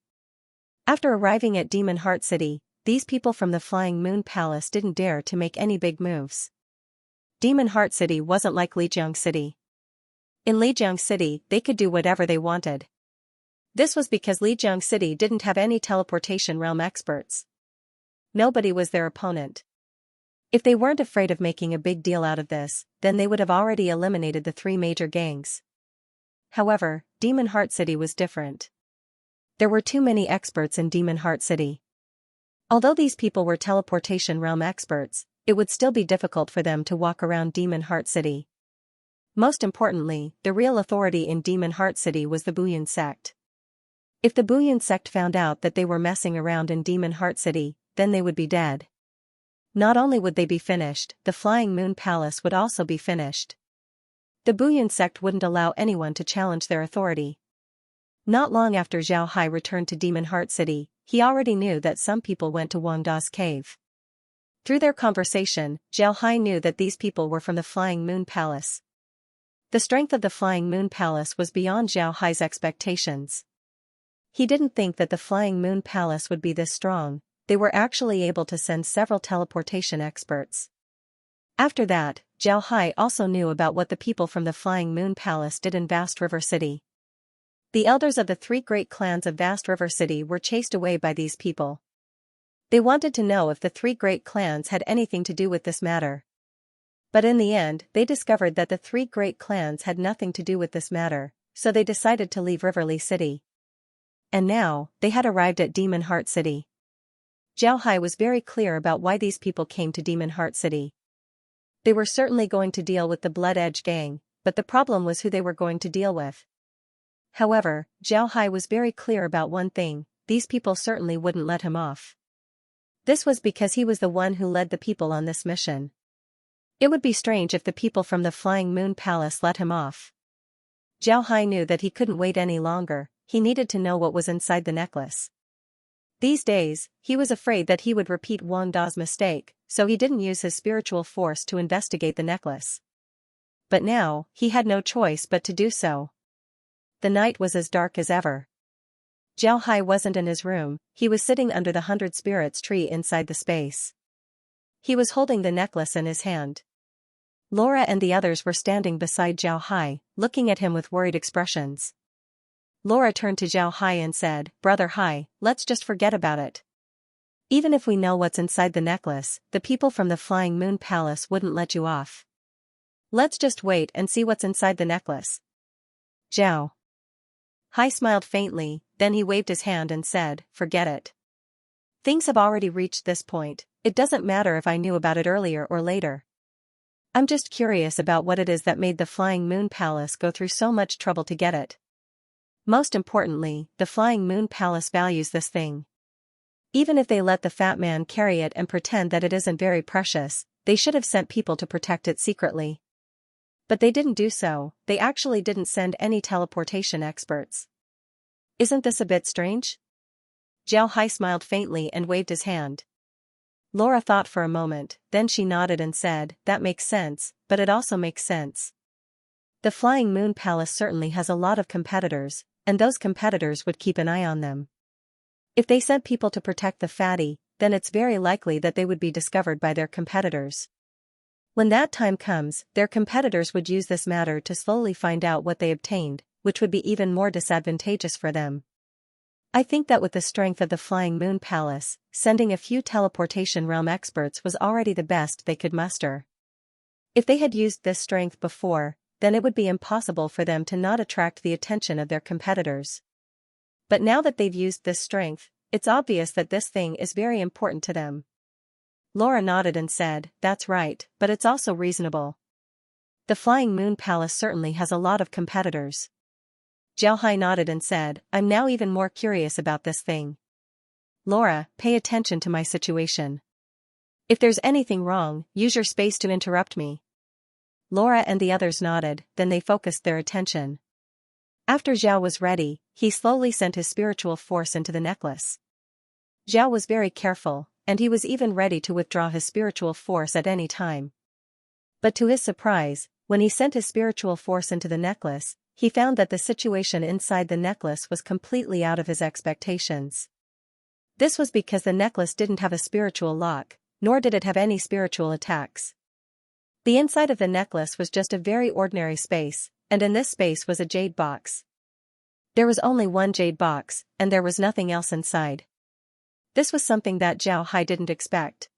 After arriving at Demon Heart City, these people from the Flying Moon Palace didn't dare to make any big moves. Demon Heart City wasn't like Lijiang City. In Lijiang City, they could do whatever they wanted. This was because Lijiang City didn't have any teleportation realm experts. Nobody was their opponent. If they weren't afraid of making a big deal out of this, then they would have already eliminated the 3 major gangs. However, Demon Heart City was different. There were too many experts in Demon Heart City. Although these people were teleportation realm experts, it would still be difficult for them to walk around Demon Heart City. Most importantly, the real authority in Demon Heart City was the Bouillon sect. If the Bouillon sect found out that they were messing around in Demon Heart City, then they would be dead. Not only would they be finished, the Flying Moon Palace would also be finished. The Bouillon sect wouldn't allow anyone to challenge their authority. Not long after Zhao Hai returned to Demon Heart City, he already knew that some people went to Wang Da's cave. Through their conversation, Zhao Hai knew that these people were from the Flying Moon Palace. The strength of the Flying Moon Palace was beyond Zhao Hai's expectations. He didn't think that the Flying Moon Palace would be this strong. They were actually able to send several teleportation experts. After that, Zhao Hai also knew about what the people from the Flying Moon Palace did in Vast River City. The elders of the 3 great clans of Vast River City were chased away by these people. They wanted to know if the 3 great clans had anything to do with this matter. But in the end, they discovered that the 3 great clans had nothing to do with this matter, so they decided to leave Riverly City. And now, they had arrived at Demon Heart City. Zhao Hai was very clear about why these people came to Demon Heart City. They were certainly going to deal with the Blood Edge gang, but the problem was who they were going to deal with. However, Zhao Hai was very clear about one thing: these people certainly wouldn't let him off. This was because he was the one who led the people on this mission. It would be strange if the people from the Flying Moon Palace let him off. Zhao Hai knew that he couldn't wait any longer. He needed to know what was inside the necklace. These days, he was afraid that he would repeat Wang Da's mistake, so he didn't use his spiritual force to investigate the necklace. But now, he had no choice but to do so. The night was as dark as ever. Zhao Hai wasn't in his room, he was sitting under the 100 Spirits tree inside the space. He was holding the necklace in his hand. Laura and the others were standing beside Zhao Hai, looking at him with worried expressions. Laura turned to Zhao Hai and said, "Brother Hai, let's just forget about it. Even if we know what's inside the necklace, the people from the Flying Moon Palace wouldn't let you off. Let's just wait and see what's inside the necklace." Zhao Hai smiled faintly, then he waved his hand and said, "Forget it. Things have already reached this point, it doesn't matter if I knew about it earlier or later. I'm just curious about what it is that made the Flying Moon Palace go through so much trouble to get it. Most importantly, the Flying Moon Palace values this thing. Even if they let the fat man carry it and pretend that it isn't very precious, they should have sent people to protect it secretly. But they didn't do so, they actually didn't send any teleportation experts. Isn't this a bit strange?" Zhao Hai smiled faintly and waved his hand. Laura thought for a moment, then she nodded and said, "That makes sense, but it also makes sense. The Flying Moon Palace certainly has a lot of competitors, and those competitors would keep an eye on them. If they sent people to protect the fatty, then it's very likely that they would be discovered by their competitors. When that time comes, their competitors would use this matter to slowly find out what they obtained, which would be even more disadvantageous for them. I think that with the strength of the Flying Moon Palace, sending a few teleportation realm experts was already the best they could muster. If they had used this strength before, then it would be impossible for them to not attract the attention of their competitors. But now that they've used this strength, it's obvious that this thing is very important to them." Laura nodded and said, "That's right, but it's also reasonable. The Flying Moon Palace certainly has a lot of competitors." Zhao Hai nodded and said, "I'm now even more curious about this thing. Laura, pay attention to my situation. If there's anything wrong, use your space to interrupt me." Laura and the others nodded, then they focused their attention. After Zhao was ready, he slowly sent his spiritual force into the necklace. Zhao was very careful, and he was even ready to withdraw his spiritual force at any time. But to his surprise, when he sent his spiritual force into the necklace, he found that the situation inside the necklace was completely out of his expectations. This was because the necklace didn't have a spiritual lock, nor did it have any spiritual attacks. The inside of the necklace was just a very ordinary space, and in this space was a jade box. There was only one jade box, and there was nothing else inside. This was something that Zhao Hai didn't expect.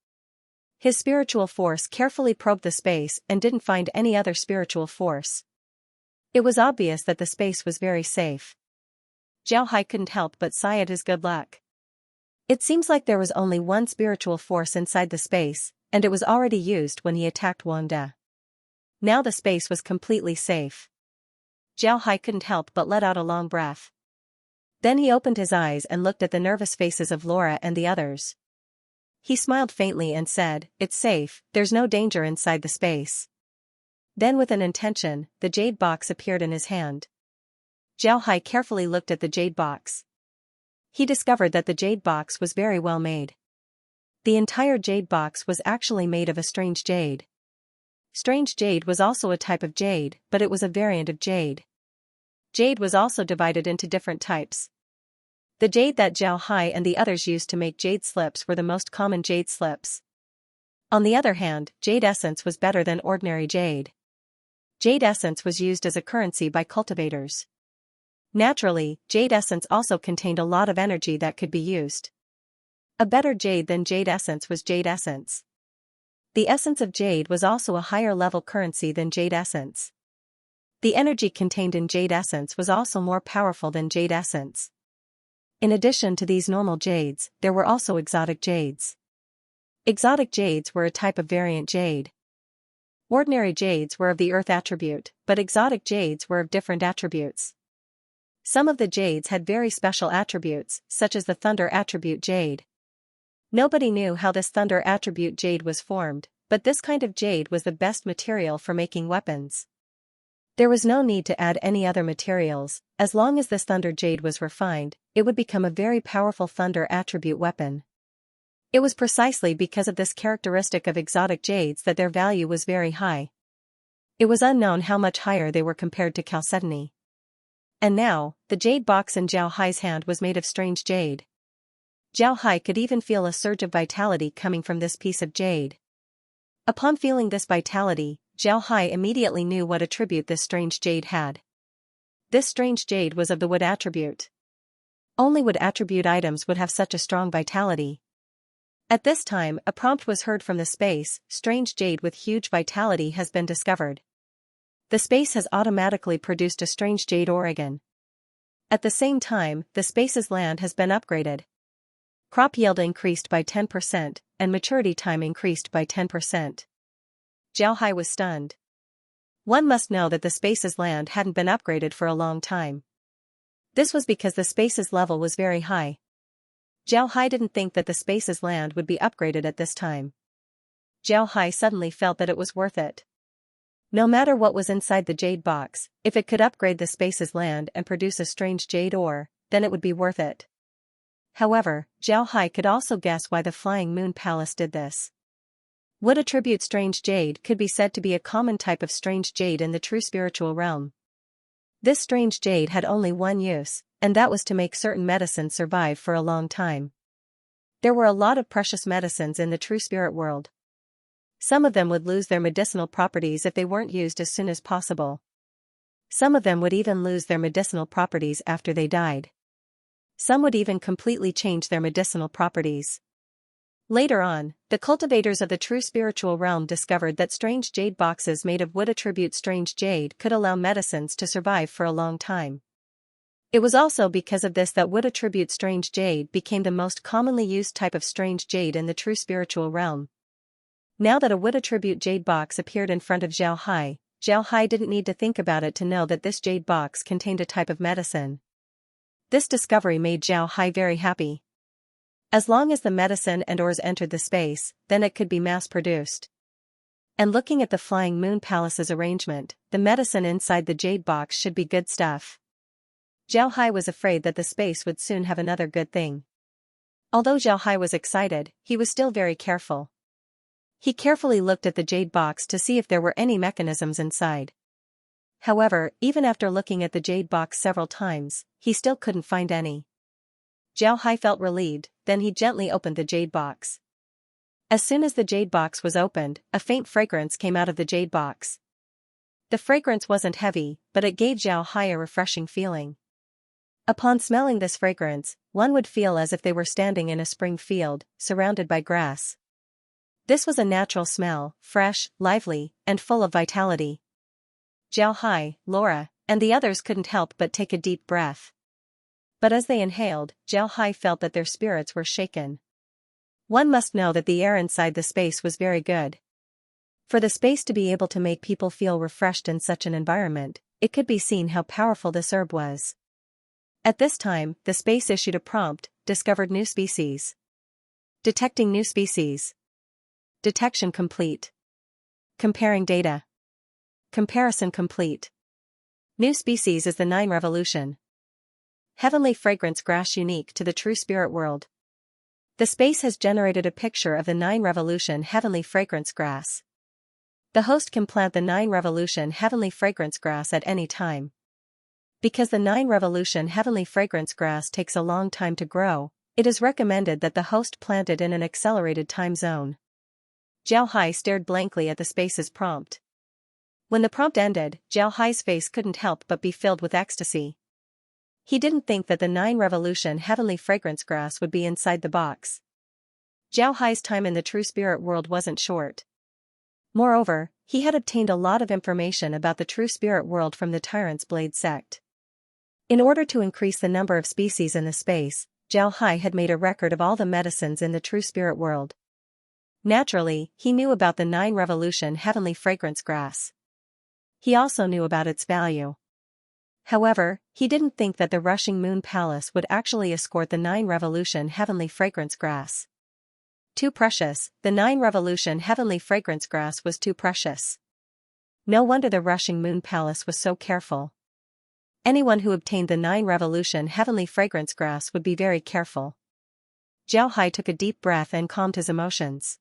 His spiritual force carefully probed the space and didn't find any other spiritual force. It was obvious that the space was very safe. Zhao Hai couldn't help but sigh at his good luck. It seems like there was only one spiritual force inside the space, and it was already used when he attacked Wang Da. Now the space was completely safe. Zhao Hai couldn't help but let out a long breath. Then he opened his eyes and looked at the nervous faces of Laura and the others. He smiled faintly and said, "It's safe, there's no danger inside the space." Then with an intention, the jade box appeared in his hand. Zhao Hai carefully looked at the jade box. He discovered that the jade box was very well made. The entire jade box was actually made of a strange jade. Strange jade was also a type of jade, but it was a variant of jade. Jade was also divided into different types. The jade that Zhao Hai and the others used to make jade slips were the most common jade slips. On the other hand, jade essence was better than ordinary jade. Jade essence was used as a currency by cultivators. Naturally, jade essence also contained a lot of energy that could be used. A better jade than jade essence was jade essence. The essence of jade was also a higher level currency than jade essence. The energy contained in jade essence was also more powerful than jade essence. In addition to these normal jades, there were also exotic jades. Exotic jades were a type of variant jade. Ordinary jades were of the earth attribute, but exotic jades were of different attributes. Some of the jades had very special attributes, such as the thunder attribute jade. Nobody knew how this thunder attribute jade was formed, but this kind of jade was the best material for making weapons. There was no need to add any other materials. As long as this thunder jade was refined, it would become a very powerful thunder attribute weapon. It was precisely because of this characteristic of exotic jades that their value was very high. It was unknown how much higher they were compared to chalcedony. And now, the jade box in Zhao Hai's hand was made of strange jade. Zhao Hai could even feel a surge of vitality coming from this piece of jade. Upon feeling this vitality, Zhao Hai immediately knew what attribute this strange jade had. This strange jade was of the wood attribute. Only wood attribute items would have such a strong vitality. At this time, a prompt was heard from the space: strange jade with huge vitality has been discovered. The space has automatically produced a strange jade organ. At the same time, the space's land has been upgraded. Crop yield increased by 10%, and maturity time increased by 10%. Zhao Hai was stunned. One must know that the space's land hadn't been upgraded for a long time. This was because the space's level was very high. Zhao Hai didn't think that the space's land would be upgraded at this time. Zhao Hai suddenly felt that it was worth it. No matter what was inside the jade box, if it could upgrade the space's land and produce a strange jade ore, then it would be worth it. However, Zhao Hai could also guess why the Flying Moon Palace did this. Wood attribute strange jade could be said to be a common type of strange jade in the true spiritual realm. This strange jade had only one use, and that was to make certain medicines survive for a long time. There were a lot of precious medicines in the true spirit world. Some of them would lose their medicinal properties if they weren't used as soon as possible. Some of them would even lose their medicinal properties after they died. Some would even completely change their medicinal properties. Later on, the cultivators of the true spiritual realm discovered that strange jade boxes made of wood attribute strange jade could allow medicines to survive for a long time. It was also because of this that wood attribute strange jade became the most commonly used type of strange jade in the true spiritual realm. Now that a wood attribute jade box appeared in front of Zhao Hai didn't need to think about it to know that this jade box contained a type of medicine. This discovery made Zhao Hai very happy. As long as the medicine and ores entered the space, then it could be mass-produced. And looking at the Flying Moon Palace's arrangement, the medicine inside the jade box should be good stuff. Zhao Hai was afraid that the space would soon have another good thing. Although Zhao Hai was excited, he was still very careful. He carefully looked at the jade box to see if there were any mechanisms inside. However, even after looking at the jade box several times, he still couldn't find any. Zhao Hai felt relieved, then he gently opened the jade box. As soon as the jade box was opened, a faint fragrance came out of the jade box. The fragrance wasn't heavy, but it gave Zhao Hai a refreshing feeling. Upon smelling this fragrance, one would feel as if they were standing in a spring field, surrounded by grass. This was a natural smell, fresh, lively, and full of vitality. Zhao Hai, Laura, and the others couldn't help but take a deep breath. But as they inhaled, Zhao Hai felt that their spirits were shaken. One must know that the air inside the space was very good. For the space to be able to make people feel refreshed in such an environment, it could be seen how powerful this herb was. At this time, the space issued a prompt: discovered new species. Detecting new species. Detection complete. Comparing data. Comparison complete. New species is the 9 revolution. Heavenly fragrance grass unique to the true spirit world. The space has generated a picture of the 9 revolution heavenly fragrance grass. The host can plant the 9 revolution heavenly fragrance grass at any time. Because the 9 revolution heavenly fragrance grass takes a long time to grow, it is recommended that the host plant it in an accelerated time zone. Zhao Hai stared blankly at the space's prompt. When the prompt ended, Zhao Hai's face couldn't help but be filled with ecstasy. He didn't think that the 9 revolution heavenly fragrance grass would be inside the box. Zhao Hai's time in the true spirit world wasn't short. Moreover, he had obtained a lot of information about the true spirit world from the Tyrant's Blade sect. In order to increase the number of species in the space, Zhao Hai had made a record of all the medicines in the true spirit world. Naturally, he knew about the 9 revolution heavenly fragrance grass. He also knew about its value. However, he didn't think that the rushing moon palace would actually escort the 9 revolution heavenly fragrance grass. Too precious, the 9 revolution heavenly fragrance grass was too precious. No wonder the rushing moon palace was so careful. Anyone who obtained the 9 revolution heavenly fragrance grass would be very careful. Zhao Hai took a deep breath and calmed his emotions.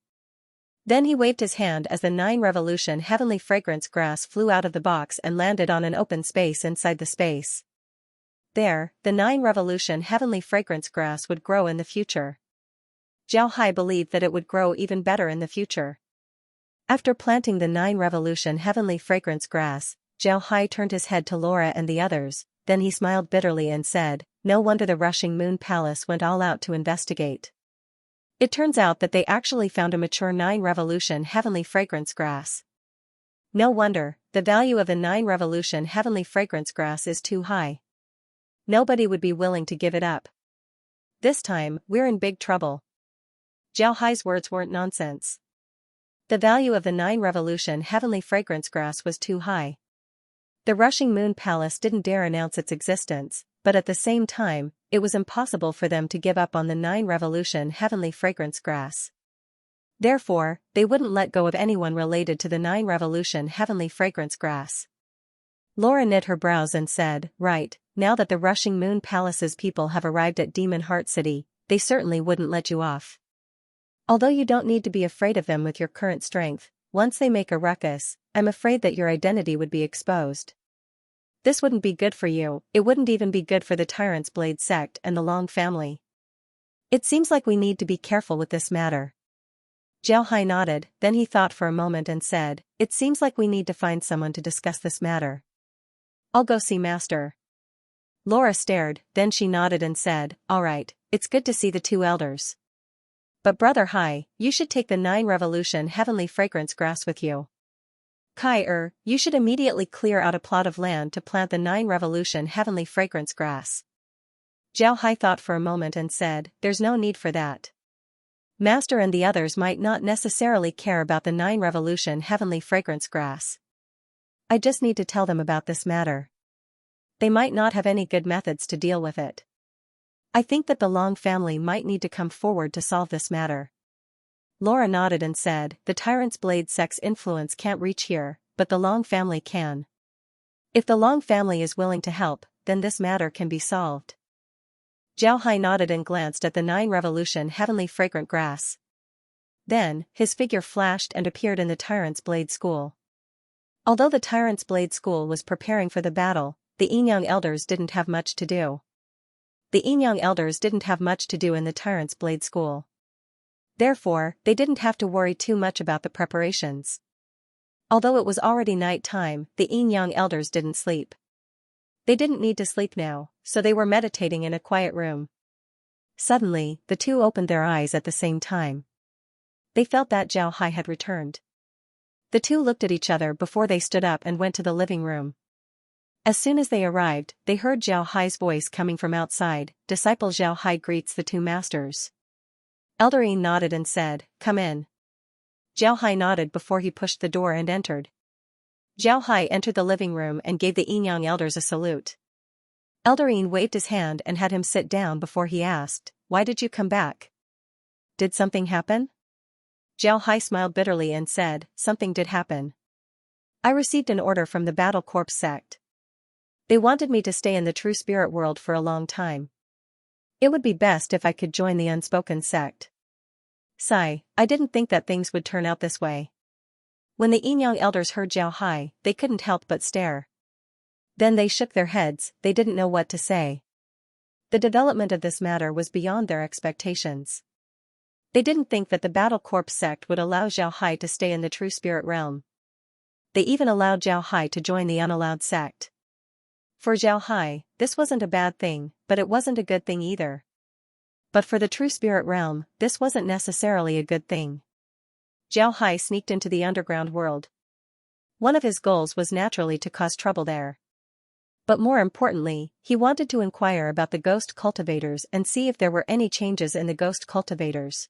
Then he waved his hand as the 9 revolution heavenly fragrance grass flew out of the box and landed on an open space inside the space. There, the 9 revolution heavenly fragrance grass would grow in the future. Zhao Hai believed that it would grow even better in the future. After planting the 9 revolution heavenly fragrance grass, Zhao Hai turned his head to Laura and the others, then he smiled bitterly and said, "No wonder the rushing moon palace went all out to investigate. It turns out that they actually found a mature 9 revolution heavenly fragrance grass. No wonder, the value of the 9 revolution heavenly fragrance grass is too high. Nobody would be willing to give it up. This time, we're in big trouble." Zhao Hai's words weren't nonsense. The value of the 9 revolution heavenly fragrance grass was too high. The rushing moon palace didn't dare announce its existence, but at the same time, it was impossible for them to give up on the 9 revolution heavenly fragrance grass. Therefore, they wouldn't let go of anyone related to the 9 revolution heavenly fragrance grass. Laura knit her brows and said, "Right, now that the rushing moon palace's people have arrived at Demon Heart City, they certainly wouldn't let you off. Although you don't need to be afraid of them with your current strength, once they make a ruckus, I'm afraid that your identity would be exposed. This wouldn't be good for you, it wouldn't even be good for the Tyrant's Blade sect and the Long family. It seems like we need to be careful with this matter." Zhao Hai nodded, then he thought for a moment and said, "It seems like we need to find someone to discuss this matter. I'll go see Master." Laura stared, then she nodded and said, "All right, it's good to see the 2 elders. But Brother Hai, you should take the 9 revolution heavenly fragrance grass with you. Kai, you should immediately clear out a plot of land to plant the 9 revolution heavenly fragrance grass." Zhao Hai thought for a moment and said, "There's no need for that. Master and the others might not necessarily care about the 9 revolution heavenly fragrance grass. I just need to tell them about this matter. They might not have any good methods to deal with it. I think that the Long family might need to come forward to solve this matter." Laura nodded and said, "The Tyrant's Blade sect's influence can't reach here, but the Long family can. If the Long family is willing to help, then this matter can be solved." Zhao Hai nodded and glanced at the 9 revolution heavenly fragrant grass. Then, his figure flashed and appeared in the Tyrant's Blade School. Although the Tyrant's Blade School was preparing for the battle, the Yinyang elders didn't have much to do. The Yinyang elders didn't have much to do in the Tyrant's Blade School. Therefore, they didn't have to worry too much about the preparations. Although it was already night time, the Yinyang elders didn't sleep. They didn't need to sleep now, so they were meditating in a quiet room. Suddenly, the 2 opened their eyes at the same time. They felt that Zhao Hai had returned. The 2 looked at each other before they stood up and went to the living room. As soon as they arrived, they heard Zhao Hai's voice coming from outside. "Disciple Zhao Hai greets the 2 masters." Elderine nodded and said, "Come in." Zhao Hai nodded before he pushed the door and entered. Zhao Hai entered the living room and gave the Yinyang elders a salute. Elderine waved his hand and had him sit down before he asked, "Why did you come back? Did something happen?" Zhao Hai smiled bitterly and said, "Something did happen. I received an order from the Battle Corps sect. They wanted me to stay in the true spirit world for a long time. It would be best if I could join the unspoken sect. Sigh, I didn't think that things would turn out this way." When the Yinyang elders heard Zhao Hai, they couldn't help but stare. Then they shook their heads, they didn't know what to say. The development of this matter was beyond their expectations. They didn't think that the Battle Corps sect would allow Zhao Hai to stay in the true spirit realm. They even allowed Zhao Hai to join the unallowed sect. For Zhao Hai, this wasn't a bad thing, but it wasn't a good thing either. But for the true spirit realm, this wasn't necessarily a good thing. Zhao Hai sneaked into the underground world. One of his goals was naturally to cause trouble there. But more importantly, he wanted to inquire about the ghost cultivators and see if there were any changes in the ghost cultivators.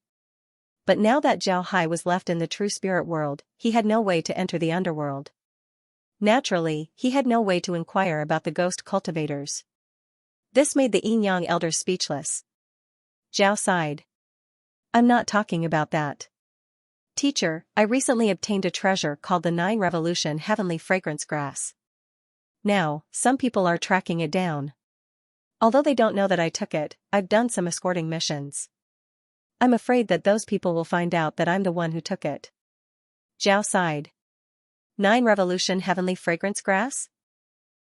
But now that Zhao Hai was left in the true spirit world, he had no way to enter the underworld. Naturally, he had no way to inquire about the ghost cultivators. This made the Yin-Yang elders speechless. Zhao sighed. I'm not talking about that. Teacher, I recently obtained a treasure called the 9 Revolution Heavenly Fragrance Grass. Now, some people are tracking it down. Although they don't know that I took it, I've done some escorting missions. I'm afraid that those people will find out that I'm the one who took it. Zhao sighed. 9 Revolution Heavenly Fragrance Grass?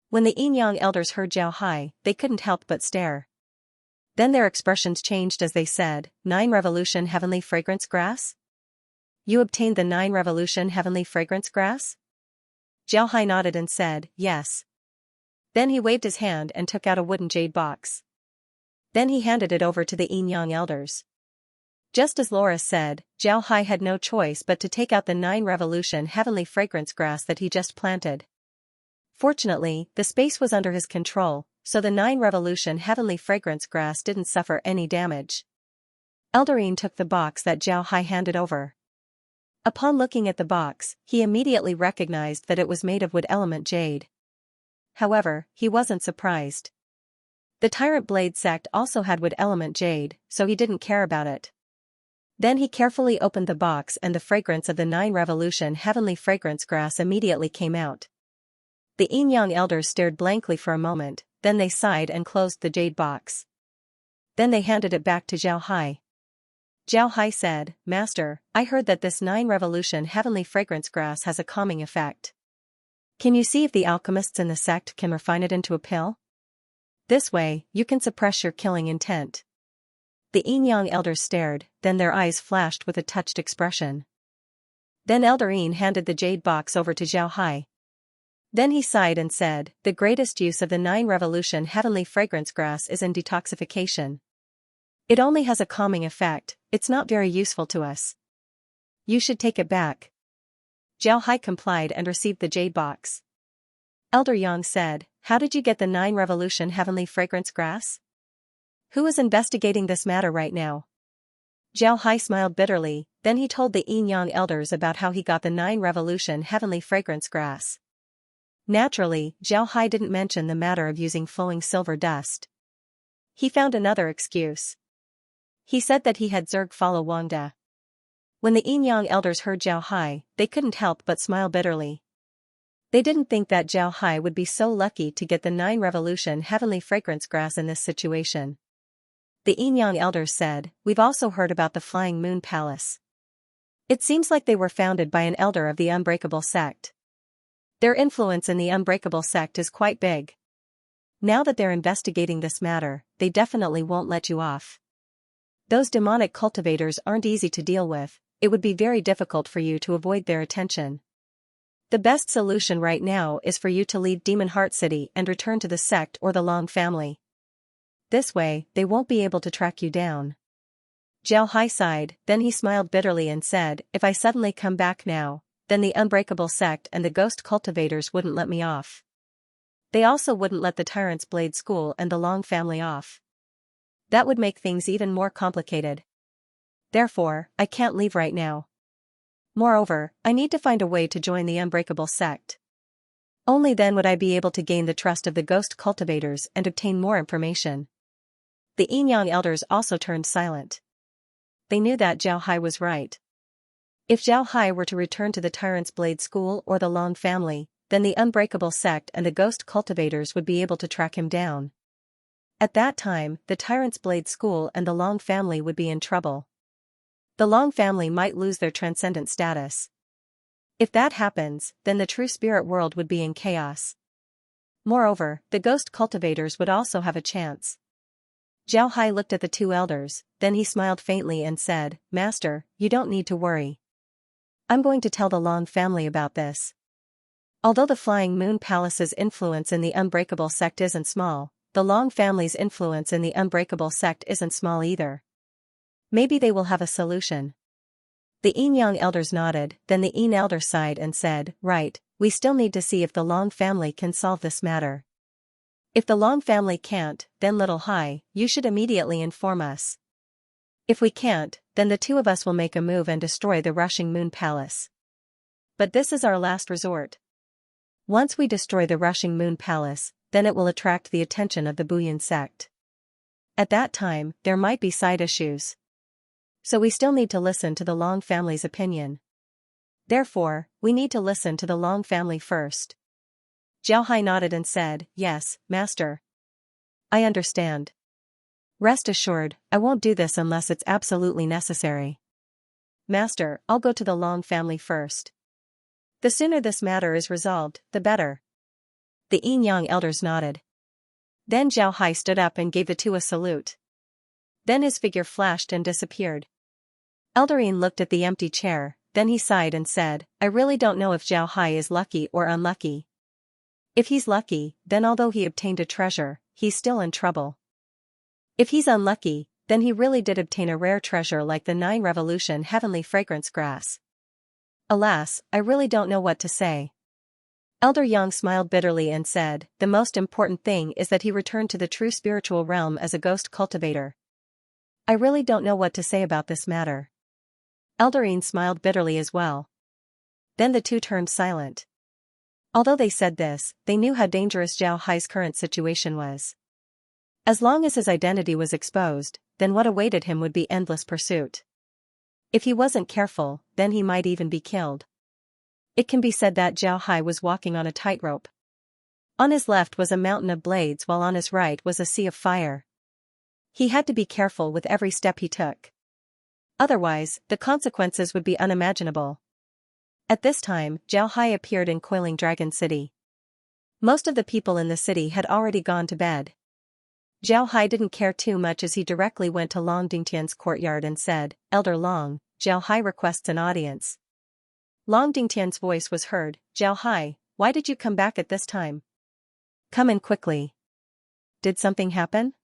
When the Yin-Yang elders heard Zhao Hai, they couldn't help but stare. Then their expressions changed as they said, 9 Revolution Heavenly Fragrance Grass? You obtained the 9 Revolution Heavenly Fragrance Grass? Zhao Hai nodded and said, yes. Then he waved his hand and took out a wooden jade box. Then he handed it over to the Yin-Yang elders. Just as Laura said, Zhao Hai had no choice but to take out the 9 Revolution Heavenly Fragrance Grass that he just planted. Fortunately, the space was under his control, so the 9 Revolution Heavenly Fragrance Grass didn't suffer any damage. Eldarine took the box that Zhao Hai handed over. Upon looking at the box, he immediately recognized that it was made of wood element jade. However, he wasn't surprised. The Tyrant Blade sect also had wood element jade, so he didn't care about it. Then he carefully opened the box and the fragrance of the 9 Revolution Heavenly Fragrance Grass immediately came out. The Yin-Yang elders stared blankly for a moment, then they sighed and closed the jade box. Then they handed it back to Zhao Hai. Zhao Hai said, Master, I heard that this 9 Revolution Heavenly Fragrance Grass has a calming effect. Can you see if the alchemists in the sect can refine it into a pill? This way, you can suppress your killing intent. The Yin-Yang elders stared, then their eyes flashed with a touched expression. Then Eldarine handed the jade box over to Zhao Hai. Then he sighed and said, the greatest use of the 9 Revolution Heavenly Fragrance Grass is in detoxification. It only has a calming effect, it's not very useful to us. You should take it back. Zhao Hai complied and received the jade box. Elder Yang said, how did you get the 9 Revolution Heavenly Fragrance Grass? Who is investigating this matter right now? Zhao Hai smiled bitterly, then he told the Yin-Yang elders about how he got the 9 Revolution Heavenly Fragrance Grass. Naturally, Zhao Hai didn't mention the matter of using flowing silver dust. He found another excuse. He said that he had Zerg follow Wangda. When the Yin-Yang elders heard Zhao Hai, they couldn't help but smile bitterly. They didn't think that Zhao Hai would be so lucky to get the 9 Revolution Heavenly Fragrance Grass in this situation. The Yin-Yang elders said, we've also heard about the Flying Moon Palace. It seems like they were founded by an elder of the Unbreakable sect. Their influence in the Unbreakable sect is quite big. Now that they're investigating this matter, they definitely won't let you off. Those demonic cultivators aren't easy to deal with, it would be very difficult for you to avoid their attention. The best solution right now is for you to leave Demon Heart City and return to the sect or the Long family. This way, they won't be able to track you down. Zhao Hai sighed, then he smiled bitterly and said, if I suddenly come back now, then the Unbreakable sect and the ghost cultivators wouldn't let me off. They also wouldn't let the Tyrant's Blade School and the Long family off. That would make things even more complicated. Therefore, I can't leave right now. Moreover, I need to find a way to join the Unbreakable sect. Only then would I be able to gain the trust of the ghost cultivators and obtain more information. The Yin-Yang elders also turned silent. They knew that Zhao Hai was right. If Zhao Hai were to return to the Tyrant's Blade School or the Long family, then the Unbreakable sect and the ghost cultivators would be able to track him down. At that time, the Tyrant's Blade School and the Long family would be in trouble. The Long family might lose their transcendent status. If that happens, then the true spirit world would be in chaos. Moreover, the ghost cultivators would also have a chance. Zhao Hai looked at the two elders, then he smiled faintly and said, Master, you don't need to worry. I'm going to tell the Long family about this. Although the Flying Moon Palace's influence in the Unbreakable sect isn't small, the Long family's influence in the Unbreakable sect isn't small either. Maybe they will have a solution. The Yin-Yang elders nodded, then the Yin elder sighed and said, right, we still need to see if the Long family can solve this matter. If the Long family can't, then Little Hai, you should immediately inform us. If we can't, then the two of us will make a move and destroy the Rushing Moon Palace. But this is our last resort. Once we destroy the Rushing Moon Palace, then it will attract the attention of the Buyan sect. At that time, there might be side issues. So we still need to listen to the Long family's opinion. Therefore, we need to listen to the Long family first. Zhao Hai nodded and said, "Yes, master. I understand. Rest assured, I won't do this unless it's absolutely necessary. Master, I'll go to the Long family first. The sooner this matter is resolved, the better." The Yin-Yang elders nodded. Then Zhao Hai stood up and gave the two a salute. Then his figure flashed and disappeared. Elder Yin looked at the empty chair, then he sighed and said, "I really don't know if Zhao Hai is lucky or unlucky. If he's lucky, then although he obtained a treasure, he's still in trouble. If he's unlucky, then he really did obtain a rare treasure like the 9 Revolution Heavenly Fragrance Grass. Alas, I really don't know what to say." Elder Yang smiled bitterly and said, "The most important thing is that he returned to the true spiritual realm as a ghost cultivator. I really don't know what to say about this matter." Elder Yin smiled bitterly as well. Then the two turned silent. Although they said this, they knew how dangerous Zhao Hai's current situation was. As long as his identity was exposed, then what awaited him would be endless pursuit. If he wasn't careful, then he might even be killed. It can be said that Zhao Hai was walking on a tightrope. On his left was a mountain of blades while on his right was a sea of fire. He had to be careful with every step he took. Otherwise, the consequences would be unimaginable. At this time, Zhao Hai appeared in Coiling Dragon City. Most of the people in the city had already gone to bed. Zhao Hai didn't care too much as he directly went to Long Dingtian's courtyard and said, "Elder Long, Zhao Hai requests an audience." Long Dingtian's voice was heard, "Zhao Hai, why did you come back at this time? Come in quickly. Did something happen?"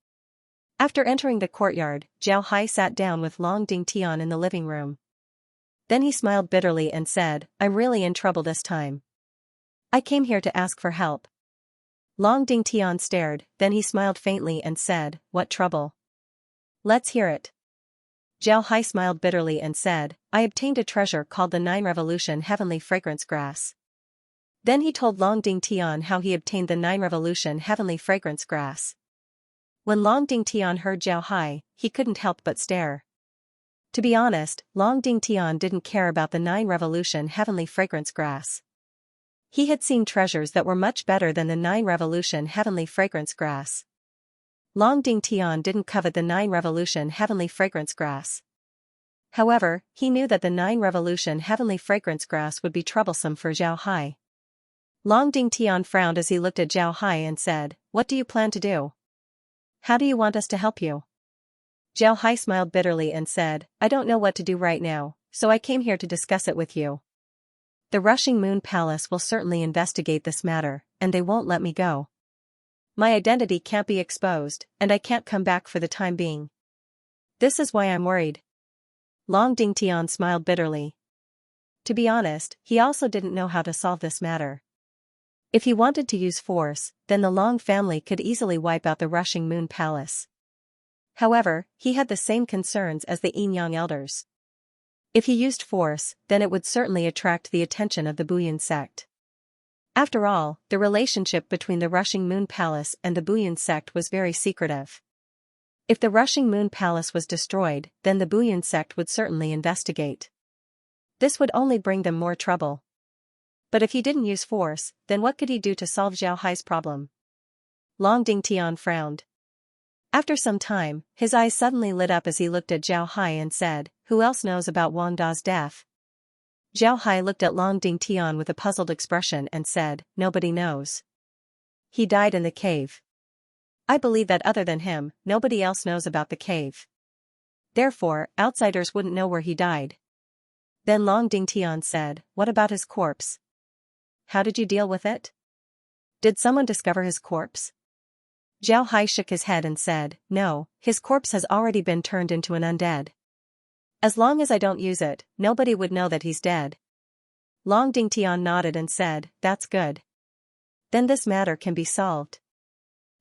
After entering the courtyard, Zhao Hai sat down with Long Dingtian in the living room. Then he smiled bitterly and said, "I'm really in trouble this time. I came here to ask for help." Long Dingtian stared, then he smiled faintly and said, "What trouble? Let's hear it." Zhao Hai smiled bitterly and said, "I obtained a treasure called the 9 Revolution Heavenly Fragrance Grass." Then he told Long Dingtian how he obtained the 9 Revolution Heavenly Fragrance Grass. When Long Dingtian heard Zhao Hai, he couldn't help but stare. To be honest, Long Dingtian didn't care about the 9 Revolution Heavenly Fragrance Grass. He had seen treasures that were much better than the 9 Revolution Heavenly Fragrance Grass. Long Dingtian didn't covet the 9 Revolution Heavenly Fragrance Grass. However, he knew that the 9 Revolution Heavenly Fragrance Grass would be troublesome for Zhao Hai. Long Dingtian frowned as he looked at Zhao Hai and said, "What do you plan to do? How do you want us to help you?" Zhao Hai smiled bitterly and said, "I don't know what to do right now, so I came here to discuss it with you. The Rushing Moon Palace will certainly investigate this matter, and they won't let me go. My identity can't be exposed, and I can't come back for the time being. This is why I'm worried." Long Dingtian smiled bitterly. To be honest, he also didn't know how to solve this matter. If he wanted to use force, then the Long family could easily wipe out the Rushing Moon Palace. However, he had the same concerns as the Yin-Yang elders. If he used force, then it would certainly attract the attention of the Buyan sect. After all, the relationship between the Rushing Moon Palace and the Buyan sect was very secretive. If the Rushing Moon Palace was destroyed, then the Buyan sect would certainly investigate. This would only bring them more trouble. But if he didn't use force, then what could he do to solve Zhao Hai's problem? Long Dingtian frowned. After some time, his eyes suddenly lit up as he looked at Zhao Hai and said, "Who else knows about Wang Da's death?" Zhao Hai looked at Long Dingtian with a puzzled expression and said, "Nobody knows. He died in the cave. I believe that other than him, nobody else knows about the cave. Therefore, outsiders wouldn't know where he died." Then Long Dingtian said, "What about his corpse? How did you deal with it? Did someone discover his corpse?" Zhao Hai shook his head and said, "No, his corpse has already been turned into an undead. As long as I don't use it, nobody would know that he's dead." Long Dingtian nodded and said, "That's good. Then this matter can be solved."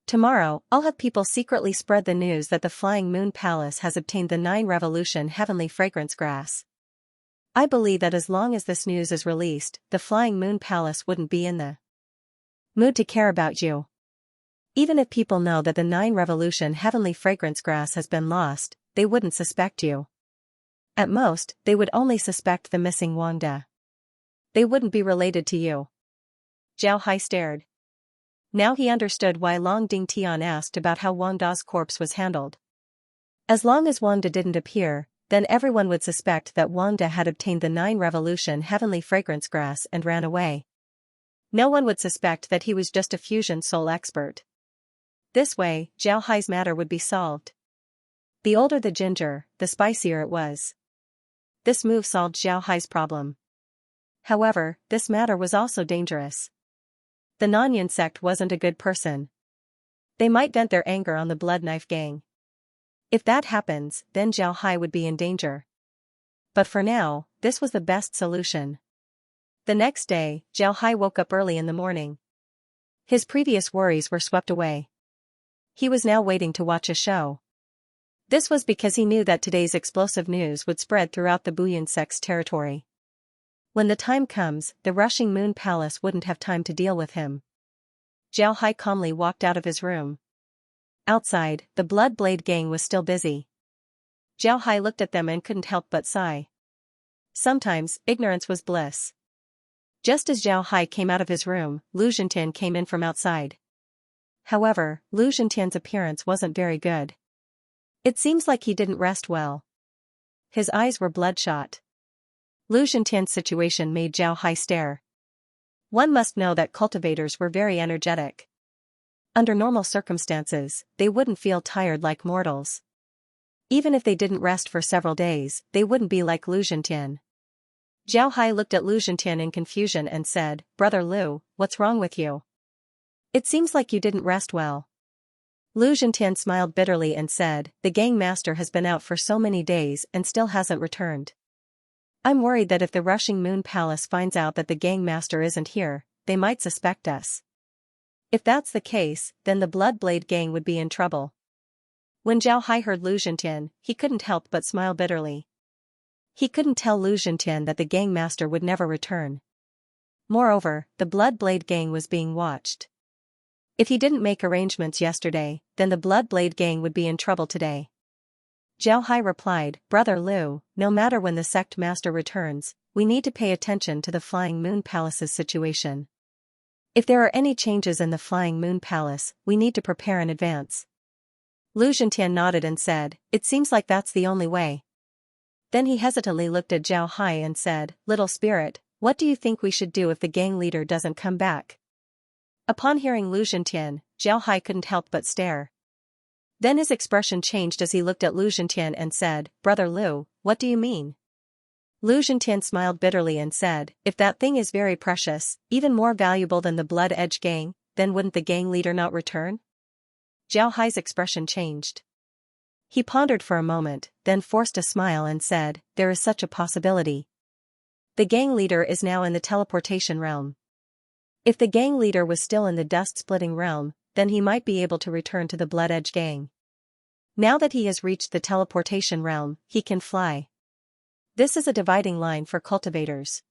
Tomorrow, I'll have people secretly spread the news that the Flying Moon Palace has obtained the 9 Revolution Heavenly Fragrance Grass. I believe that as long as this news is released, the Flying Moon Palace wouldn't be in the mood to care about you. Even if people know that the 9 Revolution Heavenly Fragrance Grass has been lost, they wouldn't suspect you. At most, they would only suspect the missing Wangda. They wouldn't be related to you. Zhao Hai stared. Now he understood why Long Ding Tian asked about how Wang Da's corpse was handled. As long as Wang Da didn't appear, then everyone would suspect that Wang Da had obtained the 9 Revolution Heavenly Fragrance Grass and ran away. No one would suspect that he was just a fusion soul expert. This way, Zhao Hai's matter would be solved. The older the ginger, the spicier it was. This move solved Zhao Hai's problem. However, this matter was also dangerous. The Nanyan sect wasn't a good person. They might vent their anger on the Blood Knife Gang. If that happens, then Zhao Hai would be in danger. But for now, this was the best solution. The next day, Zhao Hai woke up early in the morning. His previous worries were swept away. He was now waiting to watch a show. This was because he knew that today's explosive news would spread throughout the Buyuan sect's territory. When the time comes, the rushing Moon Palace wouldn't have time to deal with him. Zhao Hai calmly walked out of his room. Outside, the Blood Blade Gang was still busy. Zhao Hai looked at them and couldn't help but sigh. Sometimes, ignorance was bliss. Just as Zhao Hai came out of his room, Lu Zhentian came in from outside. However, Lu Zhentian's appearance wasn't very good. It seems like he didn't rest well. His eyes were bloodshot. Lu Zhentian's situation made Zhao Hai stare. One must know that cultivators were very energetic. Under normal circumstances, they wouldn't feel tired like mortals. Even if they didn't rest for several days, they wouldn't be like Lu Zhentian. Zhao Hai looked at Lu Zhentian in confusion and said, "Brother Lu, what's wrong with you? It seems like you didn't rest well." Lu Zhentian smiled bitterly and said, "The gang master has been out for so many days and still hasn't returned. I'm worried that if the rushing Moon Palace finds out that the gang master isn't here, they might suspect us. If that's the case, then the Blood Blade Gang would be in trouble." When Zhao Hai heard Lu Zhentian, he couldn't help but smile bitterly. He couldn't tell Lu Zhentian that the gang master would never return. Moreover, the Blood Blade Gang was being watched. If he didn't make arrangements yesterday, then the Blood Blade Gang would be in trouble today. Zhao Hai replied, "Brother Lu, no matter when the sect master returns, we need to pay attention to the Flying Moon Palace's situation. If there are any changes in the Flying Moon Palace, we need to prepare in advance." Lu Zhentian nodded and said, "It seems like that's the only way." Then he hesitantly looked at Zhao Hai and said, "Little spirit, what do you think we should do if the gang leader doesn't come back?" Upon hearing Lu Zhentian, Zhao Hai couldn't help but stare. Then his expression changed as he looked at Lu Zhentian and said, "Brother Lu, what do you mean?" Lu Zhentian smiled bitterly and said, "If that thing is very precious, even more valuable than the Blood Edge Gang, then wouldn't the gang leader not return?" Zhao Hai's expression changed. He pondered for a moment, then forced a smile and said, "There is such a possibility. The gang leader is now in the teleportation realm. If the gang leader was still in the dust-splitting realm, then he might be able to return to the Blood Edge Gang. Now that he has reached the teleportation realm, he can fly. This is a dividing line for cultivators.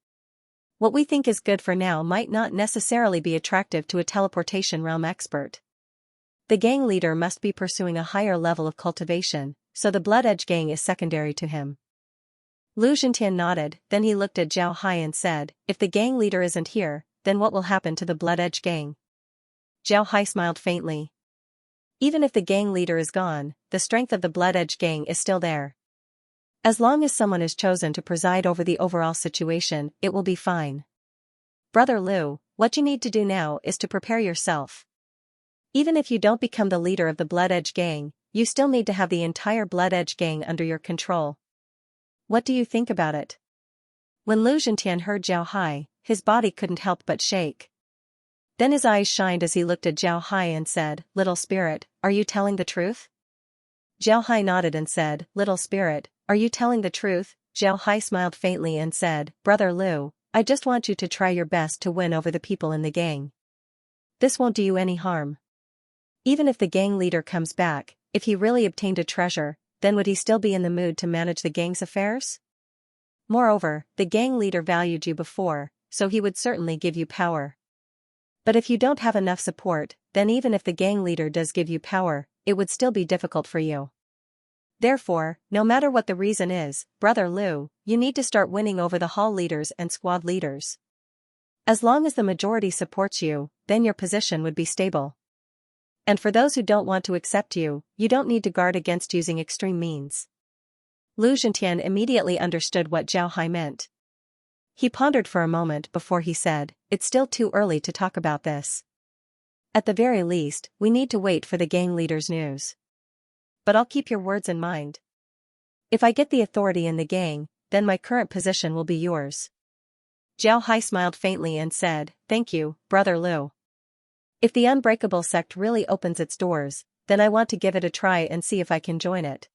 What we think is good for now might not necessarily be attractive to a teleportation realm expert. The gang leader must be pursuing a higher level of cultivation, so the Blood Edge Gang is secondary to him." Lu Zhentian nodded, then he looked at Zhao Hai and said, "If the gang leader isn't here, then what will happen to the Blood Edge Gang?" Zhao Hai smiled faintly. Even if the gang leader is gone, the strength of the Blood Edge Gang is still there. As long as someone is chosen to preside over the overall situation, it will be fine. Brother Lu, what you need to do now is to prepare yourself. Even if you don't become the leader of the Blood Edge Gang, you still need to have the entire Blood Edge Gang under your control. What do you think about it?" When Lu Zhentian heard Zhao Hai, his body couldn't help but shake. Then his eyes shined as he looked at Zhao Hai and said, "Little spirit, are you telling the truth?" Zhao Hai nodded and said, "Little spirit, are you telling the truth?" Zhao Hai smiled faintly and said, "Brother Lu, I just want you to try your best to win over the people in the gang. This won't do you any harm." Even if the gang leader comes back, if he really obtained a treasure, then would he still be in the mood to manage the gang's affairs? Moreover, the gang leader valued you before, so he would certainly give you power. But if you don't have enough support, then even if the gang leader does give you power, it would still be difficult for you. Therefore, no matter what the reason is, Brother Liu, you need to start winning over the hall leaders and squad leaders. As long as the majority supports you, then your position would be stable. And for those who don't want to accept you, you don't need to guard against using extreme means. Lu Zhentian immediately understood what Zhao Hai meant. He pondered for a moment before he said, "It's still too early to talk about this. At the very least, we need to wait for the gang leader's news. But I'll keep your words in mind. If I get the authority in the gang, then my current position will be yours." Zhao Hai smiled faintly and said, "Thank you, Brother Liu. If the Unbreakable sect really opens its doors, then I want to give it a try and see if I can join it.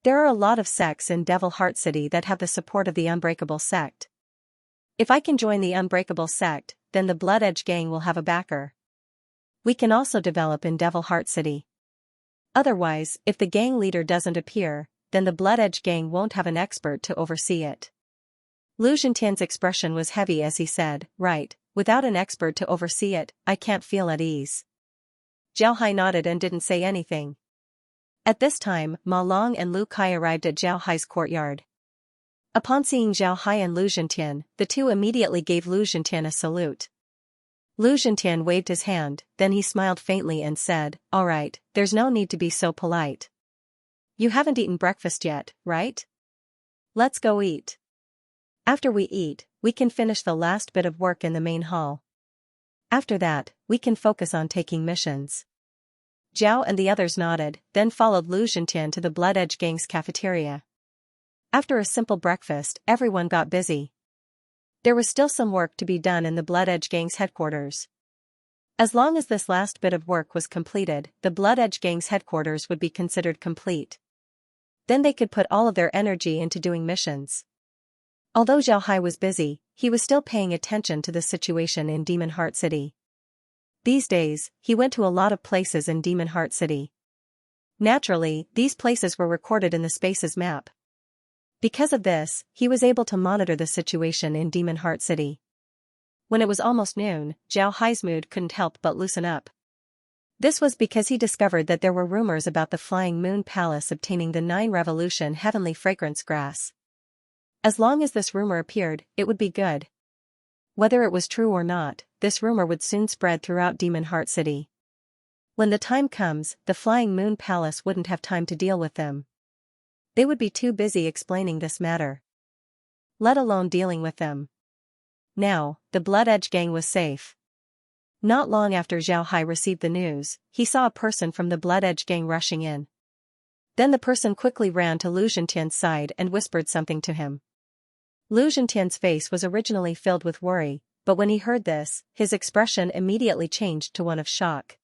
There are a lot of sects in Devil Heart City that have the support of the Unbreakable sect. If I can join the Unbreakable sect, then the Blood Edge gang will have a backer. We can also develop in Devil Heart City. Otherwise, if the gang leader doesn't appear, then the Blood Edge gang won't have an expert to oversee it." Lu Zhentian's expression was heavy as he said, "Right, without an expert to oversee it, I can't feel at ease." Zhao Hai nodded and didn't say anything. At this time, Ma Long and Lu Kai arrived at Zhao Hai's courtyard. Upon seeing Zhao Hai and Lu Zhentian, the two immediately gave Lu Zhentian a salute. Lu Zhentian waved his hand, then he smiled faintly and said, "All right, there's no need to be so polite. You haven't eaten breakfast yet, right? Let's go eat. After we eat, we can finish the last bit of work in the main hall. After that, we can focus on taking missions." Zhao and the others nodded, then followed Lu Zhentian to the Blood Edge gang's cafeteria. After a simple breakfast, everyone got busy. There was still some work to be done in the Blood Edge gang's headquarters. As long as this last bit of work was completed, the Blood Edge gang's headquarters would be considered complete. Then they could put all of their energy into doing missions. Although Zhao Hai was busy, he was still paying attention to the situation in Demon Heart City. These days, he went to a lot of places in Demon Heart City. Naturally, these places were recorded in the Spaces map. Because of this, he was able to monitor the situation in Demon Heart City. When it was almost noon, Zhao Hai's mood couldn't help but loosen up. This was because he discovered that there were rumors about the Flying Moon Palace obtaining the 9 Revolution Heavenly Fragrance Grass. As long as this rumor appeared, it would be good. Whether it was true or not, this rumor would soon spread throughout Demon Heart City. When the time comes, the Flying Moon Palace wouldn't have time to deal with them. They would be too busy explaining this matter, let alone dealing with them. Now, the Blood Edge gang was safe. Not long after Zhao Hai received the news, he saw a person from the Blood Edge gang rushing in. Then the person quickly ran to Lu Zhentian's side and whispered something to him. Lu Zhentian's face was originally filled with worry, but when he heard this, his expression immediately changed to one of shock.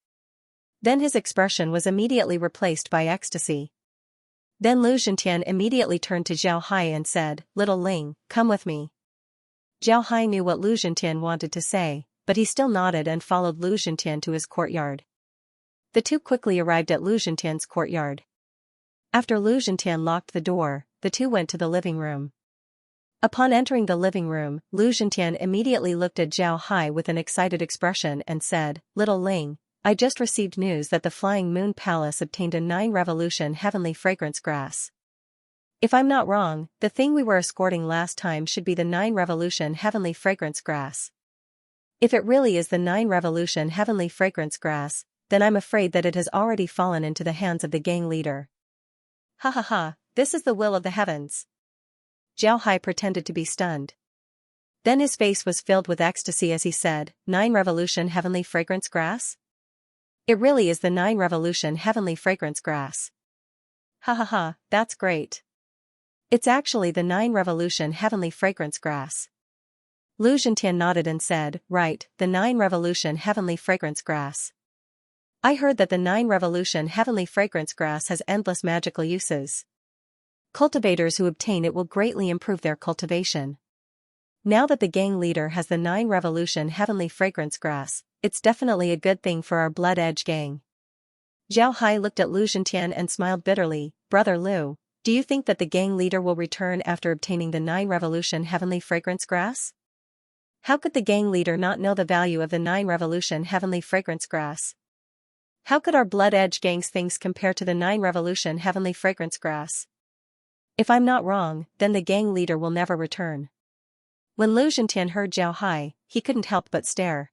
Then his expression was immediately replaced by ecstasy. Then Lu Zhentian immediately turned to Zhao Hai and said, "Little Ling, come with me." Zhao Hai knew what Lu Zhentian wanted to say, but he still nodded and followed Lu Zhentian to his courtyard. The two quickly arrived at Lu Zhentian's courtyard. After Lu Zhentian locked the door, the two went to the living room. Upon entering the living room, Lu Zhentian immediately looked at Zhao Hai with an excited expression and said, "Little Ling, I just received news that the Flying Moon Palace obtained a 9 Revolution Heavenly Fragrance Grass. If I'm not wrong, the thing we were escorting last time should be the 9 Revolution Heavenly Fragrance Grass. If it really is the 9 Revolution Heavenly Fragrance Grass, then I'm afraid that it has already fallen into the hands of the gang leader." "Ha ha ha, this is the will of the heavens." Zhao Hai pretended to be stunned. Then his face was filled with ecstasy as he said, 9 Revolution Heavenly Fragrance Grass? It really is the 9 Revolution Heavenly Fragrance Grass. Ha ha ha, that's great. It's actually the 9 Revolution Heavenly Fragrance Grass. Lu Zhentian nodded and said, "Right, the 9 Revolution Heavenly Fragrance Grass. I heard that the 9 Revolution Heavenly Fragrance Grass has endless magical uses. Cultivators who obtain it will greatly improve their cultivation. Now that the gang leader has the 9 Revolution Heavenly Fragrance Grass, it's definitely a good thing for our Blood Edge gang." Zhao Hai looked at Lu Zhentian and smiled bitterly. Brother Lu, do you think that the gang leader will return after obtaining the 9 Revolution Heavenly Fragrance Grass? How could the gang leader not know the value of the 9 Revolution Heavenly Fragrance Grass? How could our Blood Edge gang's things compare to the 9 Revolution Heavenly Fragrance Grass? If I'm not wrong, then the gang leader will never return. When Lu Zhentian heard Zhao Hai, he couldn't help but stare.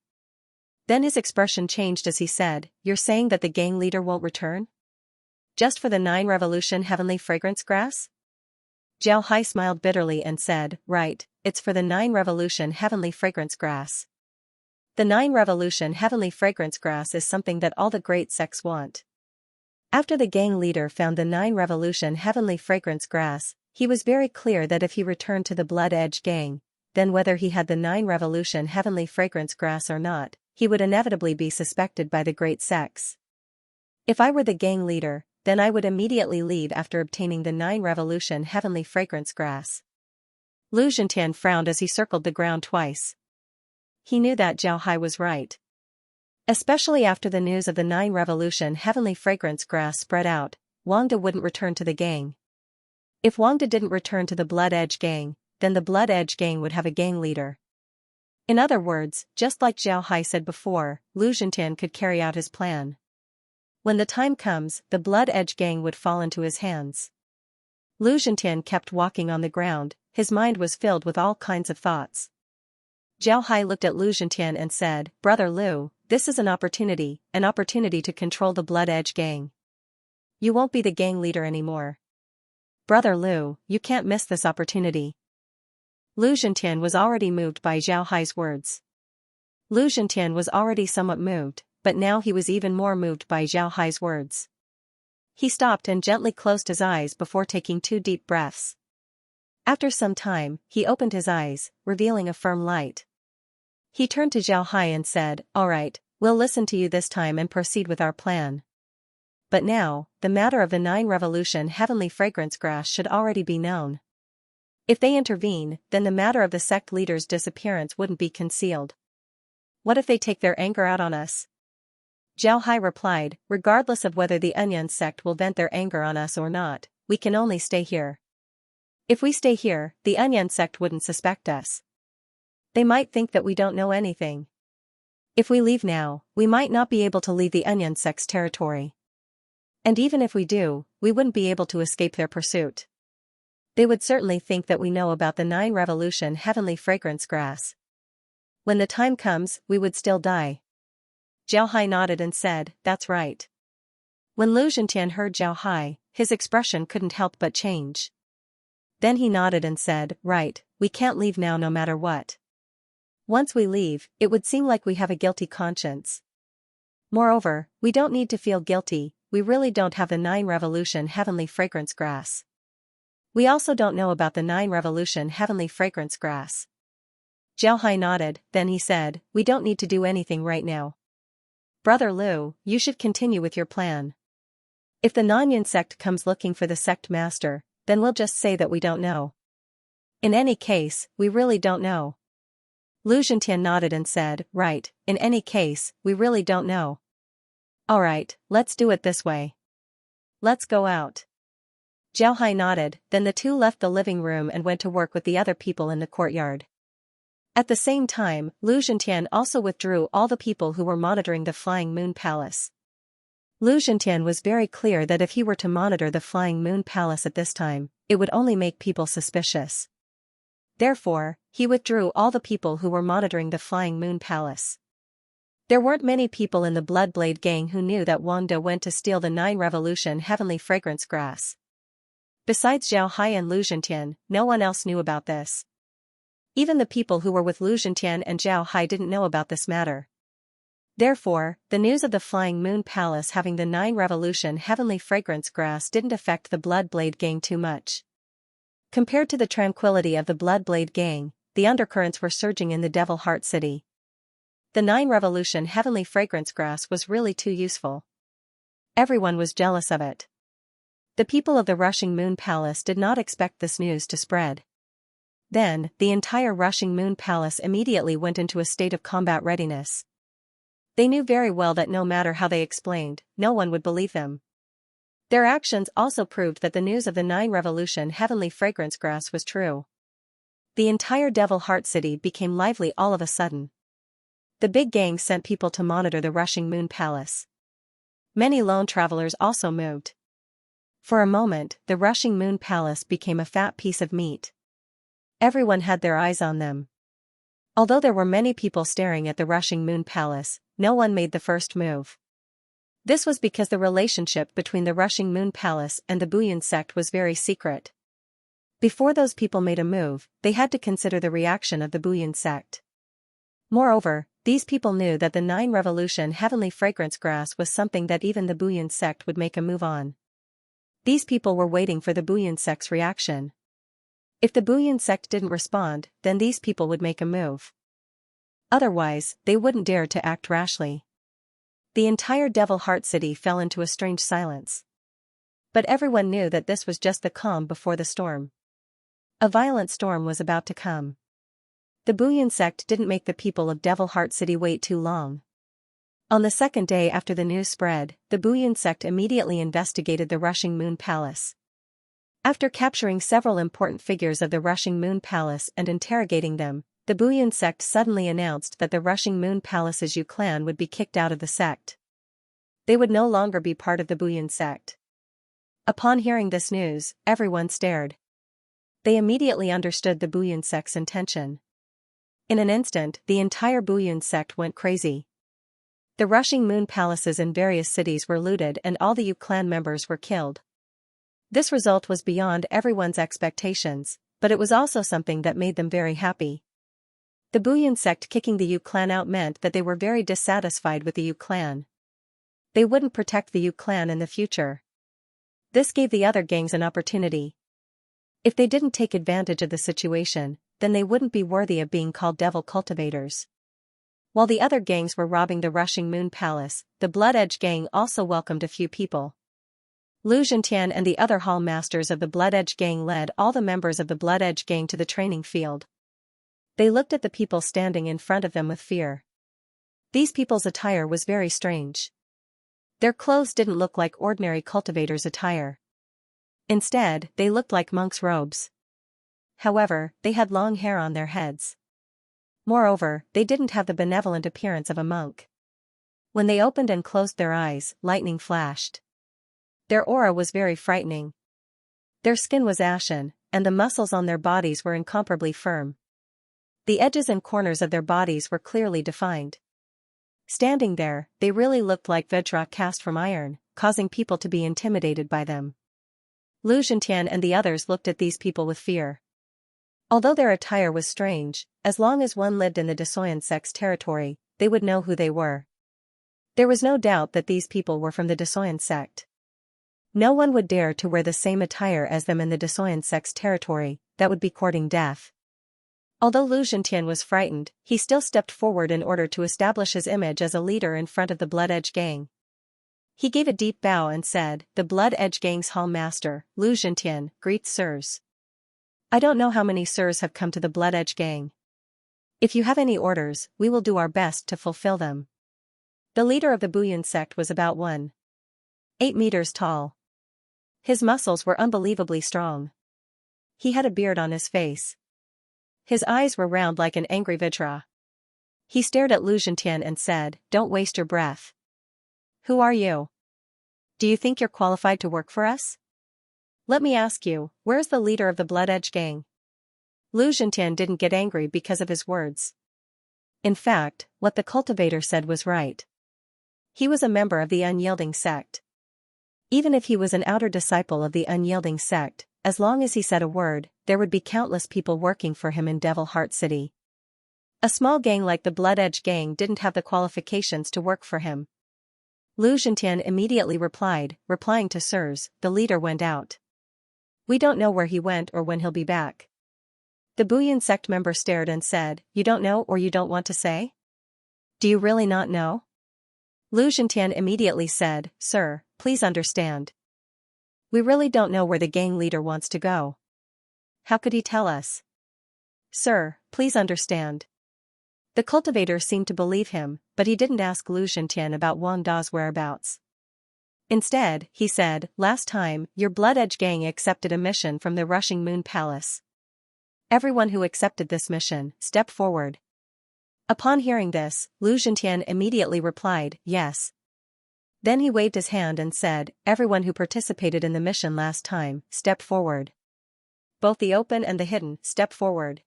Then his expression changed as he said, "You're saying that the gang leader won't return? Just for the 9 Revolution Heavenly Fragrance Grass?" Zhao Hai smiled bitterly and said, "Right, it's for the 9 Revolution Heavenly Fragrance Grass. The 9 Revolution Heavenly Fragrance Grass is something that all the great sects want." After the gang leader found the 9 Revolution Heavenly Fragrance Grass, he was very clear that if he returned to the Blood Edge gang, then whether he had the 9 Revolution Heavenly Fragrance Grass or not, he would inevitably be suspected by the great sects. If I were the gang leader, then I would immediately leave after obtaining the 9 Revolution Heavenly Fragrance Grass. Lu Zhentian frowned as he circled the ground twice. He knew that Zhao Hai was right. Especially after the news of the 9 Revolution Heavenly Fragrance Grass spread out, Wang De wouldn't return to the gang. If Wang De didn't return to the Blood Edge gang, then the Blood Edge gang would have a gang leader. In other words, just like Zhao Hai said before, Lu Zhentian could carry out his plan. When the time comes, the Blood Edge gang would fall into his hands. Lu Zhentian kept walking on the ground, his mind was filled with all kinds of thoughts. Zhao Hai looked at Lu Zhentian and said, "Brother Lu, this is an opportunity to control the Blood Edge gang. You won't be the gang leader anymore. Brother Lu, you can't miss this opportunity." Lu Zhentian was already moved by Zhao Hai's words. Lu Zhentian was already somewhat moved, but now he was even more moved by Zhao Hai's words. He stopped and gently closed his eyes before taking 2 deep breaths. After some time, he opened his eyes, revealing a firm light. He turned to Zhao Hai and said, "All right, we'll listen to you this time and proceed with our plan. But now, the matter of the 9 Revolution Heavenly Fragrance Grass should already be known. If they intervene, then the matter of the sect leader's disappearance wouldn't be concealed. What if they take their anger out on us?" Zhao Hai replied, "Regardless of whether the Onion sect will vent their anger on us or not, we can only stay here. If we stay here, the Onion sect wouldn't suspect us. They might think that we don't know anything. If we leave now, we might not be able to leave the Onion sect's territory. And even if we do, we wouldn't be able to escape their pursuit. They would certainly think that we know about the 9 Revolution Heavenly Fragrance Grass. When the time comes, we would still die." Zhao Hai nodded and said, "That's right." When Lu Zhentian heard Zhao Hai, his expression couldn't help but change. Then he nodded and said, "Right, we can't leave now no matter what. Once we leave, it would seem like we have a guilty conscience. Moreover, we don't need to feel guilty, we really don't have the 9 Revolution Heavenly Fragrance Grass. We also don't know about the 9 Revolution Heavenly Fragrance Grass." Zhao Hai nodded, then he said, "We don't need to do anything right now. Brother Lu, you should continue with your plan. If the Nanyan sect comes looking for the sect master, then we'll just say that we don't know. In any case, we really don't know." Lu Zhentian nodded and said, "Right, in any case, we really don't know. Alright, let's do it this way. Let's go out." Zhao Hai nodded, then the two left the living room and went to work with the other people in the courtyard. At the same time, Lu Zhentian also withdrew all the people who were monitoring the Flying Moon Palace. Lu Zhentian was very clear that if he were to monitor the Flying Moon Palace at this time, it would only make people suspicious. Therefore, he withdrew all the people who were monitoring the Flying Moon Palace. There weren't many people in the Bloodblade gang who knew that Wang De went to steal the 9 Revolution Heavenly Fragrance Grass. Besides Zhao Hai and Lu Zhentian, no one else knew about this. Even the people who were with Lu Zhentian and Zhao Hai didn't know about this matter. Therefore, the news of the Flying Moon Palace having the 9 Revolution Heavenly Fragrance Grass didn't affect the Bloodblade gang too much. Compared to the tranquility of the Bloodblade gang, the undercurrents were surging in the Devil Heart City. The 9 Revolution Heavenly Fragrance Grass was really too useful. Everyone was jealous of it. The people of the Rushing Moon Palace did not expect this news to spread. Then, the entire Rushing Moon Palace immediately went into a state of combat readiness. They knew very well that no matter how they explained, no one would believe them. Their actions also proved that the news of the 9 Revolution Heavenly Fragrance Grass was true. The entire Devil Heart City became lively all of a sudden. The big gang sent people to monitor the rushing Moon Palace. Many lone travelers also moved. For a moment, the rushing Moon Palace became a fat piece of meat. Everyone had their eyes on them. Although there were many people staring at the rushing Moon Palace, no one made the first move. This was because the relationship between the rushing Moon Palace and the Bouillon sect was very secret. Before those people made a move, they had to consider the reaction of the Bouillon sect. Moreover, these people knew that the 9 Revolution Heavenly Fragrance Grass was something that even the Bouillon sect would make a move on. These people were waiting for the Bouillon sect's reaction. If the Bouillon sect didn't respond, then these people would make a move. Otherwise, they wouldn't dare to act rashly. The entire Devil Heart City fell into a strange silence. But everyone knew that this was just the calm before the storm. A violent storm was about to come. The Bouillon sect didn't make the people of Devil Heart City wait too long. On the second day after the news spread, the Bouillon sect immediately investigated the rushing Moon Palace. After capturing several important figures of the rushing Moon Palace and interrogating them, the Bouillon sect suddenly announced that the rushing Moon Palace's Yu clan would be kicked out of the sect. They would no longer be part of the Bouillon sect. Upon hearing this news, everyone stared. They immediately understood the Bouillon sect's intention. In an instant, the entire Bouillon sect went crazy. The rushing Moon Palaces in various cities were looted and all the Yu clan members were killed. This result was beyond everyone's expectations, but it was also something that made them very happy. The Bouillon sect kicking the Yu clan out meant that they were very dissatisfied with the Yu clan. They wouldn't protect the Yu clan in the future. This gave the other gangs an opportunity. If they didn't take advantage of the situation, then they wouldn't be worthy of being called devil cultivators. While the other gangs were robbing the rushing Moon Palace, the Blood Edge gang also welcomed a few people. Xianxia and the other hall masters of the Blood Edge gang led all the members of the Blood Edge gang to the training field. They looked at the people standing in front of them with fear. These people's attire was very strange. Their clothes didn't look like ordinary cultivators' attire. Instead, they looked like monks' robes. However, they had long hair on their heads. Moreover, they didn't have the benevolent appearance of a monk. When they opened and closed their eyes, lightning flashed. Their aura was very frightening. Their skin was ashen, and the muscles on their bodies were incomparably firm. The edges and corners of their bodies were clearly defined. Standing there, they really looked like Vajra cast from iron, causing people to be intimidated by them. Xianxia and the others looked at these people with fear. Although their attire was strange, as long as one lived in the Desoyan sect's territory, they would know who they were. There was no doubt that these people were from the Desoyan sect. No one would dare to wear the same attire as them in the Desoyan sect's territory, that would be courting death. Although Xianxia was frightened, he still stepped forward in order to establish his image as a leader in front of the Blood Edge gang. He gave a deep bow and said, "The Blood Edge gang's hall master, Xianxia, greets sirs. I don't know how many sirs have come to the Blood Edge gang. If you have any orders, we will do our best to fulfill them." The leader of the Bouillon sect was about 1.8 meters tall. His muscles were unbelievably strong. He had a beard on his face. His eyes were round like an angry Vajra. He stared at Xianxia and said, "Don't waste your breath. Who are you? Do you think you're qualified to work for us? Let me ask you, where's the leader of the Blood Edge gang?" Xianxia didn't get angry because of his words. In fact, what the cultivator said was right. He was a member of the Unyielding sect. Even if he was an outer disciple of the Unyielding sect, as long as he said a word, there would be countless people working for him in Devil Heart City. A small gang like the Blood Edge gang didn't have the qualifications to work for him. Xianxia immediately replying to sirs, the leader went out. We don't know where he went or when he'll be back. The Bouillon sect member stared and said, "You don't know or you don't want to say? Do you really not know?" Xianxia immediately said, "Sir, please understand. We really don't know where the gang leader wants to go. How could he tell us? Sir, please understand. The cultivator seemed to believe him, but he didn't ask Lu Zhentian about Wang Da's whereabouts. Instead, he said, last time, your Blood Edge gang accepted a mission from the Rushing Moon Palace. Everyone who accepted this mission, step forward. Upon hearing this, Lu Zhentian immediately replied, yes. Then he waved his hand and said, everyone who participated in the mission last time, step forward. Both the open and the hidden, step forward.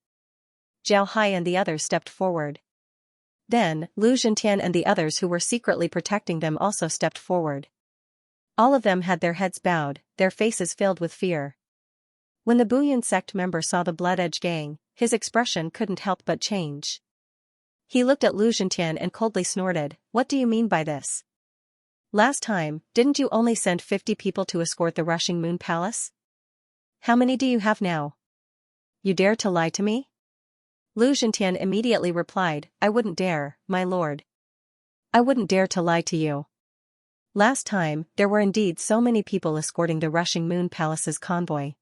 Zhao Hai and the others stepped forward. Then, Lu Zhentian and the others who were secretly protecting them also stepped forward. All of them had their heads bowed, their faces filled with fear. When the Buyuan sect member saw the Blood Edge gang, his expression couldn't help but change. He looked at Lu Zhentian and coldly snorted, what do you mean by this? Last time, didn't you only send 50 people to escort the Rushing Moon Palace? How many do you have now? You dare to lie to me? Lu Zhentian immediately replied, I wouldn't dare, my lord. I wouldn't dare to lie to you. Last time, there were indeed so many people escorting the Rushing Moon Palace's convoy.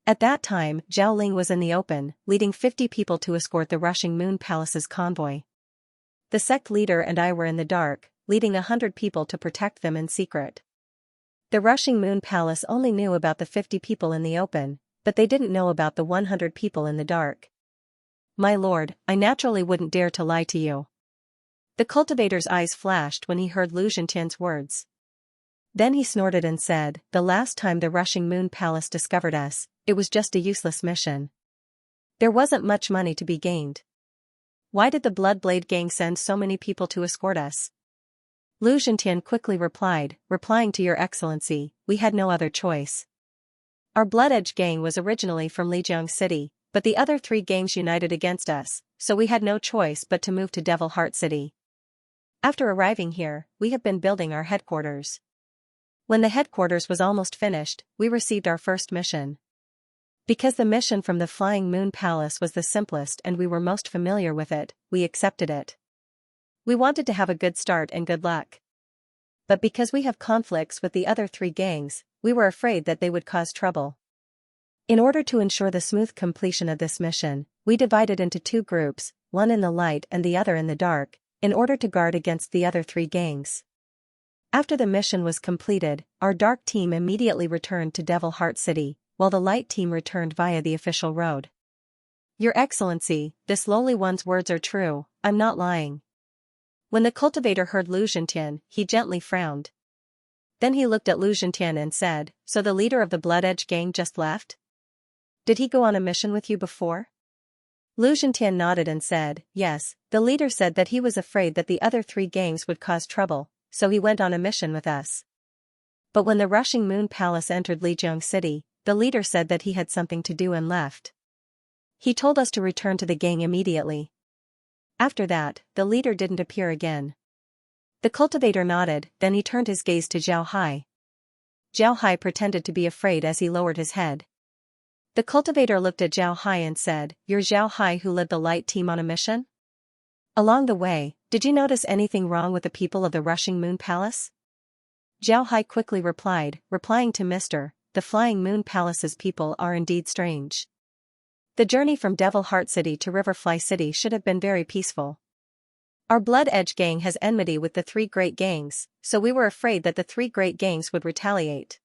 At that time, Zhao Ling was in the open, leading 50 people to escort the Rushing Moon Palace's convoy. The sect leader and I were in the dark, leading 100 people to protect them in secret. The Rushing Moon Palace only knew about the 50 people in the open, but they didn't know about the 100 people in the dark. My lord, I naturally wouldn't dare to lie to you. The cultivator's eyes flashed when he heard Lu Zhentian's words. Then he snorted and said, the last time the Rushing Moon Palace discovered us, it was just a useless mission. There wasn't much money to be gained. Why did the Bloodblade gang send so many people to escort us? Lu Zhentian quickly replied, replying to your excellency, we had no other choice. Our Blood Edge gang was originally from Lijiang City, but the other 3 gangs united against us, so we had no choice but to move to Devil Heart City. After arriving here, we have been building our headquarters. When the headquarters was almost finished, we received our first mission. Because the mission from the Flying Moon Palace was the simplest and we were most familiar with it, we accepted it. We wanted to have a good start and good luck. But because we have conflicts with the other 3 gangs, we were afraid that they would cause trouble. In order to ensure the smooth completion of this mission, we divided into 2 groups, one in the light and the other in the dark, in order to guard against the other 3 gangs. After the mission was completed, our dark team immediately returned to Devil Heart City, while the light team returned via the official road. Your Excellency, this lowly one's words are true, I'm not lying. When the cultivator heard Lu Zhentian, he gently frowned. Then he looked at Lu Zhentian and said, so the leader of the Blood Edge gang just left? Did he go on a mission with you before? Lu Zhentian nodded and said, yes, the leader said that he was afraid that the other 3 gangs would cause trouble, so he went on a mission with us. But when the Rushing Moon Palace entered Lijiang City, the leader said that he had something to do and left. He told us to return to the gang immediately. After that, the leader didn't appear again. The cultivator nodded, then he turned his gaze to Zhao Hai. Zhao Hai pretended to be afraid as he lowered his head. The cultivator looked at Zhao Hai and said, you're Zhao Hai who led the light team on a mission? Along the way, did you notice anything wrong with the people of the Rushing Moon Palace? Zhao Hai quickly replied, replying to Mr. The Flying Moon Palace's people are indeed strange. The journey from Devil Heart City to Riverfly City should have been very peaceful. Our Blood Edge gang has enmity with the 3 great gangs, so we were afraid that the 3 great gangs would retaliate.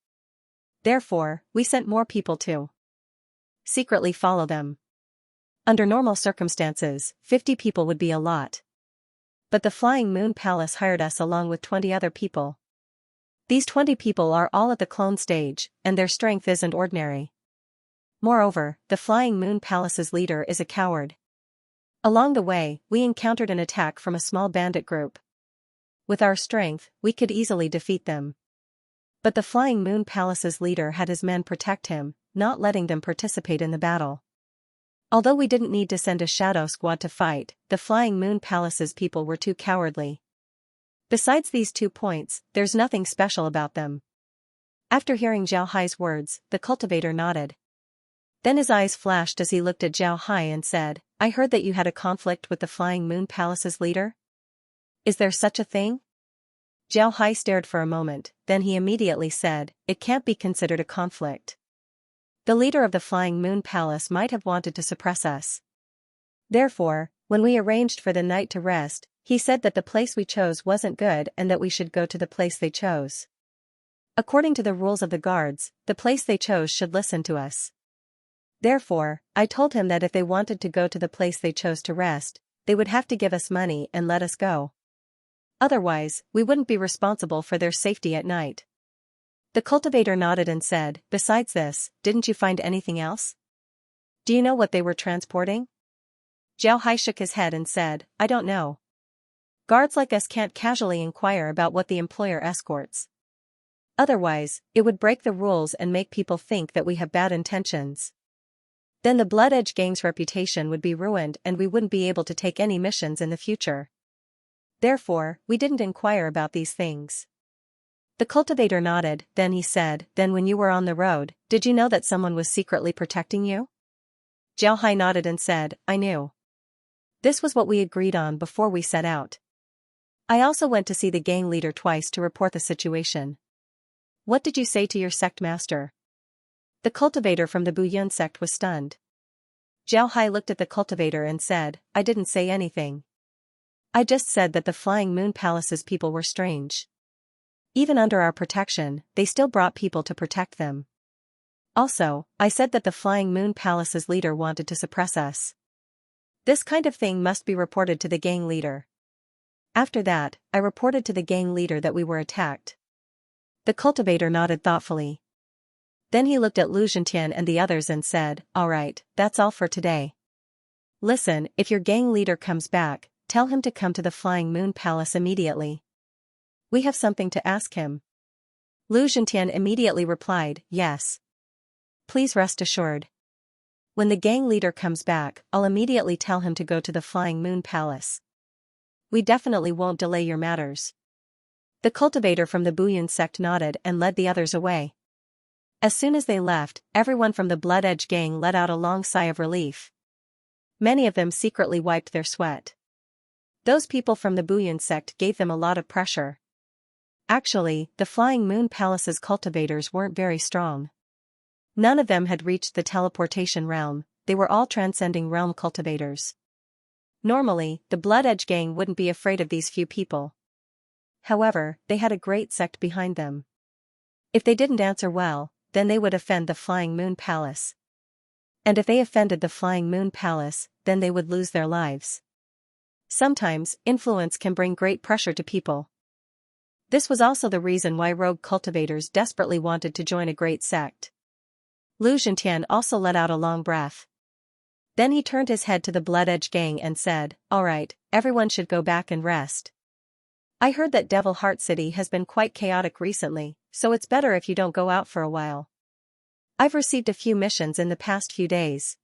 Therefore, we sent more people to secretly follow them. Under normal circumstances, 50 people would be a lot. But the Flying Moon Palace hired us along with 20 other people. These 20 people are all at the clone stage, and their strength isn't ordinary. Moreover, the Flying Moon Palace's leader is a coward. Along the way, we encountered an attack from a small bandit group. With our strength, we could easily defeat them. But the Flying Moon Palace's leader had his men protect him, not letting them participate in the battle. Although we didn't need to send a shadow squad to fight, the Flying Moon Palace's people were too cowardly. Besides these 2 points, there's nothing special about them. After hearing Zhao Hai's words, the cultivator nodded. Then his eyes flashed as he looked at Zhao Hai and said, I heard that you had a conflict with the Flying Moon Palace's leader? Is there such a thing? Zhao Hai stared for a moment, then he immediately said, it can't be considered a conflict. The leader of the Flying Moon Palace might have wanted to suppress us. Therefore, When we arranged for the night to rest, he said that the place we chose wasn't good and that we should go to the place they chose. According to the rules of the guards, the place they chose should listen to us. Therefore, I told him that if they wanted to go to the place they chose to rest, they would have to give us money and let us go. Otherwise, we wouldn't be responsible for their safety at night. The cultivator nodded and said, "Besides this, didn't you find anything else? Do you know what they were transporting?" Zhao Hai shook his head and said, "I don't know. Guards like us can't casually inquire about what the employer escorts. Otherwise, it would break the rules and make people think that we have bad intentions. Then the Blood Edge Gang's reputation would be ruined and we wouldn't be able to take any missions in the future. Therefore, we didn't inquire about these things." The cultivator nodded, then he said, "Then when you were on the road, did you know that someone was secretly protecting you?" Zhao Hai nodded and said, "I knew. This was what we agreed on before we set out. I also went to see the gang leader twice to report the situation." "What did you say to your sect master?" The cultivator from the Buyun sect was stunned. Zhao Hai looked at the cultivator and said, "I didn't say anything. I just said that the Flying Moon Palace's people were strange. Even under our protection, they still brought people to protect them. Also, I said that the Flying Moon Palace's leader wanted to suppress us. This kind of thing must be reported to the gang leader." After that, I reported to the gang leader that we were attacked. The cultivator nodded thoughtfully. Then he looked at Lu Zhentian and the others and said, "All right, that's all for today. Listen, if your gang leader comes back, tell him to come to the Flying Moon Palace immediately. We have something to ask him." Lu Zhentian immediately replied, "Yes. Please rest assured. When the gang leader comes back, I'll immediately tell him to go to the Flying Moon Palace. We definitely won't delay your matters." The cultivator from the Buyun sect nodded and led the others away. As soon as they left, everyone from the Blood Edge gang let out a long sigh of relief. Many of them secretly wiped their sweat. Those people from the Buyun sect gave them a lot of pressure. Actually, the Flying Moon Palace's cultivators weren't very strong. None of them had reached the teleportation realm, they were all transcending realm cultivators. Normally, the Blood Edge gang wouldn't be afraid of these few people. However, they had a great sect behind them. If they didn't answer well, then they would offend the Flying Moon Palace. And if they offended the Flying Moon Palace, then they would lose their lives. Sometimes, influence can bring great pressure to people. This was also the reason why rogue cultivators desperately wanted to join a great sect. Lu Zhentian also let out a long breath. Then he turned his head to the Blood Edge gang and said, "All right, everyone should go back and rest. I heard that Devil Heart City has been quite chaotic recently, so it's better if you don't go out for a while. I've received a few missions in the past few days.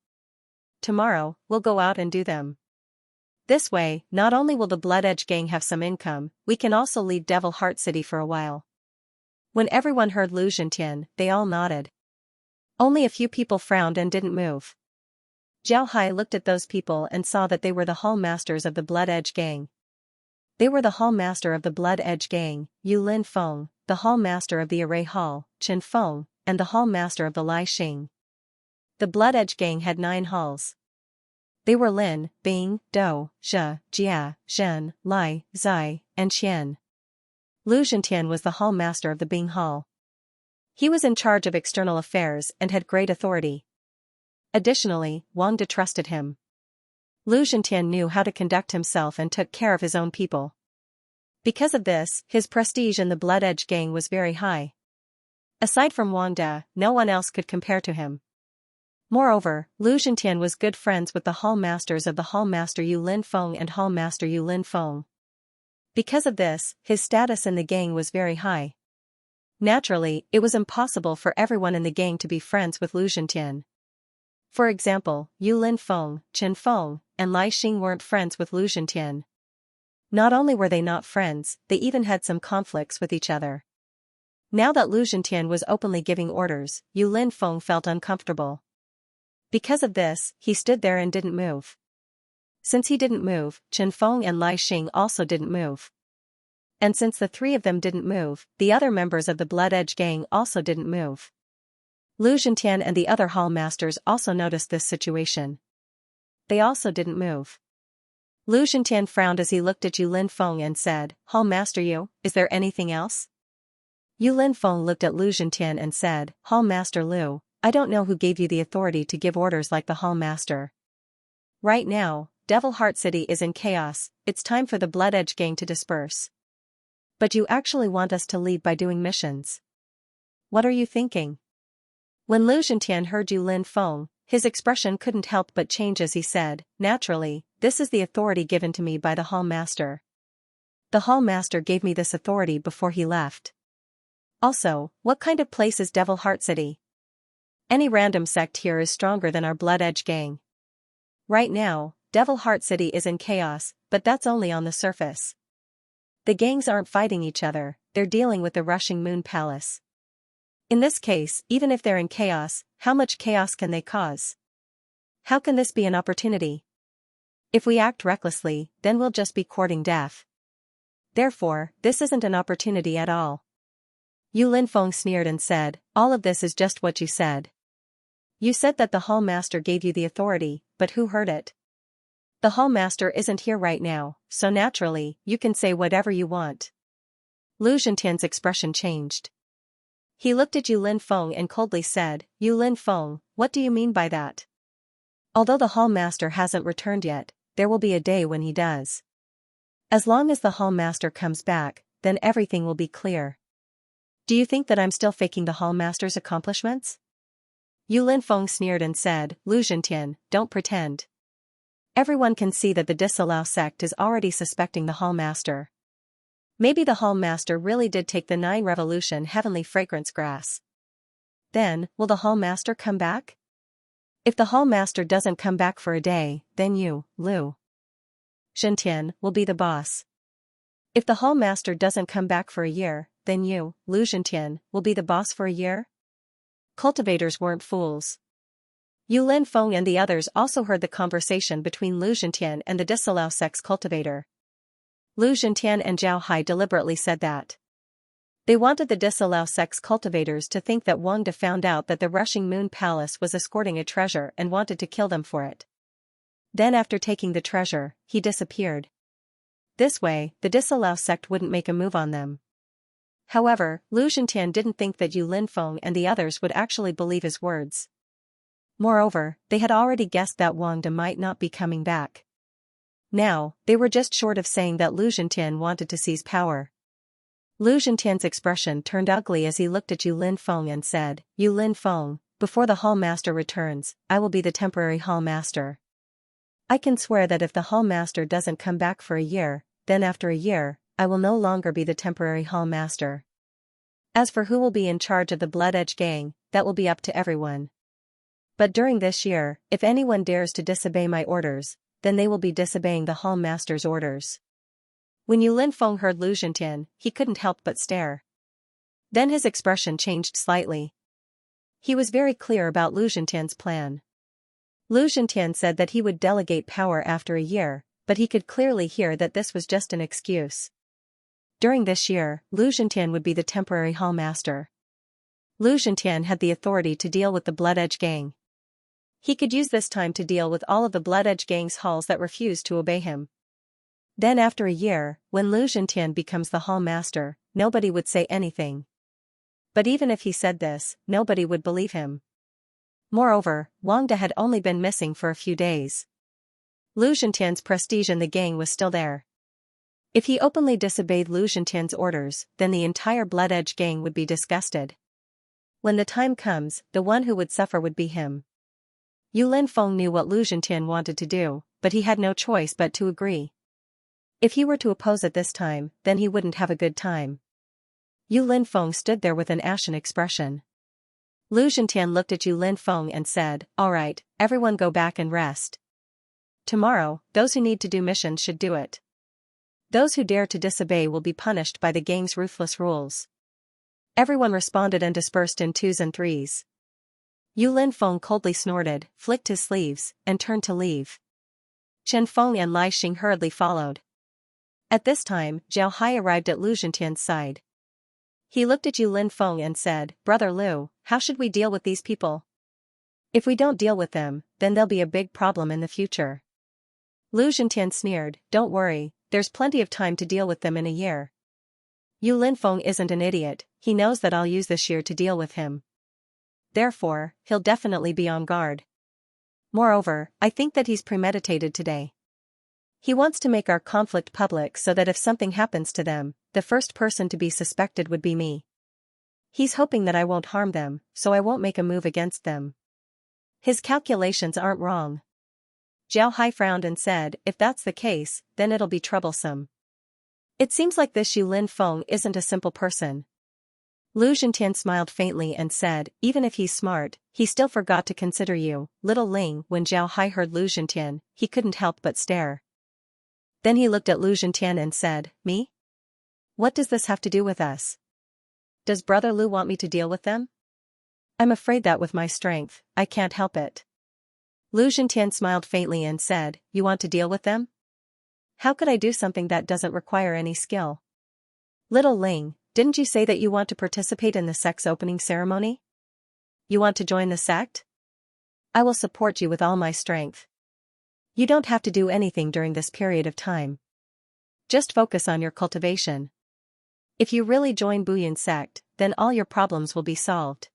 Tomorrow, we'll go out and do them. This way, not only will the Blood Edge gang have some income, we can also leave Devil Heart City for a while." When everyone heard Lu Zhentian, they all nodded. Only a few people frowned and didn't move. Zhao Hai looked at those people and saw that they were the hall masters of the Blood Edge gang. They were the hall master of the Blood Edge gang, Yu Lin Feng, the hall master of the Array Hall, Chen Feng, and the hall master of the Lai Xing. The Blood Edge gang had 9 halls. They were Lin, Bing, Dou, Zhe, Jia, Zhen, Lai, Zai, and Qian. Lu Zhentian was the hall master of the Bing Hall. He was in charge of external affairs and had great authority. Additionally, Wang De trusted him. Lu Zhentian knew how to conduct himself and took care of his own people. Because of this, his prestige in the Blood Edge gang was very high. Aside from Wang De, no one else could compare to him. Moreover, Lu Zhentian was good friends with the hall masters of the hall master Yu Lin Feng and hall master Yu Lin Feng. Because of this, his status in the gang was very high. Naturally, it was impossible for everyone in the gang to be friends with Lu Zhentian. For example, Yu Lin Feng, Chen Feng, and Lai Xing weren't friends with Lu Zhentian. Not only were they not friends, they even had some conflicts with each other. Now that Lu Zhentian was openly giving orders, Yu Lin Feng felt uncomfortable. Because of this, he stood there and didn't move. Since he didn't move, Chen Feng and Lai Xing also didn't move. And since the 3 of them didn't move, the other members of the Blood Edge gang also didn't move. Lu Zhentian and the other hall masters also noticed this situation. They also didn't move. Lu Zhentian frowned as he looked at Yu Linfeng and said, Hall Master Yu, is there anything else? Yu Linfeng looked at Lu Zhentian and said, Hall Master Lu, I don't know who gave you the authority to give orders like the Hall Master. Right now, Devil Heart City is in chaos, it's time for the Blood Edge gang to disperse. But you actually want us to lead by doing missions. What are you thinking? When Lu Zhentian heard Yu Linfeng, his expression couldn't help but change as he said, naturally, this is the authority given to me by the Hall Master. The Hall Master gave me this authority before he left. Also, what kind of place is Devil Heart City? Any random sect here is stronger than our Blood Edge gang. Right now, Devil Heart City is in chaos, but that's only on the surface. The gangs aren't fighting each other, they're dealing with the rushing Moon Palace. In this case, even if they're in chaos, how much chaos can they cause? How can this be an opportunity? If we act recklessly, then we'll just be courting death. Therefore, this isn't an opportunity at all. Yu Linfeng sneered and said, all of this is just what you said. You said that the Hall Master gave you the authority, but who heard it? The Hall Master isn't here right now, so naturally, you can say whatever you want. Lu Zhentian's expression changed. He looked at Yu Linfeng and coldly said, Yu Linfeng, what do you mean by that? Although the Hall Master hasn't returned yet, there will be a day when he does. As long as the Hall Master comes back, then everything will be clear. Do you think that I'm still faking the Hall Master's accomplishments? Yu Linfeng sneered and said, Lu Zhentian, don't pretend. Everyone can see that the Disallow sect is already suspecting the Hall Master. Maybe the Hall Master really did take the 9 Revolution Heavenly Fragrance Grass. Then, will the Hall Master come back? If the Hall Master doesn't come back for a day, then you, Lu Zhentian, will be the boss. If the Hall Master doesn't come back for a year, then you, Lu Zhentian, will be the boss for a year? Cultivators weren't fools. Yu Linfeng and the others also heard the conversation between Lu Zhentian and the Disallow sect's cultivator. Lu Zhentian and Zhao Hai deliberately said that. They wanted the Disallow sect's cultivators to think that Wang De found out that the rushing Moon Palace was escorting a treasure and wanted to kill them for it. Then after taking the treasure, he disappeared. This way, the Disallow sect wouldn't make a move on them. However, Lu Zhentian didn't think that Yu Linfeng and the others would actually believe his words. Moreover, they had already guessed that Wang De might not be coming back. Now, they were just short of saying that Lu Zhentian wanted to seize power. Lu Zhentian's expression turned ugly as he looked at Yu Linfeng and said, Yu Linfeng, before the Hall Master returns, I will be the temporary Hall Master. I can swear that if the Hall Master doesn't come back for a year, then after a year, I will no longer be the temporary Hall Master. As for who will be in charge of the Blood Edge gang, that will be up to everyone. But during this year, if anyone dares to disobey my orders, then they will be disobeying the Hall Master's orders. When Yu Linfeng heard Lu Zhentian, he couldn't help but stare. Then his expression changed slightly. He was very clear about Lu Zhentian's plan. Lu Zhentian said that he would delegate power after a year, but he could clearly hear that this was just an excuse. During this year, Lu Zhentian would be the temporary Hall Master. Lu Zhentian had the authority to deal with the Blood Edge gang. He could use this time to deal with all of the Blood Edge gang's halls that refused to obey him. Then after a year, when Lu Zhentian becomes the Hall Master, nobody would say anything. But even if he said this, nobody would believe him. Moreover, Wang De had only been missing for a few days. Lu Zhentian's prestige in the gang was still there. If he openly disobeyed Lu Zhentian's orders, then the entire Blood Edge gang would be disgusted. When the time comes, the one who would suffer would be him. Yu Linfeng knew what Lu Zhentian wanted to do, but he had no choice but to agree. If he were to oppose at this time, then he wouldn't have a good time. Yu Linfeng stood there with an ashen expression. Lu Zhentian looked at Yu Linfeng and said, all right, everyone go back and rest. Tomorrow, those who need to do missions should do it. Those who dare to disobey will be punished by the gang's ruthless rules. Everyone responded and dispersed in 2s and 3s. Yu Linfeng coldly snorted, flicked his sleeves, and turned to leave. Chen Feng and Lai Xing hurriedly followed. At this time, Zhao Hai arrived at Lu Zhentian's side. He looked at Yu Linfeng and said, Brother Lu, how should we deal with these people? If we don't deal with them, then there'll be a big problem in the future. Lu Zhentian sneered, don't worry, there's plenty of time to deal with them in a year. Yu Linfeng isn't an idiot, he knows that I'll use this year to deal with him. Therefore, he'll definitely be on guard. Moreover, I think that he's premeditated today. He wants to make our conflict public so that if something happens to them, the first person to be suspected would be me. He's hoping that I won't harm them, so I won't make a move against them. His calculations aren't wrong. Zhao Hai frowned and said, if that's the case, then it'll be troublesome. It seems like this Yu Linfeng isn't a simple person. Lu Zhentian smiled faintly and said, even if he's smart, he still forgot to consider you, little Ling. When Zhao Hai heard Lu Zhentian, he couldn't help but stare. Then he looked at Lu Zhentian and said, me? What does this have to do with us? Does Brother Lu want me to deal with them? I'm afraid that with my strength, I can't help it. Lu Zhentian smiled faintly and said, you want to deal with them? How could I do something that doesn't require any skill? Little Ling, didn't you say that you want to participate in the sect's opening ceremony? You want to join the sect? I will support you with all my strength. You don't have to do anything during this period of time. Just focus on your cultivation. If you really join Buyun sect, then all your problems will be solved.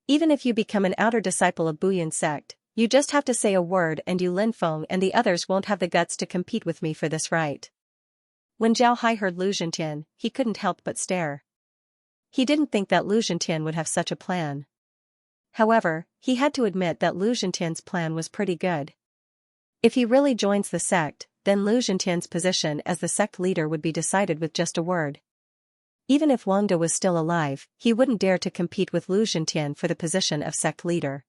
Even if you become an outer disciple of Buyun sect, you just have to say a word and Yu Linfeng and the others won't have the guts to compete with me for this right. When Zhao Hai heard Lu Zhentian, he couldn't help but stare. He didn't think that Lu Zhentian would have such a plan. However, he had to admit that Lu Zhentian's plan was pretty good. If he really joins the sect, then Lu Zhentian's position as the sect leader would be decided with just a word. Even if Wang De was still alive, he wouldn't dare to compete with Lu Zhentian for the position of sect leader.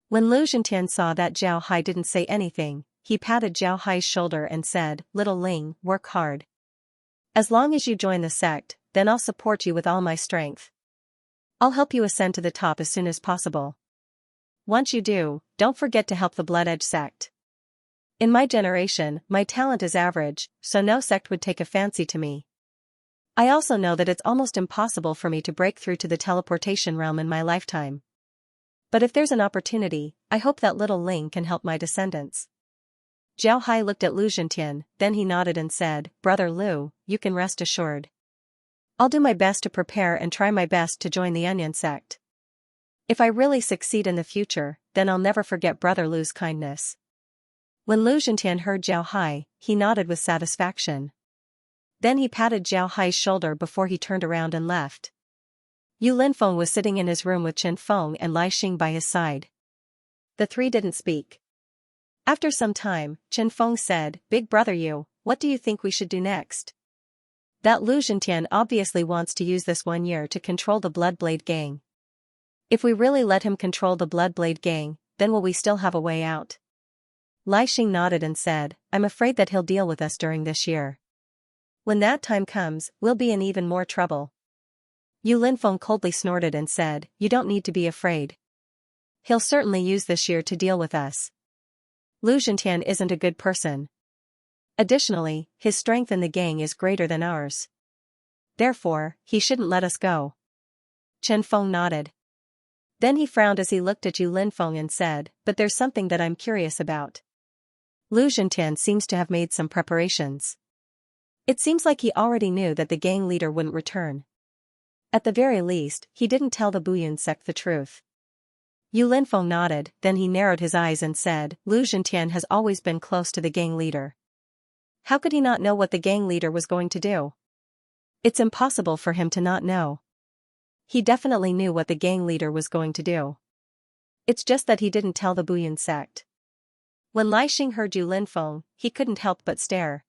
When Lu Zhentian saw that Zhao Hai didn't say anything, he patted Zhao Hai's shoulder and said, little Ling, work hard. As long as you join the sect, then I'll support you with all my strength. I'll help you ascend to the top as soon as possible. Once you do, don't forget to help the Blood Edge sect. In my generation, my talent is average, so no sect would take a fancy to me. I also know that it's almost impossible for me to break through to the teleportation realm in my lifetime. But if there's an opportunity, I hope that little Ling can help my descendants. Zhao Hai looked at Lu Zhentian, then he nodded and said, Brother Lu, you can rest assured. I'll do my best to prepare and try my best to join the Onion sect. If I really succeed in the future, then I'll never forget Brother Lu's kindness. When Lu Zhentian heard Zhao Hai, he nodded with satisfaction. Then he patted Zhao Hai's shoulder before he turned around and left. Yu Linfeng was sitting in his room with Chen Feng and Lai Xing by his side. The three didn't speak. After some time, Chen Feng said, Big brother Yu, what do you think we should do next? That Lu Zhentian obviously wants to use this 1 year to control the Bloodblade gang. If we really let him control the Bloodblade gang, then will we still have a way out? Lai Xing nodded and said, I'm afraid that he'll deal with us during this year. When that time comes, we'll be in even more trouble. Yu Linfeng coldly snorted and said, you don't need to be afraid. He'll certainly use this year to deal with us. Lu Zhentian isn't a good person. Additionally, his strength in the gang is greater than ours. Therefore, he shouldn't let us go. Chen Feng nodded. Then he frowned as he looked at Yu Linfeng and said, but there's something that I'm curious about. Lu Zhentian seems to have made some preparations. It seems like he already knew that the gang leader wouldn't return. At the very least, he didn't tell the Buyun sect the truth. Yu Linfeng nodded, then he narrowed his eyes and said, Lu Zhentian has always been close to the gang leader. How could he not know what the gang leader was going to do? It's impossible for him to not know. He definitely knew what the gang leader was going to do. It's just that he didn't tell the Buyun sect. When Lai Xing heard Yu Linfeng, he couldn't help but stare.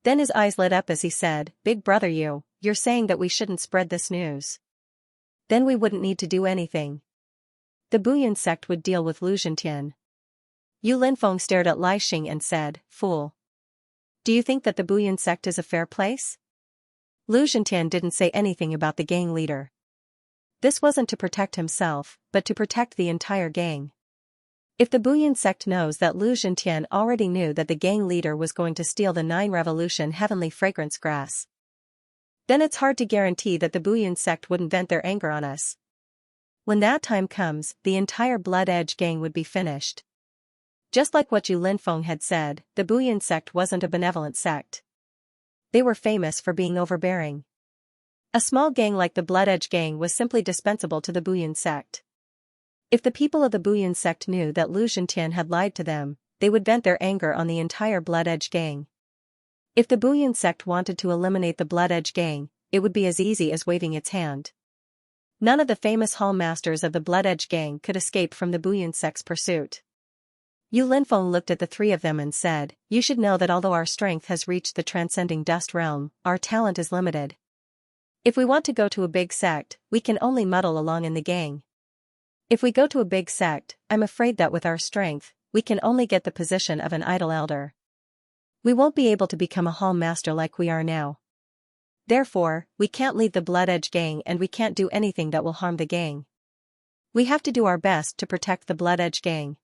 Then his eyes lit up as he said, Big brother Yu, you're saying that we shouldn't spread this news. Then we wouldn't need to do anything. The Buyun sect would deal with Lu Zhentian. Yu Linfeng stared at Lai Xing and said, Fool. Do you think that the Buyun sect is a fair place? Lu Zhentian didn't say anything about the gang leader. This wasn't to protect himself, but to protect the entire gang. If the Buyun sect knows that Lu Zhentian already knew that the gang leader was going to steal the 9 Revolution Heavenly Fragrance Grass, then it's hard to guarantee that the Buyun sect wouldn't vent their anger on us. When that time comes, the entire Blood Edge gang would be finished. Just like what Yu Linfeng had said, the Buyan sect wasn't a benevolent sect. They were famous for being overbearing. A small gang like the Blood Edge gang was simply dispensable to the Buyan sect. If the people of the Buyan sect knew that Lu Zhentian had lied to them, they would vent their anger on the entire Blood Edge gang. If the Buyan sect wanted to eliminate the Blood Edge gang, it would be as easy as waving its hand. None of the famous hall masters of the Blood Edge gang could escape from the Buyan sect's pursuit. Yu Linfeng looked at the three of them and said, "You should know that although our strength has reached the transcending dust realm, our talent is limited. If we want to go to a big sect, we can only muddle along in the gang. If we go to a big sect, I'm afraid that with our strength, we can only get the position of an idle elder. We won't be able to become a hall master like we are now. Therefore, we can't leave the Blood Edge gang and we can't do anything that will harm the gang. We have to do our best to protect the Blood Edge gang.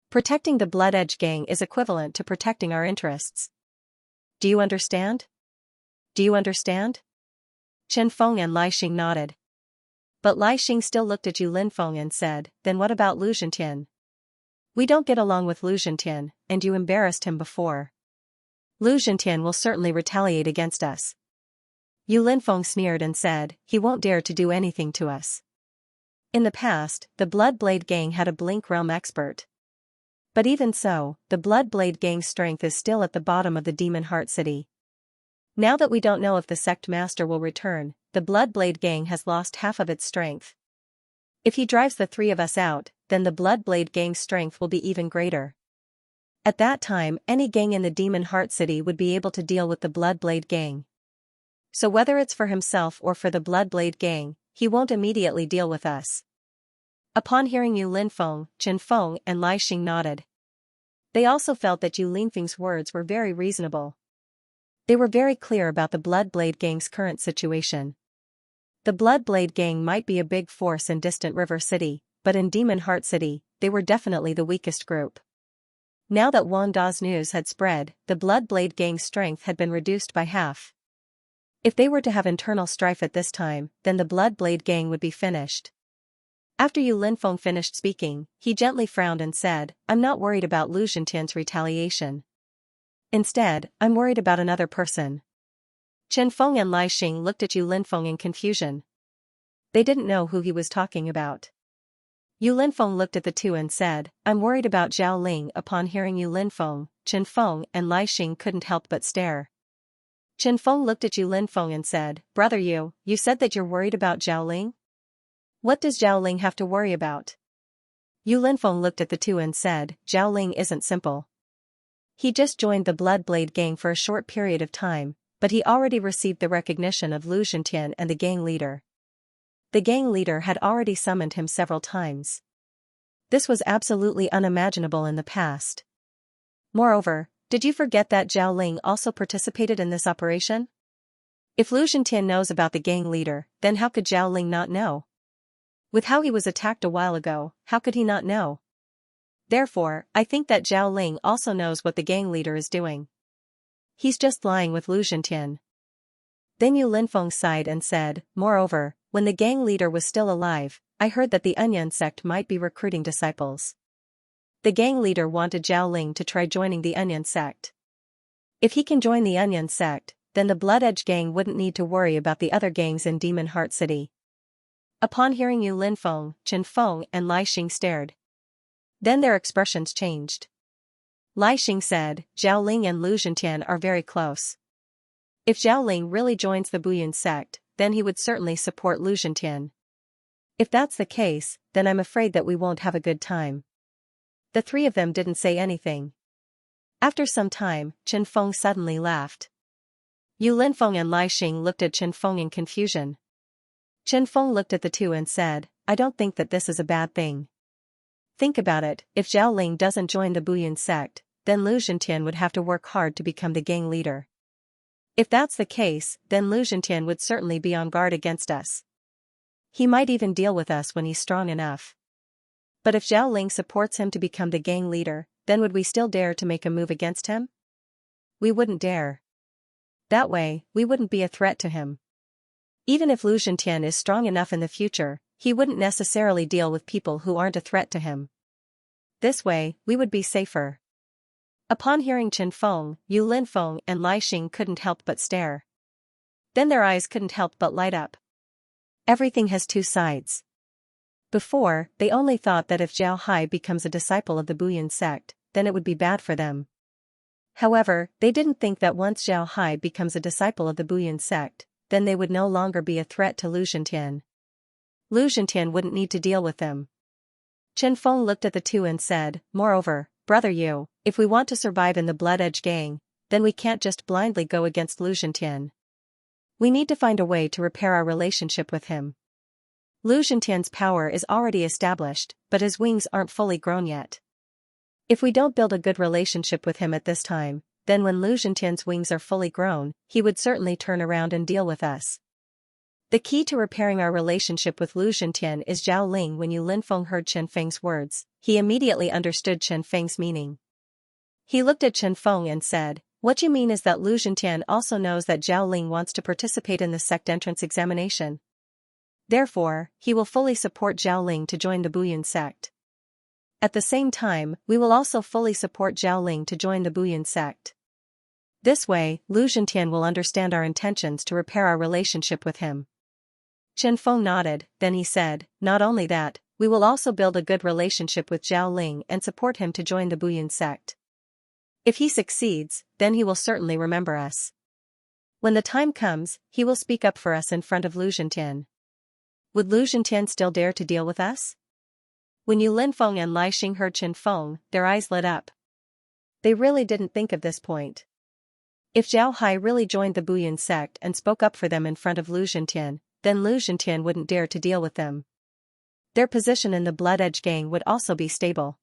Protecting the Blood Edge gang is equivalent to protecting our interests. Do you understand? Do you understand?" Chen Feng and Lai Xing nodded. But Lai Xing still looked at Yu Linfeng and said, "Then what about Lu Zhentian? We don't get along with Lu Zhentian, and you embarrassed him before. Lu Zhentian will certainly retaliate against us." Yu Linfeng sneered and said, "He won't dare to do anything to us." In the past, the Blood Blade gang had a Blink Realm expert. But even so, the Blood Blade gang's strength is still at the bottom of the Demon Heart City. Now that we don't know if the sect master will return, the Blood Blade gang has lost half of its strength. If he drives the three of us out, then the Blood Blade gang's strength will be even greater. At that time, any gang in the Demon Heart City would be able to deal with the Blood Blade gang. So whether it's for himself or for the Blood Blade gang, he won't immediately deal with us. Upon hearing Yu Linfeng, Chen Feng and Lai Xing nodded. They also felt that Yu Linfeng's words were very reasonable. They were very clear about the Blood Blade gang's current situation. The Blood Blade gang might be a big force in distant River City, but in Demon Heart City, they were definitely the weakest group. Now that Wan Da's news had spread, the Blood Blade gang's strength had been reduced by half. If they were to have internal strife at this time, then the Blood Blade gang would be finished. After Yu Linfeng finished speaking, he gently frowned and said, "I'm not worried about Lu Zhentian's retaliation. Instead, I'm worried about another person." Chen Feng and Lai Xing looked at Yu Linfeng in confusion. They didn't know who he was talking about. Yu Linfeng looked at the two and said, "I'm worried about Zhao Ling." Upon hearing Yu Linfeng, Chen Feng and Lai Xing couldn't help but stare. Chen Feng looked at Yu Linfeng and said, "Brother Yu, you said that you're worried about Zhao Ling? What does Zhao Ling have to worry about?" Yu Linfeng looked at the two and said, "Zhao Ling isn't simple. He just joined the Blood Blade gang for a short period of time, but he already received the recognition of Lu Zhentian and the gang leader. The gang leader had already summoned him several times. This was absolutely unimaginable in the past. Moreover, did you forget that Zhao Ling also participated in this operation? If Lu Zhentian knows about the gang leader, then how could Zhao Ling not know? With how he was attacked a while ago, how could he not know? Therefore, I think that Zhao Ling also knows what the gang leader is doing. He's just lying with Lu Zhentian." Then Yu Linfeng sighed and said, "Moreover, when the gang leader was still alive, I heard that the Onion sect might be recruiting disciples. The gang leader wanted Zhao Ling to try joining the Onion sect. If he can join the Onion sect, then the Blood Edge gang wouldn't need to worry about the other gangs in Demon Heart City." Upon hearing Yu Linfeng, Chen Feng and Lai Xing stared. Then their expressions changed. Lai Xing said, "Zhao Ling and Lu Zhentian are very close. If Zhao Ling really joins the Buyan sect, then he would certainly support Lu Zhentian. If that's the case, then I'm afraid that we won't have a good time." The three of them didn't say anything. After some time, Chen Feng suddenly laughed. Yu Linfeng and Lai Xing looked at Chen Feng in confusion. Chen Feng looked at the two and said, "I don't think that this is a bad thing. Think about it, if Zhao Ling doesn't join the Buyan sect, then Lu Zhentian would have to work hard to become the gang leader. If that's the case, then Lu Zhentian would certainly be on guard against us. He might even deal with us when he's strong enough. But if Zhao Ling supports him to become the gang leader, then would we still dare to make a move against him? We wouldn't dare. That way, we wouldn't be a threat to him. Even if Lu Zhentian is strong enough in the future, he wouldn't necessarily deal with people who aren't a threat to him. This way, we would be safer. Upon hearing Chen Feng, Yu Linfeng and Lai Xing couldn't help but stare. Then their eyes couldn't help but light up. Everything has two sides. Before, they only thought that if Zhao Hai becomes a disciple of the Buyan sect, then it would be bad for them. However, they didn't think that once Zhao Hai becomes a disciple of the Buyan sect, then they would no longer be a threat to Lu Zhentian. Lu Zhentian wouldn't need to deal with them. Chen Feng looked at the two and said, "Moreover, Brother Yu, if we want to survive in the Blood Edge gang, then we can't just blindly go against Lu Zhentian. We need to find a way to repair our relationship with him. Lu Zhentian's power is already established, but his wings aren't fully grown yet. If we don't build a good relationship with him at this time, then when Lu Zhentian's wings are fully grown, he would certainly turn around and deal with us. The key to repairing our relationship with Lu Zhentian is Zhao Ling." When Yu Linfeng heard Chen Feng's words, he immediately understood Chen Feng's meaning. He looked at Chen Feng and said, "What you mean is that Lu Zhentian also knows that Zhao Ling wants to participate in the sect entrance examination. Therefore, he will fully support Zhao Ling to join the Buyan sect. At the same time, we will also fully support Zhao Ling to join the Buyan sect. This way, Lu Zhentian will understand our intentions to repair our relationship with him." Chen Feng nodded, then he said, "Not only that, we will also build a good relationship with Zhao Ling and support him to join the Buyan sect. If he succeeds, then he will certainly remember us. When the time comes, he will speak up for us in front of Lu Zhentian. Would Lu Zhentian still dare to deal with us?" When Yu Linfeng and Lai Xing heard Chen Feng, their eyes lit up. They really didn't think of this point. If Zhao Hai really joined the Buyan sect and spoke up for them in front of Lu Zhentian, then Lu Zhentian wouldn't dare to deal with them. Their position in the Blood Edge gang would also be stable.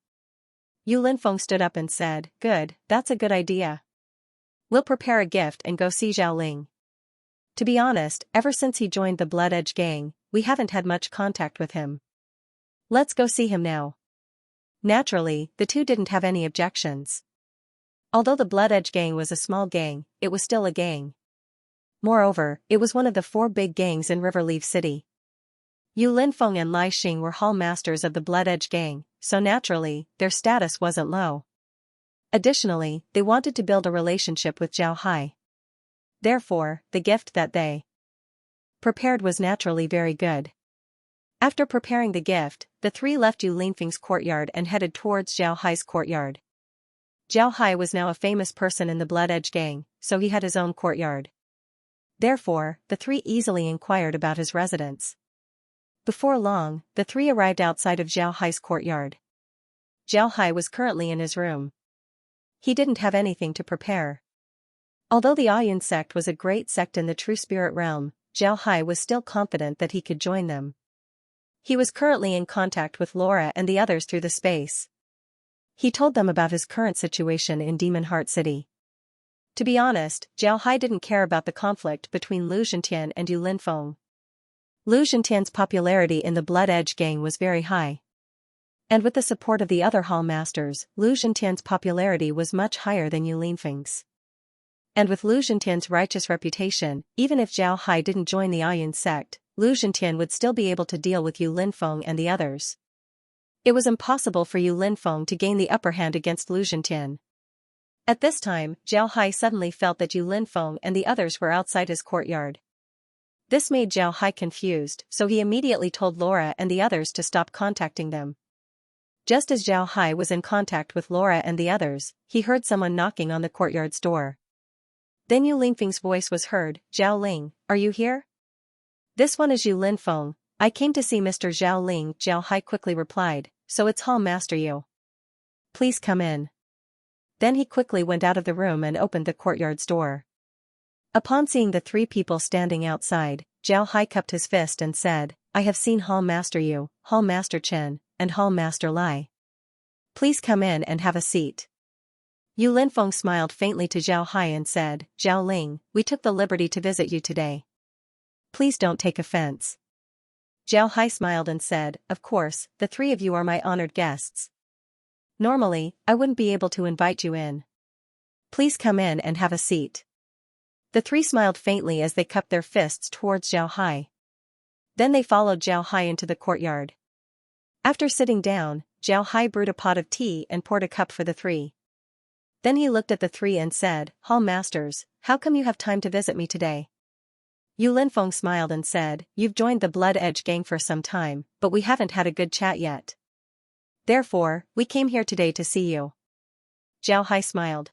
Yu Linfeng stood up and said, "Good, that's a good idea. We'll prepare a gift and go see Zhao Ling. To be honest, ever since he joined the Blood Edge gang, we haven't had much contact with him. Let's go see him now." Naturally, the two didn't have any objections. Although the Blood Edge gang was a small gang, it was still a gang. Moreover, it was one of the 4 big gangs in Riverleaf City. Yu Linfeng and Lai Xing were hall masters of the Blood Edge gang, so naturally, their status wasn't low. Additionally, they wanted to build a relationship with Zhao Hai. Therefore, the gift that they prepared was naturally very good. After preparing the gift, the three left Yu Linfeng's courtyard and headed towards Zhao Hai's courtyard. Zhao Hai was now a famous person in the Blood Edge gang, so he had his own courtyard. Therefore, the three easily inquired about his residence. Before long, the three arrived outside of Zhao Hai's courtyard. Zhao Hai was currently in his room. He didn't have anything to prepare. Although the Ayan sect was a great sect in the true spirit realm, Zhao Hai was still confident that he could join them. He was currently in contact with Laura and the others through the space. He told them about his current situation in Demon Heart City. To be honest, Zhao Hai didn't care about the conflict between Lu Zhentian and Yu Linfeng. Lu Zhentian's popularity in the Blood Edge gang was very high. And with the support of the other hall masters, Lu Zhentian's popularity was much higher than Yu Linfeng's. And with Lu Zhentian's righteous reputation, even if Zhao Hai didn't join the Ayan sect, Lu Zhentian would still be able to deal with Yu Linfeng and the others. It was impossible for Yu Linfeng to gain the upper hand against Lu Zhentian. At this time, Zhao Hai suddenly felt that Yu Linfeng and the others were outside his courtyard. This made Zhao Hai confused, so he immediately told Laura and the others to stop contacting them. Just as Zhao Hai was in contact with Laura and the others, he heard someone knocking on the courtyard's door. Then Yu Linfeng's voice was heard, "Zhao Ling, are you here?" "This one is Yu Linfeng. I came to see Mr. Zhao Ling," Zhao Hai quickly replied, "so it's Hall Master Yu. Please come in." Then he quickly went out of the room and opened the courtyard's door. Upon seeing the three people standing outside, Zhao Hai cupped his fist and said, "I have seen Hall Master Yu, Hall Master Chen, and Hall Master Lai. Please come in and have a seat." Yu Linfeng smiled faintly to Zhao Hai and said, "Zhao Ling, we took the liberty to visit you today. Please don't take offense." Zhao Hai smiled and said, "Of course, the three of you are my honored guests. Normally, I wouldn't be able to invite you in. Please come in and have a seat." The three smiled faintly as they cupped their fists towards Zhao Hai. Then they followed Zhao Hai into the courtyard. After sitting down, Zhao Hai brewed a pot of tea and poured a cup for the three. Then he looked at the three and said, "Hall Masters, how come you have time to visit me today?" Yu Linfeng smiled and said, "You've joined the Blood Edge gang for some time, but we haven't had a good chat yet. Therefore, we came here today to see you." Zhao Hai smiled.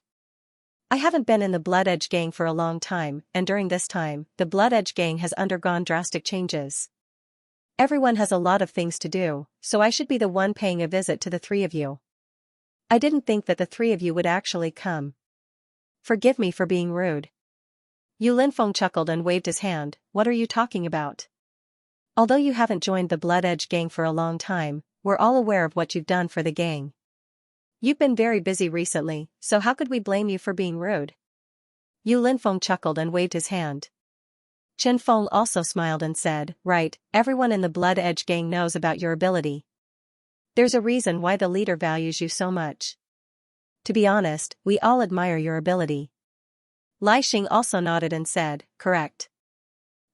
"I haven't been in the Blood Edge gang for a long time, and during this time, the Blood Edge gang has undergone drastic changes. Everyone has a lot of things to do, so I should be the one paying a visit to the three of you. I didn't think that the three of you would actually come. Forgive me for being rude." Yu Linfeng chuckled and waved his hand. "What are you talking about? Although you haven't joined the Blood Edge gang for a long time, we're all aware of what you've done for the gang. You've been very busy recently, so how could we blame you for being rude?" Yu Linfeng chuckled and waved his hand. Chen Feng also smiled and said, "Right, everyone in the Blood Edge gang knows about your ability. There's a reason why the leader values you so much. To be honest, we all admire your ability." Lai Xing also nodded and said, "Correct.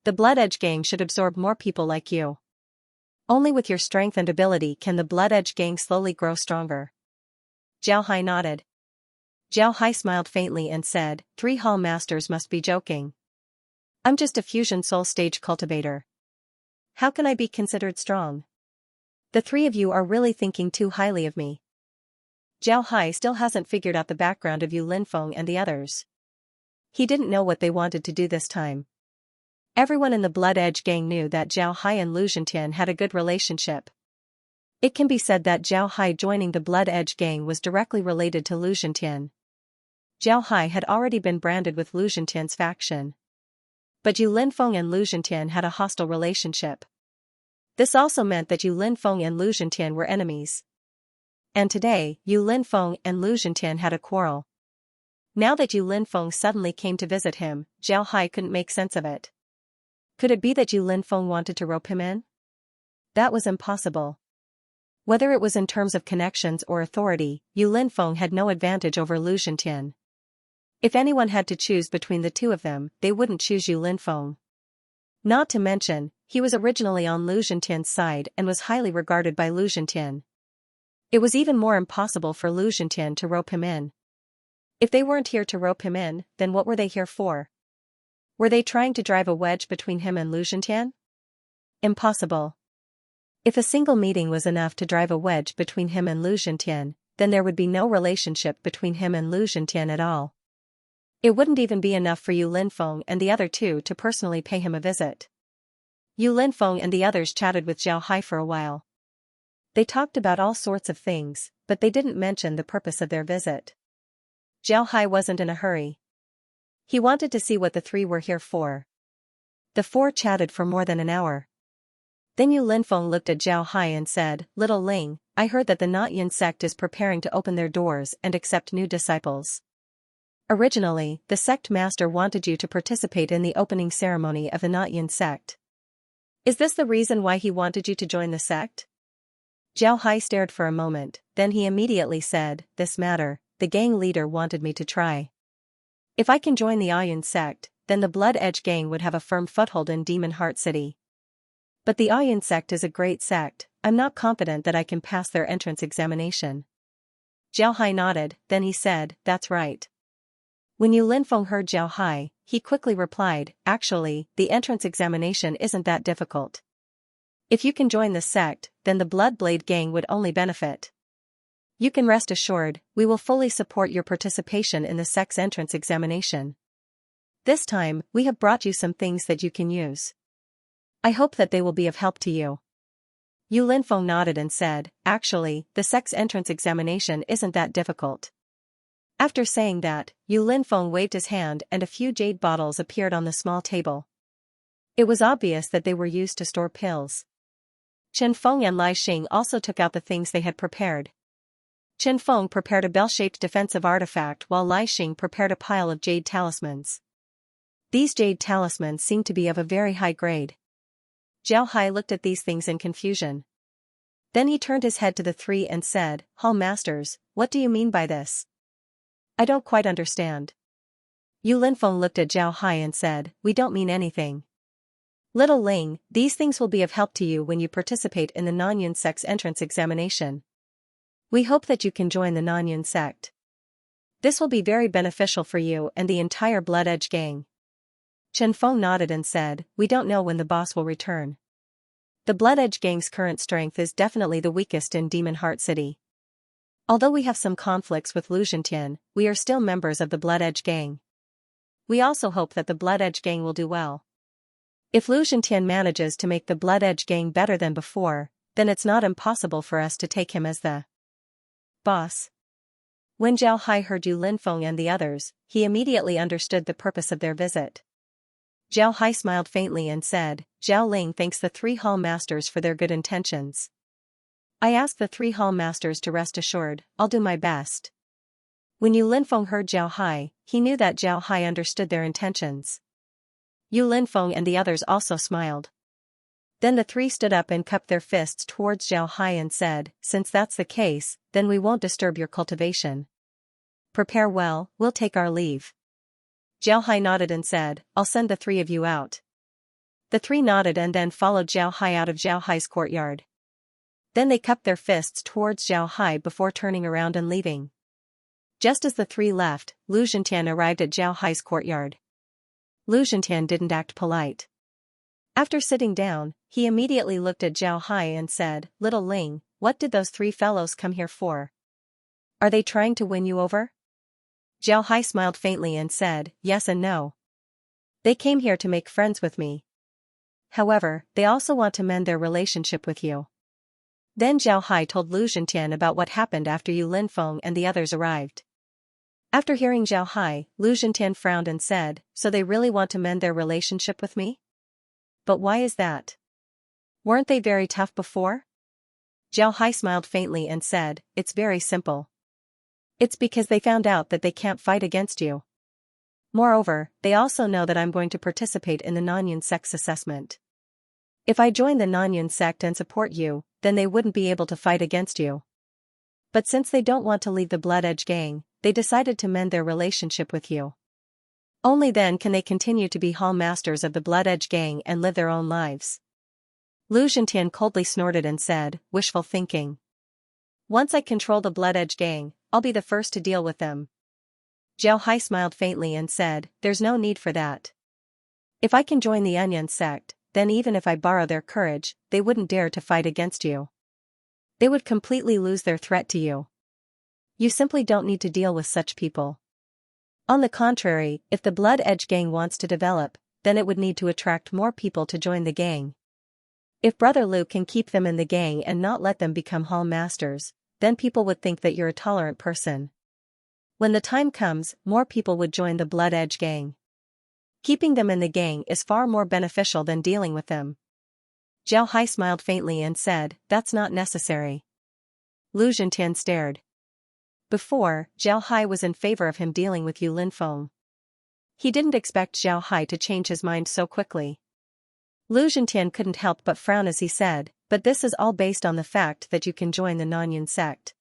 The Blood Edge gang should absorb more people like you. Only with your strength and ability can the Blood Edge gang slowly grow stronger." Zhao Hai nodded. Zhao Hai smiled faintly and said, "Three Hall Masters must be joking. I'm just a fusion soul stage cultivator. How can I be considered strong? The three of you are really thinking too highly of me." Zhao Hai still hasn't figured out the background of Yu Linfeng and the others. He didn't know what they wanted to do this time. Everyone in the Blood Edge gang knew that Zhao Hai and Lu Zhentian had a good relationship. It can be said that Zhao Hai joining the Blood Edge gang was directly related to Lu Zhentian. Zhao Hai had already been branded with Lu Zhentian's faction. But Yu Linfeng and Lu Zhentian had a hostile relationship. This also meant that Yu Linfeng and Lu Zhentian were enemies. And today, Yu Linfeng and Lu Zhentian had a quarrel. Now that Yu Linfeng suddenly came to visit him, Zhao Hai couldn't make sense of it. Could it be that Yu Linfeng wanted to rope him in? That was impossible. Whether it was in terms of connections or authority, Yu Linfeng had no advantage over Lu Zhentian. If anyone had to choose between the two of them, they wouldn't choose Yu Linfeng. Not to mention, he was originally on Lu Zhentian's side and was highly regarded by Lu Zhentian. It was even more impossible for Lu Zhentian to rope him in. If they weren't here to rope him in, then what were they here for? Were they trying to drive a wedge between him and Lu Zhentian? Impossible. If a single meeting was enough to drive a wedge between him and Lu Zhentian, then there would be no relationship between him and Lu Zhentian at all. It wouldn't even be enough for Yu Linfeng and the other two to personally pay him a visit. Yu Linfeng and the others chatted with Zhao Hai for a while. They talked about all sorts of things, but they didn't mention the purpose of their visit. Zhao Hai wasn't in a hurry. He wanted to see what the three were here for. The four chatted for more than an hour. Then Yu Linfeng looked at Zhao Hai and said, "Little Ling, I heard that the Not Yin sect is preparing to open their doors and accept new disciples. Originally, the sect master wanted you to participate in the opening ceremony of the Not Yin sect. Is this the reason why he wanted you to join the sect?" Zhao Hai stared for a moment, then he immediately said, "This matter, the gang leader wanted me to try. If I can join the Ayin sect, then the Blood Edge gang would have a firm foothold in Demon Heart City. But the Ayin sect is a great sect, I'm not confident that I can pass their entrance examination." Zhao Hai nodded, then he said, "That's right." When Yu Linfeng heard Zhao Hai, he quickly replied, "Actually, the entrance examination isn't that difficult. If you can join the sect, then the Blood Blade gang would only benefit. You can rest assured, we will fully support your participation in the sect's entrance examination. This time, we have brought you some things that you can use. I hope that they will be of help to you." Yu Linfeng nodded and said, "Actually, the sect's entrance examination isn't that difficult." After saying that, Yu Linfeng waved his hand and a few jade bottles appeared on the small table. It was obvious that they were used to store pills. Chen Feng and Lai Xing also took out the things they had prepared. Chen Feng prepared a bell-shaped defensive artifact while Lai Xing prepared a pile of jade talismans. These jade talismans seemed to be of a very high grade. Zhao Hai looked at these things in confusion. Then he turned his head to the three and said, "Hall Masters, what do you mean by this? I don't quite understand." Yu Linfeng looked at Zhao Hai and said, "We don't mean anything. Little Ling, these things will be of help to you when you participate in the Non-Yun sect's entrance examination. We hope that you can join the Nanyun sect. This will be very beneficial for you and the entire Blood Edge gang. Chen Feng nodded and said, we don't know when the boss will return. The Blood Edge gang's current strength is definitely the weakest in Demon Heart City. Although we have some conflicts with Lu Zhentian, we are still members of the Blood Edge gang. We also hope that the Blood Edge gang will do well. If Lu Zhentian manages to make the Blood Edge gang better than before, then it's not impossible for us to take him as the boss. When Zhao Hai heard Yu Linfeng and the others, he immediately understood the purpose of their visit. Zhao Hai smiled faintly and said, Zhao Ling thanks the 3 hall masters for their good intentions. I ask the 3 hall masters to rest assured, I'll do my best. When Yu Linfeng heard Zhao Hai, he knew that Zhao Hai understood their intentions. Yu Linfeng and the others also smiled. Then the 3 stood up and cupped their fists towards Zhao Hai and said, since that's the case, then we won't disturb your cultivation. Prepare well, we'll take our leave. Zhao Hai nodded and said, I'll send the 3 of you out. The 3 nodded and then followed Zhao Hai out of Zhao Hai's courtyard. Then they cupped their fists towards Zhao Hai before turning around and leaving. Just as the 3 left, Lu Zhentian arrived at Zhao Hai's courtyard. Lu Zhentian didn't act polite. After sitting down, he immediately looked at Zhao Hai and said, Little Ling, what did those 3 fellows come here for? Are they trying to win you over? Zhao Hai smiled faintly and said, yes and no. They came here to make friends with me. However, they also want to mend their relationship with you. Then Zhao Hai told Lu Zhentian about what happened after Yu Linfeng and the others arrived. After hearing Zhao Hai, Lu Zhentian frowned and said, so they really want to mend their relationship with me? But why is that? Weren't they very tough before? Zhao Hai smiled faintly and said, it's very simple. It's because they found out that they can't fight against you. Moreover, they also know that I'm going to participate in the Nanyun sect's assessment. If I join the Nanyun sect and support you, then they wouldn't be able to fight against you. But since they don't want to leave the Blood Edge gang, they decided to mend their relationship with you. Only then can they continue to be hall masters of the Blood Edge gang and live their own lives. Lu Zhentian coldly snorted and said, wishful thinking. Once I control the Blood Edge gang, I'll be the first to deal with them. Zhao Hai smiled faintly and said, there's no need for that. If I can join the Onion sect, then even if I borrow their courage, they wouldn't dare to fight against you. They would completely lose their threat to you. You simply don't need to deal with such people. On the contrary, if the Blood Edge gang wants to develop, then it would need to attract more people to join the gang. If Brother Lu can keep them in the gang and not let them become hall masters, then people would think that you're a tolerant person. When the time comes, more people would join the Blood Edge gang. Keeping them in the gang is far more beneficial than dealing with them. Zhao Hai smiled faintly and said, that's not necessary. Lu Zhentian stared. Before, Zhao Hai was in favor of him dealing with Yu Linfeng. He didn't expect Zhao Hai to change his mind so quickly. Lu Zhentian couldn't help but frown as he said, but this is all based on the fact that you can join the Nanyun sect.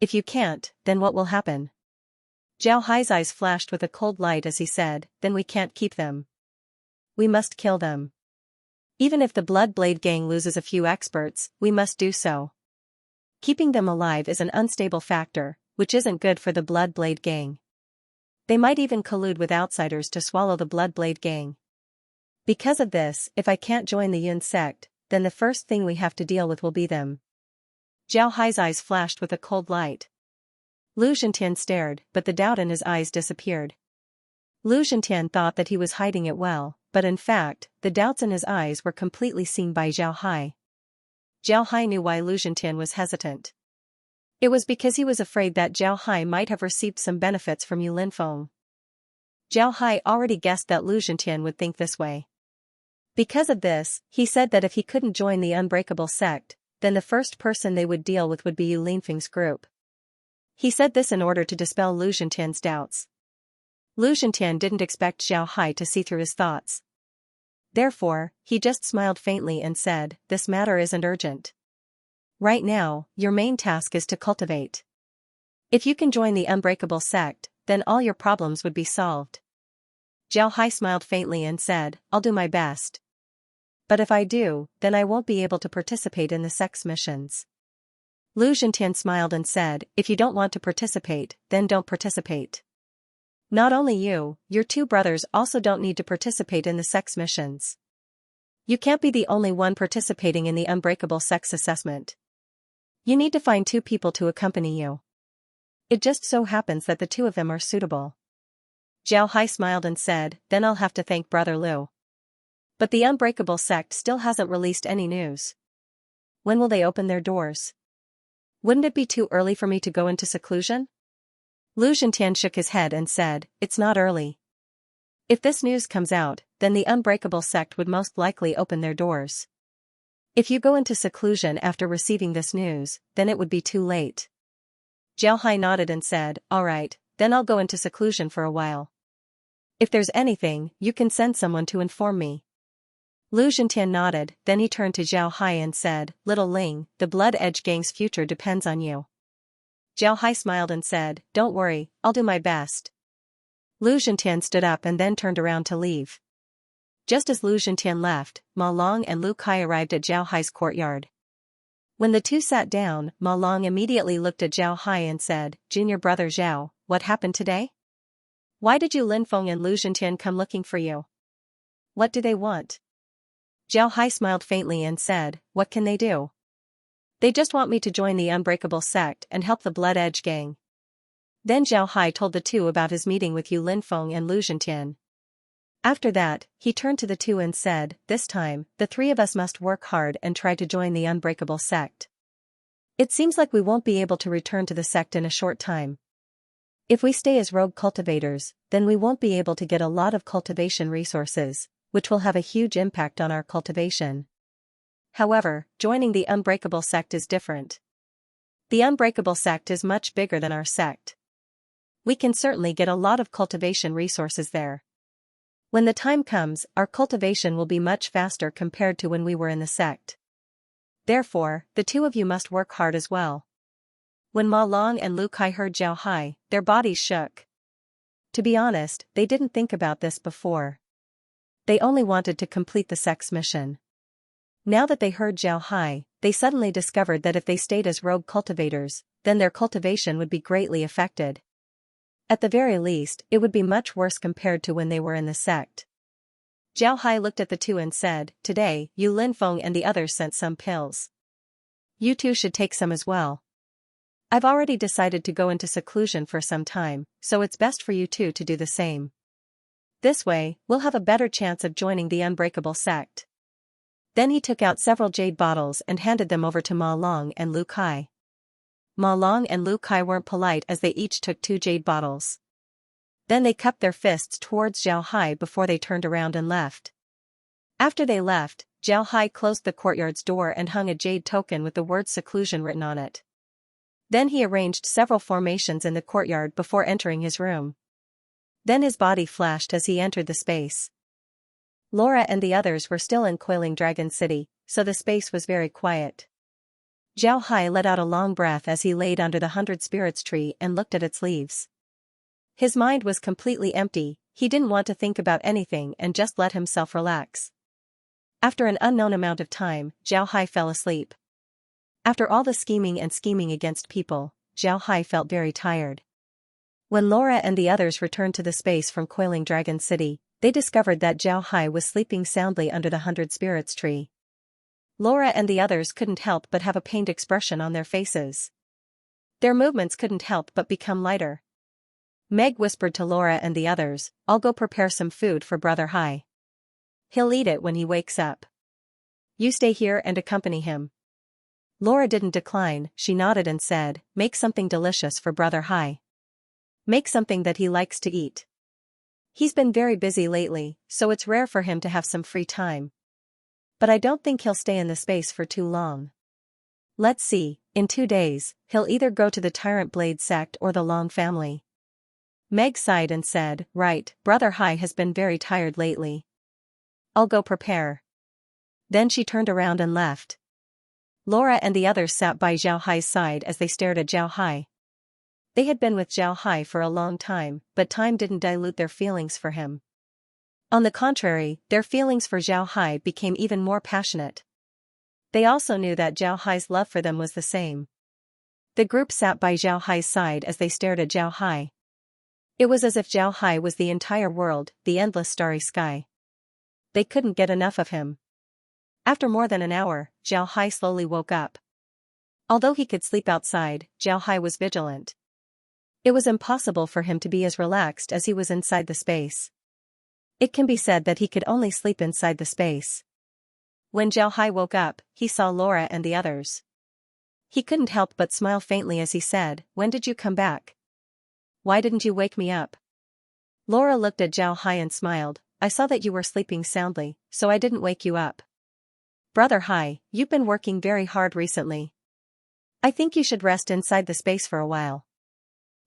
If you can't, then what will happen? Zhao Hai's eyes flashed with a cold light as he said, then we can't keep them. We must kill them. Even if the Blood Blade gang loses a few experts, we must do so. Keeping them alive is an unstable factor, which isn't good for the Blood Blade gang. They might even collude with outsiders to swallow the Blood Blade gang. Because of this, if I can't join the Yun sect, then the first thing we have to deal with will be them. Zhao Hai's eyes flashed with a cold light. Lu Zhentian stared, but the doubt in his eyes disappeared. Lu Zhentian thought that he was hiding it well, but in fact, the doubts in his eyes were completely seen by Zhao Hai. Zhao Hai knew why Lu Zhentian was hesitant. It was because he was afraid that Zhao Hai might have received some benefits from Yu Linfeng. Zhao Hai already guessed that Lu Zhentian would think this way. Because of this, he said that if he couldn't join the Unbreakable sect, then the first person they would deal with would be Yu Linfeng's group. He said this in order to dispel Lu Zhentian's doubts. Lu Zhentian didn't expect Zhao Hai to see through his thoughts. Therefore, he just smiled faintly and said, this matter isn't urgent. Right now, your main task is to cultivate. If you can join the Unbreakable sect, then all your problems would be solved. Zhao Hai smiled faintly and said, I'll do my best. But if I do, then I won't be able to participate in the sect's missions. Lu Zhentian smiled and said, if you don't want to participate, then don't participate. Not only you, your two brothers also don't need to participate in the sex missions. You can't be the only one participating in the unbreakable sex assessment. You need to find two people to accompany you. It just so happens that the two of them are suitable. Zhao Hai smiled and said, then I'll have to thank Brother Lu. But the unbreakable sect still hasn't released any news. When will they open their doors? Wouldn't it be too early for me to go into seclusion? Lu Zhentian shook his head and said, it's not early. If this news comes out, then the unbreakable sect would most likely open their doors. If you go into seclusion after receiving this news, then it would be too late. Zhao Hai nodded and said, all right, then I'll go into seclusion for a while. If there's anything, you can send someone to inform me. Lu Zhentian nodded, then he turned to Zhao Hai and said, Little Ling, the Blood Edge Gang's future depends on you. Zhao Hai smiled and said, don't worry, I'll do my best. Lu Zhentian stood up and then turned around to leave. Just as Lu Zhentian left, Ma Long and Lu Kai arrived at Zhao Hai's courtyard. When the two sat down, Ma Long immediately looked at Zhao Hai and said, Junior brother Zhao, what happened today? Why did you Lin Feng and Lu Zhentian come looking for you? What do they want? Zhao Hai smiled faintly and said, what can they do? They just want me to join the Unbreakable sect and help the Blood Edge gang. Then Zhao Hai told the two about his meeting with Yu Linfeng and Lu Zhentian. After that, he turned to the two and said, this time, the three of us must work hard and try to join the Unbreakable sect. It seems like we won't be able to return to the sect in a short time. If we stay as rogue cultivators, then we won't be able to get a lot of cultivation resources, which will have a huge impact on our cultivation. However, joining the Unbreakable sect is different. The Unbreakable sect is much bigger than our sect. We can certainly get a lot of cultivation resources there. When the time comes, our cultivation will be much faster compared to when we were in the sect. Therefore, the two of you must work hard as well. When Ma Long and Lu Kai heard Zhao Hai, their bodies shook. To be honest, they didn't think about this before. They only wanted to complete the sex mission. Now that they heard Zhao Hai, they suddenly discovered that if they stayed as rogue cultivators, then their cultivation would be greatly affected. At the very least, it would be much worse compared to when they were in the sect. Zhao Hai looked at the two and said, today, Yu Linfeng and the others sent some pills. You two should take some as well. I've already decided to go into seclusion for some time, so it's best for you two to do the same. This way, we'll have a better chance of joining the Unbreakable sect. Then he took out several jade bottles and handed them over to Ma Long and Lu Kai. Ma Long and Lu Kai weren't polite as they each took 2 jade bottles. Then they cupped their fists towards Zhao Hai before they turned around and left. After they left, Zhao Hai closed the courtyard's door and hung a jade token with the word seclusion written on it. Then he arranged several formations in the courtyard before entering his room. Then his body flashed as he entered the space. Laura and the others were still in Coiling Dragon City, so the space was very quiet. Zhao Hai let out a long breath as he laid under the 100 Spirits tree and looked at its leaves. His mind was completely empty, he didn't want to think about anything and just let himself relax. After an unknown amount of time, Zhao Hai fell asleep. After all the scheming against people, Zhao Hai felt very tired. When Laura and the others returned to the space from Coiling Dragon City, they discovered that Zhao Hai was sleeping soundly under the 100 Spirits tree. Laura and the others couldn't help but have a pained expression on their faces. Their movements couldn't help but become lighter. Meg whispered to Laura and the others, I'll go prepare some food for Brother Hai. He'll eat it when he wakes up. You stay here and accompany him. Laura didn't decline, she nodded and said, make something delicious for Brother Hai. Make something that he likes to eat. He's been very busy lately, so it's rare for him to have some free time. But I don't think he'll stay in the space for too long. Let's see, in 2 days, he'll either go to the Tyrant Blade sect or the Long family. Meg sighed and said, right, Brother Hai has been very tired lately. I'll go prepare. Then she turned around and left. Laura and the others sat by Zhao Hai's side as they stared at Zhao Hai. They had been with Zhao Hai for a long time, but time didn't dilute their feelings for him. On the contrary, their feelings for Zhao Hai became even more passionate. They also knew that Zhao Hai's love for them was the same. The group sat by Zhao Hai's side as they stared at Zhao Hai. It was as if Zhao Hai was the entire world, the endless starry sky. They couldn't get enough of him. After more than an hour, Zhao Hai slowly woke up. Although he could sleep outside, Zhao Hai was vigilant. It was impossible for him to be as relaxed as he was inside the space. It can be said that he could only sleep inside the space. When Zhao Hai woke up, he saw Laura and the others. He couldn't help but smile faintly as he said, "When did you come back? Why didn't you wake me up?" Laura looked at Zhao Hai and smiled, "I saw that you were sleeping soundly, so I didn't wake you up." "Brother Hai, you've been working very hard recently. I think you should rest inside the space for a while."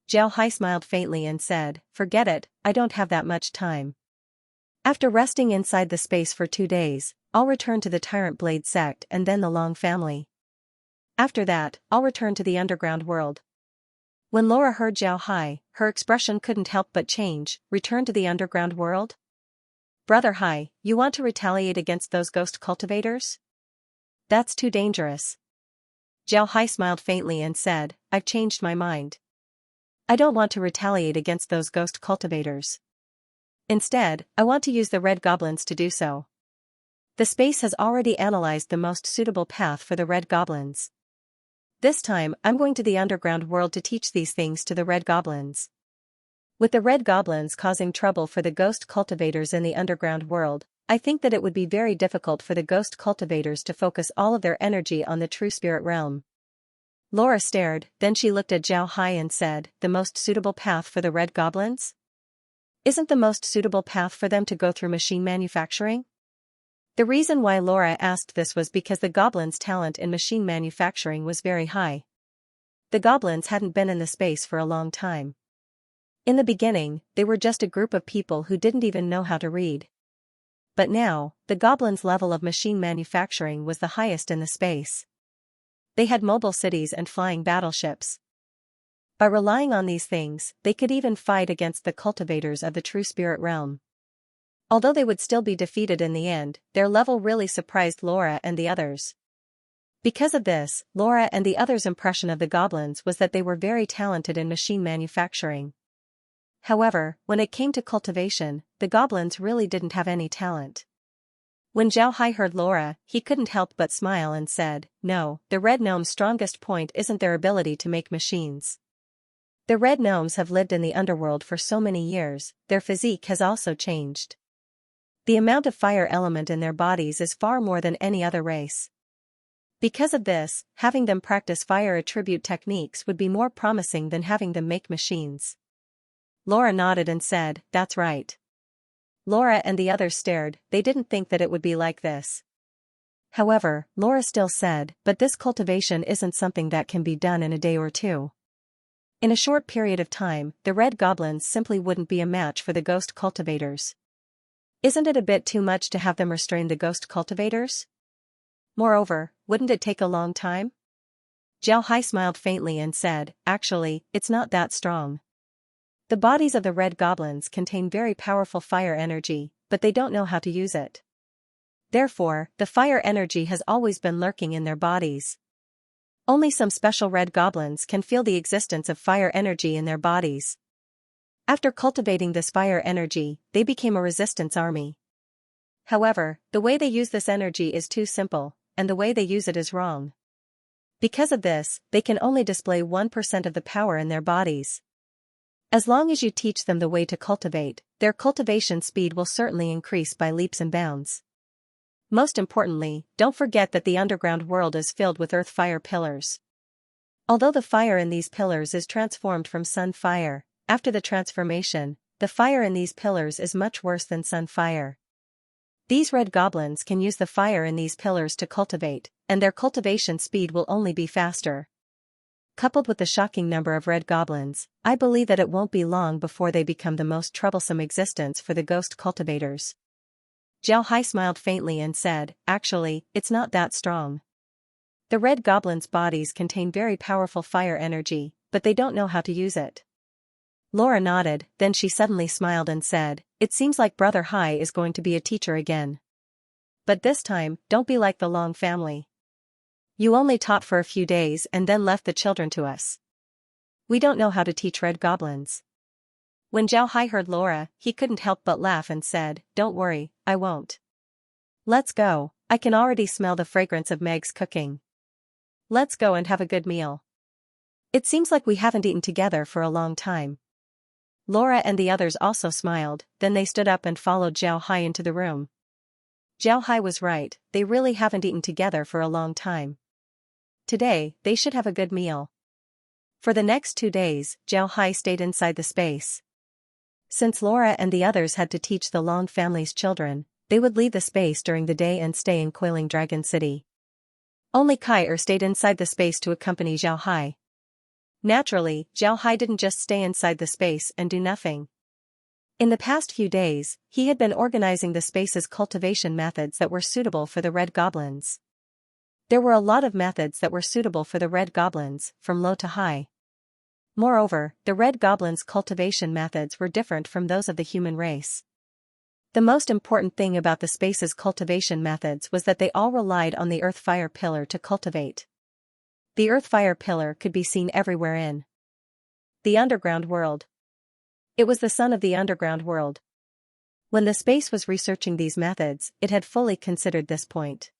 Zhao Hai smiled faintly and said, "Forget it, I don't have that much time. After resting inside the space for 2 days, I'll return to the Tyrant Blade sect and then the Long family. After that, I'll return to the underground world." When Laura heard Zhao Hai, her expression couldn't help but change. "Return to the underground world? Brother Hai, you want to retaliate against those ghost cultivators? That's too dangerous." Zhao Hai smiled faintly and said, "I've changed my mind. I don't want to retaliate against those ghost cultivators. Instead, I want to use the red goblins to do so. The space has already analyzed the most suitable path for the red goblins. This time, I'm going to the underground world to teach these things to the red goblins." With the red goblins causing trouble for the ghost cultivators in the underground world, I think that it would be very difficult for the ghost cultivators to focus all of their energy on the true spirit realm. Laura stared, then she looked at Zhao Hai and said, "The most suitable path for the red goblins? Isn't the most suitable path for them to go through machine manufacturing?" The reason why Laura asked this was because the goblins' talent in machine manufacturing was very high. The goblins hadn't been in the space for a long time. In the beginning, they were just a group of people who didn't even know how to read. But now, the goblins' level of machine manufacturing was the highest in the space. They had mobile cities and flying battleships. By relying on these things, they could even fight against the cultivators of the true spirit realm. Although they would still be defeated in the end, their level really surprised Laura and the others. Because of this, Laura and the others' impression of the goblins was that they were very talented in machine manufacturing. However, when it came to cultivation, the goblins really didn't have any talent. When Zhao Hai heard Laura, he couldn't help but smile and said, "No, the red gnomes' strongest point isn't their ability to make machines. The red gnomes have lived in the underworld for so many years, their physique has also changed. The amount of fire element in their bodies is far more than any other race. Because of this, having them practice fire attribute techniques would be more promising than having them make machines." Laura nodded and said, "That's right." Laura and the others stared, they didn't think that it would be like this. However, Laura still said, "But this cultivation isn't something that can be done in a day or two. In a short period of time, the red goblins simply wouldn't be a match for the ghost cultivators. Isn't it a bit too much to have them restrain the ghost cultivators? Moreover, wouldn't it take a long time?" Zhao Hai smiled faintly and said, "Actually, it's not that strong. The bodies of the red goblins contain very powerful fire energy, but they don't know how to use it. Therefore, the fire energy has always been lurking in their bodies. Only some special red goblins can feel the existence of fire energy in their bodies. After cultivating this fire energy, they became a resistance army. However, the way they use this energy is too simple, and the way they use it is wrong. Because of this, they can only display 1% of the power in their bodies. As long as you teach them the way to cultivate, their cultivation speed will certainly increase by leaps and bounds. Most importantly, don't forget that the underground world is filled with earth fire pillars. Although the fire in these pillars is transformed from sun fire, after the transformation, the fire in these pillars is much worse than sun fire. These red goblins can use the fire in these pillars to cultivate, and their cultivation speed will only be faster. Coupled with the shocking number of red goblins, I believe that it won't be long before they become the most troublesome existence for the ghost cultivators." Zhao Hai smiled faintly and said, "Actually, it's not that strong. The red goblins' bodies contain very powerful fire energy, but they don't know how to use it." Laura nodded, then she suddenly smiled and said, "It seems like Brother Hai is going to be a teacher again. But this time, don't be like the Long family. You only taught for a few days and then left the children to us. We don't know how to teach red goblins. When Zhao Hai heard Laura, he couldn't help but laugh and said, "Don't worry, I won't. Let's go, I can already smell the fragrance of Meg's cooking. Let's go and have a good meal. It seems like we haven't eaten together for a long time." Laura and the others also smiled, then they stood up and followed Zhao Hai into the room. Zhao Hai was right, they really haven't eaten together for a long time. Today, they should have a good meal. For the next 2 days, Zhao Hai stayed inside the space. Since Laura and the others had to teach the Long family's children, they would leave the space during the day and stay in Coiling Dragon City. Only Kai stayed inside the space to accompany Zhao Hai. Naturally, Zhao Hai didn't just stay inside the space and do nothing. In the past few days, he had been organizing the space's cultivation methods that were suitable for the red goblins. There were a lot of methods that were suitable for the red goblins, from low to high. Moreover, the red goblins' cultivation methods were different from those of the human race. The most important thing about the space's cultivation methods was that they all relied on the earth-fire pillar to cultivate. The earth-fire pillar could be seen everywhere in the underground world. It was the sun of the underground world. When the space was researching these methods, it had fully considered this point.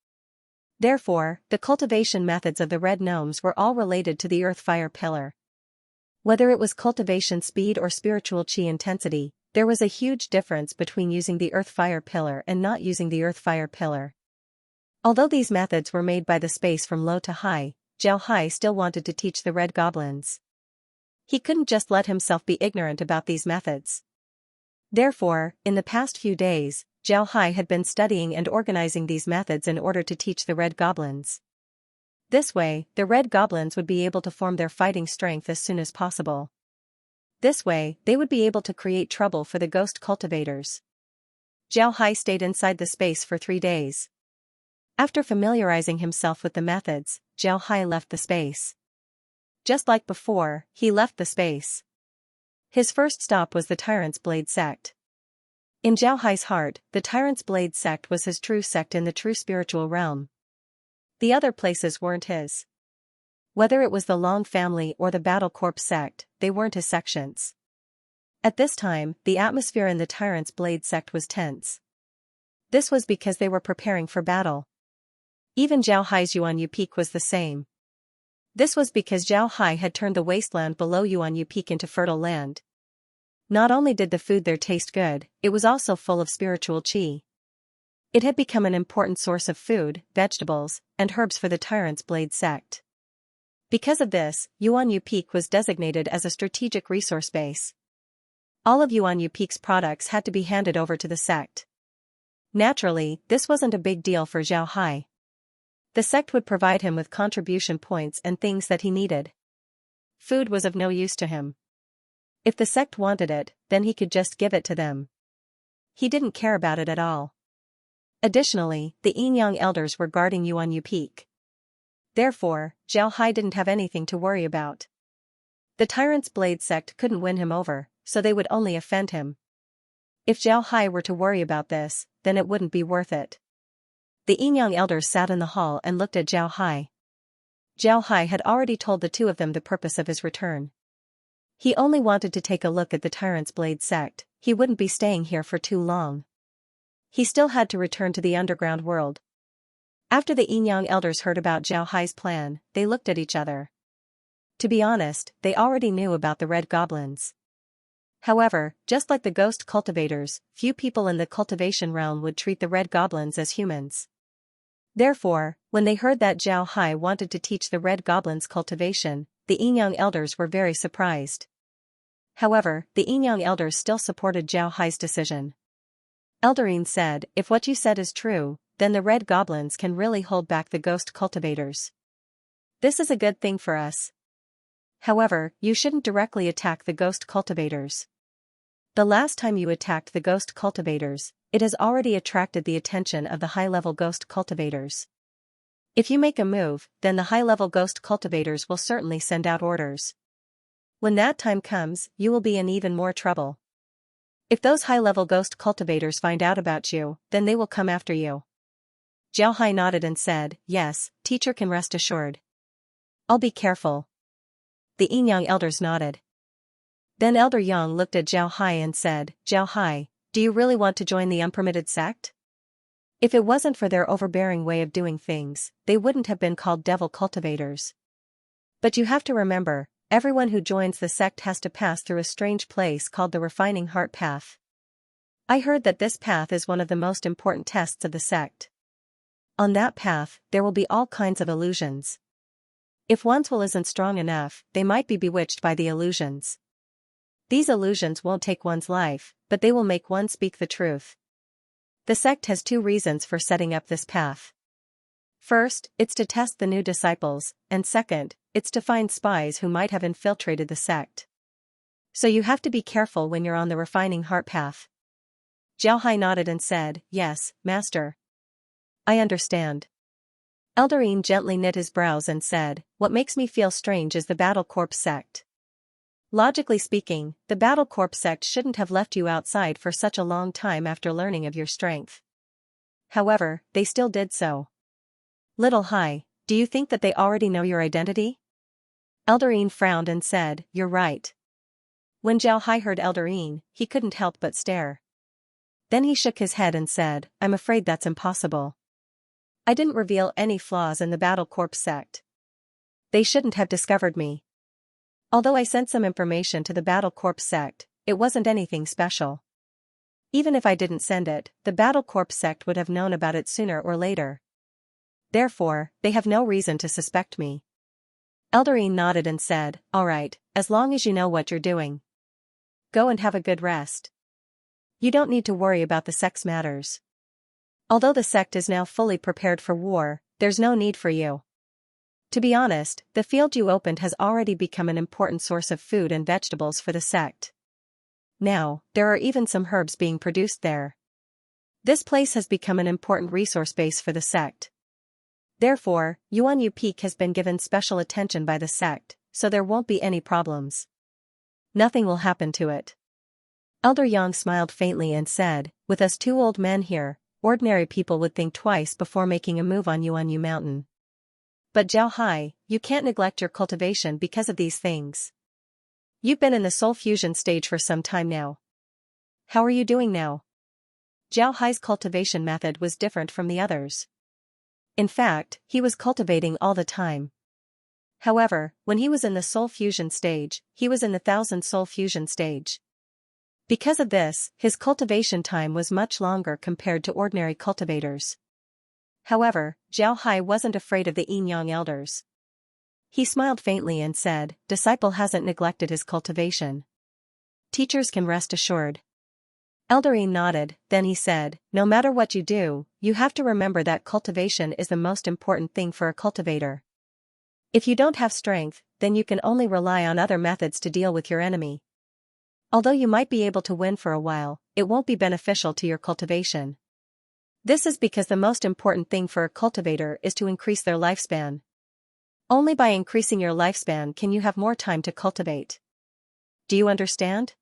Therefore, the cultivation methods of the red gnomes were all related to the earth-fire pillar. Whether it was cultivation speed or spiritual chi intensity, there was a huge difference between using the earth-fire pillar and not using the earth-fire pillar. Although these methods were made by the space from low to high, Zhao Hai still wanted to teach the red goblins. He couldn't just let himself be ignorant about these methods. Therefore, in the past few days, Zhao Hai had been studying and organizing these methods in order to teach the red goblins. This way, the red goblins would be able to form their fighting strength as soon as possible. This way, they would be able to create trouble for the ghost cultivators. Zhao Hai stayed inside the space for 3 days. After familiarizing himself with the methods, Zhao Hai left the space. Just like before, he left the space. His first stop was the Tyrant's Blade sect. In Zhao Hai's heart, the Tyrant's Blade sect was his true sect in the true spiritual realm. The other places weren't his. Whether it was the Long family or the Battle Corps sect, they weren't his sections. At this time, the atmosphere in the Tyrant's Blade sect was tense. This was because they were preparing for battle. Even Zhao Hai's Yuanyu Peak was the same. This was because Zhao Hai had turned the wasteland below Yuanyu Peak into fertile land. Not only did the food there taste good, it was also full of spiritual chi. It had become an important source of food, vegetables, and herbs for the Tyrant's Blade sect. Because of this, Yuanyu Peak was designated as a strategic resource base. All of Yuanyu Peak's products had to be handed over to the sect. Naturally, this wasn't a big deal for Zhao Hai. The sect would provide him with contribution points and things that he needed. Food was of no use to him. If the sect wanted it, then he could just give it to them. He didn't care about it at all. Additionally, the Yin-Yang elders were guarding Yuanyu Peak. Therefore, Zhao Hai didn't have anything to worry about. The Tyrant's Blade sect couldn't win him over, so they would only offend him. If Zhao Hai were to worry about this, then it wouldn't be worth it. The Yin-Yang elders sat in the hall and looked at Zhao Hai. Zhao Hai had already told the two of them the purpose of his return. He only wanted to take a look at the Tyrant's Blade sect, he wouldn't be staying here for too long. He still had to return to the underground world. After the Yin-Yang elders heard about Zhao Hai's plan, they looked at each other. To be honest, they already knew about the red goblins. However, just like the ghost cultivators, few people in the cultivation realm would treat the red goblins as humans. Therefore, when they heard that Zhao Hai wanted to teach the red goblins cultivation, the Yin-Yang elders were very surprised. However, the Yin-Yang elders still supported Zhao Hai's decision. Eldarine said, "If what you said is true, then the red goblins can really hold back the ghost cultivators. This is a good thing for us. However, you shouldn't directly attack the ghost cultivators. The last time you attacked the ghost cultivators, it has already attracted the attention of the high-level ghost cultivators. If you make a move, then the high-level ghost cultivators will certainly send out orders. When that time comes, you will be in even more trouble. If those high-level ghost cultivators find out about you, then they will come after you. Jiao Hai nodded and said, yes, teacher can rest assured. I'll be careful. The Yin Yang elders nodded. Then Elder Yang looked at Jiao Hai and said, Jiao Hai, do you really want to join the unpermitted sect? If it wasn't for their overbearing way of doing things, they wouldn't have been called devil cultivators. But you have to remember, everyone who joins the sect has to pass through a strange place called the refining heart path. I heard that this path is one of the most important tests of the sect. On that path, there will be all kinds of illusions. If one's will isn't strong enough, they might be bewitched by the illusions. These illusions won't take one's life, but they will make one speak the truth. The sect has two reasons for setting up this path. First, it's to test the new disciples, and second, it's to find spies who might have infiltrated the sect. So you have to be careful when you're on the refining heart path. Jiao Hai nodded and said, yes, master. I understand. Elder Yin gently knit his brows and said, what makes me feel strange is the Battle Corps sect. Logically speaking, the Battle Corps sect shouldn't have left you outside for such a long time after learning of your strength. However, they still did so. Little Hai, do you think that they already know your identity? Elder Yin frowned and said, you're right. When Jiao Hai heard Elder Yin, he couldn't help but stare. Then he shook his head and said, I'm afraid that's impossible. I didn't reveal any flaws in the Battle Corps sect. They shouldn't have discovered me. Although I sent some information to the Battle Corps sect, it wasn't anything special. Even if I didn't send it, the Battle Corps sect would have known about it sooner or later. Therefore, they have no reason to suspect me. Elder Yin nodded and said, all right, as long as you know what you're doing. Go and have a good rest. You don't need to worry about the sect's matters. Although the sect is now fully prepared for war, there's no need for you. To be honest, the field you opened has already become an important source of food and vegetables for the sect. Now, there are even some herbs being produced there. This place has become an important resource base for the sect. Therefore, Yuanyu Peak has been given special attention by the sect, so there won't be any problems. Nothing will happen to it. Elder Yang smiled faintly and said, with us two old men here, ordinary people would think twice before making a move on Yuanyu Mountain. But Jiao Hai, you can't neglect your cultivation because of these things. You've been in the soul fusion stage for some time now. How are you doing now? Jiao Hai's cultivation method was different from the others. In fact, he was cultivating all the time. However, when he was in the soul fusion stage, he was in the 1000 soul fusion stage. Because of this, his cultivation time was much longer compared to ordinary cultivators. However, Jiao Hai wasn't afraid of the Yin Yang elders. He smiled faintly and said, disciple hasn't neglected his cultivation. Teachers can rest assured. Elder Yin nodded, then he said, no matter what you do, you have to remember that cultivation is the most important thing for a cultivator. If you don't have strength, then you can only rely on other methods to deal with your enemy. Although you might be able to win for a while, it won't be beneficial to your cultivation. This is because the most important thing for a cultivator is to increase their lifespan. Only by increasing your lifespan can you have more time to cultivate. Do you understand?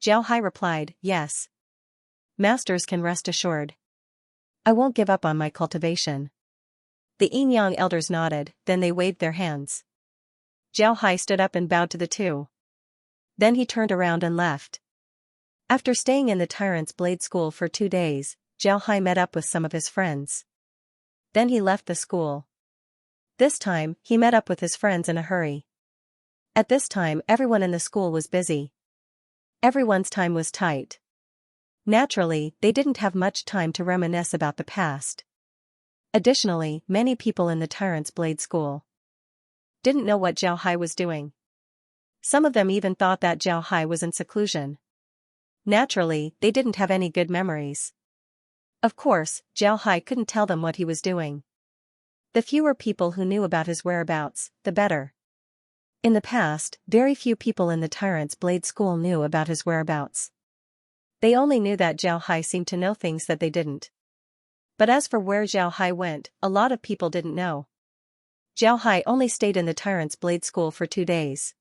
Jiao Hai replied, yes. Masters can rest assured. I won't give up on my cultivation. The Yin Yang elders nodded, then they waved their hands. Jiao Hai stood up and bowed to the two. Then he turned around and left. After staying in the Tyrant's Blade School for 2 days, Jiao Hai met up with some of his friends. Then he left the school. This time, he met up with his friends in a hurry. At this time, everyone in the school was busy. Everyone's time was tight. Naturally, they didn't have much time to reminisce about the past. Additionally, many people in the Tyrant's Blade School didn't know what Jiao Hai was doing. Some of them even thought that Jiao Hai was in seclusion. Naturally, they didn't have any good memories. Of course, Jiao Hai couldn't tell them what he was doing. The fewer people who knew about his whereabouts, the better. In the past, very few people in the Tyrant's Blade School knew about his whereabouts. They only knew that Jiao Hai seemed to know things that they didn't. But as for where Jiao Hai went, a lot of people didn't know. Jiao Hai only stayed in the Tyrant's Blade School for 2 days.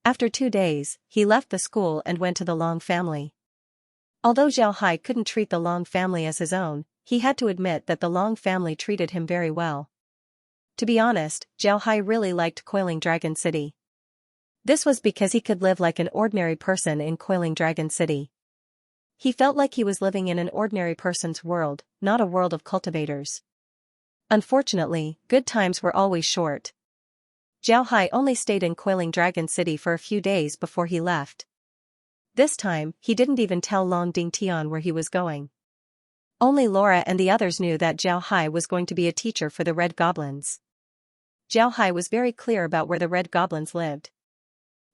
After 2 days, he left the school and went to the Long family. Although Jiao Hai couldn't treat the Long family as his own, he had to admit that the Long family treated him very well. To be honest, Zhao Hai really liked Coiling Dragon City. This was because he could live like an ordinary person in Coiling Dragon City. He felt like he was living in an ordinary person's world, not a world of cultivators. Unfortunately, good times were always short. Zhao Hai only stayed in Coiling Dragon City for a few days before he left. This time, he didn't even tell Long Dingtian where he was going. Only Laura and the others knew that Zhao Hai was going to be a teacher for the Red Goblins. Zhao Hai was very clear about where the Red Goblins lived.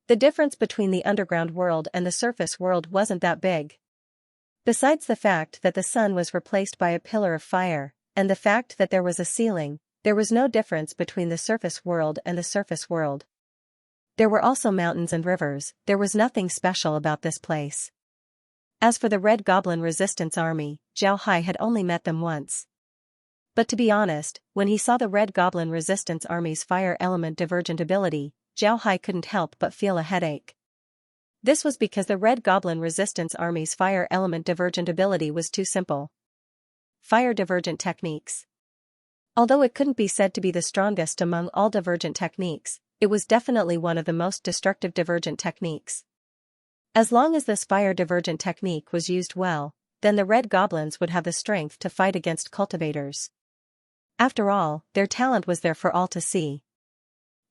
The difference between the underground world and the surface world wasn't that big. Besides the fact that the sun was replaced by a pillar of fire, and the fact that there was a ceiling, there was no difference between the surface world and the surface world. There were also mountains and rivers, there was nothing special about this place. As for the Red Goblin Resistance Army, Zhao Hai had only met them once. But to be honest, when he saw the Red Goblin Resistance Army's fire element divergent ability, Zhao Hai couldn't help but feel a headache. This was because the Red Goblin Resistance Army's fire element divergent ability was too simple. Fire divergent techniques. Although it couldn't be said to be the strongest among all divergent techniques, it was definitely one of the most destructive divergent techniques. As long as this fire divergent technique was used well, then the Red Goblins would have the strength to fight against cultivators. After all, their talent was there for all to see.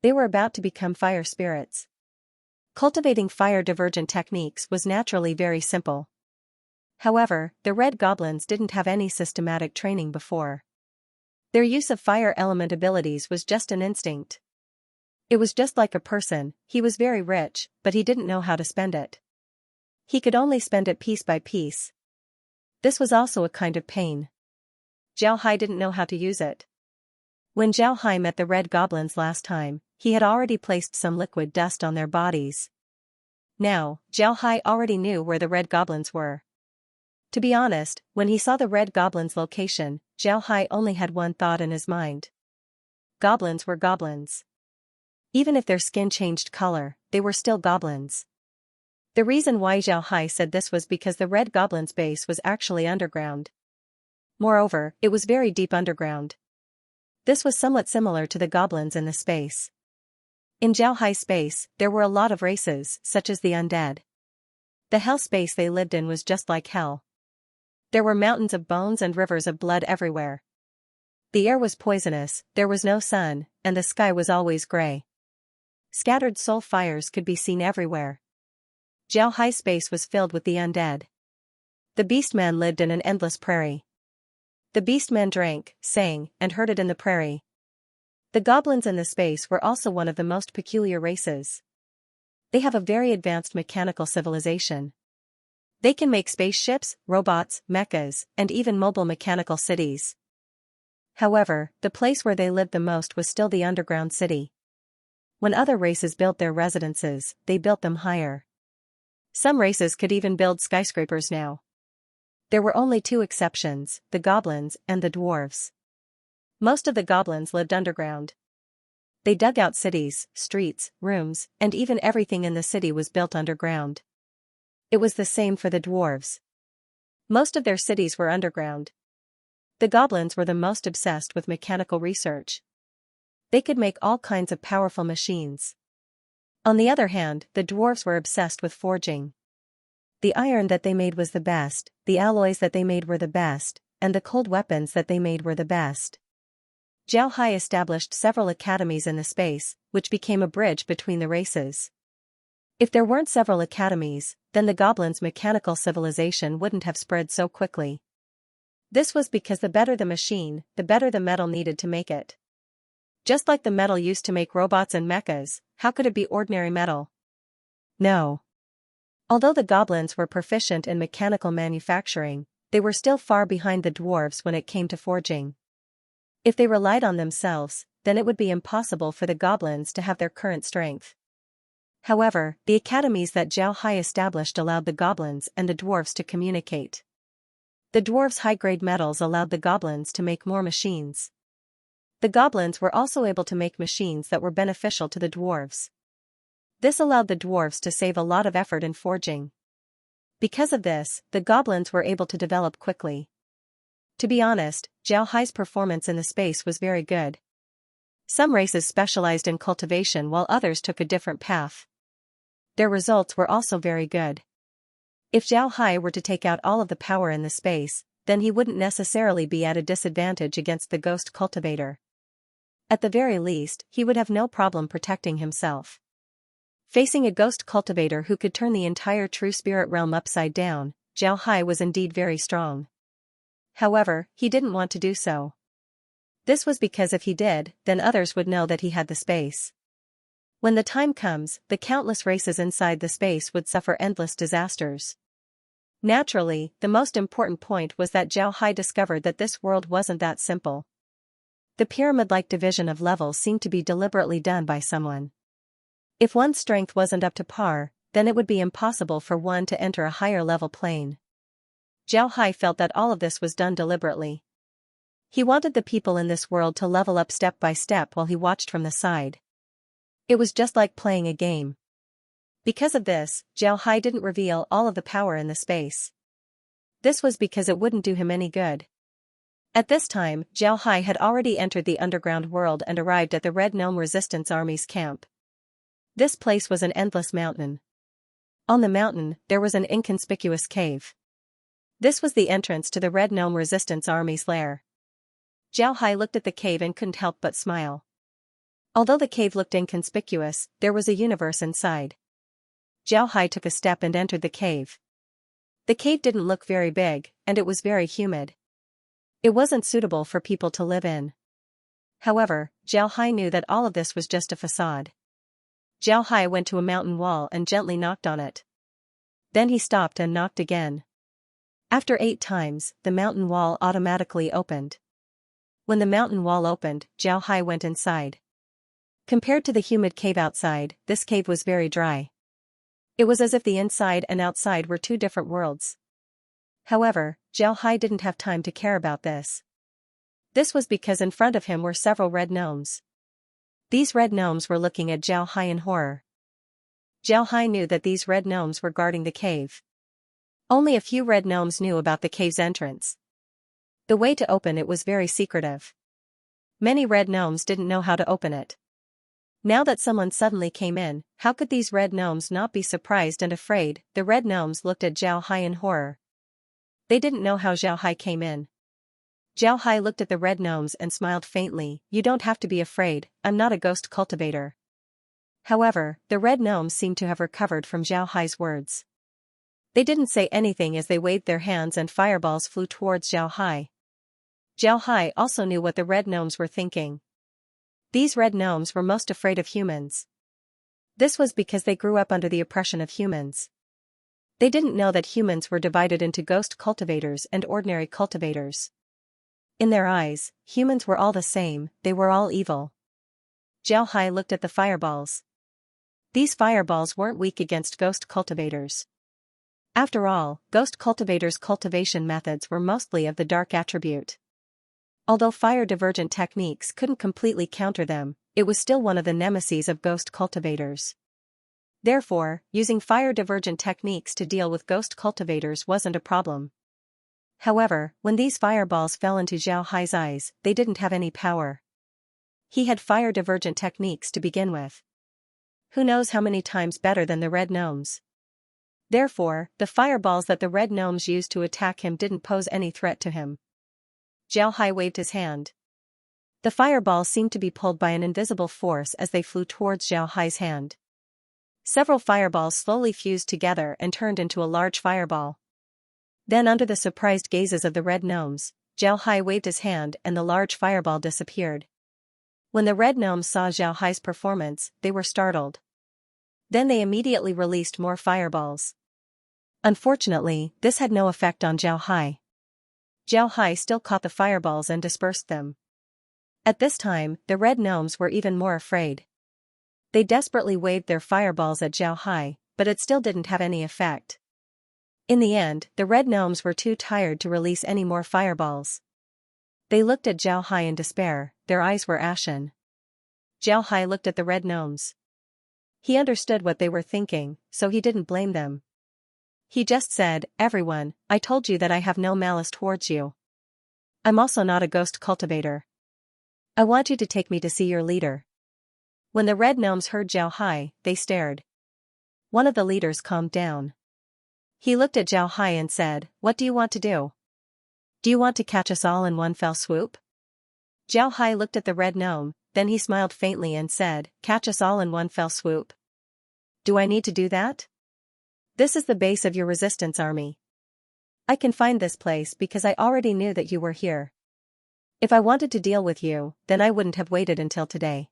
They were about to become fire spirits. Cultivating fire divergent techniques was naturally very simple. However, the Red Goblins didn't have any systematic training before. Their use of fire element abilities was just an instinct. It was just like a person, he was very rich, but he didn't know how to spend it. He could only spend it piece by piece. This was also a kind of pain. Zhao Hai didn't know how to use it. When Zhao Hai met the Red Goblins last time, he had already placed some liquid dust on their bodies. Now, Zhao Hai already knew where the Red Goblins were. To be honest, when he saw the Red Goblins' location, Zhao Hai only had one thought in his mind. Goblins were goblins. Even if their skin changed color, they were still goblins. The reason why Zhao Hai said this was because the Red Goblin's base was actually underground. Moreover, it was very deep underground. This was somewhat similar to the goblins in the space. In Zhao Hai's space, there were a lot of races, such as the undead. The hell space they lived in was just like hell. There were mountains of bones and rivers of blood everywhere. The air was poisonous, there was no sun, and the sky was always gray. Scattered soul fires could be seen everywhere. Zhao Hai's space was filled with the undead. The beastmen lived in an endless prairie. The beastmen drank, sang, and herded in the prairie. The goblins in the space were also one of the most peculiar races. They have a very advanced mechanical civilization. They can make spaceships, robots, mechas, and even mobile mechanical cities. However, the place where they lived the most was still the underground city. When other races built their residences, they built them higher. Some races could even build skyscrapers now. There were only two exceptions, the goblins and the dwarves. Most of the goblins lived underground. They dug out cities, streets, rooms, and even everything in the city was built underground. It was the same for the dwarves. Most of their cities were underground. The goblins were the most obsessed with mechanical research. They could make all kinds of powerful machines. On the other hand, the dwarves were obsessed with forging. The iron that they made was the best, the alloys that they made were the best, and the cold weapons that they made were the best. Zhao Hai established several academies in the space, which became a bridge between the races. If there weren't several academies, then the goblins' mechanical civilization wouldn't have spread so quickly. This was because the better the machine, the better the metal needed to make it. Just like the metal used to make robots and mechas, how could it be ordinary metal? No. Although the goblins were proficient in mechanical manufacturing, they were still far behind the dwarves when it came to forging. If they relied on themselves, then it would be impossible for the goblins to have their current strength. However, the academies that Zhao Hai established allowed the goblins and the dwarves to communicate. The dwarves' high-grade metals allowed the goblins to make more machines. The goblins were also able to make machines that were beneficial to the dwarves. This allowed the dwarves to save a lot of effort in forging. Because of this, the goblins were able to develop quickly. To be honest, Zhao Hai's performance in the space was very good. Some races specialized in cultivation while others took a different path. Their results were also very good. If Zhao Hai were to take out all of the power in the space, then he wouldn't necessarily be at a disadvantage against the ghost cultivator. At the very least, he would have no problem protecting himself. Facing a ghost cultivator who could turn the entire true spirit realm upside down, Zhao Hai was indeed very strong. However, he didn't want to do so. This was because if he did, then others would know that he had the space. When the time comes, the countless races inside the space would suffer endless disasters. Naturally, the most important point was that Zhao Hai discovered that this world wasn't that simple. The pyramid-like division of levels seemed to be deliberately done by someone. If one's strength wasn't up to par, then it would be impossible for one to enter a higher level plane. Zhao Hai felt that all of this was done deliberately. He wanted the people in this world to level up step by step while he watched from the side. It was just like playing a game. Because of this, Zhao Hai didn't reveal all of the power in the space. This was because it wouldn't do him any good. At this time, Zhao Hai had already entered the underground world and arrived at the Red Gnome Resistance Army's camp. This place was an endless mountain. On the mountain, there was an inconspicuous cave. This was the entrance to the Red Gnome Resistance Army's lair. Zhao Hai looked at the cave and couldn't help but smile. Although the cave looked inconspicuous, there was a universe inside. Zhao Hai took a step and entered the cave. The cave didn't look very big, and it was very humid. It wasn't suitable for people to live in. However, Zhao Hai knew that all of this was just a facade. Zhao Hai went to a mountain wall and gently knocked on it. Then he stopped and knocked again. After 8 times, the mountain wall automatically opened. When the mountain wall opened, Zhao Hai went inside. Compared to the humid cave outside, this cave was very dry. It was as if the inside and outside were 2 different worlds. However, Zhao Hai didn't have time to care about this. This was because in front of him were several red gnomes. These red gnomes were looking at Zhao Hai in horror. Zhao Hai knew that these red gnomes were guarding the cave. Only a few red gnomes knew about the cave's entrance. The way to open it was very secretive. Many red gnomes didn't know how to open it. Now that someone suddenly came in, how could these red gnomes not be surprised and afraid? The red gnomes looked at Zhao Hai in horror. They didn't know how Zhao Hai came in. Zhao Hai looked at the red gnomes and smiled faintly. "You don't have to be afraid, I'm not a ghost cultivator." However, the red gnomes seemed to have recovered from Zhao Hai's words. They didn't say anything as they waved their hands and fireballs flew towards Zhao Hai. Zhao Hai also knew what the red gnomes were thinking. These red gnomes were most afraid of humans. This was because they grew up under the oppression of humans. They didn't know that humans were divided into ghost cultivators and ordinary cultivators. In their eyes, humans were all the same, they were all evil. Zhao Hai looked at the fireballs. These fireballs weren't weak against ghost cultivators. After all, ghost cultivators' cultivation methods were mostly of the dark attribute. Although fire-divergent techniques couldn't completely counter them, it was still one of the nemeses of ghost cultivators. Therefore, using fire-divergent techniques to deal with ghost cultivators wasn't a problem. However, when these fireballs fell into Zhao Hai's eyes, they didn't have any power. He had fire-divergent techniques to begin with. Who knows how many times better than the red gnomes. Therefore, the fireballs that the red gnomes used to attack him didn't pose any threat to him. Zhao Hai waved his hand. The fireballs seemed to be pulled by an invisible force as they flew towards Zhao Hai's hand. Several fireballs slowly fused together and turned into a large fireball. Then under the surprised gazes of the red gnomes, Zhao Hai waved his hand and the large fireball disappeared. When the red gnomes saw Zhao Hai's performance, they were startled. Then they immediately released more fireballs. Unfortunately, this had no effect on Zhao Hai. Zhao Hai still caught the fireballs and dispersed them. At this time, the red gnomes were even more afraid. They desperately waved their fireballs at Zhao Hai, but it still didn't have any effect. In the end, the red gnomes were too tired to release any more fireballs. They looked at Zhao Hai in despair, their eyes were ashen. Zhao Hai looked at the red gnomes. He understood what they were thinking, so he didn't blame them. He just said, "Everyone, I told you that I have no malice towards you. I'm also not a ghost cultivator. I want you to take me to see your leader. When the red gnomes heard Zhao Hai, they stared. One of the leaders calmed down. He looked at Zhao Hai and said, "What do you want to do? Do you want to catch us all in one fell swoop?" Zhao Hai looked at the red gnome, then he smiled faintly and said, "Catch us all in one fell swoop? Do I need to do that? This is the base of your resistance army. I can find this place because I already knew that you were here. If I wanted to deal with you, then I wouldn't have waited until today.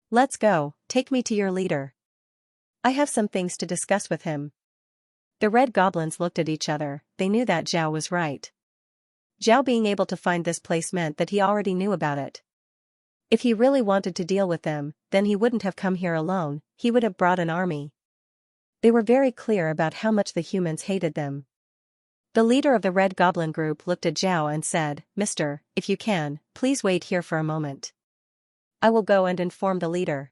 Let's go, take me to your leader. I have some things to discuss with him." The red goblins looked at each other, they knew that Zhao was right. Zhao being able to find this place meant that he already knew about it. If he really wanted to deal with them, then he wouldn't have come here alone, he would have brought an army. They were very clear about how much the humans hated them. The leader of the red goblin group looked at Zhao and said, "Mister, if you can, please wait here for a moment. I will go and inform the leader."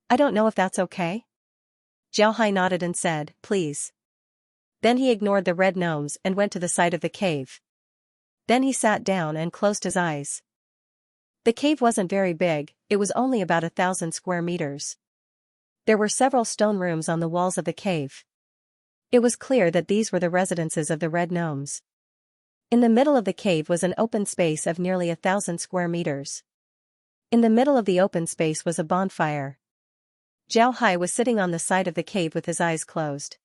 "I don't know if that's okay?" Zhao Hai nodded and said, "Please." Then he ignored the red gnomes and went to the side of the cave. Then he sat down and closed his eyes. The cave wasn't very big, it was only about 1,000 square meters. There were several stone rooms on the walls of the cave. It was clear that these were the residences of the red gnomes. In the middle of the cave was an open space of nearly 1,000 square meters. In the middle of the open space was a bonfire. Zhao Hai was sitting on the side of the cave with his eyes closed.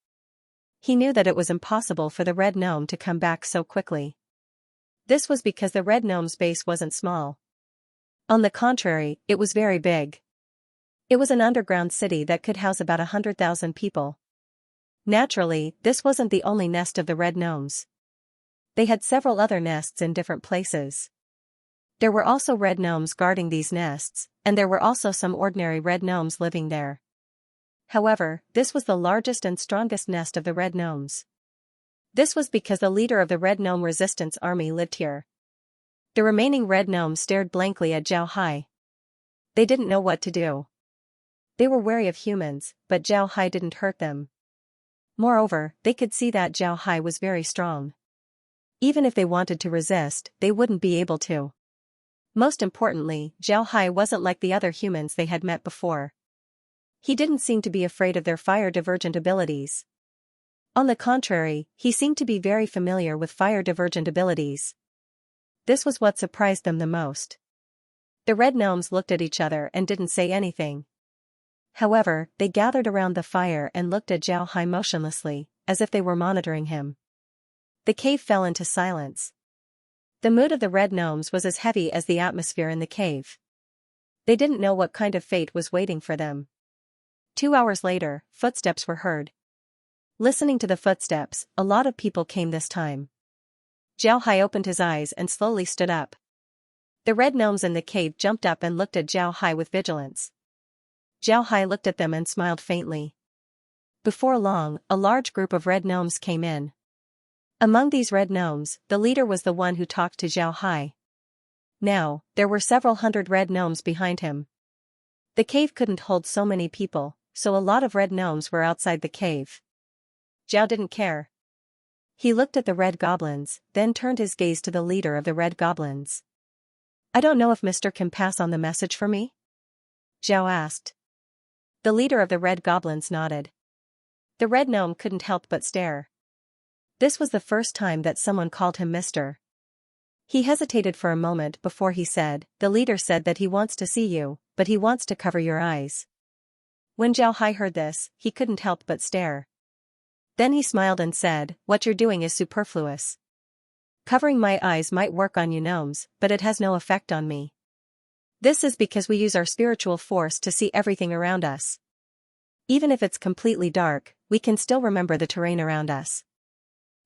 He knew that it was impossible for the red gnome to come back so quickly. This was because the red gnome's base wasn't small. On the contrary, it was very big. It was an underground city that could house about 100,000 people. Naturally, this wasn't the only nest of the red gnomes. They had several other nests in different places. There were also red gnomes guarding these nests, and there were also some ordinary red gnomes living there. However, this was the largest and strongest nest of the red gnomes. This was because the leader of the red gnome resistance army lived here. The remaining red gnomes stared blankly at Zhao Hai. They didn't know what to do. They were wary of humans, but Zhao Hai didn't hurt them. Moreover, they could see that Zhao Hai was very strong. Even if they wanted to resist, they wouldn't be able to. Most importantly, Zhao Hai wasn't like the other humans they had met before. He didn't seem to be afraid of their fire-divergent abilities. On the contrary, he seemed to be very familiar with fire-divergent abilities. This was what surprised them the most. The red gnomes looked at each other and didn't say anything. However, they gathered around the fire and looked at Zhao Hai motionlessly, as if they were monitoring him. The cave fell into silence. The mood of the red gnomes was as heavy as the atmosphere in the cave. They didn't know what kind of fate was waiting for them. 2 hours later, footsteps were heard. Listening to the footsteps, a lot of people came this time. Zhao Hai opened his eyes and slowly stood up. The red gnomes in the cave jumped up and looked at Zhao Hai with vigilance. Zhao Hai looked at them and smiled faintly. Before long, a large group of red gnomes came in. Among these red gnomes, the leader was the one who talked to Zhao Hai. Now, there were several hundred red gnomes behind him. The cave couldn't hold so many people, so a lot of red gnomes were outside the cave. Zhao didn't care. He looked at the red goblins, then turned his gaze to the leader of the red goblins. "I don't know if Mr. can pass on the message for me?" Zhao asked. The leader of the red goblins nodded. The red gnome couldn't help but stare. This was the first time that someone called him Mr. He hesitated for a moment before he said, "The leader said that he wants to see you, but he wants to cover your eyes." When Zhao Hai heard this, he couldn't help but stare. Then he smiled and said, "What you're doing is superfluous. Covering my eyes might work on you gnomes, but it has no effect on me. This is because we use our spiritual force to see everything around us. Even if it's completely dark, we can still remember the terrain around us.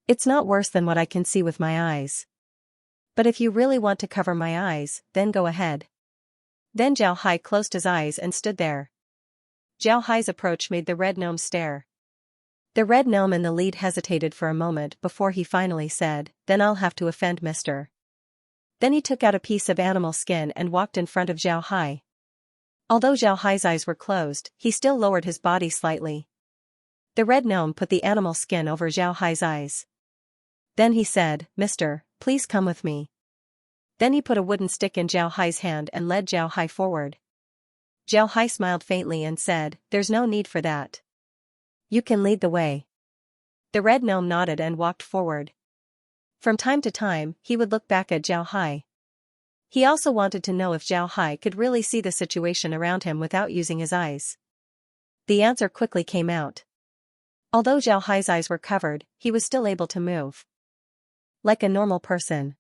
It's not worse than what I can see with my eyes. But if you really want to cover my eyes, then go ahead." Then Zhao Hai closed his eyes and stood there. Zhao Hai's approach made the red gnome stare. The red gnome in the lead hesitated for a moment before he finally said, "Then I'll have to offend Mr." Then he took out a piece of animal skin and walked in front of Zhao Hai. Although Zhao Hai's eyes were closed, he still lowered his body slightly. The red gnome put the animal skin over Zhao Hai's eyes. Then he said, "Mister, please come with me. Then he put a wooden stick in Zhao Hai's hand and led Zhao Hai forward. Zhao Hai smiled faintly and said, "There's no need for that. You can lead the way." The red gnome nodded and walked forward. From time to time, he would look back at Zhao Hai. He also wanted to know if Zhao Hai could really see the situation around him without using his eyes. The answer quickly came out. Although Zhao Hai's eyes were covered, he was still able to move like a normal person.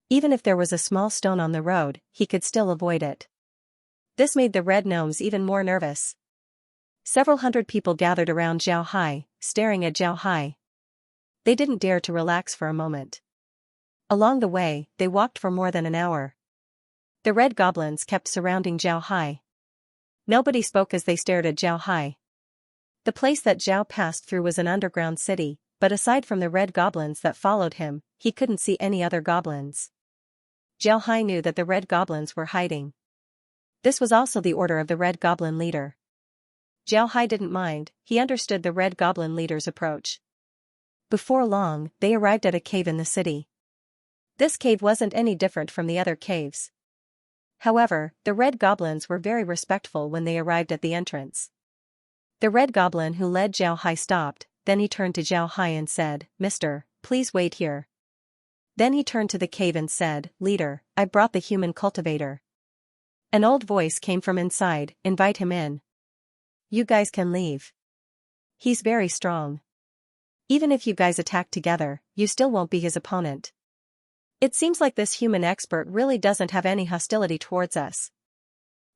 Even if there was a small stone on the road, he could still avoid it. This made the red gnomes even more nervous. Several hundred people gathered around Zhao Hai, staring at Zhao Hai. They didn't dare to relax for a moment. Along the way, they walked for more than an hour. The red goblins kept surrounding Zhao Hai. Nobody spoke as they stared at Zhao Hai. The place that Zhao passed through was an underground city, but aside from the red goblins that followed him, he couldn't see any other goblins. Zhao Hai knew that the red goblins were hiding. This was also the order of the red goblin leader. Zhao Hai didn't mind, he understood the red goblin leader's approach. Before long, they arrived at a cave in the city. This cave wasn't any different from the other caves. However, the red goblins were very respectful when they arrived at the entrance. The red goblin who led Zhao Hai stopped, then he turned to Zhao Hai and said, "Mister, please wait here." Then he turned to the cave and said, "Leader, I brought the human cultivator." An old voice came from inside, "Invite him in. You guys can leave. He's very strong. Even if you guys attack together, you still won't be his opponent. It seems like this human expert really doesn't have any hostility towards us."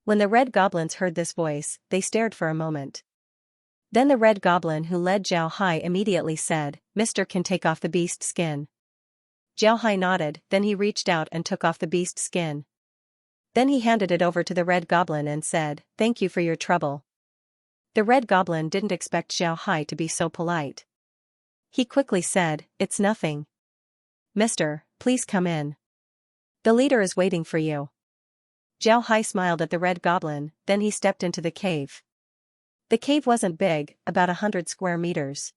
When the red goblins heard this voice, they stared for a moment. Then the red goblin who led Zhao Hai immediately said, "Mister can take off the beast skin." Zhao Hai nodded, then he reached out and took off the beast skin. Then he handed it over to the red goblin and said, "Thank you for your trouble." The red goblin didn't expect Zhao Hai to be so polite. He quickly said, "It's nothing. Mister, please come in. The leader is waiting for you." Zhao Hai smiled at the red goblin, then he stepped into the cave. The cave wasn't big, about 100 square meters.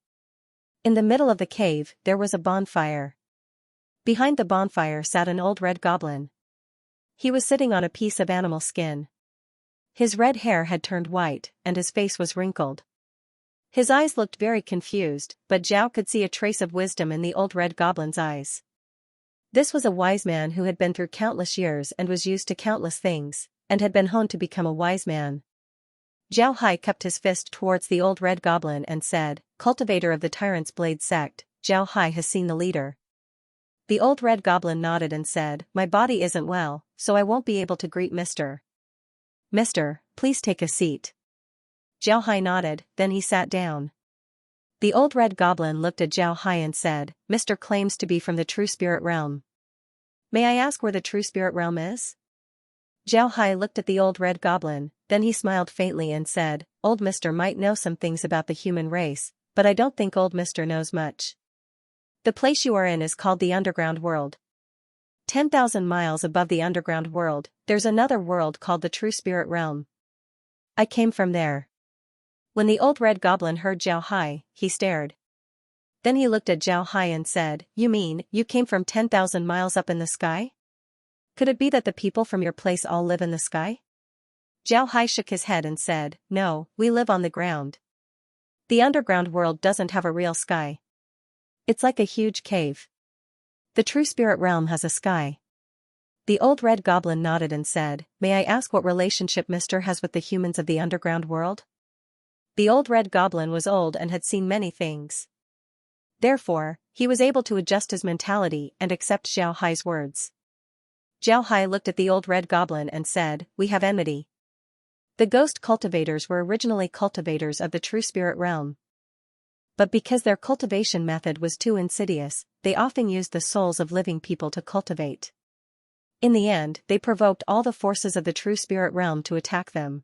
In the middle of the cave, there was a bonfire. Behind the bonfire sat an old red goblin. He was sitting on a piece of animal skin. His red hair had turned white, and his face was wrinkled. His eyes looked very confused, but Zhao could see a trace of wisdom in the old red goblin's eyes. This was a wise man who had been through countless years and was used to countless things, and had been honed to become a wise man. Zhao Hai cupped his fist towards the old red goblin and said, "Cultivator of the Tyrant's Blade sect, Zhao Hai has seen the leader." The old red goblin nodded and said, "My body isn't well, so I won't be able to greet Mister. Mister, please take a seat." Zhao Hai nodded, then he sat down. The old red goblin looked at Zhao Hai and said, "Mister claims to be from the true spirit realm. May I ask where the true spirit realm is?" Zhao Hai looked at the old red goblin, then he smiled faintly and said, "Old Mister might know some things about the human race, but I don't think old Mister knows much. The place you are in is called the underground world. 10,000 miles above the underground world, there's another world called the true spirit realm. I came from there." When the old red goblin heard Zhao Hai, he stared. Then he looked at Zhao Hai and said, "You mean, you came from 10,000 miles up in the sky? Could it be that the people from your place all live in the sky?" Zhao Hai shook his head and said, "No, we live on the ground. The underground world doesn't have a real sky. It's like a huge cave. The true spirit realm has a sky." The old red goblin nodded and said, "May I ask what relationship Mister has with the humans of the underground world?" The old red goblin was old and had seen many things. Therefore, he was able to adjust his mentality and accept Zhao Hai's words. Zhao Hai looked at the old red goblin and said, "We have enmity. The ghost cultivators were originally cultivators of the true spirit realm. But because their cultivation method was too insidious, they often used the souls of living people to cultivate. In the end, they provoked all the forces of the true spirit realm to attack them.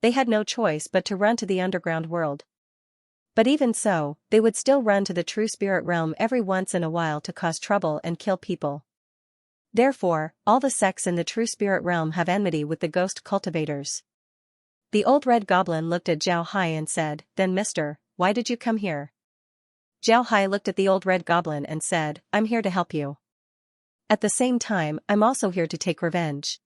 They had no choice but to run to the underground world. But even so, they would still run to the true spirit realm every once in a while to cause trouble and kill people. Therefore, all the sects in the true spirit realm have enmity with the ghost cultivators." The old red goblin looked at Zhao Hai and said, "Then Mister, why did you come here?" Zhao Hai looked at the old red goblin and said, "I'm here to help you." At the same time, I'm also here to take revenge.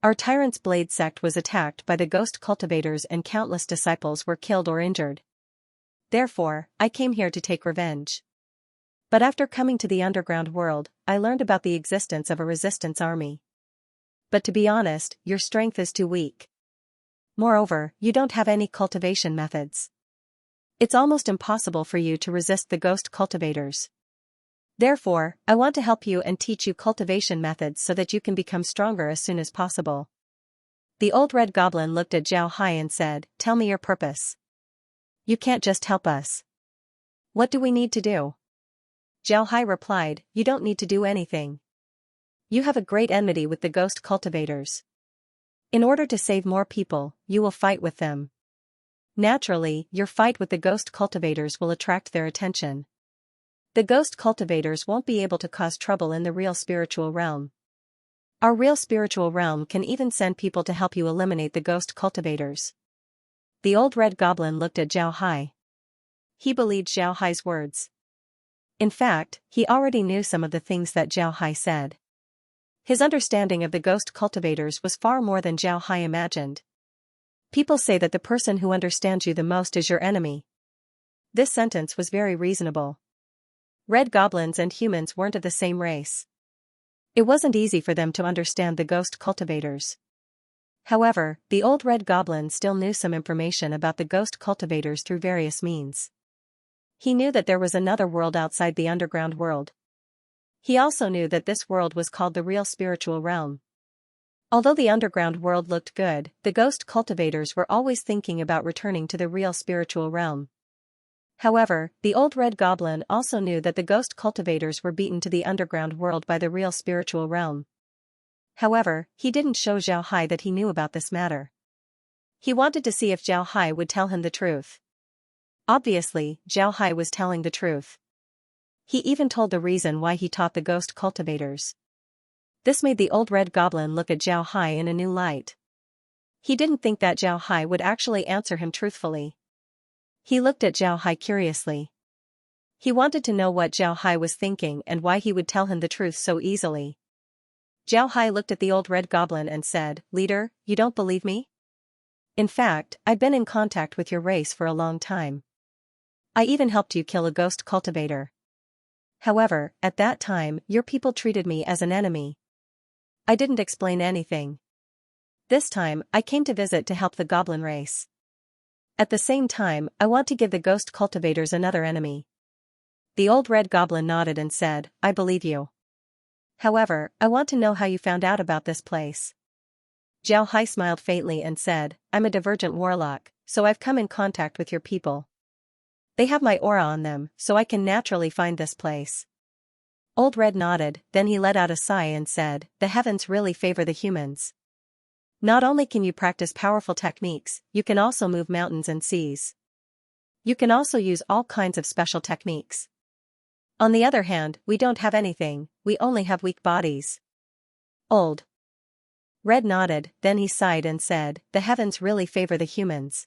Our Tyrant's Blade sect was attacked by the ghost cultivators and countless disciples were killed or injured. Therefore, I came here to take revenge. But after coming to the underground world, I learned about the existence of a resistance army. But to be honest, your strength is too weak. Moreover, you don't have any cultivation methods. It's almost impossible for you to resist the ghost cultivators. Therefore, I want to help you and teach you cultivation methods so that you can become stronger as soon as possible. The old red goblin looked at Zhao Hai and said, "Tell me your purpose. You can't just help us. What do we need to do?" Zhao Hai replied, "You don't need to do anything. You have a great enmity with the ghost cultivators. In order to save more people, you will fight with them. Naturally, your fight with the ghost cultivators will attract their attention. The ghost cultivators won't be able to cause trouble in the real spiritual realm. Our real spiritual realm can even send people to help you eliminate the ghost cultivators." The old red goblin looked at Zhao Hai. He believed Zhao Hai's words. In fact, he already knew some of the things that Zhao Hai said. His understanding of the ghost cultivators was far more than Zhao Hai imagined. People say that the person who understands you the most is your enemy. This sentence was very reasonable. Red goblins and humans weren't of the same race. It wasn't easy for them to understand the ghost cultivators. However, the old red goblin still knew some information about the ghost cultivators through various means. He knew that there was another world outside the underground world. He also knew that this world was called the real spiritual realm. Although the underground world looked good, the ghost cultivators were always thinking about returning to the real spiritual realm. However, the old red goblin also knew that the ghost cultivators were beaten to the underground world by the real spiritual realm. However, he didn't show Zhao Hai that he knew about this matter. He wanted to see if Zhao Hai would tell him the truth. Obviously, Zhao Hai was telling the truth. He even told the reason why he taught the ghost cultivators. This made the old red goblin look at Zhao Hai in a new light. He didn't think that Zhao Hai would actually answer him truthfully. He looked at Zhao Hai curiously. He wanted to know what Zhao Hai was thinking and why he would tell him the truth so easily. Zhao Hai looked at the old red goblin and said, "Leader, you don't believe me? In fact, I've been in contact with your race for a long time. I even helped you kill a ghost cultivator. However, at that time, your people treated me as an enemy. I didn't explain anything. This time, I came to visit to help the goblin race. At the same time, I want to give the ghost cultivators another enemy." The old red goblin nodded and said, "I believe you. However, I want to know how you found out about this place." Zhao Hai smiled faintly and said, "I'm a divergent warlock, so I've come in contact with your people. They have my aura on them, so I can naturally find this place." Old Red nodded, then he let out a sigh and said, "The heavens really favor the humans. Not only can you practice powerful techniques, you can also move mountains and seas. You can also use all kinds of special techniques. On the other hand, we don't have anything, we only have weak bodies." Old Red nodded, then he sighed and said, "The heavens really favor the humans."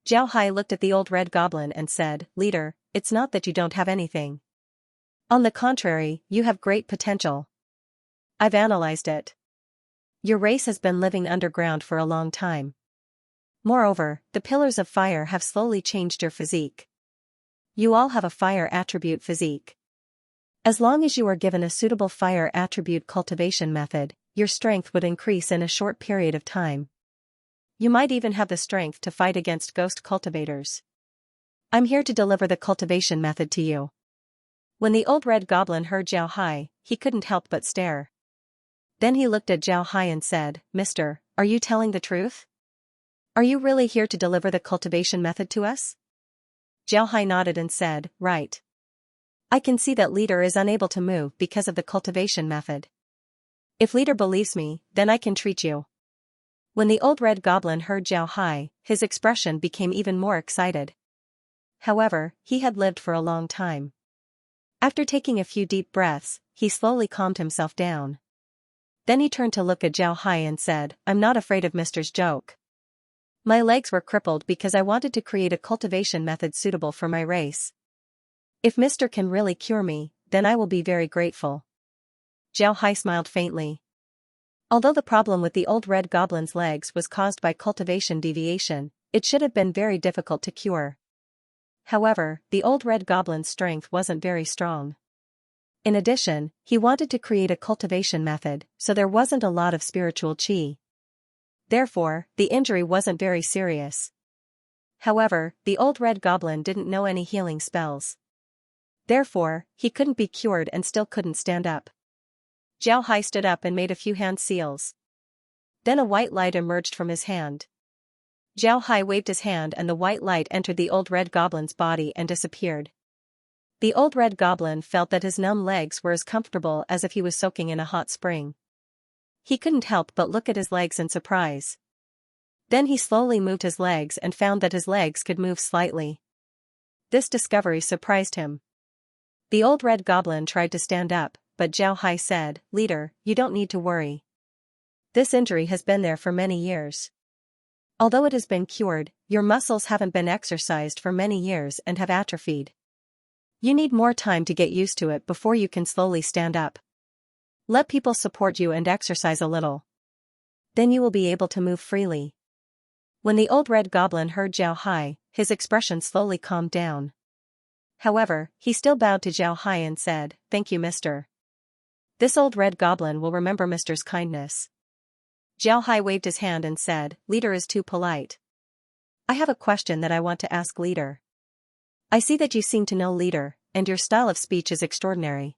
Zhao Hai looked at the old red goblin and said, "Leader, it's not that you don't have anything. On the contrary, you have great potential. I've analyzed it. Your race has been living underground for a long time. Moreover, the pillars of fire have slowly changed your physique. You all have a fire attribute physique. As long as you are given a suitable fire attribute cultivation method, your strength would increase in a short period of time. You might even have the strength to fight against ghost cultivators. I'm here to deliver the cultivation method to you." When the old red goblin heard Zhao Hai, he couldn't help but stare. Then he looked at Zhao Hai and said, "Mister, are you telling the truth? Are you really here to deliver the cultivation method to us?" Zhao Hai nodded and said, "Right. I can see that leader is unable to move because of the cultivation method. If leader believes me, then I can treat you." When the old red goblin heard Zhao Hai, his expression became even more excited. However, he had lived for a long time. After taking a few deep breaths, he slowly calmed himself down. Then he turned to look at Zhao Hai and said, "I'm not afraid of Mister's joke. My legs were crippled because I wanted to create a cultivation method suitable for my race. If Mister can really cure me, then I will be very grateful." Zhao Hai smiled faintly. Although the problem with the old red goblin's legs was caused by cultivation deviation, it should have been very difficult to cure. However, the old red goblin's strength wasn't very strong. In addition, he wanted to create a cultivation method, so there wasn't a lot of spiritual qi. Therefore, the injury wasn't very serious. However, the old red goblin didn't know any healing spells. Therefore, he couldn't be cured and still couldn't stand up. Zhao Hai stood up and made a few hand seals. Then a white light emerged from his hand. Zhao Hai waved his hand and the white light entered the old red goblin's body and disappeared. The old red goblin felt that his numb legs were as comfortable as if he was soaking in a hot spring. He couldn't help but look at his legs in surprise. Then he slowly moved his legs and found that his legs could move slightly. This discovery surprised him. The old red goblin tried to stand up, but Zhao Hai said, "Leader, you don't need to worry. This injury has been there for many years. Although it has been cured, your muscles haven't been exercised for many years and have atrophied. You need more time to get used to it before you can slowly stand up. Let people support you and exercise a little. Then you will be able to move freely." When the old red goblin heard Zhao Hai, his expression slowly calmed down. However, he still bowed to Zhao Hai and said, "Thank you, mister. This old red goblin will remember mister's kindness." Zhao Hai waved his hand and said, "Leader is too polite. I have a question that I want to ask leader. I see that you seem to know leader, and your style of speech is extraordinary.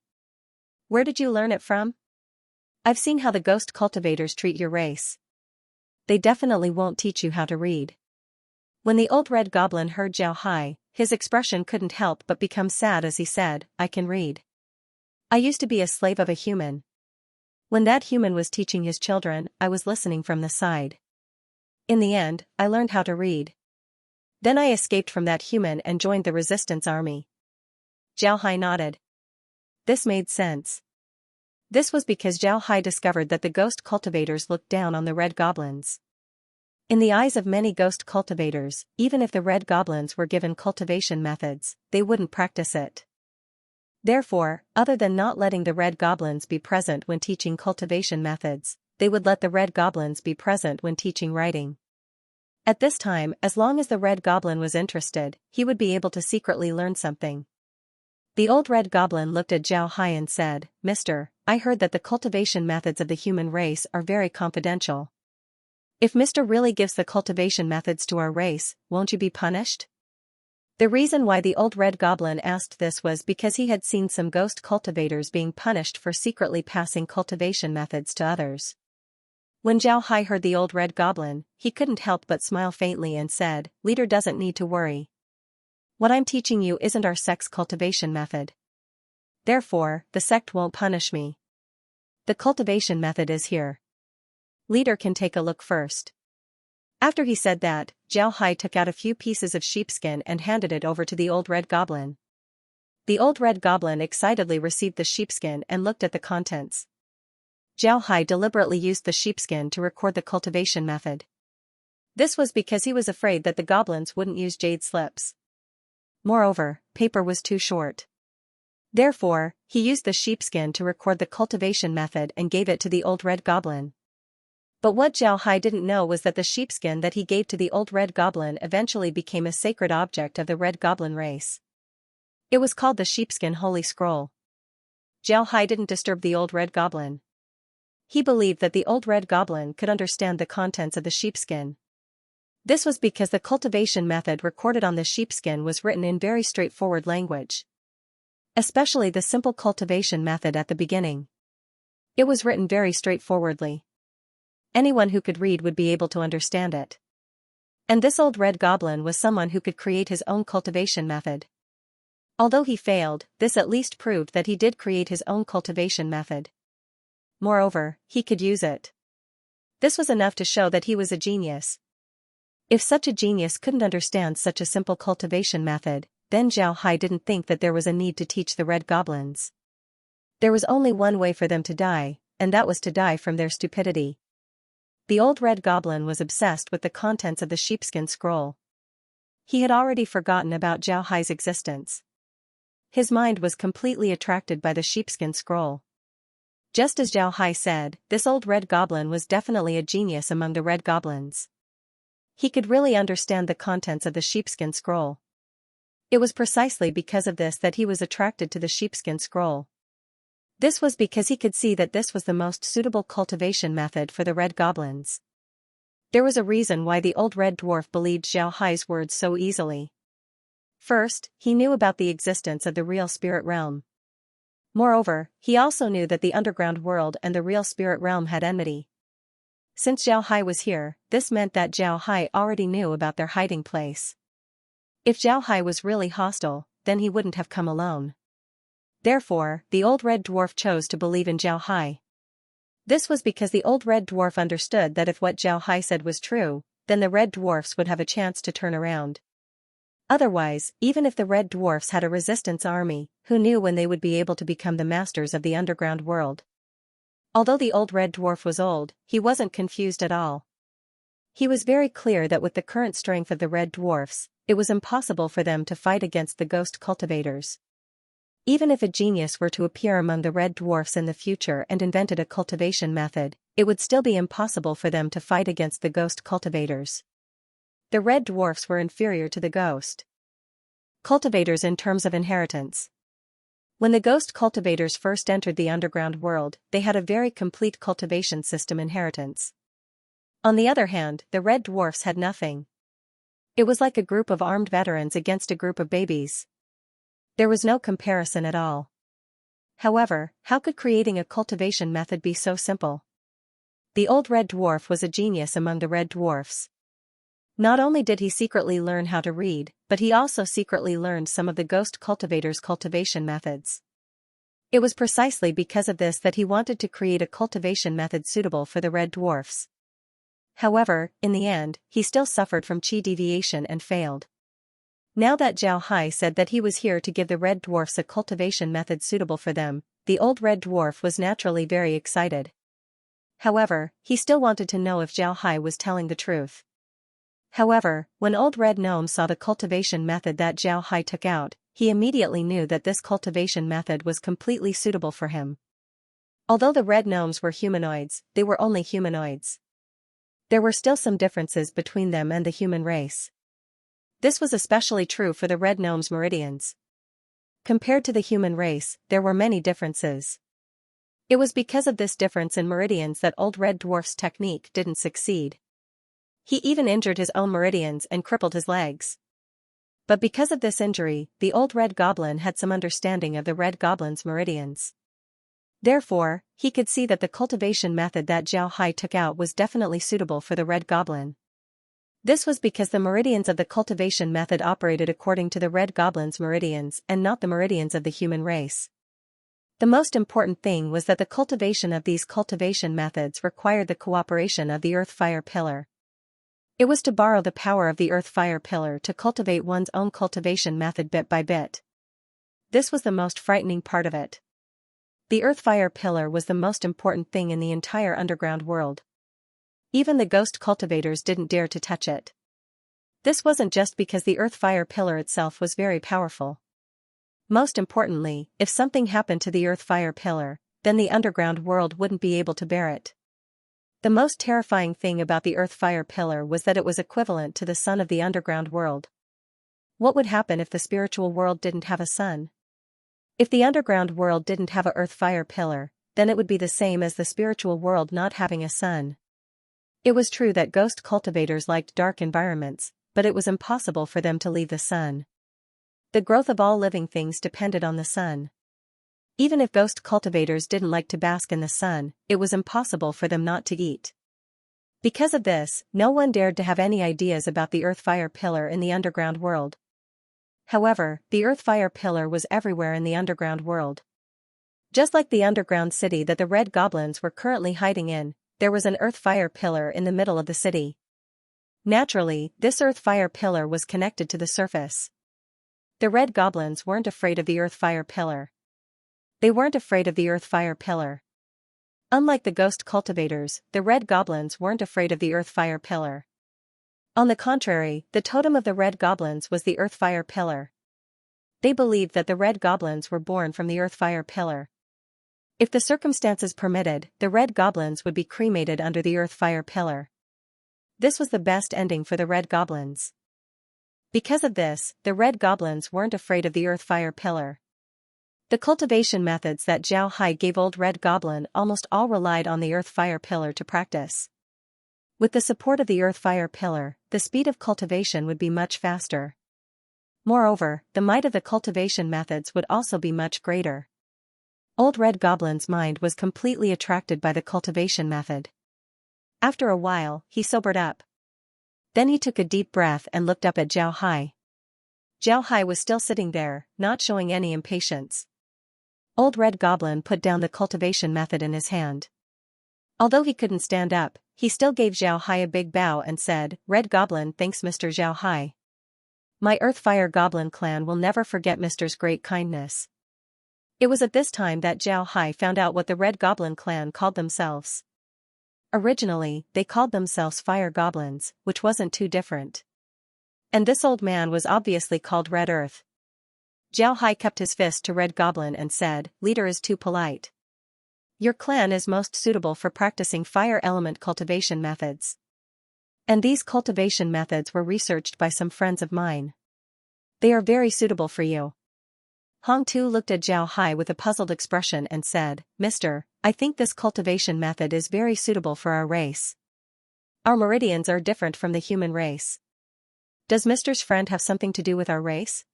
Where did you learn it from? I've seen how the ghost cultivators treat your race. They definitely won't teach you how to read." When the old red goblin heard Zhao Hai, his expression couldn't help but become sad as he said, "I can read. I used to be a slave of a human. When that human was teaching his children, I was listening from the side. In the end, I learned how to read. Then I escaped from that human and joined the resistance army." Zhao Hai nodded. This made sense. This was because Zhao Hai discovered that the ghost cultivators looked down on the red goblins. In the eyes of many ghost cultivators, even if the red goblins were given cultivation methods, they wouldn't practice it. Therefore, other than not letting the red goblins be present when teaching cultivation methods, they would let the red goblins be present when teaching writing. At this time, as long as the red goblin was interested, he would be able to secretly learn something. The old red goblin looked at Zhao Hai and said, "Mister, I heard that the cultivation methods of the human race are very confidential. If Mister really gives the cultivation methods to our race, won't you be punished?" The reason why the old red goblin asked this was because he had seen some ghost cultivators being punished for secretly passing cultivation methods to others. When Zhao Hai heard the old red goblin, he couldn't help but smile faintly and said, "Leader doesn't need to worry. What I'm teaching you isn't our sect's cultivation method. Therefore, the sect won't punish me. The cultivation method is here. Leader can take a look first." After he said that, Zhao Hai took out a few pieces of sheepskin and handed it over to the old red goblin. The old red goblin excitedly received the sheepskin and looked at the contents. Zhao Hai deliberately used the sheepskin to record the cultivation method. This was because he was afraid that the goblins wouldn't use jade slips. Moreover, paper was too short. Therefore, he used the sheepskin to record the cultivation method and gave it to the old red goblin. But what Zhao Hai didn't know was that the sheepskin that he gave to the old red goblin eventually became a sacred object of the red goblin race. It was called the sheepskin holy scroll. Zhao Hai didn't disturb the old red goblin. He believed that the old red goblin could understand the contents of the sheepskin. This was because the cultivation method recorded on the sheepskin was written in very straightforward language. Especially the simple cultivation method at the beginning. It was written very straightforwardly. Anyone who could read would be able to understand it. And this old red goblin was someone who could create his own cultivation method. Although he failed, this at least proved that he did create his own cultivation method. Moreover, he could use it. This was enough to show that he was a genius. If such a genius couldn't understand such a simple cultivation method, then Zhao Hai didn't think that there was a need to teach the red goblins. There was only one way for them to die, and that was to die from their stupidity. The old red goblin was obsessed with the contents of the sheepskin scroll. He had already forgotten about Zhao Hai's existence. His mind was completely attracted by the sheepskin scroll. Just as Zhao Hai said, this old red goblin was definitely a genius among the red goblins. He could really understand the contents of the sheepskin scroll. It was precisely because of this that he was attracted to the sheepskin scroll. This was because he could see that this was the most suitable cultivation method for the red goblins. There was a reason why the old red dwarf believed Zhao Hai's words so easily. First, he knew about the existence of the real spirit realm. Moreover, he also knew that the underground world and the real spirit realm had enmity. Since Zhao Hai was here, this meant that Zhao Hai already knew about their hiding place. If Zhao Hai was really hostile, then he wouldn't have come alone. Therefore, the old red dwarf chose to believe in Zhao Hai. This was because the old red dwarf understood that if what Zhao Hai said was true, then the red dwarfs would have a chance to turn around. Otherwise, even if the red dwarfs had a resistance army, who knew when they would be able to become the masters of the underground world? Although the old red dwarf was old, he wasn't confused at all. He was very clear that with the current strength of the red dwarfs, it was impossible for them to fight against the ghost cultivators. Even if a genius were to appear among the red dwarfs in the future and invented a cultivation method, it would still be impossible for them to fight against the ghost cultivators. The red dwarfs were inferior to the ghost cultivators in terms of inheritance. When the ghost cultivators first entered the underground world, they had a very complete cultivation system inheritance. On the other hand, the red dwarfs had nothing. It was like a group of armed veterans against a group of babies. There was no comparison at all. However, how could creating a cultivation method be so simple? The old red dwarf was a genius among the red dwarfs. Not only did he secretly learn how to read, but he also secretly learned some of the ghost cultivators' cultivation methods. It was precisely because of this that he wanted to create a cultivation method suitable for the red dwarfs. However, in the end, he still suffered from chi deviation and failed. Now that Zhao Hai said that he was here to give the red dwarfs a cultivation method suitable for them, the old red dwarf was naturally very excited. However, he still wanted to know if Zhao Hai was telling the truth. However, when Old Red Gnome saw the cultivation method that Zhao Hai took out, he immediately knew that this cultivation method was completely suitable for him. Although the red gnomes were humanoids, they were only humanoids. There were still some differences between them and the human race. This was especially true for the red gnomes' meridians. Compared to the human race, there were many differences. It was because of this difference in meridians that Old Red Dwarf's technique didn't succeed. He even injured his own meridians and crippled his legs. But because of this injury, the old red goblin had some understanding of the red goblin's meridians. Therefore, he could see that the cultivation method that Zhao Hai took out was definitely suitable for the red goblin. This was because the meridians of the cultivation method operated according to the red goblin's meridians and not the meridians of the human race. The most important thing was that the cultivation of these cultivation methods required the cooperation of the earth-fire pillar. It was to borrow the power of the earth-fire pillar to cultivate one's own cultivation method bit by bit. This was the most frightening part of it. The earth-fire pillar was the most important thing in the entire underground world. Even the ghost cultivators didn't dare to touch it. This wasn't just because the earth-fire pillar itself was very powerful. Most importantly, if something happened to the earth-fire pillar, then the underground world wouldn't be able to bear it. The most terrifying thing about the earth-fire pillar was that it was equivalent to the sun of the underground world. What would happen if the spiritual world didn't have a sun? If the underground world didn't have a earth-fire pillar, then it would be the same as the spiritual world not having a sun. It was true that ghost cultivators liked dark environments, but it was impossible for them to leave the sun. The growth of all living things depended on the sun. Even if ghost cultivators didn't like to bask in the sun, it was impossible for them not to eat. Because of this, no one dared to have any ideas about the earth-fire pillar in the underground world. However, the earth-fire pillar was everywhere in the underground world. Just like the underground city that the red goblins were currently hiding in, there was an earth-fire pillar in the middle of the city. Naturally, this earth-fire pillar was connected to the surface. The red goblins weren't afraid of the earth-fire pillar. They weren't afraid of the earth-fire pillar. Unlike the ghost cultivators, the red goblins weren't afraid of the earth-fire pillar. On the contrary, the totem of the red goblins was the earth-fire pillar. They believed that the red goblins were born from the earth-fire pillar. If the circumstances permitted, the red goblins would be cremated under the earth fire pillar. This was the best ending for the red goblins. Because of this, the red goblins weren't afraid of the earth fire pillar. The cultivation methods that Zhao Hai gave Old Red Goblin almost all relied on the earth fire pillar to practice. With the support of the earth fire pillar, the speed of cultivation would be much faster. Moreover, the might of the cultivation methods would also be much greater. Old Red Goblin's mind was completely attracted by the cultivation method. After a while, he sobered up. Then he took a deep breath and looked up at Zhao Hai. Zhao Hai was still sitting there, not showing any impatience. Old Red Goblin put down the cultivation method in his hand. Although he couldn't stand up, he still gave Zhao Hai a big bow and said, "Red Goblin thanks Mr. Zhao Hai. My Earth Fire Goblin clan will never forget Mr.'s great kindness." It was at this time that Zhao Hai found out what the Red Goblin clan called themselves. Originally, they called themselves Fire Goblins, which wasn't too different. And this old man was obviously called Red Earth. Zhao Hai kept his fist to Red Goblin and said, "Leader is too polite. Your clan is most suitable for practicing fire element cultivation methods. And these cultivation methods were researched by some friends of mine. They are very suitable for you." Hong Tu looked at Zhao Hai with a puzzled expression and said, "Mister, I think this cultivation method is very suitable for our race. Our meridians are different from the human race. Does Mister's friend have something to do with our race?"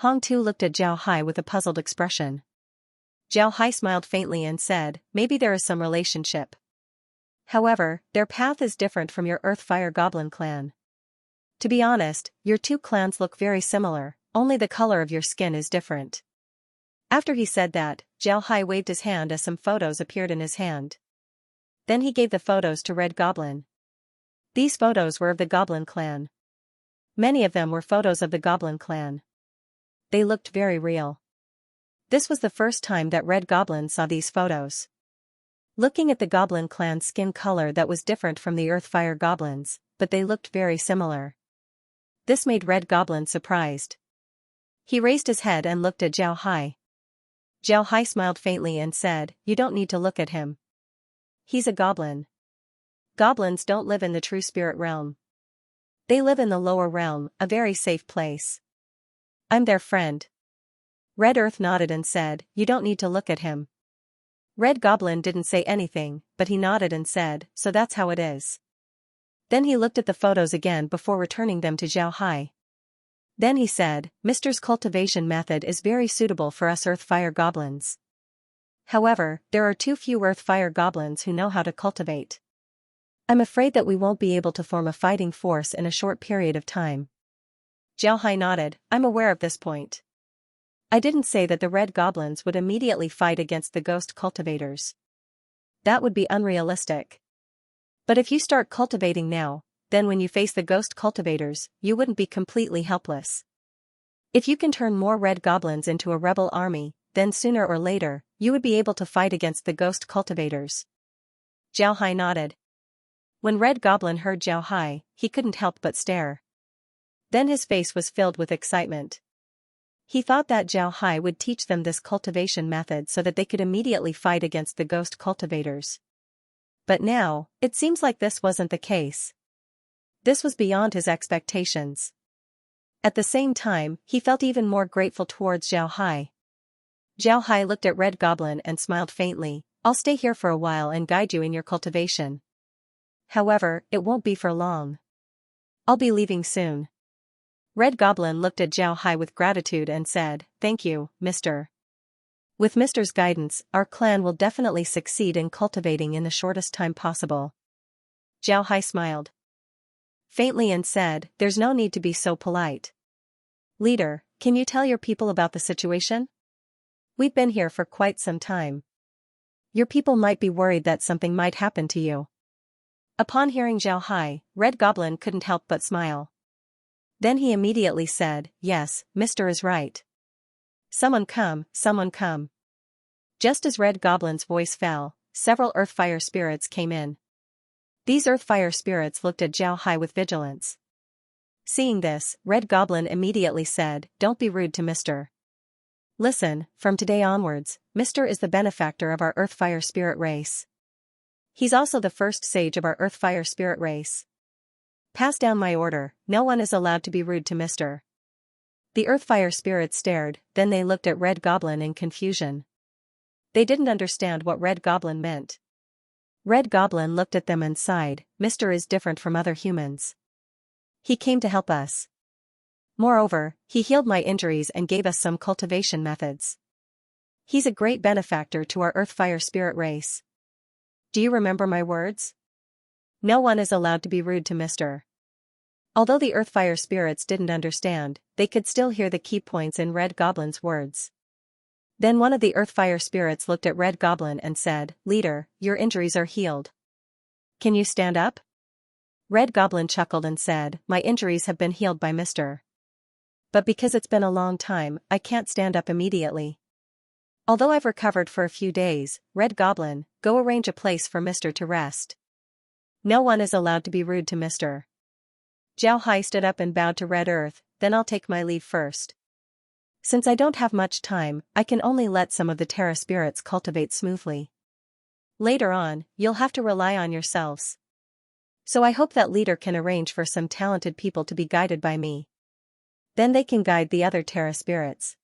Hong Tu looked at Zhao Hai with a puzzled expression. Zhao Hai smiled faintly and said, "Maybe there is some relationship. However, their path is different from your Earth Fire Goblin clan. To be honest, your two clans look very similar, only the color of your skin is different." After he said that, Zhao Hai waved his hand as some photos appeared in his hand. Then he gave the photos to Red Goblin. These photos were of the Goblin clan. Many of them were photos of the Goblin clan. They looked very real. This was the first time that Red Goblin saw these photos. Looking at the Goblin clan's skin color that was different from the Earth Fire Goblins, but they looked very similar. This made Red Goblin surprised. He raised his head and looked at Zhao Hai. Zhao Hai smiled faintly and said, "You don't need to look at him. He's a goblin. Goblins don't live in the true spirit realm. They live in the lower realm, a very safe place. I'm their friend." Red Earth nodded and said, "You don't need to look at him." Red Goblin didn't say anything, but he nodded and said, "So that's how it is." Then he looked at the photos again before returning them to Zhao Hai. Then he said, "Mister's cultivation method is very suitable for us Earth Fire Goblins. However, there are too few Earth Fire Goblins who know how to cultivate. I'm afraid that we won't be able to form a fighting force in a short period of time." Zhao Hai nodded, "I'm aware of this point. I didn't say that the Red Goblins would immediately fight against the Ghost Cultivators. That would be unrealistic. But if you start cultivating now, then when you face the Ghost Cultivators, you wouldn't be completely helpless. If you can turn more Red Goblins into a rebel army, then sooner or later, you would be able to fight against the Ghost Cultivators." Zhao Hai nodded. When Red Goblin heard Zhao Hai, he couldn't help but stare. Then his face was filled with excitement. He thought that Zhao Hai would teach them this cultivation method so that they could immediately fight against the Ghost Cultivators. But now, it seems like this wasn't the case. This was beyond his expectations. At the same time, he felt even more grateful towards Zhao Hai. Zhao Hai looked at Red Goblin and smiled faintly, "I'll stay here for a while and guide you in your cultivation. However, it won't be for long. I'll be leaving soon." Red Goblin looked at Zhao Hai with gratitude and said, "Thank you, Mister. With Mister's guidance, our clan will definitely succeed in cultivating in the shortest time possible." Zhao Hai smiled faintly and said, "There's no need to be so polite. Leader, can you tell your people about the situation? We've been here for quite some time. Your people might be worried that something might happen to you." Upon hearing Zhao Hai, Red Goblin couldn't help but smile. Then he immediately said, "Yes, Mister is right. Someone come, someone come." Just as Red Goblin's voice fell, several Earth Fire spirits came in. These Earth Fire spirits looked at Zhao Hai with vigilance. Seeing this, Red Goblin immediately said, "Don't be rude to Mister. Listen, from today onwards, Mr. is the benefactor of our Earth Fire Spirit race. He's also the first sage of our Earth Fire Spirit race. Pass down my order, no one is allowed to be rude to Mr. The Earth Fire Spirits stared, then they looked at Red Goblin in confusion. They didn't understand what Red Goblin meant. Red Goblin looked at them and sighed, Mr. is different from other humans. He came to help us. Moreover, he healed my injuries and gave us some cultivation methods. He's a great benefactor to our Earth Fire Spirit race. Do you remember my words? No one is allowed to be rude to Mr. Although the Earth Fire Spirits didn't understand, they could still hear the key points in Red Goblin's words. Then one of the Earth Fire Spirits looked at Red Goblin and said, Leader, your injuries are healed. Can you stand up? Red Goblin chuckled and said, My injuries have been healed by Mr. But because it's been a long time, I can't stand up immediately. Although I've recovered for a few days, Red Goblin, go arrange a place for Mr. to rest. No one is allowed to be rude to Mr. Jiao Hai stood up and bowed to Red Earth, then I'll take my leave first. Since I don't have much time, I can only let some of the Terra spirits cultivate smoothly. Later on, you'll have to rely on yourselves. So I hope that leader can arrange for some talented people to be guided by me. Then they can guide the other Terra spirits.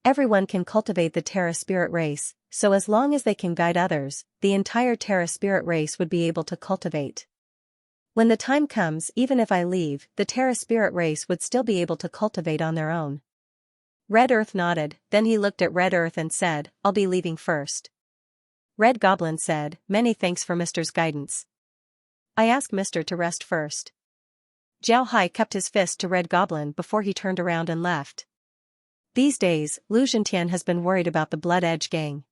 Everyone can cultivate the Terra spirit race, so as long as they can guide others, the entire Terra spirit race would be able to cultivate. When the time comes, even if I leave, the Terra spirit race would still be able to cultivate on their own. Red Earth nodded, then he looked at Red Earth and said, I'll be leaving first. Red Goblin said, Many thanks for Mr.'s guidance. I ask Mr. to rest first. Jiao Hai cupped his fist to Red Goblin before he turned around and left. These days, Lu Zhentian has been worried about the Blood Edge gang.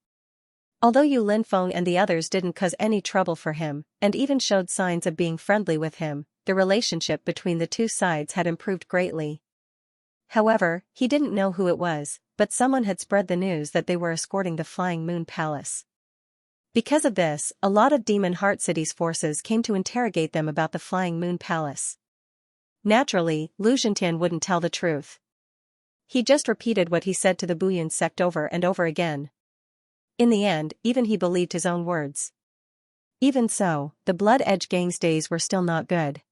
Although Yu Linfeng and the others didn't cause any trouble for him, and even showed signs of being friendly with him, the relationship between the two sides had improved greatly. However, he didn't know who it was, but someone had spread the news that they were escorting the Flying Moon Palace. Because of this, a lot of Demon Heart City's forces came to interrogate them about the Flying Moon Palace. Naturally, Lu Zhentian wouldn't tell the truth. He just repeated what he said to the Buyun sect over and over again. In the end, even he believed his own words. Even so, the Blood Edge gang's days were still not good.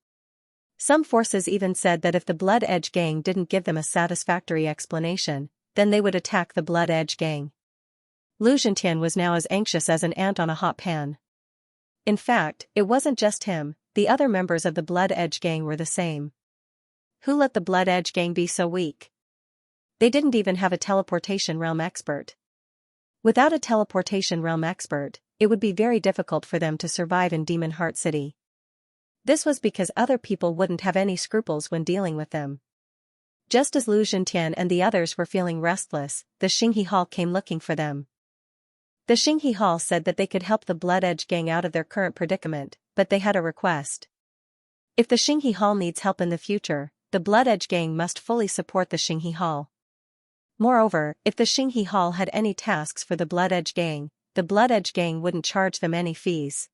Some forces even said that if the Blood Edge gang didn't give them a satisfactory explanation, then they would attack the Blood Edge gang. Lu Zhentian was now as anxious as an ant on a hot pan. In fact, it wasn't just him, the other members of the Blood Edge gang were the same. Who let the Blood Edge gang be so weak? They didn't even have a teleportation realm expert. Without a teleportation realm expert, it would be very difficult for them to survive in Demon Heart City. This was because other people wouldn't have any scruples when dealing with them. Just as Lu Zhentian and the others were feeling restless, the Xinghe Hall came looking for them. The Xinghe Hall said that they could help the Blood Edge gang out of their current predicament, but they had a request. If the Xinghe Hall needs help in the future, the Blood Edge gang must fully support the Xinghe Hall. Moreover, if the Xinghe Hall had any tasks for the Blood Edge gang, the Blood Edge gang wouldn't charge them any fees.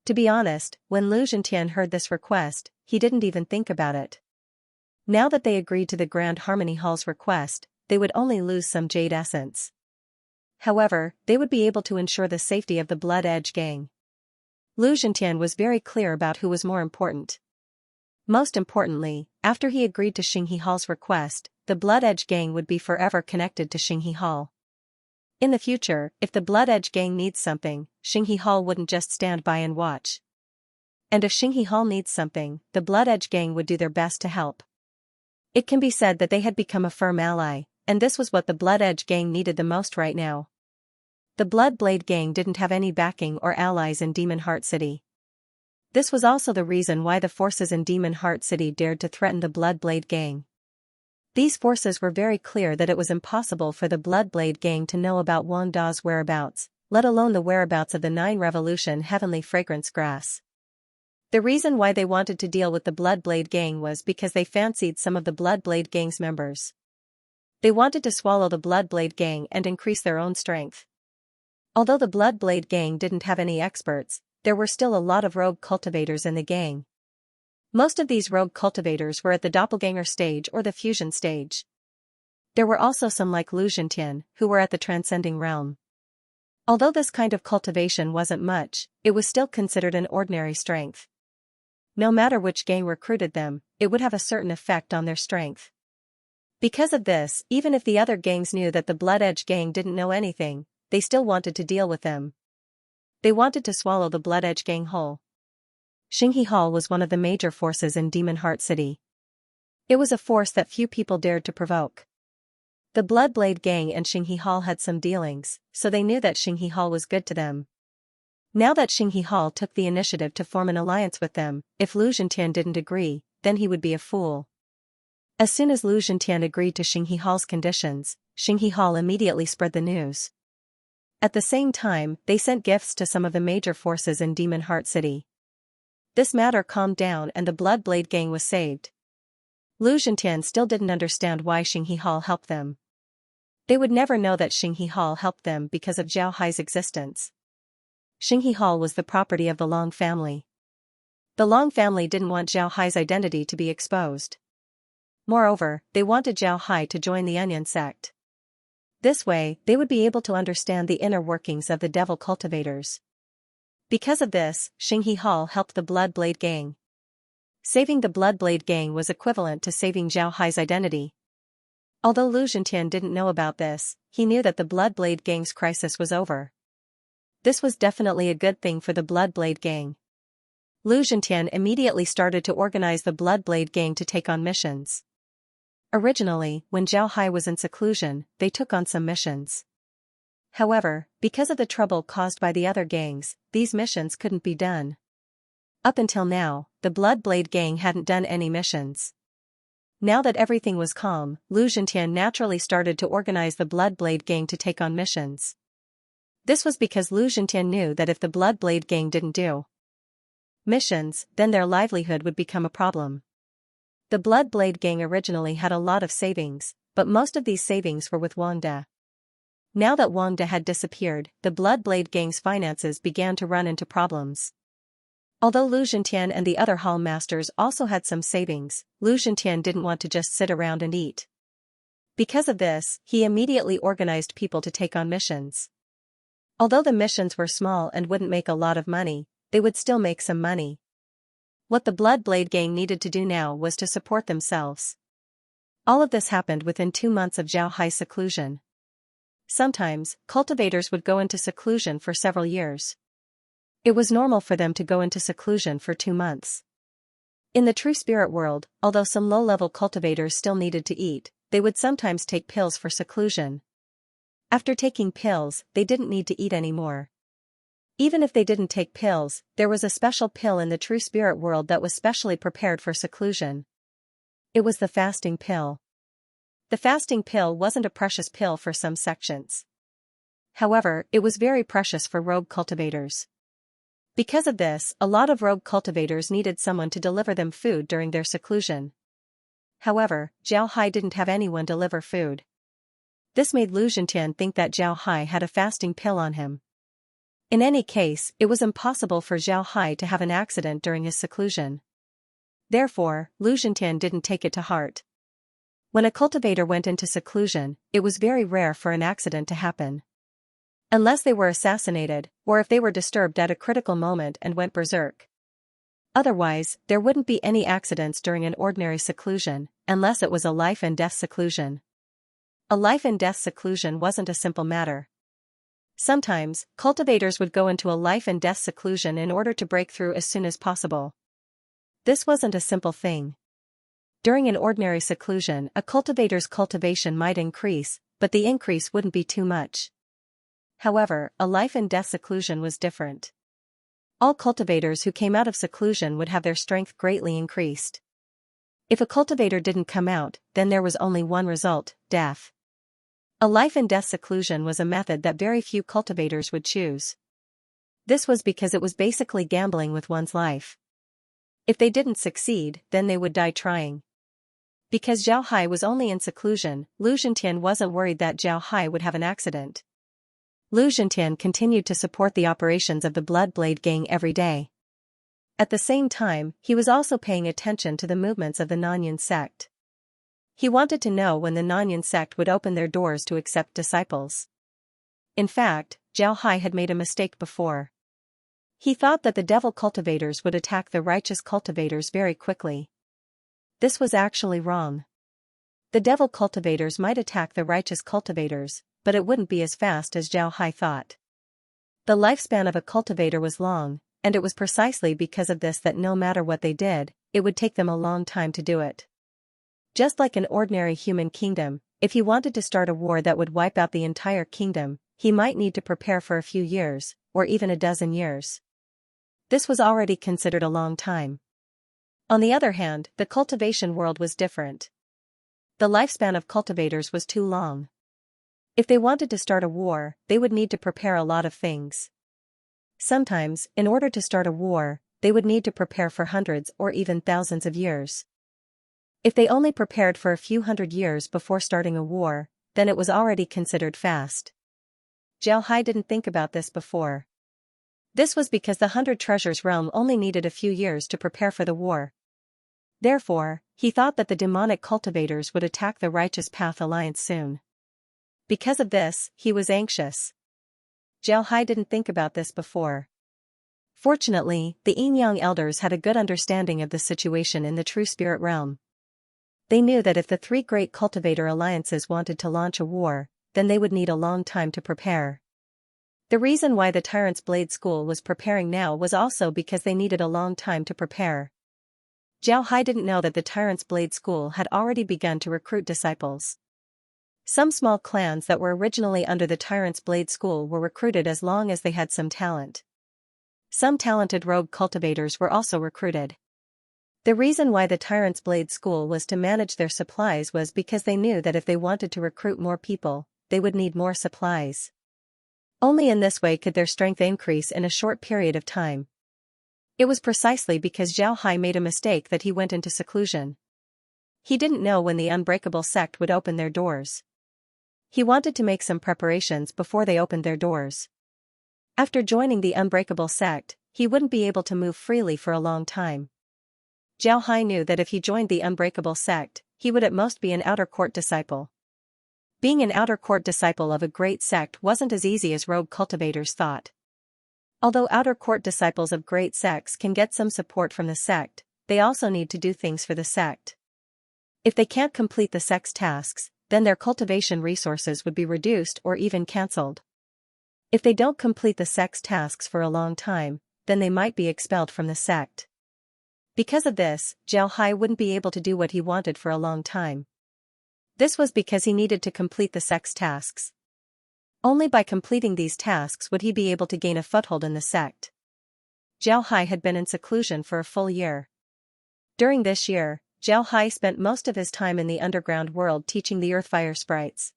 To be honest, when Lu Zhentian heard this request, he didn't even think about it. Now that they agreed to the Grand Harmony Hall's request, they would only lose some jade essence. However, they would be able to ensure the safety of the Blood Edge gang. Lu Zhentian was very clear about who was more important. Most importantly, after he agreed to Xinghe Hall's request, the Blood Edge gang would be forever connected to Xinghe Hall. In the future, if the Blood Edge gang needs something, Xinghe Hall wouldn't just stand by and watch. And if Xinghe Hall needs something, the Blood Edge gang would do their best to help. It can be said that they had become a firm ally, and this was what the Blood Edge gang needed the most right now. The Blood Blade gang didn't have any backing or allies in Demon Heart City. This was also the reason why the forces in Demon Heart City dared to threaten the Blood Blade gang. These forces were very clear that it was impossible for the Blood Blade gang to know about Wan Da's whereabouts, let alone the whereabouts of the 9 Revolution Heavenly Fragrance Grass. The reason why they wanted to deal with the Blood Blade gang was because they fancied some of the Blood Blade gang's members. They wanted to swallow the Blood Blade gang and increase their own strength. Although the Blood Blade gang didn't have any experts, there were still a lot of rogue cultivators in the gang. Most of these rogue cultivators were at the doppelganger stage or the fusion stage. There were also some like Lu Zhentian, who were at the transcending realm. Although this kind of cultivation wasn't much, it was still considered an ordinary strength. No matter which gang recruited them, it would have a certain effect on their strength. Because of this, even if the other gangs knew that the Blood Edge gang didn't know anything, they still wanted to deal with them. They wanted to swallow the Blood Edge gang whole. Xinghe Hall was one of the major forces in Demon Heart City. It was a force that few people dared to provoke. The Bloodblade gang and Xinghe Hall had some dealings, so they knew that Xinghe Hall was good to them. Now that Xinghe Hall took the initiative to form an alliance with them, if Lu Zhentian didn't agree, then he would be a fool. As soon as Lu Zhentian agreed to Xinghe Hall's conditions, Xinghe Hall immediately spread the news. At the same time, they sent gifts to some of the major forces in Demon Heart City. This matter calmed down and the Bloodblade gang was saved. Lu Zhentian still didn't understand why Xinghe Hall helped them. They would never know that Xinghe Hall helped them because of Zhao Hai's existence. Xinghe Hall was the property of the Long family. The Long family didn't want Zhao Hai's identity to be exposed. Moreover, they wanted Zhao Hai to join the Onion sect. This way, they would be able to understand the inner workings of the devil cultivators. Because of this, Xinghe Hall helped the Bloodblade gang. Saving the Bloodblade gang was equivalent to saving Zhao Hai's identity. Although Lu Zhentian didn't know about this, he knew that the Bloodblade gang's crisis was over. This was definitely a good thing for the Bloodblade gang. Lu Zhentian immediately started to organize the Bloodblade gang to take on missions. Originally, when Zhao Hai was in seclusion, they took on some missions. However, because of the trouble caused by the other gangs, these missions couldn't be done. Up until now, the Bloodblade gang hadn't done any missions. Now that everything was calm, Lu Zhentian naturally started to organize the Bloodblade gang to take on missions. This was because Lu Zhentian knew that if the Bloodblade gang didn't do missions, then their livelihood would become a problem. The Bloodblade gang originally had a lot of savings, but most of these savings were with Wang De. Now that Wang De had disappeared, the Bloodblade gang's finances began to run into problems. Although Lu Zhentian and the other hall masters also had some savings, Lu Zhentian didn't want to just sit around and eat. Because of this, he immediately organized people to take on missions. Although the missions were small and wouldn't make a lot of money, they would still make some money. What the Bloodblade gang needed to do now was to support themselves. All of this happened within 2 months of Zhao Hai's seclusion. Sometimes, cultivators would go into seclusion for several years. It was normal for them to go into seclusion for 2 months. In the true spirit world, although some low-level cultivators still needed to eat, they would sometimes take pills for seclusion. After taking pills, they didn't need to eat anymore. Even if they didn't take pills, there was a special pill in the true spirit world that was specially prepared for seclusion. It was the fasting pill. The fasting pill wasn't a precious pill for some sections. However, it was very precious for rogue cultivators. Because of this, a lot of rogue cultivators needed someone to deliver them food during their seclusion. However, Zhao Hai didn't have anyone deliver food. This made Lu Zhentian think that Zhao Hai had a fasting pill on him. In any case, it was impossible for Zhao Hai to have an accident during his seclusion. Therefore, Lu Zhentian didn't take it to heart. When a cultivator went into seclusion, it was very rare for an accident to happen. Unless they were assassinated, or if they were disturbed at a critical moment and went berserk. Otherwise, there wouldn't be any accidents during an ordinary seclusion, unless it was a life-and-death seclusion. A life-and-death seclusion wasn't a simple matter. Sometimes, cultivators would go into a life-and-death seclusion in order to break through as soon as possible. This wasn't a simple thing. During an ordinary seclusion, a cultivator's cultivation might increase, but the increase wouldn't be too much. However, a life-and-death seclusion was different. All cultivators who came out of seclusion would have their strength greatly increased. If a cultivator didn't come out, then there was only one result: death. A life-and-death seclusion was a method that very few cultivators would choose. This was because it was basically gambling with one's life. If they didn't succeed, then they would die trying. Because Zhao Hai was only in seclusion, Lu Zhentian wasn't worried that Zhao Hai would have an accident. Lu Zhentian continued to support the operations of the Bloodblade gang every day. At the same time, he was also paying attention to the movements of the Nanyan sect. He wanted to know when the Nanyan sect would open their doors to accept disciples. In fact, Zhao Hai had made a mistake before. He thought that the devil cultivators would attack the righteous cultivators very quickly. This was actually wrong. The devil cultivators might attack the righteous cultivators, but it wouldn't be as fast as Zhao Hai thought. The lifespan of a cultivator was long, and it was precisely because of this that no matter what they did, it would take them a long time to do it. Just like an ordinary human kingdom, if he wanted to start a war that would wipe out the entire kingdom, he might need to prepare for a few years, or even a dozen years. This was already considered a long time. On the other hand, the cultivation world was different. The lifespan of cultivators was too long. If they wanted to start a war, they would need to prepare a lot of things. Sometimes, in order to start a war, they would need to prepare for hundreds or even thousands of years. If they only prepared for a few hundred years before starting a war, then it was already considered fast. Zhao Hai didn't think about this before. This was because the 100 Treasures realm only needed a few years to prepare for the war. Therefore, he thought that the demonic cultivators would attack the Righteous Path Alliance soon. Because of this, he was anxious. Zhao Hai didn't think about this before. Fortunately, the Yin-Yang elders had a good understanding of the situation in the True Spirit realm. They knew that if the three great cultivator alliances wanted to launch a war, then they would need a long time to prepare. The reason why the Tyrant's Blade School was preparing now was also because they needed a long time to prepare. Zhao Hai didn't know that the Tyrant's Blade School had already begun to recruit disciples. Some small clans that were originally under the Tyrant's Blade School were recruited as long as they had some talent. Some talented rogue cultivators were also recruited. The reason why the Tyrant's Blade School was to manage their supplies was because they knew that if they wanted to recruit more people, they would need more supplies. Only in this way could their strength increase in a short period of time. It was precisely because Zhao Hai made a mistake that he went into seclusion. He didn't know when the Unbreakable sect would open their doors. He wanted to make some preparations before they opened their doors. After joining the Unbreakable sect, he wouldn't be able to move freely for a long time. Zhao Hai knew that if he joined the Unbreakable sect, he would at most be an outer court disciple. Being an outer court disciple of a great sect wasn't as easy as rogue cultivators thought. Although outer court disciples of great sects can get some support from the sect, they also need to do things for the sect. If they can't complete the sect's tasks, then their cultivation resources would be reduced or even cancelled. If they don't complete the sect's tasks for a long time, then they might be expelled from the sect. Because of this, Zhao Hai wouldn't be able to do what he wanted for a long time. This was because he needed to complete the sect's tasks. Only by completing these tasks would he be able to gain a foothold in the sect. Zhao Hai had been in seclusion for a full year. During this year, Zhao Hai spent most of his time in the underground world teaching the Earthfire Sprites.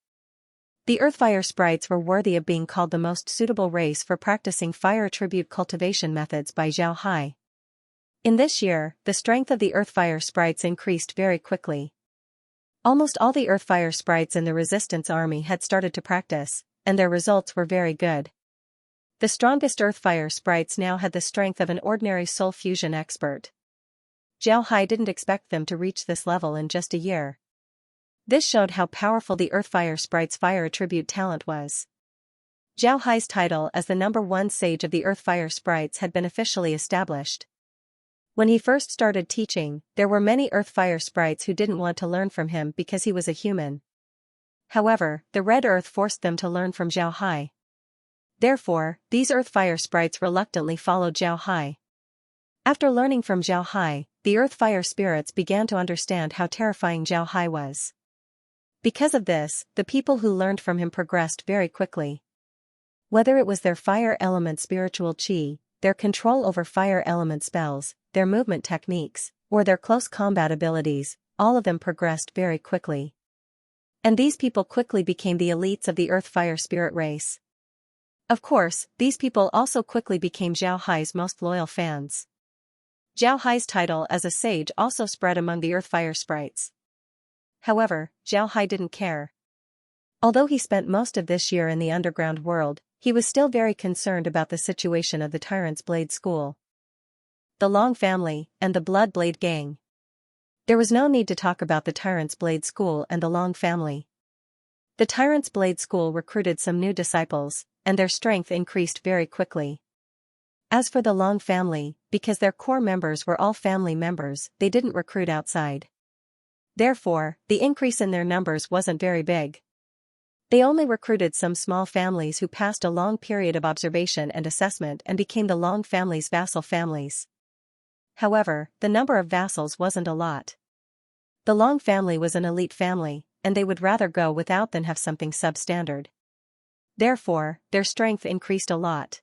The Earthfire Sprites were worthy of being called the most suitable race for practicing fire attribute cultivation methods by Zhao Hai. In this year, the strength of the Earthfire Sprites increased very quickly. Almost all the Earthfire Sprites in the Resistance Army had started to practice, and their results were very good. The strongest Earthfire Sprites now had the strength of an ordinary soul fusion expert. Zhao Hai didn't expect them to reach this level in just a year. This showed how powerful the Earthfire Sprite's fire attribute talent was. Zhao Hai's title as the #1 sage of the Earthfire Sprites had been officially established. When he first started teaching, there were many Earthfire Sprites who didn't want to learn from him because he was a human. However, the Red Earth forced them to learn from Zhao Hai. Therefore, these Earthfire Sprites reluctantly followed Zhao Hai. After learning from Zhao Hai, the Earthfire Spirits began to understand how terrifying Zhao Hai was. Because of this, the people who learned from him progressed very quickly. Whether it was their fire element spiritual chi, their control over fire element spells, their movement techniques, or their close combat abilities, all of them progressed very quickly. And these people quickly became the elites of the Earthfire Spirit race. Of course, these people also quickly became Zhao Hai's most loyal fans. Zhao Hai's title as a sage also spread among the Earthfire Sprites. However, Zhao Hai didn't care. Although he spent most of this year in the underground world, he was still very concerned about the situation of the Tyrant's Blade School. The Long family, and the Blood Blade Gang. There was no need to talk about the Tyrant's Blade School and the Long family. The Tyrant's Blade School recruited some new disciples, and their strength increased very quickly. As for the Long family, because their core members were all family members, they didn't recruit outside. Therefore, the increase in their numbers wasn't very big. They only recruited some small families who passed a long period of observation and assessment and became the Long family's vassal families. However, the number of vassals wasn't a lot. The Long family was an elite family, and they would rather go without than have something substandard. Therefore, their strength increased a lot.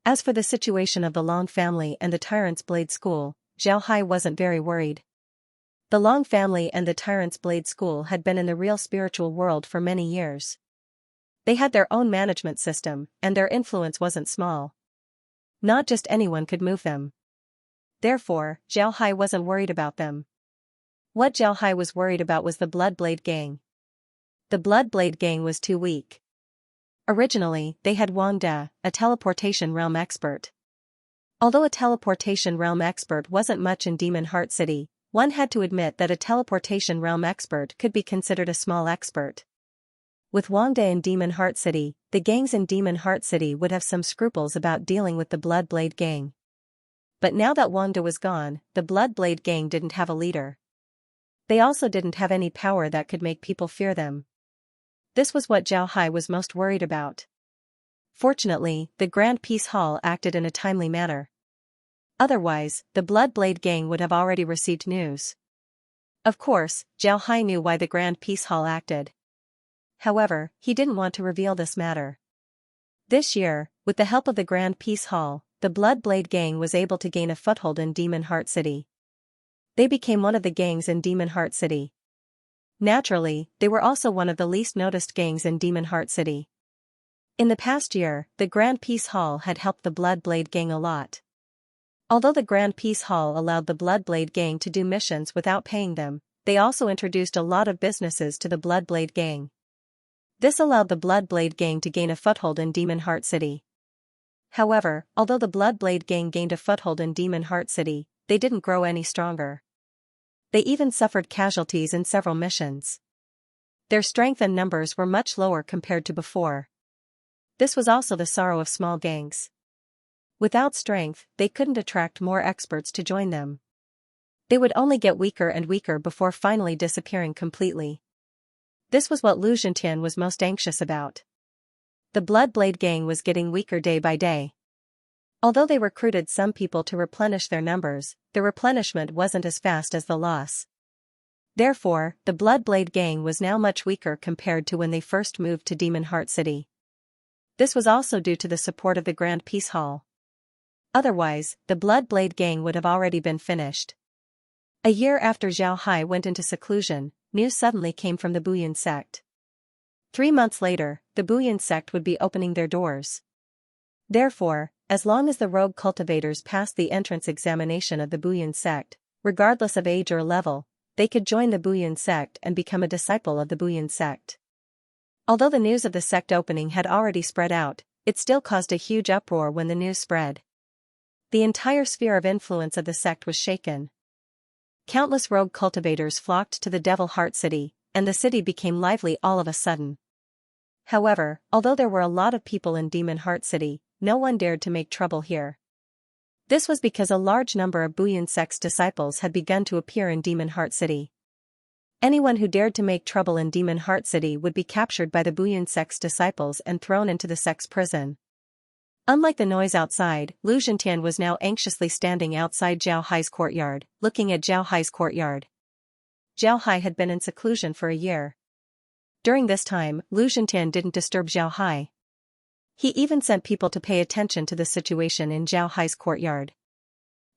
As for the situation of the Long family and the Tyrant's Blade School, Zhao Hai wasn't very worried. The Long family and the Tyrant's Blade School had been in the real spiritual world for many years. They had their own management system, and their influence wasn't small. Not just anyone could move them. Therefore, Zhao Hai wasn't worried about them. What Zhao Hai was worried about was the Bloodblade Gang. The Bloodblade Gang was too weak. Originally, they had Wang De, a teleportation realm expert. Although a teleportation realm expert wasn't much in Demon Heart City, one had to admit that a teleportation realm expert could be considered a small expert. With Wang De in Demon Heart City, the gangs in Demon Heart City would have some scruples about dealing with the Bloodblade Gang. But now that Wang De was gone, the Bloodblade Gang didn't have a leader. They also didn't have any power that could make people fear them. This was what Zhao Hai was most worried about. Fortunately, the Grand Peace Hall acted in a timely manner. Otherwise, the Bloodblade Gang would have already received news. Of course, Zhao Hai knew why the Grand Peace Hall acted. However, he didn't want to reveal this matter. This year, with the help of the Grand Peace Hall, the Bloodblade Gang was able to gain a foothold in Demon Heart City. They became one of the gangs in Demon Heart City. Naturally, they were also one of the least noticed gangs in Demon Heart City. In the past year, the Grand Peace Hall had helped the Bloodblade Gang a lot. Although the Grand Peace Hall allowed the Bloodblade Gang to do missions without paying them, they also introduced a lot of businesses to the Bloodblade Gang. This allowed the Bloodblade Gang to gain a foothold in Demon Heart City. However, although the Bloodblade Gang gained a foothold in Demon Heart City, they didn't grow any stronger. They even suffered casualties in several missions. Their strength and numbers were much lower compared to before. This was also the sorrow of small gangs. Without strength, they couldn't attract more experts to join them. They would only get weaker and weaker before finally disappearing completely. This was what Lu Zhentian was most anxious about. The Bloodblade Gang was getting weaker day by day. Although they recruited some people to replenish their numbers, the replenishment wasn't as fast as the loss. Therefore, the Bloodblade Gang was now much weaker compared to when they first moved to Demon Heart City. This was also due to the support of the Grand Peace Hall. Otherwise, the Bloodblade Gang would have already been finished. A year after Zhao Hai went into seclusion, news suddenly came from the Buyan sect. 3 months later, the Buyan sect would be opening their doors. Therefore, as long as the rogue cultivators passed the entrance examination of the Buyan sect, regardless of age or level, they could join the Buyan sect and become a disciple of the Buyan sect. Although the news of the sect opening had already spread out, it still caused a huge uproar when the news spread. The entire sphere of influence of the sect was shaken. Countless rogue cultivators flocked to the Devil Heart City, and the city became lively all of a sudden. However, although there were a lot of people in Demon Heart City, no one dared to make trouble here. This was because a large number of Buyan sect's disciples had begun to appear in Demon Heart City. Anyone who dared to make trouble in Demon Heart City would be captured by the Buyan sect's disciples and thrown into the sect's prison. Unlike the noise outside, Lu Zhentian was now anxiously standing outside Zhao Hai's courtyard, looking at Zhao Hai's courtyard. Zhao Hai had been in seclusion for a year. During this time, Lu Zhentian didn't disturb Zhao Hai. He even sent people to pay attention to the situation in Zhao Hai's courtyard.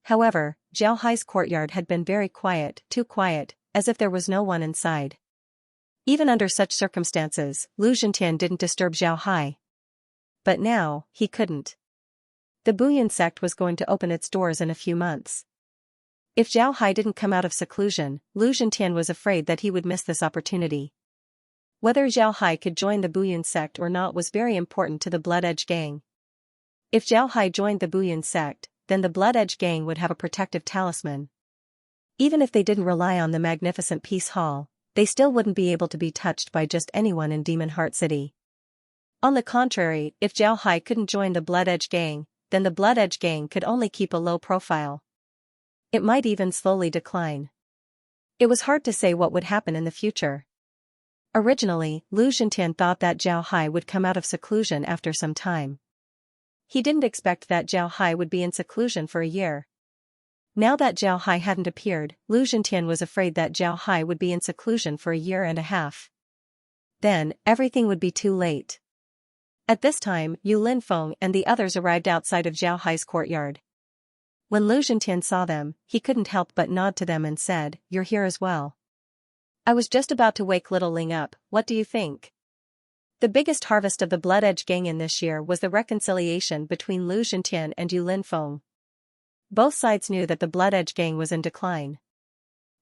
However, Zhao Hai's courtyard had been very quiet, too quiet, as if there was no one inside. Even under such circumstances, Lu Zhentian didn't disturb Zhao Hai. But now, he couldn't. The Buyan sect was going to open its doors in a few months. If Zhao Hai didn't come out of seclusion, Lu Zhentian was afraid that he would miss this opportunity. Whether Zhao Hai could join the Buyan sect or not was very important to the Blood Edge gang. If Zhao Hai joined the Buyan sect, then the Blood Edge gang would have a protective talisman. Even if they didn't rely on the magnificent Peace Hall, they still wouldn't be able to be touched by just anyone in Demon Heart City. On the contrary, if Zhao Hai couldn't join the Blood Edge Gang, then the Blood Edge Gang could only keep a low profile. It might even slowly decline. It was hard to say what would happen in the future. Originally, Lu Zhentian thought that Zhao Hai would come out of seclusion after some time. He didn't expect that Zhao Hai would be in seclusion for a year. Now that Zhao Hai hadn't appeared, Lu Zhentian was afraid that Zhao Hai would be in seclusion for a year and a half. Then, everything would be too late. At this time, Yu Linfeng and the others arrived outside of Zhao Hai's courtyard. When Lu Zhentian saw them, he couldn't help but nod to them and said, "You're here as well. I was just about to wake little Ling up, what do you think?" The biggest harvest of the Blood Edge Gang in this year was the reconciliation between Lu Zhentian and Yu Linfeng. Both sides knew that the Blood Edge Gang was in decline.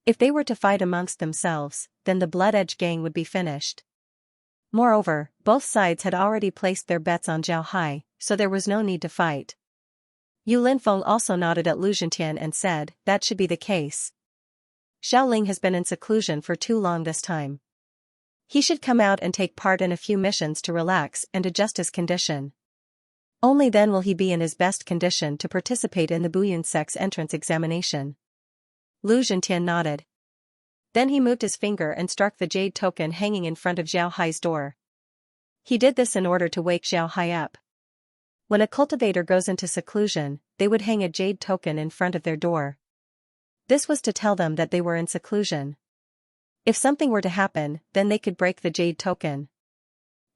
If they were to fight amongst themselves, then the Blood Edge Gang would be finished. Moreover, both sides had already placed their bets on Zhao Hai, so there was no need to fight. Yu Linfeng also nodded at Lu Zhentian and said, "That should be the case. Xiao Ling has been in seclusion for too long this time. He should come out and take part in a few missions to relax and adjust his condition. Only then will he be in his best condition to participate in the Buyun sect's entrance examination." Lu Zhentian nodded. Then he moved his finger and struck the jade token hanging in front of Zhao Hai's door. He did this in order to wake Zhao Hai up. When a cultivator goes into seclusion, they would hang a jade token in front of their door. This was to tell them that they were in seclusion. If something were to happen, then they could break the jade token.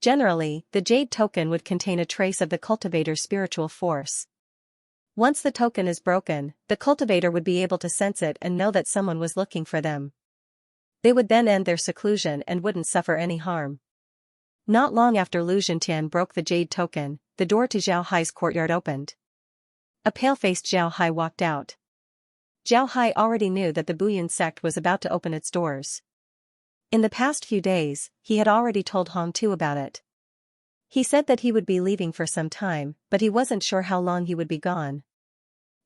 Generally, the jade token would contain a trace of the cultivator's spiritual force. Once the token is broken, the cultivator would be able to sense it and know that someone was looking for them. They would then end their seclusion and wouldn't suffer any harm. Not long after Lu Zhentian broke the jade token, the door to Zhao Hai's courtyard opened. A pale-faced Zhao Hai walked out. Zhao Hai already knew that the Buyun sect was about to open its doors. In the past few days, he had already told Hong Tu about it. He said that he would be leaving for some time, but he wasn't sure how long he would be gone.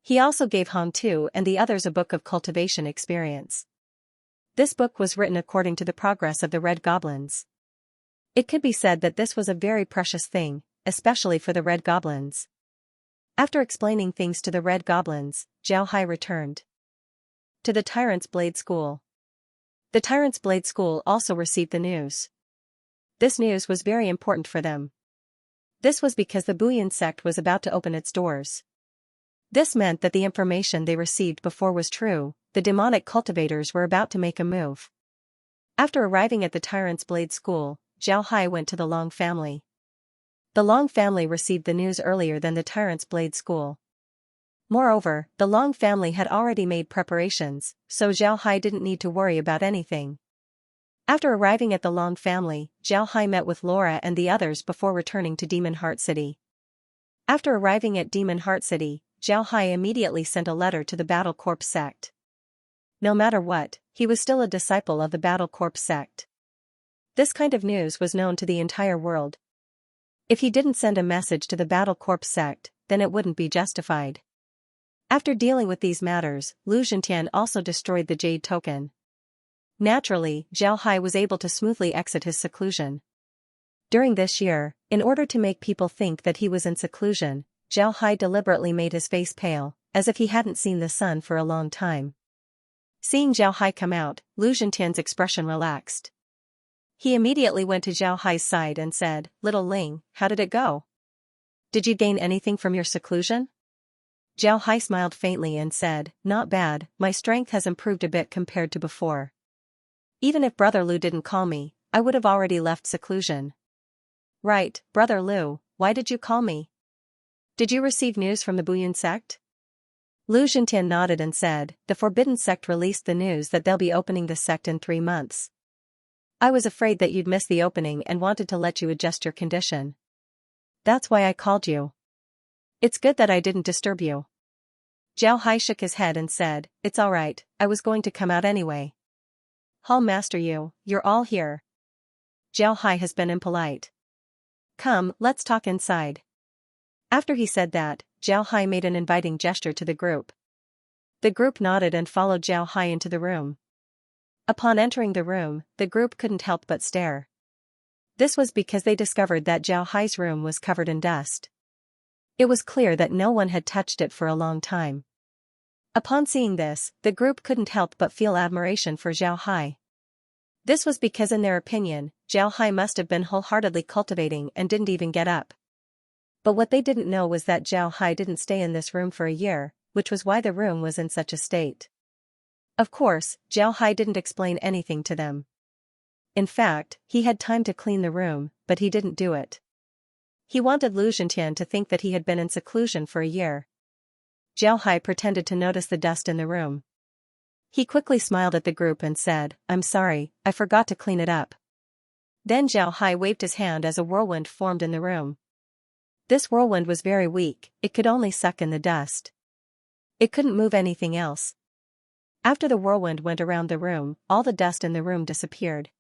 He also gave Hong Tu and the others a book of cultivation experience. This book was written according to the progress of the Red Goblins. It could be said that this was a very precious thing, especially for the Red Goblins. After explaining things to the Red Goblins, Zhao Hai returned to the Tyrant's Blade School. The Tyrant's Blade School also received the news. This news was very important for them. This was because the Buyun sect was about to open its doors. This meant that the information they received before was true, the demonic cultivators were about to make a move. After arriving at the Tyrant's Blade School, Zhao Hai went to the Long family. The Long family received the news earlier than the Tyrant's Blade School. Moreover, the Long family had already made preparations, so Zhao Hai didn't need to worry about anything. After arriving at the Long family, Zhao Hai met with Laura and the others before returning to Demon Heart City. After arriving at Demon Heart City, Zhao Hai immediately sent a letter to the Battle Corps sect. No matter what, he was still a disciple of the Battle Corps sect. This kind of news was known to the entire world. If he didn't send a message to the Battle Corps sect, then it wouldn't be justified. After dealing with these matters, Lu Zhentian also destroyed the jade token. Naturally, Zhao Hai was able to smoothly exit his seclusion. During this year, in order to make people think that he was in seclusion, Zhao Hai deliberately made his face pale, as if he hadn't seen the sun for a long time. Seeing Zhao Hai come out, Lu Zhentian's expression relaxed. He immediately went to Zhao Hai's side and said, "Little Ling, how did it go? Did you gain anything from your seclusion?" Zhao Hai smiled faintly and said, "Not bad, my strength has improved a bit compared to before. Even if Brother Lu didn't call me, I would have already left seclusion." "Right, Brother Lu, why did you call me? Did you receive news from the Buyun sect?" Lu Zhentian nodded and said, "The Forbidden Sect released the news that they'll be opening the sect in 3 months. I was afraid that you'd miss the opening and wanted to let you adjust your condition. That's why I called you. It's good that I didn't disturb you." Zhao Hai shook his head and said, "It's alright, I was going to come out anyway." "Hall Master you're all here." Zhao Hai has been impolite. "Come, let's talk inside." After he said that, Zhao Hai made an inviting gesture to the group. The group nodded and followed Zhao Hai into the room. Upon entering the room, the group couldn't help but stare. This was because they discovered that Zhao Hai's room was covered in dust. It was clear that no one had touched it for a long time. Upon seeing this, the group couldn't help but feel admiration for Zhao Hai. This was because in their opinion, Zhao Hai must have been wholeheartedly cultivating and didn't even get up. But what they didn't know was that Zhao Hai didn't stay in this room for a year, which was why the room was in such a state. Of course, Zhao Hai didn't explain anything to them. In fact, he had time to clean the room, but he didn't do it. He wanted Lu Zhentian to think that he had been in seclusion for a year. Zhao Hai pretended to notice the dust in the room. He quickly smiled at the group and said, "I'm sorry, I forgot to clean it up." Then Zhao Hai waved his hand as a whirlwind formed in the room. This whirlwind was very weak, it could only suck in the dust. It couldn't move anything else. After the whirlwind went around the room, all the dust in the room disappeared.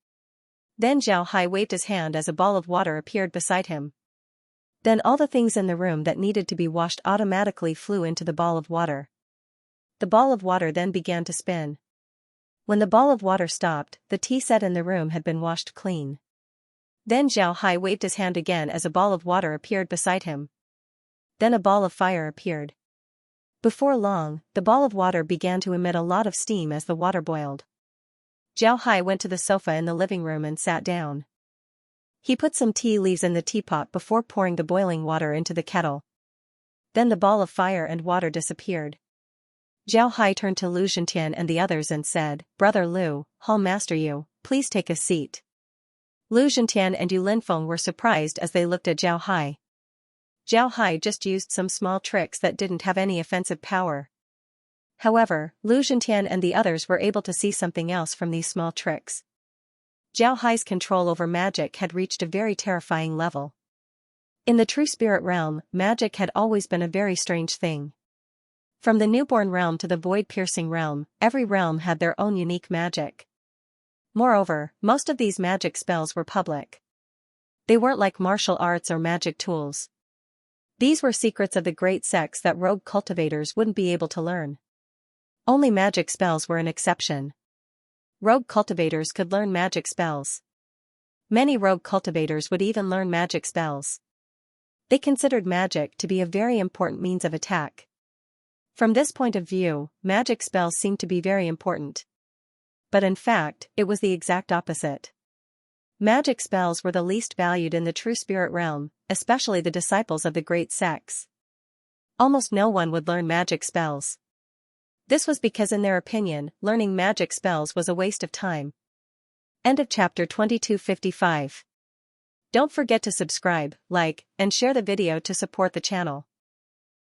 Then Zhao Hai waved his hand as a ball of water appeared beside him. Then all the things in the room that needed to be washed automatically flew into the ball of water. The ball of water then began to spin. When the ball of water stopped, the tea set in the room had been washed clean. Then Zhao Hai waved his hand again as a ball of water appeared beside him. Then a ball of fire appeared. Before long, the ball of water began to emit a lot of steam as the water boiled. Zhao Hai went to the sofa in the living room and sat down. He put some tea leaves in the teapot before pouring the boiling water into the kettle. Then the ball of fire and water disappeared. Zhao Hai turned to Lu Zhentian and the others and said, "Brother Lu, Hall Master Yu, please take a seat." Lu Zhentian and Yu Linfeng were surprised as they looked at Zhao Hai. Zhao Hai just used some small tricks that didn't have any offensive power. However, Lu Zhentian and the others were able to see something else from these small tricks. Zhao Hai's control over magic had reached a very terrifying level. In the true spirit realm, magic had always been a very strange thing. From the newborn realm to the void-piercing realm, every realm had their own unique magic. Moreover, most of these magic spells were public. They weren't like martial arts or magic tools. These were secrets of the great sects that rogue cultivators wouldn't be able to learn. Only magic spells were an exception. Rogue cultivators could learn magic spells. Many rogue cultivators would even learn magic spells. They considered magic to be a very important means of attack. From this point of view, magic spells seemed to be very important. But in fact, it was the exact opposite. Magic spells were the least valued in the true spirit realm, especially the disciples of the great sects. Almost no one would learn magic spells. This was because in their opinion, learning magic spells was a waste of time. End of chapter 2255. Don't forget to subscribe, like, and share the video to support the channel.